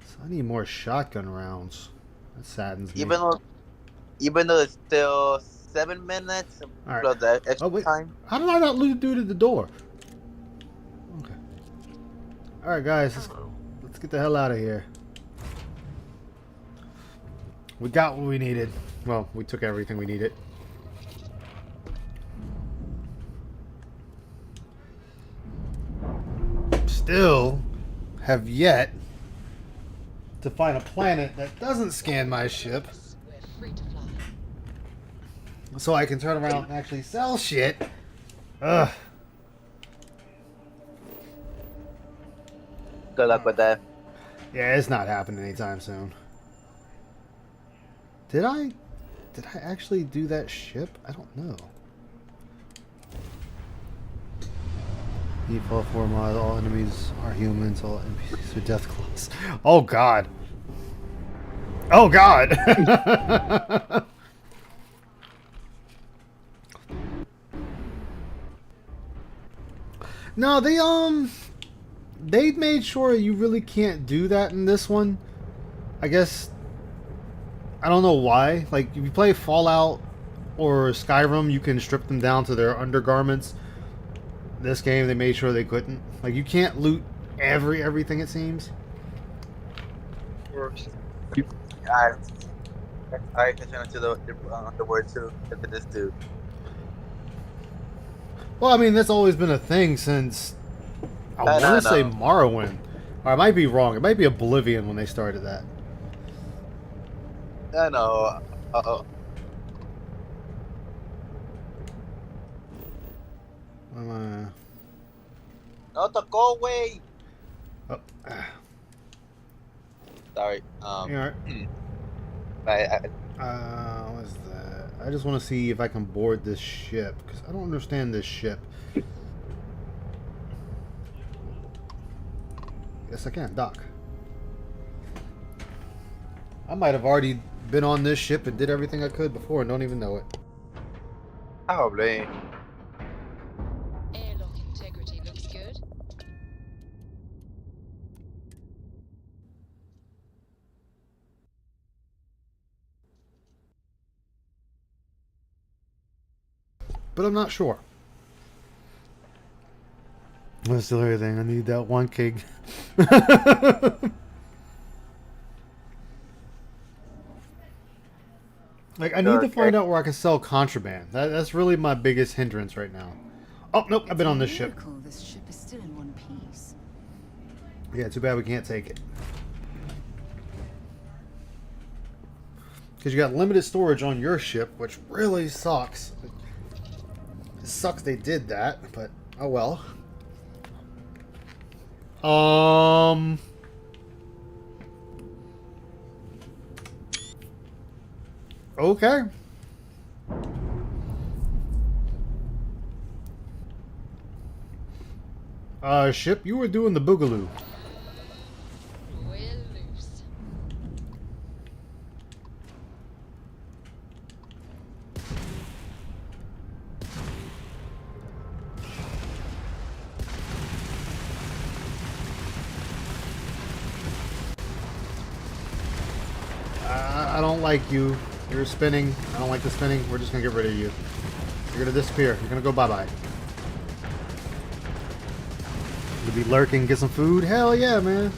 So I need more shotgun rounds. That saddens me. Even though it's still 7 minutes, right. plus that extra time. How did I not lose dude at the door? Okay. All right, guys. Let's get the hell out of here. We got what we needed. Well, we took everything we needed. Still have yet to find a planet that doesn't scan my ship, so I can turn around and actually sell shit. Ugh. Good luck with that. Yeah, it's not happening anytime soon. Did I actually do that ship? I don't know. Default form mod, all enemies are humans, all NPCs with death claws. Oh God. Oh God. No, they made sure you really can't do that in this one. I guess I don't know why. Like if you play Fallout or Skyrim, you can strip them down to their undergarments. This game, they made sure they couldn't. Like, you can't loot everything, it seems. I attention to the word too. To this dude. Well, I mean, that's always been a thing since I want to say Morrowind. Or I might be wrong. It might be Oblivion when they started that. I know. No, to go away. Oh. Sorry. You're right. What is that? I just want to see if I can board this ship because I don't understand this ship. Yes, I can. Dock. I might have already been on this ship and did everything I could before and don't even know it. Probably. Airlock integrity looks good. But I'm not sure. That's still everything. I need that one keg. Like, I need to find out where I can sell contraband. That's really my biggest hindrance right now. Oh, nope, I've been on this ship. This ship is still in one piece. Yeah, too bad we can't take it. Because you got limited storage on your ship, which really sucks. It sucks they did that, but oh well. Okay. Ship, you were doing the boogaloo. We're loose. I don't like you. You're spinning. I don't like the spinning. We're just gonna get rid of you. You're gonna disappear. You're gonna go bye-bye. You'll be lurking, get some food? Hell yeah, man.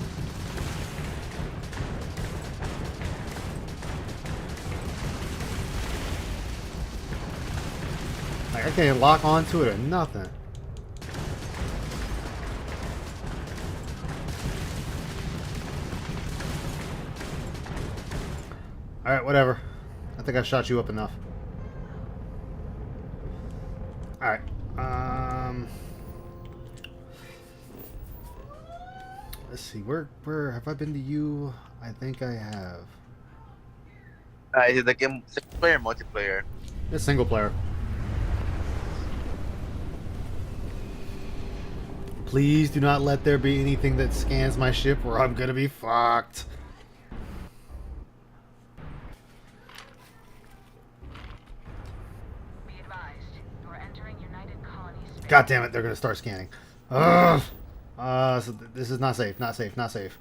Like, I can't lock onto it or nothing. Alright, whatever. I think I shot you up enough. Alright. Let's see. Where have I been to you? I think I have. Is it the game single player or multiplayer? It's single player. Please do not let there be anything that scans my ship or I'm gonna be fucked. Be advised, you are entering United Colony space. God damn it, they're gonna start scanning. Ugh. So this is not safe, not safe, not safe.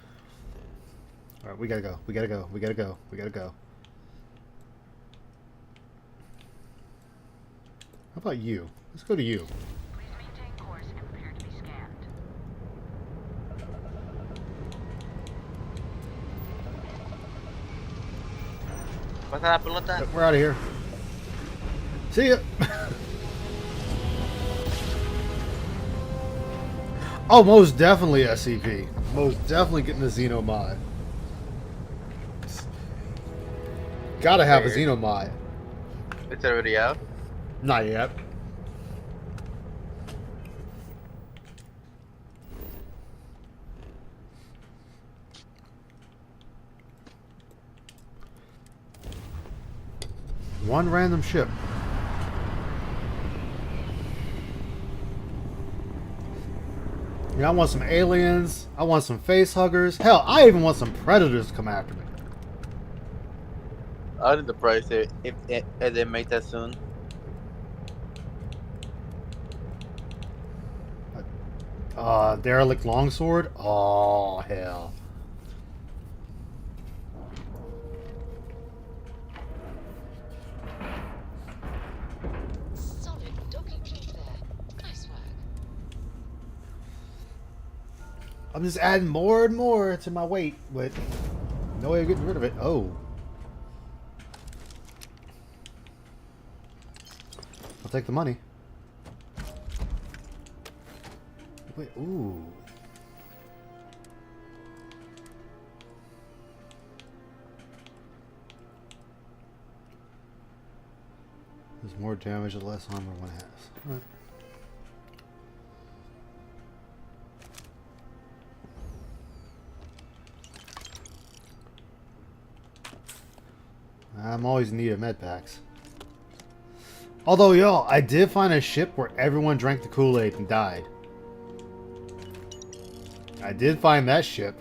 Alright, we gotta go, we gotta go, we gotta go, we gotta go. How about you? Let's go to you. Please maintain course and prepare to be scanned. Pasa la pelota. We're out of here. See ya. Oh, most definitely SCP. Most definitely getting the Xeno mod. Gotta have a Xeno mod. It's already out? Not yet. One random ship. Yeah, I want some aliens. I want some face huggers. Hell, I even want some predators to come after me. I did the price if they make that soon. Derelict longsword? Oh, hell. Solid docking job there. Nice work. I'm just adding more and more to my weight, but no way of getting rid of it. Oh. I'll take the money. Wait, ooh. There's more damage the less armor one has. Alright. I'm always in need of med packs. Although, y'all, I did find a ship where everyone drank the Kool-Aid and died. I did find that ship.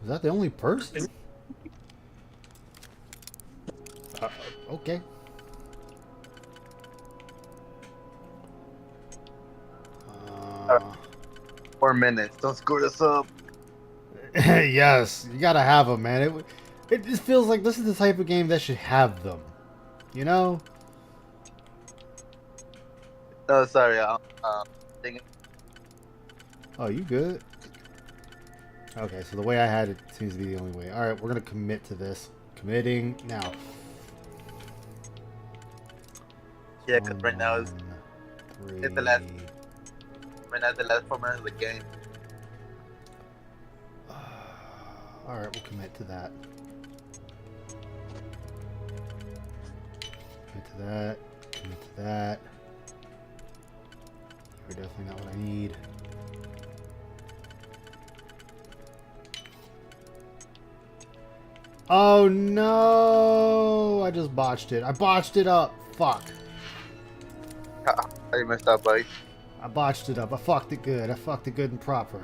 Was that the only person? Okay. 4 minutes. Don't screw this up. Yes, you gotta have them, man. It just feels like this is the type of game that should have them. You know? Oh, sorry. Thing. Oh, you good? Okay, so the way I had it seems to be the only way. Alright, we're gonna commit to this. Committing now. Yeah, because right now it's the last. Right now, the last 4 minutes of the game. Alright, we'll commit to that. Commit to that. Commit to that. You're definitely not what I need. Oh no! I just botched it. I botched it up. Fuck. How you messed up, buddy? I botched it up. I fucked it good. I fucked it good and proper.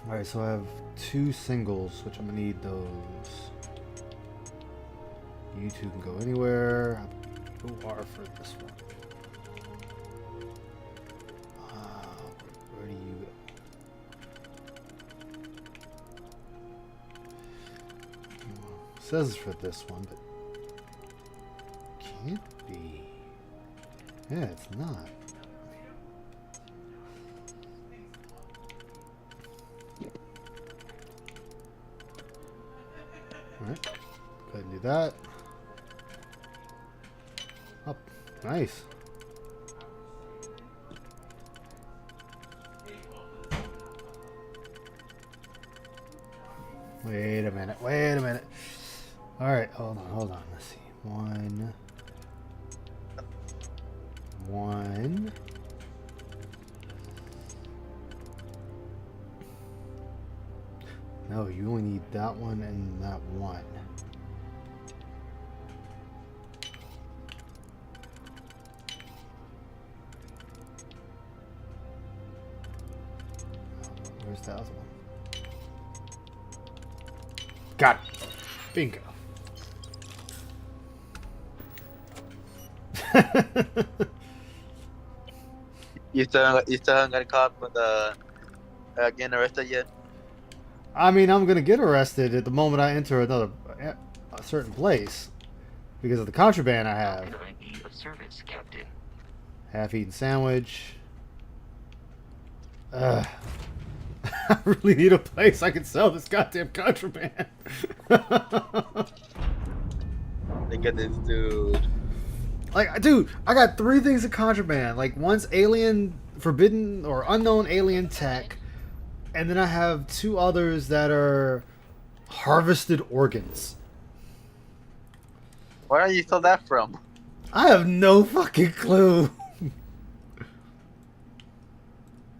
Alright, so I have 2 singles, which I'm gonna need those. You 2 can go anywhere. Who are for this one? Where do you go? It says it's for this one, but can't be. Yeah, it's not. Alright, go ahead and do that. Oh, nice. Wait a minute, wait a minute. Alright, hold on, let's see. One. No, you only need that one and that one. Where's the other one? Got it. Bingo. You still haven't got caught with getting arrested yet? I mean, I'm gonna get arrested at the moment I enter a certain place because of the contraband I have. Service, Captain. Half-eaten sandwich. I really need a place I can sell this goddamn contraband. Look at this dude. Like, dude, I got 3 things of contraband. Like, one's alien, forbidden, or unknown alien tech. And then I have 2 others that are harvested organs. Where are you stole that from? I have no fucking clue.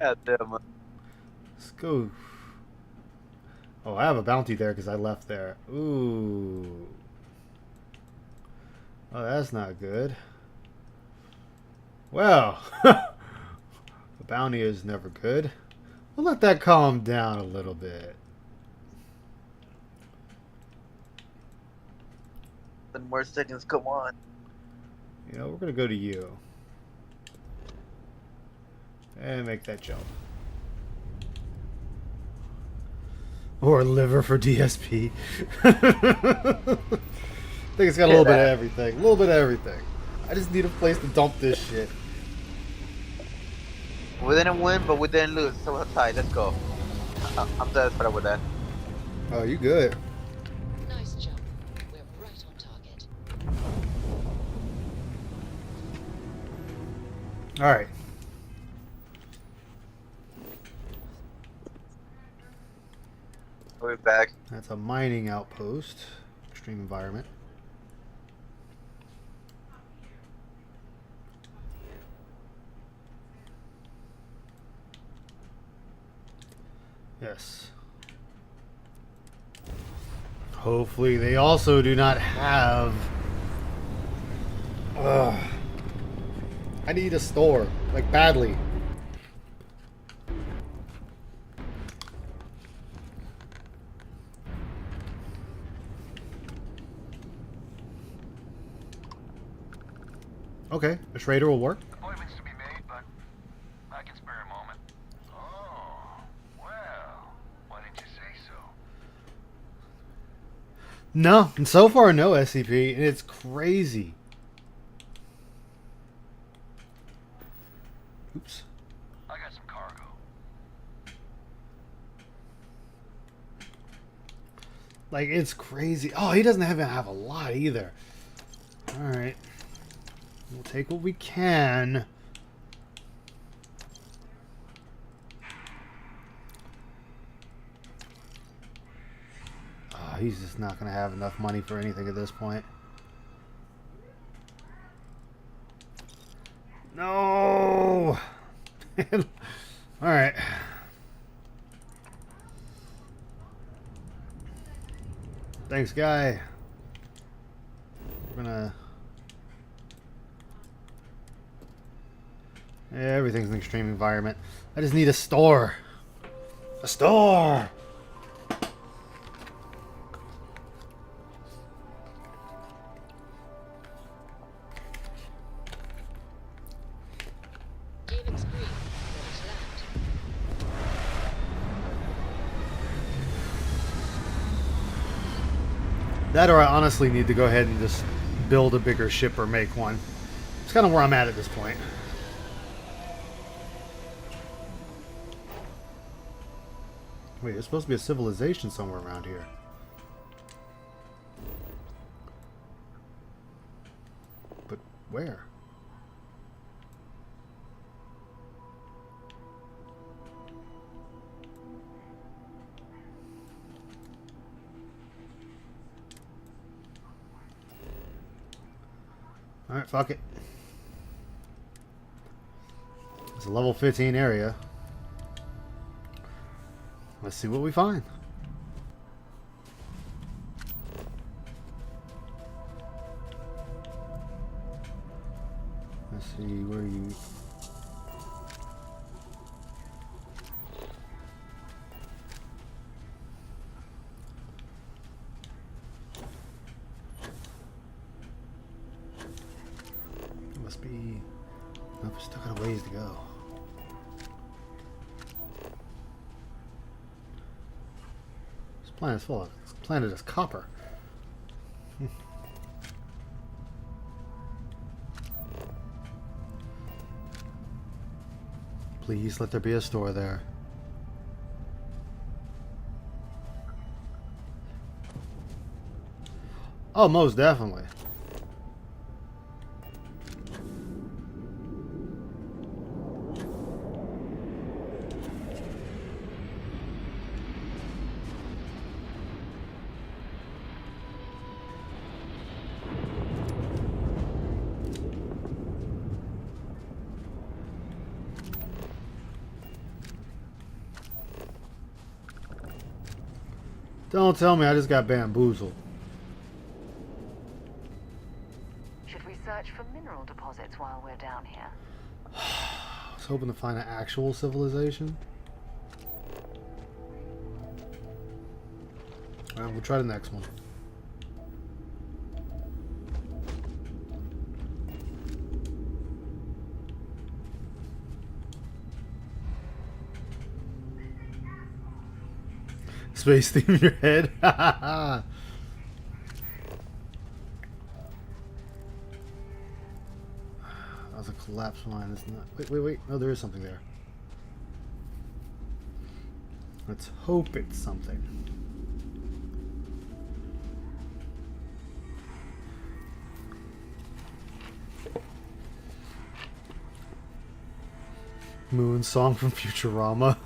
God damn it. Let's go. Oh, I have a bounty there because I left there. Ooh. Oh, that's not good. Well, the bounty is never good. We'll let that calm down a little bit. 10 more seconds, come on. You know, we're going to go to you. And make that jump. Or liver for DSP. I think it's got a little bit of everything. A little bit of everything. I just need a place to dump this shit. We didn't win, but we didn't lose, so we're tied. Let's go. I'm satisfied with that. Oh, you good. Nice jump. We're right on target. Alright. We're back. That's a mining outpost. Extreme environment. Yes. Hopefully they also do not have... Ugh. I need a store. Like, badly. Okay, a trader will work. Appointments to be made, but I can spare a moment. Oh, well, why didn't you say so? No, and so far no SCP, and it's crazy. Oops. I got some cargo. Like, it's crazy. Oh, he doesn't even have a lot either. Alright. We'll take what we can. Oh, he's just not going to have enough money for anything at this point. No! Alright. Thanks, guy. We're gonna... Yeah, everything's an extreme environment. I just need a store. A store! That or I honestly need to go ahead and just build a bigger ship or make one. It's kind of where I'm at this point. Wait, there's supposed to be a civilization somewhere around here. But where? Alright, fuck it. It's a level 15 area. Let's see what we find. Let's see where you... Must be... Nope, still got a ways to go. This planet's full of... This planet is copper. Please let there be a store there. Oh, most definitely. Don't tell me I just got bamboozled. Should we search for mineral deposits while we're down here? I was hoping to find an actual civilization. Alright, we'll try the next one. Space theme in your head. That was a collapsed mine. It's not. Wait. No, there is something there. Let's hope it's something. Moon song from Futurama.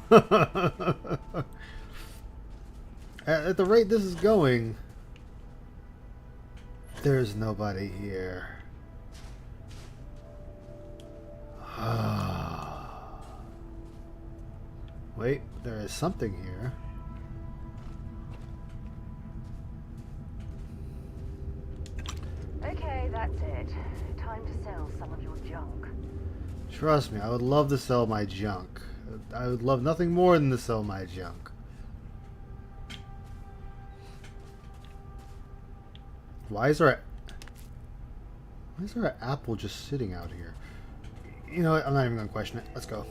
At the rate this is going, there's nobody here. Wait, there is something here. Okay, that's it. Time to sell some of your junk. Trust me, I would love to sell my junk. I would love nothing more than to sell my junk. Why is there an apple just sitting out here? You know what? I'm not even going to question it. Let's go.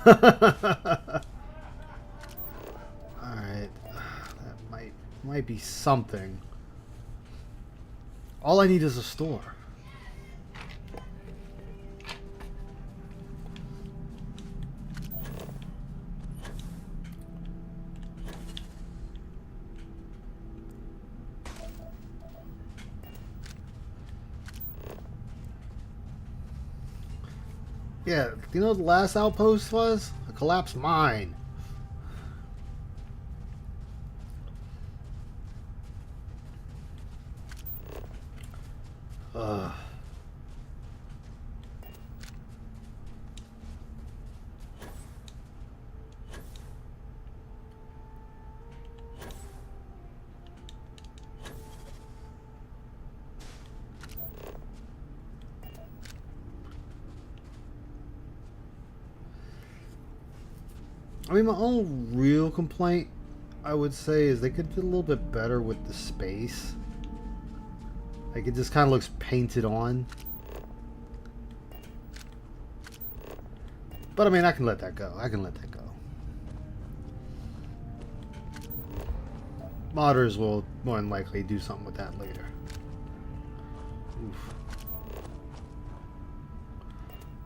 Alright. That might be something. All I need is a store. Yeah, you know what the last outpost was? A collapsed mine. Ugh. I mean, my only real complaint, I would say, is they could do a little bit better with the space. Like, it just kind of looks painted on. But, I mean, I can let that go. I can let that go. Modders will more than likely do something with that later. Oof.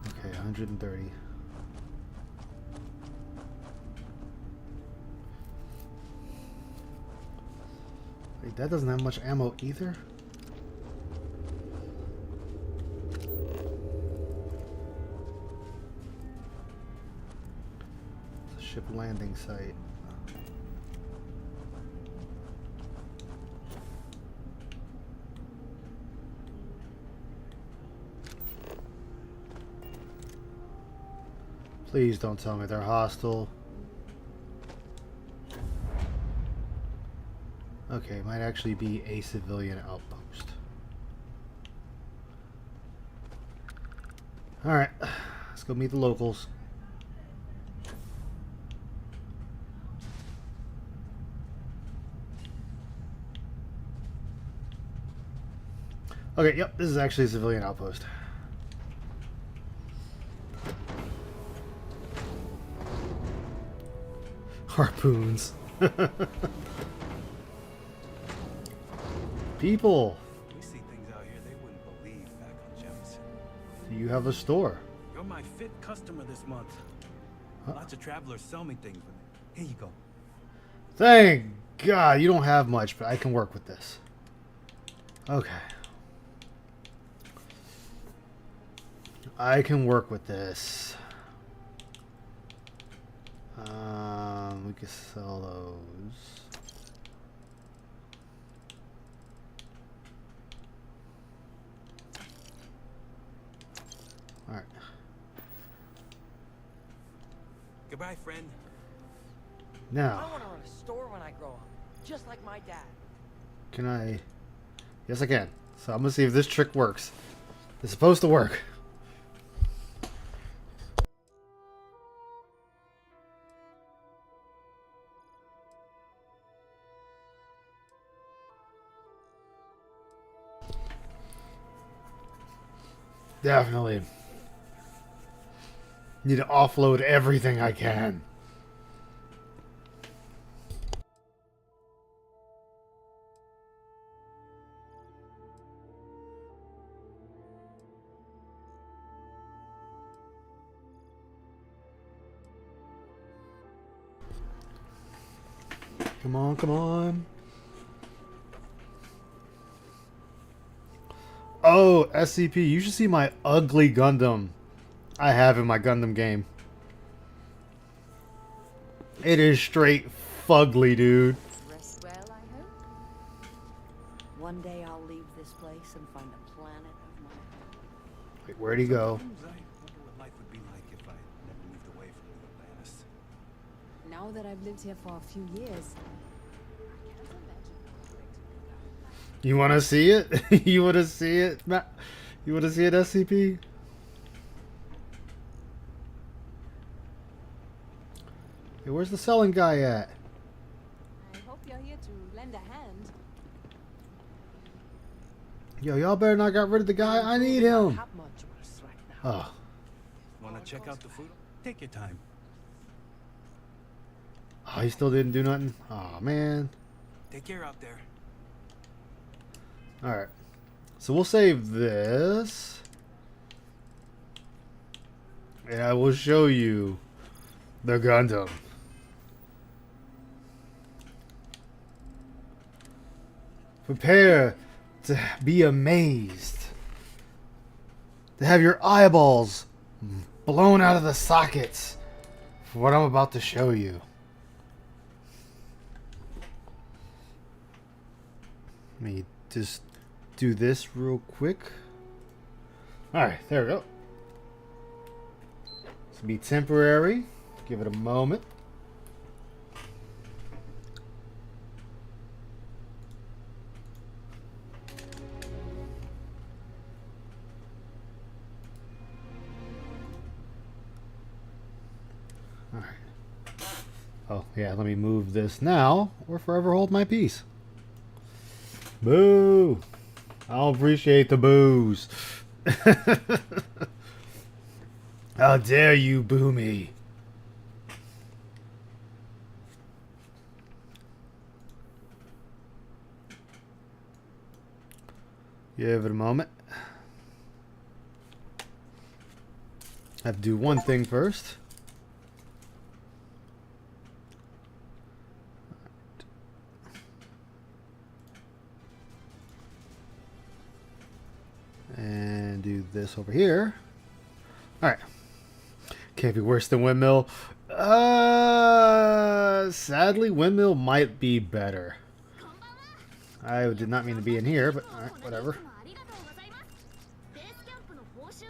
Okay, 130. Wait, that doesn't have much ammo either? It's a ship landing site. Please don't tell me they're hostile. Okay, might actually be a civilian outpost. Alright, let's go meet the locals. Okay, yep, this is actually a civilian outpost. Harpoons. People. We see things out here they wouldn't believe back on Jefferson. Do you have a store? You're my fifth customer this month. Lots of travelers sell me things with it. Here you go. Thank God, you don't have much, but I can work with this. Okay. I can work with this. We can sell those. All right. Goodbye, friend. Now. I want to run a store when I grow up, just like my dad. Can I? Yes, I can. So I'm gonna see if this trick works. It's supposed to work. Definitely. Need to offload everything I can. Come on, come on. Oh, SCP, you should see my ugly Gundam I have in my Gundam game. It is straight fugly, dude. Rest well, I hope. one day I'll leave this place and find a planet of my own. Wait, where'd he go? Sometimes I wonder what life would be like if I never moved away from New Atlantis. Now that I've lived here for a few years, You want to see it? You want to see it, Matt? You want to see it, SCP? Hey, where's the selling guy at? I hope you're here to lend a hand. Yo, y'all better not got rid of the guy. I need him. Oh. Wanna check out the food? Take your time. Oh, he still didn't do nothing? Oh, man. Take care out there. Alright. So we'll save this. And I will show you the Gundam. Prepare to be amazed. To have your eyeballs blown out of the sockets for what I'm about to show you. Let me just do this real quick. Alright, there we go. This will be temporary. Give it a moment. Alright. Oh, yeah, let me move this now or forever hold my peace. Boo! I don't appreciate the boos. How dare you boo me? Give it a moment. I have to do one thing first. And do this over here. Alright. Can't be worse than Windmill. Sadly, Windmill might be better. I did not mean to be in here, but alright, whatever.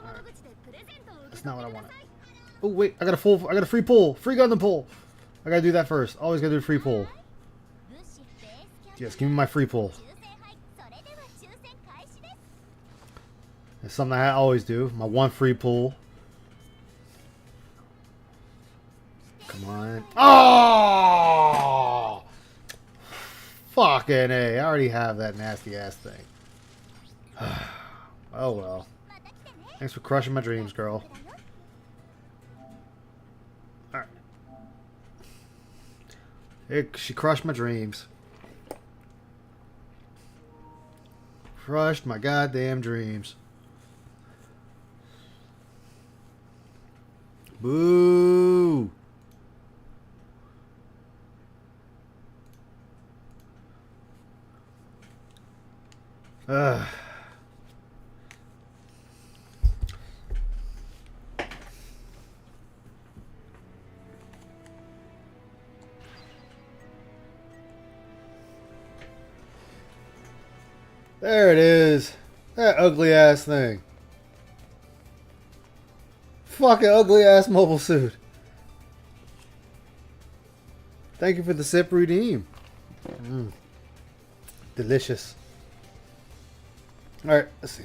Alright. That's not what I wanted. Oh wait, I got a free pull. Free Gundam pull. I gotta do that first. Always gotta do a free pull. Yes, give me my free pull. It's something I always do. My one free pull. Come on. Oh! Fucking A. I already have that nasty ass thing. Oh well. Thanks for crushing my dreams, girl. Alright. She crushed my dreams. Crushed my goddamn dreams. Boo! Ugh. There it is. That ugly ass thing. Fucking ugly ass mobile suit. Thank you for the sip redeem. Delicious. Alright, let's see.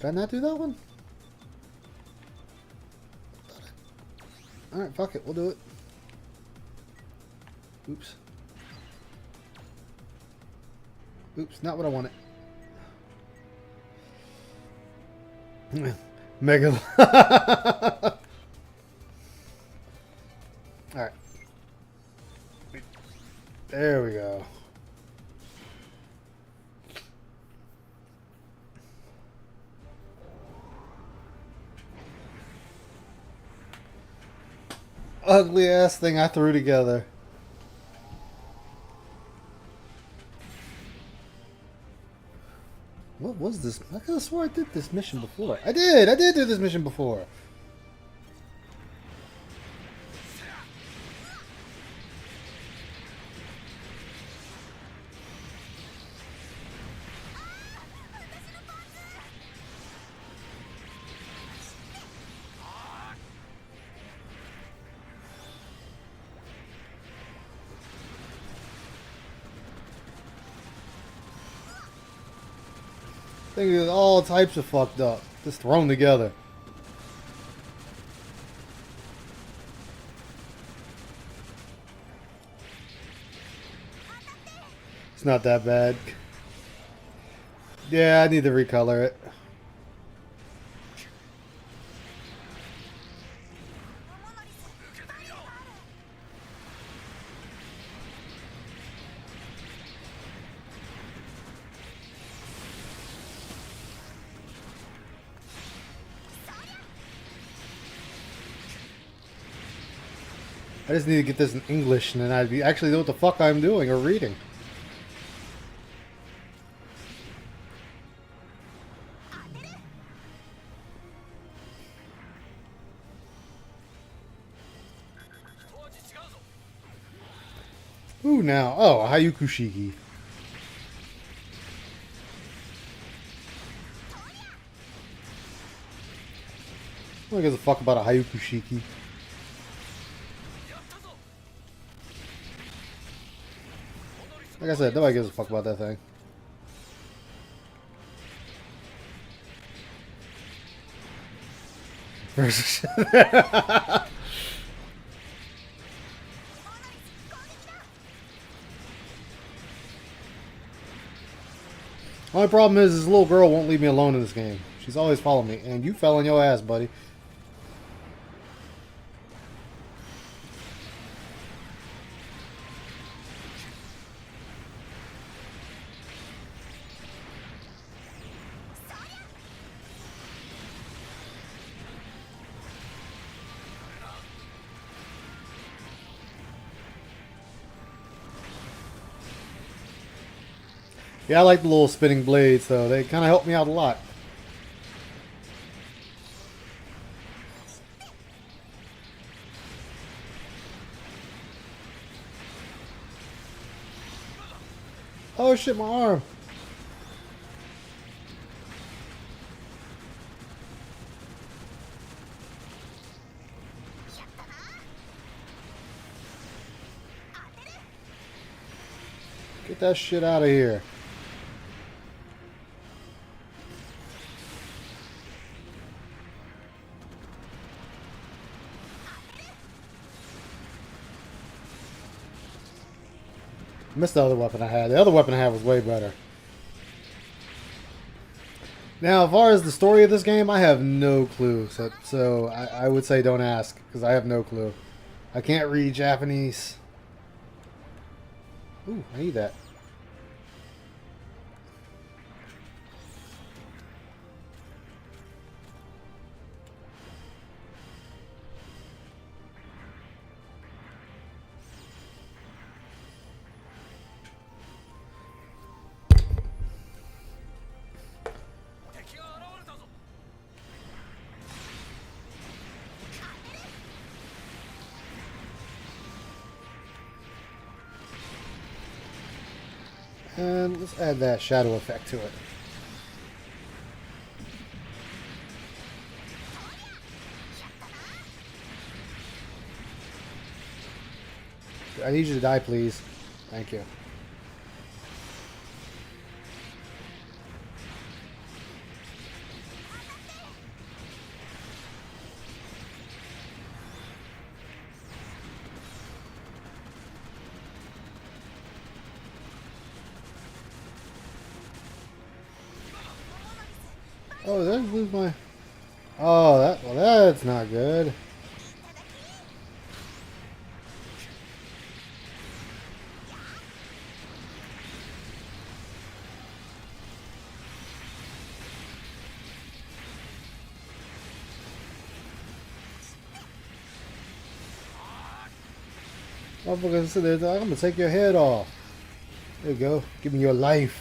Did I not do that one? Alright, fuck it, we'll do it. Oops. Oops, not what I wanted. Mega. Alright. There we go. Ugly ass thing I threw together. What was this? I could have swore I did this mission before. I did do this mission before. Thing is all types of fucked up, just thrown together. It's not that bad. Yeah, I need to recolor it. I just need to get this in English, and then I'd be actually know what the fuck I'm doing or reading. Ooh, now. Oh, a Hayukushiki. Who gives a fuck about a Hayukushiki? Like I said, nobody gives a fuck about that thing. Only problem is this little girl won't leave me alone in this game. She's always following me, and you fell on your ass, buddy. Yeah, I like the little spinning blades, though. They kind of help me out a lot. Oh shit, my arm. Get that shit out of here. Missed the other weapon I had. The other weapon I had was way better. Now, as far as the story of this game, I have no clue. So I would say don't ask, because I have no clue. I can't read Japanese. Ooh, I need that. And let's add that shadow effect to it. I need you to die, please. Thank you. Oh, did I lose my... Oh, well, that's not good. Motherfucker sit there, I'm gonna take your head off. There you go. Give me your life.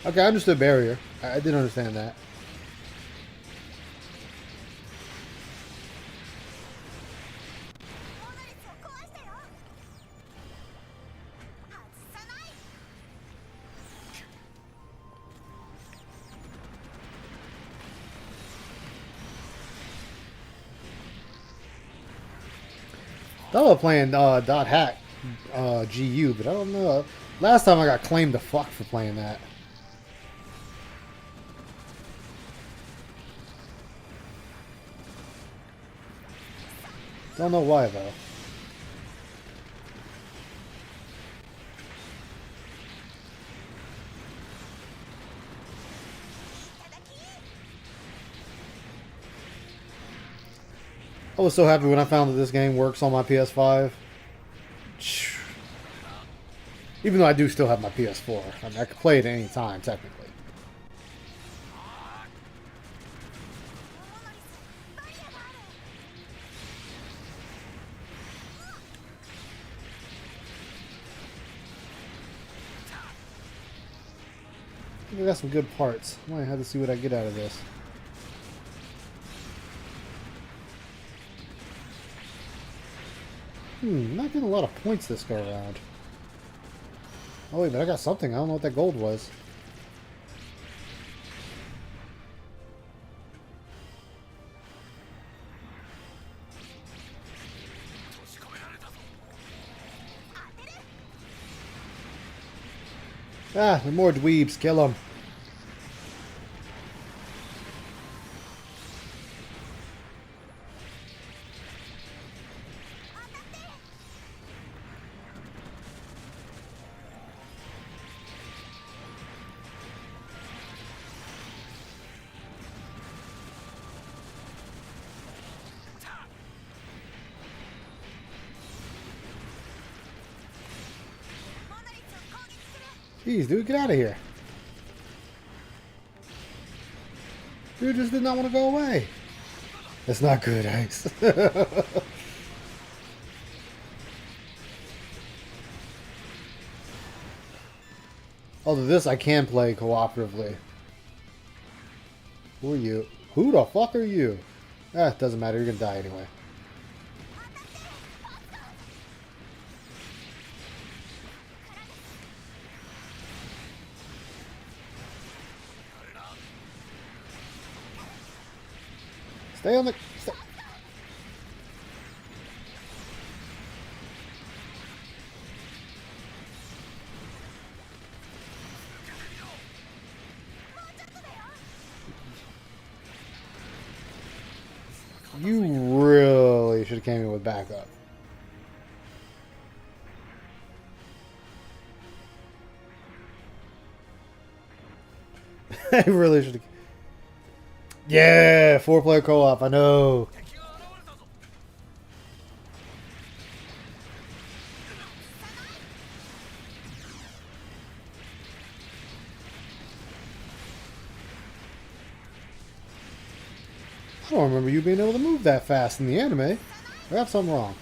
Okay, I understood barrier. I didn't understand that. Thought about playing dot hack GU, but I don't know. Last time I got claimed to fuck for playing that. Don't know why though. I was so happy when I found that this game works on my PS5. Even though I do still have my PS4. I mean, I can play it at any time, technically. We got some good parts. I might have to see what I get out of this. Not getting a lot of points this go around. Oh wait, but I got something. I don't know what that gold was. Ah, the more dweebs. Kill them. Jeez, dude, get out of here. Dude just did not want to go away. That's not good, Ice. Although this I can play cooperatively. Who are you? Who the fuck are you? Ah, it doesn't matter. You're gonna die anyway. Stay on the... Stay. You really should have came in with backup. I really should have... Yeah, 4-player co-op, I know. I don't remember you being able to move that fast in the anime. I got something wrong.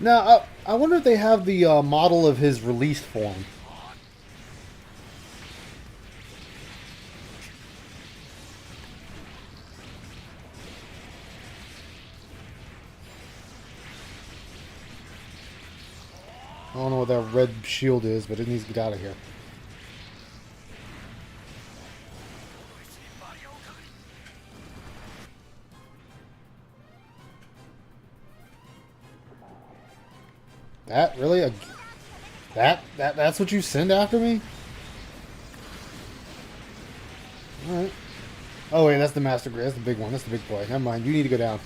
Now, I wonder if they have the model of his released form. I don't know what that red shield is, but it needs to get out of here. That really that's what you send after me? Alright. Oh wait, that's the Master Grade. That's the big one. That's the big boy. Never mind. You need to go down.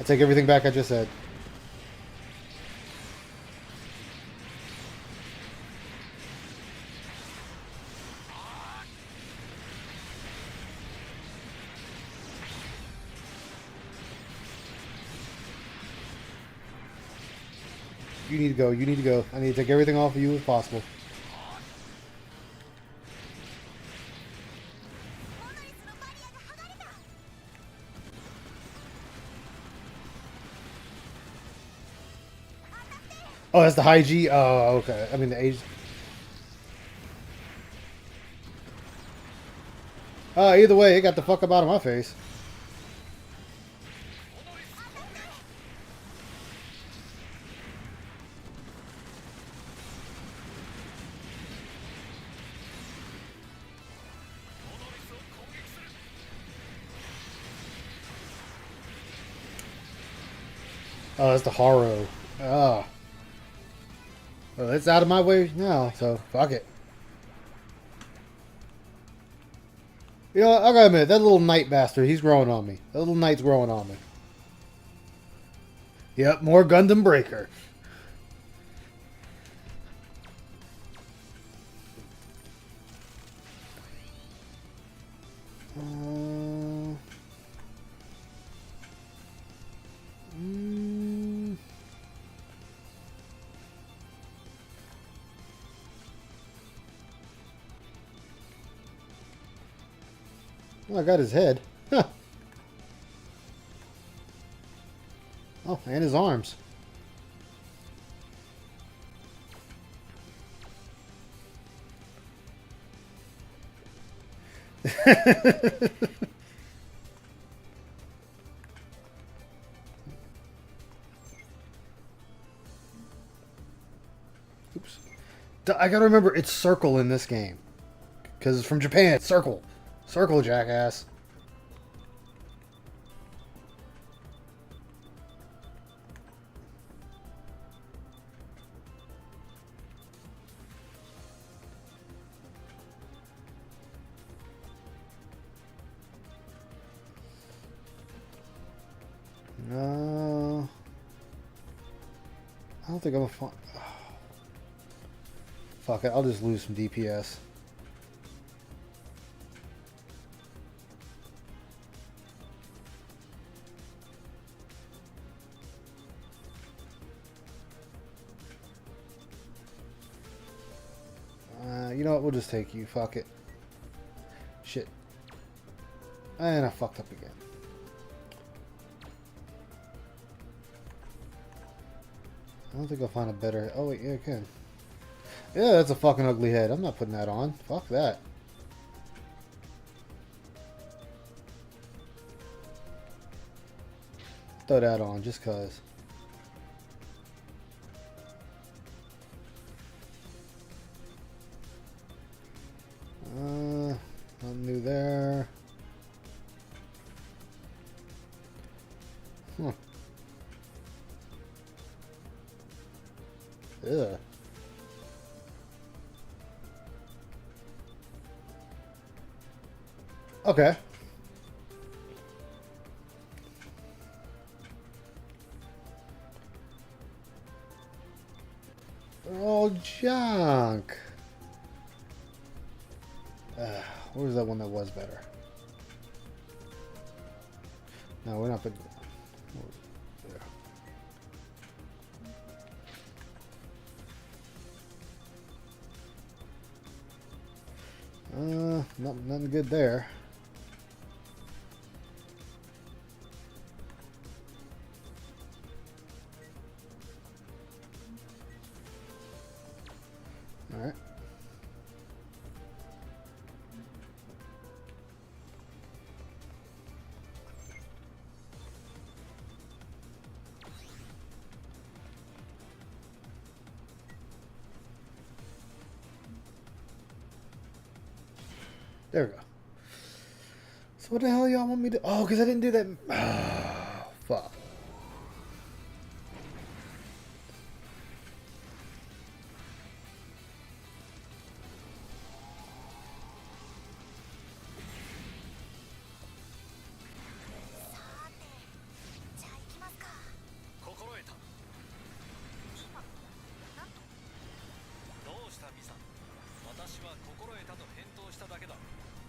I take everything back I just said. You need to go. You need to go. I need to take everything off of you if possible. Oh, that's the high G? Oh, okay. I mean, the age. Either way, it got the fuck up out of my face. Oh, that's the horror. Oh. Well, it's out of my way now, so fuck it. You know what? I gotta admit, that little knight bastard, he's growing on me. That little knight's growing on me. Yep, more Gundam Breaker. Oh, I got his head. Huh. Oh, and his arms. Oops. I gotta remember, it's circle in this game. Because it's from Japan. Circle. Circle, jackass. No. I don't think I'm a fun. Oh. Fuck it, I'll just lose some DPS. You know what, we'll just take you. Fuck it. Shit. And I fucked up again. I don't think I'll find a better... Oh, wait, yeah, I can. Yeah, that's a fucking ugly head. I'm not putting that on. Fuck that. Throw that on, just cause. Nothing new there. Huh. Ugh. Okay. They're all junk. Where was that one that was better? No, we're not putting... Nothing good there. All right. There we go. So what the hell y'all want me to... Oh, because I didn't do that... Oh, fuck.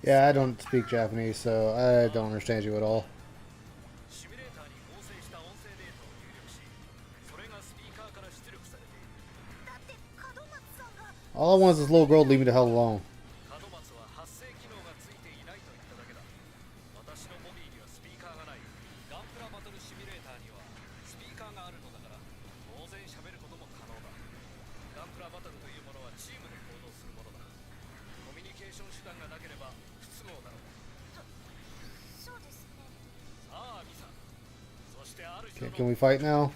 Yeah, I don't speak Japanese, so I don't understand you at all. All I want is this little girl to leave me the hell alone. Okay, can we fight now?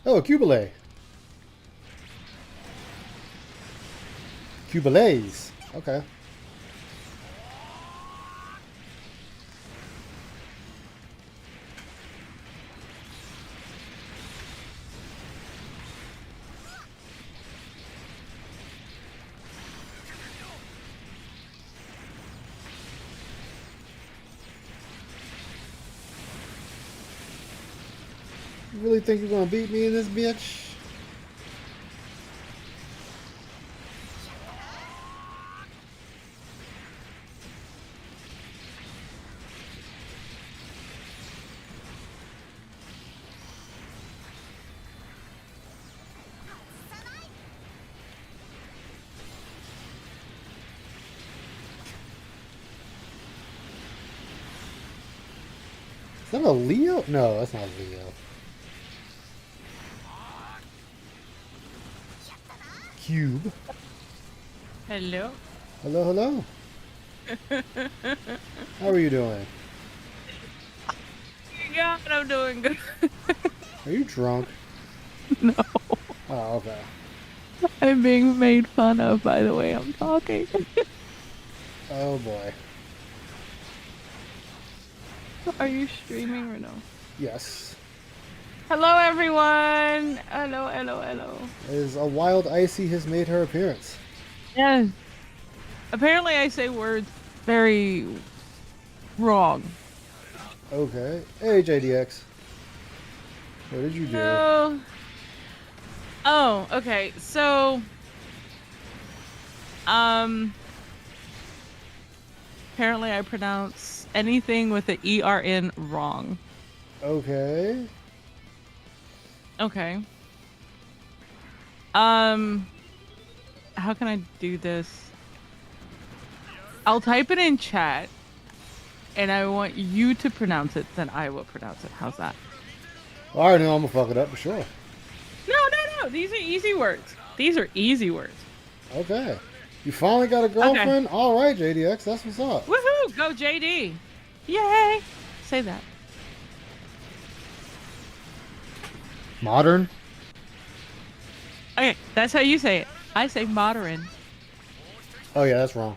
Oh, Cubile. Cubiles. Okay. You really think you're gonna beat me in this bitch? Is that a Leo? No, that's not a Leo. Cube. Hello. Hello, hello. How are you doing? God, I'm doing good. Are you drunk? No. Oh, okay. I'm being made fun of by the way I'm talking. Oh boy. Are you streaming or no? Yes. Hello, everyone. Hello, hello, hello. Is a wild icy has made her appearance. Yes. Apparently, I say words very wrong. Okay. Hey, JDX. What did you do? No. Oh, okay. So, apparently I pronounce anything with the ERN wrong. Okay. Okay. How can I do this? I'll type it in chat, and I want you to pronounce it, then I will pronounce it. How's that? I already know I'm gonna fuck it up for sure. No. These are easy words. These are easy words. Okay. You finally got a girlfriend? Okay. Alright, JDX, that's what's up. Woohoo! Go JD! Yay! Say that. Modern? Okay, that's how you say it. I say modern. Oh yeah, that's wrong.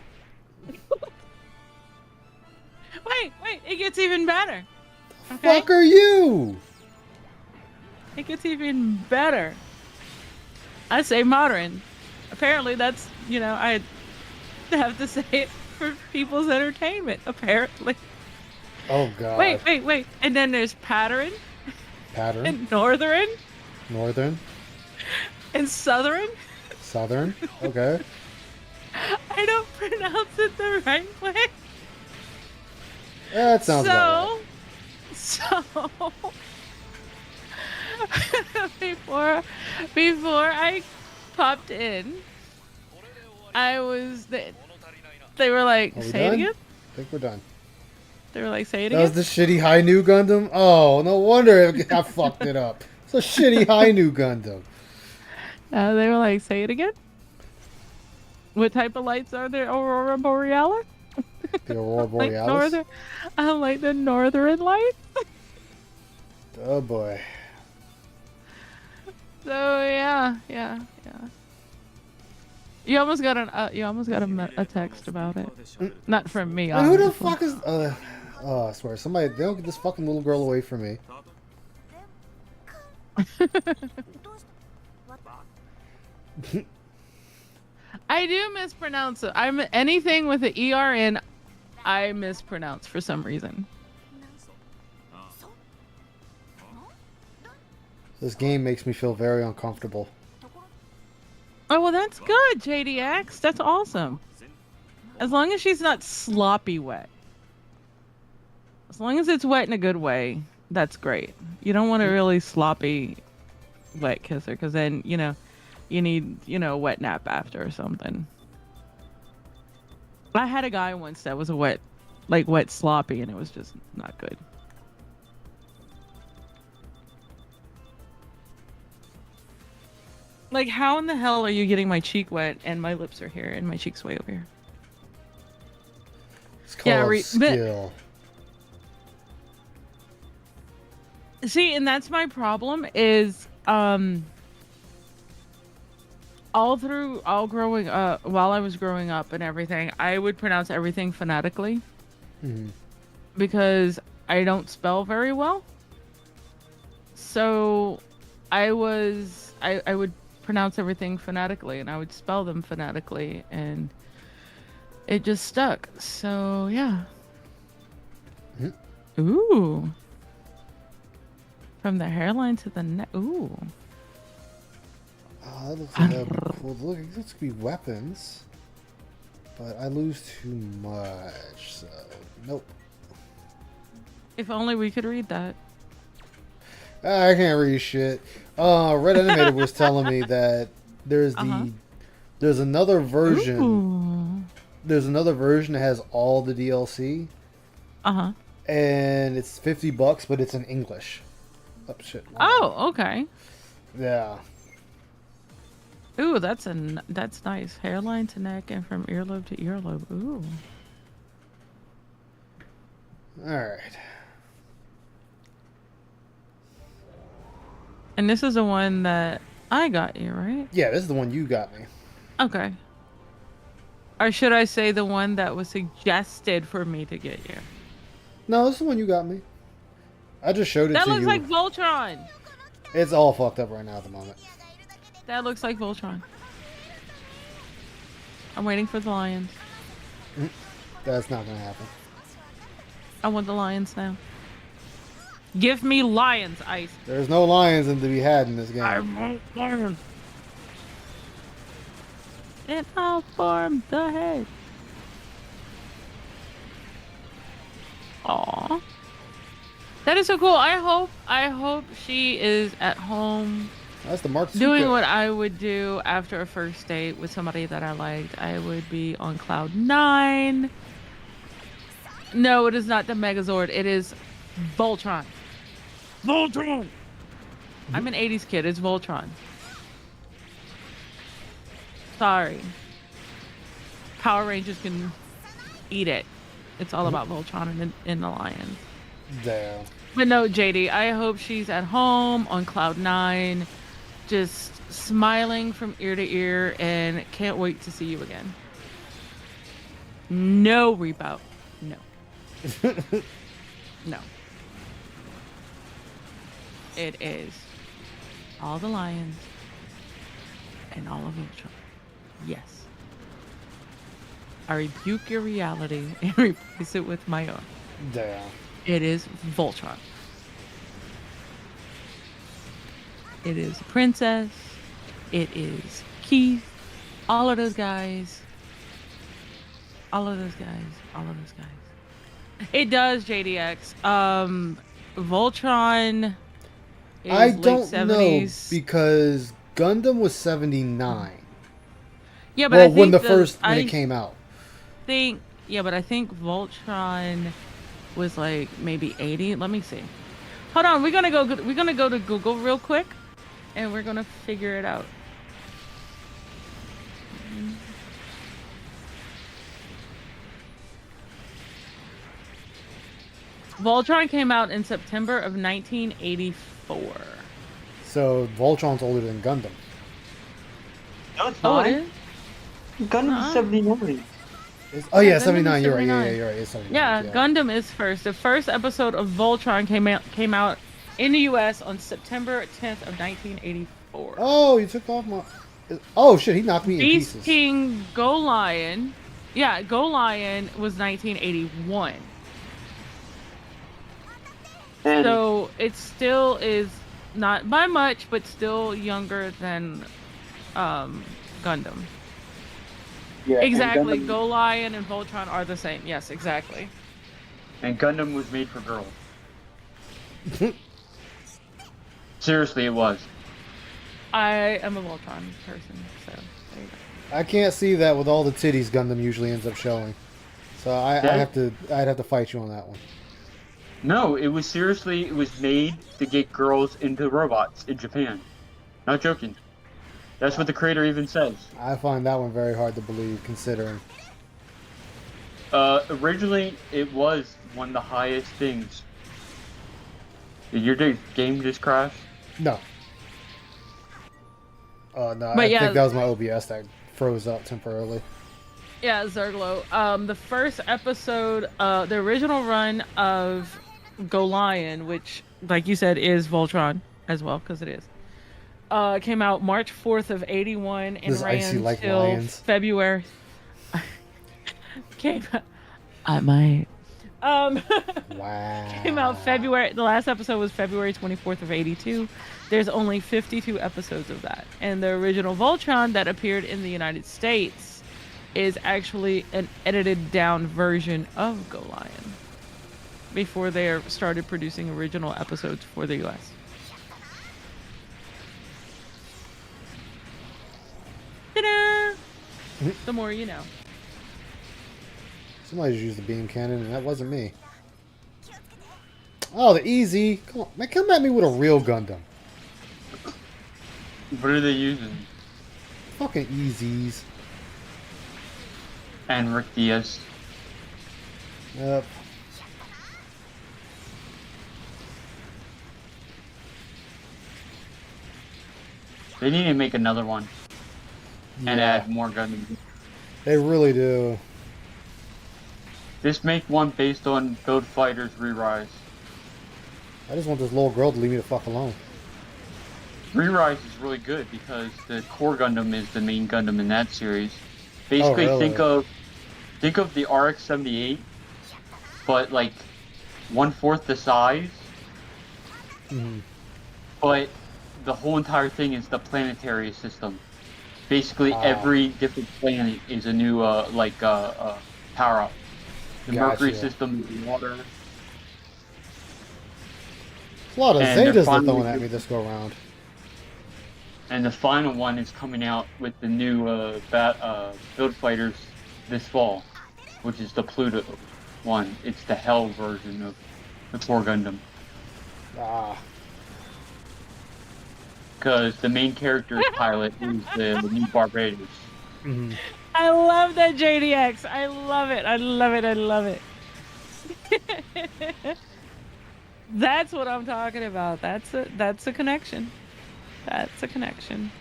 Wait, it gets even better. Okay? Fuck are you? It gets even better. I say modern. Apparently that's, I have to say it for people's entertainment, apparently. Oh god. Wait. And then there's pattern. Pattern. And northern. Northern. And southern. Southern. Okay. I don't pronounce it the right way. That sounds about right. So before I popped in, they were like, say it again? I think we're done. They were like, say it again? That was the shitty high new Gundam? Oh, no wonder I fucked it up. It's a shitty high new Gundam. They were like, say it again? What type of lights are there? Aurora Borealis? The Aurora Borealis? I like the northern lights. Oh boy. So yeah. You almost got a text about it. Not from me. Who the fuck is? Oh, I swear, somebody! They don't get this fucking little girl away from me. I do mispronounce it. I'm anything with the ERN. I mispronounce for some reason. This game makes me feel very uncomfortable. Oh, well, that's good, JDX. That's awesome. As long as she's not sloppy wet. As long as it's wet in a good way, that's great. You don't want a really sloppy wet kisser, because then, you need, a wet nap after or something. I had a guy once that was a wet sloppy, and it was just not good. Like, how in the hell are you getting my cheek wet and my lips are here and my cheek's way over here? It's called skill. See, and that's my problem is While I was growing up and everything, I would pronounce everything phonetically because I don't spell very well. So I would pronounce everything phonetically and I would spell them phonetically and it just stuck. So yeah. Ooh. From the hairline to the neck. Ooh. Oh, that looks like that'd be cool. Look, this could be weapons. But I lose too much, so nope. If only we could read that. I can't read shit. Red Animated was telling me that there's another version. Ooh. There's another version that has all the DLC. And it's $50, but it's in English. Oh shit. Oh, okay. Yeah. Ooh, that's nice. Hairline to neck and from earlobe to earlobe. Ooh. All right. And this is the one that I got you, right? Yeah, this is the one you got me. Okay. Or should I say the one that was suggested for me to get you? No, this is the one you got me. I just showed it to you. That looks like Voltron. It's all fucked up right now at the moment. That looks like Voltron. I'm waiting for the lions. That's not gonna happen. I want the lions now. Give me lions, Ice. There's no lions to be had in this game. I want lions. And I'll form the head. Aw. That is so cool. I hope she is at home. That's the Mark doing what I would do after a first date with somebody that I liked. I would be on cloud 9. No, it is not the Megazord. It is Voltron. Voltron! I'm an 80s kid. It's Voltron. Sorry. Power Rangers can eat it. It's all about Voltron and the lions. Damn. But no, JD, I hope she's at home on cloud 9, just smiling from ear to ear, and can't wait to see you again. No rebout. No. No. It is all the lions and all of Ultron. Yes. I rebuke your reality and replace it with my own. Damn. It is Voltron. It is Princess. It is Keith. All of those guys. All of those guys. All of those guys. It does, JDX. Voltron is I late don't 70s. know because Gundam was 79. Yeah, but well, I think when it came out. But I think Voltron was like maybe 80. Let me see. Hold on, we're gonna go to Google real quick, and we're gonna figure it out. Voltron came out in September of 1984. So Voltron's older than Gundam. No, it's Oh, not. it is? Gundam's 79. Oh yeah, Gundam 79. is You're right. 79. Yeah, you're right. It's 79. Yeah, Gundam is first. The first episode of Voltron came out in the U.S. on September 10th of 1984. Oh, you took off my. Oh shit, he knocked me in Beast pieces. King Go Lion. Yeah, Go Lion was 1981. And So it still is not by much, but still younger than Gundam. yeah, and Exactly. Gundam- Go Lion and Voltron are the same. Yes, exactly. And Gundam was made for girls. Seriously, it was. I am a Voltron person, so there you go. I can't see that with all the titties Gundam usually ends up showing. So I'd have to fight you on that one. No, it was made to get girls into robots in Japan. Not joking. That's what the creator even says. I find that one very hard to believe, considering. Originally, it was one of the highest things. Did your game just crash? No. No, But I yeah. think that was my OBS that froze up temporarily. Yeah, Zerglo. The first episode, the original run of Go Lion, which, like you said, is Voltron as well, because it is, came out March 4th of 81 and This icy ran like till lions. February. came I might. Wow. Came out February. The last episode was February 24th of 82. There's only 52 episodes of that. And the original Voltron that appeared in the United States is actually an edited down version of Go Lion before they started producing original episodes for the US. Ta-da! The more you know. Somebody just used the beam cannon, and that wasn't me. Oh, the easy. Come on, man, come at me with a real Gundam. What are they using? Fucking easies. And Rick Diaz. Yep. They need to make another one. And Yeah. add more Gundams. They really do. Just make one based on Build Fighters Re-Rise. I just want this little girl to leave me the fuck alone. Re-Rise is really good because the core Gundam is the main Gundam in that series. Basically, really? think of the RX-78, but like 1/4 the size. Mhm. But the whole entire thing is the planetary system. Basically, every different planet is a new power-up. The Mercury Gotcha. system is water. A lot of And they're Zetas they're finally- throwing at me this go around. And the final one is coming out with the new Build Fighters this fall, which is the Pluto one. It's the Hell version of the core Gundam. Ah. Because the main character's pilot is the new Barbados. Mm-hmm. I love that JDX. I love it. I love it. I love it. That's what I'm talking about. That's a connection. That's a connection.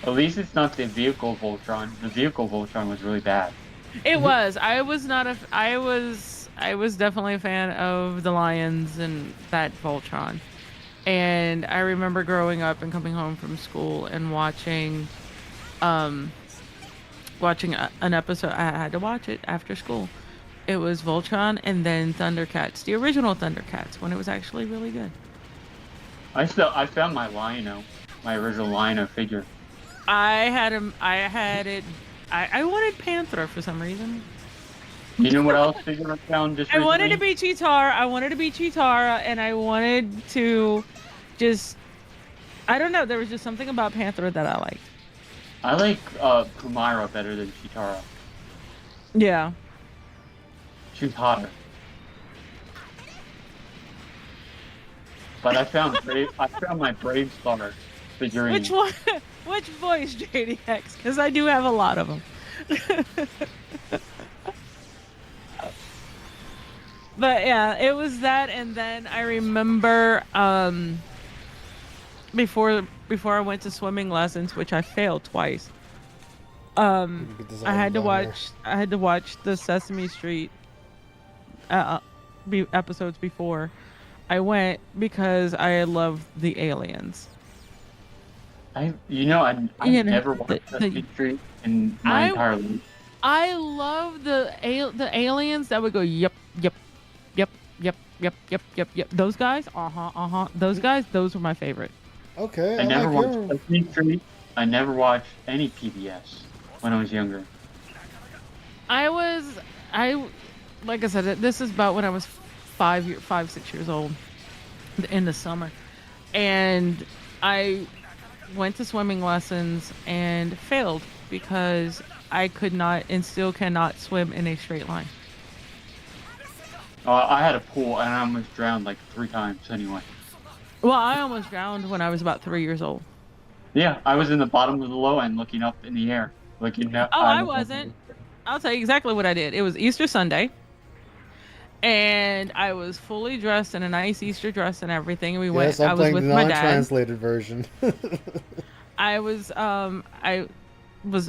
At least it's not the vehicle Voltron. The vehicle Voltron was really bad. It was. I was not a. I was definitely a fan of the Lions and that Voltron. And I remember growing up and coming home from school and watching an episode. I had to watch it after school. It was Voltron and then Thundercats, the original Thundercats, when it was actually really good. I found my Lion-O, my original Lion-O figure. I had it. I wanted Panthro for some reason. You know what else figure I found just I recently? wanted to be Cheetara, and I wanted to just. I don't know. There was just something about Panthro that I liked. I like Pumira better than Chitara. Yeah. She's hotter. But I found my Brave Star figurine. Which one? Which voice, JDX? Because I do have a lot of them. But yeah, it was that, and then I remember before I went to swimming lessons, which I failed twice. I had to watch the Sesame Street episodes before I went because I love the aliens. I've never watched Sesame Street in my entire life. I love the aliens that would go yep. Those guys, those guys, those were my favorite. Okay. I never watched Sesame Street. I never watched any PBS when I was younger. Like I said, this is about when I was 6 years old in the summer. And I went to swimming lessons and failed because I could not and still cannot swim in a straight line. I had a pool and I almost drowned like 3 times anyway. Well, I almost drowned when I was about 3 years old. Yeah, I was in the bottom of the low end looking up in the air. Looking up. Oh, I wasn't. I'll tell you exactly what I did. It was Easter Sunday. And I was fully dressed in a nice Easter dress and everything. And we Yes, went. I I'm was playing with the my dad. non-translated version.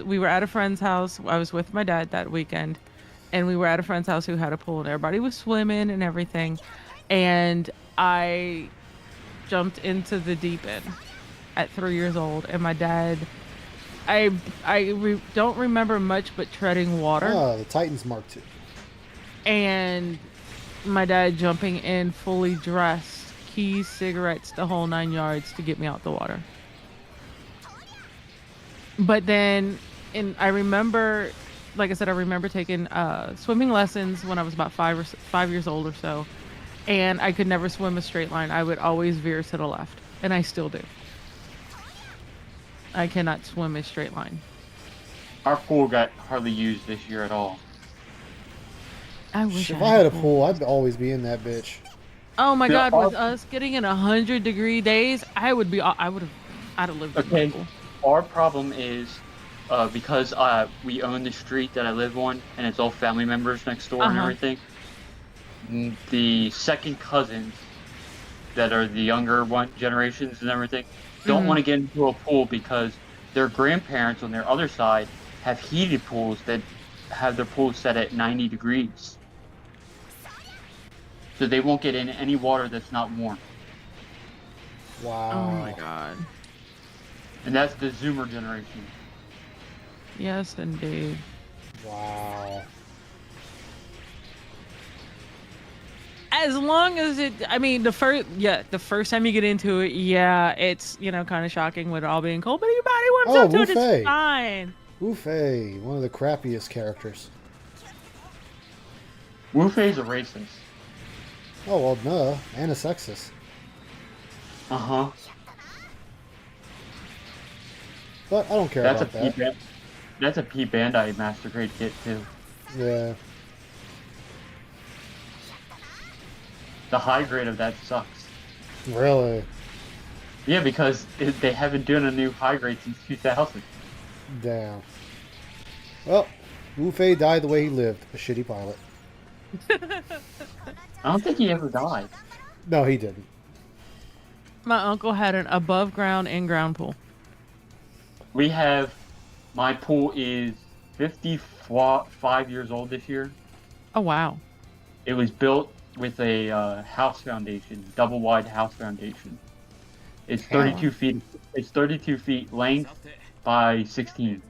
We were at a friend's house. I was with my dad that weekend, and we were at a friend's house who had a pool, and everybody was swimming and everything. And I jumped into the deep end at 3 years old, and my dad, don't remember much but treading water. Oh, the Titans Mark II. And my dad jumping in fully dressed, keys, cigarettes, the whole 9 yards to get me out the water. But then, I remember, like I said, I remember taking swimming lessons when I was about 5 years old or so, and I could never swim a straight line. I would always veer to the left, and I still do. I cannot swim a straight line. Our pool got hardly used this year at all. I wish If I had a pool, I'd always be in that bitch. Oh my Yeah, God! With us getting in 100-degree days, I'd have lived in the pool. Our problem is because we own the street that I live on, and it's all family members next door and everything. The second cousins that are the younger generations and everything don't want to get into a pool because their grandparents on their other side have heated pools that have their pools set at 90 degrees. So they won't get in any water that's not warm. Wow. Oh my God. And that's the Zoomer generation. Yes, indeed. Wow. As long as the first time you get into it, it's, kind of shocking with it all being cold, but your body warms up to it, it's fine. Wu-Fei, one of the crappiest characters. Wu-Fei's a racist. Oh, well, no, and a sexist. Uh-huh. But I don't care about that. That's a P Bandai Master Grade kit, too. Yeah. The high grade of that sucks. Really? Yeah, because they haven't done a new high grade since 2000. Damn. Well, Wu-Fei died the way he lived, a shitty pilot. I don't think he ever died. No, he didn't. My uncle had an above ground in-ground pool. My pool is 55 years old this year. Oh, wow. It was built with a house foundation, double wide house foundation. It's 32 feet. It's 32 feet length by 16.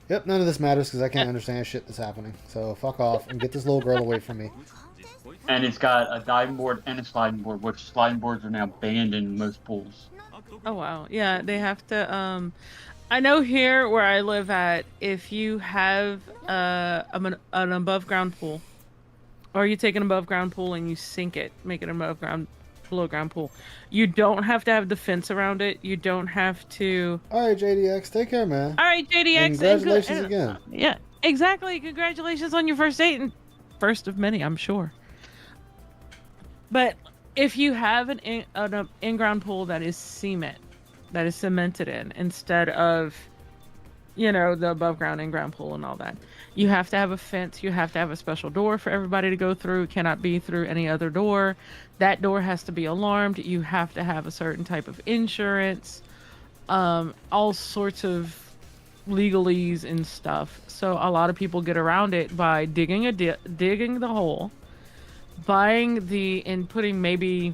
Yep, none of this matters because I can't understand shit that's happening. So fuck off and get this little girl away from me. And it's got a diving board and a sliding board, which sliding boards are now banned in most pools. Oh wow, yeah, they have to. I know here where I live at, if you have an above ground pool, or you take an above ground pool and you sink it, make it an above ground, below ground pool, you don't have to have the fence around it. You don't have to. All right, JDX, take care, man. All right, JDX, and congratulations again. Yeah, exactly. Congratulations on your first date, and first of many, I'm sure. But if you have an in-ground pool that is cement, that is cemented in, instead of, the above ground in-ground pool and all that, you have to have a fence. You have to have a special door for everybody to go through. It cannot be through any other door. That door has to be alarmed. You have to have a certain type of insurance, all sorts of legalese and stuff. So a lot of people get around it by digging the hole, buying and putting maybe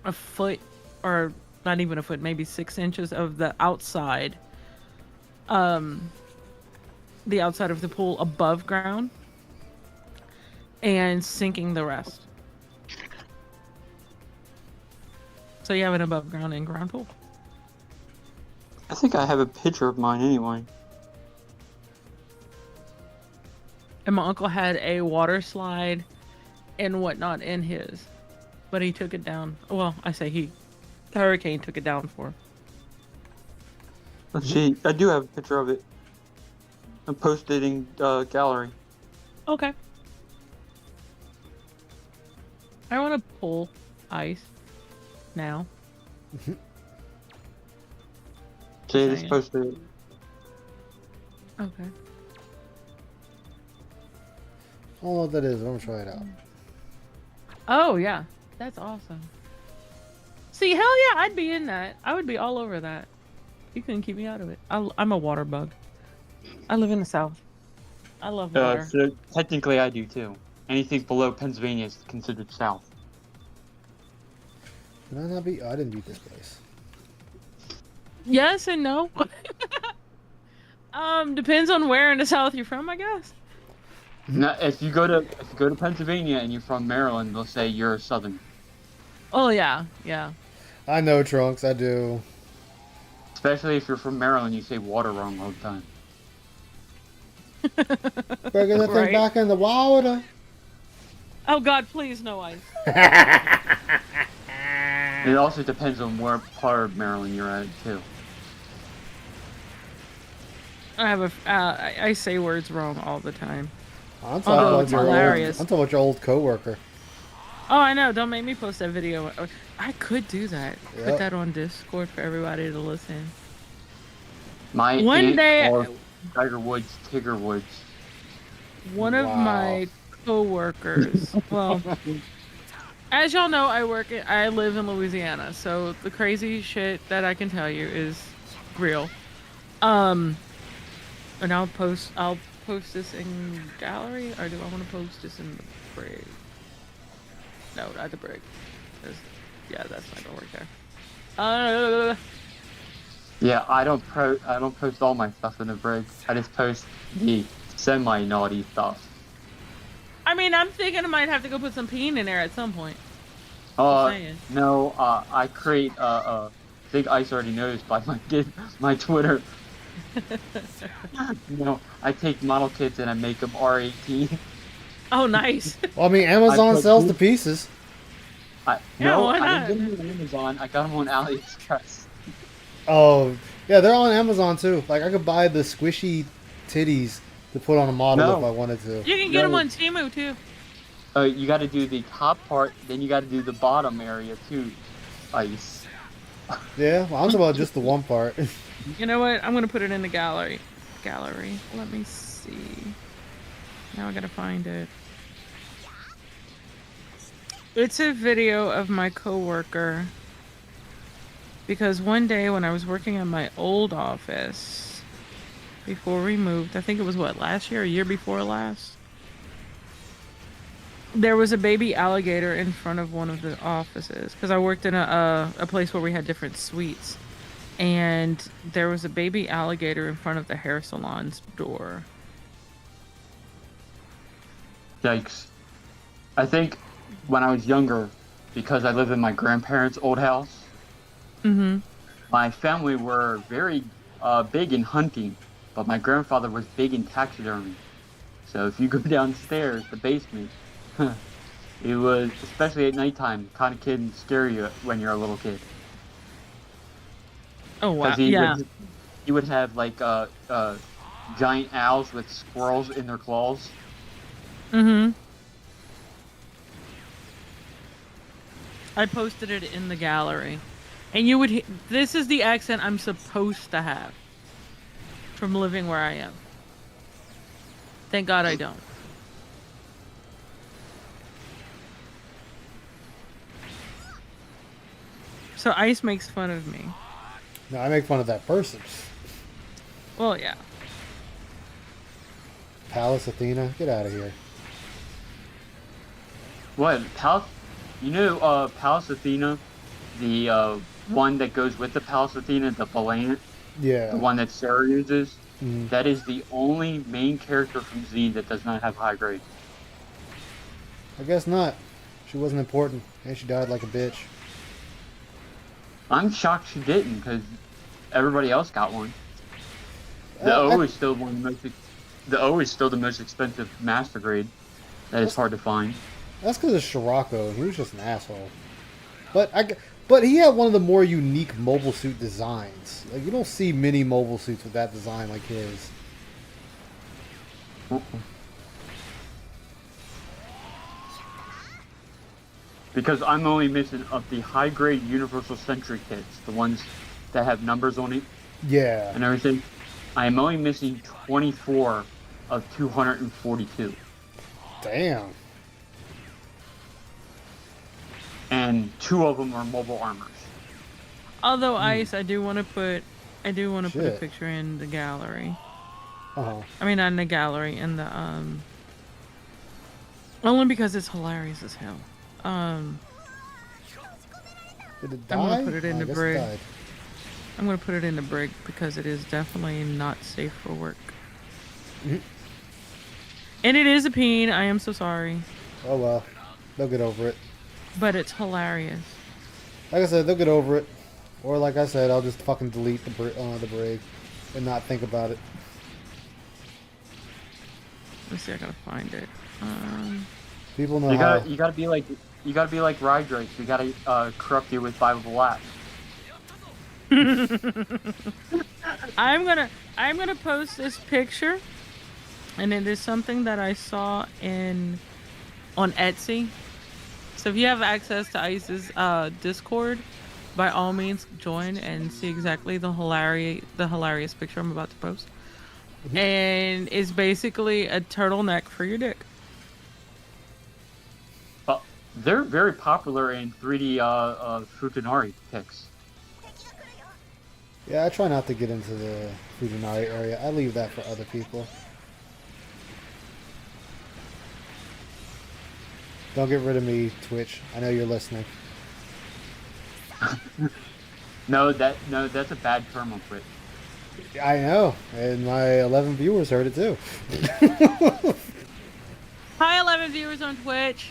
a foot, or not even a foot, maybe 6 inches of the outside of the pool above ground, and sinking the rest. So you have an above ground and ground pool. I think I have a picture of mine anyway. And my uncle had a water slide and whatnot in his, but he took it down. Well, I say the hurricane took it down for him. Let's see. I do have a picture of it. I posted in gallery. Okay. I want to pull ice now. See, this posted. Okay. I don't know what that is. I'm gonna try it out. Oh yeah, that's awesome. See, hell yeah, I'd be in that. I would be all over that. You couldn't keep me out of it. I'm a water bug. I live in the South. I love water. So technically, I do too. Anything below Pennsylvania is considered south. Did I not beat? Oh, I didn't beat this place. Yes and no. Depends on where in the South you're from, I guess. Now, if you go to Pennsylvania and you're from Maryland, they'll say you're a Southern. Oh yeah, yeah. I know, Trunks. I do. Especially if you're from Maryland, you say water wrong all the time. Better get that thing back in the water. Oh God, please no ice. It also depends on where part of Maryland you're at too. I have I say words wrong all the time. I'm talking about hilarious. I'm talking about your old coworker. Oh, I know. Don't make me post that video. I could do that. Yep. Put that on Discord for everybody to listen. My One aunt day, calls Tiger Woods Tigger Woods. one of my coworkers. Well, as y'all know, I live in Louisiana, so the crazy shit that I can tell you is real. And I'll post this in gallery, or do I want to post this in the brig? No, not the brig. Yeah, that's not gonna work there. Yeah, I don't post all my stuff in the brig. I just post the semi-naughty stuff. I mean, I'm thinking I might have to go put some peen in there at some point. Just saying. No, I create I think Ice already knows by my Twitter. You know, I take model kits and I make them R18. Oh, nice. Well, I mean, Amazon sells the pieces. No, why I not? didn't get them on Amazon. I got them on AliExpress. Oh, yeah, they're on Amazon too. Like, I could buy the squishy titties to put on a model if I wanted to. You can get them on Temu too. You got to do the top part, then you got to do the bottom area too, Ice. Yeah, well, I'm talking about just the one part. You know what? I'm gonna put it in the gallery. Let me see. Now I gotta find it. It's a video of my coworker. Because one day when I was working in my old office, before we moved, I think it was last year or year before last? There was a baby alligator in front of one of the offices. Because I worked in a place where we had different suites. And there was a baby alligator in front of the hair salon's door. Yikes. I think when I was younger, because I lived in my grandparents' old house, my family were very big in hunting, but my grandfather was big in taxidermy. So if you go downstairs, the basement, it was, especially at nighttime, kind of can scare you when you're a little kid. Oh wow! He would have like giant owls with squirrels in their claws. I posted it in the gallery, and you would. This is the accent I'm supposed to have from living where I am. Thank God I don't. So Ice makes fun of me. No, I make fun of that person. Well, yeah. Palace Athena, get out of here. What? You know Palace Athena? The one that goes with the Palace Athena, the Valant? Yeah. The one that Sarah uses? That is the only main character from Z that does not have high grade. I guess not. She wasn't important, and she died like a bitch. I'm shocked she didn't, because everybody else got one. The O is still the most expensive master grade. That is hard to find. That's because of Scirocco. He was just an asshole. But he had one of the more unique mobile suit designs. Like, you don't see many mobile suits with that design like his. Because I'm only missing of the high grade Universal Sentry kits, the ones that have numbers on it. Yeah. And everything. I am only missing 24 of 242. Damn. and 2 of them are mobile armors. Although Ice, I do want to put a Shit. picture in the gallery. Uh-huh. I mean, not in the gallery, in the only because it's hilarious as hell. Did it die? I'm gonna put it in I the guess brig. died. I'm gonna put it in the brig because it is definitely not safe for work. Mhm. And it is a peen. I am so sorry, Oh well, they'll get over it. but it's hilarious. Like I said, they'll get over it. Or like I said, I'll just fucking delete the brig and not think about it. Let's see, I gotta find it. People know You how. gotta be like Ride Race. We gotta corrupt you with 5 of the last. I'm gonna post this picture, and it is something that I saw on Etsy. So if you have access to Ice's Discord, by all means join and see exactly the hilarious picture I'm about to post. And it's basically a turtleneck for your dick. They're very popular in 3D Futanari pics. Yeah, I try not to get into the Futanari area. I leave that for other people. Don't get rid of me, Twitch. I know you're listening. No, that's a bad term on Twitch. I know, and my 11 viewers heard it too. Hi, 11 viewers on Twitch.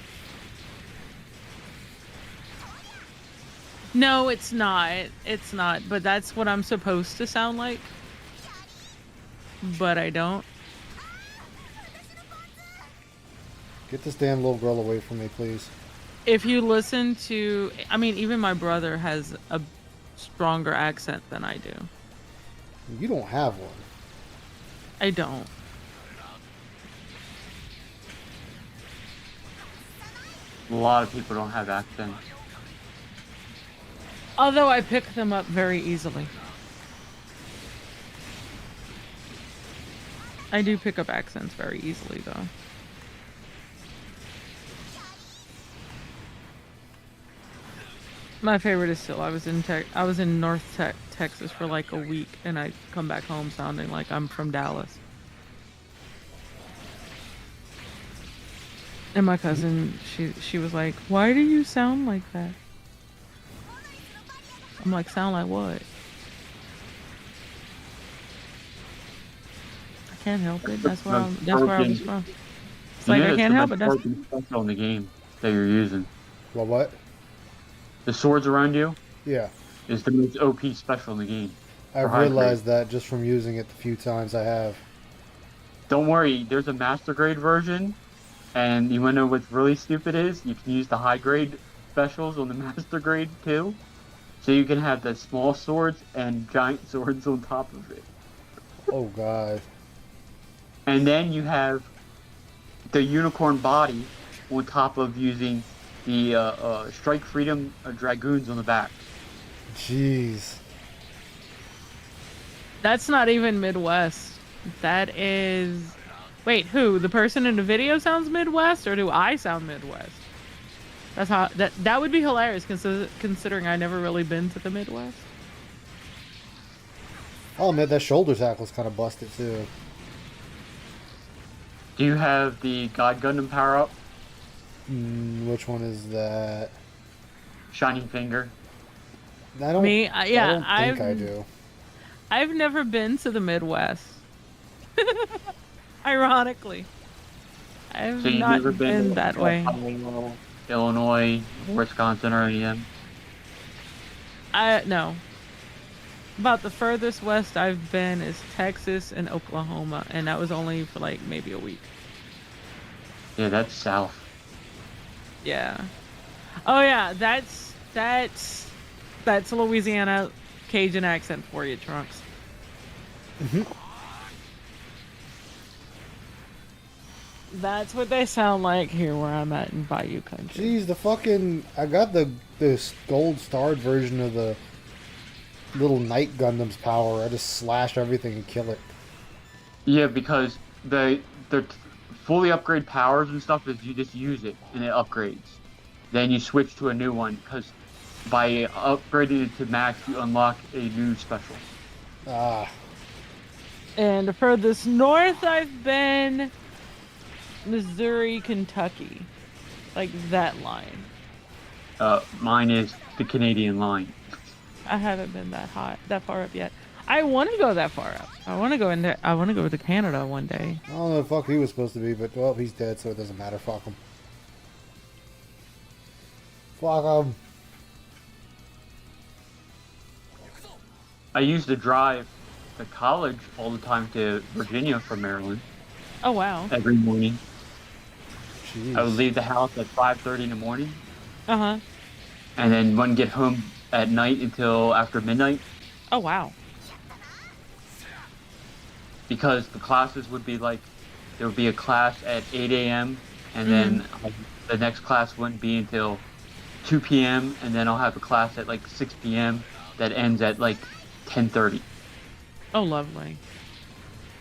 No, it's not. It's not. But that's what I'm supposed to sound like. But I don't. Get this damn little girl away from me, please. If you listen to... I mean, even my brother has a stronger accent than I do. You don't have one. I don't. A lot of people don't have accents. Although I pick them up very easily. I do pick up accents very easily, though. My favorite is still I was in North Texas for like a week, and I come back home sounding like I'm from Dallas. And my cousin, she was like, "Why do you sound like that?" I'm like, "Sound like what?" I can't help it. That's where I was from. It's like I can't help it. That's special in the game that you're using. Well, what? The swords around you. Yeah. Is the most OP special in the game. I've realized that just from using it the few times I have. Don't worry, there's a master grade version, and you wanna know what's really stupid is? You can use the high grade specials on the master grade too. So you can have the small swords and giant swords on top of it. Oh god. And then you have the unicorn body on top of using the Strike Freedom Dragoons on the back. Jeez. That's not even Midwest. That is... Wait, who? The person in the video sounds Midwest, or do I sound Midwest? That's how... That would be hilarious, considering I never really been to the Midwest. I'll admit that shoulder tackle's kind of busted too. Do you have the God Gundam power-up? Which one is that? Shining Finger. I don't, Me? Yeah, I don't think I do. I've never been to the Midwest. Ironically. I've So you've not never been to that way. Ohio, Illinois, Wisconsin, or any of them? No. About the furthest west I've been is Texas and Oklahoma, and that was only for like maybe a week. Yeah, that's south. Yeah. Oh yeah, that's Louisiana Cajun accent for you, Trunks. That's what they sound like here where I'm at in Bayou Country. Jeez, the fucking... I got this gold starred version of the little Knight Gundam's power. I just slash everything and kill it. Yeah, because the fully upgrade powers and stuff is you just use it and it upgrades. then you switch to a new one because by upgrading it to max, you unlock a new special. Ah. And the furthest north I've been, Missouri, Kentucky, like that line. Mine is the Canadian line. I haven't been that far up yet. I want to go that far up. I want to go to Canada one day. I don't know the fuck he was supposed to be, but well, he's dead, so it doesn't matter. Fuck him. Fuck him. I used to drive to college all the time to Virginia from Maryland. Oh wow. Every morning. Jeez. I would leave the house at 5:30 in the morning. Uh-huh. And then wouldn't get home at night until after midnight. Oh wow. Because the classes would be like, there would be a class at 8 a.m. and then the next class wouldn't be until 2 p.m. and then I'll have a class at like 6 p.m. that ends at like 10:30. Oh, lovely.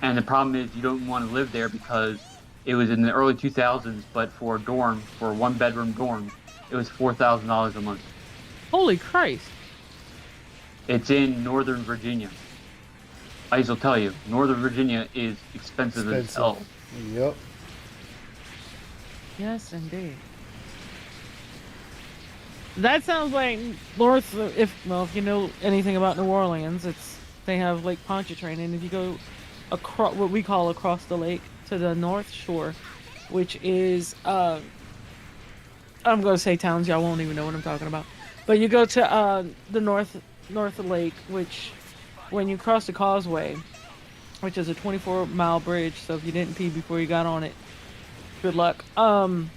And the problem is you don't want to live there because it was in the early 2000s, but for a dorm, for a one-bedroom dorm, it was $4,000 a month. Holy Christ. It's in Northern Virginia. I will tell you, Northern Virginia is expensive as hell. Yep. Yes, indeed. That sounds like north. If you know anything about New Orleans, they have Lake Pontchartrain, and if you go across what we call across the lake to the North Shore, which is I'm going to say towns, y'all won't even know what I'm talking about. But you go to the north lake, which when you cross the causeway, which is a 24-mile bridge, so if you didn't pee before you got on it, good luck. Because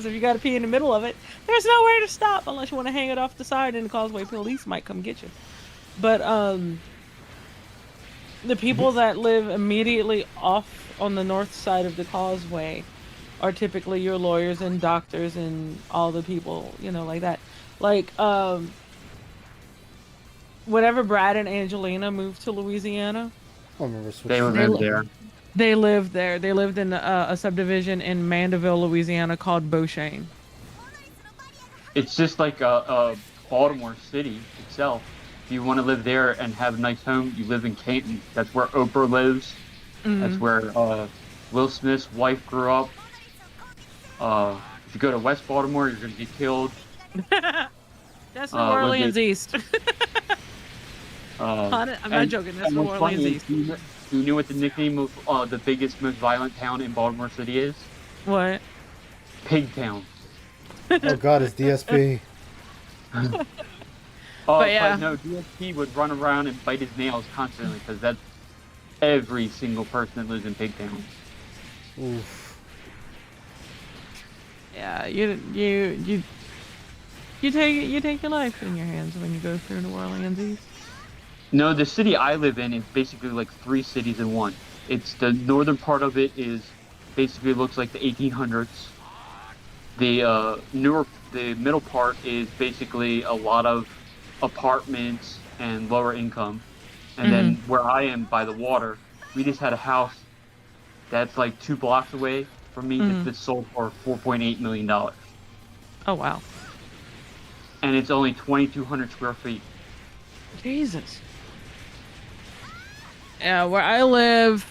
if you got to pee in the middle of it, there's nowhere to stop unless you want to hang it off the side, and the causeway police might come get you. But the people that live immediately off on the north side of the causeway are typically your lawyers and doctors and all the people, like that. Like, whenever Brad and Angelina moved to Louisiana, I remember they lived there. They lived there. They lived in a subdivision in Mandeville, Louisiana called Beauchene. It's just like a Baltimore City itself. If you want to live there and have a nice home, you live in Canton. That's where Oprah lives. That's where Will Smith's wife grew up. If you go to West Baltimore, you're going to get killed. That's New Orleans East. I'm not joking. That's New Orleans East. Do you know what the nickname of the biggest, most violent town in Baltimore City is? What? Pig Town. Oh God, it's DSP. But yeah. But no, DSP would run around and bite his nails constantly because that's every single person that lives in Pig Town. Oof. Yeah, you take your life in your hands when you go through New Orleans East. No, the city I live in is basically like 3 cities in one. It's the northern part of it is basically looks like the 1800s. The middle part is basically a lot of apartments and lower income. And then where I am by the water, we just had a house that's like 2 blocks away from me that just sold for $4.8 million. Oh wow! And it's only 2,200 square feet. Jesus. Yeah, where I live,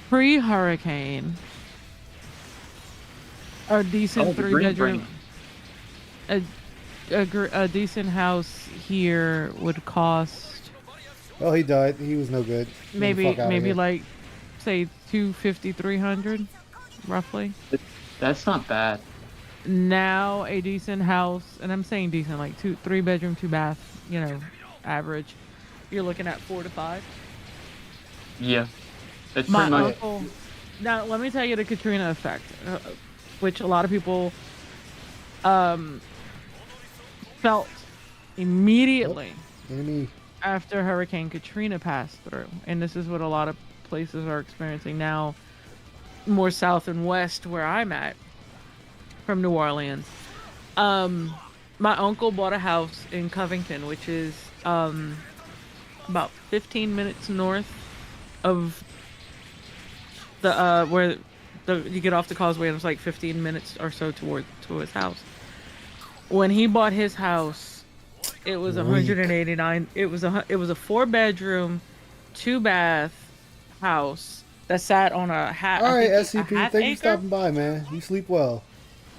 pre-hurricane, a decent 3-bedroom, a decent house here would cost. Well, he died. He was no good. Maybe like, say $250, $300, roughly. That's not bad. Now a decent house, and I'm saying decent, like 3-bedroom, 2-bath, average. You're looking at 4 to 5. Yeah, that's My pretty much. uncle. Now, let me tell you the Katrina effect, which a lot of people felt immediately after Hurricane Katrina passed through, and this is what a lot of places are experiencing now, more south and west where I'm at, from New Orleans. My uncle bought a house in Covington, which is about 15 minutes north of the where You get off the causeway and it's like 15 minutes or so to his house. When he bought his house, it was 189. It was a 4-bedroom, 2-bath house that sat on a half. All right, a SCP, half thank you acre. for stopping by, man. You sleep well.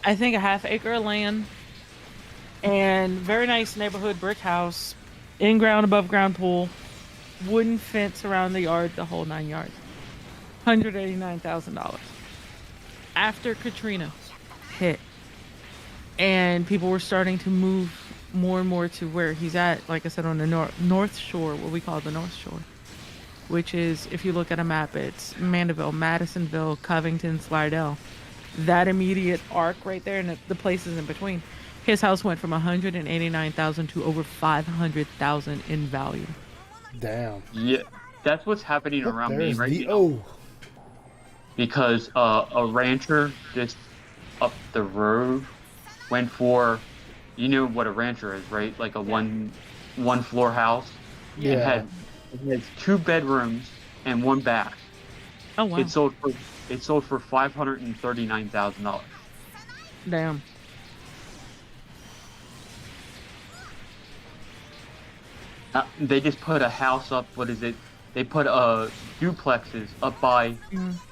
I think a half acre of land, and very nice neighborhood brick house, in ground, above ground pool, wooden fence around the yard, the whole 9 yards. $189,000. After Katrina hit, and people were starting to move more and more to where he's at, like I said, on the North Shore, what we call the North Shore, which is, if you look at a map, it's Mandeville, Madisonville, Covington, Slidell. That immediate arc right there, and the places in between. His house went from $189,000 to over $500,000 in value. Damn. Yeah, that's what's happening Look, around me there's right the now. Because a rancher just up the road went for, you know what a rancher is, right? Like a one floor house. Yeah. It has 2 bedrooms and 1 bath. Oh wow. It sold for $539,000. Damn. They just put a house up. What is it? They put duplexes up by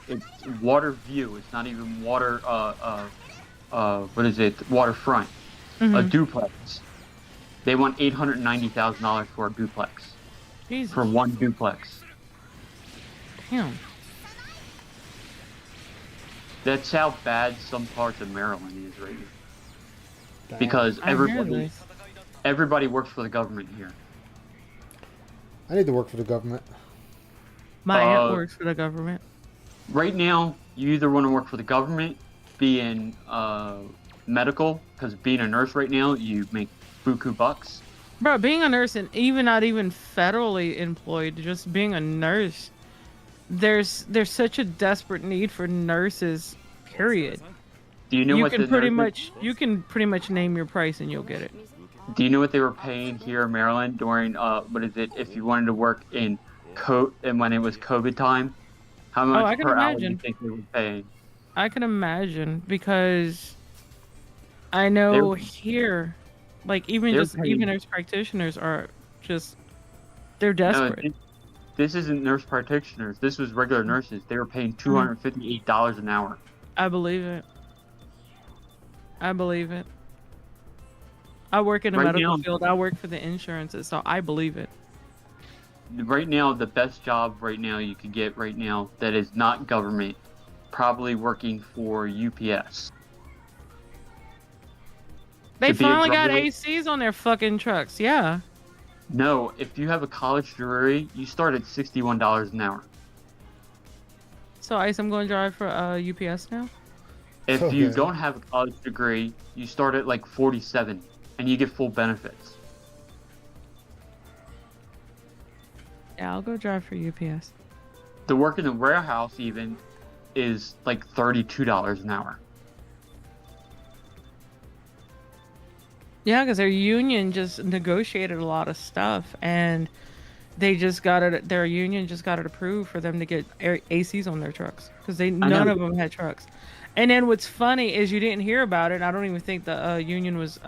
it's water view. It's not even water. What is it? Waterfront. A duplex. They want $890,000 for a duplex. Jesus. For one duplex. Damn. That's how bad some parts of Maryland is right now. Damn. Because I hear this. everybody works for the government here. I need to work for the government. My aunt works for the government. Right now, you either want to work for the government, be in medical, because being a nurse right now, you make buku bucks. Bro, being a nurse, and not even federally employed, just being a nurse, there's such a desperate need for nurses, period. Do you know you what can the pretty nurses- much you can pretty much name your price and you'll get it. Do you know what they were paying here in Maryland during what is it? If you wanted to work in and when it was COVID time, how much I can per hour do you imagine. think they were paying? I can imagine, because I know here, like even they're just paying- even nurse practitioners are just they're desperate. No, this isn't nurse practitioners. This was regular nurses. They were paying $258 an hour. I believe it. I believe it. I work in the Right medical now- field. I work for the insurances, so I believe it. Right now, the best job right now you could get right now that is not government, probably working for UPS. They To be a finally got driver- ACs on their fucking trucks. Yeah. No, if you have a college degree, you start at $61 an hour. So Ice, I'm going to drive for UPS now. If Okay. you don't have a college degree, you start at like 47, and you get full benefits. Yeah, I'll go drive for UPS. The work in the warehouse even is like $32 an hour. Yeah, because their union just negotiated a lot of stuff, and they just got it. Their union just got it approved for them to get ACs on their trucks, because none of them had trucks. And then what's funny is you didn't hear about it. I don't even think the union was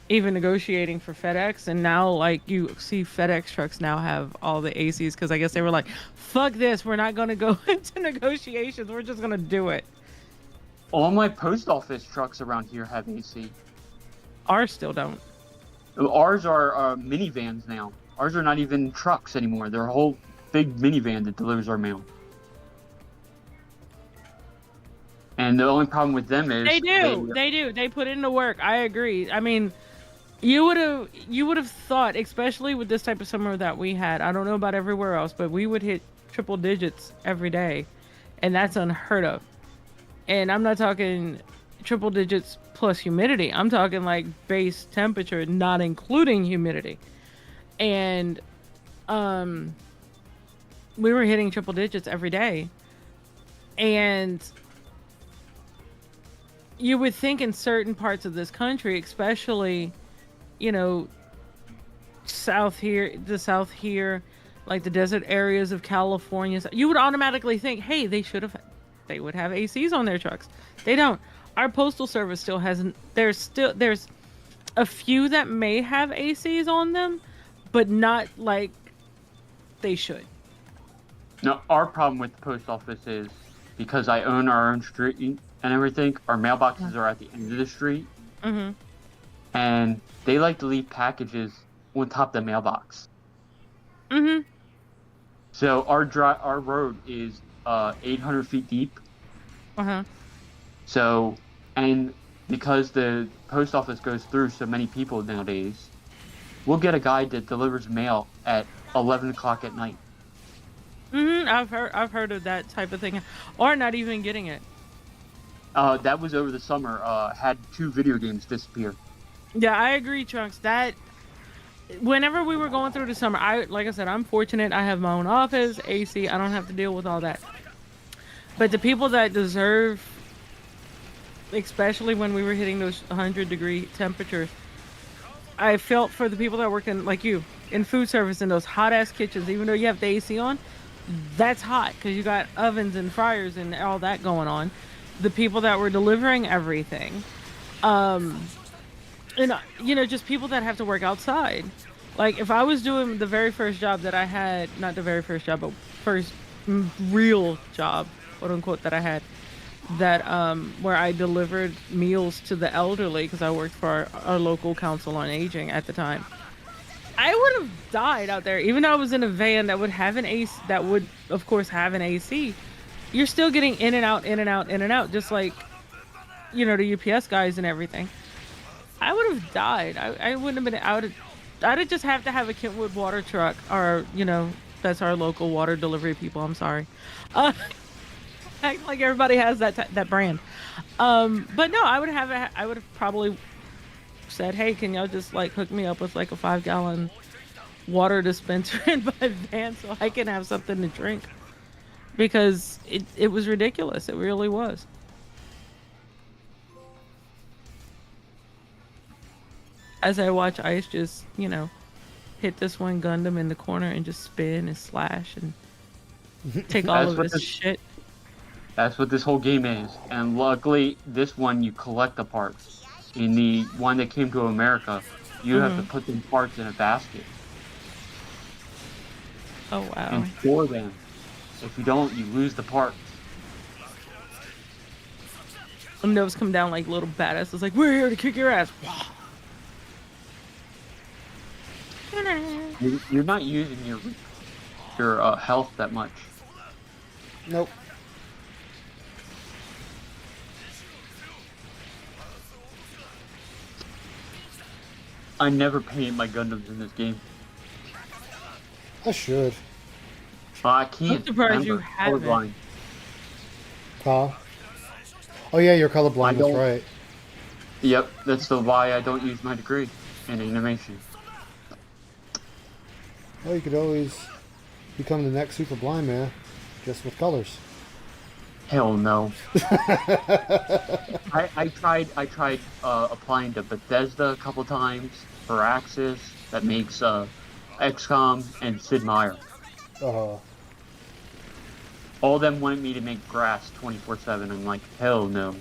even negotiating for FedEx, and now like you see FedEx trucks now have all the ACs, because I guess they were like, "Fuck this, we're not gonna go into negotiations. We're just gonna do it." All my post office trucks around here have AC. Ours still don't. Ours are minivans now. Ours are not even trucks anymore. They're a whole big minivan that delivers our mail. And the only problem with them is They do. They put into work. I agree. I mean, you would have thought, especially with this type of summer that we had. I don't know about everywhere else, but we would hit triple digits every day, and that's unheard of. And I'm not talking triple digits plus humidity. I'm talking like base temperature, not including humidity. And we were hitting triple digits every day. And you would think in certain parts of this country, especially, the south here, like the desert areas of California, you would automatically think, hey, they should have they would have ACs on their trucks. They don't. Our postal service still hasn't. There's a few that may have ACs on them, but not like they should. No, our problem with the post office is because I own our own street and everything. Our mailboxes are at the end of the street, Mm-hmm. and they like to leave packages on top of the mailbox. Mm-hmm. So our road is 800 feet deep. Uh-huh. So, and because the post office goes through so many people nowadays, we'll get a guy that delivers mail at 11 o'clock at night. Mm-hmm. I've heard of that type of thing, or not even getting it. That was over the summer. Had 2 video games disappear. Yeah, I agree, Trunks. That whenever we were going through the summer, like I said, I'm fortunate. I have my own office, AC. I don't have to deal with all that. But the people that deserve, especially when we were hitting those 100-degree temperatures, I felt for the people that work in, like you, in food service in those hot-ass kitchens. Even though you have the AC on, that's hot because you got ovens and fryers and all that going on. The people that were delivering everything, and just people that have to work outside. Like if I was doing the very first job that I had, not the very first job, but first real job, quote unquote, that I had, that where I delivered meals to the elderly because I worked for our local council on aging at the time. I would have died out there, even though I was in a van that would have an AC, that would of course have an AC. You're still getting in and out, in and out, in and out, just like, the UPS guys and everything. I would have died. I wouldn't have been out. I'd just have to have a Kentwood water truck, or that's our local water delivery people. I'm sorry. Act like everybody has that brand. But no, I would have probably said, hey, can y'all just like hook me up with like a 5-gallon water dispenser in my van so I can have something to drink, because it was ridiculous. It really was. As I watch Ice just, hit this one Gundam in the corner and just spin and slash and take all of his shit. That's what this whole game is. And luckily, this one, you collect the parts. In the one that came to America, you have to put the parts in a basket. Oh, wow. And store them. If you don't, you lose the parts. And those come down like little badasses, like, we're here to kick your ass. You're not using your health that much. Nope. I never paint my Gundams in this game. I should. I can't. I'm surprised you haven't. Colorblind. Huh? Oh yeah, you're colorblind. That's right. Yep, that's why I don't use my degree in animation. Well, you could always become the next super blind man, just with colors. Hell no. I tried applying to Bethesda a couple times for Axis, that makes XCOM, and Sid Meier. Uh-huh. All of them wanted me to make grass 24/7. I'm like, hell no.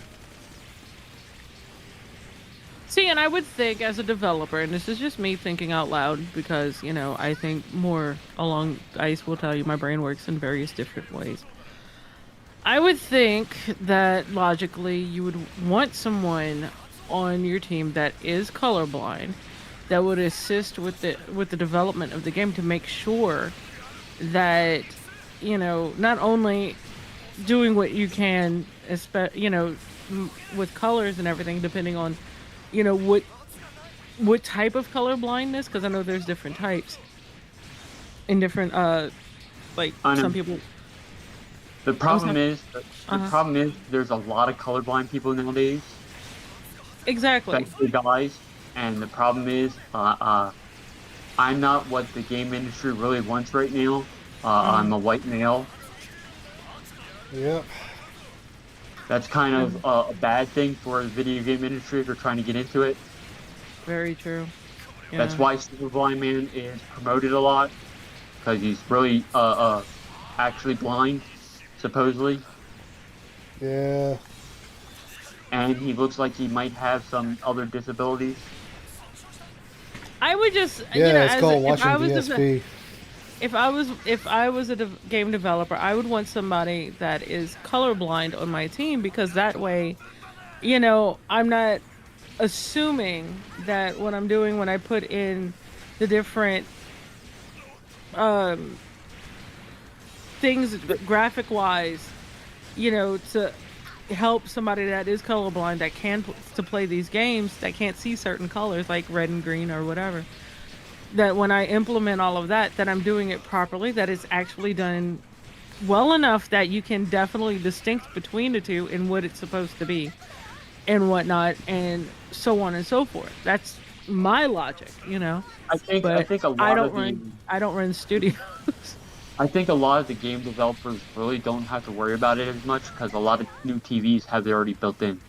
See, and I would think as a developer, and this is just me thinking out loud because, I think more along, Ice will tell you my brain works in various different ways. I would think that logically you would want someone on your team that is colorblind that would assist with the development of the game to make sure that, not only doing what you can, with colors and everything, depending on, what type of color blindness, because I know there's different types in different, some people. The problem is there's a lot of colorblind people nowadays. Exactly. Especially guys, and the problem is, I'm not what the game industry really wants right now. I'm a white male. Yep. That's kind of a bad thing for the video game industry if you're trying to get into it. Very true. Yeah. That's why Super Blind Man is promoted a lot, because he's really actually blind, supposedly. Yeah. And he looks like he might have some other disabilities. I would just, Yeah, you know, it's called if watching I was DSP. if I was a game developer, I would want somebody that is colorblind on my team because that way, you know, I'm not assuming that what I'm doing when I put in the different um things graphic wise, you know, to help somebody that is colorblind that can to play these games that can't see certain colors like red and green or whatever. That when I implement all of that, that I'm doing it properly, that it's actually done well enough that you can definitely distinct between the two and what it's supposed to be and whatnot, and so on and so forth. That's my logic, you know. I think But a lot of I don't run studios. I think a lot of the game developers really don't have to worry about it as much because a lot of new TVs have it already built in.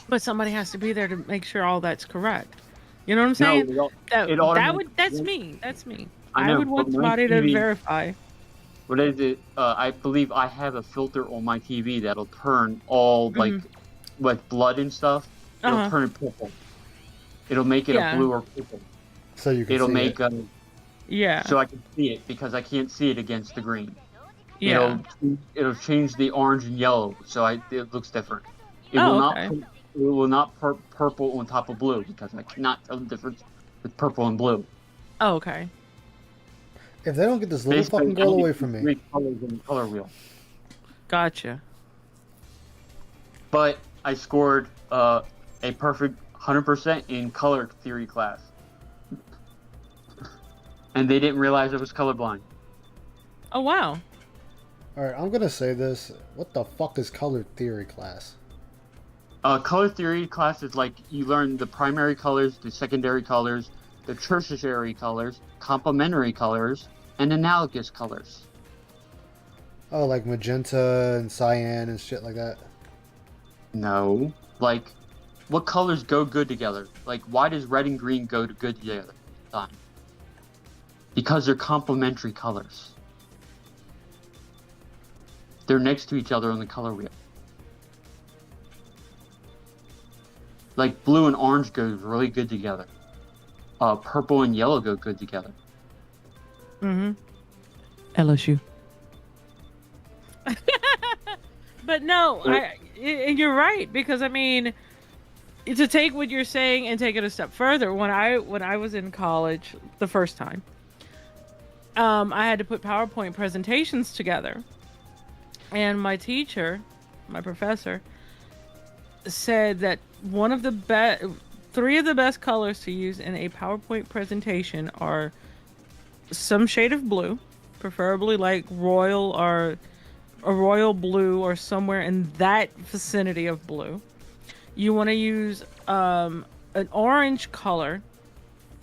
But somebody has to be there to make sure all that's correct. You know what I'm saying? No, it That's me. That's me. I I know, would but want my somebody to TV verify. What is it? I believe I have a filter on my TV that'll turn all like blood and stuff. It'll Uh-huh. turn it purple. It'll make it Yeah. a blue or purple. So you can It'll see make it. Yeah. So I can see it because I can't see it against the green. Yeah. It'll change the orange and yellow, so it looks different. It Oh, will okay. not it will not purple on top of blue because I cannot tell the difference with purple and blue. Oh, okay. If they don't get this little fucking girl away from me. Three colors in the color wheel. Gotcha. But I scored a perfect 100% in color theory class. And they didn't realize I was colorblind. Oh, wow. Alright, I'm gonna say this. What the fuck is color theory class? Color theory class is like you learn the primary colors, the secondary colors, the tertiary colors, complementary colors, and analogous colors. Oh, like magenta and cyan and shit like that? No. Like, what colors go good together? Like, why does red and green go good together? Fine. Because they're complementary colors. They're next to each other on the color wheel. Like, blue and orange go really good together. Purple and yellow go good together. Mm-hmm. LSU. But no, and you're right, because I mean, to take what you're saying and take it a step further, when I was in college the first time, I had to put PowerPoint presentations together, and my teacher, my professor, said that three of the best colors to use in a PowerPoint presentation are some shade of blue, preferably like royal or a royal blue or somewhere in that vicinity of blue. You want to use an orange color,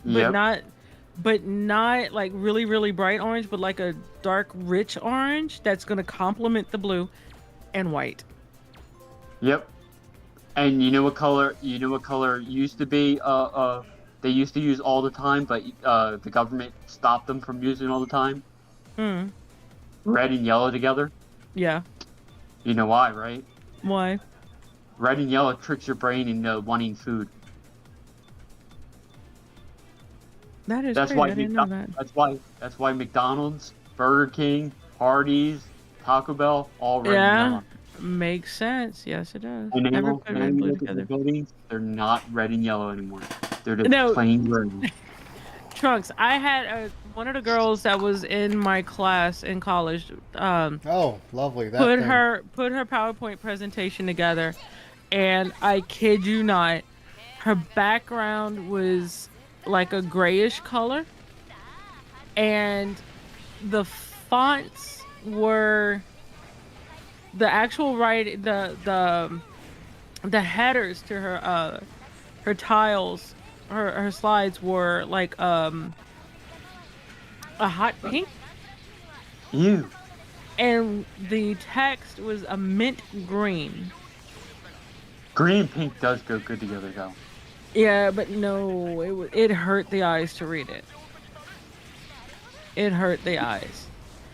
but not like really, really bright orange, but like a dark, rich orange that's going to complement the blue, and white. Yep. And you know what color used to be they used to use all the time, but the government stopped them from using all the time? Red and yellow together? Yeah. You know why, right? Why? Red and yellow tricks your brain into wanting food. That is That's great. why I didn't know that. That's why McDonald's, Burger King, Hardee's, Taco Bell, all red and yellow. Makes sense. Yes, it does. And Never now, put red and blue together. buildings, they're not red and yellow anymore. They're just plain green. Trunks, I had one of the girls that was in my class in college. Oh, lovely. Put her PowerPoint presentation together, and I kid you not, her background was like a grayish color, and the fonts were the actual the headers to her tiles, her slides were like a hot pink. Ew. And the text was a mint green. Green and pink does go good together, though. Yeah, but no, it hurt the eyes to read it. It hurt the eyes.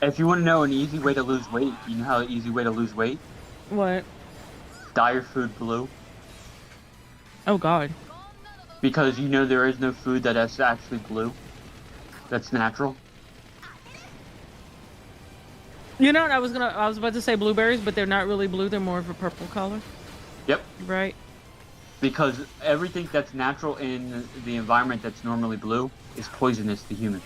If you want to know an easy way to lose weight, you know how an easy way to lose weight? What? Dye your food blue. Oh God. Because you know there is no food that is actually blue. That's natural. You know what? I was about to say blueberries, but they're not really blue. They're more of a purple color. Yep. Right. Because everything that's natural in the environment that's normally blue is poisonous to humans.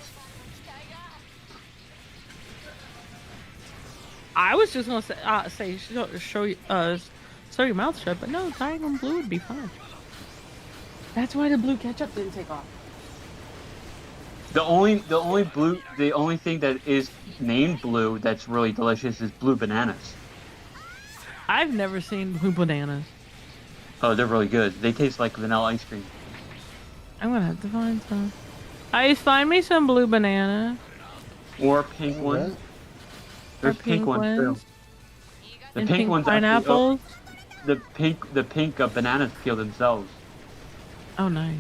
I was just gonna say show your mouth shut, but no, dyeing them blue would be fine. That's why the blue ketchup didn't take off. The only thing that is named blue that's really delicious is blue bananas. I've never seen blue bananas. Oh, they're really good. They taste like vanilla ice cream. I'm gonna have to find some. Ice, find me some blue banana. Or pink ones. There's pink ones too. The And pink pink ones pineapples. actually, the pink bananas peel themselves. Oh, nice.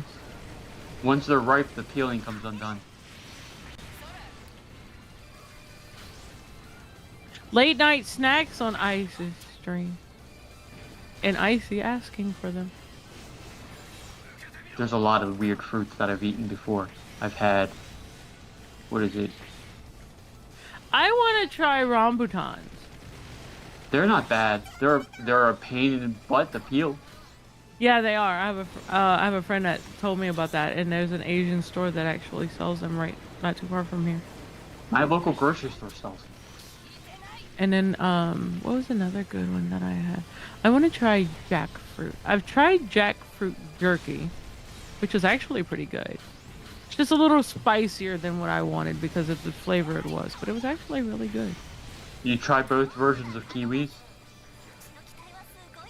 Once they're ripe, the peeling comes undone. Late night snacks on Ice's stream. And Icy asking for them. There's a lot of weird fruits that I've eaten before. I've had, what is it? I want to try rambutans. They're not bad. They're a pain in the butt to peel. Yeah, they are. I have a friend that told me about that, and there's an Asian store that actually sells them not too far from here. My local grocery store sells them. And then, what was another good one that I had? I want to try jackfruit. I've tried jackfruit jerky, which was actually pretty good. It's just a little spicier than what I wanted because of the flavor it was, but it was actually really good. You try both versions of kiwis?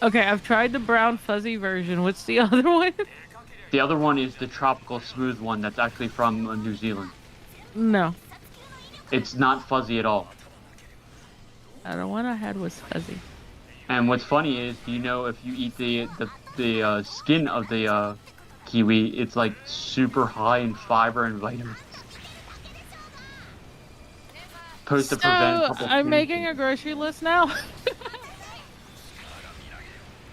Okay, I've tried the brown fuzzy version. What's the other one? The other one is the tropical smooth one that's actually from New Zealand. No. It's not fuzzy at all. The one I had was fuzzy. And what's funny is, do you know if you eat the skin of the kiwi, it's like super high in fiber and vitamins. Supposed to prevent. I'm making a grocery list now.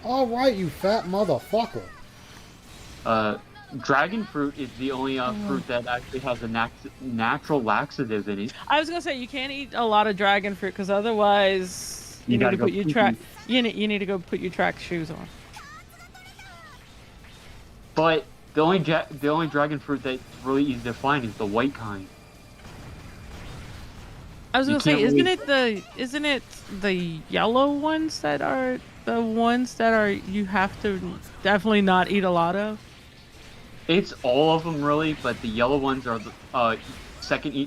All right, you fat motherfucker. Dragon fruit is the only fruit that actually has a natural laxative in it. I was gonna say you can't eat a lot of dragon fruit because otherwise you need to put your track. You need to go put your track shoes on. But the only dragon fruit that's really easy to find is the white kind. I was gonna say, isn't it the yellow ones that are the ones that are you have to definitely not eat a lot of? It's all of them really, but the yellow ones are the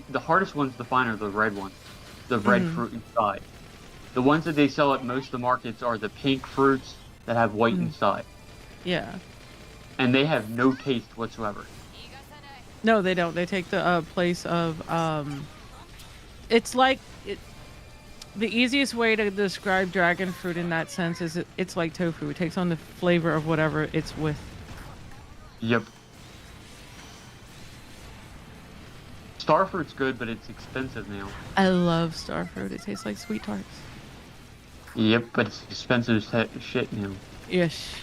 the hardest ones to find are the red ones, the red fruit inside. The ones that they sell at most of the markets are the pink fruits that have white inside. Yeah. And they have no taste whatsoever. No, they don't. They take the place of it's like the easiest way to describe dragon fruit in that sense is it's like tofu. It takes on the flavor of whatever it's with. Yep. Starfruit's good, but it's expensive now. I love starfruit. It tastes like sweet tarts. Yep, but it's expensive as shit now. Yes.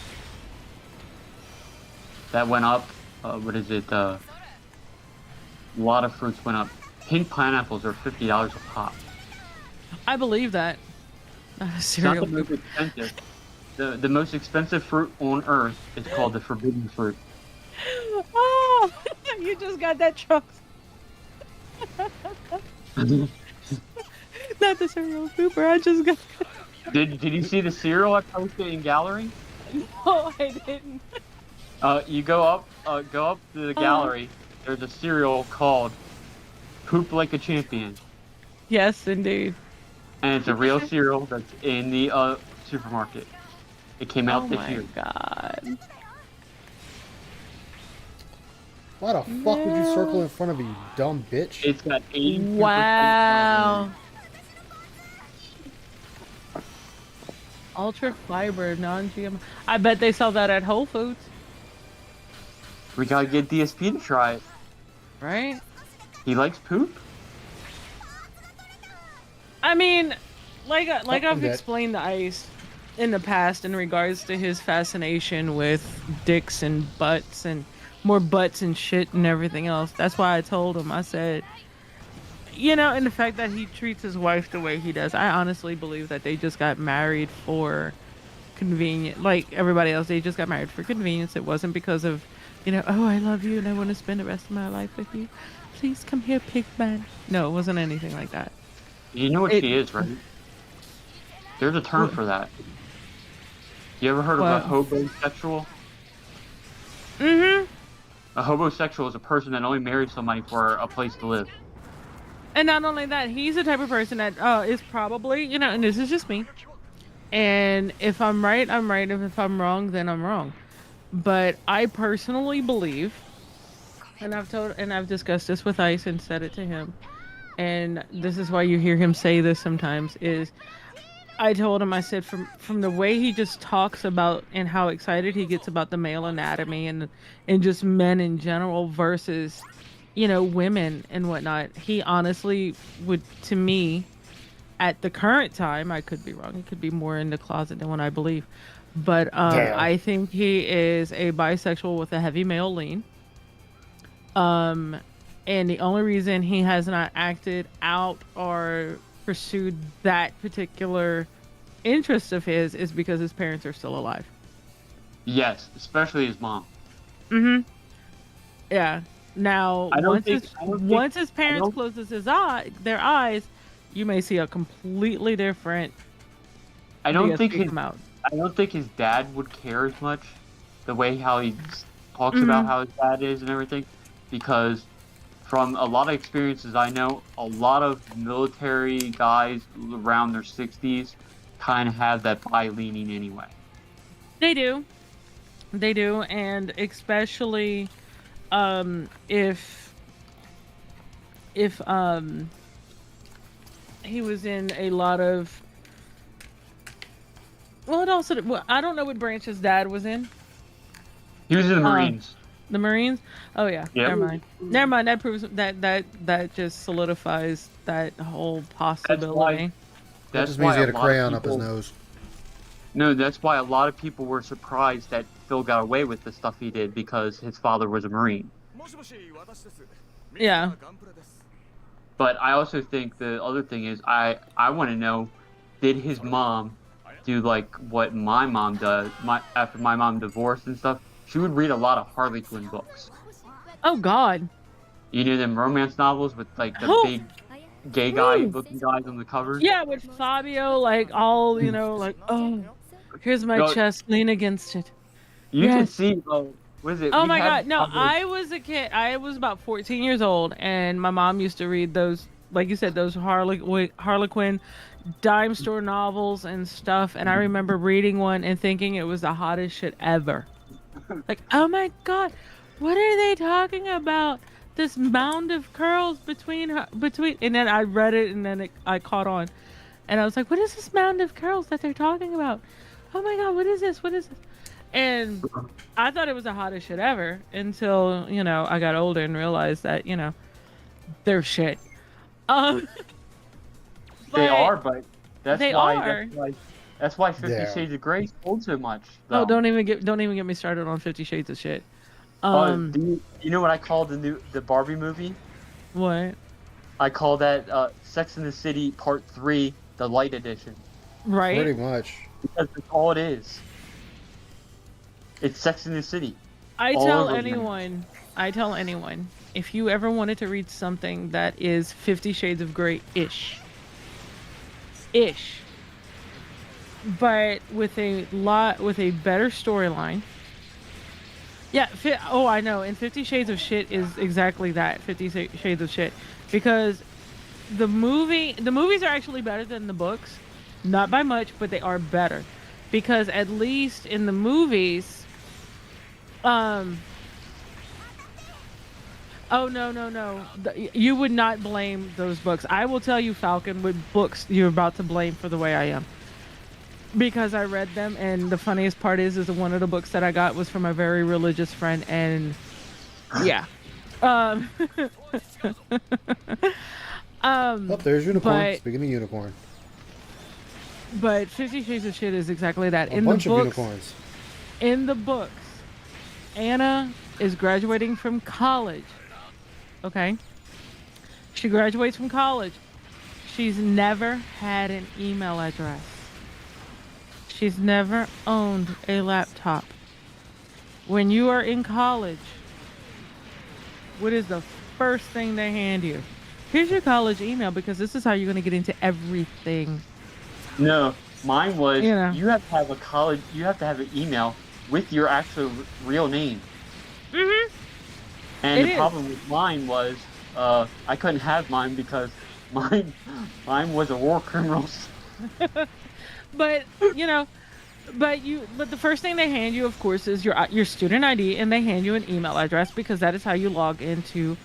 That went up. What is it? A lot of fruits went up. Pink pineapples are $50 a pop. I believe that. It's not the most expensive. The most expensive fruit on earth is called the forbidden fruit. Oh, you just got that truck. Not the cereal pooper. I just got. Did you see the cereal I posted in gallery? No, I didn't. You go up to the gallery. There's a cereal called Poop Like a Champion. Yes, indeed. And it's a real cereal that's in the supermarket. It came out this year. Oh my god. Why the fuck would you circle in front of me, you dumb bitch? It's got 82%. Wow. Ultra fiber, non-GMO. I bet they sell that at Whole Foods. We gotta get DSP to try it. Right? He likes poop? I mean, like I'm I've dead. explained to Ice in the past in regards to his fascination with dicks and butts and more butts and shit and everything else. That's why I told him. I said, and the fact that he treats his wife the way he does, I honestly believe that they just got married for convenient. Like everybody else, they just got married for convenience. It wasn't because of, oh, I love you and I want to spend the rest of my life with you. Please come here, pig man. No, it wasn't anything like that. You know what she is, right? There's a term for that. You ever heard of a hobosexual? Mm-hmm. A hobosexual is a person that only marries somebody for a place to live. And not only that, he's the type of person that is probably, and this is just me. And if I'm right, I'm right. If I'm wrong, then I'm wrong. But I personally believe, and I've discussed this with Ice and said it to him, and this is why you hear him say this sometimes, is I told him, I said, from the way he just talks about and how excited he gets about the male anatomy and just men in general versus, women and whatnot, he honestly would, to me, at the current time, I could be wrong, he could be more in the closet than what I believe, but I think he is a bisexual with a heavy male lean. And the only reason he has not acted out or pursued that particular interest of his is because his parents are still alive. Yes, especially his mom. Mm-hmm. Yeah. Now, once his parents closes their eyes, you may see a completely different. I don't think his dad would care as much, the way how he talks about how his dad is and everything, because from a lot of experiences I know, a lot of military guys around their 60s kind of have that bi leaning anyway. They do, and especially if he was in a lot of. Well, it also. I don't know what branch his dad was in. He was in the Marines. The Marines? Oh yeah. Yep. Never mind. That proves that just solidifies that whole possibility. That just means he had a crayon up his nose. No, that's why a lot of people were surprised that Phil got away with the stuff he did, because his father was a Marine. Yeah. But I also think the other thing is, I want to know, did his mom do like what my mom does? After my mom divorced and stuff, she would read a lot of Harley Quinn books. Oh God. You know them romance novels with like the big gay guy looking guys on the covers? Yeah, with Fabio, like all, like, oh, here's my chest, lean against it. You can see, what is it? Oh my God, no, I was a kid. I was about 14 years old, and my mom used to read those, like you said, those Harlequin dime store novels and stuff, and I remember reading one and thinking it was the hottest shit ever. Like, oh my God, what are they talking about? This mound of curls between, and then I read it, and then I caught on, and I was like, what is this mound of curls that they're talking about? Oh my God, what is this? And I thought it was the hottest shit ever until, I got older and realized that, they're shit. They are, but that's they why are. That's why 50 Shades of Grey sold so much. Though. Oh, don't even get me started on 50 Shades of shit. You know what I call the Barbie movie? What? I call that Sex and the City Part 3, the light edition. Right. Pretty much. Because that's all it is. It's Sex and the City. I tell anyone, if you ever wanted to read something that is 50 Shades of Grey-ish, but with a better storyline. Yeah, I know, and 50 Shades of Shit is exactly that, 50 Shades of Shit, because the movies are actually better than the books, not by much, but they are better, because at least in the movies, oh no, you would not blame those books. I will tell you, Falcon, what books you're about to blame for the way I am. Because I read them, and the funniest part is one of the books that I got was from a very religious friend, and yeah. Oh, there's unicorn. But Speaking of unicorn, 50 Shades of Shit is exactly that. a bunch of unicorns. In the books, Anna is graduating from college. Okay? She graduates from college. She's never had an email address. She's never owned a laptop. When you are in college, what is the first thing they hand you? Here's your college email because this is how you're going to get into everything. No, mine was You know. you have to have a college. You have to have an email with your actual real name. Mhm. And It the is. problem with mine was I couldn't have mine because mine was a war criminal. But but the first thing they hand you, of course, is your student ID, and they hand you an email address because that is how you log into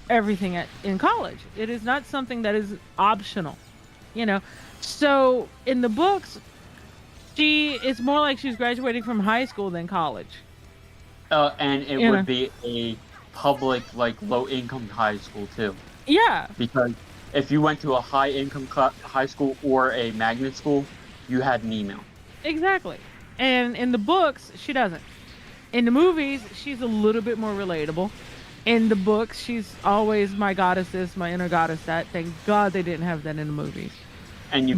everything in college. It is not something that is optional, So in the books, it's more like she's graduating from high school than college. And it would be a public, low income high school too. Yeah. Because if you went to a high income high school or a magnet school, you had an email. Exactly. And in the books, she doesn't. In the movies, she's a little bit more relatable. In the books, she's always my goddess this, my inner goddess that. Thank God they didn't have that in the movies. And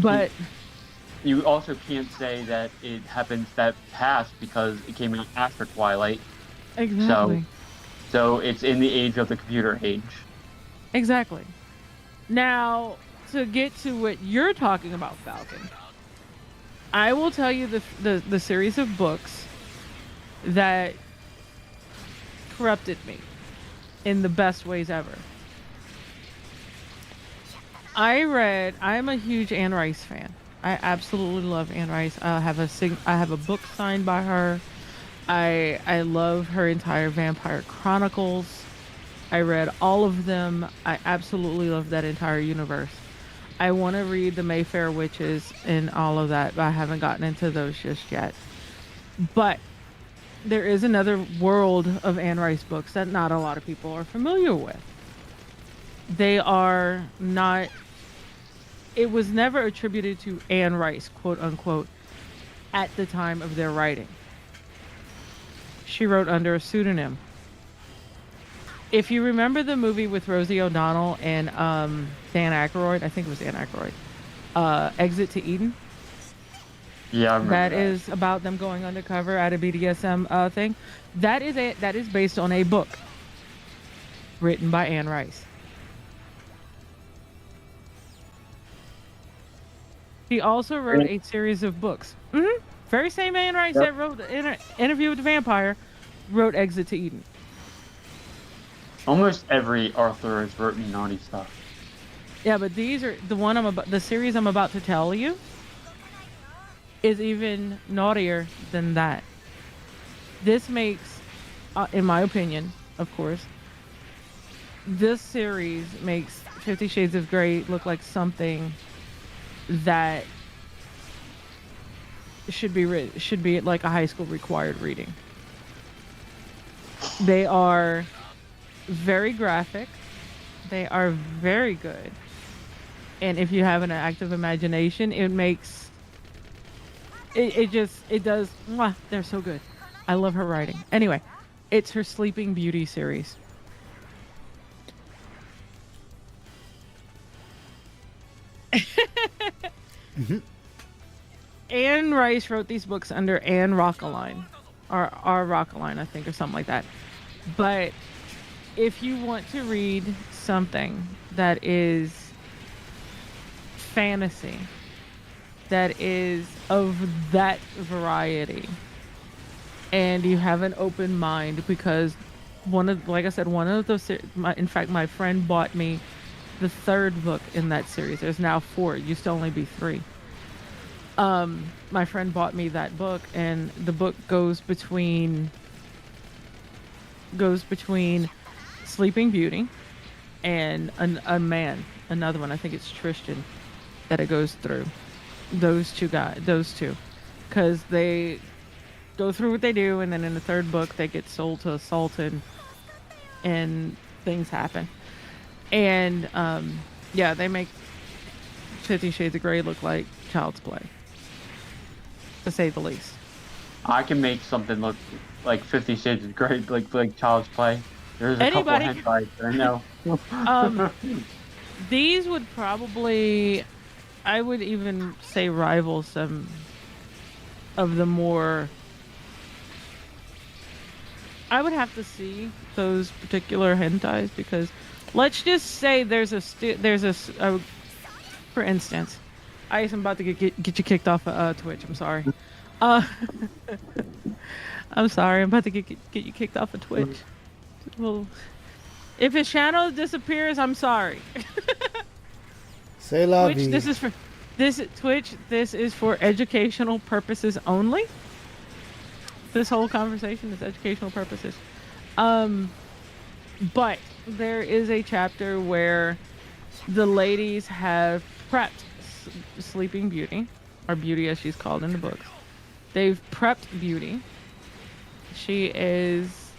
you also can't say that it happens that fast because it came out after Twilight. Exactly. So it's in the age of the computer age. Exactly. Now, to get to what you're talking about, Falcon, I will tell you the series of books that corrupted me in the best ways ever. I'm a huge Anne Rice fan. I absolutely love Anne Rice. I have a book signed by her. I love her entire Vampire Chronicles. I read all of them. I absolutely love that entire universe. I want to read the Mayfair Witches and all of that, but I haven't gotten into those just yet. But there is another world of Anne Rice books that not a lot of people are familiar with. They are not... It was never attributed to Anne Rice, quote unquote, at the time of their writing. She wrote under a pseudonym. If you remember the movie with Rosie O'Donnell and Dan Aykroyd, I think it was Dan Aykroyd, Exit to Eden. Yeah, I remember That is about them going undercover at a BDSM thing. That is based on a book written by Anne Rice. She also wrote a series of books. Very same Anne Rice that wrote Interview with the Vampire, wrote Exit to Eden. Almost every author has written naughty stuff. Yeah, but these are the series I'm about to tell you is even naughtier than that. This makes, in my opinion, of course, this series makes 50 Shades of Grey look like something that should be like a high school required reading. They are very graphic. They are very good. And if you have an active imagination, it makes it does. Mwah, they're so good. I love her writing. Anyway, it's her Sleeping Beauty series. Anne Rice wrote these books under Anne Rockeline, or R. Rockeline, I think, or something like that. But if you want to read something that is fantasy, that is of that variety, and you have an open mind, because like I said, one of those, in fact, my friend bought me the third book in that series. There's now 4. It used to only be 3. My friend bought me that book, and the book goes between Sleeping Beauty and another one. I think it's Tristan that it goes through. Those two, because they go through what they do, and then in the third book they get sold to Sultan, and things happen. And Yeah, they make 50 Shades of Grey look like child's play, to say the least. I can make something look like 50 Shades of Grey, like Child's Play. There's a couple Anybody hentai that I know. These would probably, I would even say, rival some of the more. I would have to see those particular hentais because, let's just say for instance, I'm about to get you kicked off of Twitch. I'm sorry. I'm sorry. I'm about to get you kicked off of Twitch. Well, if his channel disappears, I'm sorry. Say la Twitch, vie. This is for educational purposes only. This whole conversation is educational purposes. But there is a chapter where the ladies have prepped Sleeping Beauty, or Beauty as she's called in the books. They've prepped Beauty. She is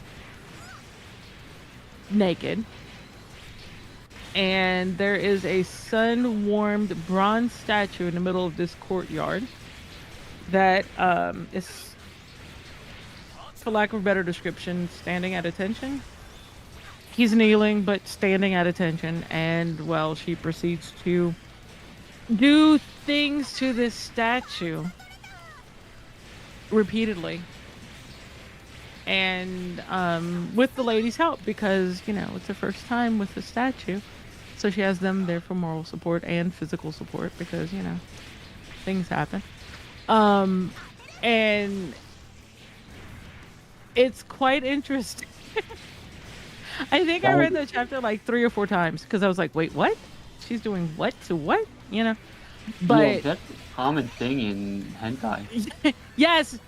naked. And there is a sun-warmed bronze statue in the middle of this courtyard that is, for lack of a better description, standing at attention. He's kneeling, but standing at attention, and, well, she proceeds to do things to this statue repeatedly. And with the lady's help, because, you know, it's her first time with the statue. So she has them there for moral support and physical support because, you know, things happen. And it's quite interesting. I think I read that chapter like 3 or 4 times because I was like, wait, what? She's doing what to what? You know? But yeah, that's a common thing in hentai. yes,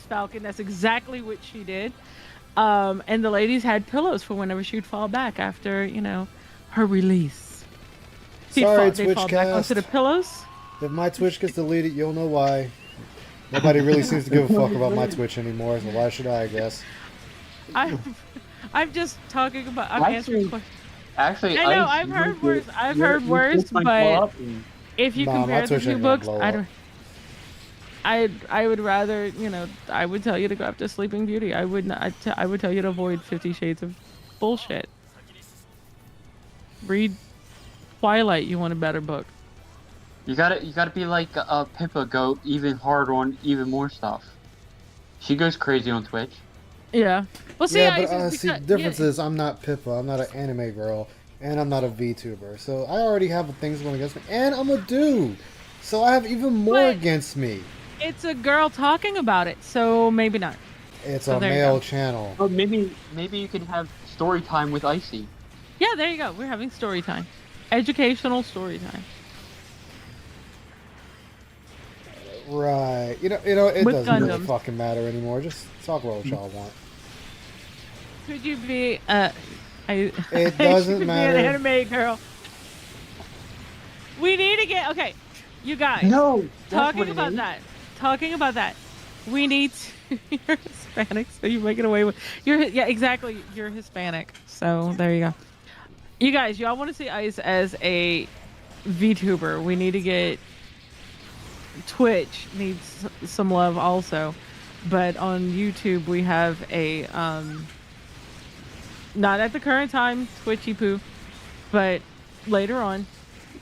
Falcon, that's exactly what she did. And the ladies had pillows for whenever she'd fall back after, you know, her release. Sorry, they fall back onto the pillows. If my Twitch gets deleted, you'll know why. Nobody really seems to give a fuck about my Twitch anymore, so why should I guess? I'm just talking about. I'm answering questions. Actually, I know I've heard worse. I've heard worse, but if you compare the two books, I would rather, you know, I would tell you to go after Sleeping Beauty. I would not. I would tell you to avoid 50 Shades of bullshit. Read Twilight. You want a better book. You gotta be like Pippa, go even hard on even more stuff. She goes crazy on Twitch. Yeah. Well, see, yeah, but see, the difference is I'm not Pippa. I'm not an anime girl, and I'm not a VTuber. So I already have things going against me, and I'm a dude, so I have even more against me. It's a girl talking about it, so maybe not. It's a male channel. Oh, maybe you can have story time with Icy. Yeah, there you go. We're having story time, educational story time. Right. You know, it With doesn't really Gundams. fucking matter anymore. Just talk what y'all want. Could you be It doesn't matter. Be an anime girl. We need to get okay. You guys. No. Talking about that. We need to. You're Hispanic, so you make it away with. Yeah, exactly. You're Hispanic, so there you go. You guys, y'all want to see Ice as a VTuber? We need to get. Twitch needs some love also, but on YouTube we have a not at the current time Twitchy poo, but later on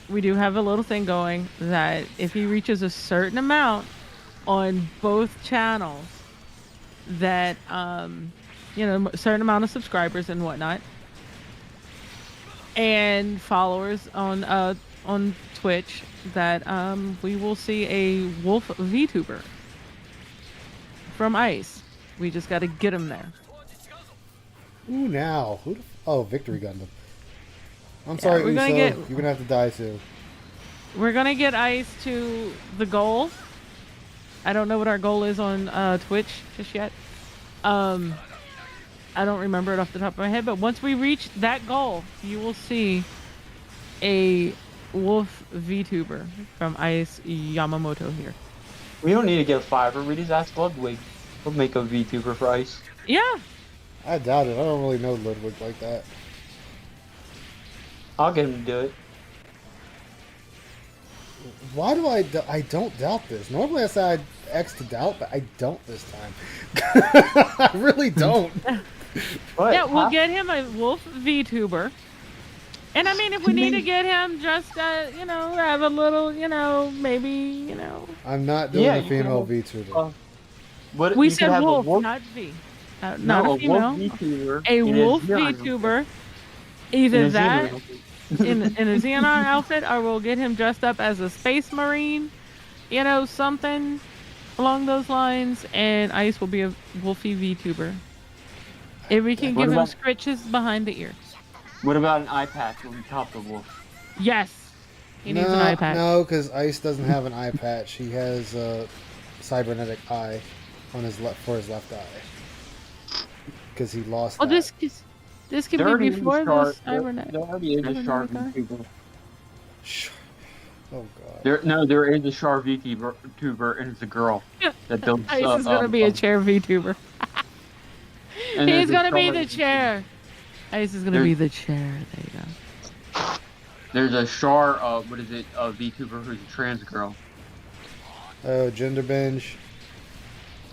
we do have a little thing going that if he reaches a certain amount on both channels, that you know, a certain amount of subscribers and whatnot and followers on Twitch, that we will see a wolf VTuber from Ice. We just got to get him there. Ooh, now Victory Gundam. I'm sorry, we're Uso. gonna get- You're gonna have to die too. We're gonna get Ice to the goal. I don't know what our goal is on Twitch just yet. I don't remember it off the top of my head, but once we reach that goal, you will see a wolf VTuber from Ice Yamamoto here. We don't need to get a Fiverr. We just ask Ludwig. We'll make a VTuber for Ice. Yeah. I doubt it. I don't really know Ludwig like that. I'll get him to do it. Why do I don't doubt this? Normally I say I X to doubt, but I don't this time. I really don't. Yeah, we'll get him a wolf VTuber. And I mean, if we need to get him just, have a little, maybe, I'm not doing Yeah, a you can female have- VTuber. What We you could said have wolf, a wolf, not V. Not no, a female. wolf VTuber. A in wolf Xenon VTuber. outfit. Either In a that Xenon outfit. in a Xenon outfit, or we'll get him dressed up as a space marine. Something along those lines. And Ice will be a wolfy VTuber. If we can What give him about- scritches behind the ear. What about an eye patch on top of the wolf? Yes. He needs an eye patch. No, because Ice doesn't have an eye patch. He has a cybernetic eye on his for his left eye. Because he lost Oh, that. this could There be already is a before Char- this cybernetic. There already is a Char cybernetic eye. VTuber. Oh god. There is a Char VTuber, and it's a girl that builds. Ice is gonna be a chair VTuber. and He's there's a gonna be Char the VTuber. chair. Ice is gonna be the chair. There you go. There's a Char, what is it, a VTuber who's a trans girl. Oh, gender binge.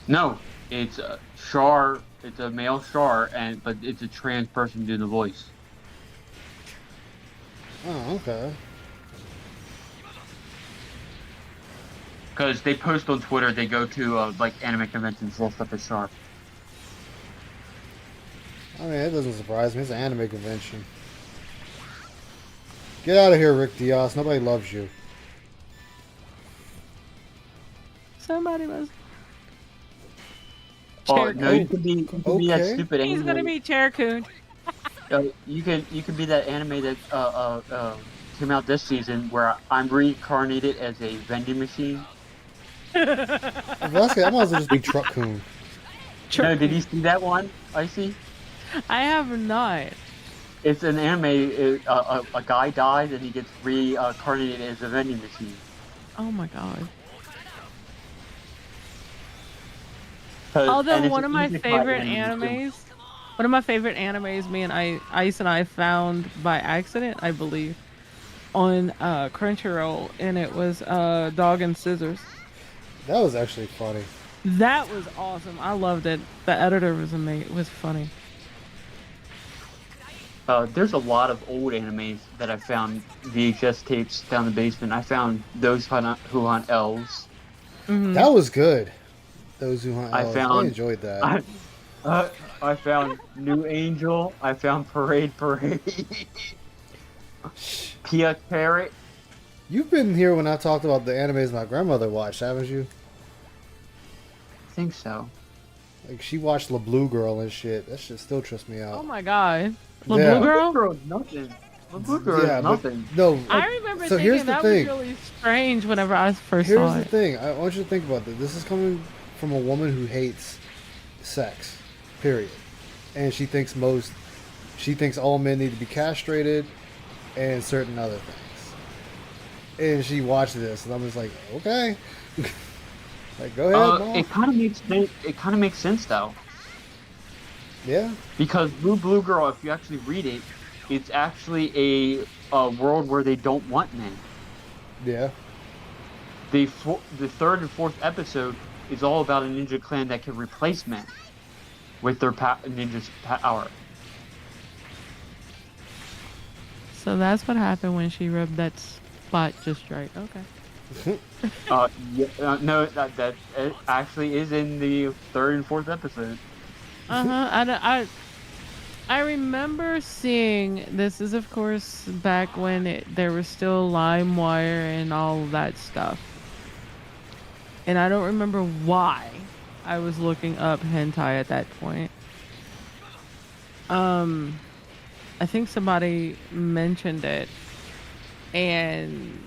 No, it's a Char. It's a male Char, but it's a trans person doing the voice. Oh, okay. Because they post on Twitter, they go to like anime conventions, dressed up as Char. I mean, it doesn't surprise me. It's an anime convention. Get out of here, Rick Diaz. Nobody loves you. Somebody must. Oh Chair no, you could be that Okay. stupid anime. He's gonna be Chair Coon. You could be that anime that came out this season where I'm reincarnated as a vending machine. If that's it, I might as well just be Truck Coon. No, did you see that one, Icy? I have not. It's an anime. A guy dies and he gets reincarnated as a vending machine. Oh my god. 'Cause- Although and it's one of my an isekai favorite anime, too. animes, me and Ice and I found by accident, I believe, on Crunchyroll, and it was Dog and Scissors. That was actually funny. That was awesome. I loved it. The editor was amazing. It was funny. There's a lot of old animes that I found VHS tapes down the basement. I found Those Who Hunt Elves. That was good. Those who hunt I elves. found- I enjoyed that. I found New Angel. I found Parade. Pia Carrot. You've been here when I talked about the animes my grandmother watched, haven't you? I think so. Like, she watched La Blue Girl and shit. That shit still trips me out. Oh my god. The Yeah. Blue Girl? Girl, nothing. Blue Girl Yeah, is but nothing. no. I remember so here's thinking the that thing. was really strange whenever I first Here's saw the it. thing. I want you to think about this. This is coming from a woman who hates sex, period. And she thinks all men need to be castrated and certain other things. And she watched this, and I'm just like, okay. Like, go ahead, Mom. It kind of makes sense. It kind of makes sense though. Yeah. Because Blue Girl, if you actually read it, it's actually a world where they don't want men. Yeah. The third and fourth episode is all about a ninja clan that can replace men with their ninja's power. So that's what happened when she rubbed that spot just right. Okay. No, that it actually is in the third and fourth episode. I remember seeing this is of course back when there was still LimeWire and all of that stuff, and I don't remember why I was looking up hentai at that point. I think somebody mentioned it, and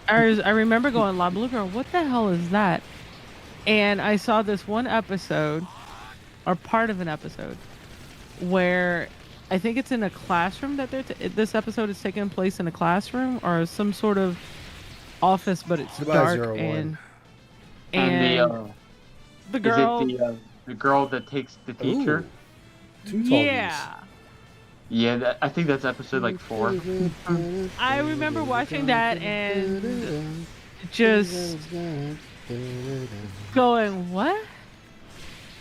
I remember going, La Blue Girl, what the hell is that? And I saw this one episode, or part of an episode, where I think it's in a classroom that this episode is taking place in a classroom or some sort of office, but it's Goodbye, dark 01. and the girl. Is it the girl that takes the teacher? Two Yeah. Yeah, I think that's episode like 4. I remember watching that and just going, what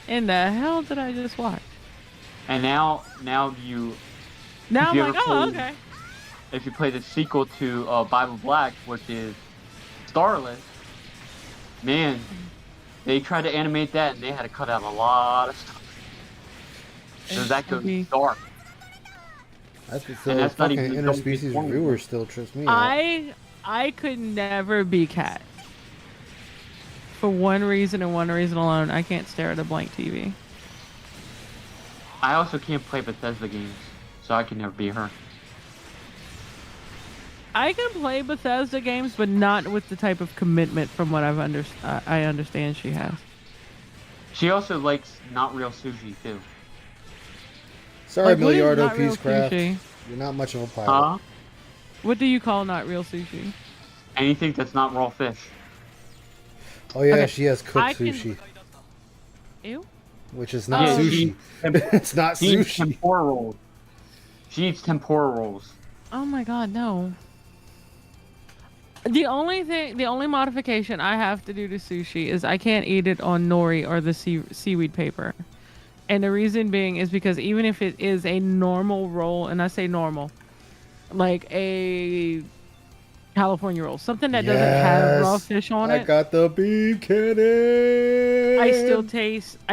in the hell did I just watch? And now Now if I'm you like, ever oh, play- okay. If you play the sequel to Bible Black, which is Starless, man, they tried to animate that and they had to cut out a lot of stuff. So that goes dark. That's what And the that's not fucking even the interspecies darkest viewer one. still trips me out. I could never be Cat. For one reason and one reason alone, I can't stare at a blank TV. I also can't play Bethesda games, so I can never be her. I can play Bethesda games, but not with the type of commitment from what I understand she has. She also likes not real sushi too. Sorry, Like, what is Miliardo not real Peacecraft. sushi? You're not much of a pilot. Huh? What do you call not real sushi? Anything that's not raw fish. Oh yeah, Okay, she has cooked I can- sushi, Ew. which is not Yeah, sushi. It's not she eats sushi. tempura rolls. She eats tempura rolls. Oh my god, no. The only modification I have to do to sushi is I can't eat it on nori or the seaweed paper. And the reason being is because even if it is a normal roll, and I say normal, like a California roll, something that doesn't have raw fish on I it, got the beef cannon. I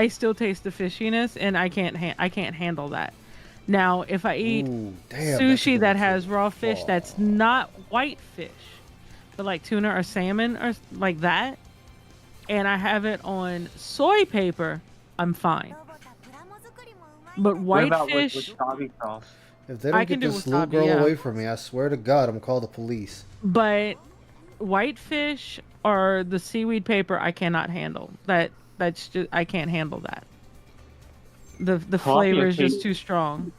still taste the fishiness, and I can't handle that. Now, if I eat Ooh, damn, that's a sushi good that one. has raw fish that's not white fish, but like tuna or salmon or like that, and I have it on soy paper, I'm fine. But What white about fish, with wasabi sauce? If they I don't can get do this little wasabi, girl yeah. away from me, I swear to God, I'm gonna call the police. but white fish or the seaweed paper, I cannot handle. That's just, I can't handle that. The flavor is just too strong.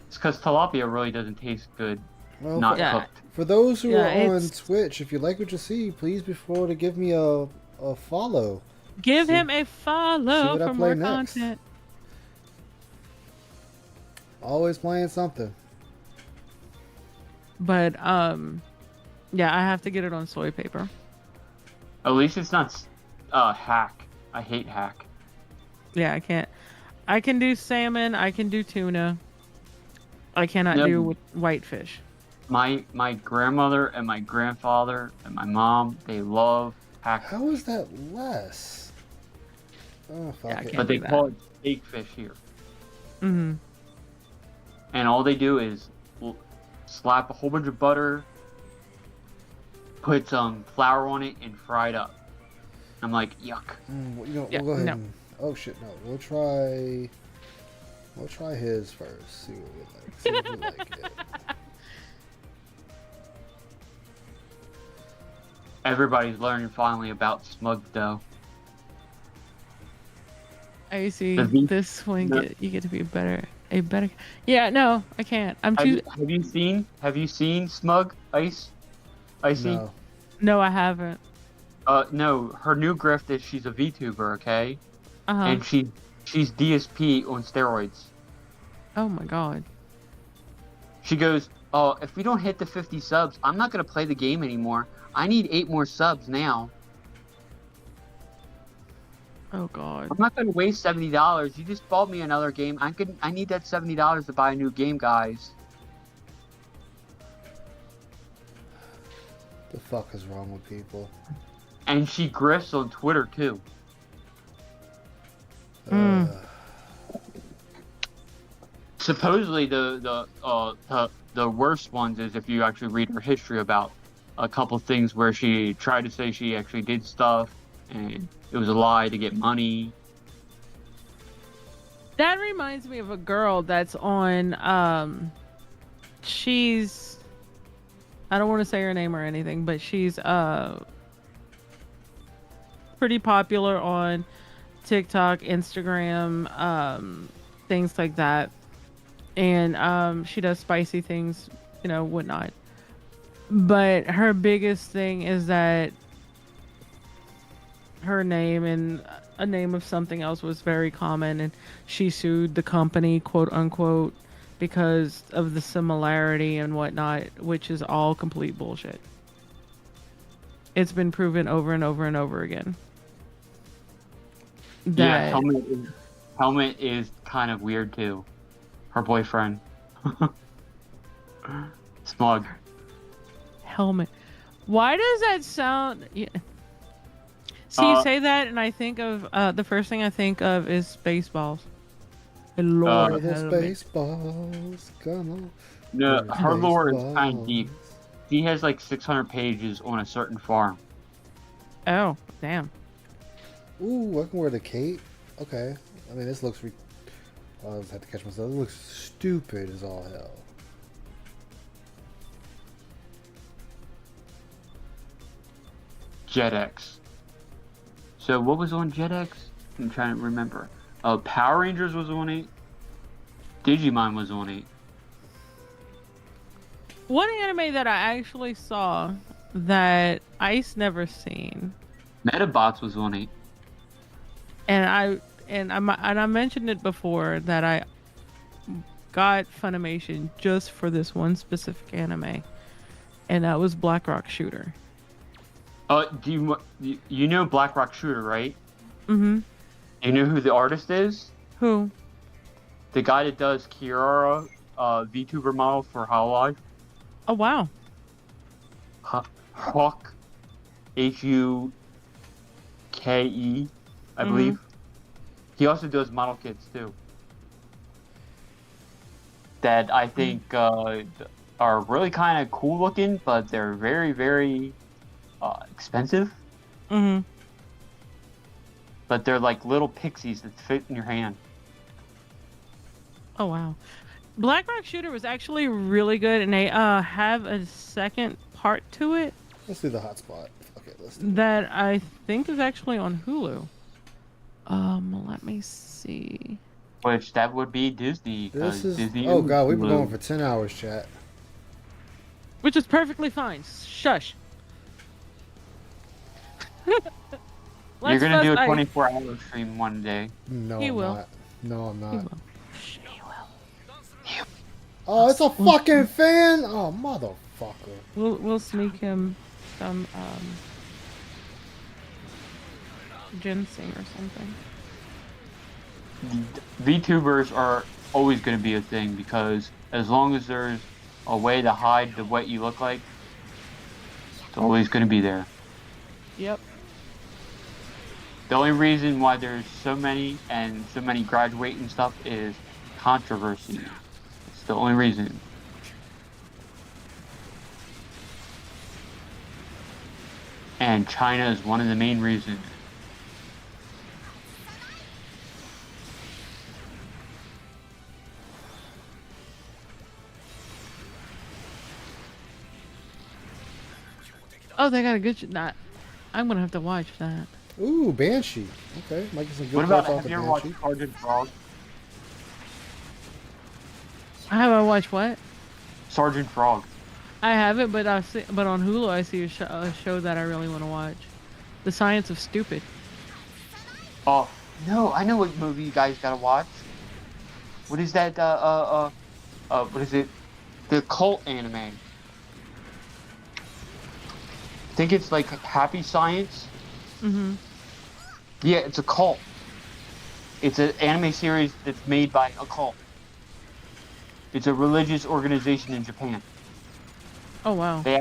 It's because tilapia really doesn't taste good, Well, not Yeah. cooked. For those who Yeah, are on it's- Twitch, if you like what you see, please be sure to give me a follow. Give See- him a see follow what I for play more next. content. Always playing something. But yeah, I have to get it on soy paper. At least it's not hack. I hate hack. Yeah, I can't. I can do salmon. I can do tuna. I cannot No. do with whitefish. My grandmother and my grandfather and my mom, they love hack. How is that less? Oh, fuck Yeah, I it. can't But they do that. call it steak fish here. Mm-hmm. And all they do is slap a whole bunch of butter, put some flour on it, and fry it up. I'm like, yuck. Well, you know, Yeah, we'll go ahead no. and... Oh, shit, no. We'll try his first. See what we like. See if we like it. Everybody's learning finally about smug dough. I see. The V- This one, the- you get to be a better. Yeah, no, I can't. I'm too. Have you seen Smug Icy? No. No, I haven't. No, her new grift is she's a VTuber, okay? Uh huh. And she's DSP on steroids. Oh my god. She goes, "Oh, if we don't hit the 50 subs, I'm not gonna play the game anymore. I need 8 more subs now. Oh god. I'm not gonna waste $70. You just bought me another game. I need that $70 to buy a new game, guys." The fuck is wrong with people? And she grifts on Twitter too. Supposedly the worst ones is if you actually read her history about a couple things where she tried to say she actually did stuff and it was a lie to get money. That reminds me of a girl that's on. She's. I don't want to say her name or anything, but she's pretty popular on TikTok, Instagram, things like that, and she does spicy things, whatnot. But her biggest thing is that her name and a name of something else was very common, and she sued the company, quote unquote, because of the similarity and whatnot, which is all complete bullshit. It's been proven over and over and over again. Yeah, That Helmet is kind of weird too. Her boyfriend. Smug. Helmet. Why does that sound? Yeah. See, you say that, and I think of the first thing I think of is Spaceballs. Lord, the Helmet. Spaceballs, come on. No, Where the her lore is kind of Spaceballs? deep. She has like 600 pages on a certain farm. Oh, damn. Ooh, I can wear the cape. Okay. I mean, this looks. I just have to catch myself. It looks stupid as all hell. JetX. So what was on JetX? I'm trying to remember. Power Rangers was on 8. Digimon was on 8. One anime that I actually saw that Ice never seen, Metabots was on 8. and I mentioned it before that I got Funimation just for this one specific anime, and that was Black Rock Shooter. Do you know Black Rock Shooter, right? Mm-hmm. You know who the artist is? Who? The guy that does Kiara, VTuber model for Hololive. Oh wow. Hawk, Huke, I believe. He also does model kits too. That I think are really kind of cool looking, but they're very, very expensive. Mm-hmm. But they're like little pixies that fit in your hand. Oh wow. Black Rock Shooter was actually really good, and they have a second part to it. Let's do the hotspot. Okay, let's do that I think is actually on Hulu. Let me see. Which that would be Disney. This is. Disney Oh god, we've been Hulu. going for 10 hours, chat. Which is perfectly fine. Shush. You're gonna do a 24-hour stream one day. No, He I'm will. not. No, I'm He not. will. Oh, it's a fucking fan. Oh, motherfucker. We'll sneak him some ginseng or something. VTubers are always going to be a thing because as long as there's a way to hide the what you look like, it's always going to be there. Yep. The only reason why there's so many and so many graduate and stuff is controversy. It's the only reason. And China is one of the main reasons. Oh, they got a good. I'm gonna have to watch that. Ooh, Banshee. Okay, might get some good What about, parts off have of you ever watched Banshee. Sergeant Frog? I haven't watched what? Sergeant Frog. I haven't, but on Hulu I see a show that I really want to watch. The Science of Stupid. Oh, no, I know what movie you guys gotta watch. What is that, what is it? The cult anime. I think it's like Happy Science. Mm-hmm. Yeah, it's a cult. It's an anime series that's made by a cult. It's a religious organization in Japan. Oh wow. They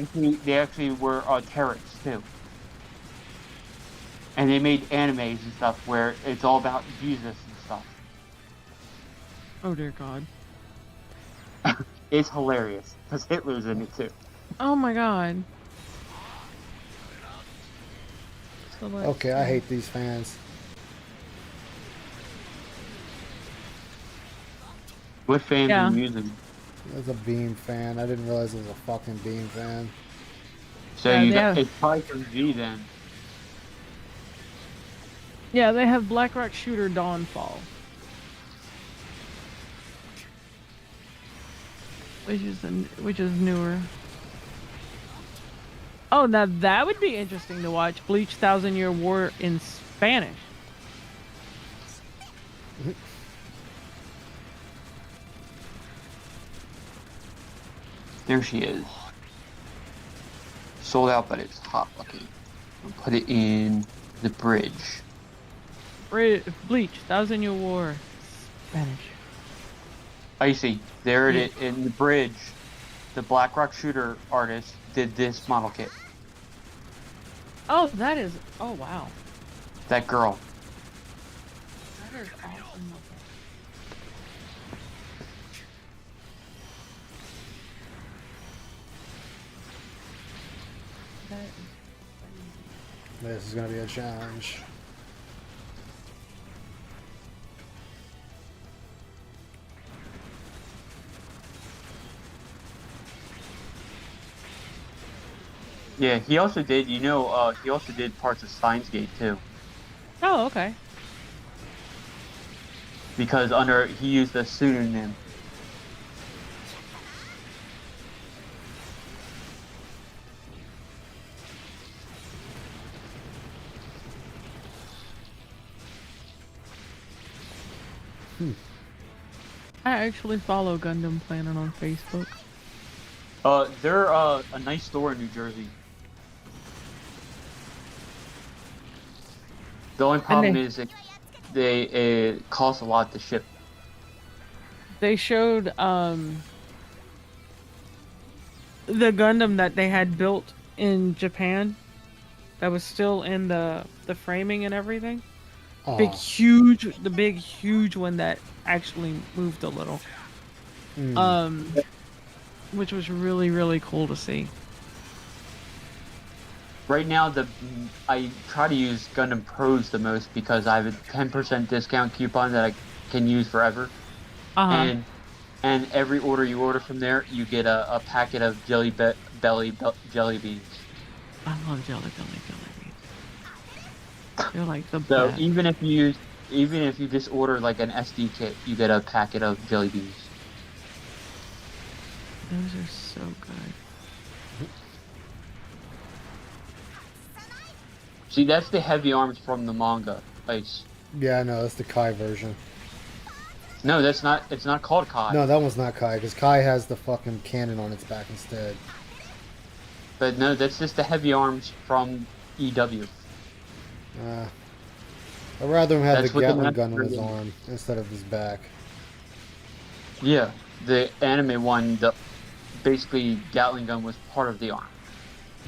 actually were terrorists too. And they made animes and stuff where it's all about Jesus and stuff. Oh dear God. It's hilarious because Hitler's in it too. Oh my God. So Okay, I hate these fans. What fans Yeah. are you using? That's a Beam fan. I didn't realize it was a fucking Beam fan. So Yeah, you they got have- it's probably from G then. Yeah, they have Black Rock Shooter Dawnfall. Which is newer. Oh, now that would be interesting to watch. Bleach 1,000 Year War in Spanish. There she is. Sold out, but it's hot. Okay. I'll put it in the bridge. Bleach, Thousand Year War, Spanish. I see. There it is in the bridge. The BlackRock shooter artist did this model kit. Oh, that is. Oh, wow. That girl. That is awesome looking. This is gonna be a challenge. Yeah, he also did, he also did parts of Steins Gate too. Oh, okay. Because he used a pseudonym. I actually follow Gundam Planet on Facebook. They're a nice store in New Jersey. The only problem is it costs a lot to ship. They showed the Gundam that they had built in Japan that was still in the framing and everything. Aw. The big huge one that actually moved a little. Which was really, really cool to see. Right now, I try to use Gundam Pros the most because I have a 10% discount coupon that I can use forever. And every order you order from there, you get a packet of jelly beans. I love jelly beans. They're like the So best. even if you just order like an SD kit, you get a packet of jelly beans. Those are so good. See, that's the heavy arms from the manga. Ice. Yeah, no, that's the Kai version. No, that's not. It's not called Kai. No, that one's not Kai, because Kai has the fucking cannon on its back instead. But no, that's just the heavy arms from EW. I'd rather him have That's the what the Gatling master gun on his is. arm instead of his back. Yeah, the anime one, the basically Gatling gun was part of the arm.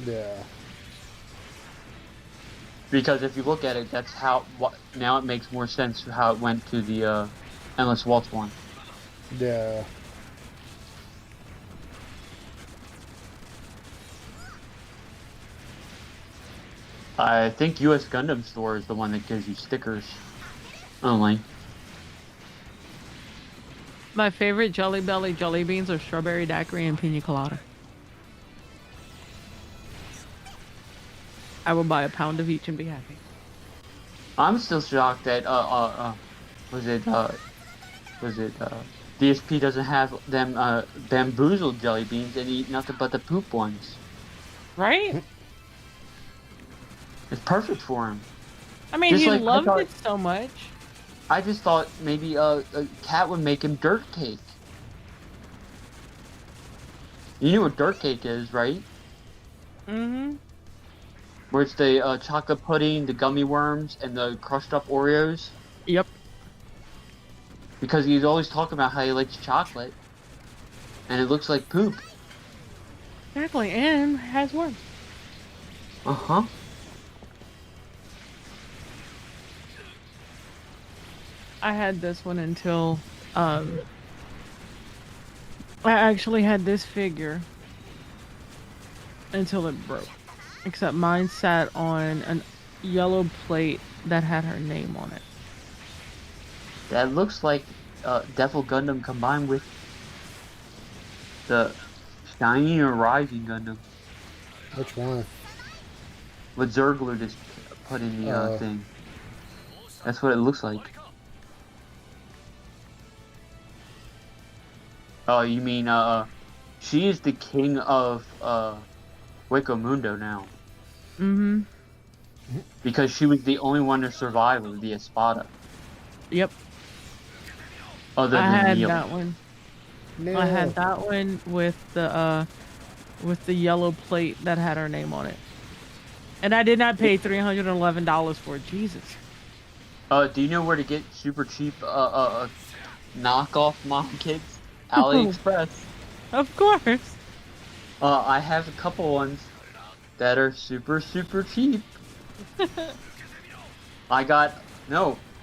Yeah. Because if you look at it, that's how. Now it makes more sense how it went to the Endless Waltz one. Yeah. I think US Gundam Store is the one that gives you stickers only. My favorite Jelly Belly jelly beans are strawberry daiquiri and pina colada. I will buy a pound of each and be happy. I'm still shocked that DSP doesn't have them bamboozled jelly beans and eat nothing but the poop ones. Right? It's perfect for him. I mean, Just he like I loved thought- it so much. I just thought maybe a cat would make him dirt cake. You know what dirt cake is, right? Mm-hmm. Where it's the chocolate pudding, the gummy worms, and the crushed up Oreos. Yep. Because he's always talking about how he likes chocolate. And it looks like poop. Exactly, and has worms. Uh-huh. I had this one until I actually had this figure until it broke. Except mine sat on a yellow plate that had her name on it. That looks like Devil Gundam combined with the Shining or Rising Gundam. Which one? What Zergler just put in the thing. That's what it looks like. Oh, you mean, she is the king of, Hueco Mundo now. Mm-hmm. Because she was the only one to survive with the Espada. Yep. Other I than had Neil. that one. No. I had that one with the yellow plate that had her name on it. And I did not pay $311 for it. Jesus. Do you know where to get super cheap knockoff mom kits? AliExpress. Of course. I have a couple ones that are super cheap.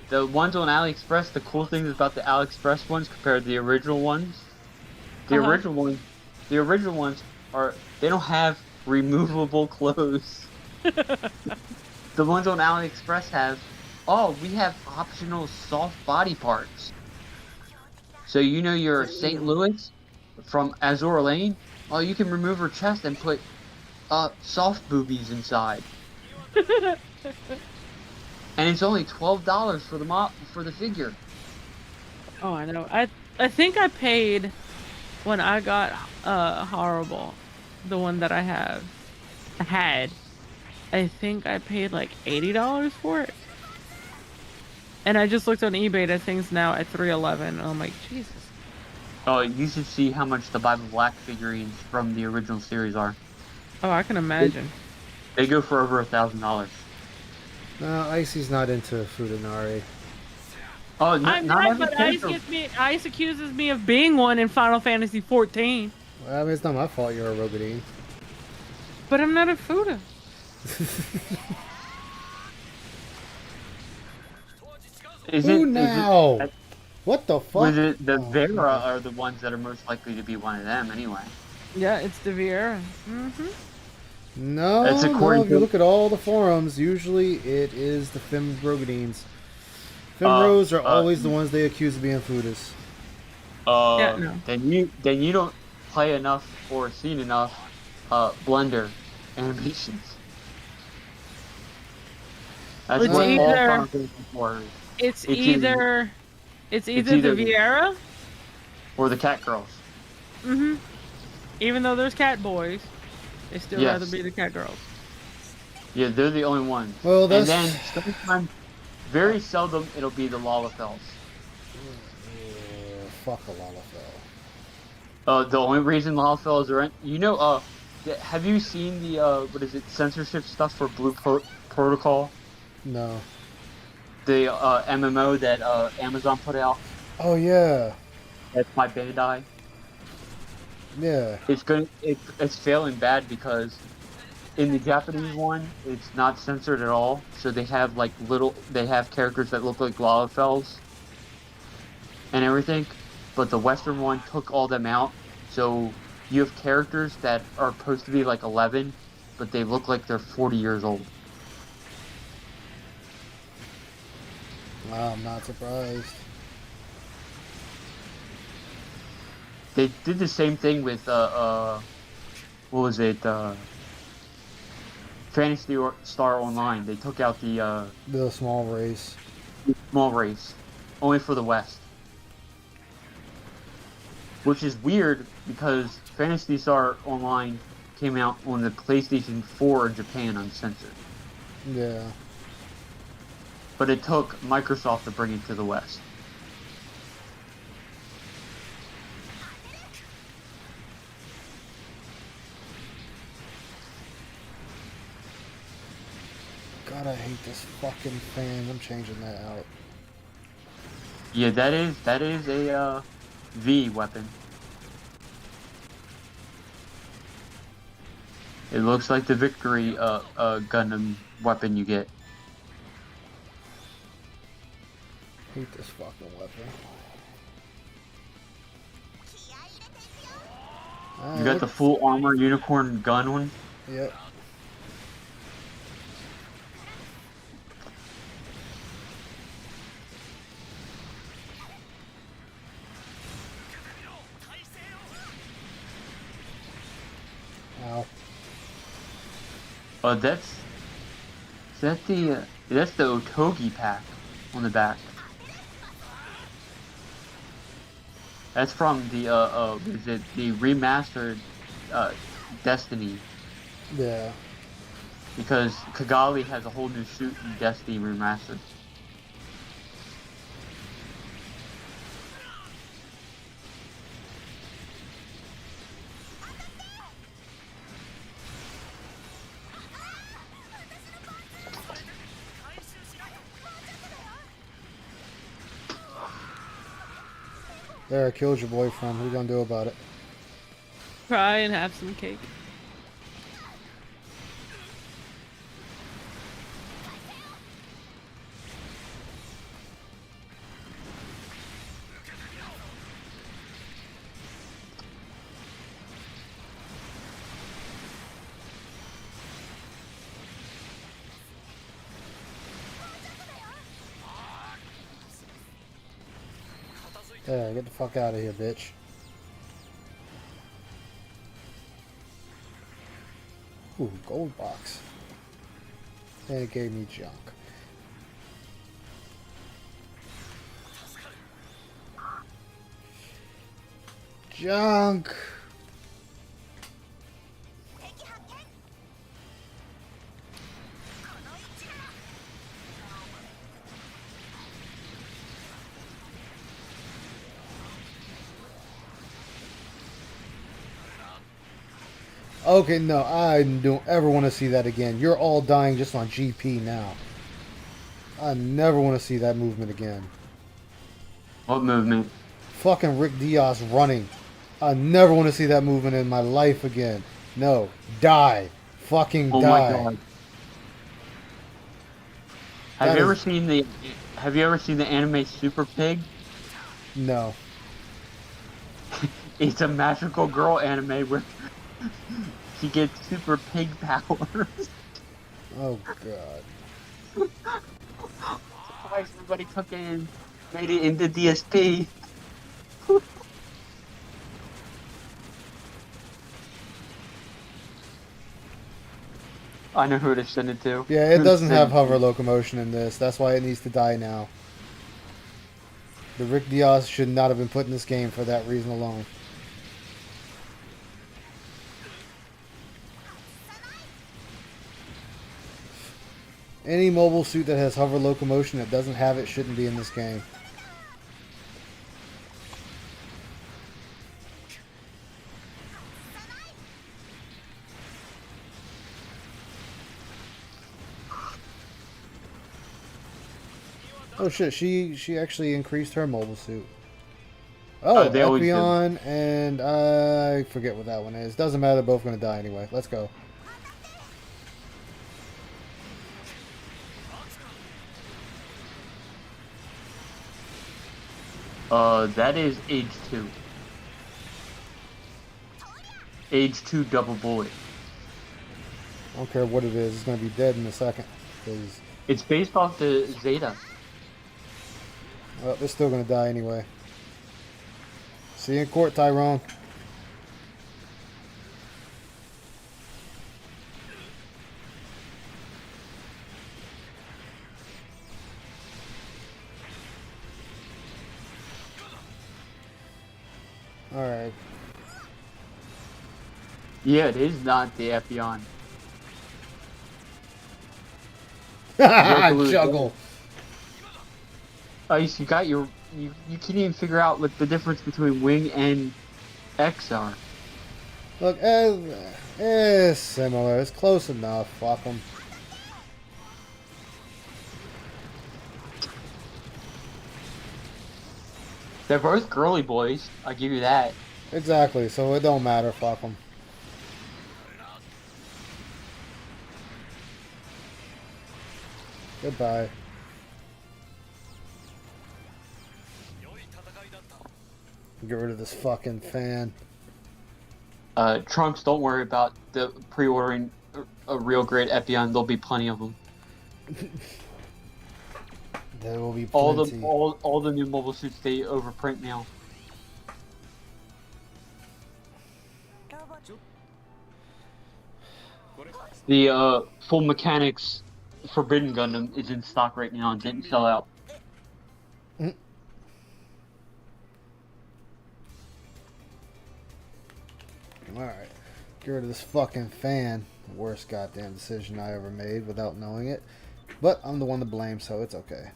The ones on AliExpress. The cool thing about the AliExpress ones compared to the original ones, the original ones they don't have removable clothes. The ones on AliExpress we have optional soft body parts. So you're St. Louis from Azure Lane. Oh, you can remove her chest and put soft boobies inside. And it's only $12 for the figure. Oh, I know. I think I paid when I got Horrible, the one that I had. I think I paid like $80 for it. And I just looked on eBay. That thing's now at $311. And I'm like, Jesus. Oh, you should see how much the Bible Black figurines from the original series are. Oh, I can imagine. They go for over $1,000. No, Icy's not into Futanari. Oh, I'm not, but Ice accuses me of being one in Final Fantasy 14. Well, I mean, it's not my fault you're a Rogadine. But I'm not a Fuda. Who now? What the fuck? The Vera are the ones that are most likely to be one of them anyway. Yeah, it's the Viera. No, That's no, according if you to- look at all the forums, usually it is the Fem Rogadines. Femros are always the ones they accuse of being Fudas. Then you don't play enough or seen enough Blender animations. That's It's what all either- Final Fantasy were. It's either the Viera or the Cat Girls. Even though there's cat boys, they still Yes. rather be the cat girls. Yeah, they're the only ones. Well, that's- And then sometimes, very seldom, it'll be the Lalafels. Fuck a Lalafell. The only reason Lalafels are in, have you seen the censorship stuff for Blue Protocol? No. The MMO that Amazon put out. Oh yeah. That's by Bandai. Yeah. It's failing bad because in the Japanese one, it's not censored at all. So they have they have characters that look like Lalafels and everything, but the Western one took all them out. So you have characters that are supposed to be like 11, but they look like they're 40 years old. Wow, I'm not surprised. They did the same thing with what was it? Phantasy Star Online. They took out the small race. Small race, only for the West, which is weird because Phantasy Star Online came out on the PlayStation 4 in Japan uncensored. Yeah. But it took Microsoft to bring it to the West. God, I hate this fucking fan. I'm changing that out. Yeah, that is a V weapon. It looks like the Victory Gundam weapon you get. Hate this fucking weapon. You got the full armor unicorn gun one? Yep. Ow. Oh, that's the Otogi pack on the back. That's from the the remastered Destiny. Yeah. Because Kigali has a whole new suit in Destiny remastered. There, I killed your boyfriend. What are you gonna do about it? Try and have some cake. There, get the fuck out of here, bitch. Ooh, gold box. And it gave me junk. Junk! Okay, no, I don't ever want to see that again. You're all dying just on GP now. I never want to see that movement again. What movement? Fucking Rick Diaz running. I never want to see that movement in my life again. No, die. Fucking Oh die. my god. That Have you ever is- seen the anime Super Pig? No. It's a magical girl anime where she gets super pig powers. Oh god. Why is everybody took it and made it into DSP? I know who to send it to. Yeah, it doesn't have hover locomotion in this. That's why it needs to die now. The Rick Diaz should not have been put in this game for that reason alone. Any mobile suit that has hover locomotion that doesn't have it shouldn't be in this game. Oh shit, she actually increased her mobile suit. Oh, they always do. Epion, and I forget what that one is. Doesn't matter, they're both going to die anyway. Let's go. That is age 2. Age 2 double bullet. I don't care what it is, it's going to be dead in a second. 'Cause, It's based off the Zeta. well, they're still going to die anyway. See you in court, Tyrone. Alright. Yeah, it is not the Epion. Juggle. Oh, you got your... You can't even figure out what the difference between Wing and X are. Look, similar. It's close enough. Fuck them. They're both girly boys. I'll give you that. Exactly, so it don't matter. Fuck them. Goodbye. Get rid of this fucking fan. Trunks, don't worry about the pre-ordering a real great Epion. There'll be plenty of them. There will be plenty. All the new mobile suits they overprint now. The full mechanics Forbidden Gundam is in stock right now and didn't sell out. Alright. Get rid of this fucking fan. Worst goddamn decision I ever made without knowing it. But I'm the one to blame, so it's okay.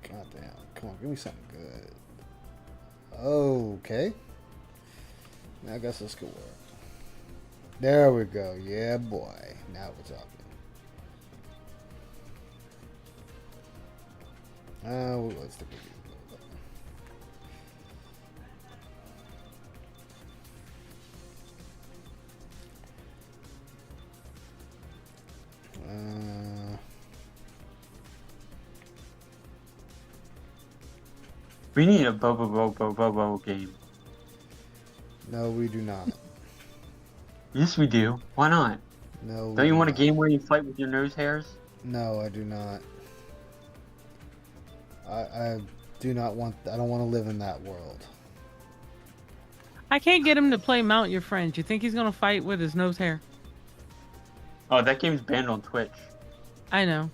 Goddamn. Come on, give me something good. Okay. I guess this could work. There we go. Yeah, boy. Now we're talking. What's the movie? We need a Bobo game. No, we do not. Yes, we do. Why not? No, we Don't you do want a not. game where you fight with your nose hairs? No, I do not. I do not want. I don't want to live in that world. I can't get him to play Mount Your Friends. You think he's gonna fight with his nose hair? Oh, that game's banned on Twitch. I know.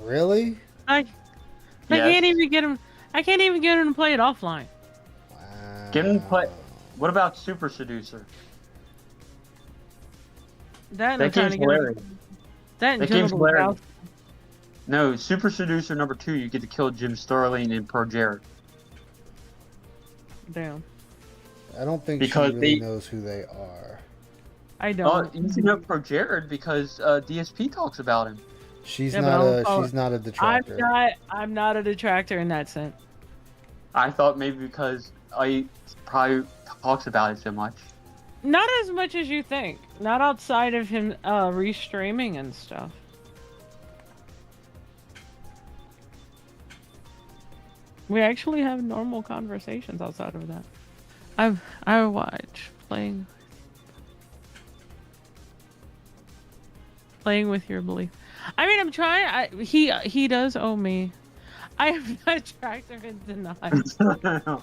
Really? I can't even get him. I can't even get him to play it offline. Get him to play. What about Super Seducer? That That game's hilarious. That That game's hilarious. No, Super Seducer number 2, you get to kill Jim Starlin and Pro Jared. Damn. I don't think Because she really they- knows who they are. I don't. You can know Pro Jared because DSP talks about him. She's Yeah, but not I a. don't follow- She's not a detractor. I'm not a detractor in that sense. I thought maybe because I probably talks about it so much. Not as much as you think. Not outside of him restreaming and stuff. We actually have normal conversations outside of that. I watch playing with your belief. I mean, I'm trying. He does owe me. I am not attractive in denial.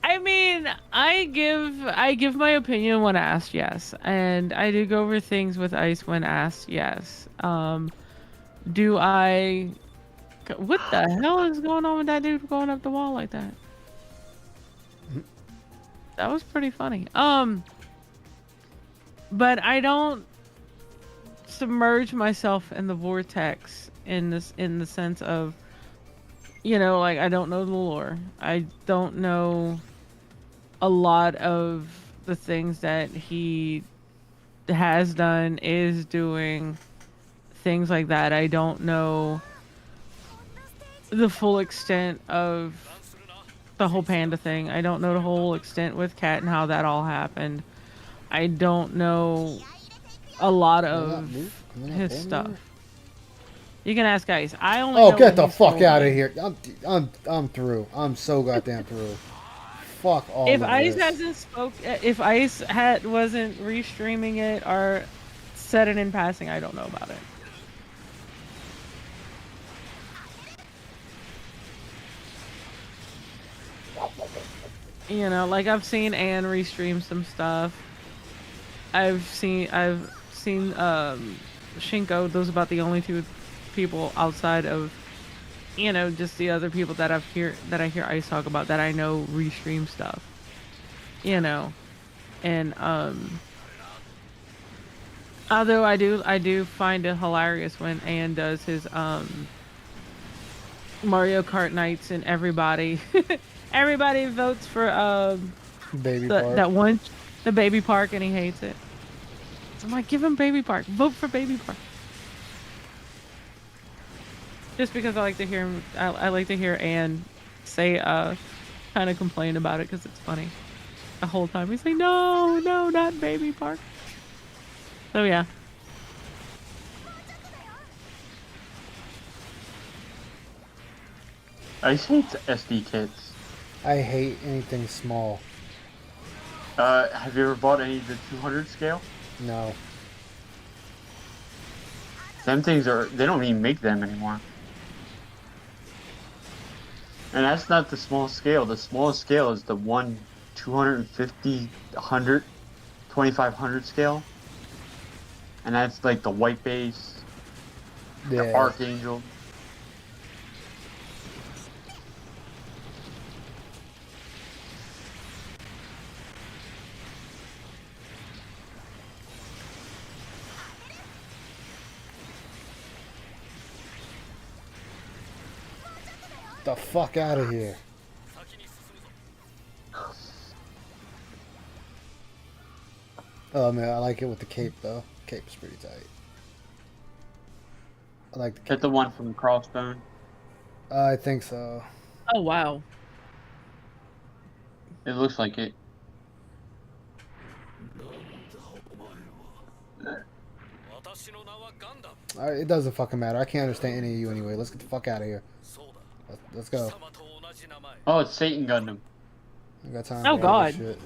I mean, I give my opinion when asked, yes, and I do go over things with Ice when asked, yes. Do I? What the hell is going on with that dude going up the wall like that? That was pretty funny. But I don't submerge myself in the vortex in the sense of, you know, like I don't know the lore. I don't know a lot of the things that he has done, is doing, things like that. I don't know the full extent of the whole panda thing. I don't know the whole extent with Cat and how that all happened. I don't know a lot of his stuff. You can ask Ice. I only know Oh, get what the he's fuck told out of me. here! I'm through. I'm so goddamn through. Fuck all If of Ice this. if Ice wasn't restreaming it or said it in passing, I don't know about it. You know, like I've seen Anne restream some stuff. I've seen Shinko. Those are about the only two people outside of, you know, just the other people that I hear Ice talk about that I know restream stuff. You know, and although I do find it hilarious when Anne does his Mario Kart nights and everybody votes for Baby Park. the Baby Park, and he hates it. I'm like, give him Baby Park. Vote for Baby Park. Just because I like to hear him. I like to hear Anne say kind of complain about it because it's funny. The whole time he's like, no, not Baby Park. So yeah. I hate SD kits. I hate anything small. Have you ever bought any of the 200 scale? No. Them things they don't even make them anymore. And that's not the small scale. The smallest scale is the 250, 100, 2500 scale. And that's like the white base, the Archangel. The fuck out of here. Oh man, I like it with the cape though. Cape's pretty tight. I like the. That's the one from Crossbone. I think so. Oh wow. It looks like it. It doesn't fucking matter. I can't understand any of you anyway. Let's get the fuck out of here. Let's go. Oh, it's Satan Gundam. I got time. Oh, for all this God. shit.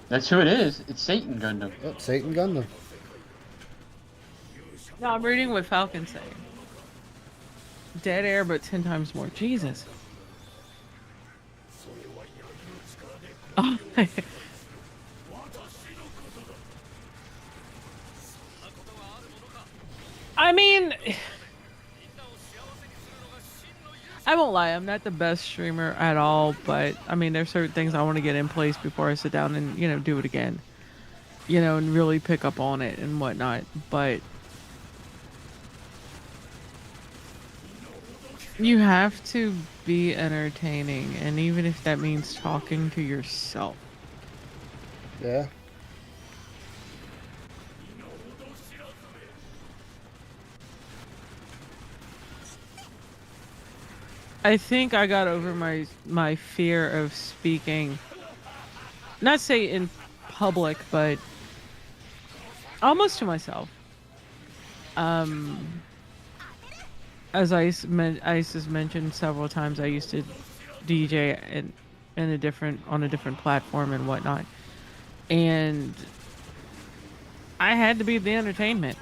That's who it is. It's Satan Gundam. Yep, Satan Gundam. No, I'm reading what Falcon's saying. Dead air, but 10 times more. Jesus. Oh, I mean, I won't lie, I'm not the best streamer at all, but I mean, there's certain things I want to get in place before I sit down and, you know, do it again. You know, and really pick up on it and whatnot. But you have to be entertaining, and even if that means talking to yourself. Yeah. I think I got over my fear of speaking, not say in public, but almost to myself. As Ice has mentioned several times, I used to DJ on a different platform and whatnot, and I had to be the entertainment.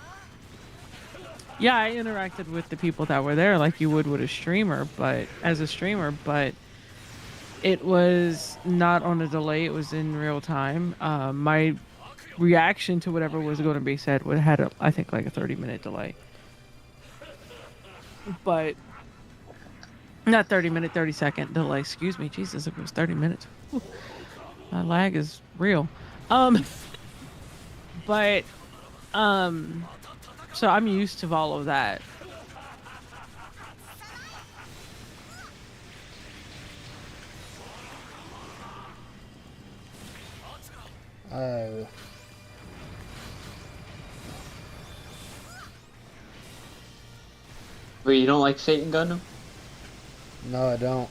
Yeah, I interacted with the people that were there like you would with a streamer, but it was not on a delay. It was in real time. My reaction to whatever was going to be said had I think like a 30-minute delay. But not 30-minute, 30-second delay. Excuse me, Jesus, it was 30 minutes. Whew. My lag is real. But so I'm used to all of that. Wait, you don't like Satan Gundam? No, I don't.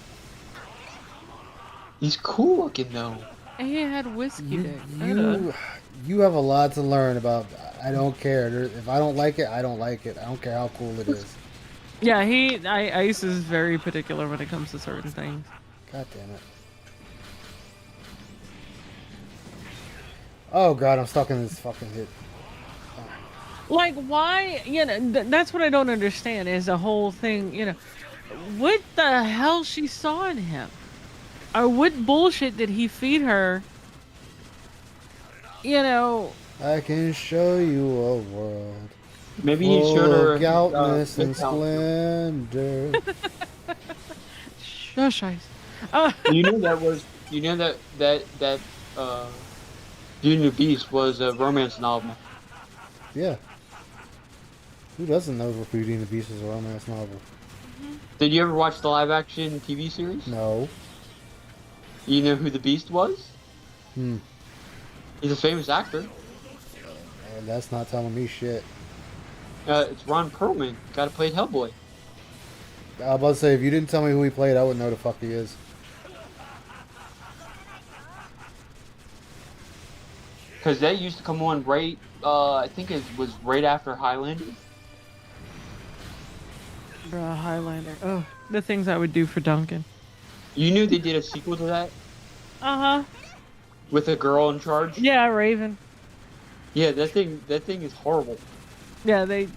He's cool looking though. And he had whiskey dick. You have a lot to learn about. I don't care. If I don't like it, I don't like it. I don't care how cool it is. Yeah, Ice is very particular when it comes to certain things. God damn it. Oh god, I'm stuck in this fucking hit. Like, why? You know, that's what I don't understand is the whole thing, you know. What the hell she saw in him? Or what bullshit did he feed her? You know. I can show you a world. Maybe he showed her goutness and splendor. Shush, Ice. You know that Beauty and the Beast was a romance novel. Yeah. Who doesn't know Beauty and the Beast is a romance novel? Did you ever watch the live action TV series? No. You know who the Beast was? Hmm. He's a famous actor. That's not telling me shit. It's Ron Perlman. Guy that played Hellboy. I was about to say, if you didn't tell me who he played, I wouldn't know who the fuck he is. Because that used to come on right, I think it was right after Highlander. Bruh, Highlander. Oh, the things I would do for Duncan. You knew they did a sequel to that? Uh-huh. With a girl in charge? Yeah, Raven. Yeah, that thing is horrible. Yeah, they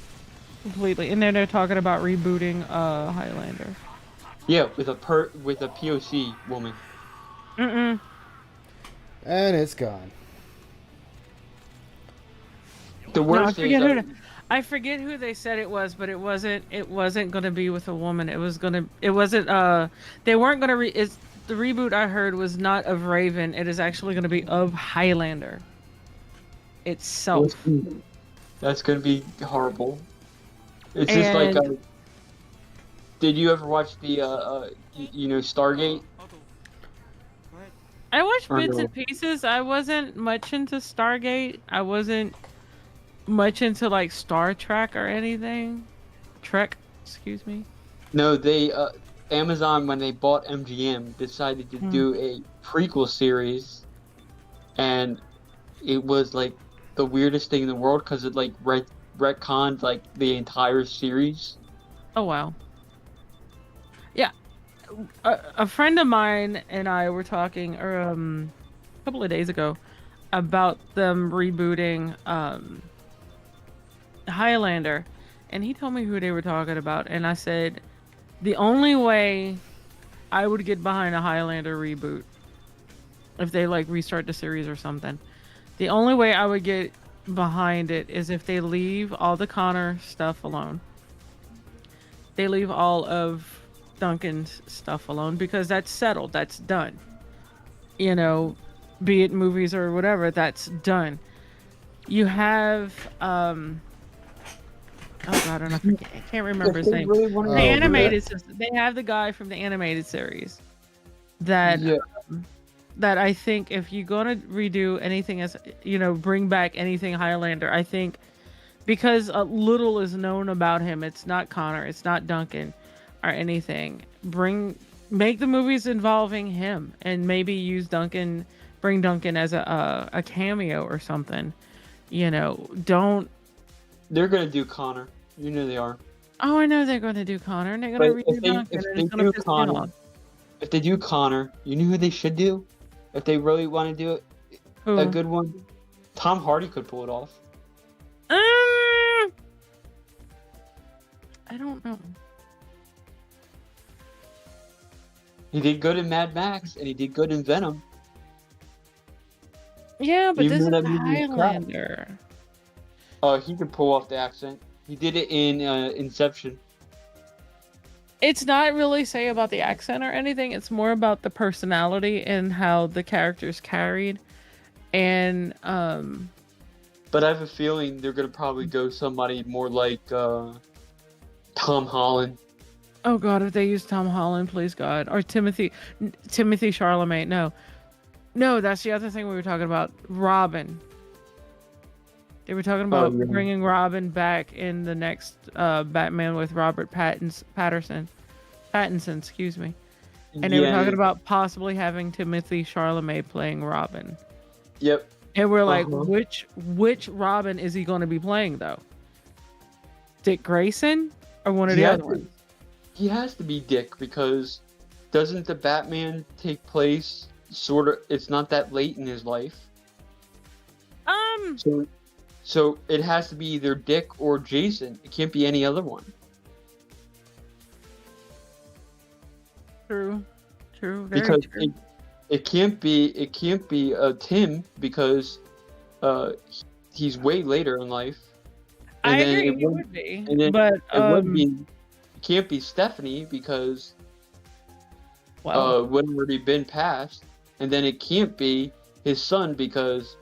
completely. And then they're talking about rebooting Highlander. Yeah, with a POC woman. Mm-mm. And it's gone. The worst I forget who they said it was, but it wasn't gonna be with a woman. They weren't gonna the reboot I heard was not of Raven. It is actually gonna be of Highlander itself. That's gonna be horrible. It's just like, did you ever watch the, Stargate? I watched bits and pieces. I wasn't much into Stargate. I wasn't much into like Star Trek or anything. Trek, excuse me. No, they Amazon, when they bought MGM, decided to do a prequel series, and it was like the weirdest thing in the world because it like retconned like the entire series. Oh wow. Yeah, a friend of mine and I were talking a couple of days ago about them rebooting Highlander, and he told me who they were talking about, and I said the only way I would get behind a Highlander reboot, if they like restart the series or something, the only way I would get behind it is if they leave all the Connor stuff alone. They leave all of Duncan's stuff alone because that's settled, that's done. You know, be it movies or whatever, that's done. You have oh god, I can't remember his name. Really the animated they have the guy from the animated series that that I think if you're gonna redo anything as bring back anything Highlander, I think because little is known about him, it's not Connor, it's not Duncan or anything. Make the movies involving him and maybe bring Duncan as a cameo or something. Don't. They're gonna do Connor. You know they are. Oh, I know they're gonna do Connor, and they're gonna redo Duncan, and it's gonna piss me off. If they do Connor, you know who they should do? If they really want to do it, a good one, Tom Hardy could pull it off. I don't know. He did good in Mad Max, and he did good in Venom. Yeah, but Even this is though the that movie was crap. Highlander. He could pull off the accent. He did it in Inception. It's not really say about the accent or anything. It's more about the personality and how the character's carried. And But I have a feeling they're gonna probably go somebody more like Tom Holland. oh god, if they use Tom Holland, please God, or Timothy Chalamet. No, that's the other thing we were talking about. Robin. They were talking about bringing Robin back in the next Batman with Robert Pattinson, excuse me. And they were talking about possibly having Timothy Chalamet playing Robin. Yep. And we're like, which Robin is he going to be playing though? Dick Grayson or one of the other ones? He has to be Dick because doesn't the Batman take place it's not that late in his life? So it has to be either Dick or Jason. It can't be any other one. True. Very because true. It can't be Tim because he's way later in life. And I then agree, it would be. And then But it can't be Stephanie because would already been passed. And then it can't be his son because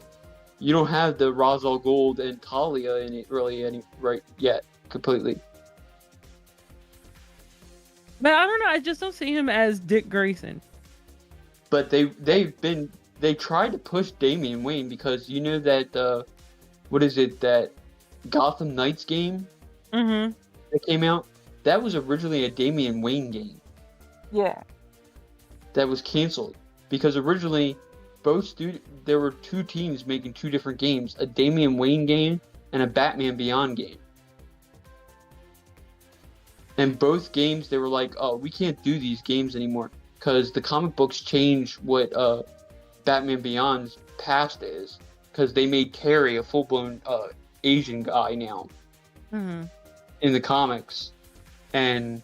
you don't have the Ra's al Ghul and Talia in it really right yet completely. But I don't know. I just don't see him as Dick Grayson. But they tried to push Damian Wayne because you know that that Gotham Knights game that came out, that was originally a Damian Wayne game. Yeah. That was canceled because originally there were two teams making two different games, a Damian Wayne game and a Batman Beyond game. And both games, they were like, oh, we can't do these games anymore because the comic books changed what Batman Beyond's past is because they made Terry a full-blown Asian guy now in the comics. And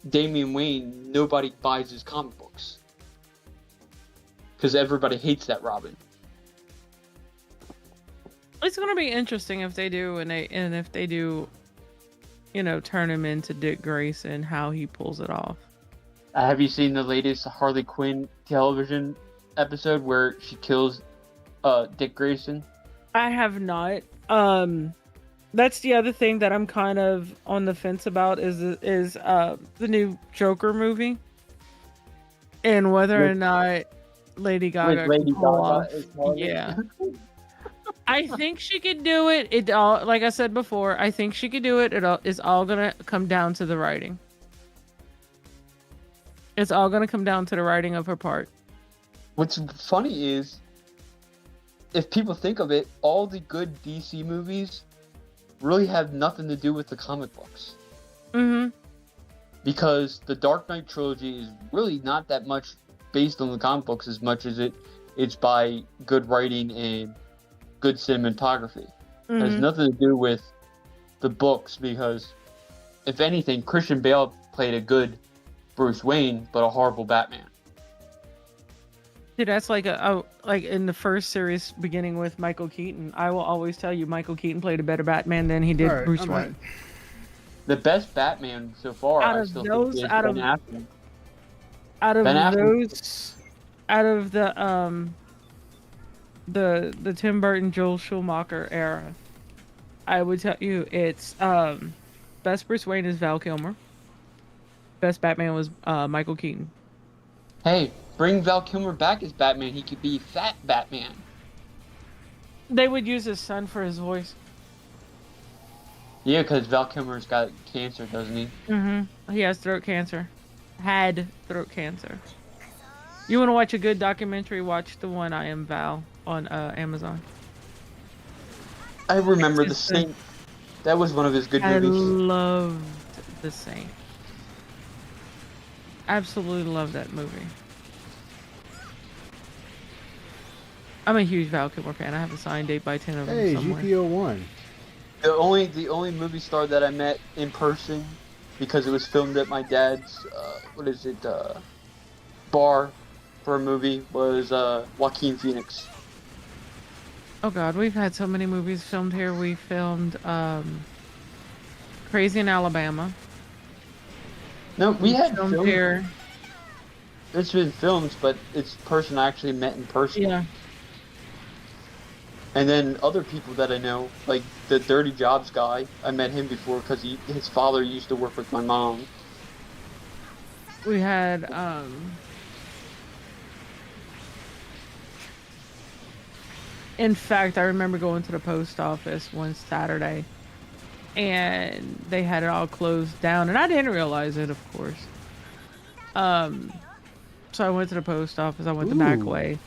Damian Wayne, nobody buys his comic books because everybody hates that Robin. It's gonna be interesting if they do, and if they do, turn him into Dick Grayson, how he pulls it off. Have you seen the latest Harley Quinn television episode where she kills Dick Grayson? I have not. That's the other thing that I'm kind of on the fence about is the new Joker movie, and whether or not Lady Gaga can pull off. Yeah. I think she could do it. It all, like I said before, I think she could do it. It's all gonna come down to the writing. It's all gonna come down to the writing of her part. What's funny is, if people think of it, all the good DC movies really have nothing to do with the comic books. Mm-hmm. Because the Dark Knight trilogy is really not that much based on the comic books as much as it's by good writing and good cinematography. It has nothing to do with the books, because if anything, Christian Bale played a good Bruce Wayne, but a horrible Batman. Dude, that's like like in the first series beginning with Michael Keaton. I will always tell you Michael Keaton played a better Batman than he did Bruce Wayne. The best Batman so far, Out I of still those, think, is out Ben of- Affleck. Out of Ben Affleck- those, out of the Tim Burton, Joel Schumacher era, I would tell you it's best Bruce Wayne is Val Kilmer. Best Batman was Michael Keaton. Hey, bring Val Kilmer back as Batman. He could be Fat Batman. They would use his son for his voice. Yeah, because Val Kilmer's got cancer, doesn't he? Mm-hmm. He has throat cancer. Had throat cancer. You want to watch a good documentary? Watch the one I Am Val on Amazon. I remember The Saint. That was one of his good I movies. loved The Saint. Absolutely love that movie. I'm a huge Val Kilmer fan. I have a signed 8x10 of him Hey, somewhere. GPO1. The only movie star that I met in person, because it was filmed at my dad's bar for a movie, was Joaquin Phoenix. Oh God, we've had so many movies filmed here. We filmed Crazy in Alabama. No, we had filmed filmed here. It's been filmed, but it's a person I actually met in person. Yeah. And then other people that I know, like the Dirty Jobs guy, I met him before because his father used to work with my mom. We had in fact, I remember going to the post office one Saturday and they had it all closed down, and I didn't realize it, of course. So I went to the post office. I went the back way,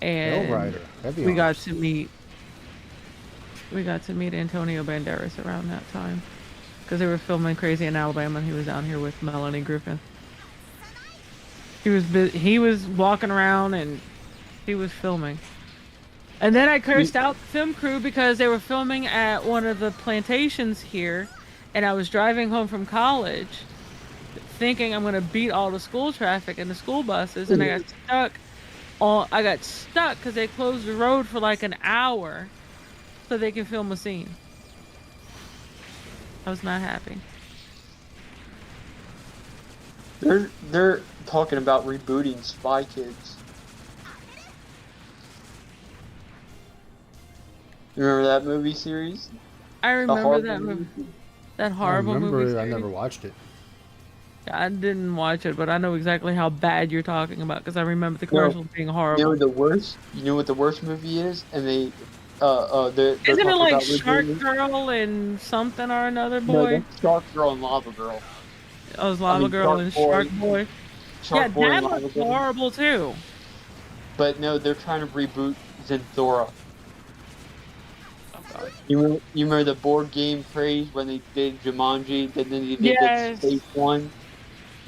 and Rider. Heavy we on. got to meet Antonio Banderas around that time because they were filming Crazy in Alabama, and he was down here with Melanie Griffith. He was walking around and he was filming. And then I cursed out the film crew because they were filming at one of the plantations here, and I was driving home from college thinking I'm going to beat all the school traffic and the school buses, and I got stuck because they closed the road for like an hour so they can film a scene. I was not happy. They're talking about rebooting Spy Kids. You remember that movie series? I remember that movie. That horrible movie series. I never watched it. I didn't watch it, but I know exactly how bad you're talking about because I remember the commercials being horrible. You know what the worst movie is? And they're Isn't it like about Shark rebooting- Girl and something or another, No, boy? that's Shark Girl and Lava Girl. Oh, it was Lava Girl and Shark Boy. Shark Boy Yeah, and that Lava was Girl. horrible too. But no, they're trying to reboot Zenthora. You remember the board game craze when they did Jumanji, then they did Yes. that Space One?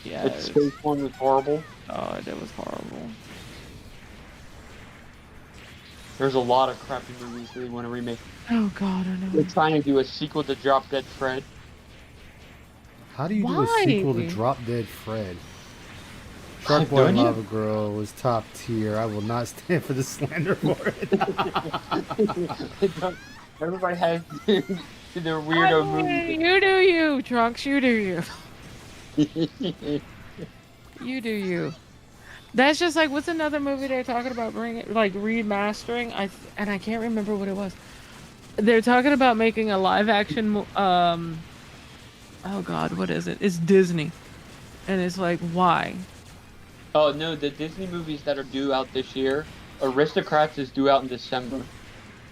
Yes. That Space One was horrible. Oh, that was horrible. There's a lot of crappy movies they want to remake. Oh God, I know. They're trying to do a sequel to Drop Dead Fred. How do you do Why? a sequel to Drop Dead Fred? Shark I've Boy and done Lava Girl was top tier. I will not stand for the slander for it. Everybody has their weirdo movies. You do you, Trunks. You do you. You do you. That's just like, what's another movie they're talking about bringing, like remastering? And I can't remember what it was. They're talking about making a live action. Oh God, what is it? It's Disney, and it's like, why? Oh no, the Disney movies that are due out this year, Aristocrats is due out in December.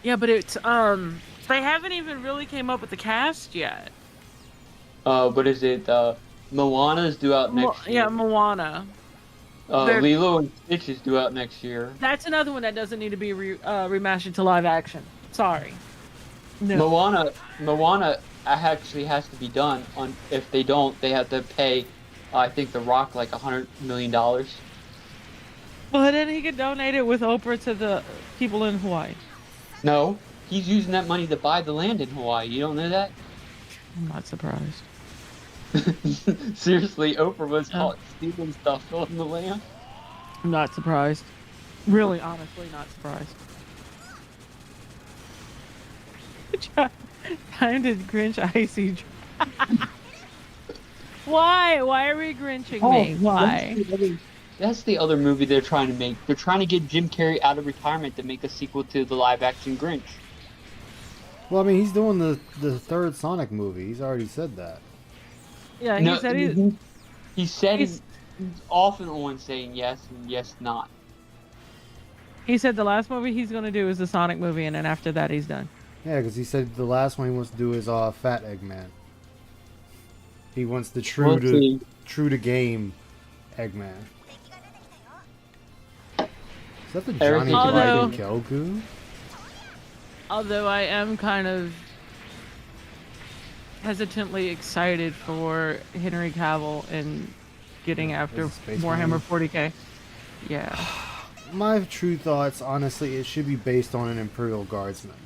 Yeah, but it's they haven't even really came up with the cast yet. What is it? Moana is due out next year. Yeah, Moana. Lilo and Stitch is due out next year. That's another one that doesn't need to be remastered to live action. Sorry. No. Moana actually has to be done. If they don't, they have to pay. I think The Rock like $100 million. Well, then he could donate it with Oprah to the people in Hawaii. No, he's using that money to buy the land in Hawaii. You don't know that? I'm not surprised. Seriously, Oprah was caught stealing stuff on the land. I'm not surprised. Really, honestly, not surprised. Time to Grinch icy. Why? Why are we Grinching me? Why? That's the other movie they're trying to make. They're trying to get Jim Carrey out of retirement to make a sequel to the live-action Grinch. Well, I mean, he's doing the third Sonic movie. He's already said that. Yeah, he said he said he's off and on saying yes and yes not. He said the last movie he's going to do is the Sonic movie, and then after that he's done. Yeah, because he said the last one he wants to do is Fat Eggman. He wants the true to game Eggman. Is that the Johnny Gelgu? Although I am kind of hesitantly excited for Henry Cavill and getting after Warhammer 40k. Yeah. My true thoughts, honestly, it should be based on an Imperial Guardsman.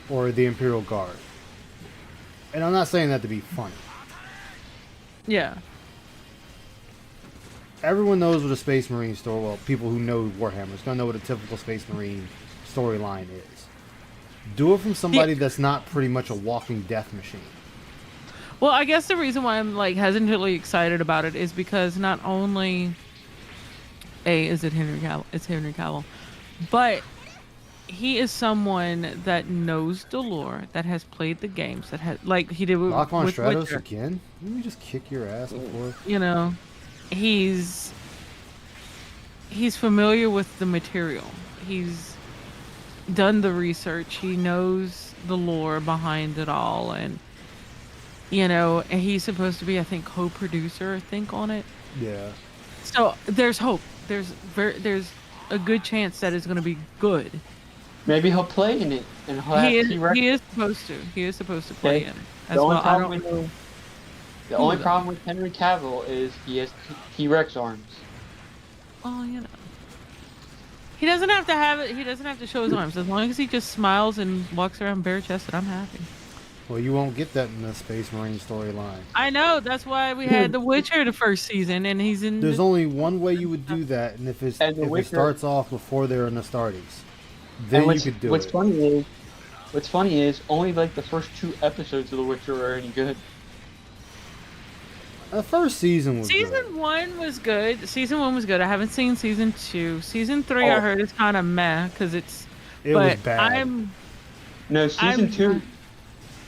Or the Imperial Guard. And I'm not saying that to be funny. Yeah. Everyone knows what a Space Marine story, well, people who know Warhammer is going to know what a typical Space Marine storyline is. Do it from somebody that's not pretty much a walking death machine. Well, I guess the reason why I'm like hesitantly excited about it is because not only is it Henry Cavill, it's Henry Cavill, but he is someone that knows the lore, that has played the games, that has like he did with Stratos Witcher. again? Didn't we just kick your ass before? You know, he's familiar with the material. He's done the research. He knows the lore behind it all, and you know, and he's supposed to be, I think, co-producer, on it. Yeah. So there's hope. There's a good chance that it's going to be good. Maybe he'll play in it, and he is supposed to. He is supposed to play in it. The only problem with Henry Cavill is he has T-Rex arms. Oh, you know. He doesn't have to have it. He doesn't have to show his arms. As long as he just smiles and walks around bare-chested, I'm happy. Well, you won't get that in the Space Marine storyline. I know. That's why we had The Witcher the first season, and he's in. There's only one way you would do that, and if it starts off before they're in Astartes, then you could do What's it. What's funny is only like the first 2 episodes of The Witcher are any good. The first season was good. Season 1 was good. Season 1 was good. I haven't seen season 2. Season 3, I heard, is kind of meh because it was bad.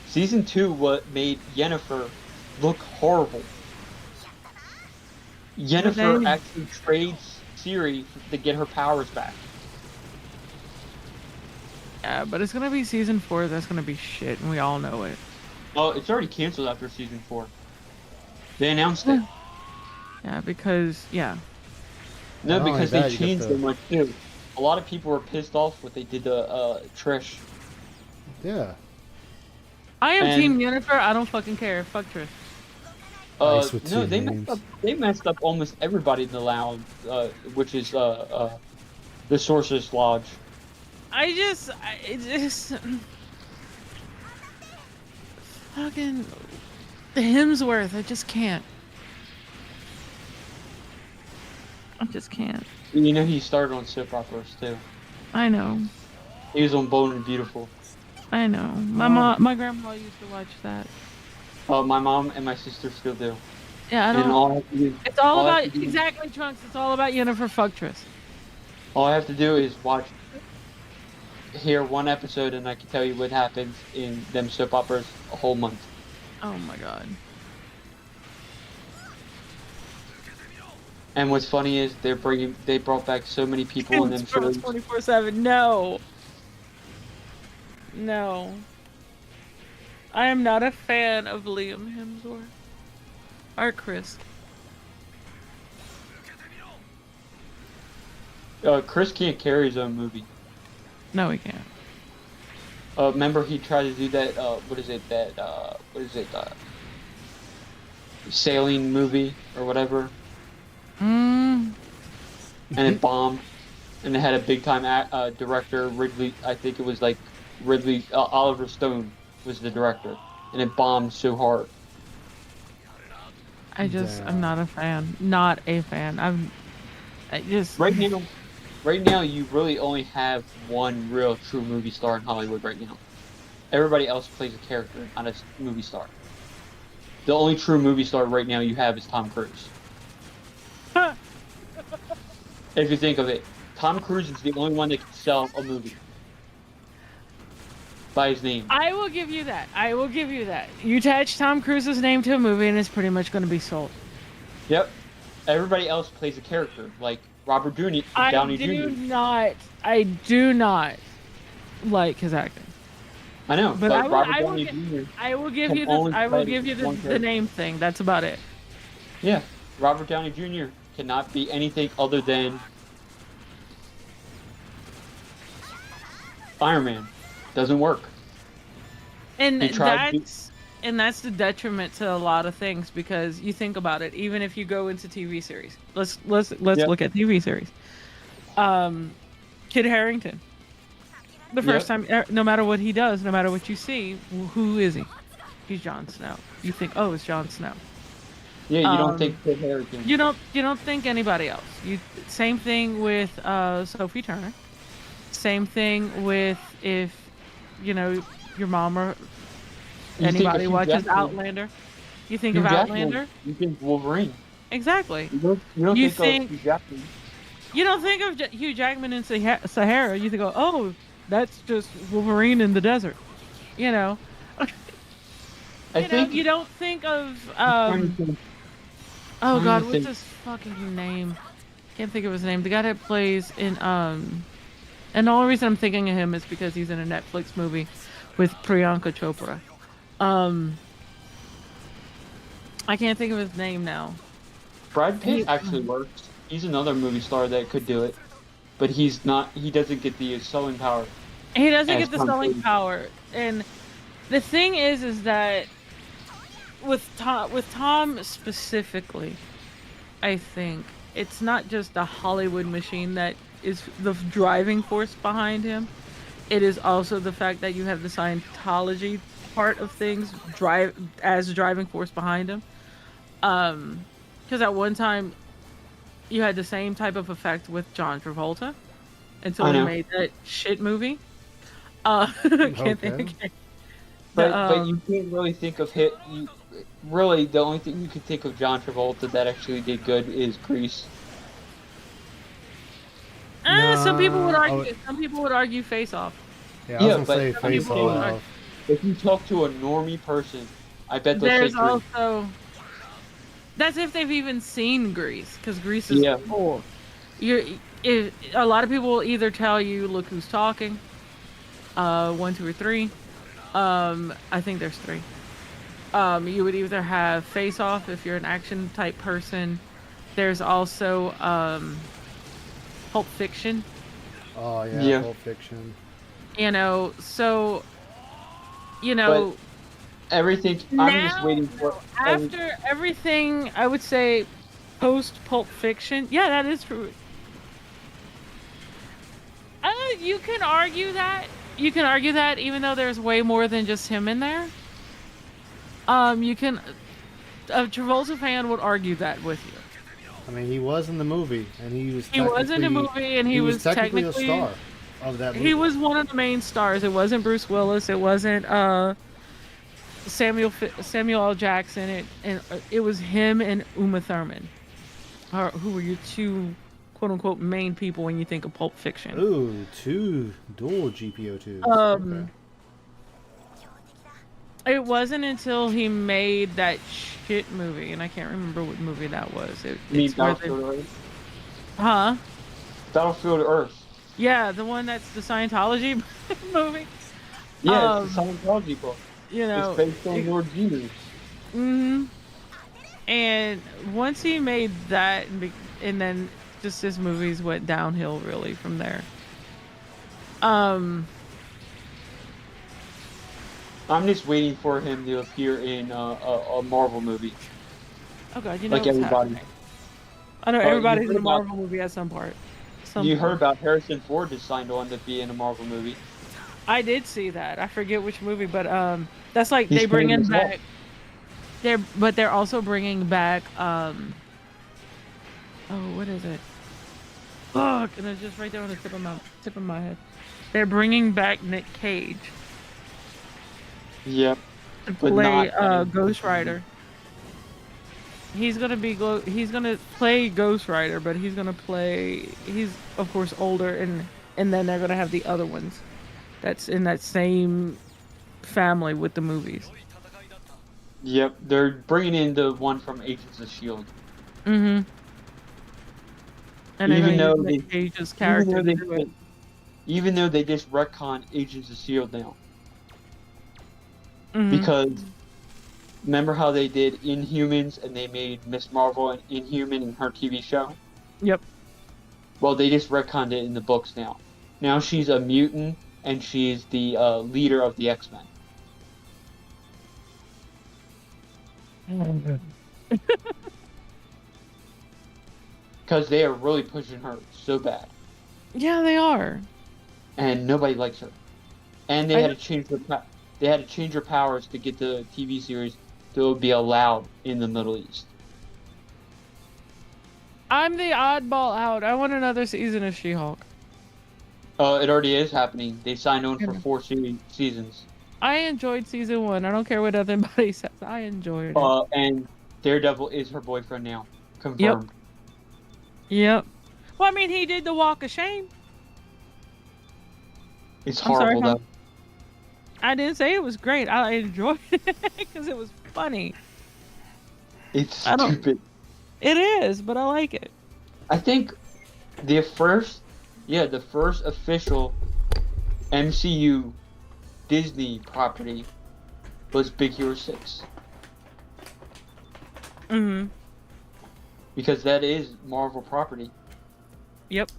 Season 2 what made Yennefer look horrible. Yennefer actually trades Ciri to get her powers back. Yeah, but it's gonna be season 4 that's gonna be shit, and we all know it. Well, it's already canceled after season 4. They announced it. Yeah, because No, because they changed so much too. A lot of people were pissed off what they did to Trish. Yeah. I am Team Yennefer. I don't fucking care. Fuck Trish. No, they messed up almost everybody in the Lounge, which is the Sorceress Lodge. I just fucking the Hemsworth. I just can't. I just can't. You know he started on soap operas too. I know. He was on Bold and Beautiful. I know. My grandma used to watch that. My mom and my sister still do. Yeah, I And don't. It's all about exactly Trunks. It's all about Yennefer Fuctress. All I have to do is hear one episode, and I can tell you what happens in them soap operas a whole month. Oh my god. And what's funny is they brought back so many people in them It's from shows. 24/7. No. No. I am not a fan of Liam Hemsworth. Or Chris. Chris can't carry his own movie. No, he can't. Remember he tried to do that, sailing movie or whatever, Mm. and it bombed, and it had a big time director, Ridley, I think it was like Oliver Stone was the director, and it bombed so hard. I'm not a fan. Not a fan. I just... Right now you really only have one real true movie star in Hollywood right now. Everybody else plays a character, not a movie star. The only true movie star right now you have is Tom Cruise. If you think of it, Tom Cruise is the only one that can sell a movie by his name. I will give you that. I will give you that. You attach Tom Cruise's name to a movie and it's pretty much going to be sold. Yep. Everybody else plays a character, like Robert Downey Jr. I do not like his acting. I know, but Robert Downey Jr. I will give you the name thing. That's about it. Yeah, Robert Downey Jr. cannot be anything other than Iron Man. Doesn't work. And that's the detriment to a lot of things, because you think about it. Even if you go into TV series, let's look at TV series. Kit Harington. The first time, no matter what he does, no matter what you see, who is he? He's Jon Snow. You think, oh, it's Jon Snow. Yeah, you don't think Kit Harington. You don't think anybody else. Same thing with Sophie Turner. Same thing with if your mom or anybody watches Outlander. You think of Outlander. You think Wolverine. Exactly. You don't think of Hugh Jackman. You don't think of Hugh Jackman in Sahara. You think, oh, that's just Wolverine in the desert. You know. You don't think of oh God, what's his fucking name? Can't think of his name. The guy that plays in and the only reason I'm thinking of him is because he's in a Netflix movie with Priyanka Chopra. I can't think of his name now. Brad Pitt actually works. He's another movie star that could do it, but he's not. He doesn't get the selling power. He doesn't get the selling power, and the thing is that with Tom specifically, I think it's not just the Hollywood machine that is the driving force behind him. It is also the fact that you have the Scientology part of things as driving force behind him. Because at one time, you had the same type of effect with John Travolta until he made that shit movie. Can't think. But you can't really think of hit. Really, the only thing you can think of John Travolta that actually did good is Grease. Some people would argue. Some people would argue Face Off. Yeah, I was gonna say Face Off. If you talk to a normie person, I bet they'll say Grease. Also. That's if they've even seen Grease, because Grease is cool. A lot of people will either tell you, "Look Who's Talking," 1, 2, or 3. I think there's 3. You would either have Face Off if you're an action type person. There's also Pulp Fiction. Oh yeah, Pulp Fiction. So But everything. I'm just waiting for. After everything, I would say, post Pulp Fiction. Yeah, that is true. You can argue that. You can argue that, even though there's way more than just him in there. You can. A Travolta fan would argue that with you. I mean, he was in the movie, and he was. He was in the movie, and he was technically a star of that movie. He was one of the main stars. It wasn't Bruce Willis. It wasn't Samuel L. Jackson. It was him and Uma Thurman, who were your two quote unquote main people when you think of Pulp Fiction. Ooh, 2 dual GPO2s. Okay. It wasn't until he made that shit movie, and I can't remember what movie that was. You mean It's where they, Battlefield Earth? huh? Battlefield Earth. Yeah, the one that's the Scientology movie. Yeah, it's the Scientology book. You know, it's based on Lord Genius. And once he made that, and then just his movies went downhill really from there. I'm just waiting for him to appear in a Marvel movie. Oh god, you know like what's everybody. happening. I know You everybody's heard in a about- Marvel movie at some part. You heard about Harrison Ford just signed on to be in a Marvel movie. I did see that. I forget which movie, but that's like He's they bring playing in himself. back. They're also bringing back oh, what is it? Fuck, and it's just right there on the tip of my head. They're bringing back Nick Cage Yep. to But play not Ghost Rider. He's gonna play Ghost Rider, but he's of course older, and then they're gonna have the other ones that's in that same family with the movies. Yep, they're bringing in the one from Agents of Shield. Mm-hmm. And they're Even gonna though use Nick Cage's character to do it. even though they just retcon Agents of Shield now, Mhm. because remember how they did Inhumans and they made Miss Marvel an Inhuman in her TV show? Yep. Well, they just retconned it in the books now. Now she's a mutant and she's the leader of the X-Men. Because they are really pushing her so bad, Yeah, they are. and nobody likes her. And they had to change her. They had to change her powers to get the TV series to be allowed in the Middle East. I'm the oddball out. I want another season of She-Hulk. It already is happening. They signed on for Yeah. 4 seasons. I enjoyed season 1. I don't care what everybody says. I enjoyed it. And Daredevil is her boyfriend now. Confirmed. Yep. Well, I mean, he did the Walk of Shame. It's I'm sorry, horrible huh? though. I didn't say it was great. I enjoyed it because it was funny. It's I don't- stupid. It is, but I like it. I think the first official MCU Disney property was Big Hero 6. Mm-hmm. Because that is Marvel property. Yep.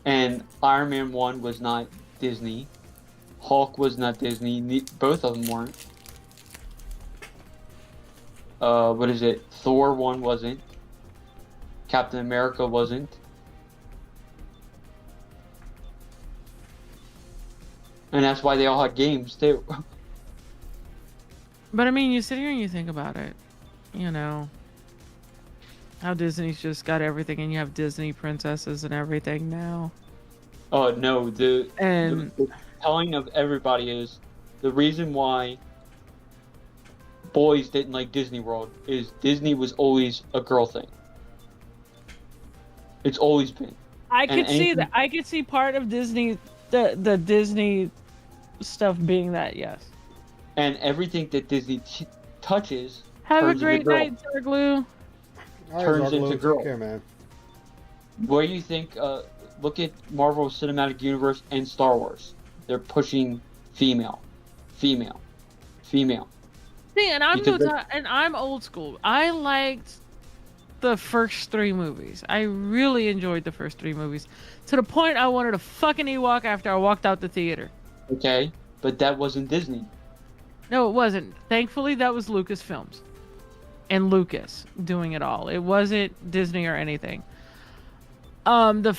And Iron Man 1 was not Disney. Hulk was not Disney. Both of them weren't. What is it? Thor 1 wasn't. Captain America wasn't. And that's why they all had games too. But I mean, you sit here and you think about it. You know, how Disney's just got everything, and you have Disney princesses and everything now. Oh no, the And- telling of everybody is the reason why boys didn't like Disney World is Disney was always a girl thing. It's always been. I could And see anything- that. I could see part of Disney, the Disney stuff being that. Yes. And everything that Disney touches Have a turns into great girl. night, Sir Glue. Turns into Take girl. care, man. What do you think? Look at Marvel Cinematic Universe and Star Wars. They're pushing female, female, female. See, and I'm Because and I'm old school. I liked the first 3 movies. I really enjoyed the first 3 movies to the point I wanted a fucking Ewok after I walked out the theater. Okay, but that wasn't Disney. No, it wasn't. Thankfully, that was Lucasfilms and Lucas doing it all. It wasn't Disney or anything. The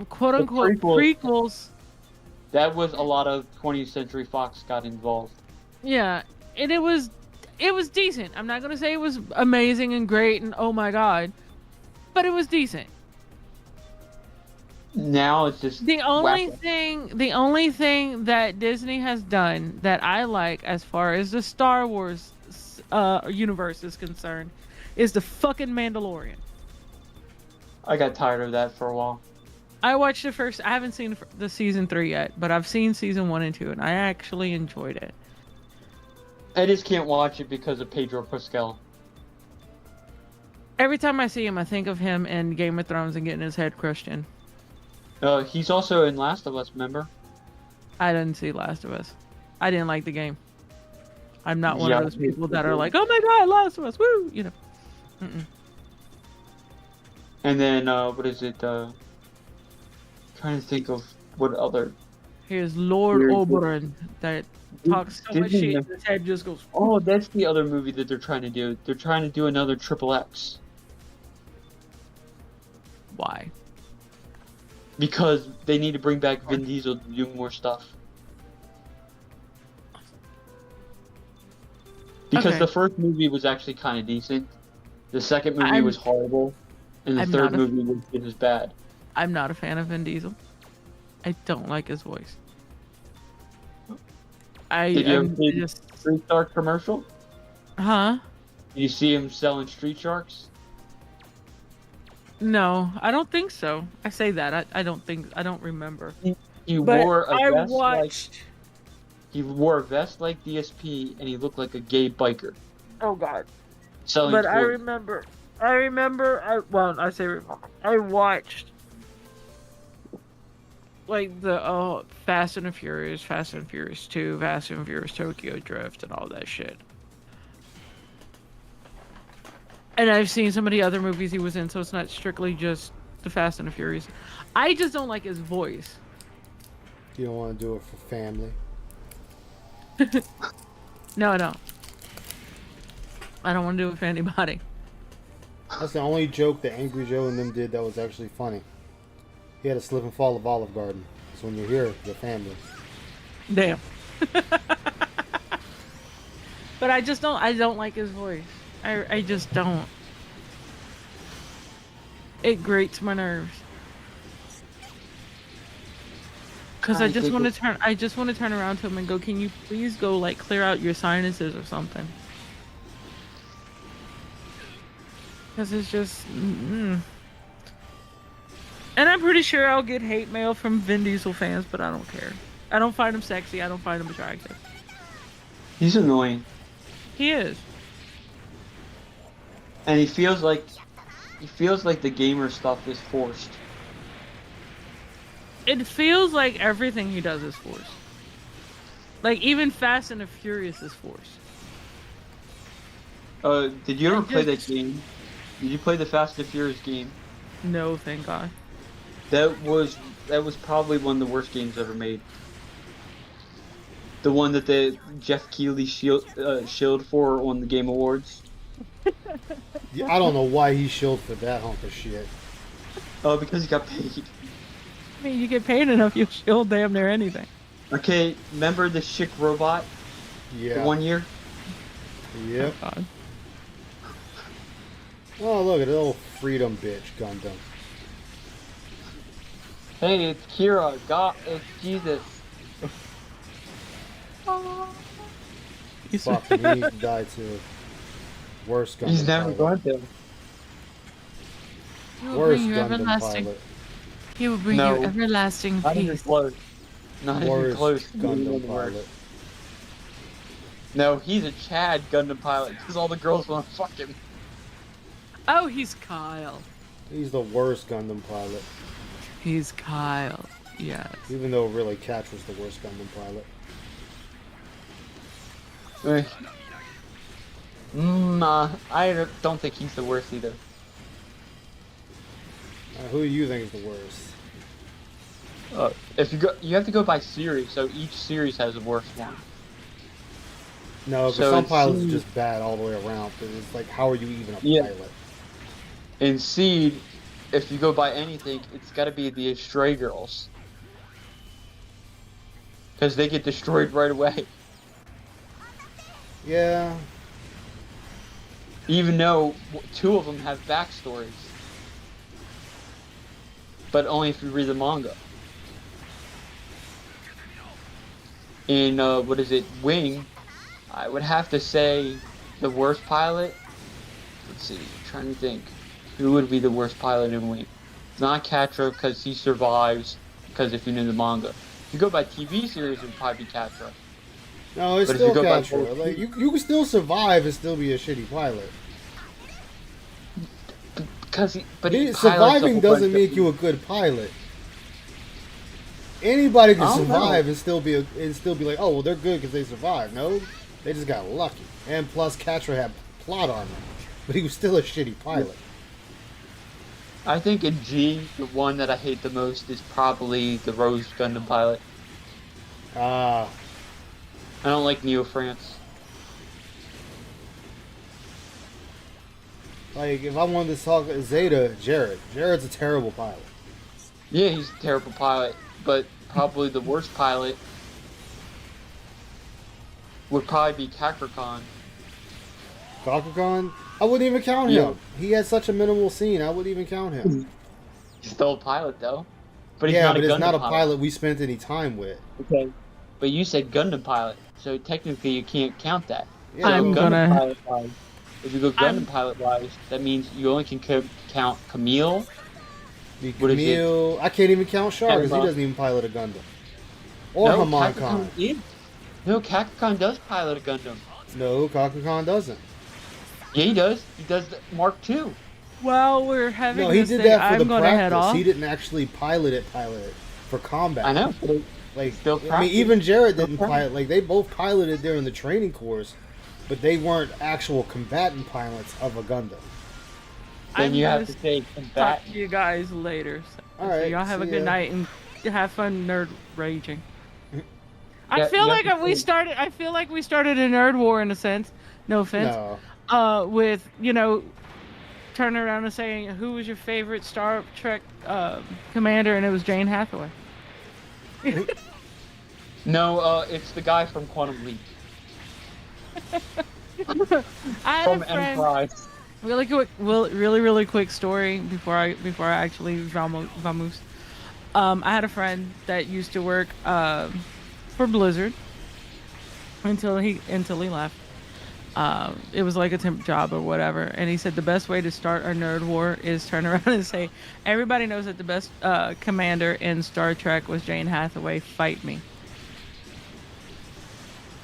quote unquote prequels. That was a lot of 20th Century Fox got involved. Yeah, and it was decent. I'm not gonna say it was amazing and great and oh my god, but it was decent. Now it's just The only whack- thing that Disney has done that I like as far as the Star Wars universe is concerned is the fucking Mandalorian. I got tired of that for a while. I haven't seen the season 3 yet, but I've seen season 1 and 2 and I actually enjoyed it. I just can't watch it because of Pedro Pascal. Every time I see him, I think of him in Game of Thrones and getting his head crushed in. He's also in Last of Us, remember? I didn't see Last of Us. I didn't like the game. I'm not one Yeah, of those people that are like, oh my god, Last of Us, woo! You know. Mm-mm. And then, what is it? Trying to think of what other. Here's Lord Oberyn that talks so much Disney- shit, his head just goes. Oh, that's the other movie that they're trying to do. They're trying to do another Triple X. Why? Because they need to bring back Vin Diesel to do more stuff. Because Okay. the first movie was actually kind of decent. The second movie I'm- was horrible. And the I'm third not a- movie was just as bad. I'm not a fan of Vin Diesel. I don't like his voice. Did you ever I'm see just, the Street Shark commercial? huh? Did you see him selling Street Sharks? No, I don't think so. I say that. I don't remember. He But wore a I vest watched. like he wore a vest like DSP, and he looked like a gay biker Oh God. selling. But I toys. remember. I say remember. I watched like the Fast and the Furious, Fast and Furious 2, Fast and Furious Tokyo Drift, and all that shit. And I've seen some of the other movies he was in, so it's not strictly just the Fast and the Furious. I just don't like his voice. You don't want to do it for family. No, I don't. I don't want to do it for anybody. That's the only joke that Angry Joe and them did that was actually funny. He had a slip and fall of Olive Garden. So when you're here, your family. Damn. But I don't like his voice. I just don't. It grates my nerves. Cause I just want to turn around to him and go, can you please go like clear out your sinuses or something? Cause it's just, and I'm pretty sure I'll get hate mail from Vin Diesel fans, but I don't care. I don't find him sexy. I don't find him attractive. He's annoying, He is. and he feels like the gamer stuff is forced. It feels like everything he does is forced. Like even Fast and the Furious is forced. Did you ever play that game? Did you play the Fast and Furious game? No, thank God. That was probably one of the worst games ever made. The one that the Jeff Keighley shielded for on the Game Awards. Yeah, I don't know why he shilled for that hunk of shit. Oh, because he got paid. I mean, you get paid enough, you'll shield damn near anything. Okay, remember the Chick robot? Yeah. The 1 year? Yep. Oh, God. Oh, look at the little freedom bitch Gundam. Hey, it's Kira. God, it's Jesus. Fuck, he needs to die too. Worst Gundam He's never pilot. going to. He will Worst bring you Gundam everlasting. pilot. He will bring No. you everlasting Not even peace. close. Not even Worst close. to being Gundam the worst. pilot. No, he's a Chad Gundam pilot because all the girls want to fuck him. Oh, he's Kyle. He's the worst Gundam pilot. He's Kyle. Yes. Even though really Catch was the worst Gundam pilot. I don't think he's the worst either. Who do you think is the worst? If you have to go by series, so each series has a worst one. No, because So some it pilots are seems- just bad all the way around. Because it's like, how are you even a Yeah. pilot? In Seed, if you go by anything, it's got to be the Stray Girls. Because they get destroyed right away. Yeah. Even though two of them have backstories. But only if you read the manga. In, what is it, Wing, I would have to say the worst pilot. Let's see, I'm trying to think. Who would be the worst pilot in Wing? It's not Catra because he survives, because if you know the manga. If you go by TV series, it would probably be Catra. No, it's But if you still go by casual. the- Like you can still survive and still be a shitty pilot. But Surviving doesn't make you a good pilot. Anybody can I don't know. survive and still be like, oh well, they're good because they survived. No, they just got lucky. And plus, Catcher had plot armor, but he was still a shitty pilot. I think in G, the one that I hate the most is probably the Rose Gundam pilot. Ah. I don't like Neo France. Like, if I wanted to talk Zeta, Jared's a terrible pilot. Yeah, he's a terrible pilot, but probably the worst pilot would probably be Kakarkon. Kakarkon? I wouldn't even count Yeah. him. He had such a minimal scene. I wouldn't even count him. He's still a pilot, though. But he's yeah, not but a it's Gundam not a pilot we spent any time with. Okay. But you said Gundam pilot, so technically you can't count that. Yeah, I'm gonna- Pilot wise, if you go Gundam pilot wise, that means you only can count Camille. What is it? Camille, I can't even count Char because he Emma. doesn't even pilot a Gundam. Or No, Hamon Kakarkon Khan. is. No, Kakarkon does pilot a Gundam. No, Kakarkon doesn't. Yeah, he does. He does the Mark II. Well, we're having No, he this did thing. that for I'm the gonna head practice. off. He didn't actually pilot it for combat. I know. But Like, still I mean, practice. even Jared didn't Still pilot. Like, they both piloted during the training course, but they weren't actual combatant pilots of a Gundam. Then I'm you have gonna to say talk combat. to you guys later. All So right, y'all have a see good ya. night and have fun nerd raging. I Yeah, feel you like have to we say- started. I feel like we started a nerd war in a sense. No offense. No. With turning around and saying who was your favorite Star Trek commander, and it was Jane Hathaway. No, it's the guy from Quantum Leap. I had From a friend. Enterprise. Really quick story before I actually vamos. I had a friend that used to work for Blizzard until he left. It was like a temp job or whatever, and he said the best way to start a nerd war is turn around and say, everybody knows that the best commander in Star Trek was Jane Hathaway. Fight me.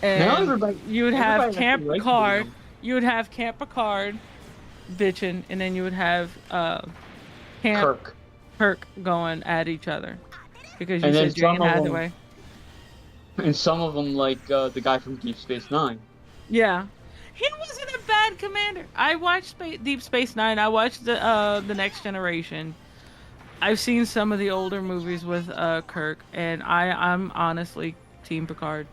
Now And everybody- you would have everybody Camp actually likes Picard. him. You would have Camp Picard bitching, and then you would have Camp Kirk going at each other because you And then said Jane some of them- Hathaway. And some of them, like the guy from Deep Space Nine. Yeah, he wasn't a bad commander. I watched Deep Space Nine. I watched the Next Generation. I've seen some of the older movies with Kirk, and I'm honestly Team Picard.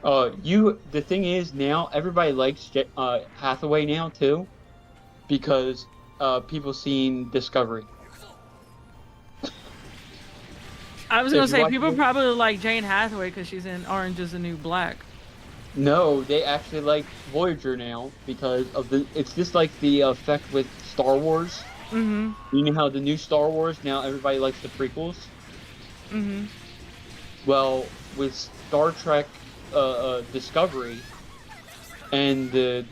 The thing is now everybody likes Hathaway now too, because people seen Discovery. I was So gonna if you say watch people the- probably like Jane Hathaway because she's in Orange Is the New Black. No, they actually like Voyager now because of it's just like the effect with Star Wars. Mhm. You know how the new Star Wars now everybody likes the prequels. Mhm. Well, with Star Trek Discovery and the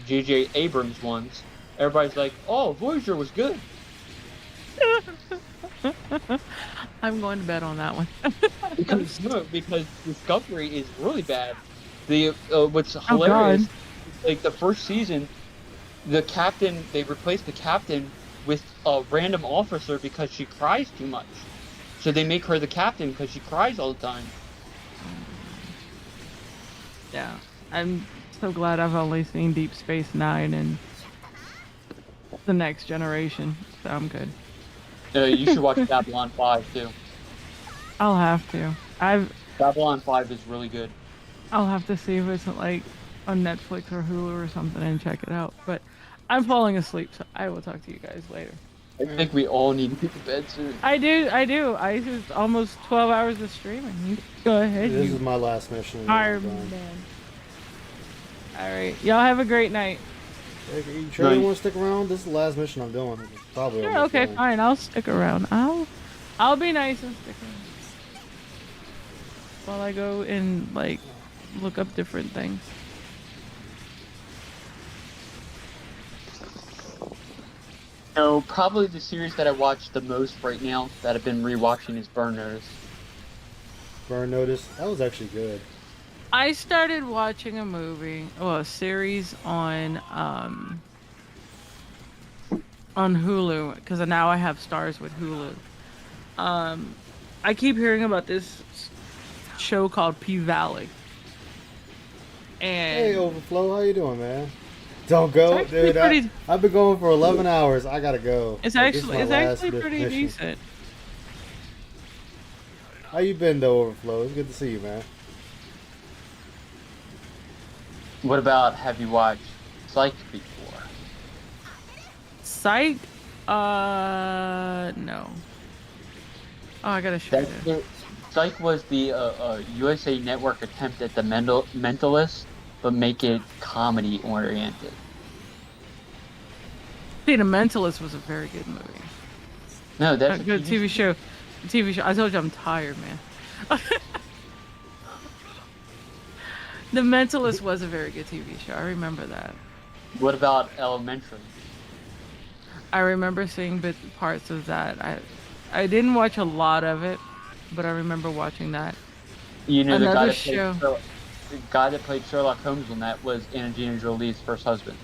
J.J. Abrams ones, everybody's like, "Oh, Voyager was good." I'm going to bet on that one. because Discovery is really bad. The what's Oh, hilarious, God. like the first season, the captain they replaced the captain with a random officer because she cries too much. So they make her the captain because she cries all the time. Yeah, I'm so glad I've only seen Deep Space Nine and the Next Generation, so I'm good. You should watch Babylon 5 too. I'll have to. Babylon 5 is really good. I'll have to see if it's like on Netflix or Hulu or something and check it out. But I'm falling asleep, so I will talk to you guys later. I think we all need to get to bed soon. I do. I just almost 12 hours of streaming. You go ahead. This you is my last mission. Iron Man. All right, y'all have a great night. Hey, you sure you want to stick around? This is the last mission I'm doing. It's probably Sure, almost okay, done. fine. I'll stick around. I'll be nice and stick around while I go and like look up different things. No, probably the series that I watch the most right now that I've been rewatching is Burn Notice. Burn Notice. That was actually good. I started watching a series on Hulu because now I have Stars with Hulu. I keep hearing about this show called P Valley. And Hey, Overflow, how you doing, man? Don't go, It's actually dude. pretty- I've been going for 11 hours. I gotta go. It's Like, this is actually my it's last actually pretty mission. decent. How you been, though, Overflow? It's good to see you, man. What about, have you watched Psych before? Psych? No. Oh, I gotta show you. Psych was the USA Network attempt at the Mentalist, but make it comedy oriented. See, The Mentalist was a very good movie. No, that's a good TV show. TV show. I told you I'm tired, man. The Mentalist was a very good TV show. I remember that. What about Elementary? I remember seeing parts of that. I didn't watch a lot of it, but I remember watching that. You know, Another the guy that played Sherlock Holmes on that was Angelina Jolie's first husband.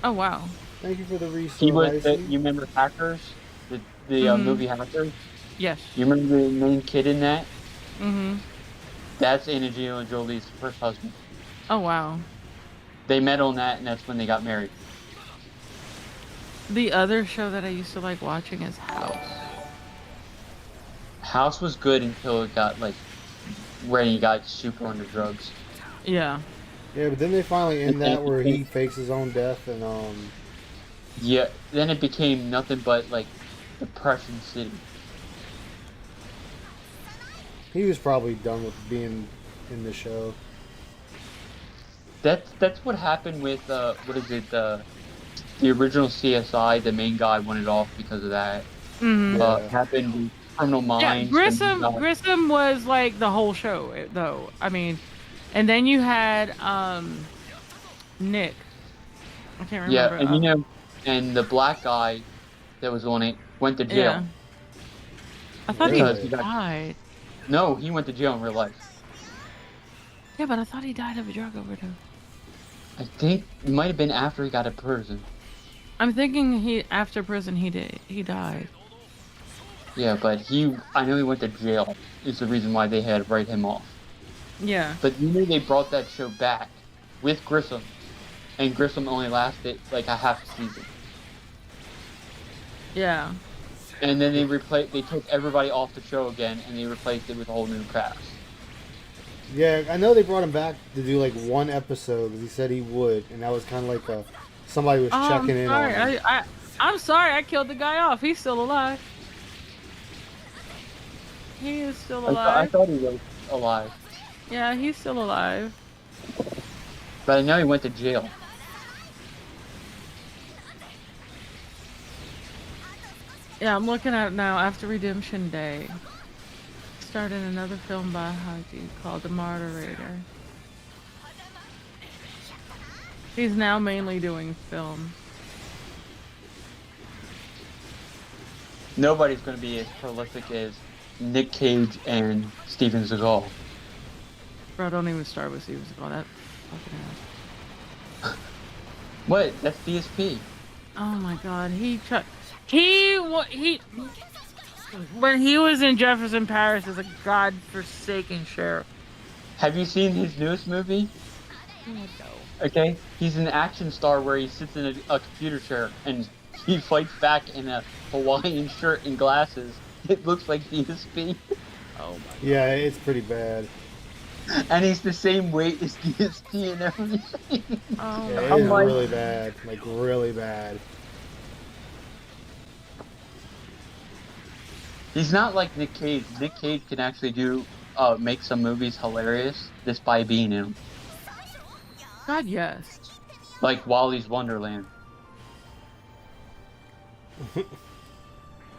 Oh wow! Thank you for the research. He was you remember Hackers, the movie Hackers? Yes. You remember the main kid in that? Mm-hmm. That's Angelina Jolie's first husband. Oh wow! They met on that, and that's when they got married. The other show that I used to like watching is House. House was good until it got when he got super into drugs. Yeah. Yeah, but then they finally end that where he fakes his own death and Yeah, then it became nothing but Depression City. he was probably done with being in the show. That's what happened with the original CSI. The main guy wanted off because of that. Mm-hmm. Happened with Criminal Minds. Yeah, Grissom was like the whole show, though. I mean, and then you had Nick. I can't remember. Yeah, and and the black guy that was on it went to jail. Yeah. I thought he died. No, he went to jail in real life. Yeah, but I thought he died of a drug overdose. I think it might have been after he got out of prison. I'm thinking after prison he died. Yeah, but I know he went to jail. Is the reason why they had to write him off. Yeah. But they brought that show back with Grissom, and Grissom only lasted a half a season. Yeah. And then they took everybody off the show again, and they replaced it with a whole new cast. Yeah, I know they brought him back to do one episode because he said he would, and that was kind of like somebody was checking in on him. I'm sorry, I killed the guy off. He's still alive. He is still alive. I thought he was alive. Yeah, he's still alive. But I know he went to jail. Yeah, I'm looking at it now. After Redemption Day, started another film by Haji called The Moderator. He's now mainly doing film. Nobody's going to be as prolific as Nick Cage and Steven Seagal. Bro, don't even start with Steven Seagal. That fucking ass. What? That's DSP. Oh my god, when he was in Jefferson Parish as a godforsaken sheriff. Have you seen his newest movie? No. Okay, he's an action star where he sits in a computer chair and he fights back in a Hawaiian shirt and glasses. It looks like DSP. Oh my god. Yeah, it's pretty bad. And he's the same weight as DSP and everything. Oh yeah, it's really bad. Really bad. He's not like Nick Cage. Nick Cage can actually make some movies hilarious just by being in them. God, yes. Like Wally's Wonderland.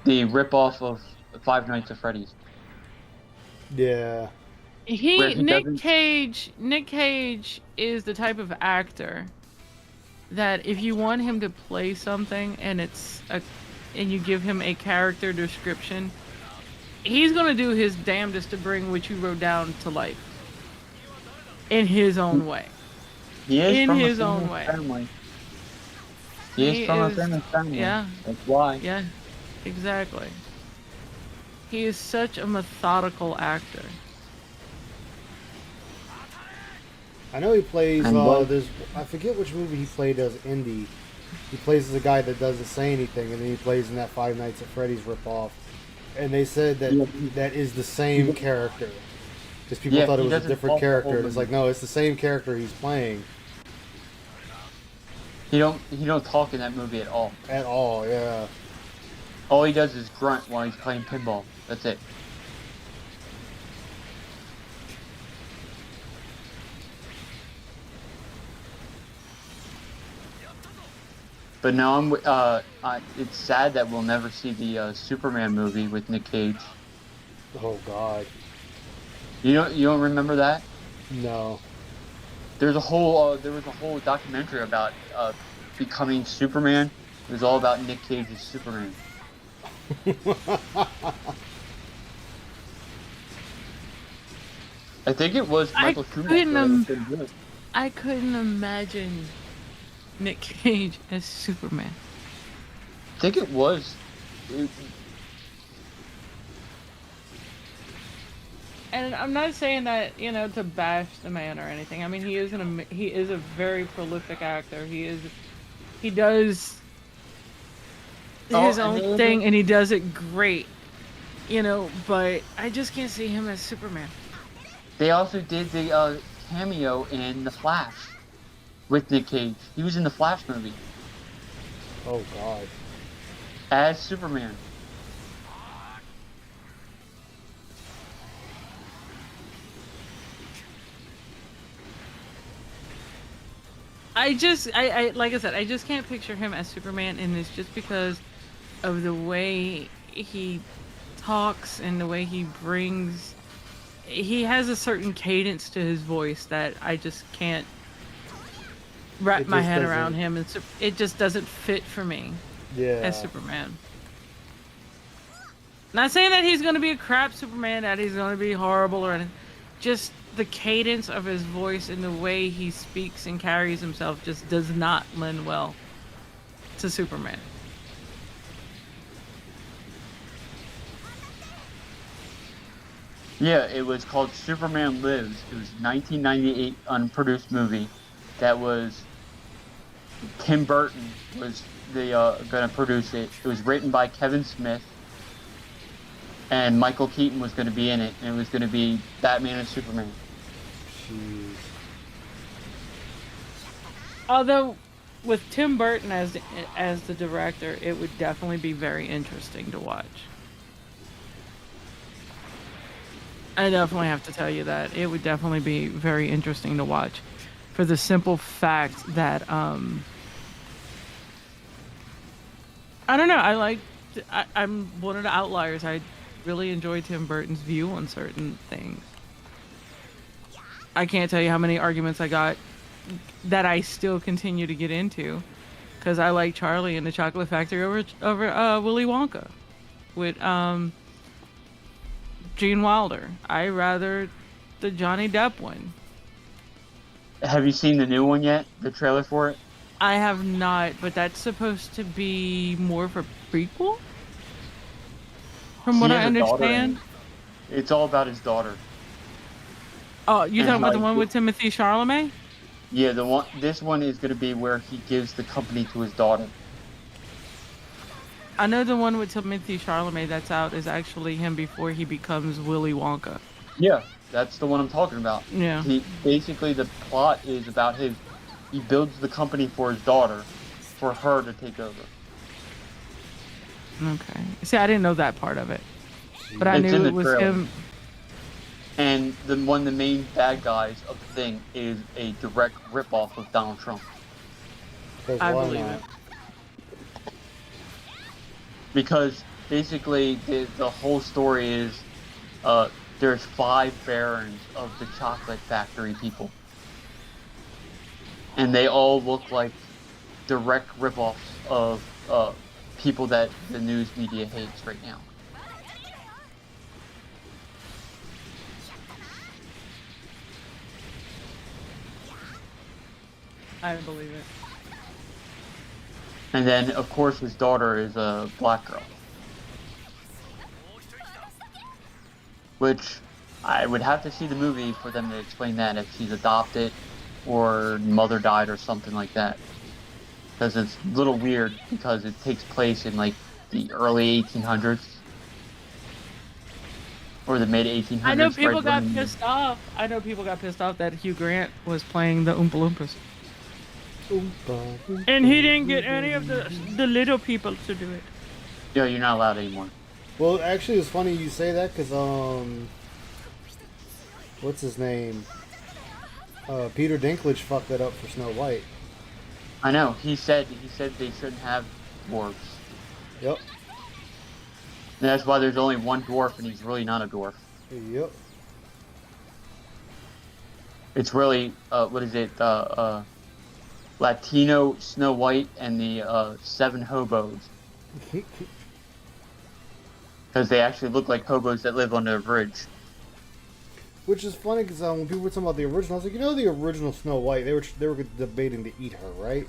The ripoff of Five Nights at Freddy's. Yeah. Nick Cage is the type of actor that if you want him to play something and you give him a character description, he's gonna do his damnedest to bring what you wrote down to life. in his own way. He is In from his a own famous way. family. He is from a famous family. Yeah. That's why. Yeah, exactly. He is such a methodical actor. I know he plays. And what- There's I forget which movie he played as Indy. He plays as a guy that doesn't say anything, and then he plays in that Five Nights at Freddy's ripoff. And they said that that is the same character. Because people thought it was a different character. And it's like, no, it's the same character he's playing. He don't talk in that movie at all. At all, yeah. All he does is grunt while he's playing pinball. That's it. But now it's sad that we'll never see the Superman movie with Nick Cage. Oh God. You don't remember that? No. There was a whole documentary about becoming Superman. It was all about Nick Cage's Superman. I think it was Michael Schumacher. I couldn't imagine Nick Cage as Superman. I think it was. And I'm not saying that, to bash the man or anything. I mean, he is a very prolific actor. He does his own thing, and he does it great. But I just can't see him as Superman. They also did the cameo in The Flash with Nick Cage. He was in the Flash movie. Oh God. As Superman. I like I said, I just can't picture him as Superman, and it's just because of the way he talks and the way he has a certain cadence to his voice that I just can't wrap my head around him, and it just doesn't fit for me as Superman. Not saying that he's going to be a crap Superman, that he's going to be horrible or anything. Just the cadence of his voice and the way he speaks and carries himself just does not lend well to Superman. Yeah, it was called Superman Lives. It was a 1998 unproduced movie that was Tim Burton was going to produce it. It was written by Kevin Smith, and Michael Keaton was going to be in it, and it was going to be Batman and Superman. Jeez. Although, with Tim Burton as the director, it would definitely be very interesting to watch. I definitely have to tell you that. It would definitely be very interesting to watch. For the simple fact that, I don't know, I'm one of the outliers. I really enjoy Tim Burton's view on certain things. I can't tell you how many arguments I got that I still continue to get into, because I like Charlie and the Chocolate Factory over Willy Wonka with Gene Wilder. I rather the Johnny Depp one. Have you seen the new one yet? The trailer for it? I have not, but that's supposed to be more of a prequel? From what I understand. It's all about his daughter. Oh, you're talking about the one with Timothy Chalamet? Yeah, this one is going to be where he gives the company to his daughter. I know the one with Timothy Chalamet that's out is actually him before he becomes Willy Wonka. Yeah, that's the one I'm talking about. Yeah. Basically, the plot is about he builds the company for his daughter, for her to take over. Okay. See, I didn't know that part of it. But I knew it was him. And one of the main bad guys of the thing is a direct ripoff of Donald Trump. I believe it. Because basically the whole story is there's 5 barons of the chocolate factory people. And they all look like direct ripoffs of people that the news media hates right now. I believe it. And then, of course, his daughter is a black girl. Which I would have to see the movie for them to explain that, if she's adopted or mother died or something like that. Because it's a little weird because it takes place in like the early 1800s or the mid 1800s. I know people right got when- pissed off. I know people got pissed off that Hugh Grant was playing the Oompa Loompas. And he didn't get any of the little people to do it. Yeah, you're not allowed anymore. Well, actually, it's funny you say that because what's his name? Peter Dinklage fucked that up for Snow White. I know. He said they shouldn't have dwarves. Yep. And that's why there's only one dwarf, and he's really not a dwarf. Yep. It's really what is it? Latino Snow White and the 7 hobos. Because they actually look like hobos that live under a bridge. Which is funny because when people were talking about the original, I was like, you know, the original Snow White, they were debating to eat her, right?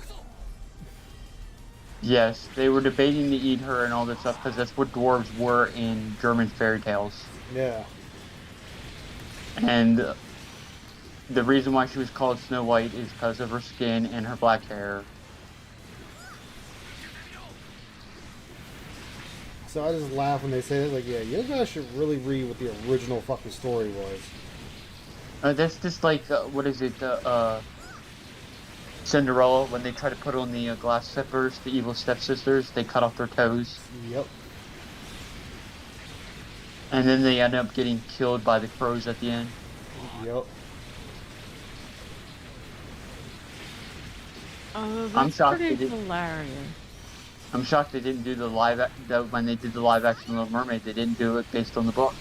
Yes, they were debating to eat her and all this stuff because that's what dwarves were in German fairy tales. Yeah. And the reason why she was called Snow White is because of her skin and her black hair. So I just laugh when they say that, like, yeah, you guys should really read what the original fucking story was. That's just like, what is it, Cinderella, when they try to put on the glass slippers, the evil stepsisters, they cut off their toes. Yep. And then they end up getting killed by the crows at the end. Yep. Oh, I'm that's shocked pretty they didn't- hilarious. I'm shocked they didn't do when they did the live action Little Mermaid, they didn't do it based on the book.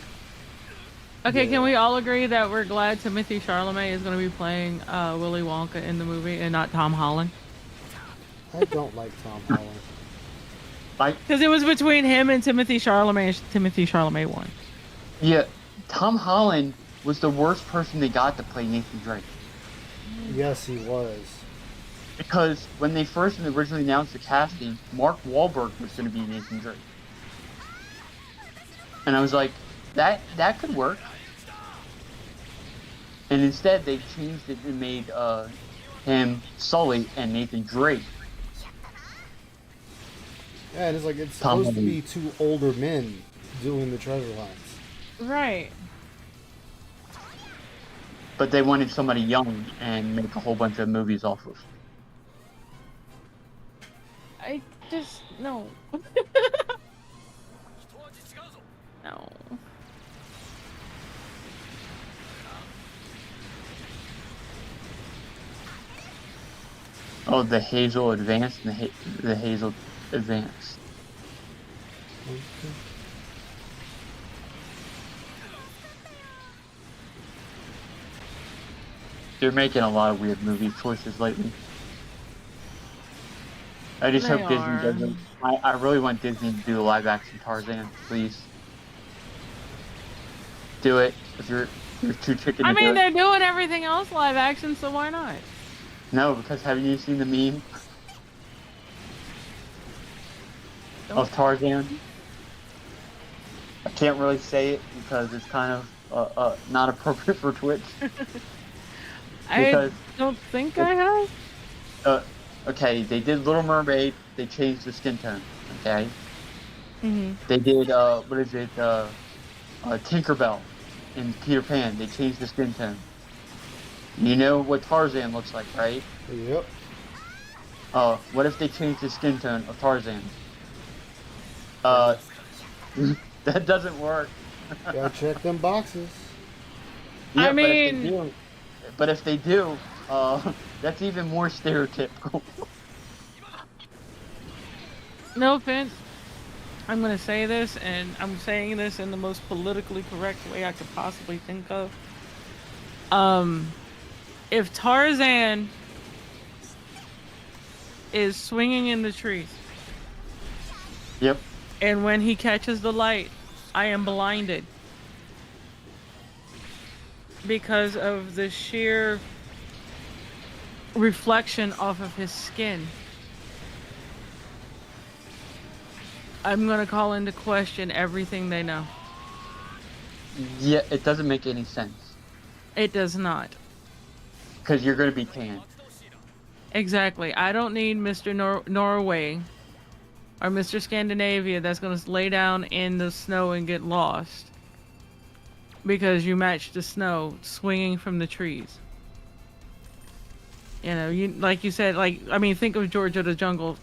Okay, can we all agree that we're glad Timothée Chalamet is going to be playing Willy Wonka in the movie and not Tom Holland? I don't like Tom Holland. Because it was between him and Timothée Chalamet, and Timothée Chalamet won. Yeah, Tom Holland was the worst person they got to play Nathan Drake. Yes, he was. Because when they first originally announced the casting, Mark Wahlberg was going to be Nathan Drake. And I was like, that could work. And instead, they changed it and made him Sully and Nathan Drake. Yeah, and it's like, it's Tom supposed to be Holland. 2 older men doing the treasure hunts. Right. But they wanted somebody young and make a whole bunch of movies off of. I just, no. No. Oh, the Hazel Advanced and the Hazel Advanced. They're making a lot of weird movie choices lately. I just They hope Disney are. doesn't. I really want Disney to do a live action Tarzan, please. Do it if you're too chicken to I do mean, it. they're doing everything else live action, so why not? No, because haven't you seen the meme of Tarzan? I can't really say it because it's kind of not appropriate for Twitch. I Because- don't think I have. Okay, they did Little Mermaid. They changed the skin tone. Okay. Mhm. They did what is it? Tinkerbell in Peter Pan. They changed the skin tone. You know what Tarzan looks like, right? Yep. What if they changed the skin tone of Tarzan? That doesn't work. Gotta check them boxes. Yeah, I mean- but if they do, that's even more stereotypical. No offense. I'm going to say this, and I'm saying this in the most politically correct way I could possibly think of. If Tarzan is swinging in the trees, Yep. and when he catches the light, I am blinded because of the sheer reflection off of his skin. I'm gonna call into question everything they know. Yeah, it doesn't make any sense. It does not. Because you're going to be tan. Exactly. I don't need Mr. Norway or Mr. Scandinavia that's gonna lay down in the snow and get lost because you match the snow swinging from the trees. You know, you like you said, like I mean, think of George of the Jungle.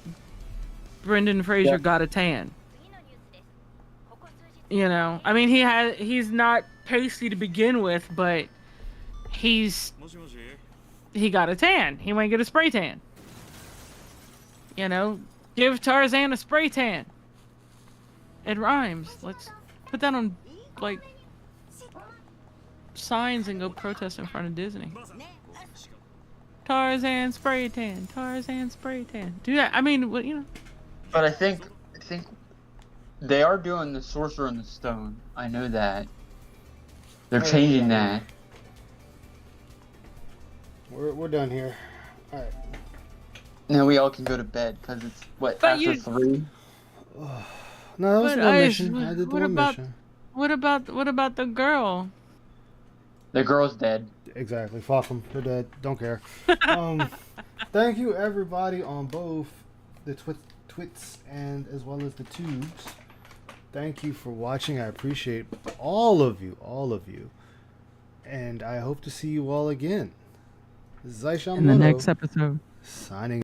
Brendan Fraser got a tan. You know, I mean, he's not pasty to begin with, but he got a tan. He might get a spray tan. You know, give Tarzan a spray tan. It rhymes. Let's put that on like signs and go protest in front of Disney. Tarzan spray tan. Tarzan spray tan. Do that. I mean, you know. But I think they are doing the Sorcerer in the Stone. I know that. They're changing that. We're done here. All right. Now we all can go to bed because it's after 3. No, that was one mission. I did the one about, mission. What about the girl? The girl's dead. Exactly. Fuck them. They're dead. Don't care. Thank you everybody on both the twits and as well as the tubes. Thank you for watching. I appreciate all of you. And I hope to see you all again. This is Zaishan in the next episode. signing